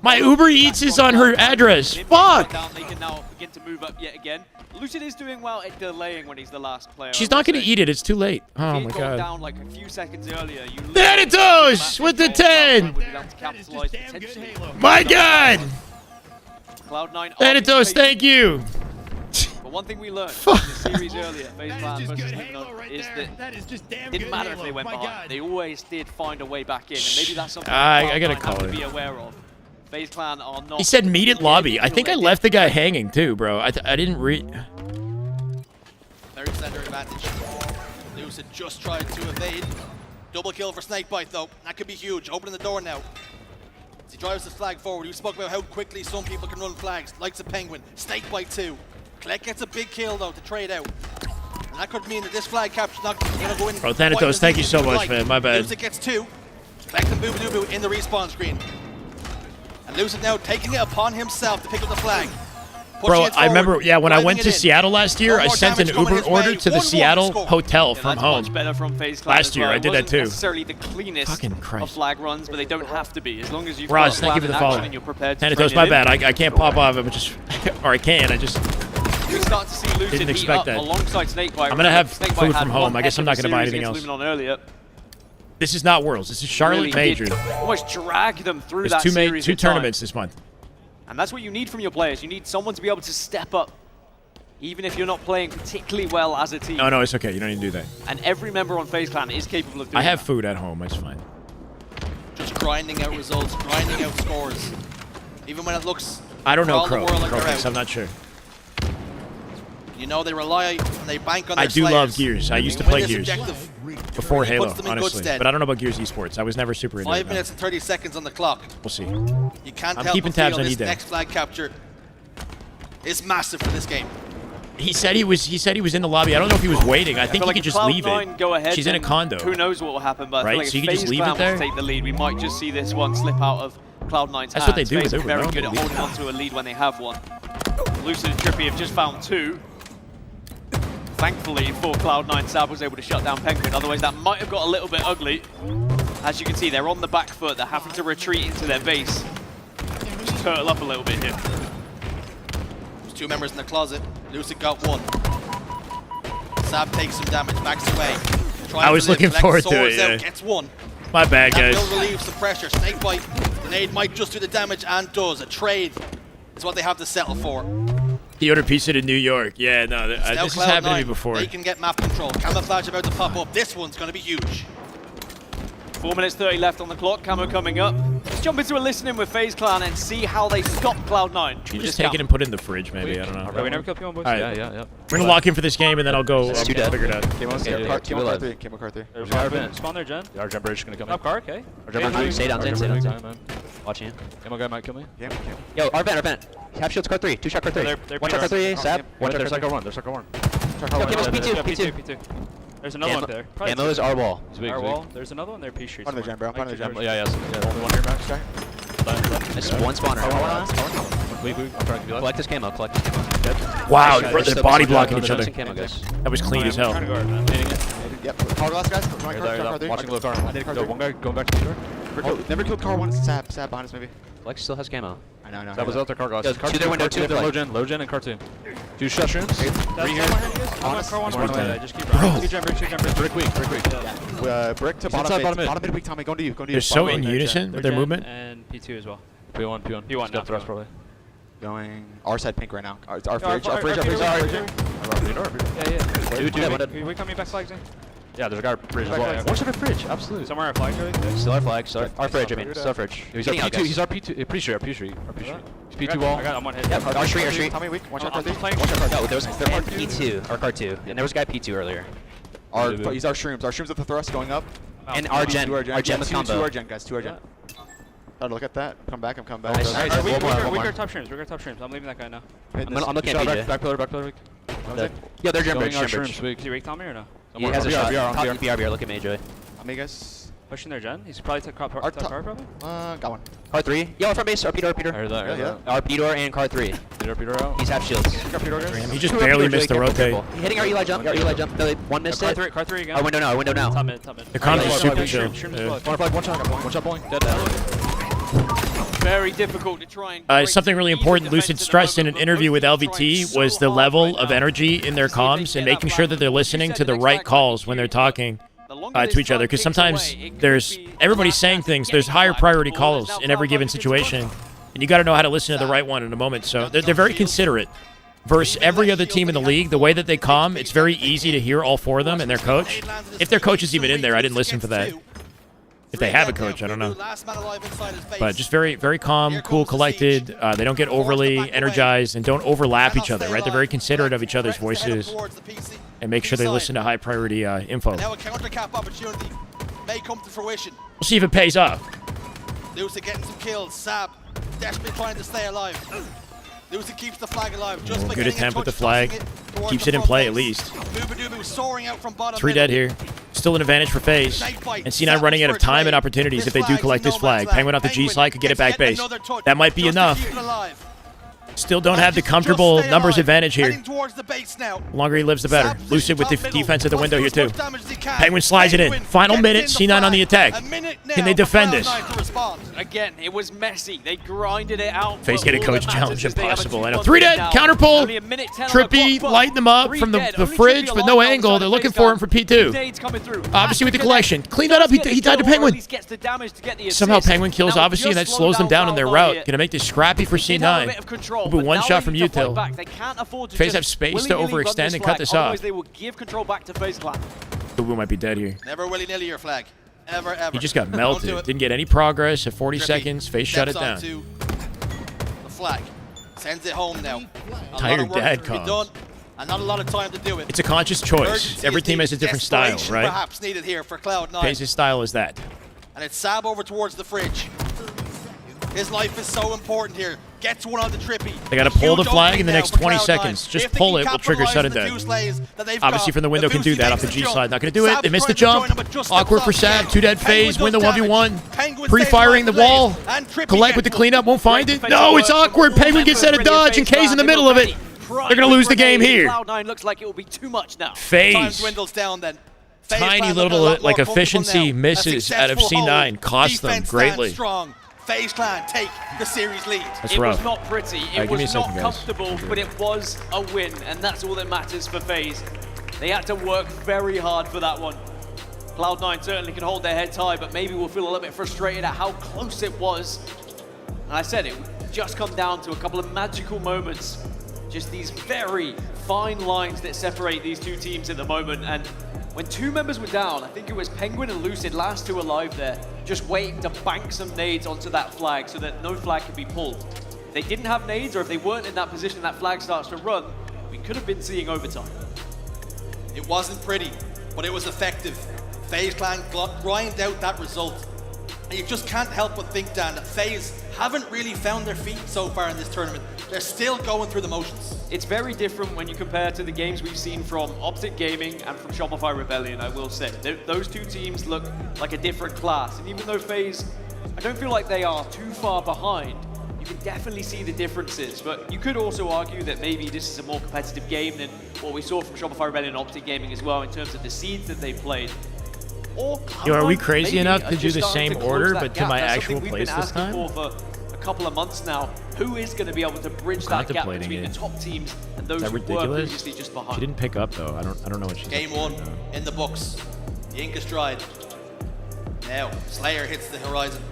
My Uber Eats is on her address. Fuck. They can now begin to move up yet again. Lucid is doing well at delaying when he's the last player. She's not gonna eat it. It's too late. If Oh he'd my gone God. down like a few seconds earlier, you Thanatos with the 10. My God. Cloud9 Thanatos, thank you. But one thing we learned in the series earlier, FaZe Clan versus Luminosity, is that it didn't matter if they went behind. They always did find a way back in, and maybe that's something I gotta Cloud9 call have to it. be aware of. FaZe Clan are not. He said meet at lobby. I think I left the guy hanging too, bro. I didn't read. 30 center advantage. Lucid just tried to evade. Double kill for Snakebite though. That could be huge. Opening the door now. As he drives the flag forward, we spoke about how quickly some people can run flags. Likes a Penguin. Snakebite too. Klek gets a big kill though to trade out. And that could mean that this flag capture's not going to go in. Bro, Thanatos, thank you so much, man. My bad. Lucid gets 2. Back to Boo in the respawn screen. And Lucid now taking it upon himself to pick up the flag. Bro, I remember, yeah, when I went to Seattle last year, I sent an Uber order to the Seattle hotel from home. Much better from FaZe Clan Last year, as well. I did It that wasn't too. necessarily the cleanest of flag runs, but they don't have to be. As long as you've Ross, got thank you for the plan in action follow. and you're prepared to Thanatos, train my it in. bad. I can't pop off. I'm just, or I can. I just We start to see Lucid didn't meet expect up that. alongside Snakebite. I'm gonna have Snakebite food had from home. one I guess I'm heck not of gonna a buy series anything against else. Luminon earlier. This is not Worlds. This is Charlotte Really Major. did almost drag them through There's that series two at time. tournaments this month. And that's what you need from your players. You need someone to be able to step up, even if you're not playing particularly well as a team. No, it's okay. You don't need to do that. And every member on FaZe Clan is capable of doing I have that. food at home. It's fine. Just grinding out results, grinding out scores. Even when it looks I don't for know all the Crow. world like Crow they're Fix, out. I'm not sure. You know, they rely and they bank on I their do love slayers. Gears. I used to Win play this Gears objective, before it Halo, puts them in good honestly. stead. But I don't know about Gears Esports. I was never super into 5 it. no. minutes and 30 seconds on the clock. We'll see. You can't I'm help keeping but tabs feel on this E-Day. next flag capture is massive for this game. He said he was in the lobby. I don't know if he was waiting. I think feel he like could if just leave Cloud9 it. go ahead, She's in a then condo. Who knows what will happen, but I Right? feel like So you if can just FaZe leave it Clan there? wants to take the lead, we might just see this one slip out of Cloud9's hands. That's what they do FaZe with are Uber, very no? good at holding on to a lead when they have one. Lucid and Trippy have just found 2. Thankfully for Cloud9, Sab was able to shut down Penguin, otherwise that might have got a little bit ugly. As you can see, they're on the back foot, they're having to retreat into their base. Just turtle up a little bit here. There's 2 members in the closet. Lucid got 1. Sab takes some damage, backs away. I was looking forward to it, Swords out, yeah. gets 1. My bad, That guys. will relieve some pressure. Snakebite. Grenade might just do the damage and does. A trade is what they have to settle for. He ordered pizza to New York. Yeah, no, this has happened to me before. They can get map control. Camouflage about to pop up. This one's going to be huge. 4 minutes 30 left on the clock. Camo coming up. Let's jump into a listening with FaZe Clan and see how they stop Cloud9. You just take it and put it in the fridge, maybe. I don't know. we never killed P1, boys? All right. Yeah. We're going to lock in for this game, and then I'll go figure it out. Camo car 3. Camo car 3. Spawn there, Jen. Our jump bridge is going to come in. Up car, okay. Our jump bridge. Stay down, man. Watching you. Camo guy might kill me. Yo, our vent. Half shields car 3. 2 shot car 3. One shot car 3, Sab. One shot car 1. There's circle 1. Yo, Camo's P2. There's another one there. Camo is our wall. Our wall. There's another one there, P Street. Front of the gen, bro. Front of the gen. Yeah. Only one here, Max. It's one spawner. I'm trying to be left. Collect this camo. Collect this camo. Wow, they're body blocking each other. Camo, guys. That was clean as hell. Yep. Car last guys. Watching low car. Yo, one guy going back to the door. Never killed car 1. Sab behind us, maybe. Flex still has camo. I know. That was out there, car guys. To their window, to their low gen, and car 2. 2 shot shrooms. 3 here. Just keep running. 2 jumpers. Brick weak. Brick to bottom mid weak, Tommy. Go to you. They're so in unison with their movement. And P2 as well. P1 now. Thrust probably. Going our side pink right now. Our fridge. Yeah. We coming back flags in? Yeah, there's a guy bridge as well. What's our fridge? Absolutely. Somewhere our flags are. Still our flag. Our fridge, I mean. Still our fridge. He's our P2. He's our P2. Pretty sure. He's P2 wall. I got him one hit. Yep, our street. Tommy weak. Watch out car 3. No, there was P2. Our car 2. And there was a guy P2 earlier. He's our shrooms. Our shrooms at the thrust going up. And our gen. Our gen with combo. 2 our gen, guys. 2 our gen. Look at that. I'm coming back. We got top streams. I'm leaving that guy now. I'm looking at BJ. Back pillar. Yeah, they're gen bridge. Is he weak Tommy or no? He has a shot. BR. Look at Mayjoy. Amigas. Pushing their gen. He's probably car probably. Got one. Car 3. Yo, front base. RP door. I heard that. Yeah. RP door and car 3. RP out. He's half shields. He just barely missed the rotate. He's hitting our Eli jump. No, one missed it. Car 3 again. Our window now. Top mid. The comms is super chill. One shot bowling. Dead. Very difficult to try and something really important Lucid stressed in an interview with LVT was the level of energy in their comms and making sure that they're listening to the right calls when they're talking to each other. Because sometimes everybody's saying things. There's higher priority calls in every given situation. And you got to know how to listen to the right one in a moment. So they're very considerate. Versus every other team in the league, the way that they comm, it's very easy to hear all 4 of them and their coach. If their coach is even in there, I didn't listen for that. If they have a coach, I don't know. But just very, very calm, cool, collected. They don't get overly energized and don't overlap each other, right? They're very considerate of each other's voices and make sure they listen to high priority info. Now a counter cap opportunity may come to fruition. We'll see if it pays off. Lucid getting some kills. Sab desperately trying to stay alive. Lucid keeps the flag alive. Just by Good getting attempt in with the touch, flag. Keeps it in play at least. Booba soaring out from bottom 3 dead here. Still an advantage for FaZe. And C9 running out of time and opportunities if they do collect this flag. Penguin off the G-slide could get it back base. That might be enough. Still don't have the comfortable numbers advantage here. The longer he lives, the better. Lucid with the defense at the window here, too. Penguin slides it in. Final minute, C9 on the attack. Can they defend this? Again, it was messy. They grinded it out. FaZe get a coach challenge, impossible. I know. 3 dead, counter pull. Trippy, lighting them up from the fridge, but no angle. They're looking for him for P2. Obviously with the collection. Clean that up, he died to Penguin. Somehow Penguin kills, obviously, and that slows them down on their route. Gonna make this scrappy for C9. But one shot from Util. FaZe have space to overextend and cut this off. They will give control back to FaZe Clan. Ubu might be dead here. Never willy-nilly your flag. Ever. He just got melted. Didn't get any progress at 40 seconds. FaZe shut it down. The flag. Sends it home now. Tired dad comms. And not a lot of time to do it. It's a conscious choice. Every team has a different style, right? Perhaps needed here for Cloud9. FaZe's style is that. And it's Sab over towards the fridge. His life is so important here. Gets one on the Trippy. They got to pull the flag in the next 20 seconds. Just pull it will trigger sudden death. Obviously from the window can do that off the G slide. Not going to do it. They missed the jump. Awkward for Sab. 2 dead FaZe. Win the 1v1. Pre-firing the wall. Collect with the cleanup. Won't find it. No, it's awkward. Penguin gets out of dodge and K's in the middle of it. They're going to lose the game here. Cloud9 looks like it will be too much now. FaZe. Tiny little like efficiency misses out of C9 cost them greatly. FaZe Clan take the series lead. That's it rough. Was not pretty. It was not comfortable, but it was a win, and that's all that matters for FaZe. They had to work very hard for that one. Cloud9 certainly can hold their heads high, but maybe we'll feel a little bit frustrated at how close it was. And I said it would just come down to a couple of magical moments. Just these very fine lines that separate these two teams at the moment. And when two members were down, I think it was Penguin and Lucid, last two alive there, just waiting to bank some nades onto that flag so that no flag could be pulled. If they didn't have nades, or if they weren't in that position, that flag starts to run, we could have been seeing overtime. It wasn't pretty, but it was effective. FaZe Clan grind out that result. And you just can't help but think, Dan, that FaZe haven't really found their feet so far in this tournament. They're still going through the motions. It's very different when you compare to the games we've seen from Optic Gaming and from Shopify Rebellion, I will say. Those two teams look like a different class. And even though FaZe, I don't feel like they are too far behind, you can definitely see the differences. But you could also argue that maybe this is a more competitive game than what we saw from Shopify Rebellion and Optic Gaming as well in terms of the seeds that they played. Yo, are we crazy enough to do the same order, but to my actual place this time? For a couple of months now, who is going to be able to bridge that gap between the top teams and those who were previously just behind? She didn't pick up though. I don't know what she's. Game one in the books. The ink is dried. Now Slayer hits the horizon.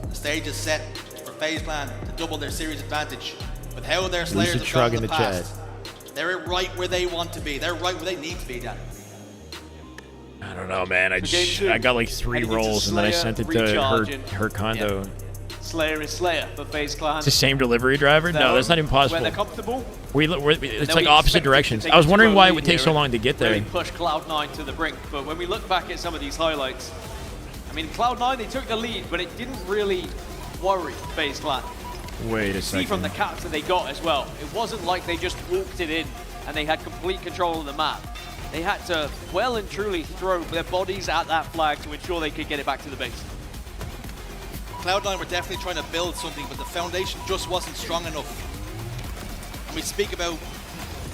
The stage is set for FaZe Clan to double their series advantage. With how their Slayers have gone in the past, they're right where they want to be. They're right where they need to be, Dan. I don't know, man. I got like 3 rolls and then I sent it to her condo. Yeah. Slayer is Slayer for FaZe Clan. It's the same delivery driver? No, that's not even possible. When they're comfortable. It's like opposite directions. I was wondering why it would take so long to get there. Really push Cloud9 to the brink, but when we look back at some of these highlights, I mean, Cloud9, they took the lead, but it didn't really worry FaZe Clan. Wait a second. See from the caps that they got as well. It wasn't like they just walked it in and they had complete control of the map. They had to well and truly throw their bodies at that flag to ensure they could get it back to the base. Cloud9 were definitely trying to build something, but the foundation just wasn't strong enough. And we speak about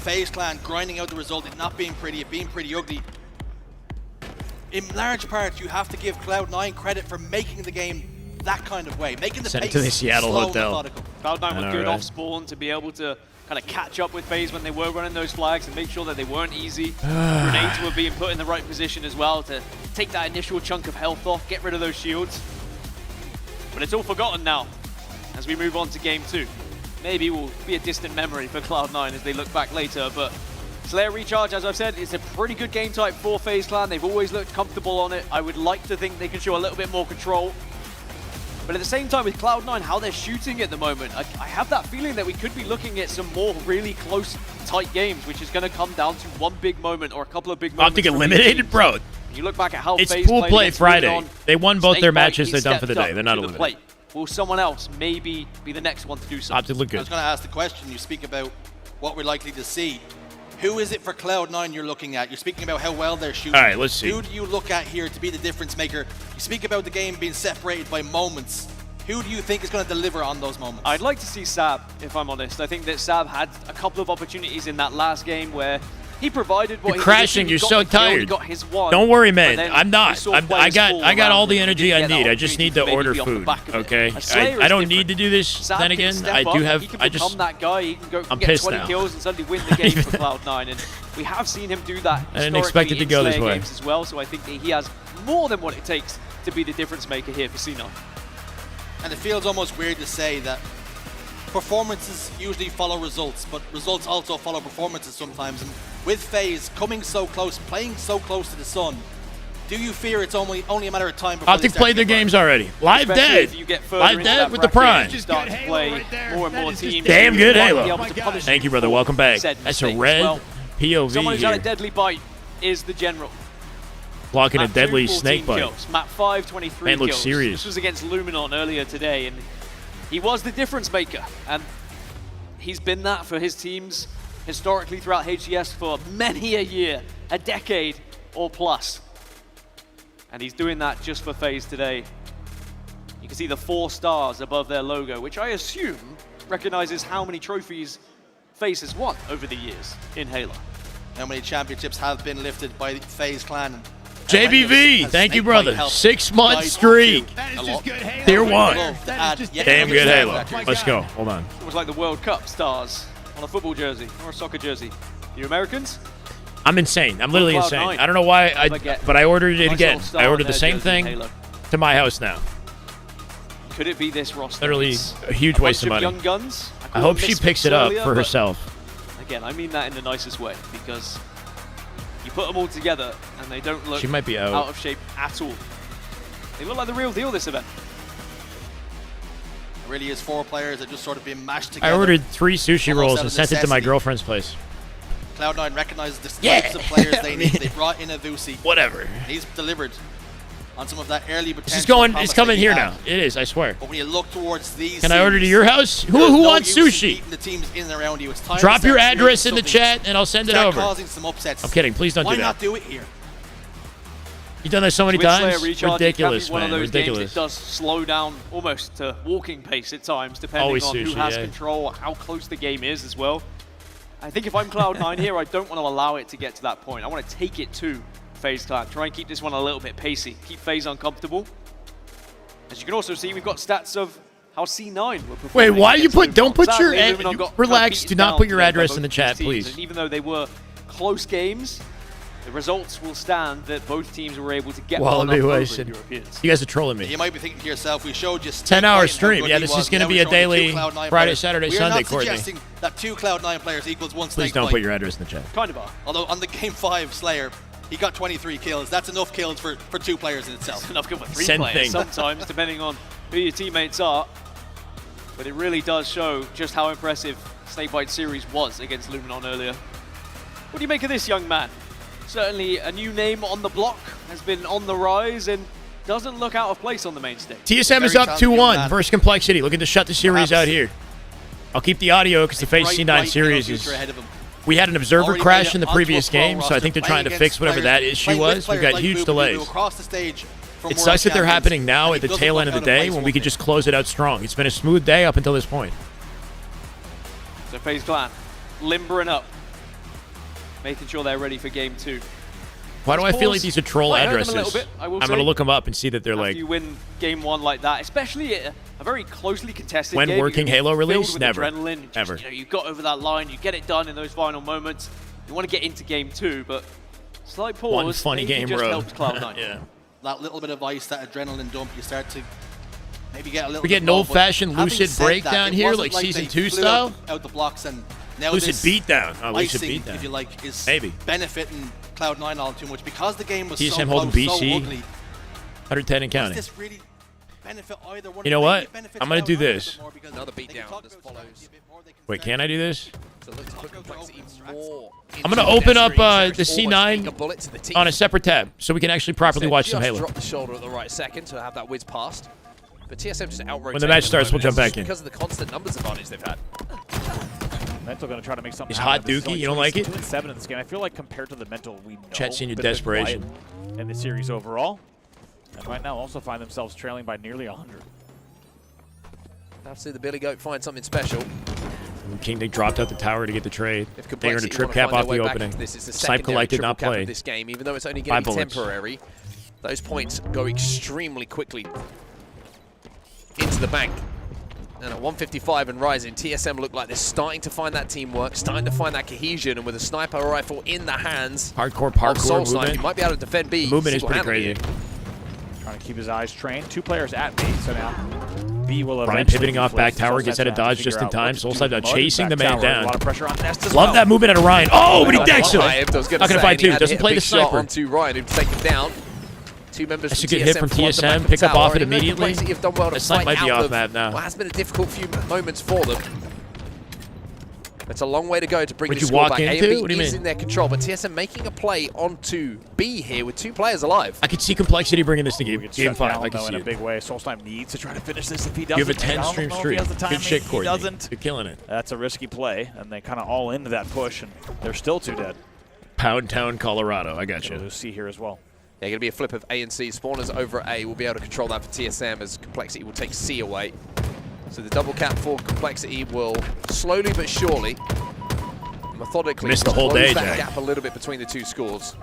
FaZe Clan grinding out the result, it not being pretty, it being pretty ugly. In large part, you have to give Cloud9 credit for making the game that kind of way, making the pace to the Seattle slow hotel. and methodical. Cloud9 were good off spawn to be able to kind of catch up with FaZe when they were running those flags and make sure that they weren't easy. Grenades were being put in the right position as well to take that initial chunk of health off, get rid of those shields. But it's all forgotten now as we move on to game 2. Maybe it will be a distant memory for Cloud9 as they look back later, but Slayer Recharge, as I've said, is a pretty good game type for FaZe Clan. They've always looked comfortable on it. I would like to think they can show a little bit more control. But at the same time with Cloud9, how they're shooting at the moment, I have that feeling that we could be looking at some more really close, tight games, which is going to come down to one big moment or a couple of big moments. Optic eliminated, bro. You look back at how it's FaZe pool play Friday. They won both their matches. Snakebite, They're done for the day. They're not eliminated. Will someone else maybe be the next one to do something? Optic look good. I was going to ask the question, you speak about what we're likely to see. Who is it for Cloud9 you're looking at? You're speaking about how well they're shooting. All right, let's see. Who do you look at here to be the difference maker? You speak about the game being separated by moments. Who do you think is going to deliver on those moments? I'd like to see Sab, if I'm honest. I think that Sab had a couple of opportunities in that last game where he provided what You're crashing. You're so tired. Got his one, don't worry, man. I'm not. I got all the energy I need. I just need to order food. Okay. I don't need to do this. Then again, I do have. He can become that guy. He can go I'm get pissed 20 now. kills and suddenly win the game for Cloud9. And we have seen him do that. I didn't expect it to go this way. Games as well. So I think that he has more than what it takes to be the difference maker here for C9. And it feels almost weird to say that performances usually follow results, but results also follow performances sometimes. And with FaZe coming so close, playing so close to the sun, do you fear it's only a matter of time before Optic played their games already. Live dead. Live dead with the Prime. Start to play more and more teams. Damn good Halo. Thank you, brother. Welcome back. That's a red POV Someone who's had a here. deadly bite is the General. Blocking a Map deadly 2, 14 snake bite. kills. Map 5, 23 Man looks kills. serious. This was against Luminon earlier today, and he was the difference maker. And he's been that for his teams historically throughout HGS for many a year, a decade or plus. And he's doing that just for FaZe today. You can see the 4 stars above their logo, which I assume recognizes how many trophies FaZe has won over the years in Halo. How many championships have been lifted by the FaZe Clan? JBV, thank you, brother. 6-month streak. Tier 1. Damn good Halo. Let's go. Hold on. It was like the World Cup stars on a football jersey or a soccer jersey. You Americans? I'm insane. I'm literally insane. I don't know why, but I ordered it again. I ordered the same thing to my house now. Could it be this roster? Literally a huge waste of money. Young guns. I hope she picks it up for herself. Again, I mean that in the nicest way, because you put them all together and they don't look She might be out of shape at all. They look like the real deal this event. It really is 4 players that just sort of been mashed together. I ordered 3 sushi rolls and sent it to my girlfriend's place. Cloud9 recognizes the types of players they need. They brought in a Vusi. Whatever. He's delivered on some of that early potential. It's coming here now. It is, I swear. But when you look towards these, can I order to your house? Who wants sushi? The teams in and around you. It's time Drop your address in the chat and I'll send it over. Causing some upsets. I'm kidding. Please don't do that. Why not do it here? You've done that so many times. Ridiculous, one man. Of those Ridiculous. Games that does slow down almost to walking pace at times, depending on who has control, how close the game is as well. I think if I'm Cloud9 here, I don't want to allow it to get to that point. I want to take it to FaZe Clan. Try and keep this one a little bit pacey. Keep FaZe uncomfortable. As you can also see, we've got stats of how C9 were performing. Wait, why you put? Don't put your. Relax. Do not put your address in the chat, please. And even though they were close games, the results will stand that both teams were able to get one up over Europeans. You guys are trolling me. You might be thinking to yourself, we showed you 10-hour stream. Yeah, this is going to be a daily Friday, Saturday, Sunday, Courtney. We are not suggesting that 2 Cloud9 players equals 1 Snake Please don't put your address in the chat. Kind of are. Although on the Game 5 Slayer, he got 23 kills. That's enough kills for 2 players in itself. It's enough kills for 3 players sometimes, depending on who your teammates are. But it really does show just how impressive Snakebite series was against Luminon earlier. What do you make of this young man? Certainly a new name on the block, has been on the rise and doesn't look out of place on the main stage. TSM is up 2-1 versus Complexity, looking to shut the series out here. I'll keep the audio because the FaZe C9 series is... We had an observer crash in the previous game, so I think they're trying to fix whatever that issue was. We've got huge delays. It sucks that they're happening now at the tail end of the day when we could just close it out strong. It's been a smooth day up until this point. So FaZe Clan limbering up, making sure they're ready for game 2. Why do I feel like these are troll addresses? I'm going to look them up and see that they're like... After you win game 1 like that, especially a very closely contested when game. working Halo release, never. Adrenaline, ever. You know, you got over that line, you get it done in those final moments. You want to get into game 2, but slight pause. One funny game just road. Helps Cloud9. Yeah. That little bit of ice, that adrenaline dump, you start to maybe get a little. We get an old-fashioned Lucid breakdown here, like Season 2 style. Out the blocks and now Lucid beatdown. Oh, Lucid icing, beatdown. if you like, is maybe benefiting Cloud9 all too much because the game was TSM so holding close, BC, so ugly. 110 and counting. Does this really benefit either one? You know what? I'm going to do this. Another beatdown just follows. Wait, can I do this? So look to put Complexity more. I'm going to open up the C9 on a separate tab so we can actually properly watch some Halo. Drop the shoulder at the right second to have that whiz past. But TSM just out-rotating. When the match starts, we'll jump back in. Because of the constant numbers advantage they've had. Mental going to try to make something He's hot dookie. You don't like it? 2-7 in this game. I feel like compared to the Mental, we know. Chat seeing your bit of desperation. quiet in the series overall. And right now also find themselves trailing by nearly 100. Have to see the Billy Goat find something special. King Nick dropped out the tower to get the trade. They earned a trip cap cap off the opening. Snipe collected, not played. This game, even though it's only going to be temporary, those points go extremely quickly into the bank. And at 155 and rising, TSM look like they're starting to find that teamwork, starting to find that cohesion, and with a sniper rifle in the hands hardcore parkour movement, he might be able to defend B. The movement is pretty crazy. Trying to keep his eyes trained. 2 players at B, so now B will Brian pivoting off back tower, gets out of dodge just in time. Soulside now chasing the man down. A lot of pressure on Nest as Love that movement out of Ryan. Oh, but he decks him. Not going to find 2. Doesn't play the sniper. Onto Ryan, who'd take him down. 2 members That's a good hit from TSM. Pick up off it immediately. The snipe might be off map now. Well, has been a difficult few moments for them. It's a long way to go to bring the you score walk back. into? A and What do B you is mean? in their control, but TSM making a play onto B here with 2 players alive. I could see Complexity bringing this to game 5. I can see in a it. big way. Soulstime needs to try to finish this if he doesn't. You have a 10-stream streak. Good shit, Courtney. He doesn't. You're killing it. That's a risky play, and they kind of all into that push, and they're still 2 dead. Pound Town, Colorado. I got you. We'll see here as well. Yeah, going to be a flip of A and C. Spawners over A will be able to control that for TSM as Complexity will take C away. So the double cap for Complexity will slowly but surely, methodically, missed the whole close day, that Jack. gap a little bit between the 2 scores.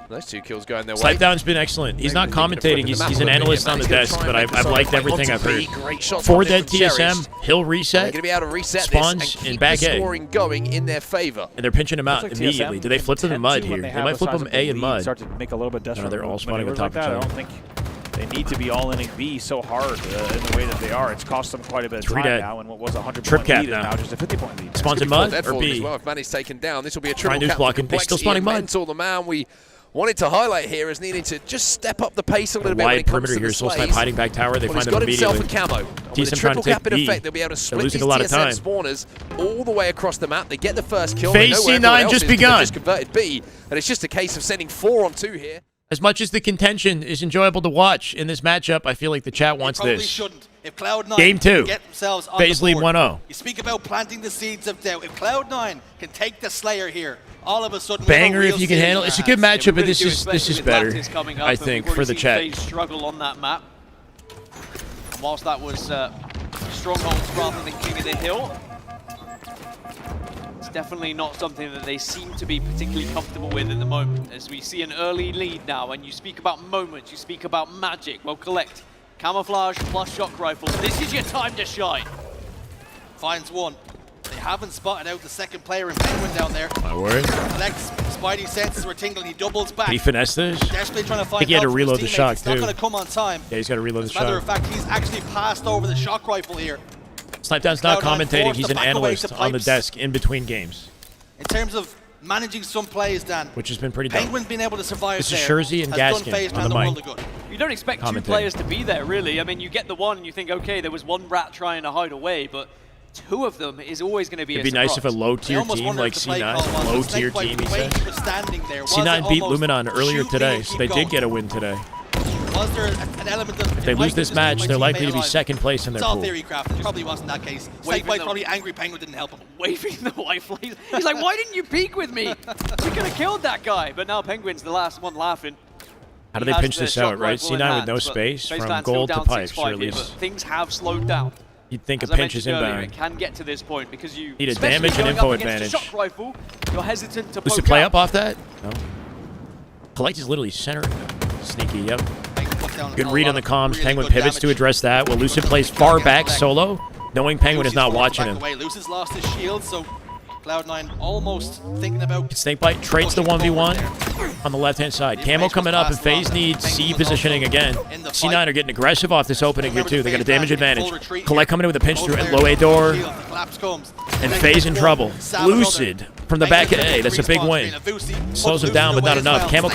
Those 2 kills going their way. Slidedown's been excellent. He's not commentating. He's an analyst on the desk, but I've liked everything I've heard. 4 dead TSM, he'll reset. They're going to be able to reset spawns this and keep in back the A. scoring going in their favor. And they're pinching him out immediately. Do they flip them in mud here? They might flip them A in mud. Start to make a little bit desperate. No, they're all spawning on top like of each that. other. I don't think they need to be all in B so hard in the way that they are. It's cost them quite a bit of 3 time dead. now, and what was a 100-point Trip cap lead is now. now just a 50-point lead. Spawns in mud or B? Well, if Manny's taken down, this will be a Trying triple to cap. block him. They still spawning mud. Mental, the man we wanted to highlight here is needing to just step up the pace a little bit when Wide it comes perimeter to here. the Soul Snipe slays. hiding back tower. They Well, find he's them got himself immediately. a camo. With a TSM trying triple to take cap in B. effect, they'll be able to They're split losing these a lot of TSM time. spawners all the way across the map. They get the first kill. FaZe They know where everyone C9 else just is, 'cause they've begun. just converted B, and it's just a case of sending 4 on 2 here. As much as the contention is enjoyable to watch in this matchup, I feel like the chat wants Probably this. shouldn't. If Cloud9 Game 2. get themselves on FaZe the lead board, 1-0. You speak about planting the seeds of doubt. If Cloud9 can take the Slayer here, all of a sudden we have a Banger real if you can series handle. in It's a our good hands. matchup, but this is better, Coming up, I and think, we've for the already chat. seen FaZe struggle on that map. And whilst that was strongholds rather than King of the Hill, it's definitely not something that they seem to be particularly comfortable with at the moment. As we see an early lead now, and you speak about moments, you speak about magic. Well, collect camouflage plus shock rifles. This is your time to shine. Finds one. They haven't spotted out the second player in Penguin down there. My word. Collects. Spidey senses were tingling. He doubles back. Did he finesse this? Desperately trying to I find think he had to help from reload his the teammates. shock, It's too. not going to come on time. Yeah, he's got to reload the As a matter shot. of fact, he's actually passed over the shock rifle here. Snipedown's not Cloud9 commentating. forced He's to an back away analyst to on the pipes. desk in between games, In terms of managing some plays, Dan, which has been pretty dope. Penguin's been able to survive This is there. Shurzy and has done Gaskin FaZe on Clan the world mic. of good. You don't expect two Commentating. players to be there, really. I mean, you get the one and you think, okay, there was one rat trying to hide away, but 2 of them is always going to be It'd be a nice if a surprise. low-tier team like C9, low-tier team, he said. C9 beat Luminon earlier today, so they did get a win today. Was there an element of If they lose this match, they're likely to be second place in their It's all pool. theory craft. It probably wasn't that case. Snakebite probably angry Penguin didn't help him. Waving the white flag. He's like, why didn't you peek with me? We could have killed that guy. But now Penguin's the last one laughing. How do He they has pinch the this shock out, right? rifle in C9 with hand, no but space FaZe from Clan still gold to down pipes, 6-5 or at here, least but things have slowed down. you'd think a As I pinch is mentioned earlier, inbound. it can get to this point because you Need a especially damage and going info up against a advantage. shock rifle, you're hesitant to Lucid poke play out. up off that? No. Collect is literally center. Sneaky, yep. Good read on the comms. Penguin pivots to address that. While Lucid plays far back solo, knowing Penguin is not watching him. Lucid's lost his shield, so Cloud9 almost thinking about Snakebite trades the 1v1 on the left-hand side. Camo coming up, and FaZe needs C positioning again. C9 are getting aggressive off this opening here, too. They got a damage advantage. Collect coming in with a pinch through, and low A door. And FaZe in trouble. Lucid from the back A. That's a big win. Slows him down, but not enough. Camo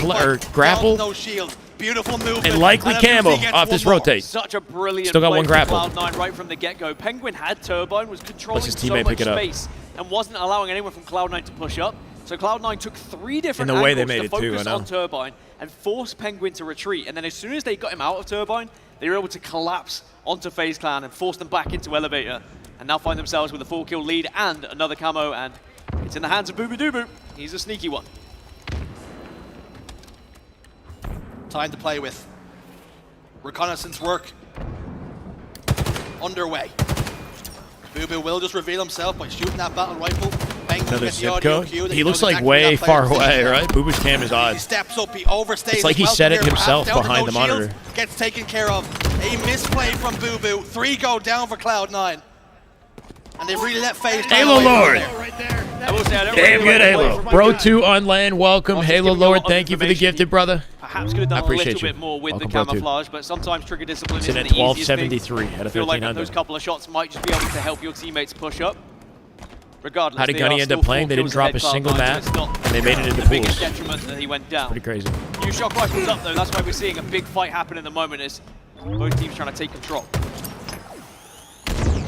grapple. No shield. Beautiful move. And likely camo off this rotate. Such a brilliant Still got play one from grapple. Cloud9 right from the get-go. Penguin had Turbine, was controlling Lets his so teammate much pick it up. space, and wasn't allowing anyone from Cloud9 to push up. So Cloud9 took 3 different In the way they angles made to it too, focus I know. on Turbine and force Penguin to retreat. And then as soon as they got him out of Turbine, they were able to collapse onto FaZe Clan and force them back into Elevator. And now find themselves with a 4-kill lead and another camo, and it's in the hands of Boo Boo Doo Boo. He's a sneaky one. Time to play with. Reconnaissance work underway. Boo Boo will just reveal himself by shooting that battle rifle. Another zip code. He looks like way far away, right? Boo Boo's cam is odd. He steps up, he overstays. It's like he his said it welcome here, himself perhaps down to behind the no shields, monitor. Gets taken care of. A misplay from Boo Boo. 3 go down for Cloud9. And they really let FaZe Halo Lord. I will say, I don't Damn really good like the Halo. play Bro from 2 on land. Welcome. Halo Lord. Thank you for the gifted, brother. Perhaps could have I done a appreciate little you. bit more with Welcome, the Bro 2. camouflage, but sometimes trigger discipline Sitting isn't at the easiest thing. 1273 out of I feel like 1300. those couple of shots might just be able to help your teammates push up. Regardless, How did they Gunny are end up still playing? 4 They didn't kills drop ahead, a single Cloud9, so map, it's not and they made it into the biggest pools. detriment that he went down. Pretty crazy. New shock rifles up though, that's why we're seeing a big fight happen in the moment as both teams trying to take control.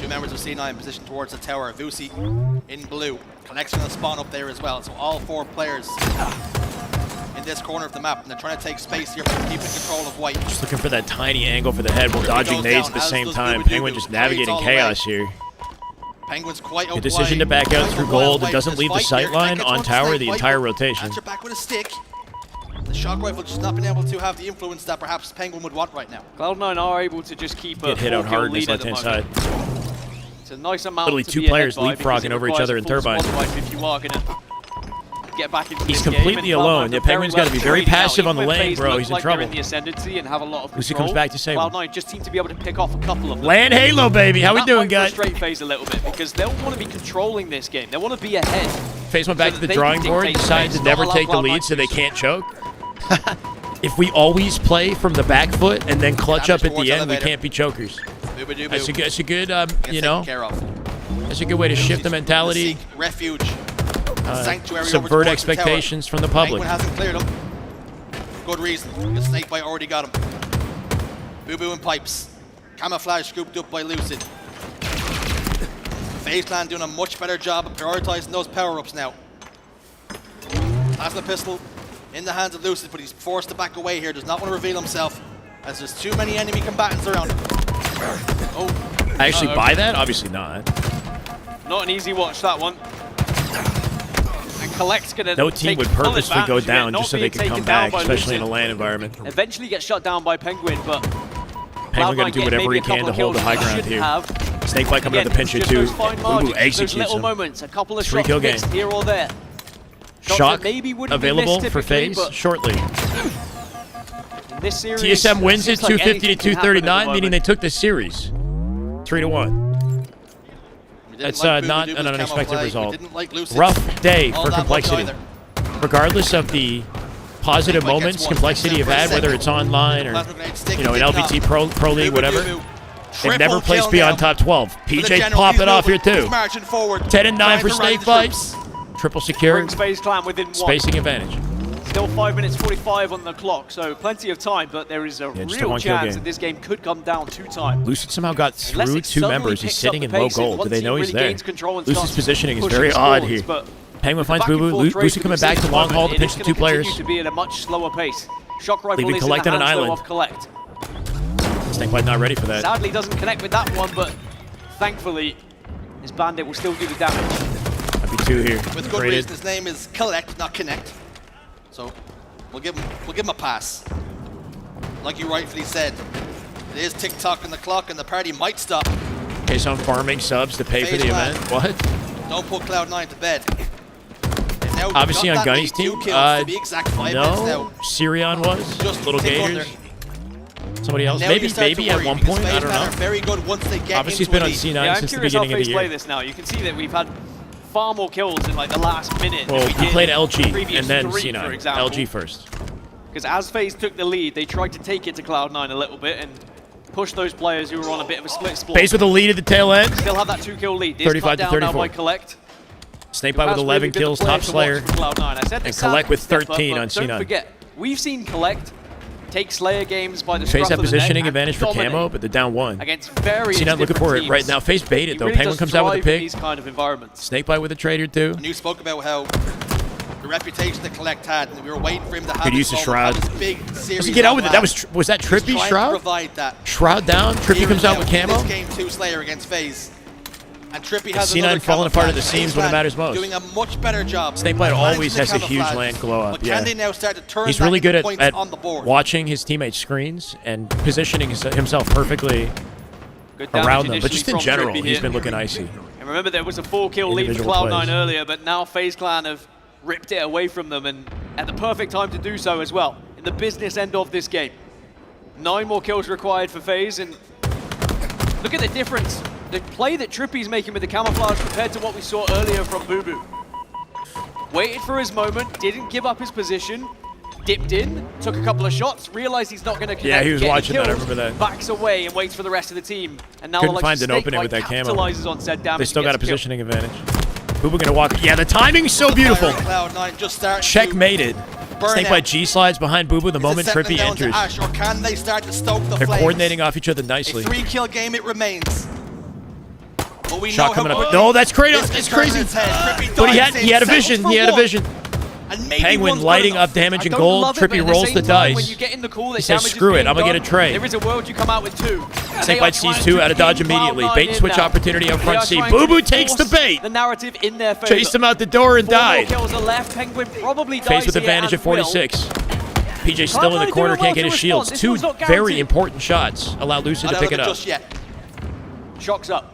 2 members of C9 positioned towards the tower. Vusi in blue. Collection of the spawn up there as well. So all 4 players in this corner of the map. And they're trying to take space here, but keeping control of white. Just looking for that tiny angle for the head while dodging nades at the same time. Penguin just navigating chaos here. Penguin's quite The decision to back out through gold. It doesn't leave the sight line on tower the entire rotation. Answer back with a stick. The shock rifle just not been able to have the influence that perhaps Penguin would want right now. Cloud9 are able to just keep a Get hit out 4-kill hard in lead this at the left-hand moment. side. It's a nice amount Literally to 2 be ahead players by because leapfrogging it over each requires other a in full Turbine. squad wipe if you are going to get back into He's this completely game. alone. Yeah, Penguin's got to be very passive on the lane, bro. He's in trouble. They're in the ascendancy and have a lot of Lucy control. comes back to save him. Cloud9 just seem to be able to pick off a couple of them. Land Halo, baby. How we doing, guys? That might frustrate FaZe a little bit because they'll want to be controlling this game. They want to be ahead. FaZe went back to the drawing board, decided to never take the lead so they can't choke. If we always play from the back foot and then clutch up at the end, we can't be chokers. That's a good, you know, that's a good way to shift the mentality. Refuge. Subvert expectations from the public. Penguin hasn't cleared him. Good reason. The Snakebite already got him. Boo-Boo and Pipes. Camouflage scooped up by Lucid. FaZe Clan doing a much better job of prioritizing those power-ups now. Plasma pistol in the hands of Lucid, but he's forced to back away here. Does not want to reveal himself as there's too many enemy combatants around him. Oh. I actually buy that? Obviously not. Not an easy watch, that one. And Collect's gonna No team would purposely go down just so they could come back, especially in a LAN environment. Eventually get shut down by Penguin, but Penguin got to do whatever he can to hold the high ground here. Snakebite coming up the pinch too. Ooh, executes little him. Moments, a couple of 3-kill shots game. missed here or there. Shock available for FaZe shortly. This series, TSM wins it 250 to anything can happen 239, at the meaning they took the series 3-1. That's not an unexpected result. Rough day for Complexity. Regardless of the positive moments Complexity have had, whether it's online or in LVT Pro League, whatever, they've never placed beyond top 12. PJ pop it off here too. 10-9 for Snakebite. Triple secure. Brings FaZe Clan within 1. Spacing advantage. Still 5 minutes 45 on the clock, so plenty of time, but there is a real chance that this game could come down 2 times. Lucid somehow got through 2 members. He's sitting in low gold. Do they know he's there? Lucid's positioning is very odd here. Penguin finds Boo-Boo. Lucid coming back to long haul to pinch the 2 players. To be at a much slower pace. Shock rifle leaving is Collect in on the an hands island. of Collect. Snakebite not ready for that. Sadly doesn't connect with that one, but thankfully his bandit will still do the damage. Might be 2 here. With good reason, his name is Collect, not Connect. So we'll give him a pass. Like you rightfully said, it is TikTok on the clock and the party might stop. Okay, so I'm farming subs to pay for the event. What? Don't put Cloud9 to bed. Obviously on Gunny's team, no, now. Sirion was, Just Little Gators. Somebody else, now maybe at one point, I don't know. Very good once they get Obviously, he's been on C9 since the beginning of the year. Play this now. You can see that we've had far more kills in like the last minute. Well, we played LG the and then 3, C9. LG first. Because as FaZe took the lead, they tried to take it to Cloud9 a little bit and push those players who were on a bit of a split. FaZe with a lead at the tail end. Still have that 2-kill lead. 35 to 34. Now by Collect. Snakebite with 11 kills, top Slayer, and Collect with 13 on C9. Don't forget, we've seen Collect take Slayer games by the FaZe scruff have of the neck positioning advantage for dominate camo, but they're down 1. Against various C9 looking for it right now. FaZe baited though. Really Penguin comes out with a pick. These kind of environments. Snakebite with a trader too. And you spoke about how the reputation that Collect had, and we were waiting for him to have Good use of Shroud. big series. Get out with it. That was that Trippy Shroud? Provide that. Shroud down. Trippy comes out with camo. This game 2 Slayer against FaZe. And Trippy has C9 falling apart at the seams when it matters most. Doing a much better job. Snakebite always has a huge land glow up. But can they now start to turn he's really good at on the board? watching his teammates' screens and positioning himself perfectly around them. But just in general, he's been looking icy. And remember, there was a 4-kill lead for Cloud9 earlier, but now FaZe Clan have ripped it away from them, and at the perfect time to do so as well, in the business end of this game. 9 more kills required for FaZe, and look at the difference. The play that Trippy's making with the camouflage compared to what we saw earlier from Boo-Boo. Waited for his moment, didn't give up his position, dipped in, took a couple of shots, realized he's not going to connect. Yeah, he was watching that, I remember that. Backs away and waits for the rest of the the team. And now couldn't find an opening with that camo. On said damage. They still got a positioning advantage. Boo-Boo going to walk. Yeah, the timing's so beautiful. Cloud9 just Checkmated. Snakebite G slides behind Boo-Boo the moment Trippy enters. Or can they start to stoke the They're flames? coordinating off each other nicely. A 3-kill game it remains. But we Shot know coming how up. No, that's crazy. It's crazy. But he had a vision. He had a vision. Penguin lighting up damage and gold. Trippy rolls the dice. He says, screw it, I'm going to get a trade. There is a world you come out with 2. Snakebite sees 2 out of dodge immediately. Bait and switch opportunity up front C. Boo-Boo takes the bait. The narrative in their favor. Chased him out the door and died. 4 kills are left. Penguin probably dies FaZe with advantage at 46. PJ still in the corner, can't get his shields. 2 very important shots. Allow Lucid to pick it up. Shock's up.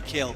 kill.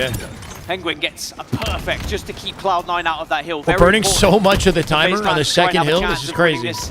yeah. Penguin gets a perfect just to keep Cloud9 out of that hill. We're Very burning important so much of the for timer FaZe on Clan the to try and second have a hill. chance This is of winning crazy. this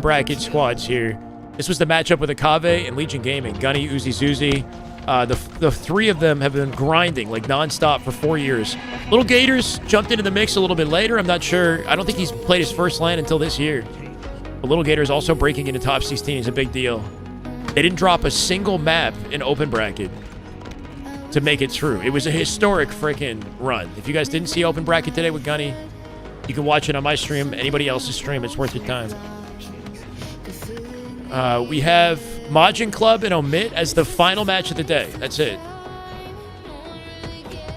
bracket squads here. This was the matchup with Akave and Legion Gaming. Gunny, Uzi, Zuzi. The three of them have been grinding like nonstop for 4 years. Little Gators jumped into the mix a little bit later. I'm not sure. I don't think he's played his first LAN until this year. But Little Gators also breaking into top 16 is a big deal. They didn't drop a single map in open bracket to make it through. It was a historic freaking run. If you guys didn't see open bracket today with Gunny, you can watch it on my stream, anybody else's stream. It's worth your time. We have Majin Club and Omit as the final match of the day. That's it.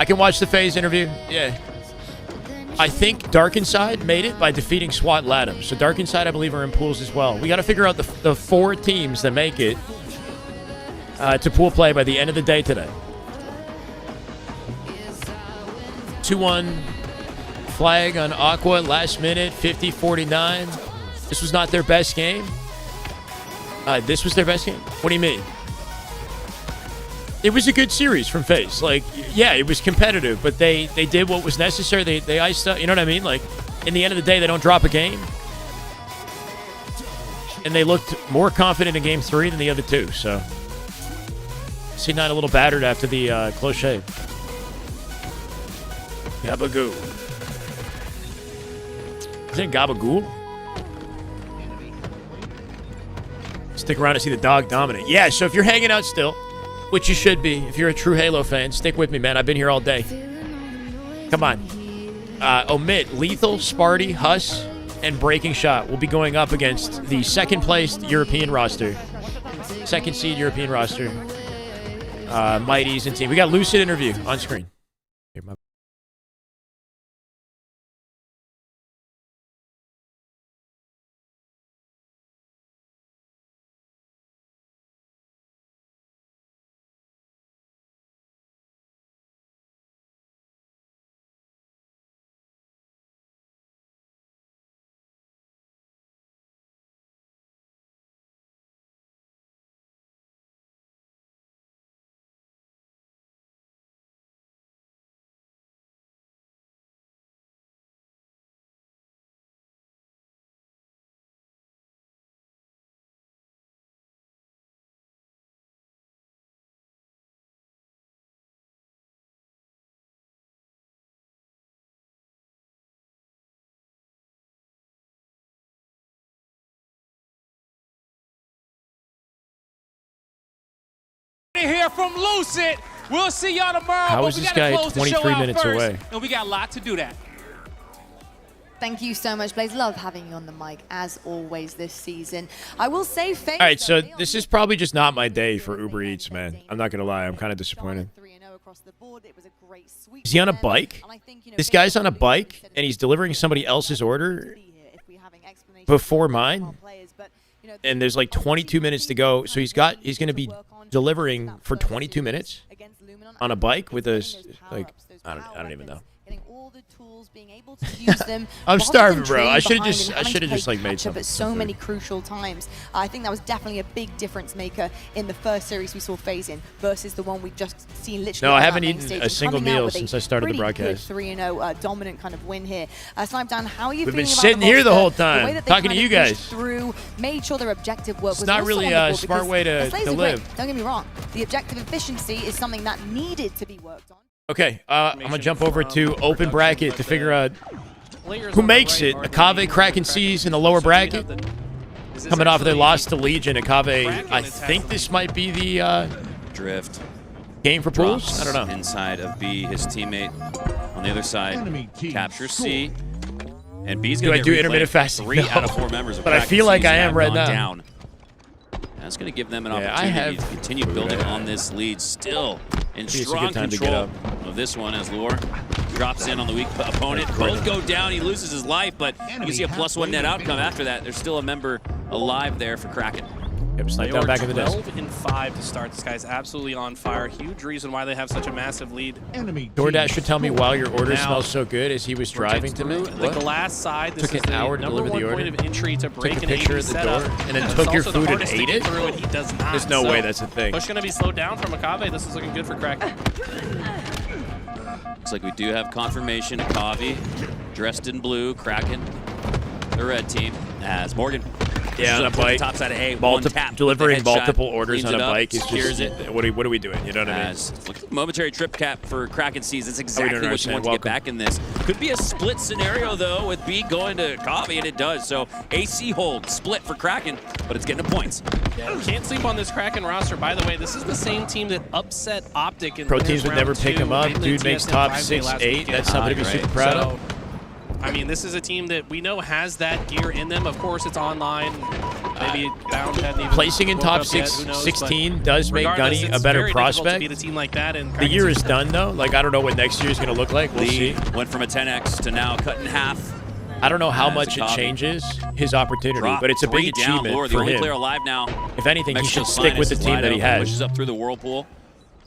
I can watch the FaZe interview. Yeah. I think Dark Inside made it by defeating SWAT Latham. So Dark Inside, I believe, are in pools as well. We got to figure out the 4 teams that make it to pool play by the end of the day today. 2-1 flag on Aqua last minute, 50-49. This was not their best game. This was their best game? What do you mean? It was a good series from FaZe. Like, yeah, it was competitive, but they did what was necessary. They iced up. You know what I mean? Like, in the end of the day, they don't drop a game. And they looked more confident in Game 3 than the other two. So, C9 a little battered after the close shave. Gabagoo. Is it Gabagool? Stick around to see the dog dominate. Yeah, so if you're hanging out still, which you should be, if you're a true Halo fan, stick with me, man. I've been here all day. Come on. Omit Lethal, Sparty, Huss, and Breaking Shot will be going up against the second-placed European roster. Second seed European roster. Mighties and team. We got Lucid interview on screen. Here, my Here from Lucid. We'll see y'all tomorrow. How is this guy 23 minutes away? And we got a lot to do that. Thank you so much, Blaze. Love having you on the mic, as always, this season. I will say FaZe. All right, so this is probably just not my day for Uber Eats, man. I'm not going to lie. I'm kind of disappointed. Is he on a bike? This guy's on a bike, and he's delivering somebody else's order before mine. And there's like 22 minutes to go. So he's going to be delivering for 22 minutes on a bike with a, like, I don't even know. I'm starving, bro. I should have just like made something. At so many crucial times. I think that was definitely a big difference maker in the first series we saw FaZe in versus the one we've just seen literally. No, I haven't eaten a single meal since I started the broadcast. 3-0 dominant kind of win here. Snipdown, how are you We've feeling been about sitting the here the roster, whole time, the way that talking to you guys. Through, made sure their objective work was It's not also really on the a board smart way to live. Don't get me wrong. The objective efficiency is something that needed to be worked on. Okay, I'm going to jump over to open bracket to figure out who makes it. Akave, Kraken Seas in the lower bracket. Coming off of their loss to Legion, Akave, I think this might be the Drift game for pools. I don't know. Inside of B, his teammate on the other side captures C, and B's going to do intermittent fasting? 3 out of 4 members of but I feel like I am right now. Down. That's going to give them an opportunity to continue building on this lead. Still in strong control of this one as Lure drops in on the weak opponent. Both go down. He loses his life, but you can see a +1 net outcome after that. There's still a member alive there for Kraken. Yep, slide down back in the desk. 12-5 to start. This guy's absolutely on fire. Huge reason why they have such a massive lead. DoorDash should tell me while your order smells so good as he was driving to me. The glass side. This took an hour to deliver the order. Point of entry to break took a picture at the door and then took your food and ate it. And he does not. There's no way that's a thing. Push going to be slowed down from Akave. This is looking good for Kraken. Looks like we do have confirmation. Akave dressed in blue. Kraken, the red team, as Morgan. Yeah, on a bike. Top side of A, delivering multiple orders on a bike is just, what are we doing? You know what I mean? Look at the momentary trip cap for Kraken Seas. That's exactly what you want to get back in this. Could be a split scenario, though, with B going to Akave, and it does. So AC hold, split for Kraken, but it's getting the points. Yeah, can't sleep on this Kraken roster. By the way, this is the same team that upset Optic in Pro teams would never pick him up. Dude makes top 6-8. That's something to be super proud of. I mean, this is a team that we know has that gear in them. Of course, it's online. Maybe Bound hadn't even placing in top 16 does make Gunny a better prospect. To beat a team like that, and the year is done, though. Like, I don't know what next year is going to look like. We'll see. Went from a 10x to now cut in half. I don't know how much it changes his opportunity, but it's a big achievement for him. Player alive now. If anything, he should stick with the team that he has. Pushes up through the whirlpool.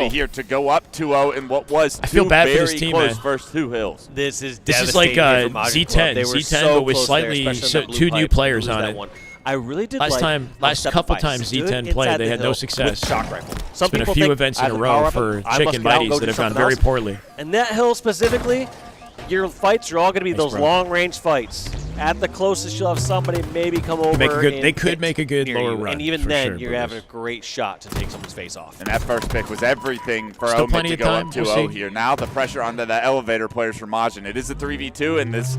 still. here to go up 2-0 in what was I feel two bad for very this team, close man. first 2 hills. This is like devastating for Z10. They were Z10, so but with close slightly there, especially on that blue 2 new pipe, players lose on that it. one. I really did last couple times Z10 played, they had no success. Shock rifle. It's been a few events in a row for Chicken Mighties that have gone very poorly. And that hill specifically, your fights are all going to be those bro. long-range fights. At the closest, you'll have somebody maybe come over. They could make a good lower run. And even for then, sure, you're having a great shot to take someone's face off. And that first pick was everything for Still Omid plenty to of go time. up We'll 2-0 see. here. Now the pressure onto the elevator players for Majin. It is a 3v2, and this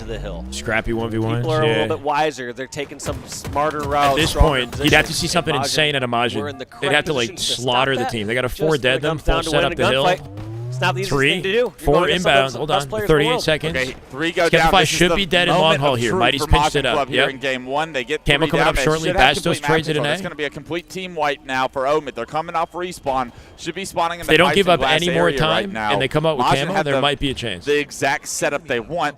into the hill. Scrappy 1v1s. People are a little bit wiser. They're taking some smarter routes. At this point, you'd have to see something insane at Imagine. They'd have to like slaughter the team. They got to 4 dead them, full set up the hill. It's not the easiest thing to do. 4 inbound. Hold on. 38 seconds. Okay, 3 go down. Skeptify should be dead in long haul here. Mighty's pinched it up. Here in game 1, they get Camo 3 coming down. up shortly. Bastos trades it in A. It's going to be a complete team wipe now for Omid. They're coming off respawn. Should be spawning in the If they don't give up glass any more area time right now. and they come out with Majin camo, had there might be a chance. The exact setup they want.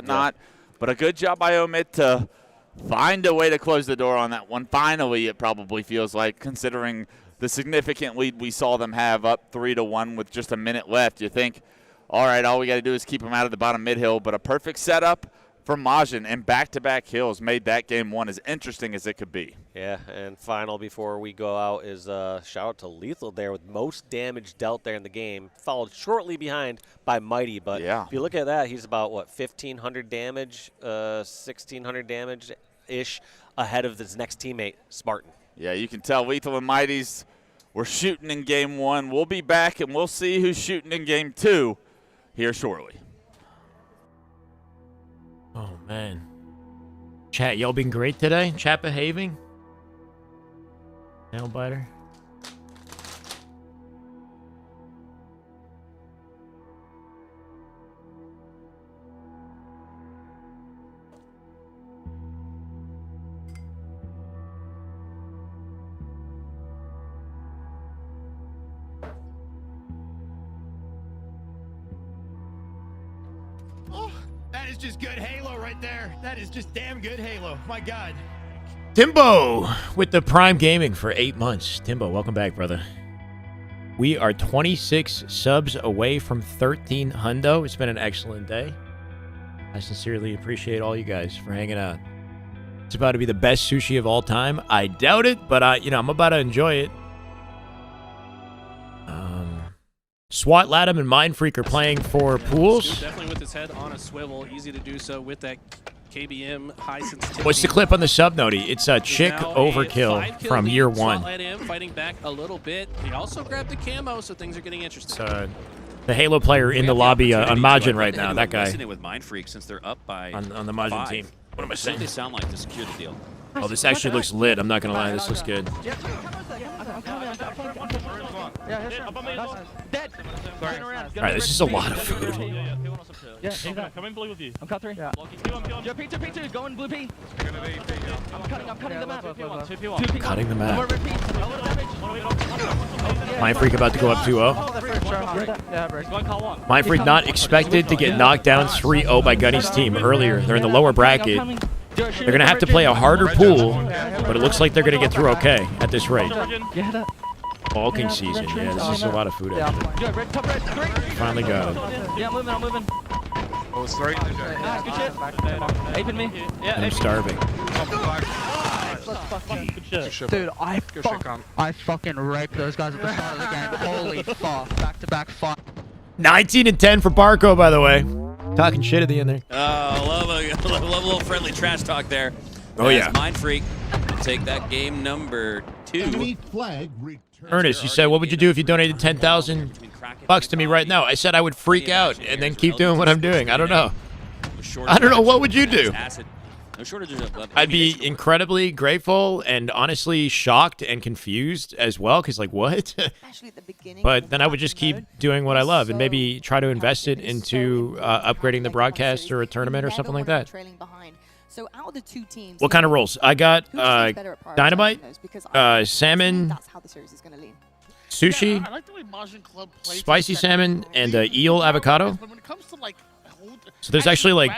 whatnot. But a good job by Omid to find a way to close the door on that one. Finally, it probably feels like, considering the significant lead we saw them have up 3-1 with just a minute left. You think, all right, all we got to do is keep them out of the bottom mid-hill. But a perfect setup for Majin and back-to-back kills made that game one as interesting as it could be. Yeah, and final before we go out is shout out to Lethal there with most damage dealt there in the game, followed shortly behind by Mighty. But if you look at that, he's about, what, 1,500 damage, 1,600 damage-ish ahead of his next teammate, Spartan. Yeah, you can tell Lethal and Mighty's were shooting in game 1. We'll be back, and we'll see who's shooting in game 2 here shortly. Oh, man. Chat, y'all been great today? Chat behaving? Nail biter? That is just good Halo right there. That is just damn good Halo. My God. Timbo with the Prime Gaming for 8 months. Timbo, welcome back, brother. We are 26 subs away from 13 hundo. It's been an excellent day. I sincerely appreciate all you guys for hanging out. It's about to be the best sushi of all time. I doubt it, but I'm about to enjoy it. SWAT Latham and Mindfreak are playing for pools. Definitely with his head on a swivel. Easy to do so with that KBM high sensitivity. What's the clip on the sub, Noti? It's a chick overkill from year 1. Fighting back a little bit. He also grabbed the camo, so things are getting interesting. The Halo player in the lobby on Majin right now. That guy. With Mindfreak since they're up by on the Majin 5. team. What am I saying? What do they sound like to secure the deal? Oh, this actually looks lit. I'm not gonna lie. This looks good. All right, this is a lot of food. Come in blue with you. I'm cut 3. Yeah. Yo, P2, going blue P. I'm cutting the map. Cutting the map. Mindfreak about to go up 2-0. Mindfreak not expected to get knocked down 3-0 by Gunny's team earlier. They're in the lower bracket. They're going to have to play a harder pool, but it looks like they're going to get through okay at this rate. Balking season, yeah, this is a lot of food. Finally got it. Yeah, I'm moving. Oh, sorry. Good shit. Aping me. And I'm starving. Dude, I fucking wrecked those guys at the start of the game. Holy fuck. Back-to-back fuck. 19 and 10 for Barco, by the way. Talking shit at the end there. Love a little friendly trash talk there. Oh, yeah. Mindfreak will take that game number 2. Ernest, you said, what would you do if you donated 10,000 bucks to me right now? I said I would freak out and then keep doing what I'm doing. I don't know. I don't know. What would you do? I'd be incredibly grateful and honestly shocked and confused as well, because like, what? But then I would just keep doing what I love and maybe try to invest it into upgrading the broadcast or a tournament or something like that. So out of the 2 teams, What kind of rolls? I got Dynamite, salmon, sushi, I like the way Majin Club plays spicy salmon, and eel avocado. When it comes to like So there's actually like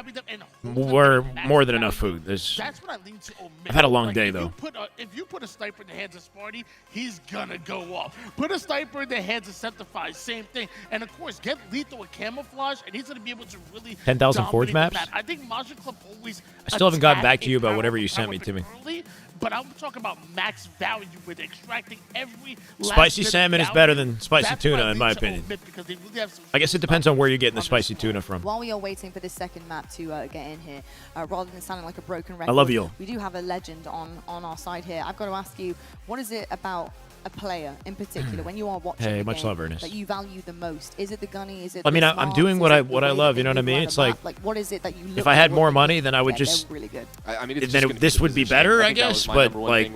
more than enough food. That's what I lean to omit. I've had a long Like, day if though. If you put a sniper in the hands of Sparty, he's gonna go off. Put a sniper in the hands of Septify, same thing. And of course, get lethal with camouflage, and he's gonna be able to really 10,000 Forge dominate the maps? map. I think Majin Club always. I still haven't gotten attack back to you a about whatever power you sent me to me. early, but I'm talking about max value with extracting every last Spicy bit of salmon is value. better than spicy That's what tuna, I in my lean to opinion. omit, because they really have some I guess it depends on where you're getting the spicy tuna from. While we are waiting for this second map to get in here, rather than sounding like a broken record, love eel. we do have a legend on our side here. I've got to ask you, what is it about a player in particular when you are watching Hey, the much game love, Ernest. that you value the most? Is it the gunny? Is it I mean, the I'm smarts? doing Is what it I the way love. that You know what I they mean? run It's the like, map? What is it that you look if I had for? more money, then I would Yeah, just. they're really good. I mean, it's then just this would be better, I guess. But like,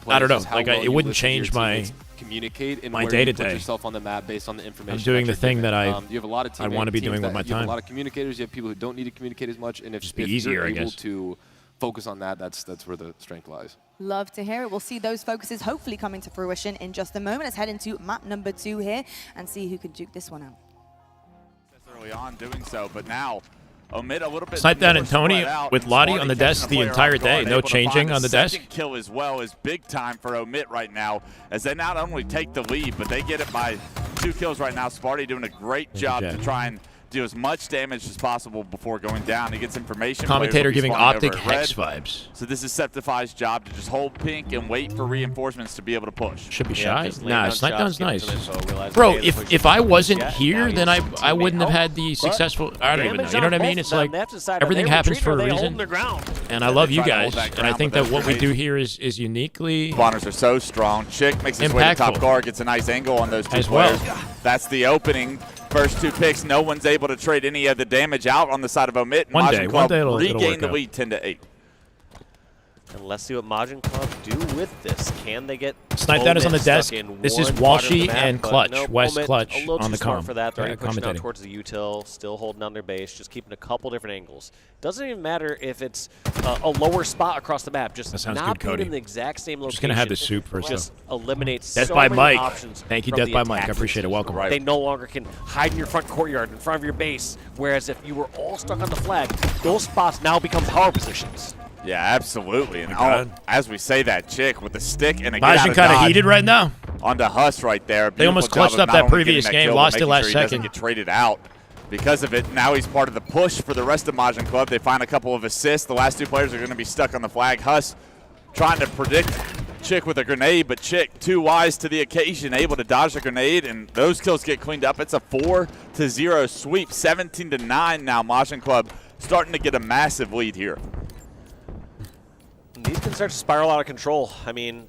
I don't know. Like, it wouldn't change my communicate and my where day to you put day. yourself on the map based on the information. I'm doing that the thing you're that given. You have a lot of I want to be teams doing with that my You have time. a lot of communicators. You have people who don't need to communicate as much, and if be easier, you're I able guess. to focus on that, that's where the strength lies. Love to hear it. We'll see those focuses hopefully coming to fruition in just a moment. Let's head into map number 2 here and see who can duke this one out. Early on doing so, but now omit a little bit. Snipe down more and Tony spread out, with and Lottie Smarty on the catching desk a the player entire off guard, day. No able to find changing on the desk. Second kill as well is big time for omit right now, as they not only take the lead, but they get it by 2 kills right now. Sparty doing a great job to try and do as much damage as possible before going down. He gets information. Commentator giving Optic over Hex red. vibes. So this is Septify's job to just hold pink and wait for reinforcements to be able to push. Should be shy. Nah, Snipe Down's nice. Bro, if I wasn't here, then I wouldn't have had the successful. I don't even know. You know what I mean? It's like everything happens for a reason. And I love you guys, and I think that what we do here is uniquely. Spawners are so strong. Chick makes his way to top guard, gets a nice angle on those two players. That's the opening. First two picks, no one's able to trade any of the damage out on the side of Omit. One day it'll regain the out. lead 10-8. And let's see what Majin Club do with this. Can they get Snipe Down is on the desk. This is Walshy map, and Clutch. No, West Omit, Clutch a little on too the smart com. for that. They're already pushing out commentating. towards the util, still holding down their base, just keeping a couple different angles. Doesn't even matter if it's a lower spot across the map. Just not being in the exact same location. Just gonna have this soup first. Just eliminates Death so by many Mike. options. Thank you, from Death the by Mike. I attack appreciate it. Welcome. They no longer can hide in your front courtyard in front of your base. Whereas if you were all stuck on the flag, those spots now become power positions. Yeah, absolutely. And as we say that, Chick with the stick and a Majin kind of heated right now. Onto Huss right there. They almost clutched up that previous game, lost it last second. Doesn't get traded out because of it. Now he's part of the push for the rest of Majin Club. They find a couple of assists. The last two players are going to be stuck on the flag. Huss trying to predict Chick with a grenade, but Chick too wise to the occasion, able to dodge the grenade, and those kills get cleaned up. It's a 4-0 sweep, 17-9 now. Majin Club starting to get a massive lead here. These can start to spiral out of control. I mean,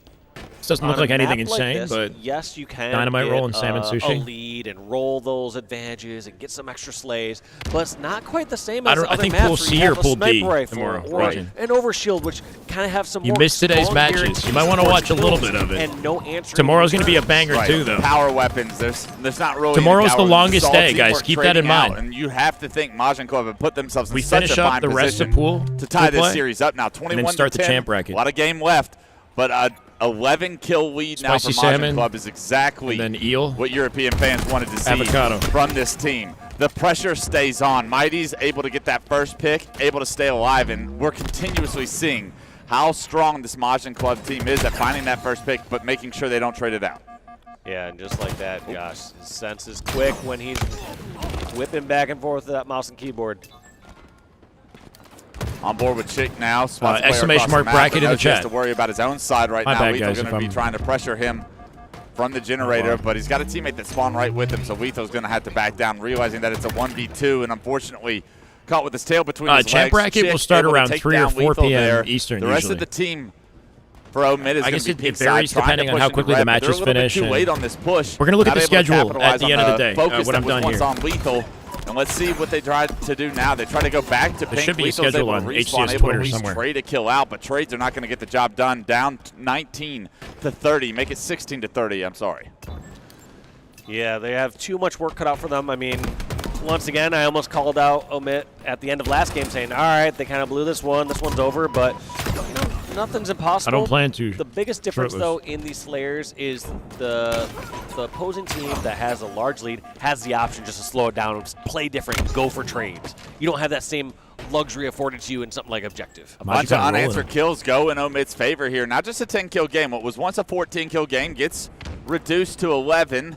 this doesn't look like anything insane, but yes, you can Dynamite roll and salmon a sushi. lead and roll those advantages and get some extra slays, but it's not quite the same as I other think maps pool where C you or have a pool D sniper rifle tomorrow. or an overshield, which kind of have some You more missed today's strong matches. guarantees You might want to for watch a little kills bit of it. And no answer. Tomorrow's going to be a banger too, though. Power weapons. There's not really. Tomorrow's the power. longest All day, teams guys. are Keep that in trading out, mind. And you have to think Majin Club have put themselves in We such finish a up fine the rest of position pool to tie this play, series up now. 21 and then start to the 10. champ bracket. A lot of game left, but a 11 kill lead now for Spicy Majin salmon, Club is exactly and then eel, what European fans wanted to see avocado from this team. The pressure stays on. Mighty's able to get that first pick, able to stay alive, and we're continuously seeing how strong this Majin Club team is at finding that first pick, but making sure they don't trade it out. Yeah, and just like that, Josh, his sense is quick when he's whipping back and forth with that mouse and keyboard. On board with Chick now. Exclamation mark bracket in the chat. Has to worry about his own side right My now. bad, Lethal's guys, going to be trying to pressure him from the generator, but he's got a teammate that spawned right with him, so Lethal's going to have to back down, realizing that it's a 1v2, and unfortunately caught with his tail between his legs. Champ bracket will start able to around take 3 or down 4 Lethal p.m. there. Eastern The rest usually. of the team for Omid is I going guess to be it varies trying depending to on push how into quickly red, the but matches they're a little bit finish. too late on this push. We're going to look at the Not able to schedule capitalize at the on end of the day focus when that I'm was done once here. on Lethal. And let's see what they try to do now. They try to go back to There pink. should be a Lethal's schedule able to on respawn, HCS able to Twitter at least somewhere. trade a kill out, but trades are not going to get the job done. Down 19-30. Make it 16-30. I'm sorry. Yeah, they have too much work cut out for them. I mean, once again, I almost called out Omit at the end of last game saying, all right, they kind of blew this one. This one's over, but you know, nothing's impossible. I don't plan to. The biggest difference, though, in these Slayers is the opposing team that has a large lead has the option just to slow it down and play different and go for trades. You don't have that same luxury afforded to you in something like Objective. A bunch of unanswered kills go in Omit's favor here. Not just a 10-kill game. What was once a 14-kill game gets reduced to 11.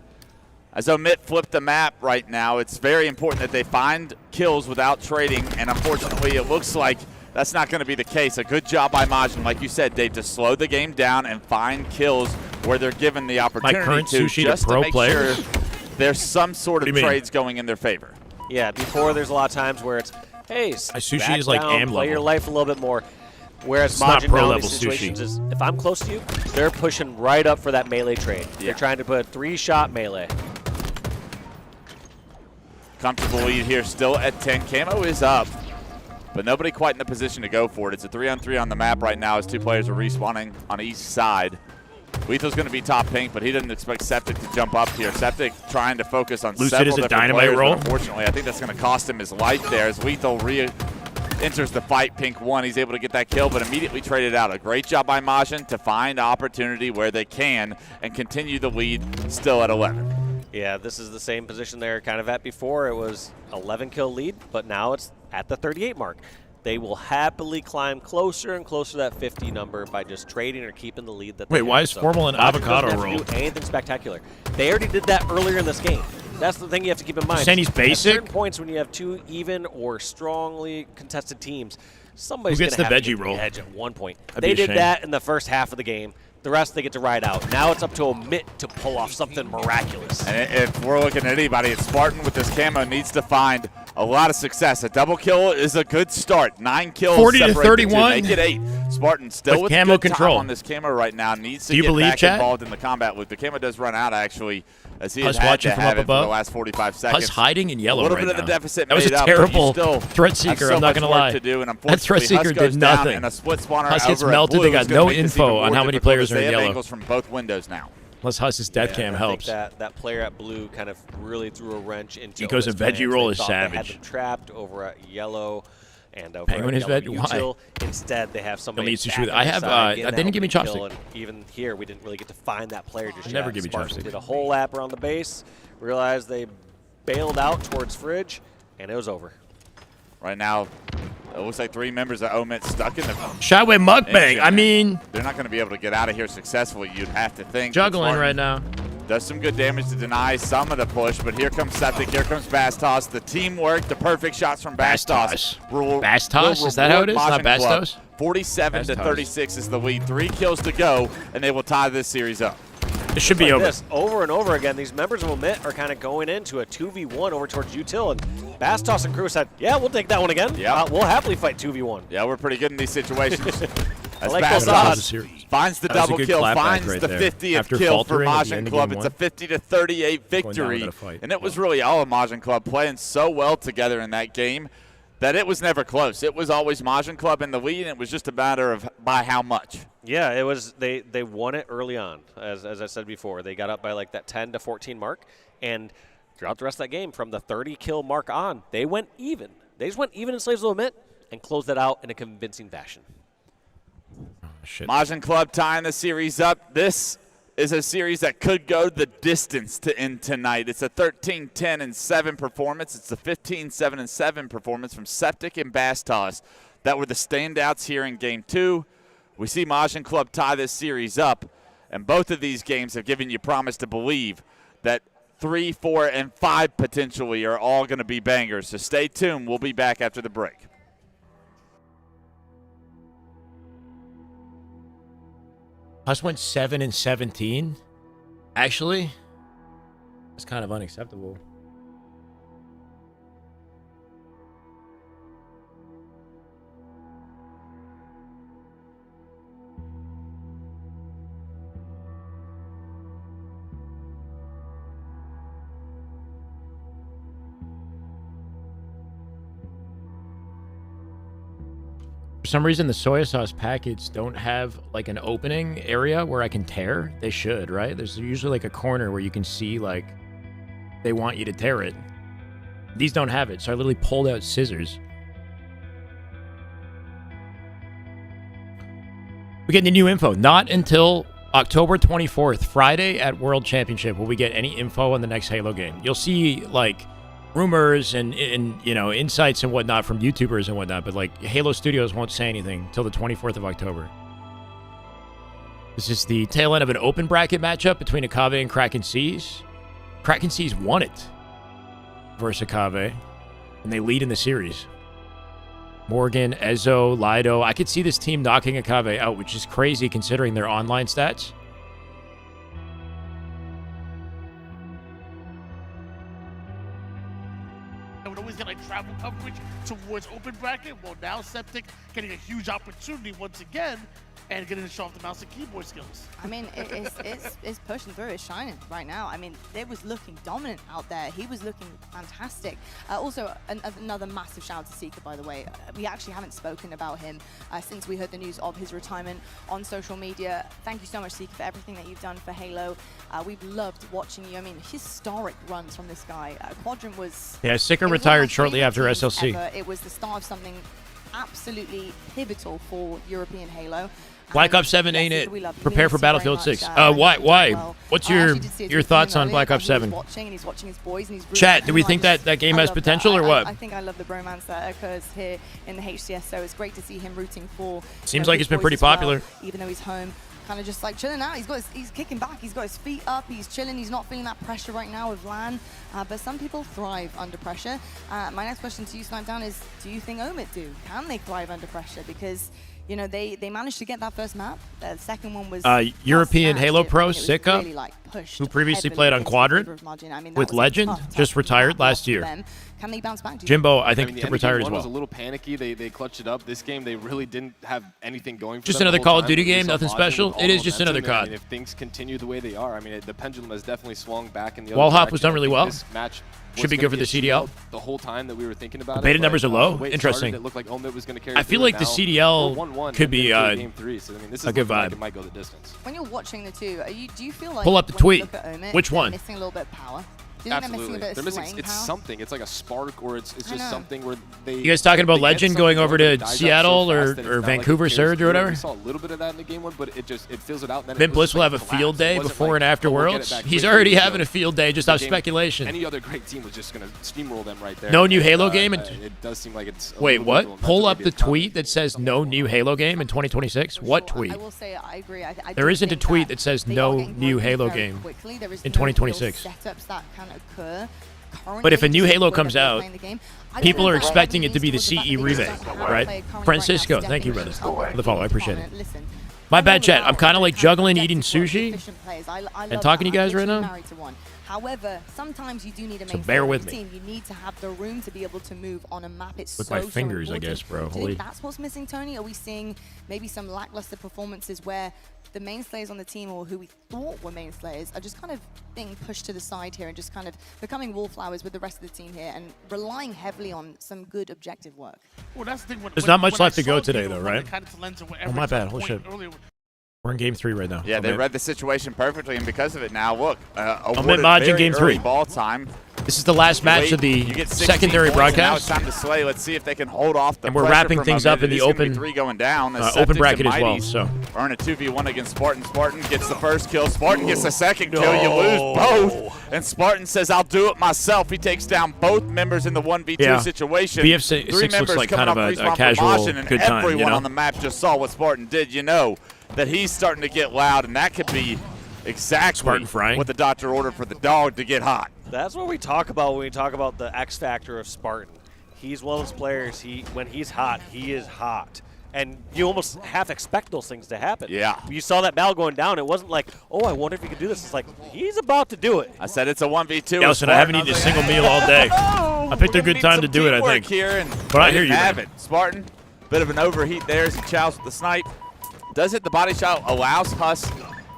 As Omit flipped the map right now, it's very important that they find kills without trading, and unfortunately it looks like that's not going to be the case. A good job by Majin, like you said, Dave, to slow the game down and find kills where they're given the opportunity current to, sushi just to pro make players? sure there's some sort of What do you mean? trades going in their favor. Yeah, before there's a lot of times where it's, hey, sushi back is like down, AM play your level. life a little bit more. Whereas It's not Majin pro now in level these situations sushi. is, if I'm close to you, they're pushing right up for that melee trade. Yeah. They're trying to put a 3-shot melee. Comfortable lead here, still at 10. Camo is up, but nobody quite in the position to go for it. It's a 3-on-3 on the map right now as two players are respawning on each side. Lethal's going to be top pink, but he doesn't expect Septic to jump up here. Septic trying to focus on Lucid several is a different dynamite players, roll. but unfortunately, I think that's going to cost him his life there as Lethal enters the fight. Pink 1, he's able to get that kill, but immediately traded out. A great job by Majin to find opportunity where they can and continue the lead still at 11. Yeah, this is the same position they're kind of at before. It was 11-kill lead, but now it's at the 38 mark. They will happily climb closer and closer to that 50 number by just trading or keeping the lead that they Wait, why have. is Formal an Majin doesn't avocado have to roll? do anything spectacular. They already did that earlier in this game. That's the thing you have to keep in mind. Saying he's basic? At certain points when you have two even or strongly contested teams, somebody's Who going gets to the have to veggie get roll? the edge at one point. That'd be They a did shame. that in the first half of the game. The rest they get to ride out. Now it's up to Omit to pull off something miraculous. And if we're looking at anybody, it's Spartan with this camo needs to find a lot of success. A double kill is a good start. 9 kills. 40 to separate the two. 31. Make it 8. Spartan still with camo good control time on this camo right now. Needs to Do you get believe, back chat? involved in the combat loop. The camo does run out actually, as he has Us had watching to from have up it for the above. last 45 seconds. Us hiding in yellow A little right bit of the now. deficit That was made a up, but you terrible still threat have seeker. so I'm not much going to work lie. to do, and That threat unfortunately, seeker Huss goes did down, nothing. and a split spawner Huss gets over at melted. blue They got is gonna no make this info even on more how many difficult players as are they in have yellow. angles from both windows now. Unless Huss's death cam I helps. think that player at blue kind of really threw a wrench into He goes Omit's a veggie plans. roll They is thought They had savage. them trapped over at yellow and over Penguin at is yellow veg- why? util. Instead, they have somebody needs to back shoot. on I their have, side, getting that didn't give me open kill, chopstick. and even here, we didn't really get to find that player just Never yet. give me Spartans chopstick. did a whole lap around the base, realized they bailed out towards Fridge, and it was over. Right now, it looks like 3 members of Omit stuck in the Shyway mukbang. engine. I mean, they're not going to be able to get out of here successfully, you'd have to think. juggling Spartan right now. does some good damage to deny some of the push, but here comes Septic, here comes Bastos. The teamwork, the perfect shots from Bastos. Bastos? Is that how it is? Not Bastos? 47 to 36 is the lead. 3 kills to go, and they will tie this series up. It should be over. This, over and over again, these members of Omit are kind of going into a 2v1 over towards util, and Bastos and crew said, yeah, we'll take that one again. Yeah. We'll happily fight 2v1. Yeah, we're pretty good in these situations. As like Bastos finds the That was a double good kill, clapback finds right the there. 50th After kill for faltering at the Majin end of Club. game It's a one. 50 to 38 Going down victory, without a fight. and it was really all of Majin Club playing so well together in that game that it was never close. It was always Majin Club in the lead, and it was just a matter of by how much. Yeah, it was. They won it early on, as I said before. They got up by like that 10 to 14 mark, and throughout the rest of that game, from the 30 kill mark on, they went even. They just went even in Slaves of Omit and closed it out in a convincing fashion. Majin Club tying the series up. This is a series that could go the distance to end tonight. It's a 13-10-7 performance. It's a 15-7-7 performance from Septic and Bastos that were the standouts here in Game 2. We see Majin Club tie this series up, and both of these games have given you promise to believe that 3, 4, and 5 potentially are all going to be bangers. So stay tuned. We'll be back after the break. Us went 7-17. Actually, it's kind of unacceptable. For some reason, the soy sauce packets don't have like an opening area where I can tear. They should, right? There's usually like a corner where you can see like they want you to tear it. These don't have it, so I literally pulled out scissors. We get the new info. Not until October 24th, Friday at World Championship, will we get any info on the next Halo game. You'll see like rumors and you know, insights and whatnot from YouTubers and whatnot, but like Halo Studios won't say anything till the 24th of October. This is the tail end of an open bracket matchup between Akave and Kraken Seas. Kraken Seas won it versus Akave, and they lead in the series. Morgan, Ezo, Lido. I could see this team knocking Akave out, which is crazy considering their online stats. I would always get like travel coverage towards open bracket. Well, now Septic getting a huge opportunity once again and getting to show off the mouse and keyboard skills. I mean, it's pushing through. It's shining right now. I mean, it was looking dominant out there. He was looking fantastic. Also, another massive shout out to Seeker, by the way. We actually haven't spoken about him since we heard the news of his retirement on social media. Thank you so much, Seeker, for everything that you've done for Halo. We've loved watching you. I mean, historic runs from this guy. Quadrant was... Yeah, Seeker retired shortly after SLC. Ever. It was the start of something absolutely pivotal for European Halo. Black Ops 7 ain't it. Prepare for Battlefield 6. Why? What's your thoughts on Black Ops 7? Chat, do we think that game has potential or what? I think I love the bromance that occurs here in the HCS, so it's great to see him rooting for. Seems like it's been pretty popular. Even though he's home kind of just like chilling out. He's kicking back. He's got his feet up. He's chilling. He's not feeling that pressure right now with LAN. But some people thrive under pressure. My next question to you, Snipedown, is do you think Omid do? Can they thrive under pressure? Because you know, they managed to get that first map. The second one was European Halo Pro, Sika, really, like, who previously played on Quadrant with Legend, just retired last year. Can they bounce back? Jimbo, I think, retired as well. Was a little panicky. They clutched it up. This game, they really didn't have anything going for just them another the whole Call of time. Duty game, nothing special. It is just another COD. I mean, if things continue the way they are, I mean, the pendulum has definitely swung back in the Wall other hop was done really well. This match should be good for the CDL. The whole time that we were thinking about the beta it, numbers are low. The way it Interesting. Started, it looked like Omid was going to carry I feel like the CDL could be game 3, so I mean, this is a good like vibe. it might go the distance. When you're watching the two, do you feel like pull up the when tweet? You look at Omid, Which one? they're missing a little bit of power? Do you think Absolutely. they're missing a bit of slaying it's power? something. It's like a spark, or it's just something where they. You guys talking about Legend going over to Seattle or Vancouver Surge or whatever? We saw a little bit of that in the game 1, but it fills it out. Vin Bliss will have a field day before and after Worlds. He's already having a field day just off speculation. Any other great team was just going to steamroll them right there. No new Halo game? It does seem like it's. Wait, what? Pull up the tweet that says no new Halo game in 2026. What tweet? I will say I agree. There isn't a tweet that says no new Halo game in 2026. Setups that can occur. But if a new Halo comes out, people are expecting it to be the CE remake, right? Francisco, thank you, brother, for the follow. I appreciate it. My bad, chat. I'm kind of like juggling eating sushi and talking to you guys right now. However, sometimes you do need a So bear with me. team. You need to have the room to be able to move on a map. It's With so, my fingers, so I guess, bro. Do you Holy. think that's what's missing, Tony? Are we seeing maybe some lackluster performances where the main slayers on the team, or who we thought were main slayers, are just kind of being pushed to the side here and just kind of becoming wallflowers with the rest of the team here and relying heavily on some good objective work? Well, that's the thing. There's not much left to go today, though, right? Oh, my bad. Holy shit. We're in game 3 right now. Yeah, they read the situation perfectly, and because of it now, look. I'm in Majin game 3. Ball time. This is the last match of the secondary broadcast. Now it's time to slay. Let's see if they can hold off the and we're pressure wrapping from things Omid. up in the It is gonna be open 3 going down. open bracket as well. So earn a 2v1 against Spartan. Spartan gets the first kill. Spartan gets the second kill. You lose both. And Spartan says, "I'll do it myself." He takes down both members in the 1v2 situation. BF6 3 members looks like coming kind of up a respawn casual for Majin, and good time. everyone You know? on the map just saw what Spartan did. You know that he's starting to get loud, and that could be exactly what the doctor ordered for the dog to get hot. That's what we talk about when we talk about the X factor of Spartan. He's one of those players, when he's hot, he is hot. And you almost half expect those things to happen. Yeah. You saw that battle going down. It wasn't like, oh, I wonder if he can do this. It's like, he's about to do it. I said it's a 1v2. Nelson, I haven't eaten a single meal all day. I picked a good time to do it, I think. Here, but I hear you, have man. it. Spartan, bit of an overheat there as he chows with the snipe. Does hit the body shot, allows Huss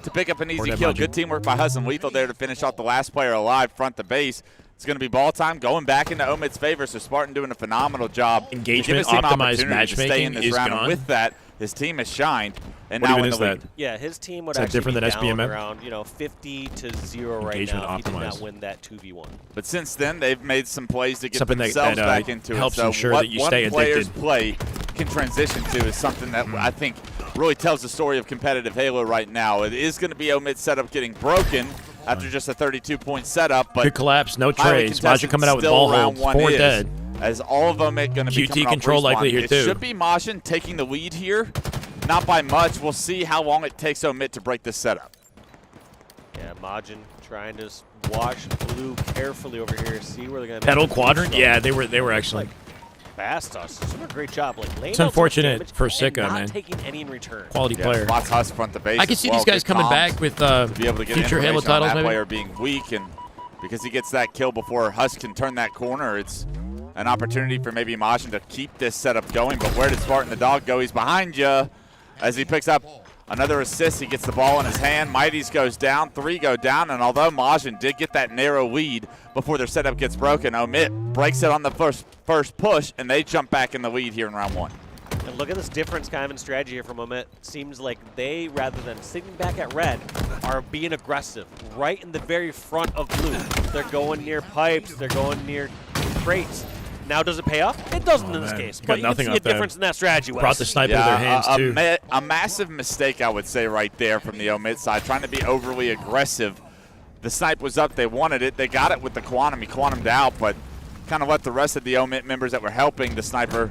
to pick up an easy kill. Good teamwork by Huss and Lethal there to finish off the last player alive front the base. It's going to be ball time, going back into Omid's favor, so Spartan doing a phenomenal job. Engagement, optimized matchmaking is is round. gone. And with that, his team has shined, and What now even in is the that? lead. Yeah, his team would Is that actually different be than down SBMM? around 50-0 right Engagement now if he did not optimized. win that 2v1. But since then, they've made some plays to get Something that- themselves that, back into helps it. So ensure what that you one stay player's addicted. play can transition to is something that I think really tells the story of competitive Halo right now. It is going to be Omid's setup getting broken after just a 32-point setup. But Good collapse, no highly trades. Majin coming out with still ball round hold, 1 4 is, dead. As all of them going to be QT coming off control respawn. likely here It too. should be Majin taking the lead here. Not by much. We'll see how long it takes Omid to break this setup. Yeah, Majin trying to watch blue carefully over here, see where they're going to Pedal quadrant, yeah, they were excellent. Fast us. Doing a great job. Like, laying It's out some unfortunate damage for and Sika, not man. taking any in return. Quality player. Lots Huss front the base. I can as see well. these guys Good coming comms back with to be able to get future Halo information on titles, that maybe. player being weak, and because he gets that kill before Huss can turn that corner, it's an opportunity for maybe Majin to keep this setup going. But where did Spartan the dog go? He's behind you as he picks up another assist. He gets the ball in his hand. Mighty's goes down, 3 go down, and although Majin did get that narrow lead before their setup gets broken, Omid breaks it on the first push, and they jump back in the lead here in round 1. And look at this difference kind of in strategy here from Omid. Seems like they, rather than sitting back at red, are being aggressive right in the very front of blue. They're going near pipes. They're going near crates. Now, does it pay off? It doesn't in this case. But you can see a difference in that strategy, Wes. Brought the sniper to their hands, too. A massive mistake, I would say, right there from the Omid side, trying to be overly aggressive. The snipe was up. They wanted it. They got it with the quantum. He quantumed out, but kind of let the rest of the Omid members that were helping the sniper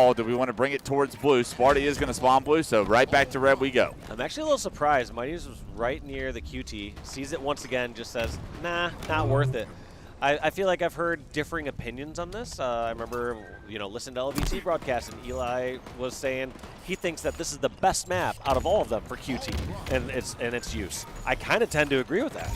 call. Do we want to bring it towards blue? Sparty is going to spawn blue, so right back to red we go. I'm actually a little surprised. Mighty's was right near the QT, sees it once again, just says, nah, not worth it. I feel like I've heard differing opinions on this. I remember, listening to LVC broadcast, and Eli was saying he thinks that this is the best map out of all of them for QT and its use. I kind of tend to agree with that.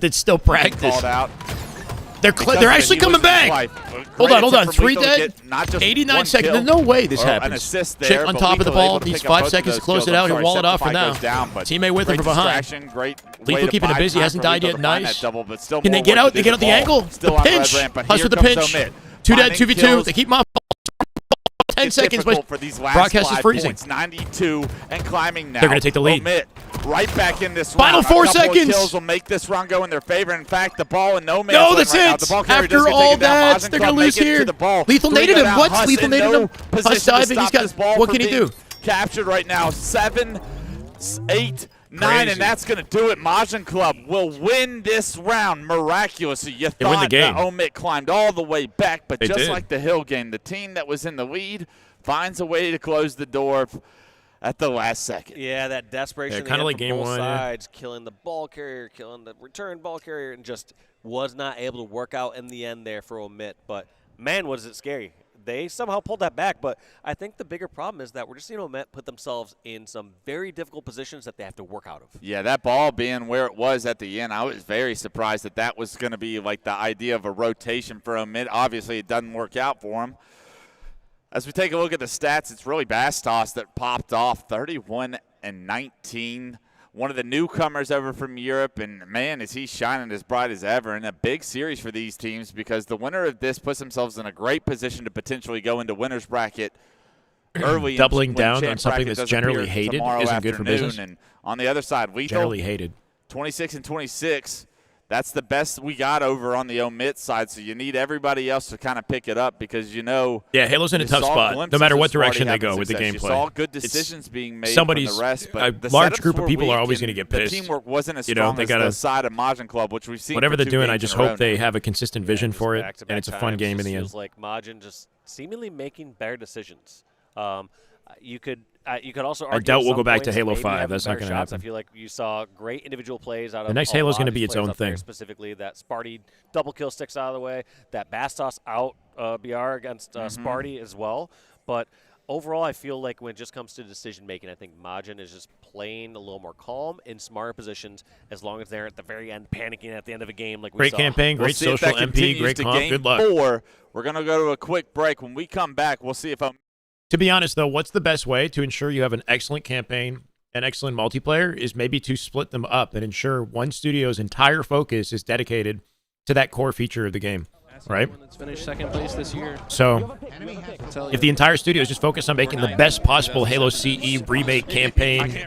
that it's still practice. Called out. They're actually coming back. Hold on. 3 dead. 89 seconds. There's no way this happens. An assist there, Chick on top of the ball. Needs 5 seconds to close it out. He'll wall it off for now. Teammate with him from behind. Lethal keeping it busy. Hasn't died yet. Nice. Can they get out? They get out the angle. The pinch. Plus with the pinch. 2 dead, 2v2. They keep him up. 10 seconds, but for these last broadcast is freezing. Points, 92 and climbing now. They're going to take the lead. right back in this Final round. 4 A couple of seconds. kills will make this round go in their favor. In fact, the ball in no man's No, land that's right now. it. The ball carrier does After get all taken down. that, Majin they're Club going to lose make it here. to the ball. Lethal Three nated go him. down. What? Huss Lethal in nated no him. Huss position to diving. He's stop got. this ball What from can he being do? Captured right now. 7, 8, 9, Crazy. and that's going to do it. Majin Club will win this round miraculously. You They win the thought game. that Omit climbed all the way back, but They just did. like the Hill game, the team that was in the lead finds a way to close the door at the last second. Yeah, that desperation. Yeah, kinda like from game both 1, yeah. sides, killing the ball carrier, killing the return ball carrier, and just was not able to work out in the end there for Omit. But man, was it scary. They somehow pulled that back, but I think the bigger problem is that we're just seeing Omit put themselves in some very difficult positions that they have to work out of. Yeah, that ball being where it was at the end, I was very surprised that that was going to be like the idea of a rotation for Omit. Obviously, it doesn't work out for him. As we take a look at the stats, it's really Bastos that popped off, 31 and 19. One of the newcomers over from Europe, and man, is he shining as bright as ever. In a big series for these teams because the winner of this puts themselves in a great position to potentially go into winner's bracket early. Doubling when down champ on something bracket that's does appear generally hated tomorrow isn't good for afternoon. business. And on the other side, Lethal, Generally hated. 26 and 26. That's the best we got over on the Omit side, so you need everybody else to kind of pick it up because you know. Yeah, Halo's in a you tough saw spot, no glimpses matter of what Smarty direction they having go with the success. gameplay. You saw good It's decisions being made somebody's, from the rest, but the large setups group of were people are weak, always going to and get pissed. The teamwork wasn't as You know, strong they as gotta, the side of Majin Club, which we've seen. whatever for they're 2 doing, I games just in a row hope they now. have a consistent vision for it, Back-to-back and it's a fun times, game in just the end. feels like Majin just seemingly making better decisions. You could also argue I doubt at we'll some go back to points Halo maybe 5. having That's not better going to shots. happen. I feel like you saw great individual plays out of The next a Halo's lot gonna of be these its players own up there, thing. specifically that Sparty double kill sticks out of the way, that Bastos out BR against Sparty as well. But overall, I feel like when it just comes to decision making, I think Majin is just playing a little more calm in smarter positions as long as they're at the very end panicking at the end of a game like we Great saw. campaign, great see if social that MP, continues great to comp. game Good luck. 4. We're going to go to a quick break. When we come back, we'll see if To be honest, though, what's the best way to ensure you have an excellent campaign and excellent multiplayer is maybe to split them up and ensure one studio's entire focus is dedicated to that core feature of the game, right? That's finished second place this year. So, if the entire studio is just focused on making the best possible Halo CE remake campaign,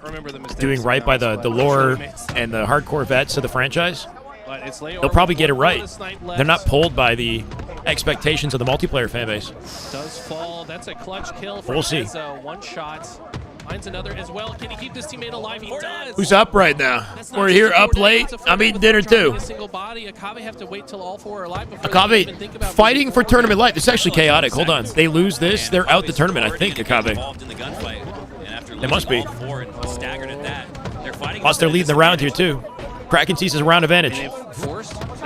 doing right by the lore and the hardcore vets of the franchise, they'll probably get it right. They're not pulled by the expectations of the multiplayer fan base. Does fall. That's a clutch kill for We'll see. Ezza. One shot. Finds another as well. Can he keep this teammate alive? He does. Who's up right now? We're here up late. I'm eating dinner too. A single body. Akabe have to wait till all 4 are alive before they even think Akabe about fighting for tournament life. It's actually chaotic. Hold on. They lose this, they're out the tournament, I think, Akabe. They must be. Plus, they're leading the round here, too. Kraken sees a round advantage.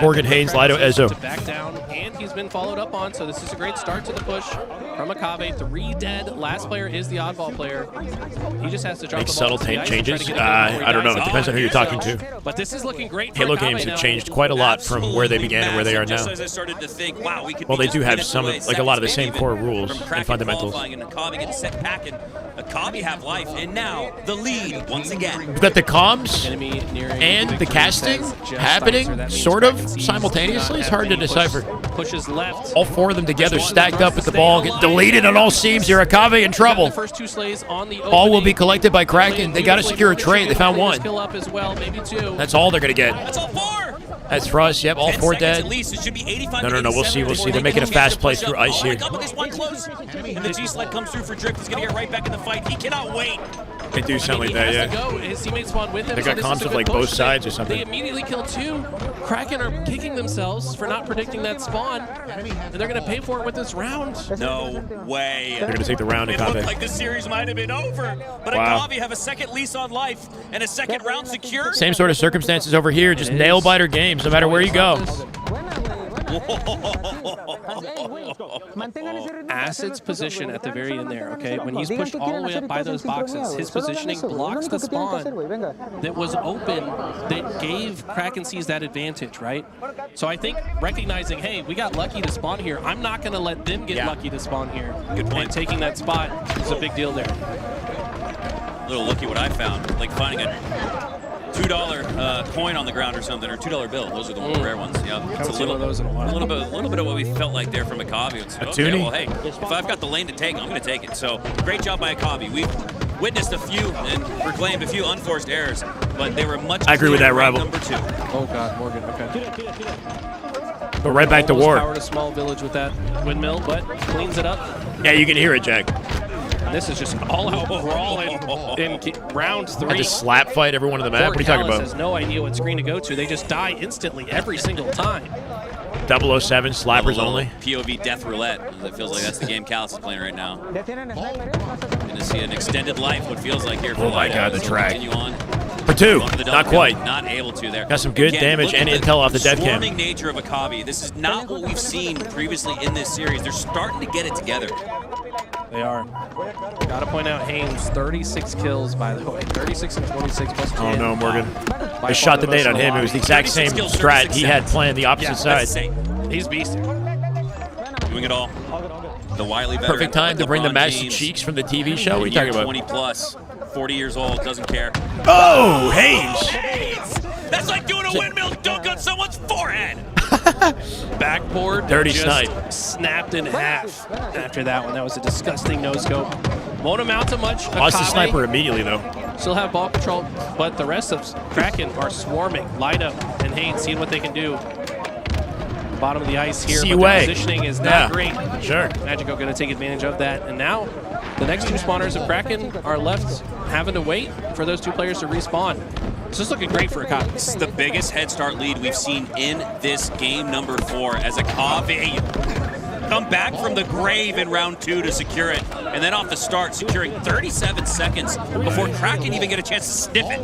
Morgan, Haynes, Lido, Ezzo. to back down, and he's been followed up on, so this is a great start to the push from Akabe. 3 dead. Last player is the oddball player. He just has to drop Make the subtle ball to the ice and try to changes? get it going before he I don't know. dies. It depends on who you're talking to. But this is looking great for Halo Akabe games now. have changed quite a lot from where they began to where they are now. As I started to think, wow, we could Well, be they do just have minutes some, away, like a lot of the seconds same maybe, core rules from and Kraken fundamentals. qualifying and Akabe getting set back, and Akabe have life, and now the lead once again. We've got the comms and the casting happening sort of simultaneously. It's hard to decipher. Pushes left. All 4 of them together stacked up at the ball, get deleted on all seams here. Akabe in trouble. The first 2 slays on the Ball will be collected by Kraken. They got to secure a trade. They found 1. Skill up as well, maybe 2. That's all they're going to get. That's all 4. That's for us. Yep, all 4 dead. At least it should be 85 No. We'll see. We'll see. They're making a fast play through ice here. Oh, this one close. And the G-Sled comes through for Drift. He's going to get right back in the fight. He cannot wait. They do sound like that, yeah. His teammates spawn with him. They got comms with like both sides or something. They immediately kill 2. Kraken are kicking themselves for not predicting that spawn, and they're going to pay for it with this round. No way. They're going to take the round, It looked Akabe. like the series might have been over, but Wow. Akabe have a second lease on life and a second round secured. Same sort of circumstances over here. Just nail-biter games no matter where you go. Acid's position at the very end there, okay? When he's pushed all the way up by those boxes, his positioning blocks the spawn that was open that gave Kraken sees that advantage, right? So I think recognizing, hey, we got lucky to spawn here. I'm not going to let them get lucky to spawn here. Good point. And taking that spot is a big deal there. A little lucky what I found, like finding a $2 coin on the ground or something, or $2 bill. Those are the rare ones. Yeah, it's Haven't seen one of those in a while. a little bit of what we felt like there from Akabe. It's, okay, toonie? well, hey, if I've got the lane to take, I'm going to take it. So great job by Akabe. witnessed a few and proclaimed a few unforced errors, but they were much. I agree with that, Rebel. Number 2. Oh God, Morgan. Okay. But right back to Almost war. Powered a small village with that windmill, but cleans it up. Yeah, you can hear it, Jack. And this is just an all-out brawl in round 3. I just slap fight everyone on the map. What are you talking about? Has no idea what screen to go to. They just die instantly every single time. 007 slappers only. POV death roulette. It feels like that's the game Callus is playing right now. Going to see an extended life. What feels like here for Oh my God, the track. Continue on. For 2, not quite. Not able to there. Got some good damage and intel off the death cam. The swarming nature of Akabi. This is not what we've seen previously in this series. They're starting to get it together. They are. Gotta point out Haynes, 36 kills, by the way. 36 and 26 plus 10. Oh no, Morgan. They shot the nade on him. It was the exact same strat he had planned the opposite side. He's beasting. Doing it all. The wily veteran. Perfect time to bring the match to Cheeks from the TV show. What are you talking about? 20 plus, 40 years old, doesn't care. Oh, Haynes. That's like doing a windmill dunk on someone's forehead. Backboard Dirty just snipe. Snapped in half after that one. That was a disgusting no-scope. Won't amount to much. Lost the Akabe sniper immediately, though. Still have ball control, but the rest of Kraken are swarming. Light up and Haynes seeing what they can do. Bottom of the ice here, but the positioning is not great. Sure. Magico going to take advantage of that. And now the next 2 spawners of Kraken are left having to wait for those 2 players to respawn. It's just looking great for Akabi. This is the biggest head start lead we've seen in this game number 4 as Akabi come back from the grave in round 2 to secure it. And then off the start, securing 37 seconds before Kraken even get a chance to sniff it.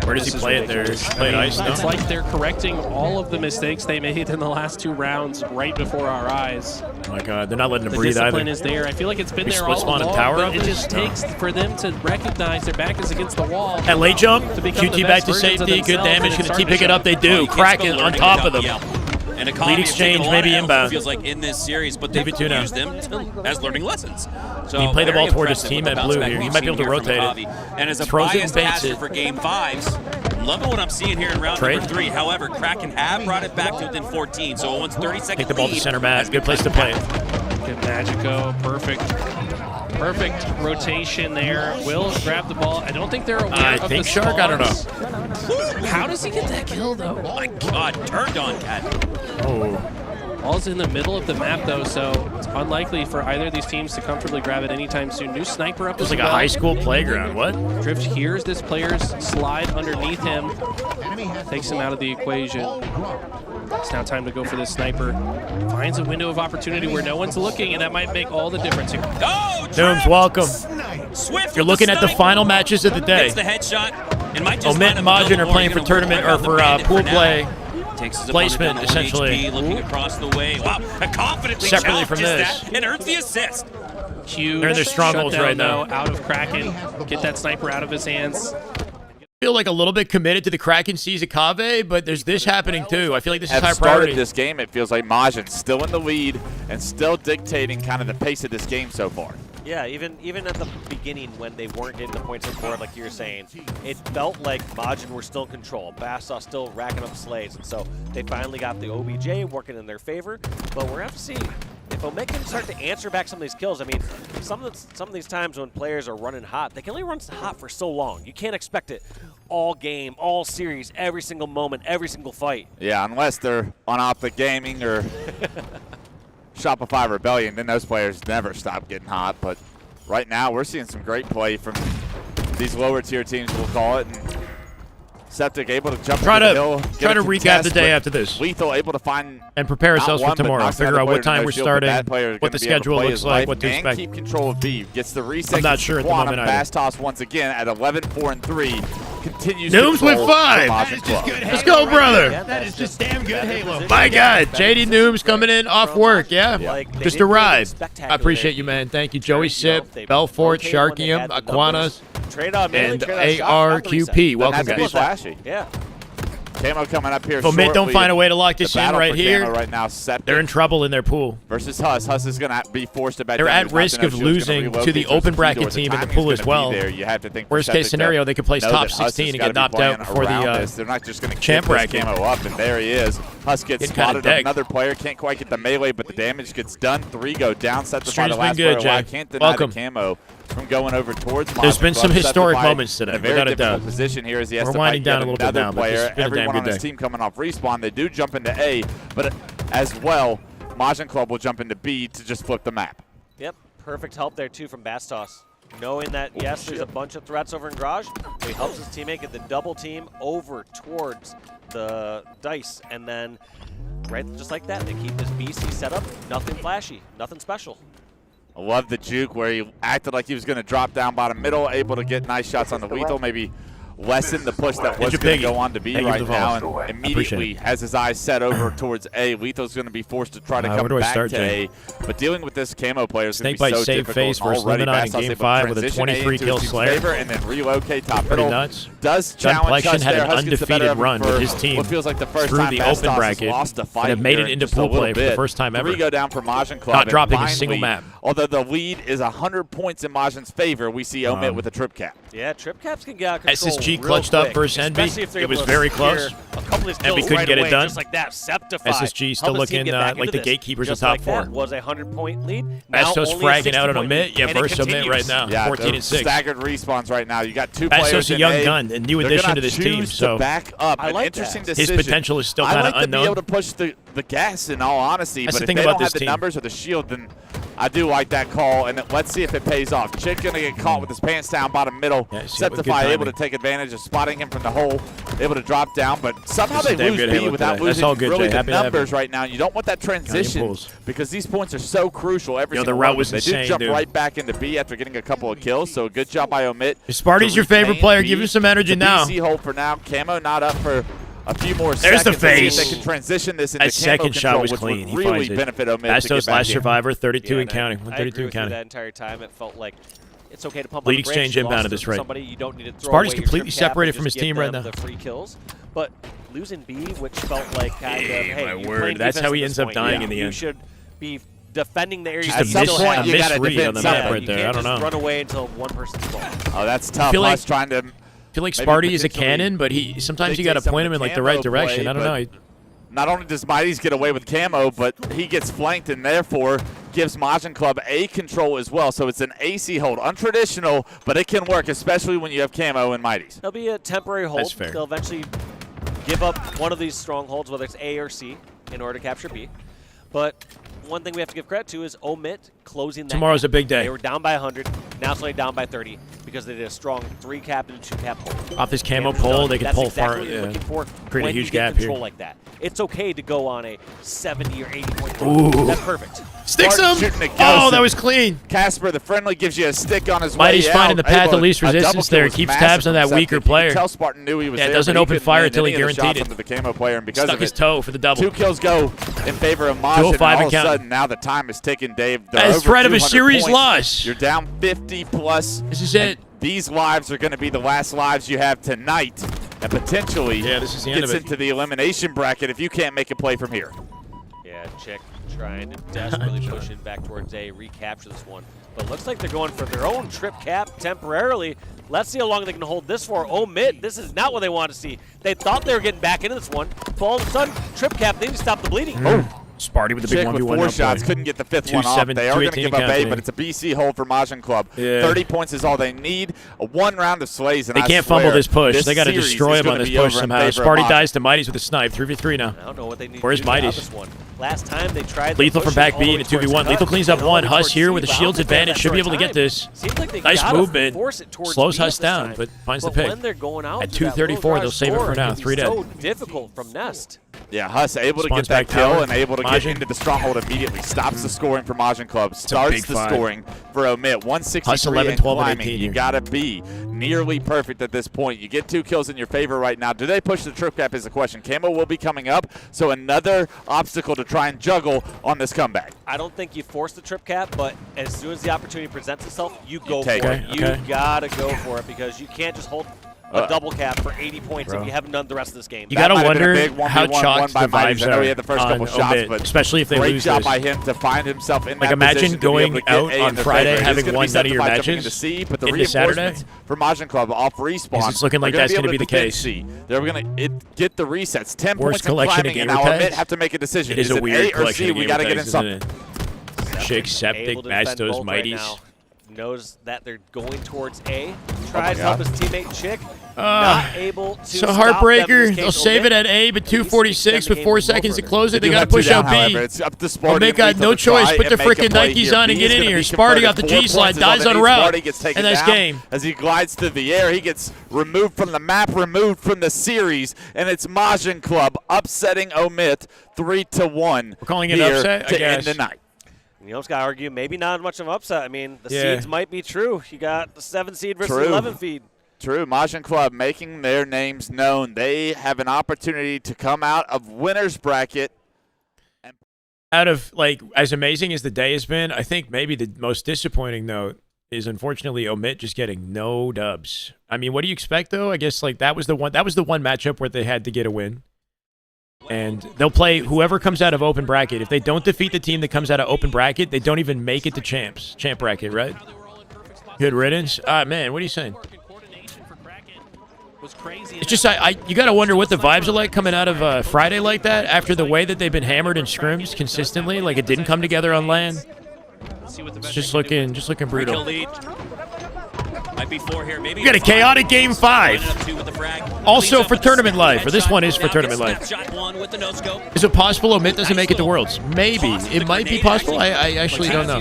Where does he play it there? Play it ice, no? It's like they're correcting all of the mistakes they made in the last 2 rounds right before our eyes. Oh my God, they're not letting him The breathe either. discipline is there. I feel like it's been there all split spawn along, and tower but up it this? just takes for them to recognize their back is against the wall. At late jump, to become the QT back best to versions of safety, good themselves, damage, and gonna start keep to picking show. up, they do. Kraken on top of them. And Akabi Lead has exchange, taken a lot maybe of L's, inbound. it feels like in this series, but Maybe they've two now. used them as learning lessons. So He played the very ball toward his impressive team with at the bounce blue back here. He we've might be seen able to here from rotate it. Akabi. And as a Throws it and biased baits caster it. for game 5s, I'm loving what I'm seeing here in round Trade. number 3. However, Kraken have brought it back to within 14, so once 30 seconds Take the ball to center mat. Good place to play it. Good Magico, perfect rotation there. Will grab the ball. I don't think they're aware I of think the Shark, I don't spawns. How does he get that kill though? Oh my God, turned on Cat. Oh. Ball's in the middle of the map though, so it's unlikely for either of these teams to comfortably grab it anytime soon. New sniper up It's as like a well. high school playground. What? Drift hears this player's slide underneath him, takes him out of the equation. It's now time to go for this sniper. Finds a window of opportunity where no one's looking, and that might make all the difference here. Go! Nooms, welcome. Swift You're looking at the final matches of the day. Hits the headshot. And might just Omit and Majin are playing for tournament or for pool play. Takes his Placement, opponent down to 1 essentially. HP, looking across the way. Wow, confidently Separately from challenges this. that and earns the assist. Huge They're in their strongholds shutdown, right now. though, out of Kraken. Get that sniper out of his hands. I feel like a little bit committed to the Kraken sees Akave, but there's this happening too. I feel like this is At high the start priority. of this game, it feels like Majin still in the lead and still dictating kind of the pace of this game so far. Yeah, even at the beginning when they weren't getting the points on board, like you were saying, it felt like Majin were still in control. Bassaw still racking up slays, and so they finally got the OBJ working in their favor. But we're going to have to see if Omega can start to answer back some of these kills. I mean, some of these times when players are running hot, they can only run hot for so long. You can't expect it all game, all series, every single moment, every single fight. Yeah, unless they're on Optic Gaming or Shopify Rebellion, then those players never stop getting hot. But right now, we're seeing some great play from these lower tier teams, we'll call it. And Septic able to jump Try into to the hill, try get a to recap contest, the day but after this. Lethal able to find And prepare ourselves for not one, but tomorrow. knocks Figure another out what player to time no we're shield, but starting, that player is what the gonna be able to schedule play looks his like, life what to and expect. keep control of B. Gets the reset. I'm not sure at the moment either. Fast toss once again at 11-4-3. Continues Nooms to with control 5. the That Majin is just club. good. Let's go, brother. That is just damn good Halo. My God, JD Nooms coming in off work, yeah? Like, they Just didn't really arrived. spectacular I appreciate there. you, man. Thank you, Joey Sip, they Belfort, rotated when they Sharkium, had the Aquanas, Trade up, man. and Trade up shot, got the reset. ARQP. Welcome, Doesn't have to be guys. flashy. Yeah. Camo coming up here If Omit don't shortly. find a way to lock this The in battle right for here, Camo right now, Septic they're in trouble in their pool. versus Huss. Huss is going to be forced to bet They're down. at He's not risk gonna of know Shield's gonna losing to relocate the versus open bracket Fedor. The team in the timing's pool gonna as be well. there. You have to think Worst Septic case scenario, to they could place know top that Huss 16 has and gotta get be knocked playing out before around the this. They're not just going to champ keep this bracket. Camo up, and there he is. Huss gets spotted. Another player can't quite get the melee, but the damage gets done. 3 go down, set to find the last player alive. Can't deny the camo from going over towards Majin. There's been some historic moments today, in a very difficult position here as he has to fight yet another player. Everyone on his team coming off respawn. They do jump into A, but as well, Majin Club will jump into B to just flip the map. Yep, perfect help there too from Bastos. Knowing that, yes, there's a bunch of threats over in Garage, but he helps his teammate get the double team over towards the dice, and then right just like that, they keep this BC set up. Nothing flashy, nothing special. I love the juke where he acted like he was going to drop down bottom middle, able to get nice shots on the lethal, maybe lessen the push that was going to go on to B right now, and immediately has his eyes set over towards A. Lethal's going to be forced to try to come back to A, but dealing with this camo player is going to be so difficult. FaZe versus Luminosity in Game 5 with a 23-kill Slayer. And then relocate top middle. Nuts. Does challenge Huss had there. an Huss gets the better undefeated run with his team what feels like the first through time the open bracket lost a fight and have made it here into just pool a little play for the bit. first time ever. 3 go down for Majin Club. Not dropping finally, a single map. Although the lead is 100 points in Majin's favor, we see Omit with a trip cap. Yeah, trip caps can get out of control SSG clutched up versus Envy. It was very close. Envy couldn't get it done. Just like that, SSG still looking like the gatekeepers in top 4. Was a 100-point lead. Bastos fragging out on Omit. Yeah, versus Omit right now. Yeah, 14 and 6. Staggered respawns right now. You got 2 players Bastos a in young A. gun, a new addition to this team. So back up. I like interesting that. decision. His potential is still kind of I like to unknown. be able to push the gas in all honesty, That's but the if thing they about don't have this the team. numbers or the shield, then I do like that call, and let's see if it pays off. Chick going to get caught with his pants down bottom middle. Yeah, Septify able to take advantage of spotting him from the hole, able to drop down, but somehow they lose B without losing really the numbers right now. You don't want that transition because these points are so crucial. Every single the route one. was They insane, did jump dude. right back into B after getting a couple of kills, so good job by Omit. If Sparty's your favorite player, give him some energy now. BC hold for now. Camo not up for a few more There's seconds. the face. They can transition this into That second camo shot control, was which clean. would He really finds it. benefit Omit. Bastos last survivor, 32 and I counting. agree 32 with and you counting. that entire time. It felt like it's okay to pump Lead on the brakes. exchange You inbound lost at this to rate. somebody, you don't need to throw Sparty's away your completely trip cap separated and from his just team give right them now. The free kills, but losing B, which felt like kind of, hey, my you're word. playing That's defense how at he this ends up point. dying in the You end. should be defending the area. Just At a some point, a you got to misread defend on the map something. right there. You I can't don't just know. run away until one person's gone. Oh, that's tough. feel like- Huss trying to. I feel like maybe Sparty is a potentially cannon, but sometimes you got to dictate point some him of in the the right camo direction. play, I don't know. Not only does Mighty's get away with camo, but he gets flanked and therefore gives Majin Club A control as well. So it's an AC hold. Untraditional, but it can work, especially when you have camo and Mighty's. There'll be a temporary hold. That's fair. They'll eventually give up one of these strongholds, whether it's A or C, in order to capture B. But one thing we have to give credit to is Omit closing that Tomorrow's gap. a big day. They were down by 100, now slowly down by 30 because they did a strong 3-cap and 2-cap hold. Off this camo Damage pole, done. they can That's pull exactly far. what you're looking for Create a when huge you get gap control here. like that. It's okay to go on a 70 or 80 point Ooh. run. That's perfect. Sticks him! Shooting a ghost Oh, that and was clean. Casper, the friendly, gives you a stick on his Mighty's way finding out. the path Able of least a double resistance kill there. was Keeps massive tabs on from that Septic. weaker You could player. tell Spartan knew he was Yeah, it there, doesn't but he open couldn't fire land until he any of the shots guaranteed it. onto the camo player, and because Stuck of his it, toe for the double. 2 kills go in favor of Majin, and 205 all and of a counting. sudden now the time is ticking, Dave. They're As over threat of a 200 series points. loss. You're down 50 plus. This is it. These lives are going to be the last lives you have tonight, and potentially this is the end gets of it. into the elimination bracket if you can't make a play from here. Yeah, Chick trying to desperately push it back towards A, recapture this one. But it looks like they're going for their own trip cap temporarily. Let's see how long they can hold this for. Omit, this is not what they want to see. They thought they were getting back into this one, but all of a sudden, trip cap, they need to stop the bleeding. Sparty with the big Chick 1v1 with 4 now shots, play. couldn't get the 5th one off. They are going to give up A, counting. but it's a BC hold for Majin Club. Yeah. 30 points is all they need. One round of slays, and They I can't swear, fumble this push. They got to series destroy is him on gonna this be push over in somehow. favor of Sparty Majin. dies to Mighty's with a snipe. 3v3 now. I don't know what they need Where's to do to Mighty's? this one. Last time they tried Lethal to from push back it all the B way into 2v1. towards Lethal Cut, cleans up all the one. way Huss towards here C, with the but I shields don't think they have advantage. that Should be short able to get time. this. Seems like they Nice gotta movement. force it towards Slows B at Huss this down, time. but finds the But pick. when they're going out At to that 2:34, low they'll save it score, for now. can be 3 dead. so difficult from Nest. Yeah, Huss able to Spawns get that back kill tower. and able to get Majin. into the stronghold immediately. Stops the scoring for Majin Club. a Starts big the fight. scoring for Omit. 163 Huss 11, and 12, and climbing. 18 You here. got to be nearly perfect at this point. You get 2 kills in your favor right now. Do they push the trip cap is the question. Camo will be coming up, so another obstacle to try and juggle on this comeback. I don't think you force the trip cap, but as soon as the opportunity presents itself, you go for take it. it. You Okay. gotta go for it because you can't just hold. a double cap for 80 points if you haven't done the rest of this game. You gotta wonder how chalked the vibes I know he are had the first on couple shots, Omit, but especially if they great lose job this. by him to find himself in Like, that imagine position to be able going to get out A on in their Friday, favor. It is having gonna won be none of your set to fight jumping matches into C, but the into Saturday. reinforcements for Majin Club off respawn. It's looking like are that's be gonna able be the defend case. C. They're going to get the resets. 10 Worst points in collection of climbing, and gamer now tags. Omit have to make a decision. It is a it weird A or collection C? of We gamer got to get in tags, something. isn't it? Shake, Septic, Able to defend Mastos, both right Mighties. now. Knows that they're going towards A. Tries to help his teammate Chick. Not Not able to So stop them. In heartbreaker. this They'll case, save Omit. it at A, but 2:46 with 4 seconds to close it. They do got to have two push down, out B. however. It's up to Sparty Omit and got Lethal no to try choice. Put the and make a freaking play Nikes here. on and B get is in gonna here. be Sparty converted. off the 4 G slide, points is dies on on the route. Sparty gets taken And that's down game. as he glides to the air. He gets removed from the map, removed from the series, and it's Majin Club upsetting Omit 3-1. We're calling it here upset, I to guess. end the night. You know, it's got to argue maybe not much of an upset. I mean, the Yeah. seeds might be true. You got the 7 seed versus True. 11 feed. True. Majin Club making their names known. They have an opportunity to come out of winner's bracket. Out of, like, as amazing as the day has been, I think maybe the most disappointing note is unfortunately Omit just getting no dubs. I mean, what do you expect though? I guess like that was the one matchup where they had to get a win. And they'll play whoever comes out of open bracket. If they don't defeat the team that comes out of open bracket, they don't even make it to champ bracket, right? Good riddance. Man, what are you saying? It's just you got to wonder what the vibes are like coming out of Friday like that after the way that they've been hammered in scrims consistently. Like it didn't come together on LAN. It's just looking brutal. Might be 4 here. Maybe We got a chaotic game 5. Also for tournament life, or this one is for tournament life. Is it possible Omit doesn't make it to Worlds? Maybe. It might be possible. I actually don't know.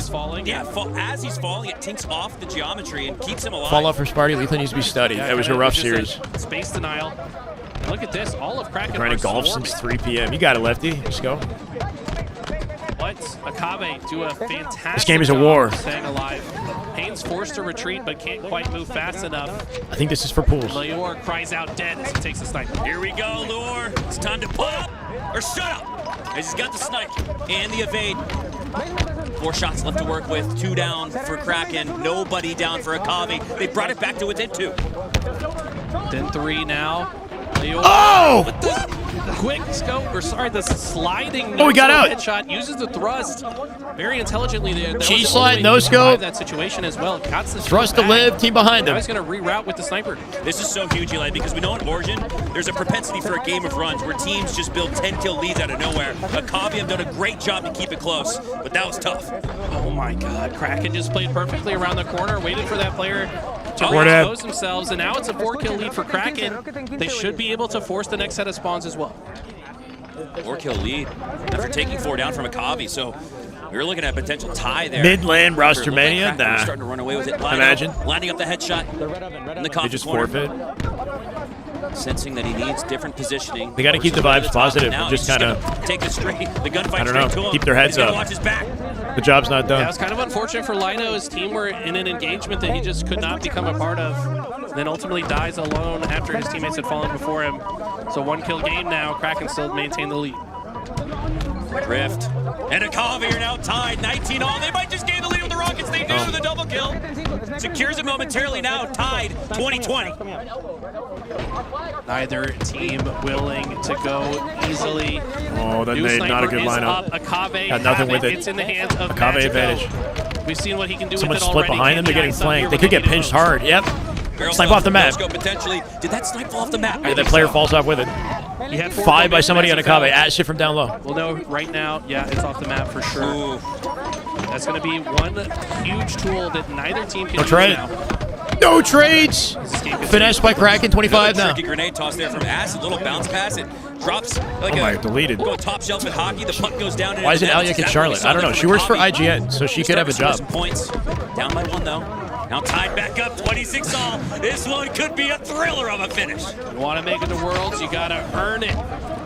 As he's falling, it tinks off the geometry and keeps him alive. Fall off from Sparty. Letha needs to be studied. That was a rough series. Space denial. Look at this. All of Kraken Trying to golf swarming. since 3 p.m. You got it, Lefty. Let's go. What? Akabe do a fantastic This game is a job war. of staying alive. Haynes forced to retreat, but can't quite move fast enough. I think this is for pools. Lior cries out dead as he takes the snipe. Here we go, Lure. It's time to pull up or shut up. As he's got the snipe and the evade. 4 shots left to work with. 2 down for Kraken. Nobody down for Akabe. They brought it back to within 2. Then 3 now. Lior Oh! with the quick scope, or sorry, the sliding Oh, he got out. headshot, uses the thrust very intelligently there. Cheese slide, no scope. That situation as well. Got the Thrust to live, team behind Now him. he's going to reroute with the sniper. This is so huge, Eli, because we know in Origin, there's a propensity for a game of runs where teams just build 10-kill leads out of nowhere. Akabe have done a great job to keep it close, but that was tough. Oh my God, Kraken just played perfectly around the corner, waited for that player to Word up. expose themselves, and now it's a 4-kill lead for Kraken. They should be able to force the next set of spawns as well. 4-kill lead after taking 4 down from Akabe, so we were looking at a potential tie there. Mid-land After roster it looked like mania? Kraken were Nah. starting to run away with it. Lino Imagine. lining up the headshot in the They coffin just corner. forfeit. Sensing that he needs different positioning. They got to keep the vibes positive and just kind of, take the straight, the gunfight I don't straight to know, him. keep their heads He's gotta up. watch his back. The job's not Yeah, done. it was kind of unfortunate for Lino. His team were in an engagement that he just could not become a part of. Then ultimately dies alone after his teammates had fallen before him. So 1-kill game now. Kraken still maintain the lead. Drift. And Akabe are now tied 19 all. They might just gain the lead with the Rockets. They do with a double kill. Secures it momentarily now, tied 20-20. Neither team willing to go easily. Oh, then New they not a good sniper is lineup. up. Akabe Got nothing with it. It's in the hands of Akabe Magico. advantage. We've seen what he can do Someone with it split already. behind them. They're getting flanked. They could get pinched hard. Yep. Barrel Snipe scope, off the map. barrel scope potentially. Did that snipe fall off the map? Yeah, that player falls off with it. He had 4 5 by momentum somebody as on he Akabe. fell. At shit from down low. Well, no, right now, yeah, it's off the map for sure. Ooh. That's going to be one huge tool that neither team can No use trade. now. No trades. Finesse by Kraken. 25 now. Tricky grenade toss there from Acid. Little bounce pass. It drops like Oh my, a deleted. go top shelf in hockey. The puck goes down. Why isn't Alyak in Charlotte? I don't know. She works for IGN, so she could have a job. Some points. Down by 1 though. Now tied back up, 26 all. This one could be a thriller of a finish. You want to make it to Worlds, you got to earn it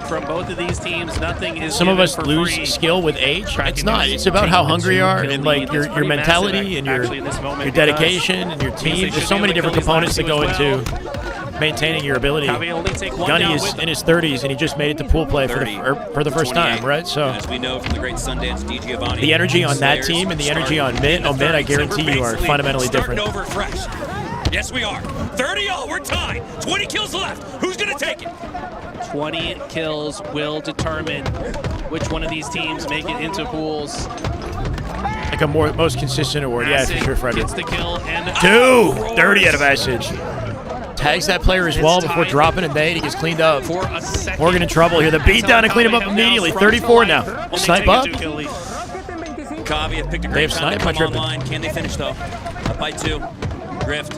from both of these teams. Nothing is Some of given us for lose free. skill with age. Kraken It's not. is It's about how taking hungry you the are 2-kill and like lead. your It's pretty mentality massive, and your actually, in this moment, dedication and your because they team. should There's so be many able to different kill these components that last go two as into maintaining your ability. Akabe only take 1 Gunny down is with in his 30s and he just made it to pool play for the first time, right? So As we know from the great Sundance D. Giovanni. the energy on that Slayers team and the energy on starting Omit, I third, so guarantee we're you are basically fundamentally starting different. over fresh. Yes, we are. 30-all, we're tied. 20 kills left. Who's going to take it? 20 kills will determine which one of these teams make it into pools. Like a most consistent award. Yeah, for sure, Frederick. Gets the kill and 30 out of Asage. Tags that player as well before dropping a nade. He gets cleaned up. Morgan in trouble here. The beatdown and clean him up immediately. 34 now. Snipe up. Kavi have picked a They great have round to snipe, come I'm tripping. online. Can they finish, though? Up by 2. Drift.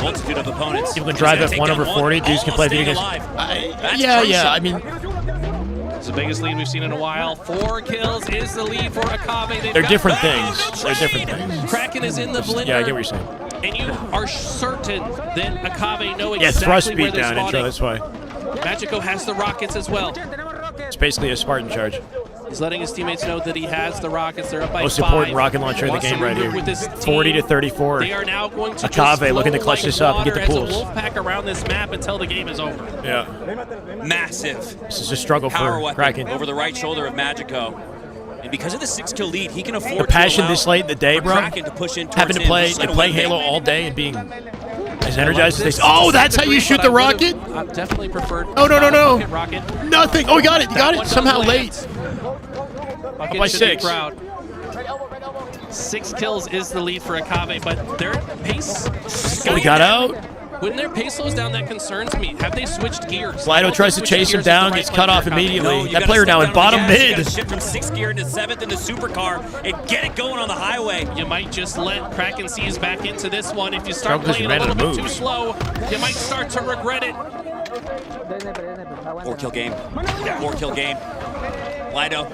Multitude of opponents. People can drive F1 over 40. Dudes can play video games. Yeah. I mean, it's the biggest lead we've seen in a while. 4 kills is the lead for Akave. they're different things. They're different things. Kraken is in the blender. Yeah, I get what you're saying. And you are certain that Akave know Yeah, exactly thrust where beat they're down intro, spawning. that's why. Magico has the rockets as well. It's basically a Spartan charge. He's letting his teammates know that he has the rockets. They're up by 5. Most important rocket launcher in the game right here. 40 to 34. They are now going to Akave looking to clutch this up and get the pools. As a wolf pack around this map until the game is over. Yeah. Massive. This is a struggle Power for weapon Kraken. over the right shoulder of Magico. And because of the 6-kill lead, he can afford The passion to allow this late in the day, bro. Kraken to push in Having to towards play him. playing Halo all day and being as energized as they. Oh, that's how you shoot the rocket? I definitely preferred. No. Rocket. Nothing. Oh, we got it. You got it. Somehow late. Bucket By should be 6. proud. 6 kills is the lead for Akave, but their pace. Oh, we got out. When their pace slows down, that concerns me. Have they switched gears? Slido tries to chase him down, gets cut off immediately. You That gotta player slow now in down bottom the gas. You mid. gotta shift from 6th gear into 7th into supercar and get it going on the highway. You might just let Kraken seize back into this one. If you start Struggle 'cause playing you a ran little out of bit too moves. slow, you might start to regret it. 4-kill game. 4-kill game. Lido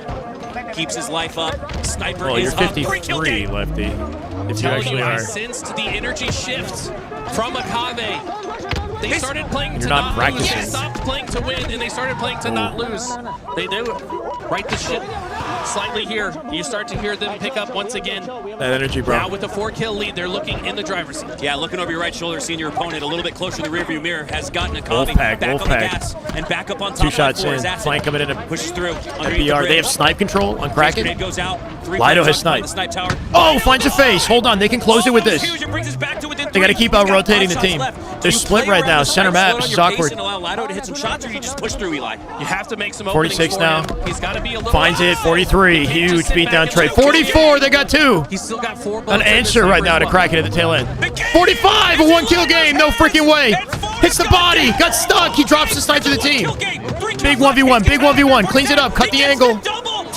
keeps his life up. Sniper Well, you're is up. 3-kill 53, game. Lefty. If you Telling actually you, I are. sensed the energy shift from Akave. They started playing You're to not not practicing. lose. They stopped playing to win, and they started playing to not lose. They do. Right the ship slightly here. You start to hear them pick up once again. That energy, bro. Now with a 4-kill lead, they're looking in the driver's seat. Yeah, looking over your right shoulder, seeing your opponent a little bit closer in the rearview mirror has gotten Akave Wolfpack, back on the Wolfpack. gas and back up on top 2 of shots that in. His asset. Flank coming in and Pushes through. BR. They have snipe control on Kraken. Grenade goes out. 3 Lido has points on the snipe. snipe tower. Oh, finds a face. Hold on. They can close it with this. Huge. It brings us back to within They got to 3. keep out He's got rotating 5 the shots team. left. They're Do you split play right around now. the Center snipe, map. slow This down is your pace awkward. and allow Lido to hit some shots, or you just push through, Eli? You have to make some 46 openings now. for him. He's got to be a little Finds it. 43. Huge Just sit beatdown back trade. and chill. 44. They got 2. He's still got 4 An bullets in this answer right sniper now to as well. Kraken at the tail end. 45. A 1-kill game. No freaking way. Hits the body. Got stuck. He drops the snipe to the team. Big 1v1. Big 1v1. Cleans it up. Cut the angle.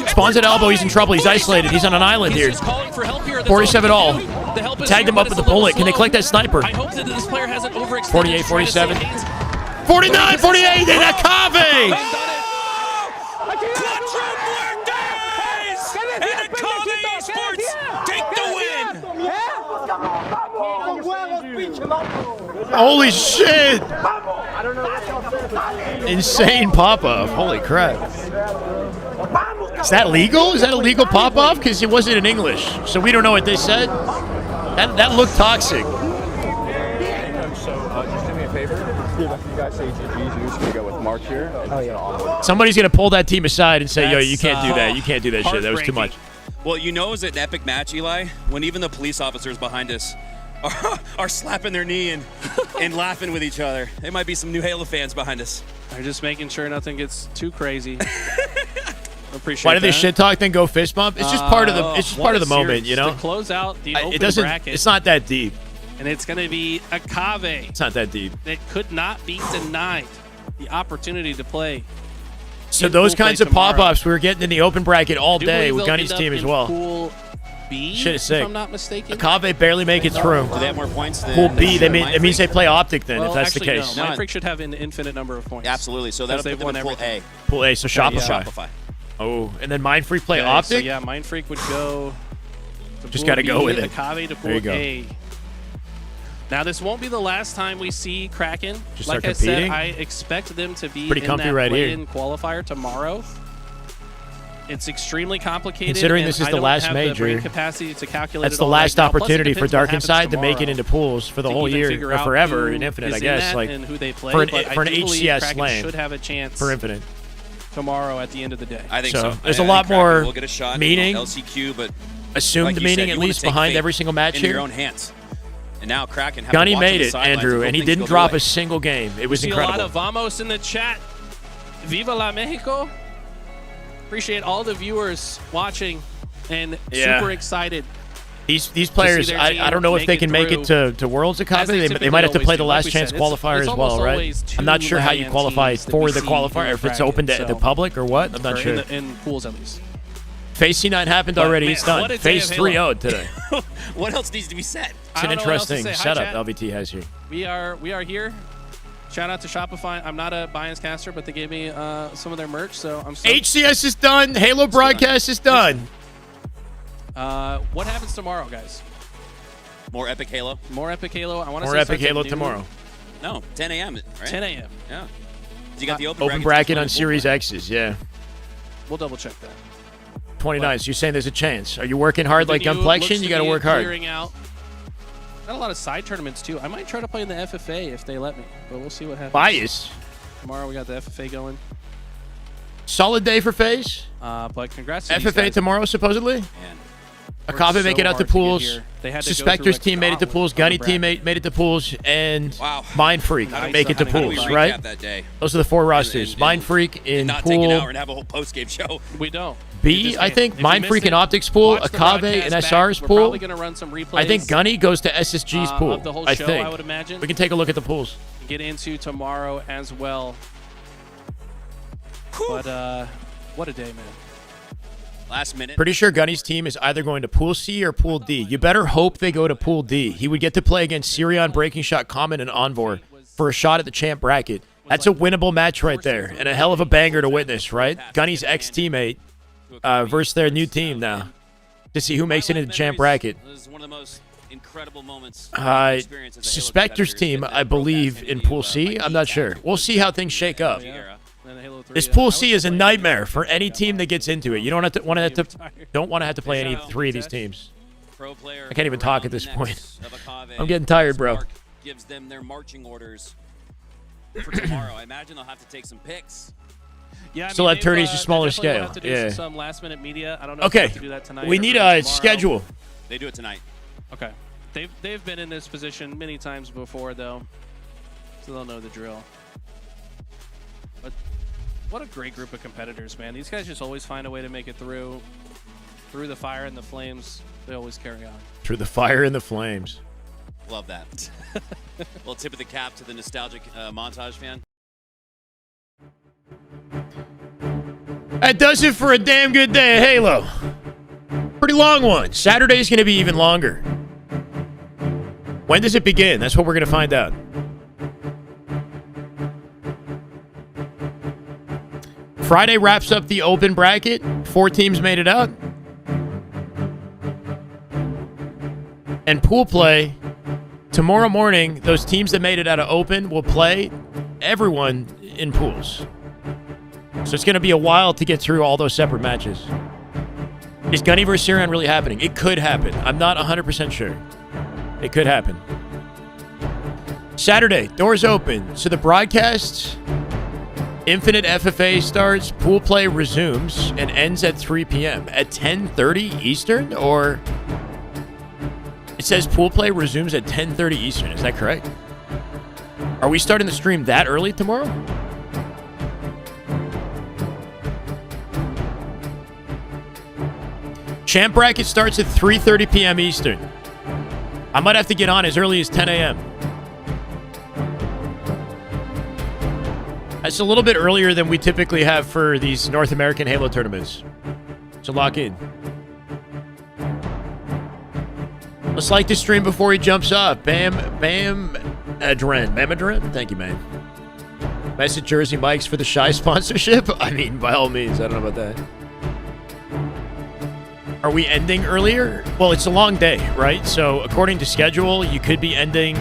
Spawns at elbow. He's in trouble. He's isolated. He's on an island here. 47 all. Tagged him up with a bullet. Can they collect that sniper? I hope that this player hasn't overextended. 48, 47. 49, 48. And Akave. Holy shit! Insane pop-off. Holy crap. Is that legal? Is that a legal pop-off? Because it wasn't in English, so we don't know what they said. That looked toxic. So, just do me a favor. You guys say GG's, you're just going to go with Mark here. Oh, yeah. Somebody's going to pull that team aside and say, yo, you That's, can't do that. You can't do that shit. That was too much. Well, you know, it was an epic match, Eli, when even the police officers behind us are slapping their knee and laughing with each other. There might be some new Halo fans behind us. They're just making sure nothing gets too crazy. Why do they shit talk then go fist bump? It's just part of the. It's just part of the moment, you know. To close out the open It doesn't. bracket, It's not that deep. and it's going to be Akave It's not that deep. that could not be denied the opportunity to play. So in those pool play kinds of tomorrow. pop-ups we were getting in the open bracket all I do day believe with they'll Gunny's end up team as in well. Pool B, Shit is sick. if I'm not mistaken. Akave barely make it through. Do they have more points than Pool B, than it means they play Optic then, Well, if that's actually, the case. No. Mindfreak should have an infinite number of points. Absolutely. So that'll Because put them they've in won Pool A. everything. Pool A, so Shopify. Shopify. Oh, and then Mindfreak play Okay, Optic? So yeah, Mindfreak would go to Just Pool gotta B, go with it. Akave to There you Pool go. A. Now, this won't be the last time we see Kraken. Just Like start I said, competing? I expect them to be Pretty in comfy that right here. play-in qualifier tomorrow. It's extremely complicated. Considering and this is I the don't last have major, the brain capacity to calculate that's it the all last right now. Plus, it opportunity for depends what Dark happens Inside to make it tomorrow. into pools for the To whole even year, figure or out forever, who in Infinite, is I in guess. that Like and who they play, for an, but I for an do believe HCS Kraken lane should have a chance for Infinite. tomorrow at the end of the day. I think so. There's I a lot think Kraken more will get a shot meaning. on LCQ, but Assumed like you meaning said, at you wanna least take behind fate every single match in here. your own hands. And now Kraken have Gunny to watch made on the it, sidelines Andrew, and and he things didn't go drop their a way. single game. It was See incredible. a lot of Vamos in the chat. Viva la Mexico. Appreciate all the viewers watching and super excited. These players, I don't know if they can make it to Worlds of Akave. They might have to play the last chance qualifier as well, right? I'm not sure how you qualify for the qualifier, if it's open to the public or what. I'm not sure. In pools, at least. FaZe C9 happened already. It's done. FaZe 3-0'd today. What else needs to be said? It's an interesting setup LVT has here. We are here. Shout out to Shopify. I'm not a Bias caster, but they gave me some of their merch, so I'm stoked. HCS is done. Halo broadcast is done. What happens tomorrow, guys? More Epic Halo. More Epic Halo. I want to More Epic Halo tomorrow. No, 10 a.m. Right? 10 a.m. Yeah. You got the open bracket on Series X's. Yeah. We'll double check that. 29. So you're saying there's a chance? Are you working hard like Gunplexion? You got to work hard. Out. Got a lot of side tournaments too. I might try to play in the FFA if they let me, but we'll see what happens. Bias. Tomorrow we got the FFA going. Solid day for FaZe. But congrats to these FFA guys. tomorrow, supposedly. Akave make it out to pools. Suspectors team made it to pools. Gunny team made it to pools. And Mind Freak make it to pools, right? Those are the 4 rosters. Mind Freak in not pool. take an hour and have a whole post-game show. We don't. B, I think. Mind Freak in Optics pool. Akave in SR's pool. We're probably going to run some replays. I think Gunny goes to SSG's pool. Of the whole I show, think. I would imagine. We can take a look at the pools. Get into tomorrow as well. But what a day, man. Last minute. Pretty sure Gunny's team is either going to Pool C or Pool D. You better hope they go to Pool D. He would get to play against Sirion, Breaking Shot, Common, and Envor for a shot at the champ bracket. That's a winnable match right there, and a hell of a banger to witness, right? Gunny's ex-teammate versus their new team now to see who makes it into the champ bracket. This is one of the most incredible moments. Suspectors team, I believe, in Pool C. I'm not sure. We'll see how things shake up. This Pool C is a nightmare for any team that gets into it. You don't want to have to play any 3 of these teams. I can't even talk at this point. I'm getting tired, bro. Gives them their marching orders for tomorrow. I imagine they'll have to take some picks. Yeah, Still have 30s to smaller scale. Have to do Yeah. some last-minute media. I don't know Okay. if they have to do that tonight. We need a schedule. They do it tonight. Okay. They've been in this position many times before, though, so they'll know the drill. But what a great group of competitors, man. These guys just always find a way to make it through the fire and the flames. They always carry on. Through the fire and the flames. Love that. Little tip of the cap to the nostalgic montage fan. That does it for a damn good day of Halo. Pretty long one. Saturday's going to be even longer. When does it begin? That's what we're going to find out. Friday wraps up the open bracket. 4 teams made it out. And pool play, tomorrow morning, those teams that made it out of open will play everyone in pools. So it's going to be a while to get through all those separate matches. Is Gunny vs. Sirion really happening? It could happen. I'm not 100% sure. It could happen. Saturday, doors open. So the broadcast, Infinite FFA starts, pool play resumes, and ends at 3 p.m. At 10:30 Eastern? Or it says pool play resumes at 10:30 Eastern. Is that correct? Are we starting the stream that early tomorrow? Champ bracket starts at 3:30 p.m. Eastern. I might have to get on as early as 10 a.m. That's a little bit earlier than we typically have for these North American Halo tournaments. So lock in. Let's like the stream before he jumps off. Bam Adren. Thank you, man. Message Jersey Mike's for the Shy sponsorship. I mean, by all means. I don't know about that. Are we ending earlier? Well, it's a long day, right? So according to schedule, you could be ending,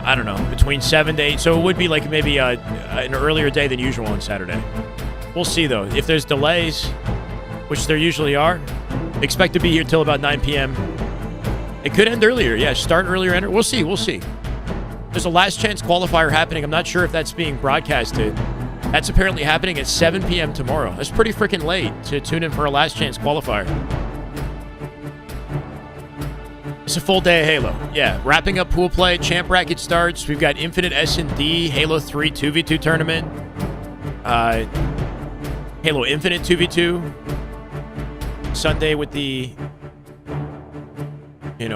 I don't know, between 7 to 8. So it would be like maybe an earlier day than usual on Saturday. We'll see, though. If there's delays, which there usually are, expect to be here till about 9 p.m. It could end earlier. Yeah, start earlier. End. We'll see. We'll see. There's a last chance qualifier happening. I'm not sure if that's being broadcasted. That's apparently happening at 7 p.m. tomorrow. That's pretty freaking late to tune in for a last chance qualifier. It's a full day of Halo. Yeah, wrapping up pool play. Champ bracket starts. We've got Infinite S&D, Halo 3 2v2 tournament. Halo Infinite 2v2. Sunday with the,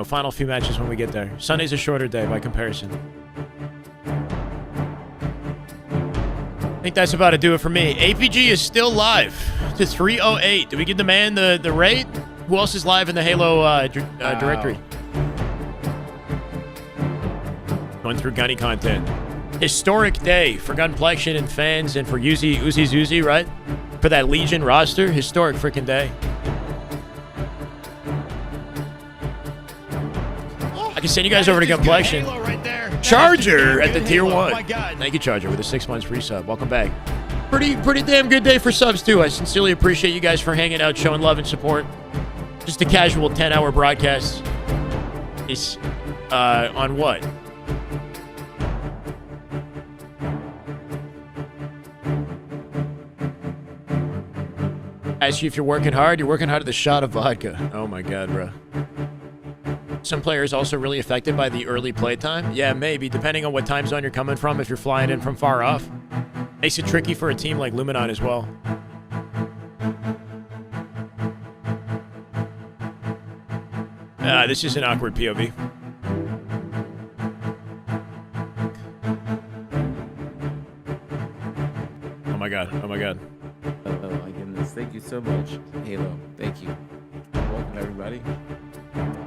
final few matches when we get there. Sunday's a shorter day by comparison. I think that's about to do it for me. APG is still live to 308. Do we give the man the rate? Who else is live in the Halo directory? Going through gunny content. Historic day for Gunplexion and fans and for Uzi Zuzi, right? For that Legion roster. Historic freaking day. I can send you guys over to Gunplexion. Charger at the tier 1. Thank you, Charger, with a 6 months resub. Welcome back. Pretty damn good day for subs, too. I sincerely appreciate you guys for hanging out, showing love and support. Just a casual 10-hour broadcast. Is on what? Ask you if you're working hard. You're working hard at the shot of vodka. Oh, my God, bro. Some players also really affected by the early playtime. Yeah, maybe, depending on what time zone you're coming from, if you're flying in from far off. Makes it tricky for a team like Luminon as well. This is an awkward POV. Oh my god, oh my god. Oh my goodness, thank you so much, Halo. Thank you. Welcome everybody.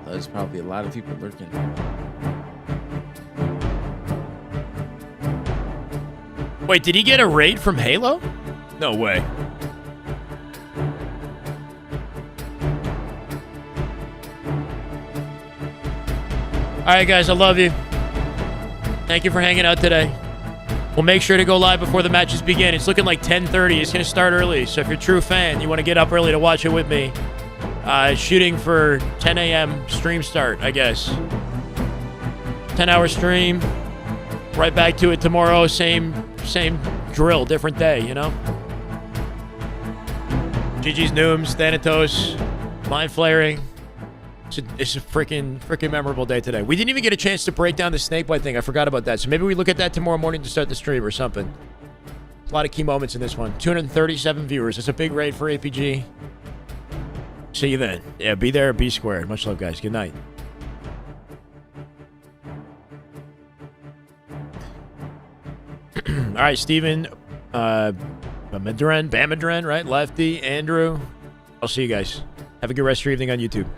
There's probably a lot of people lurking. Wait, did he get a raid from Halo? No way. Alright guys, I love you. Thank you for hanging out today. We'll make sure to go live before the matches begin. It's looking like 10:30. It's going to start early, so if you're a true fan, you want to get up early to watch it with me. Shooting for 10 a.m. stream start, I guess. 10-hour stream. Right back to it tomorrow. Same drill, different day, you know? GG's Nooms, Thanatos, Mind Flaring. It's a freaking memorable day today. We didn't even get a chance to break down the Snakebite thing. I forgot about that. So maybe we look at that tomorrow morning to start the stream or something. A lot of key moments in this one. 237 viewers. It's a big raid for APG. See you then. Yeah, be there, be squared. Much love, guys. Good night. All right, Steven, Bamadren, right? Lefty, Andrew. I'll see you guys. Have a good rest of your evening on YouTube.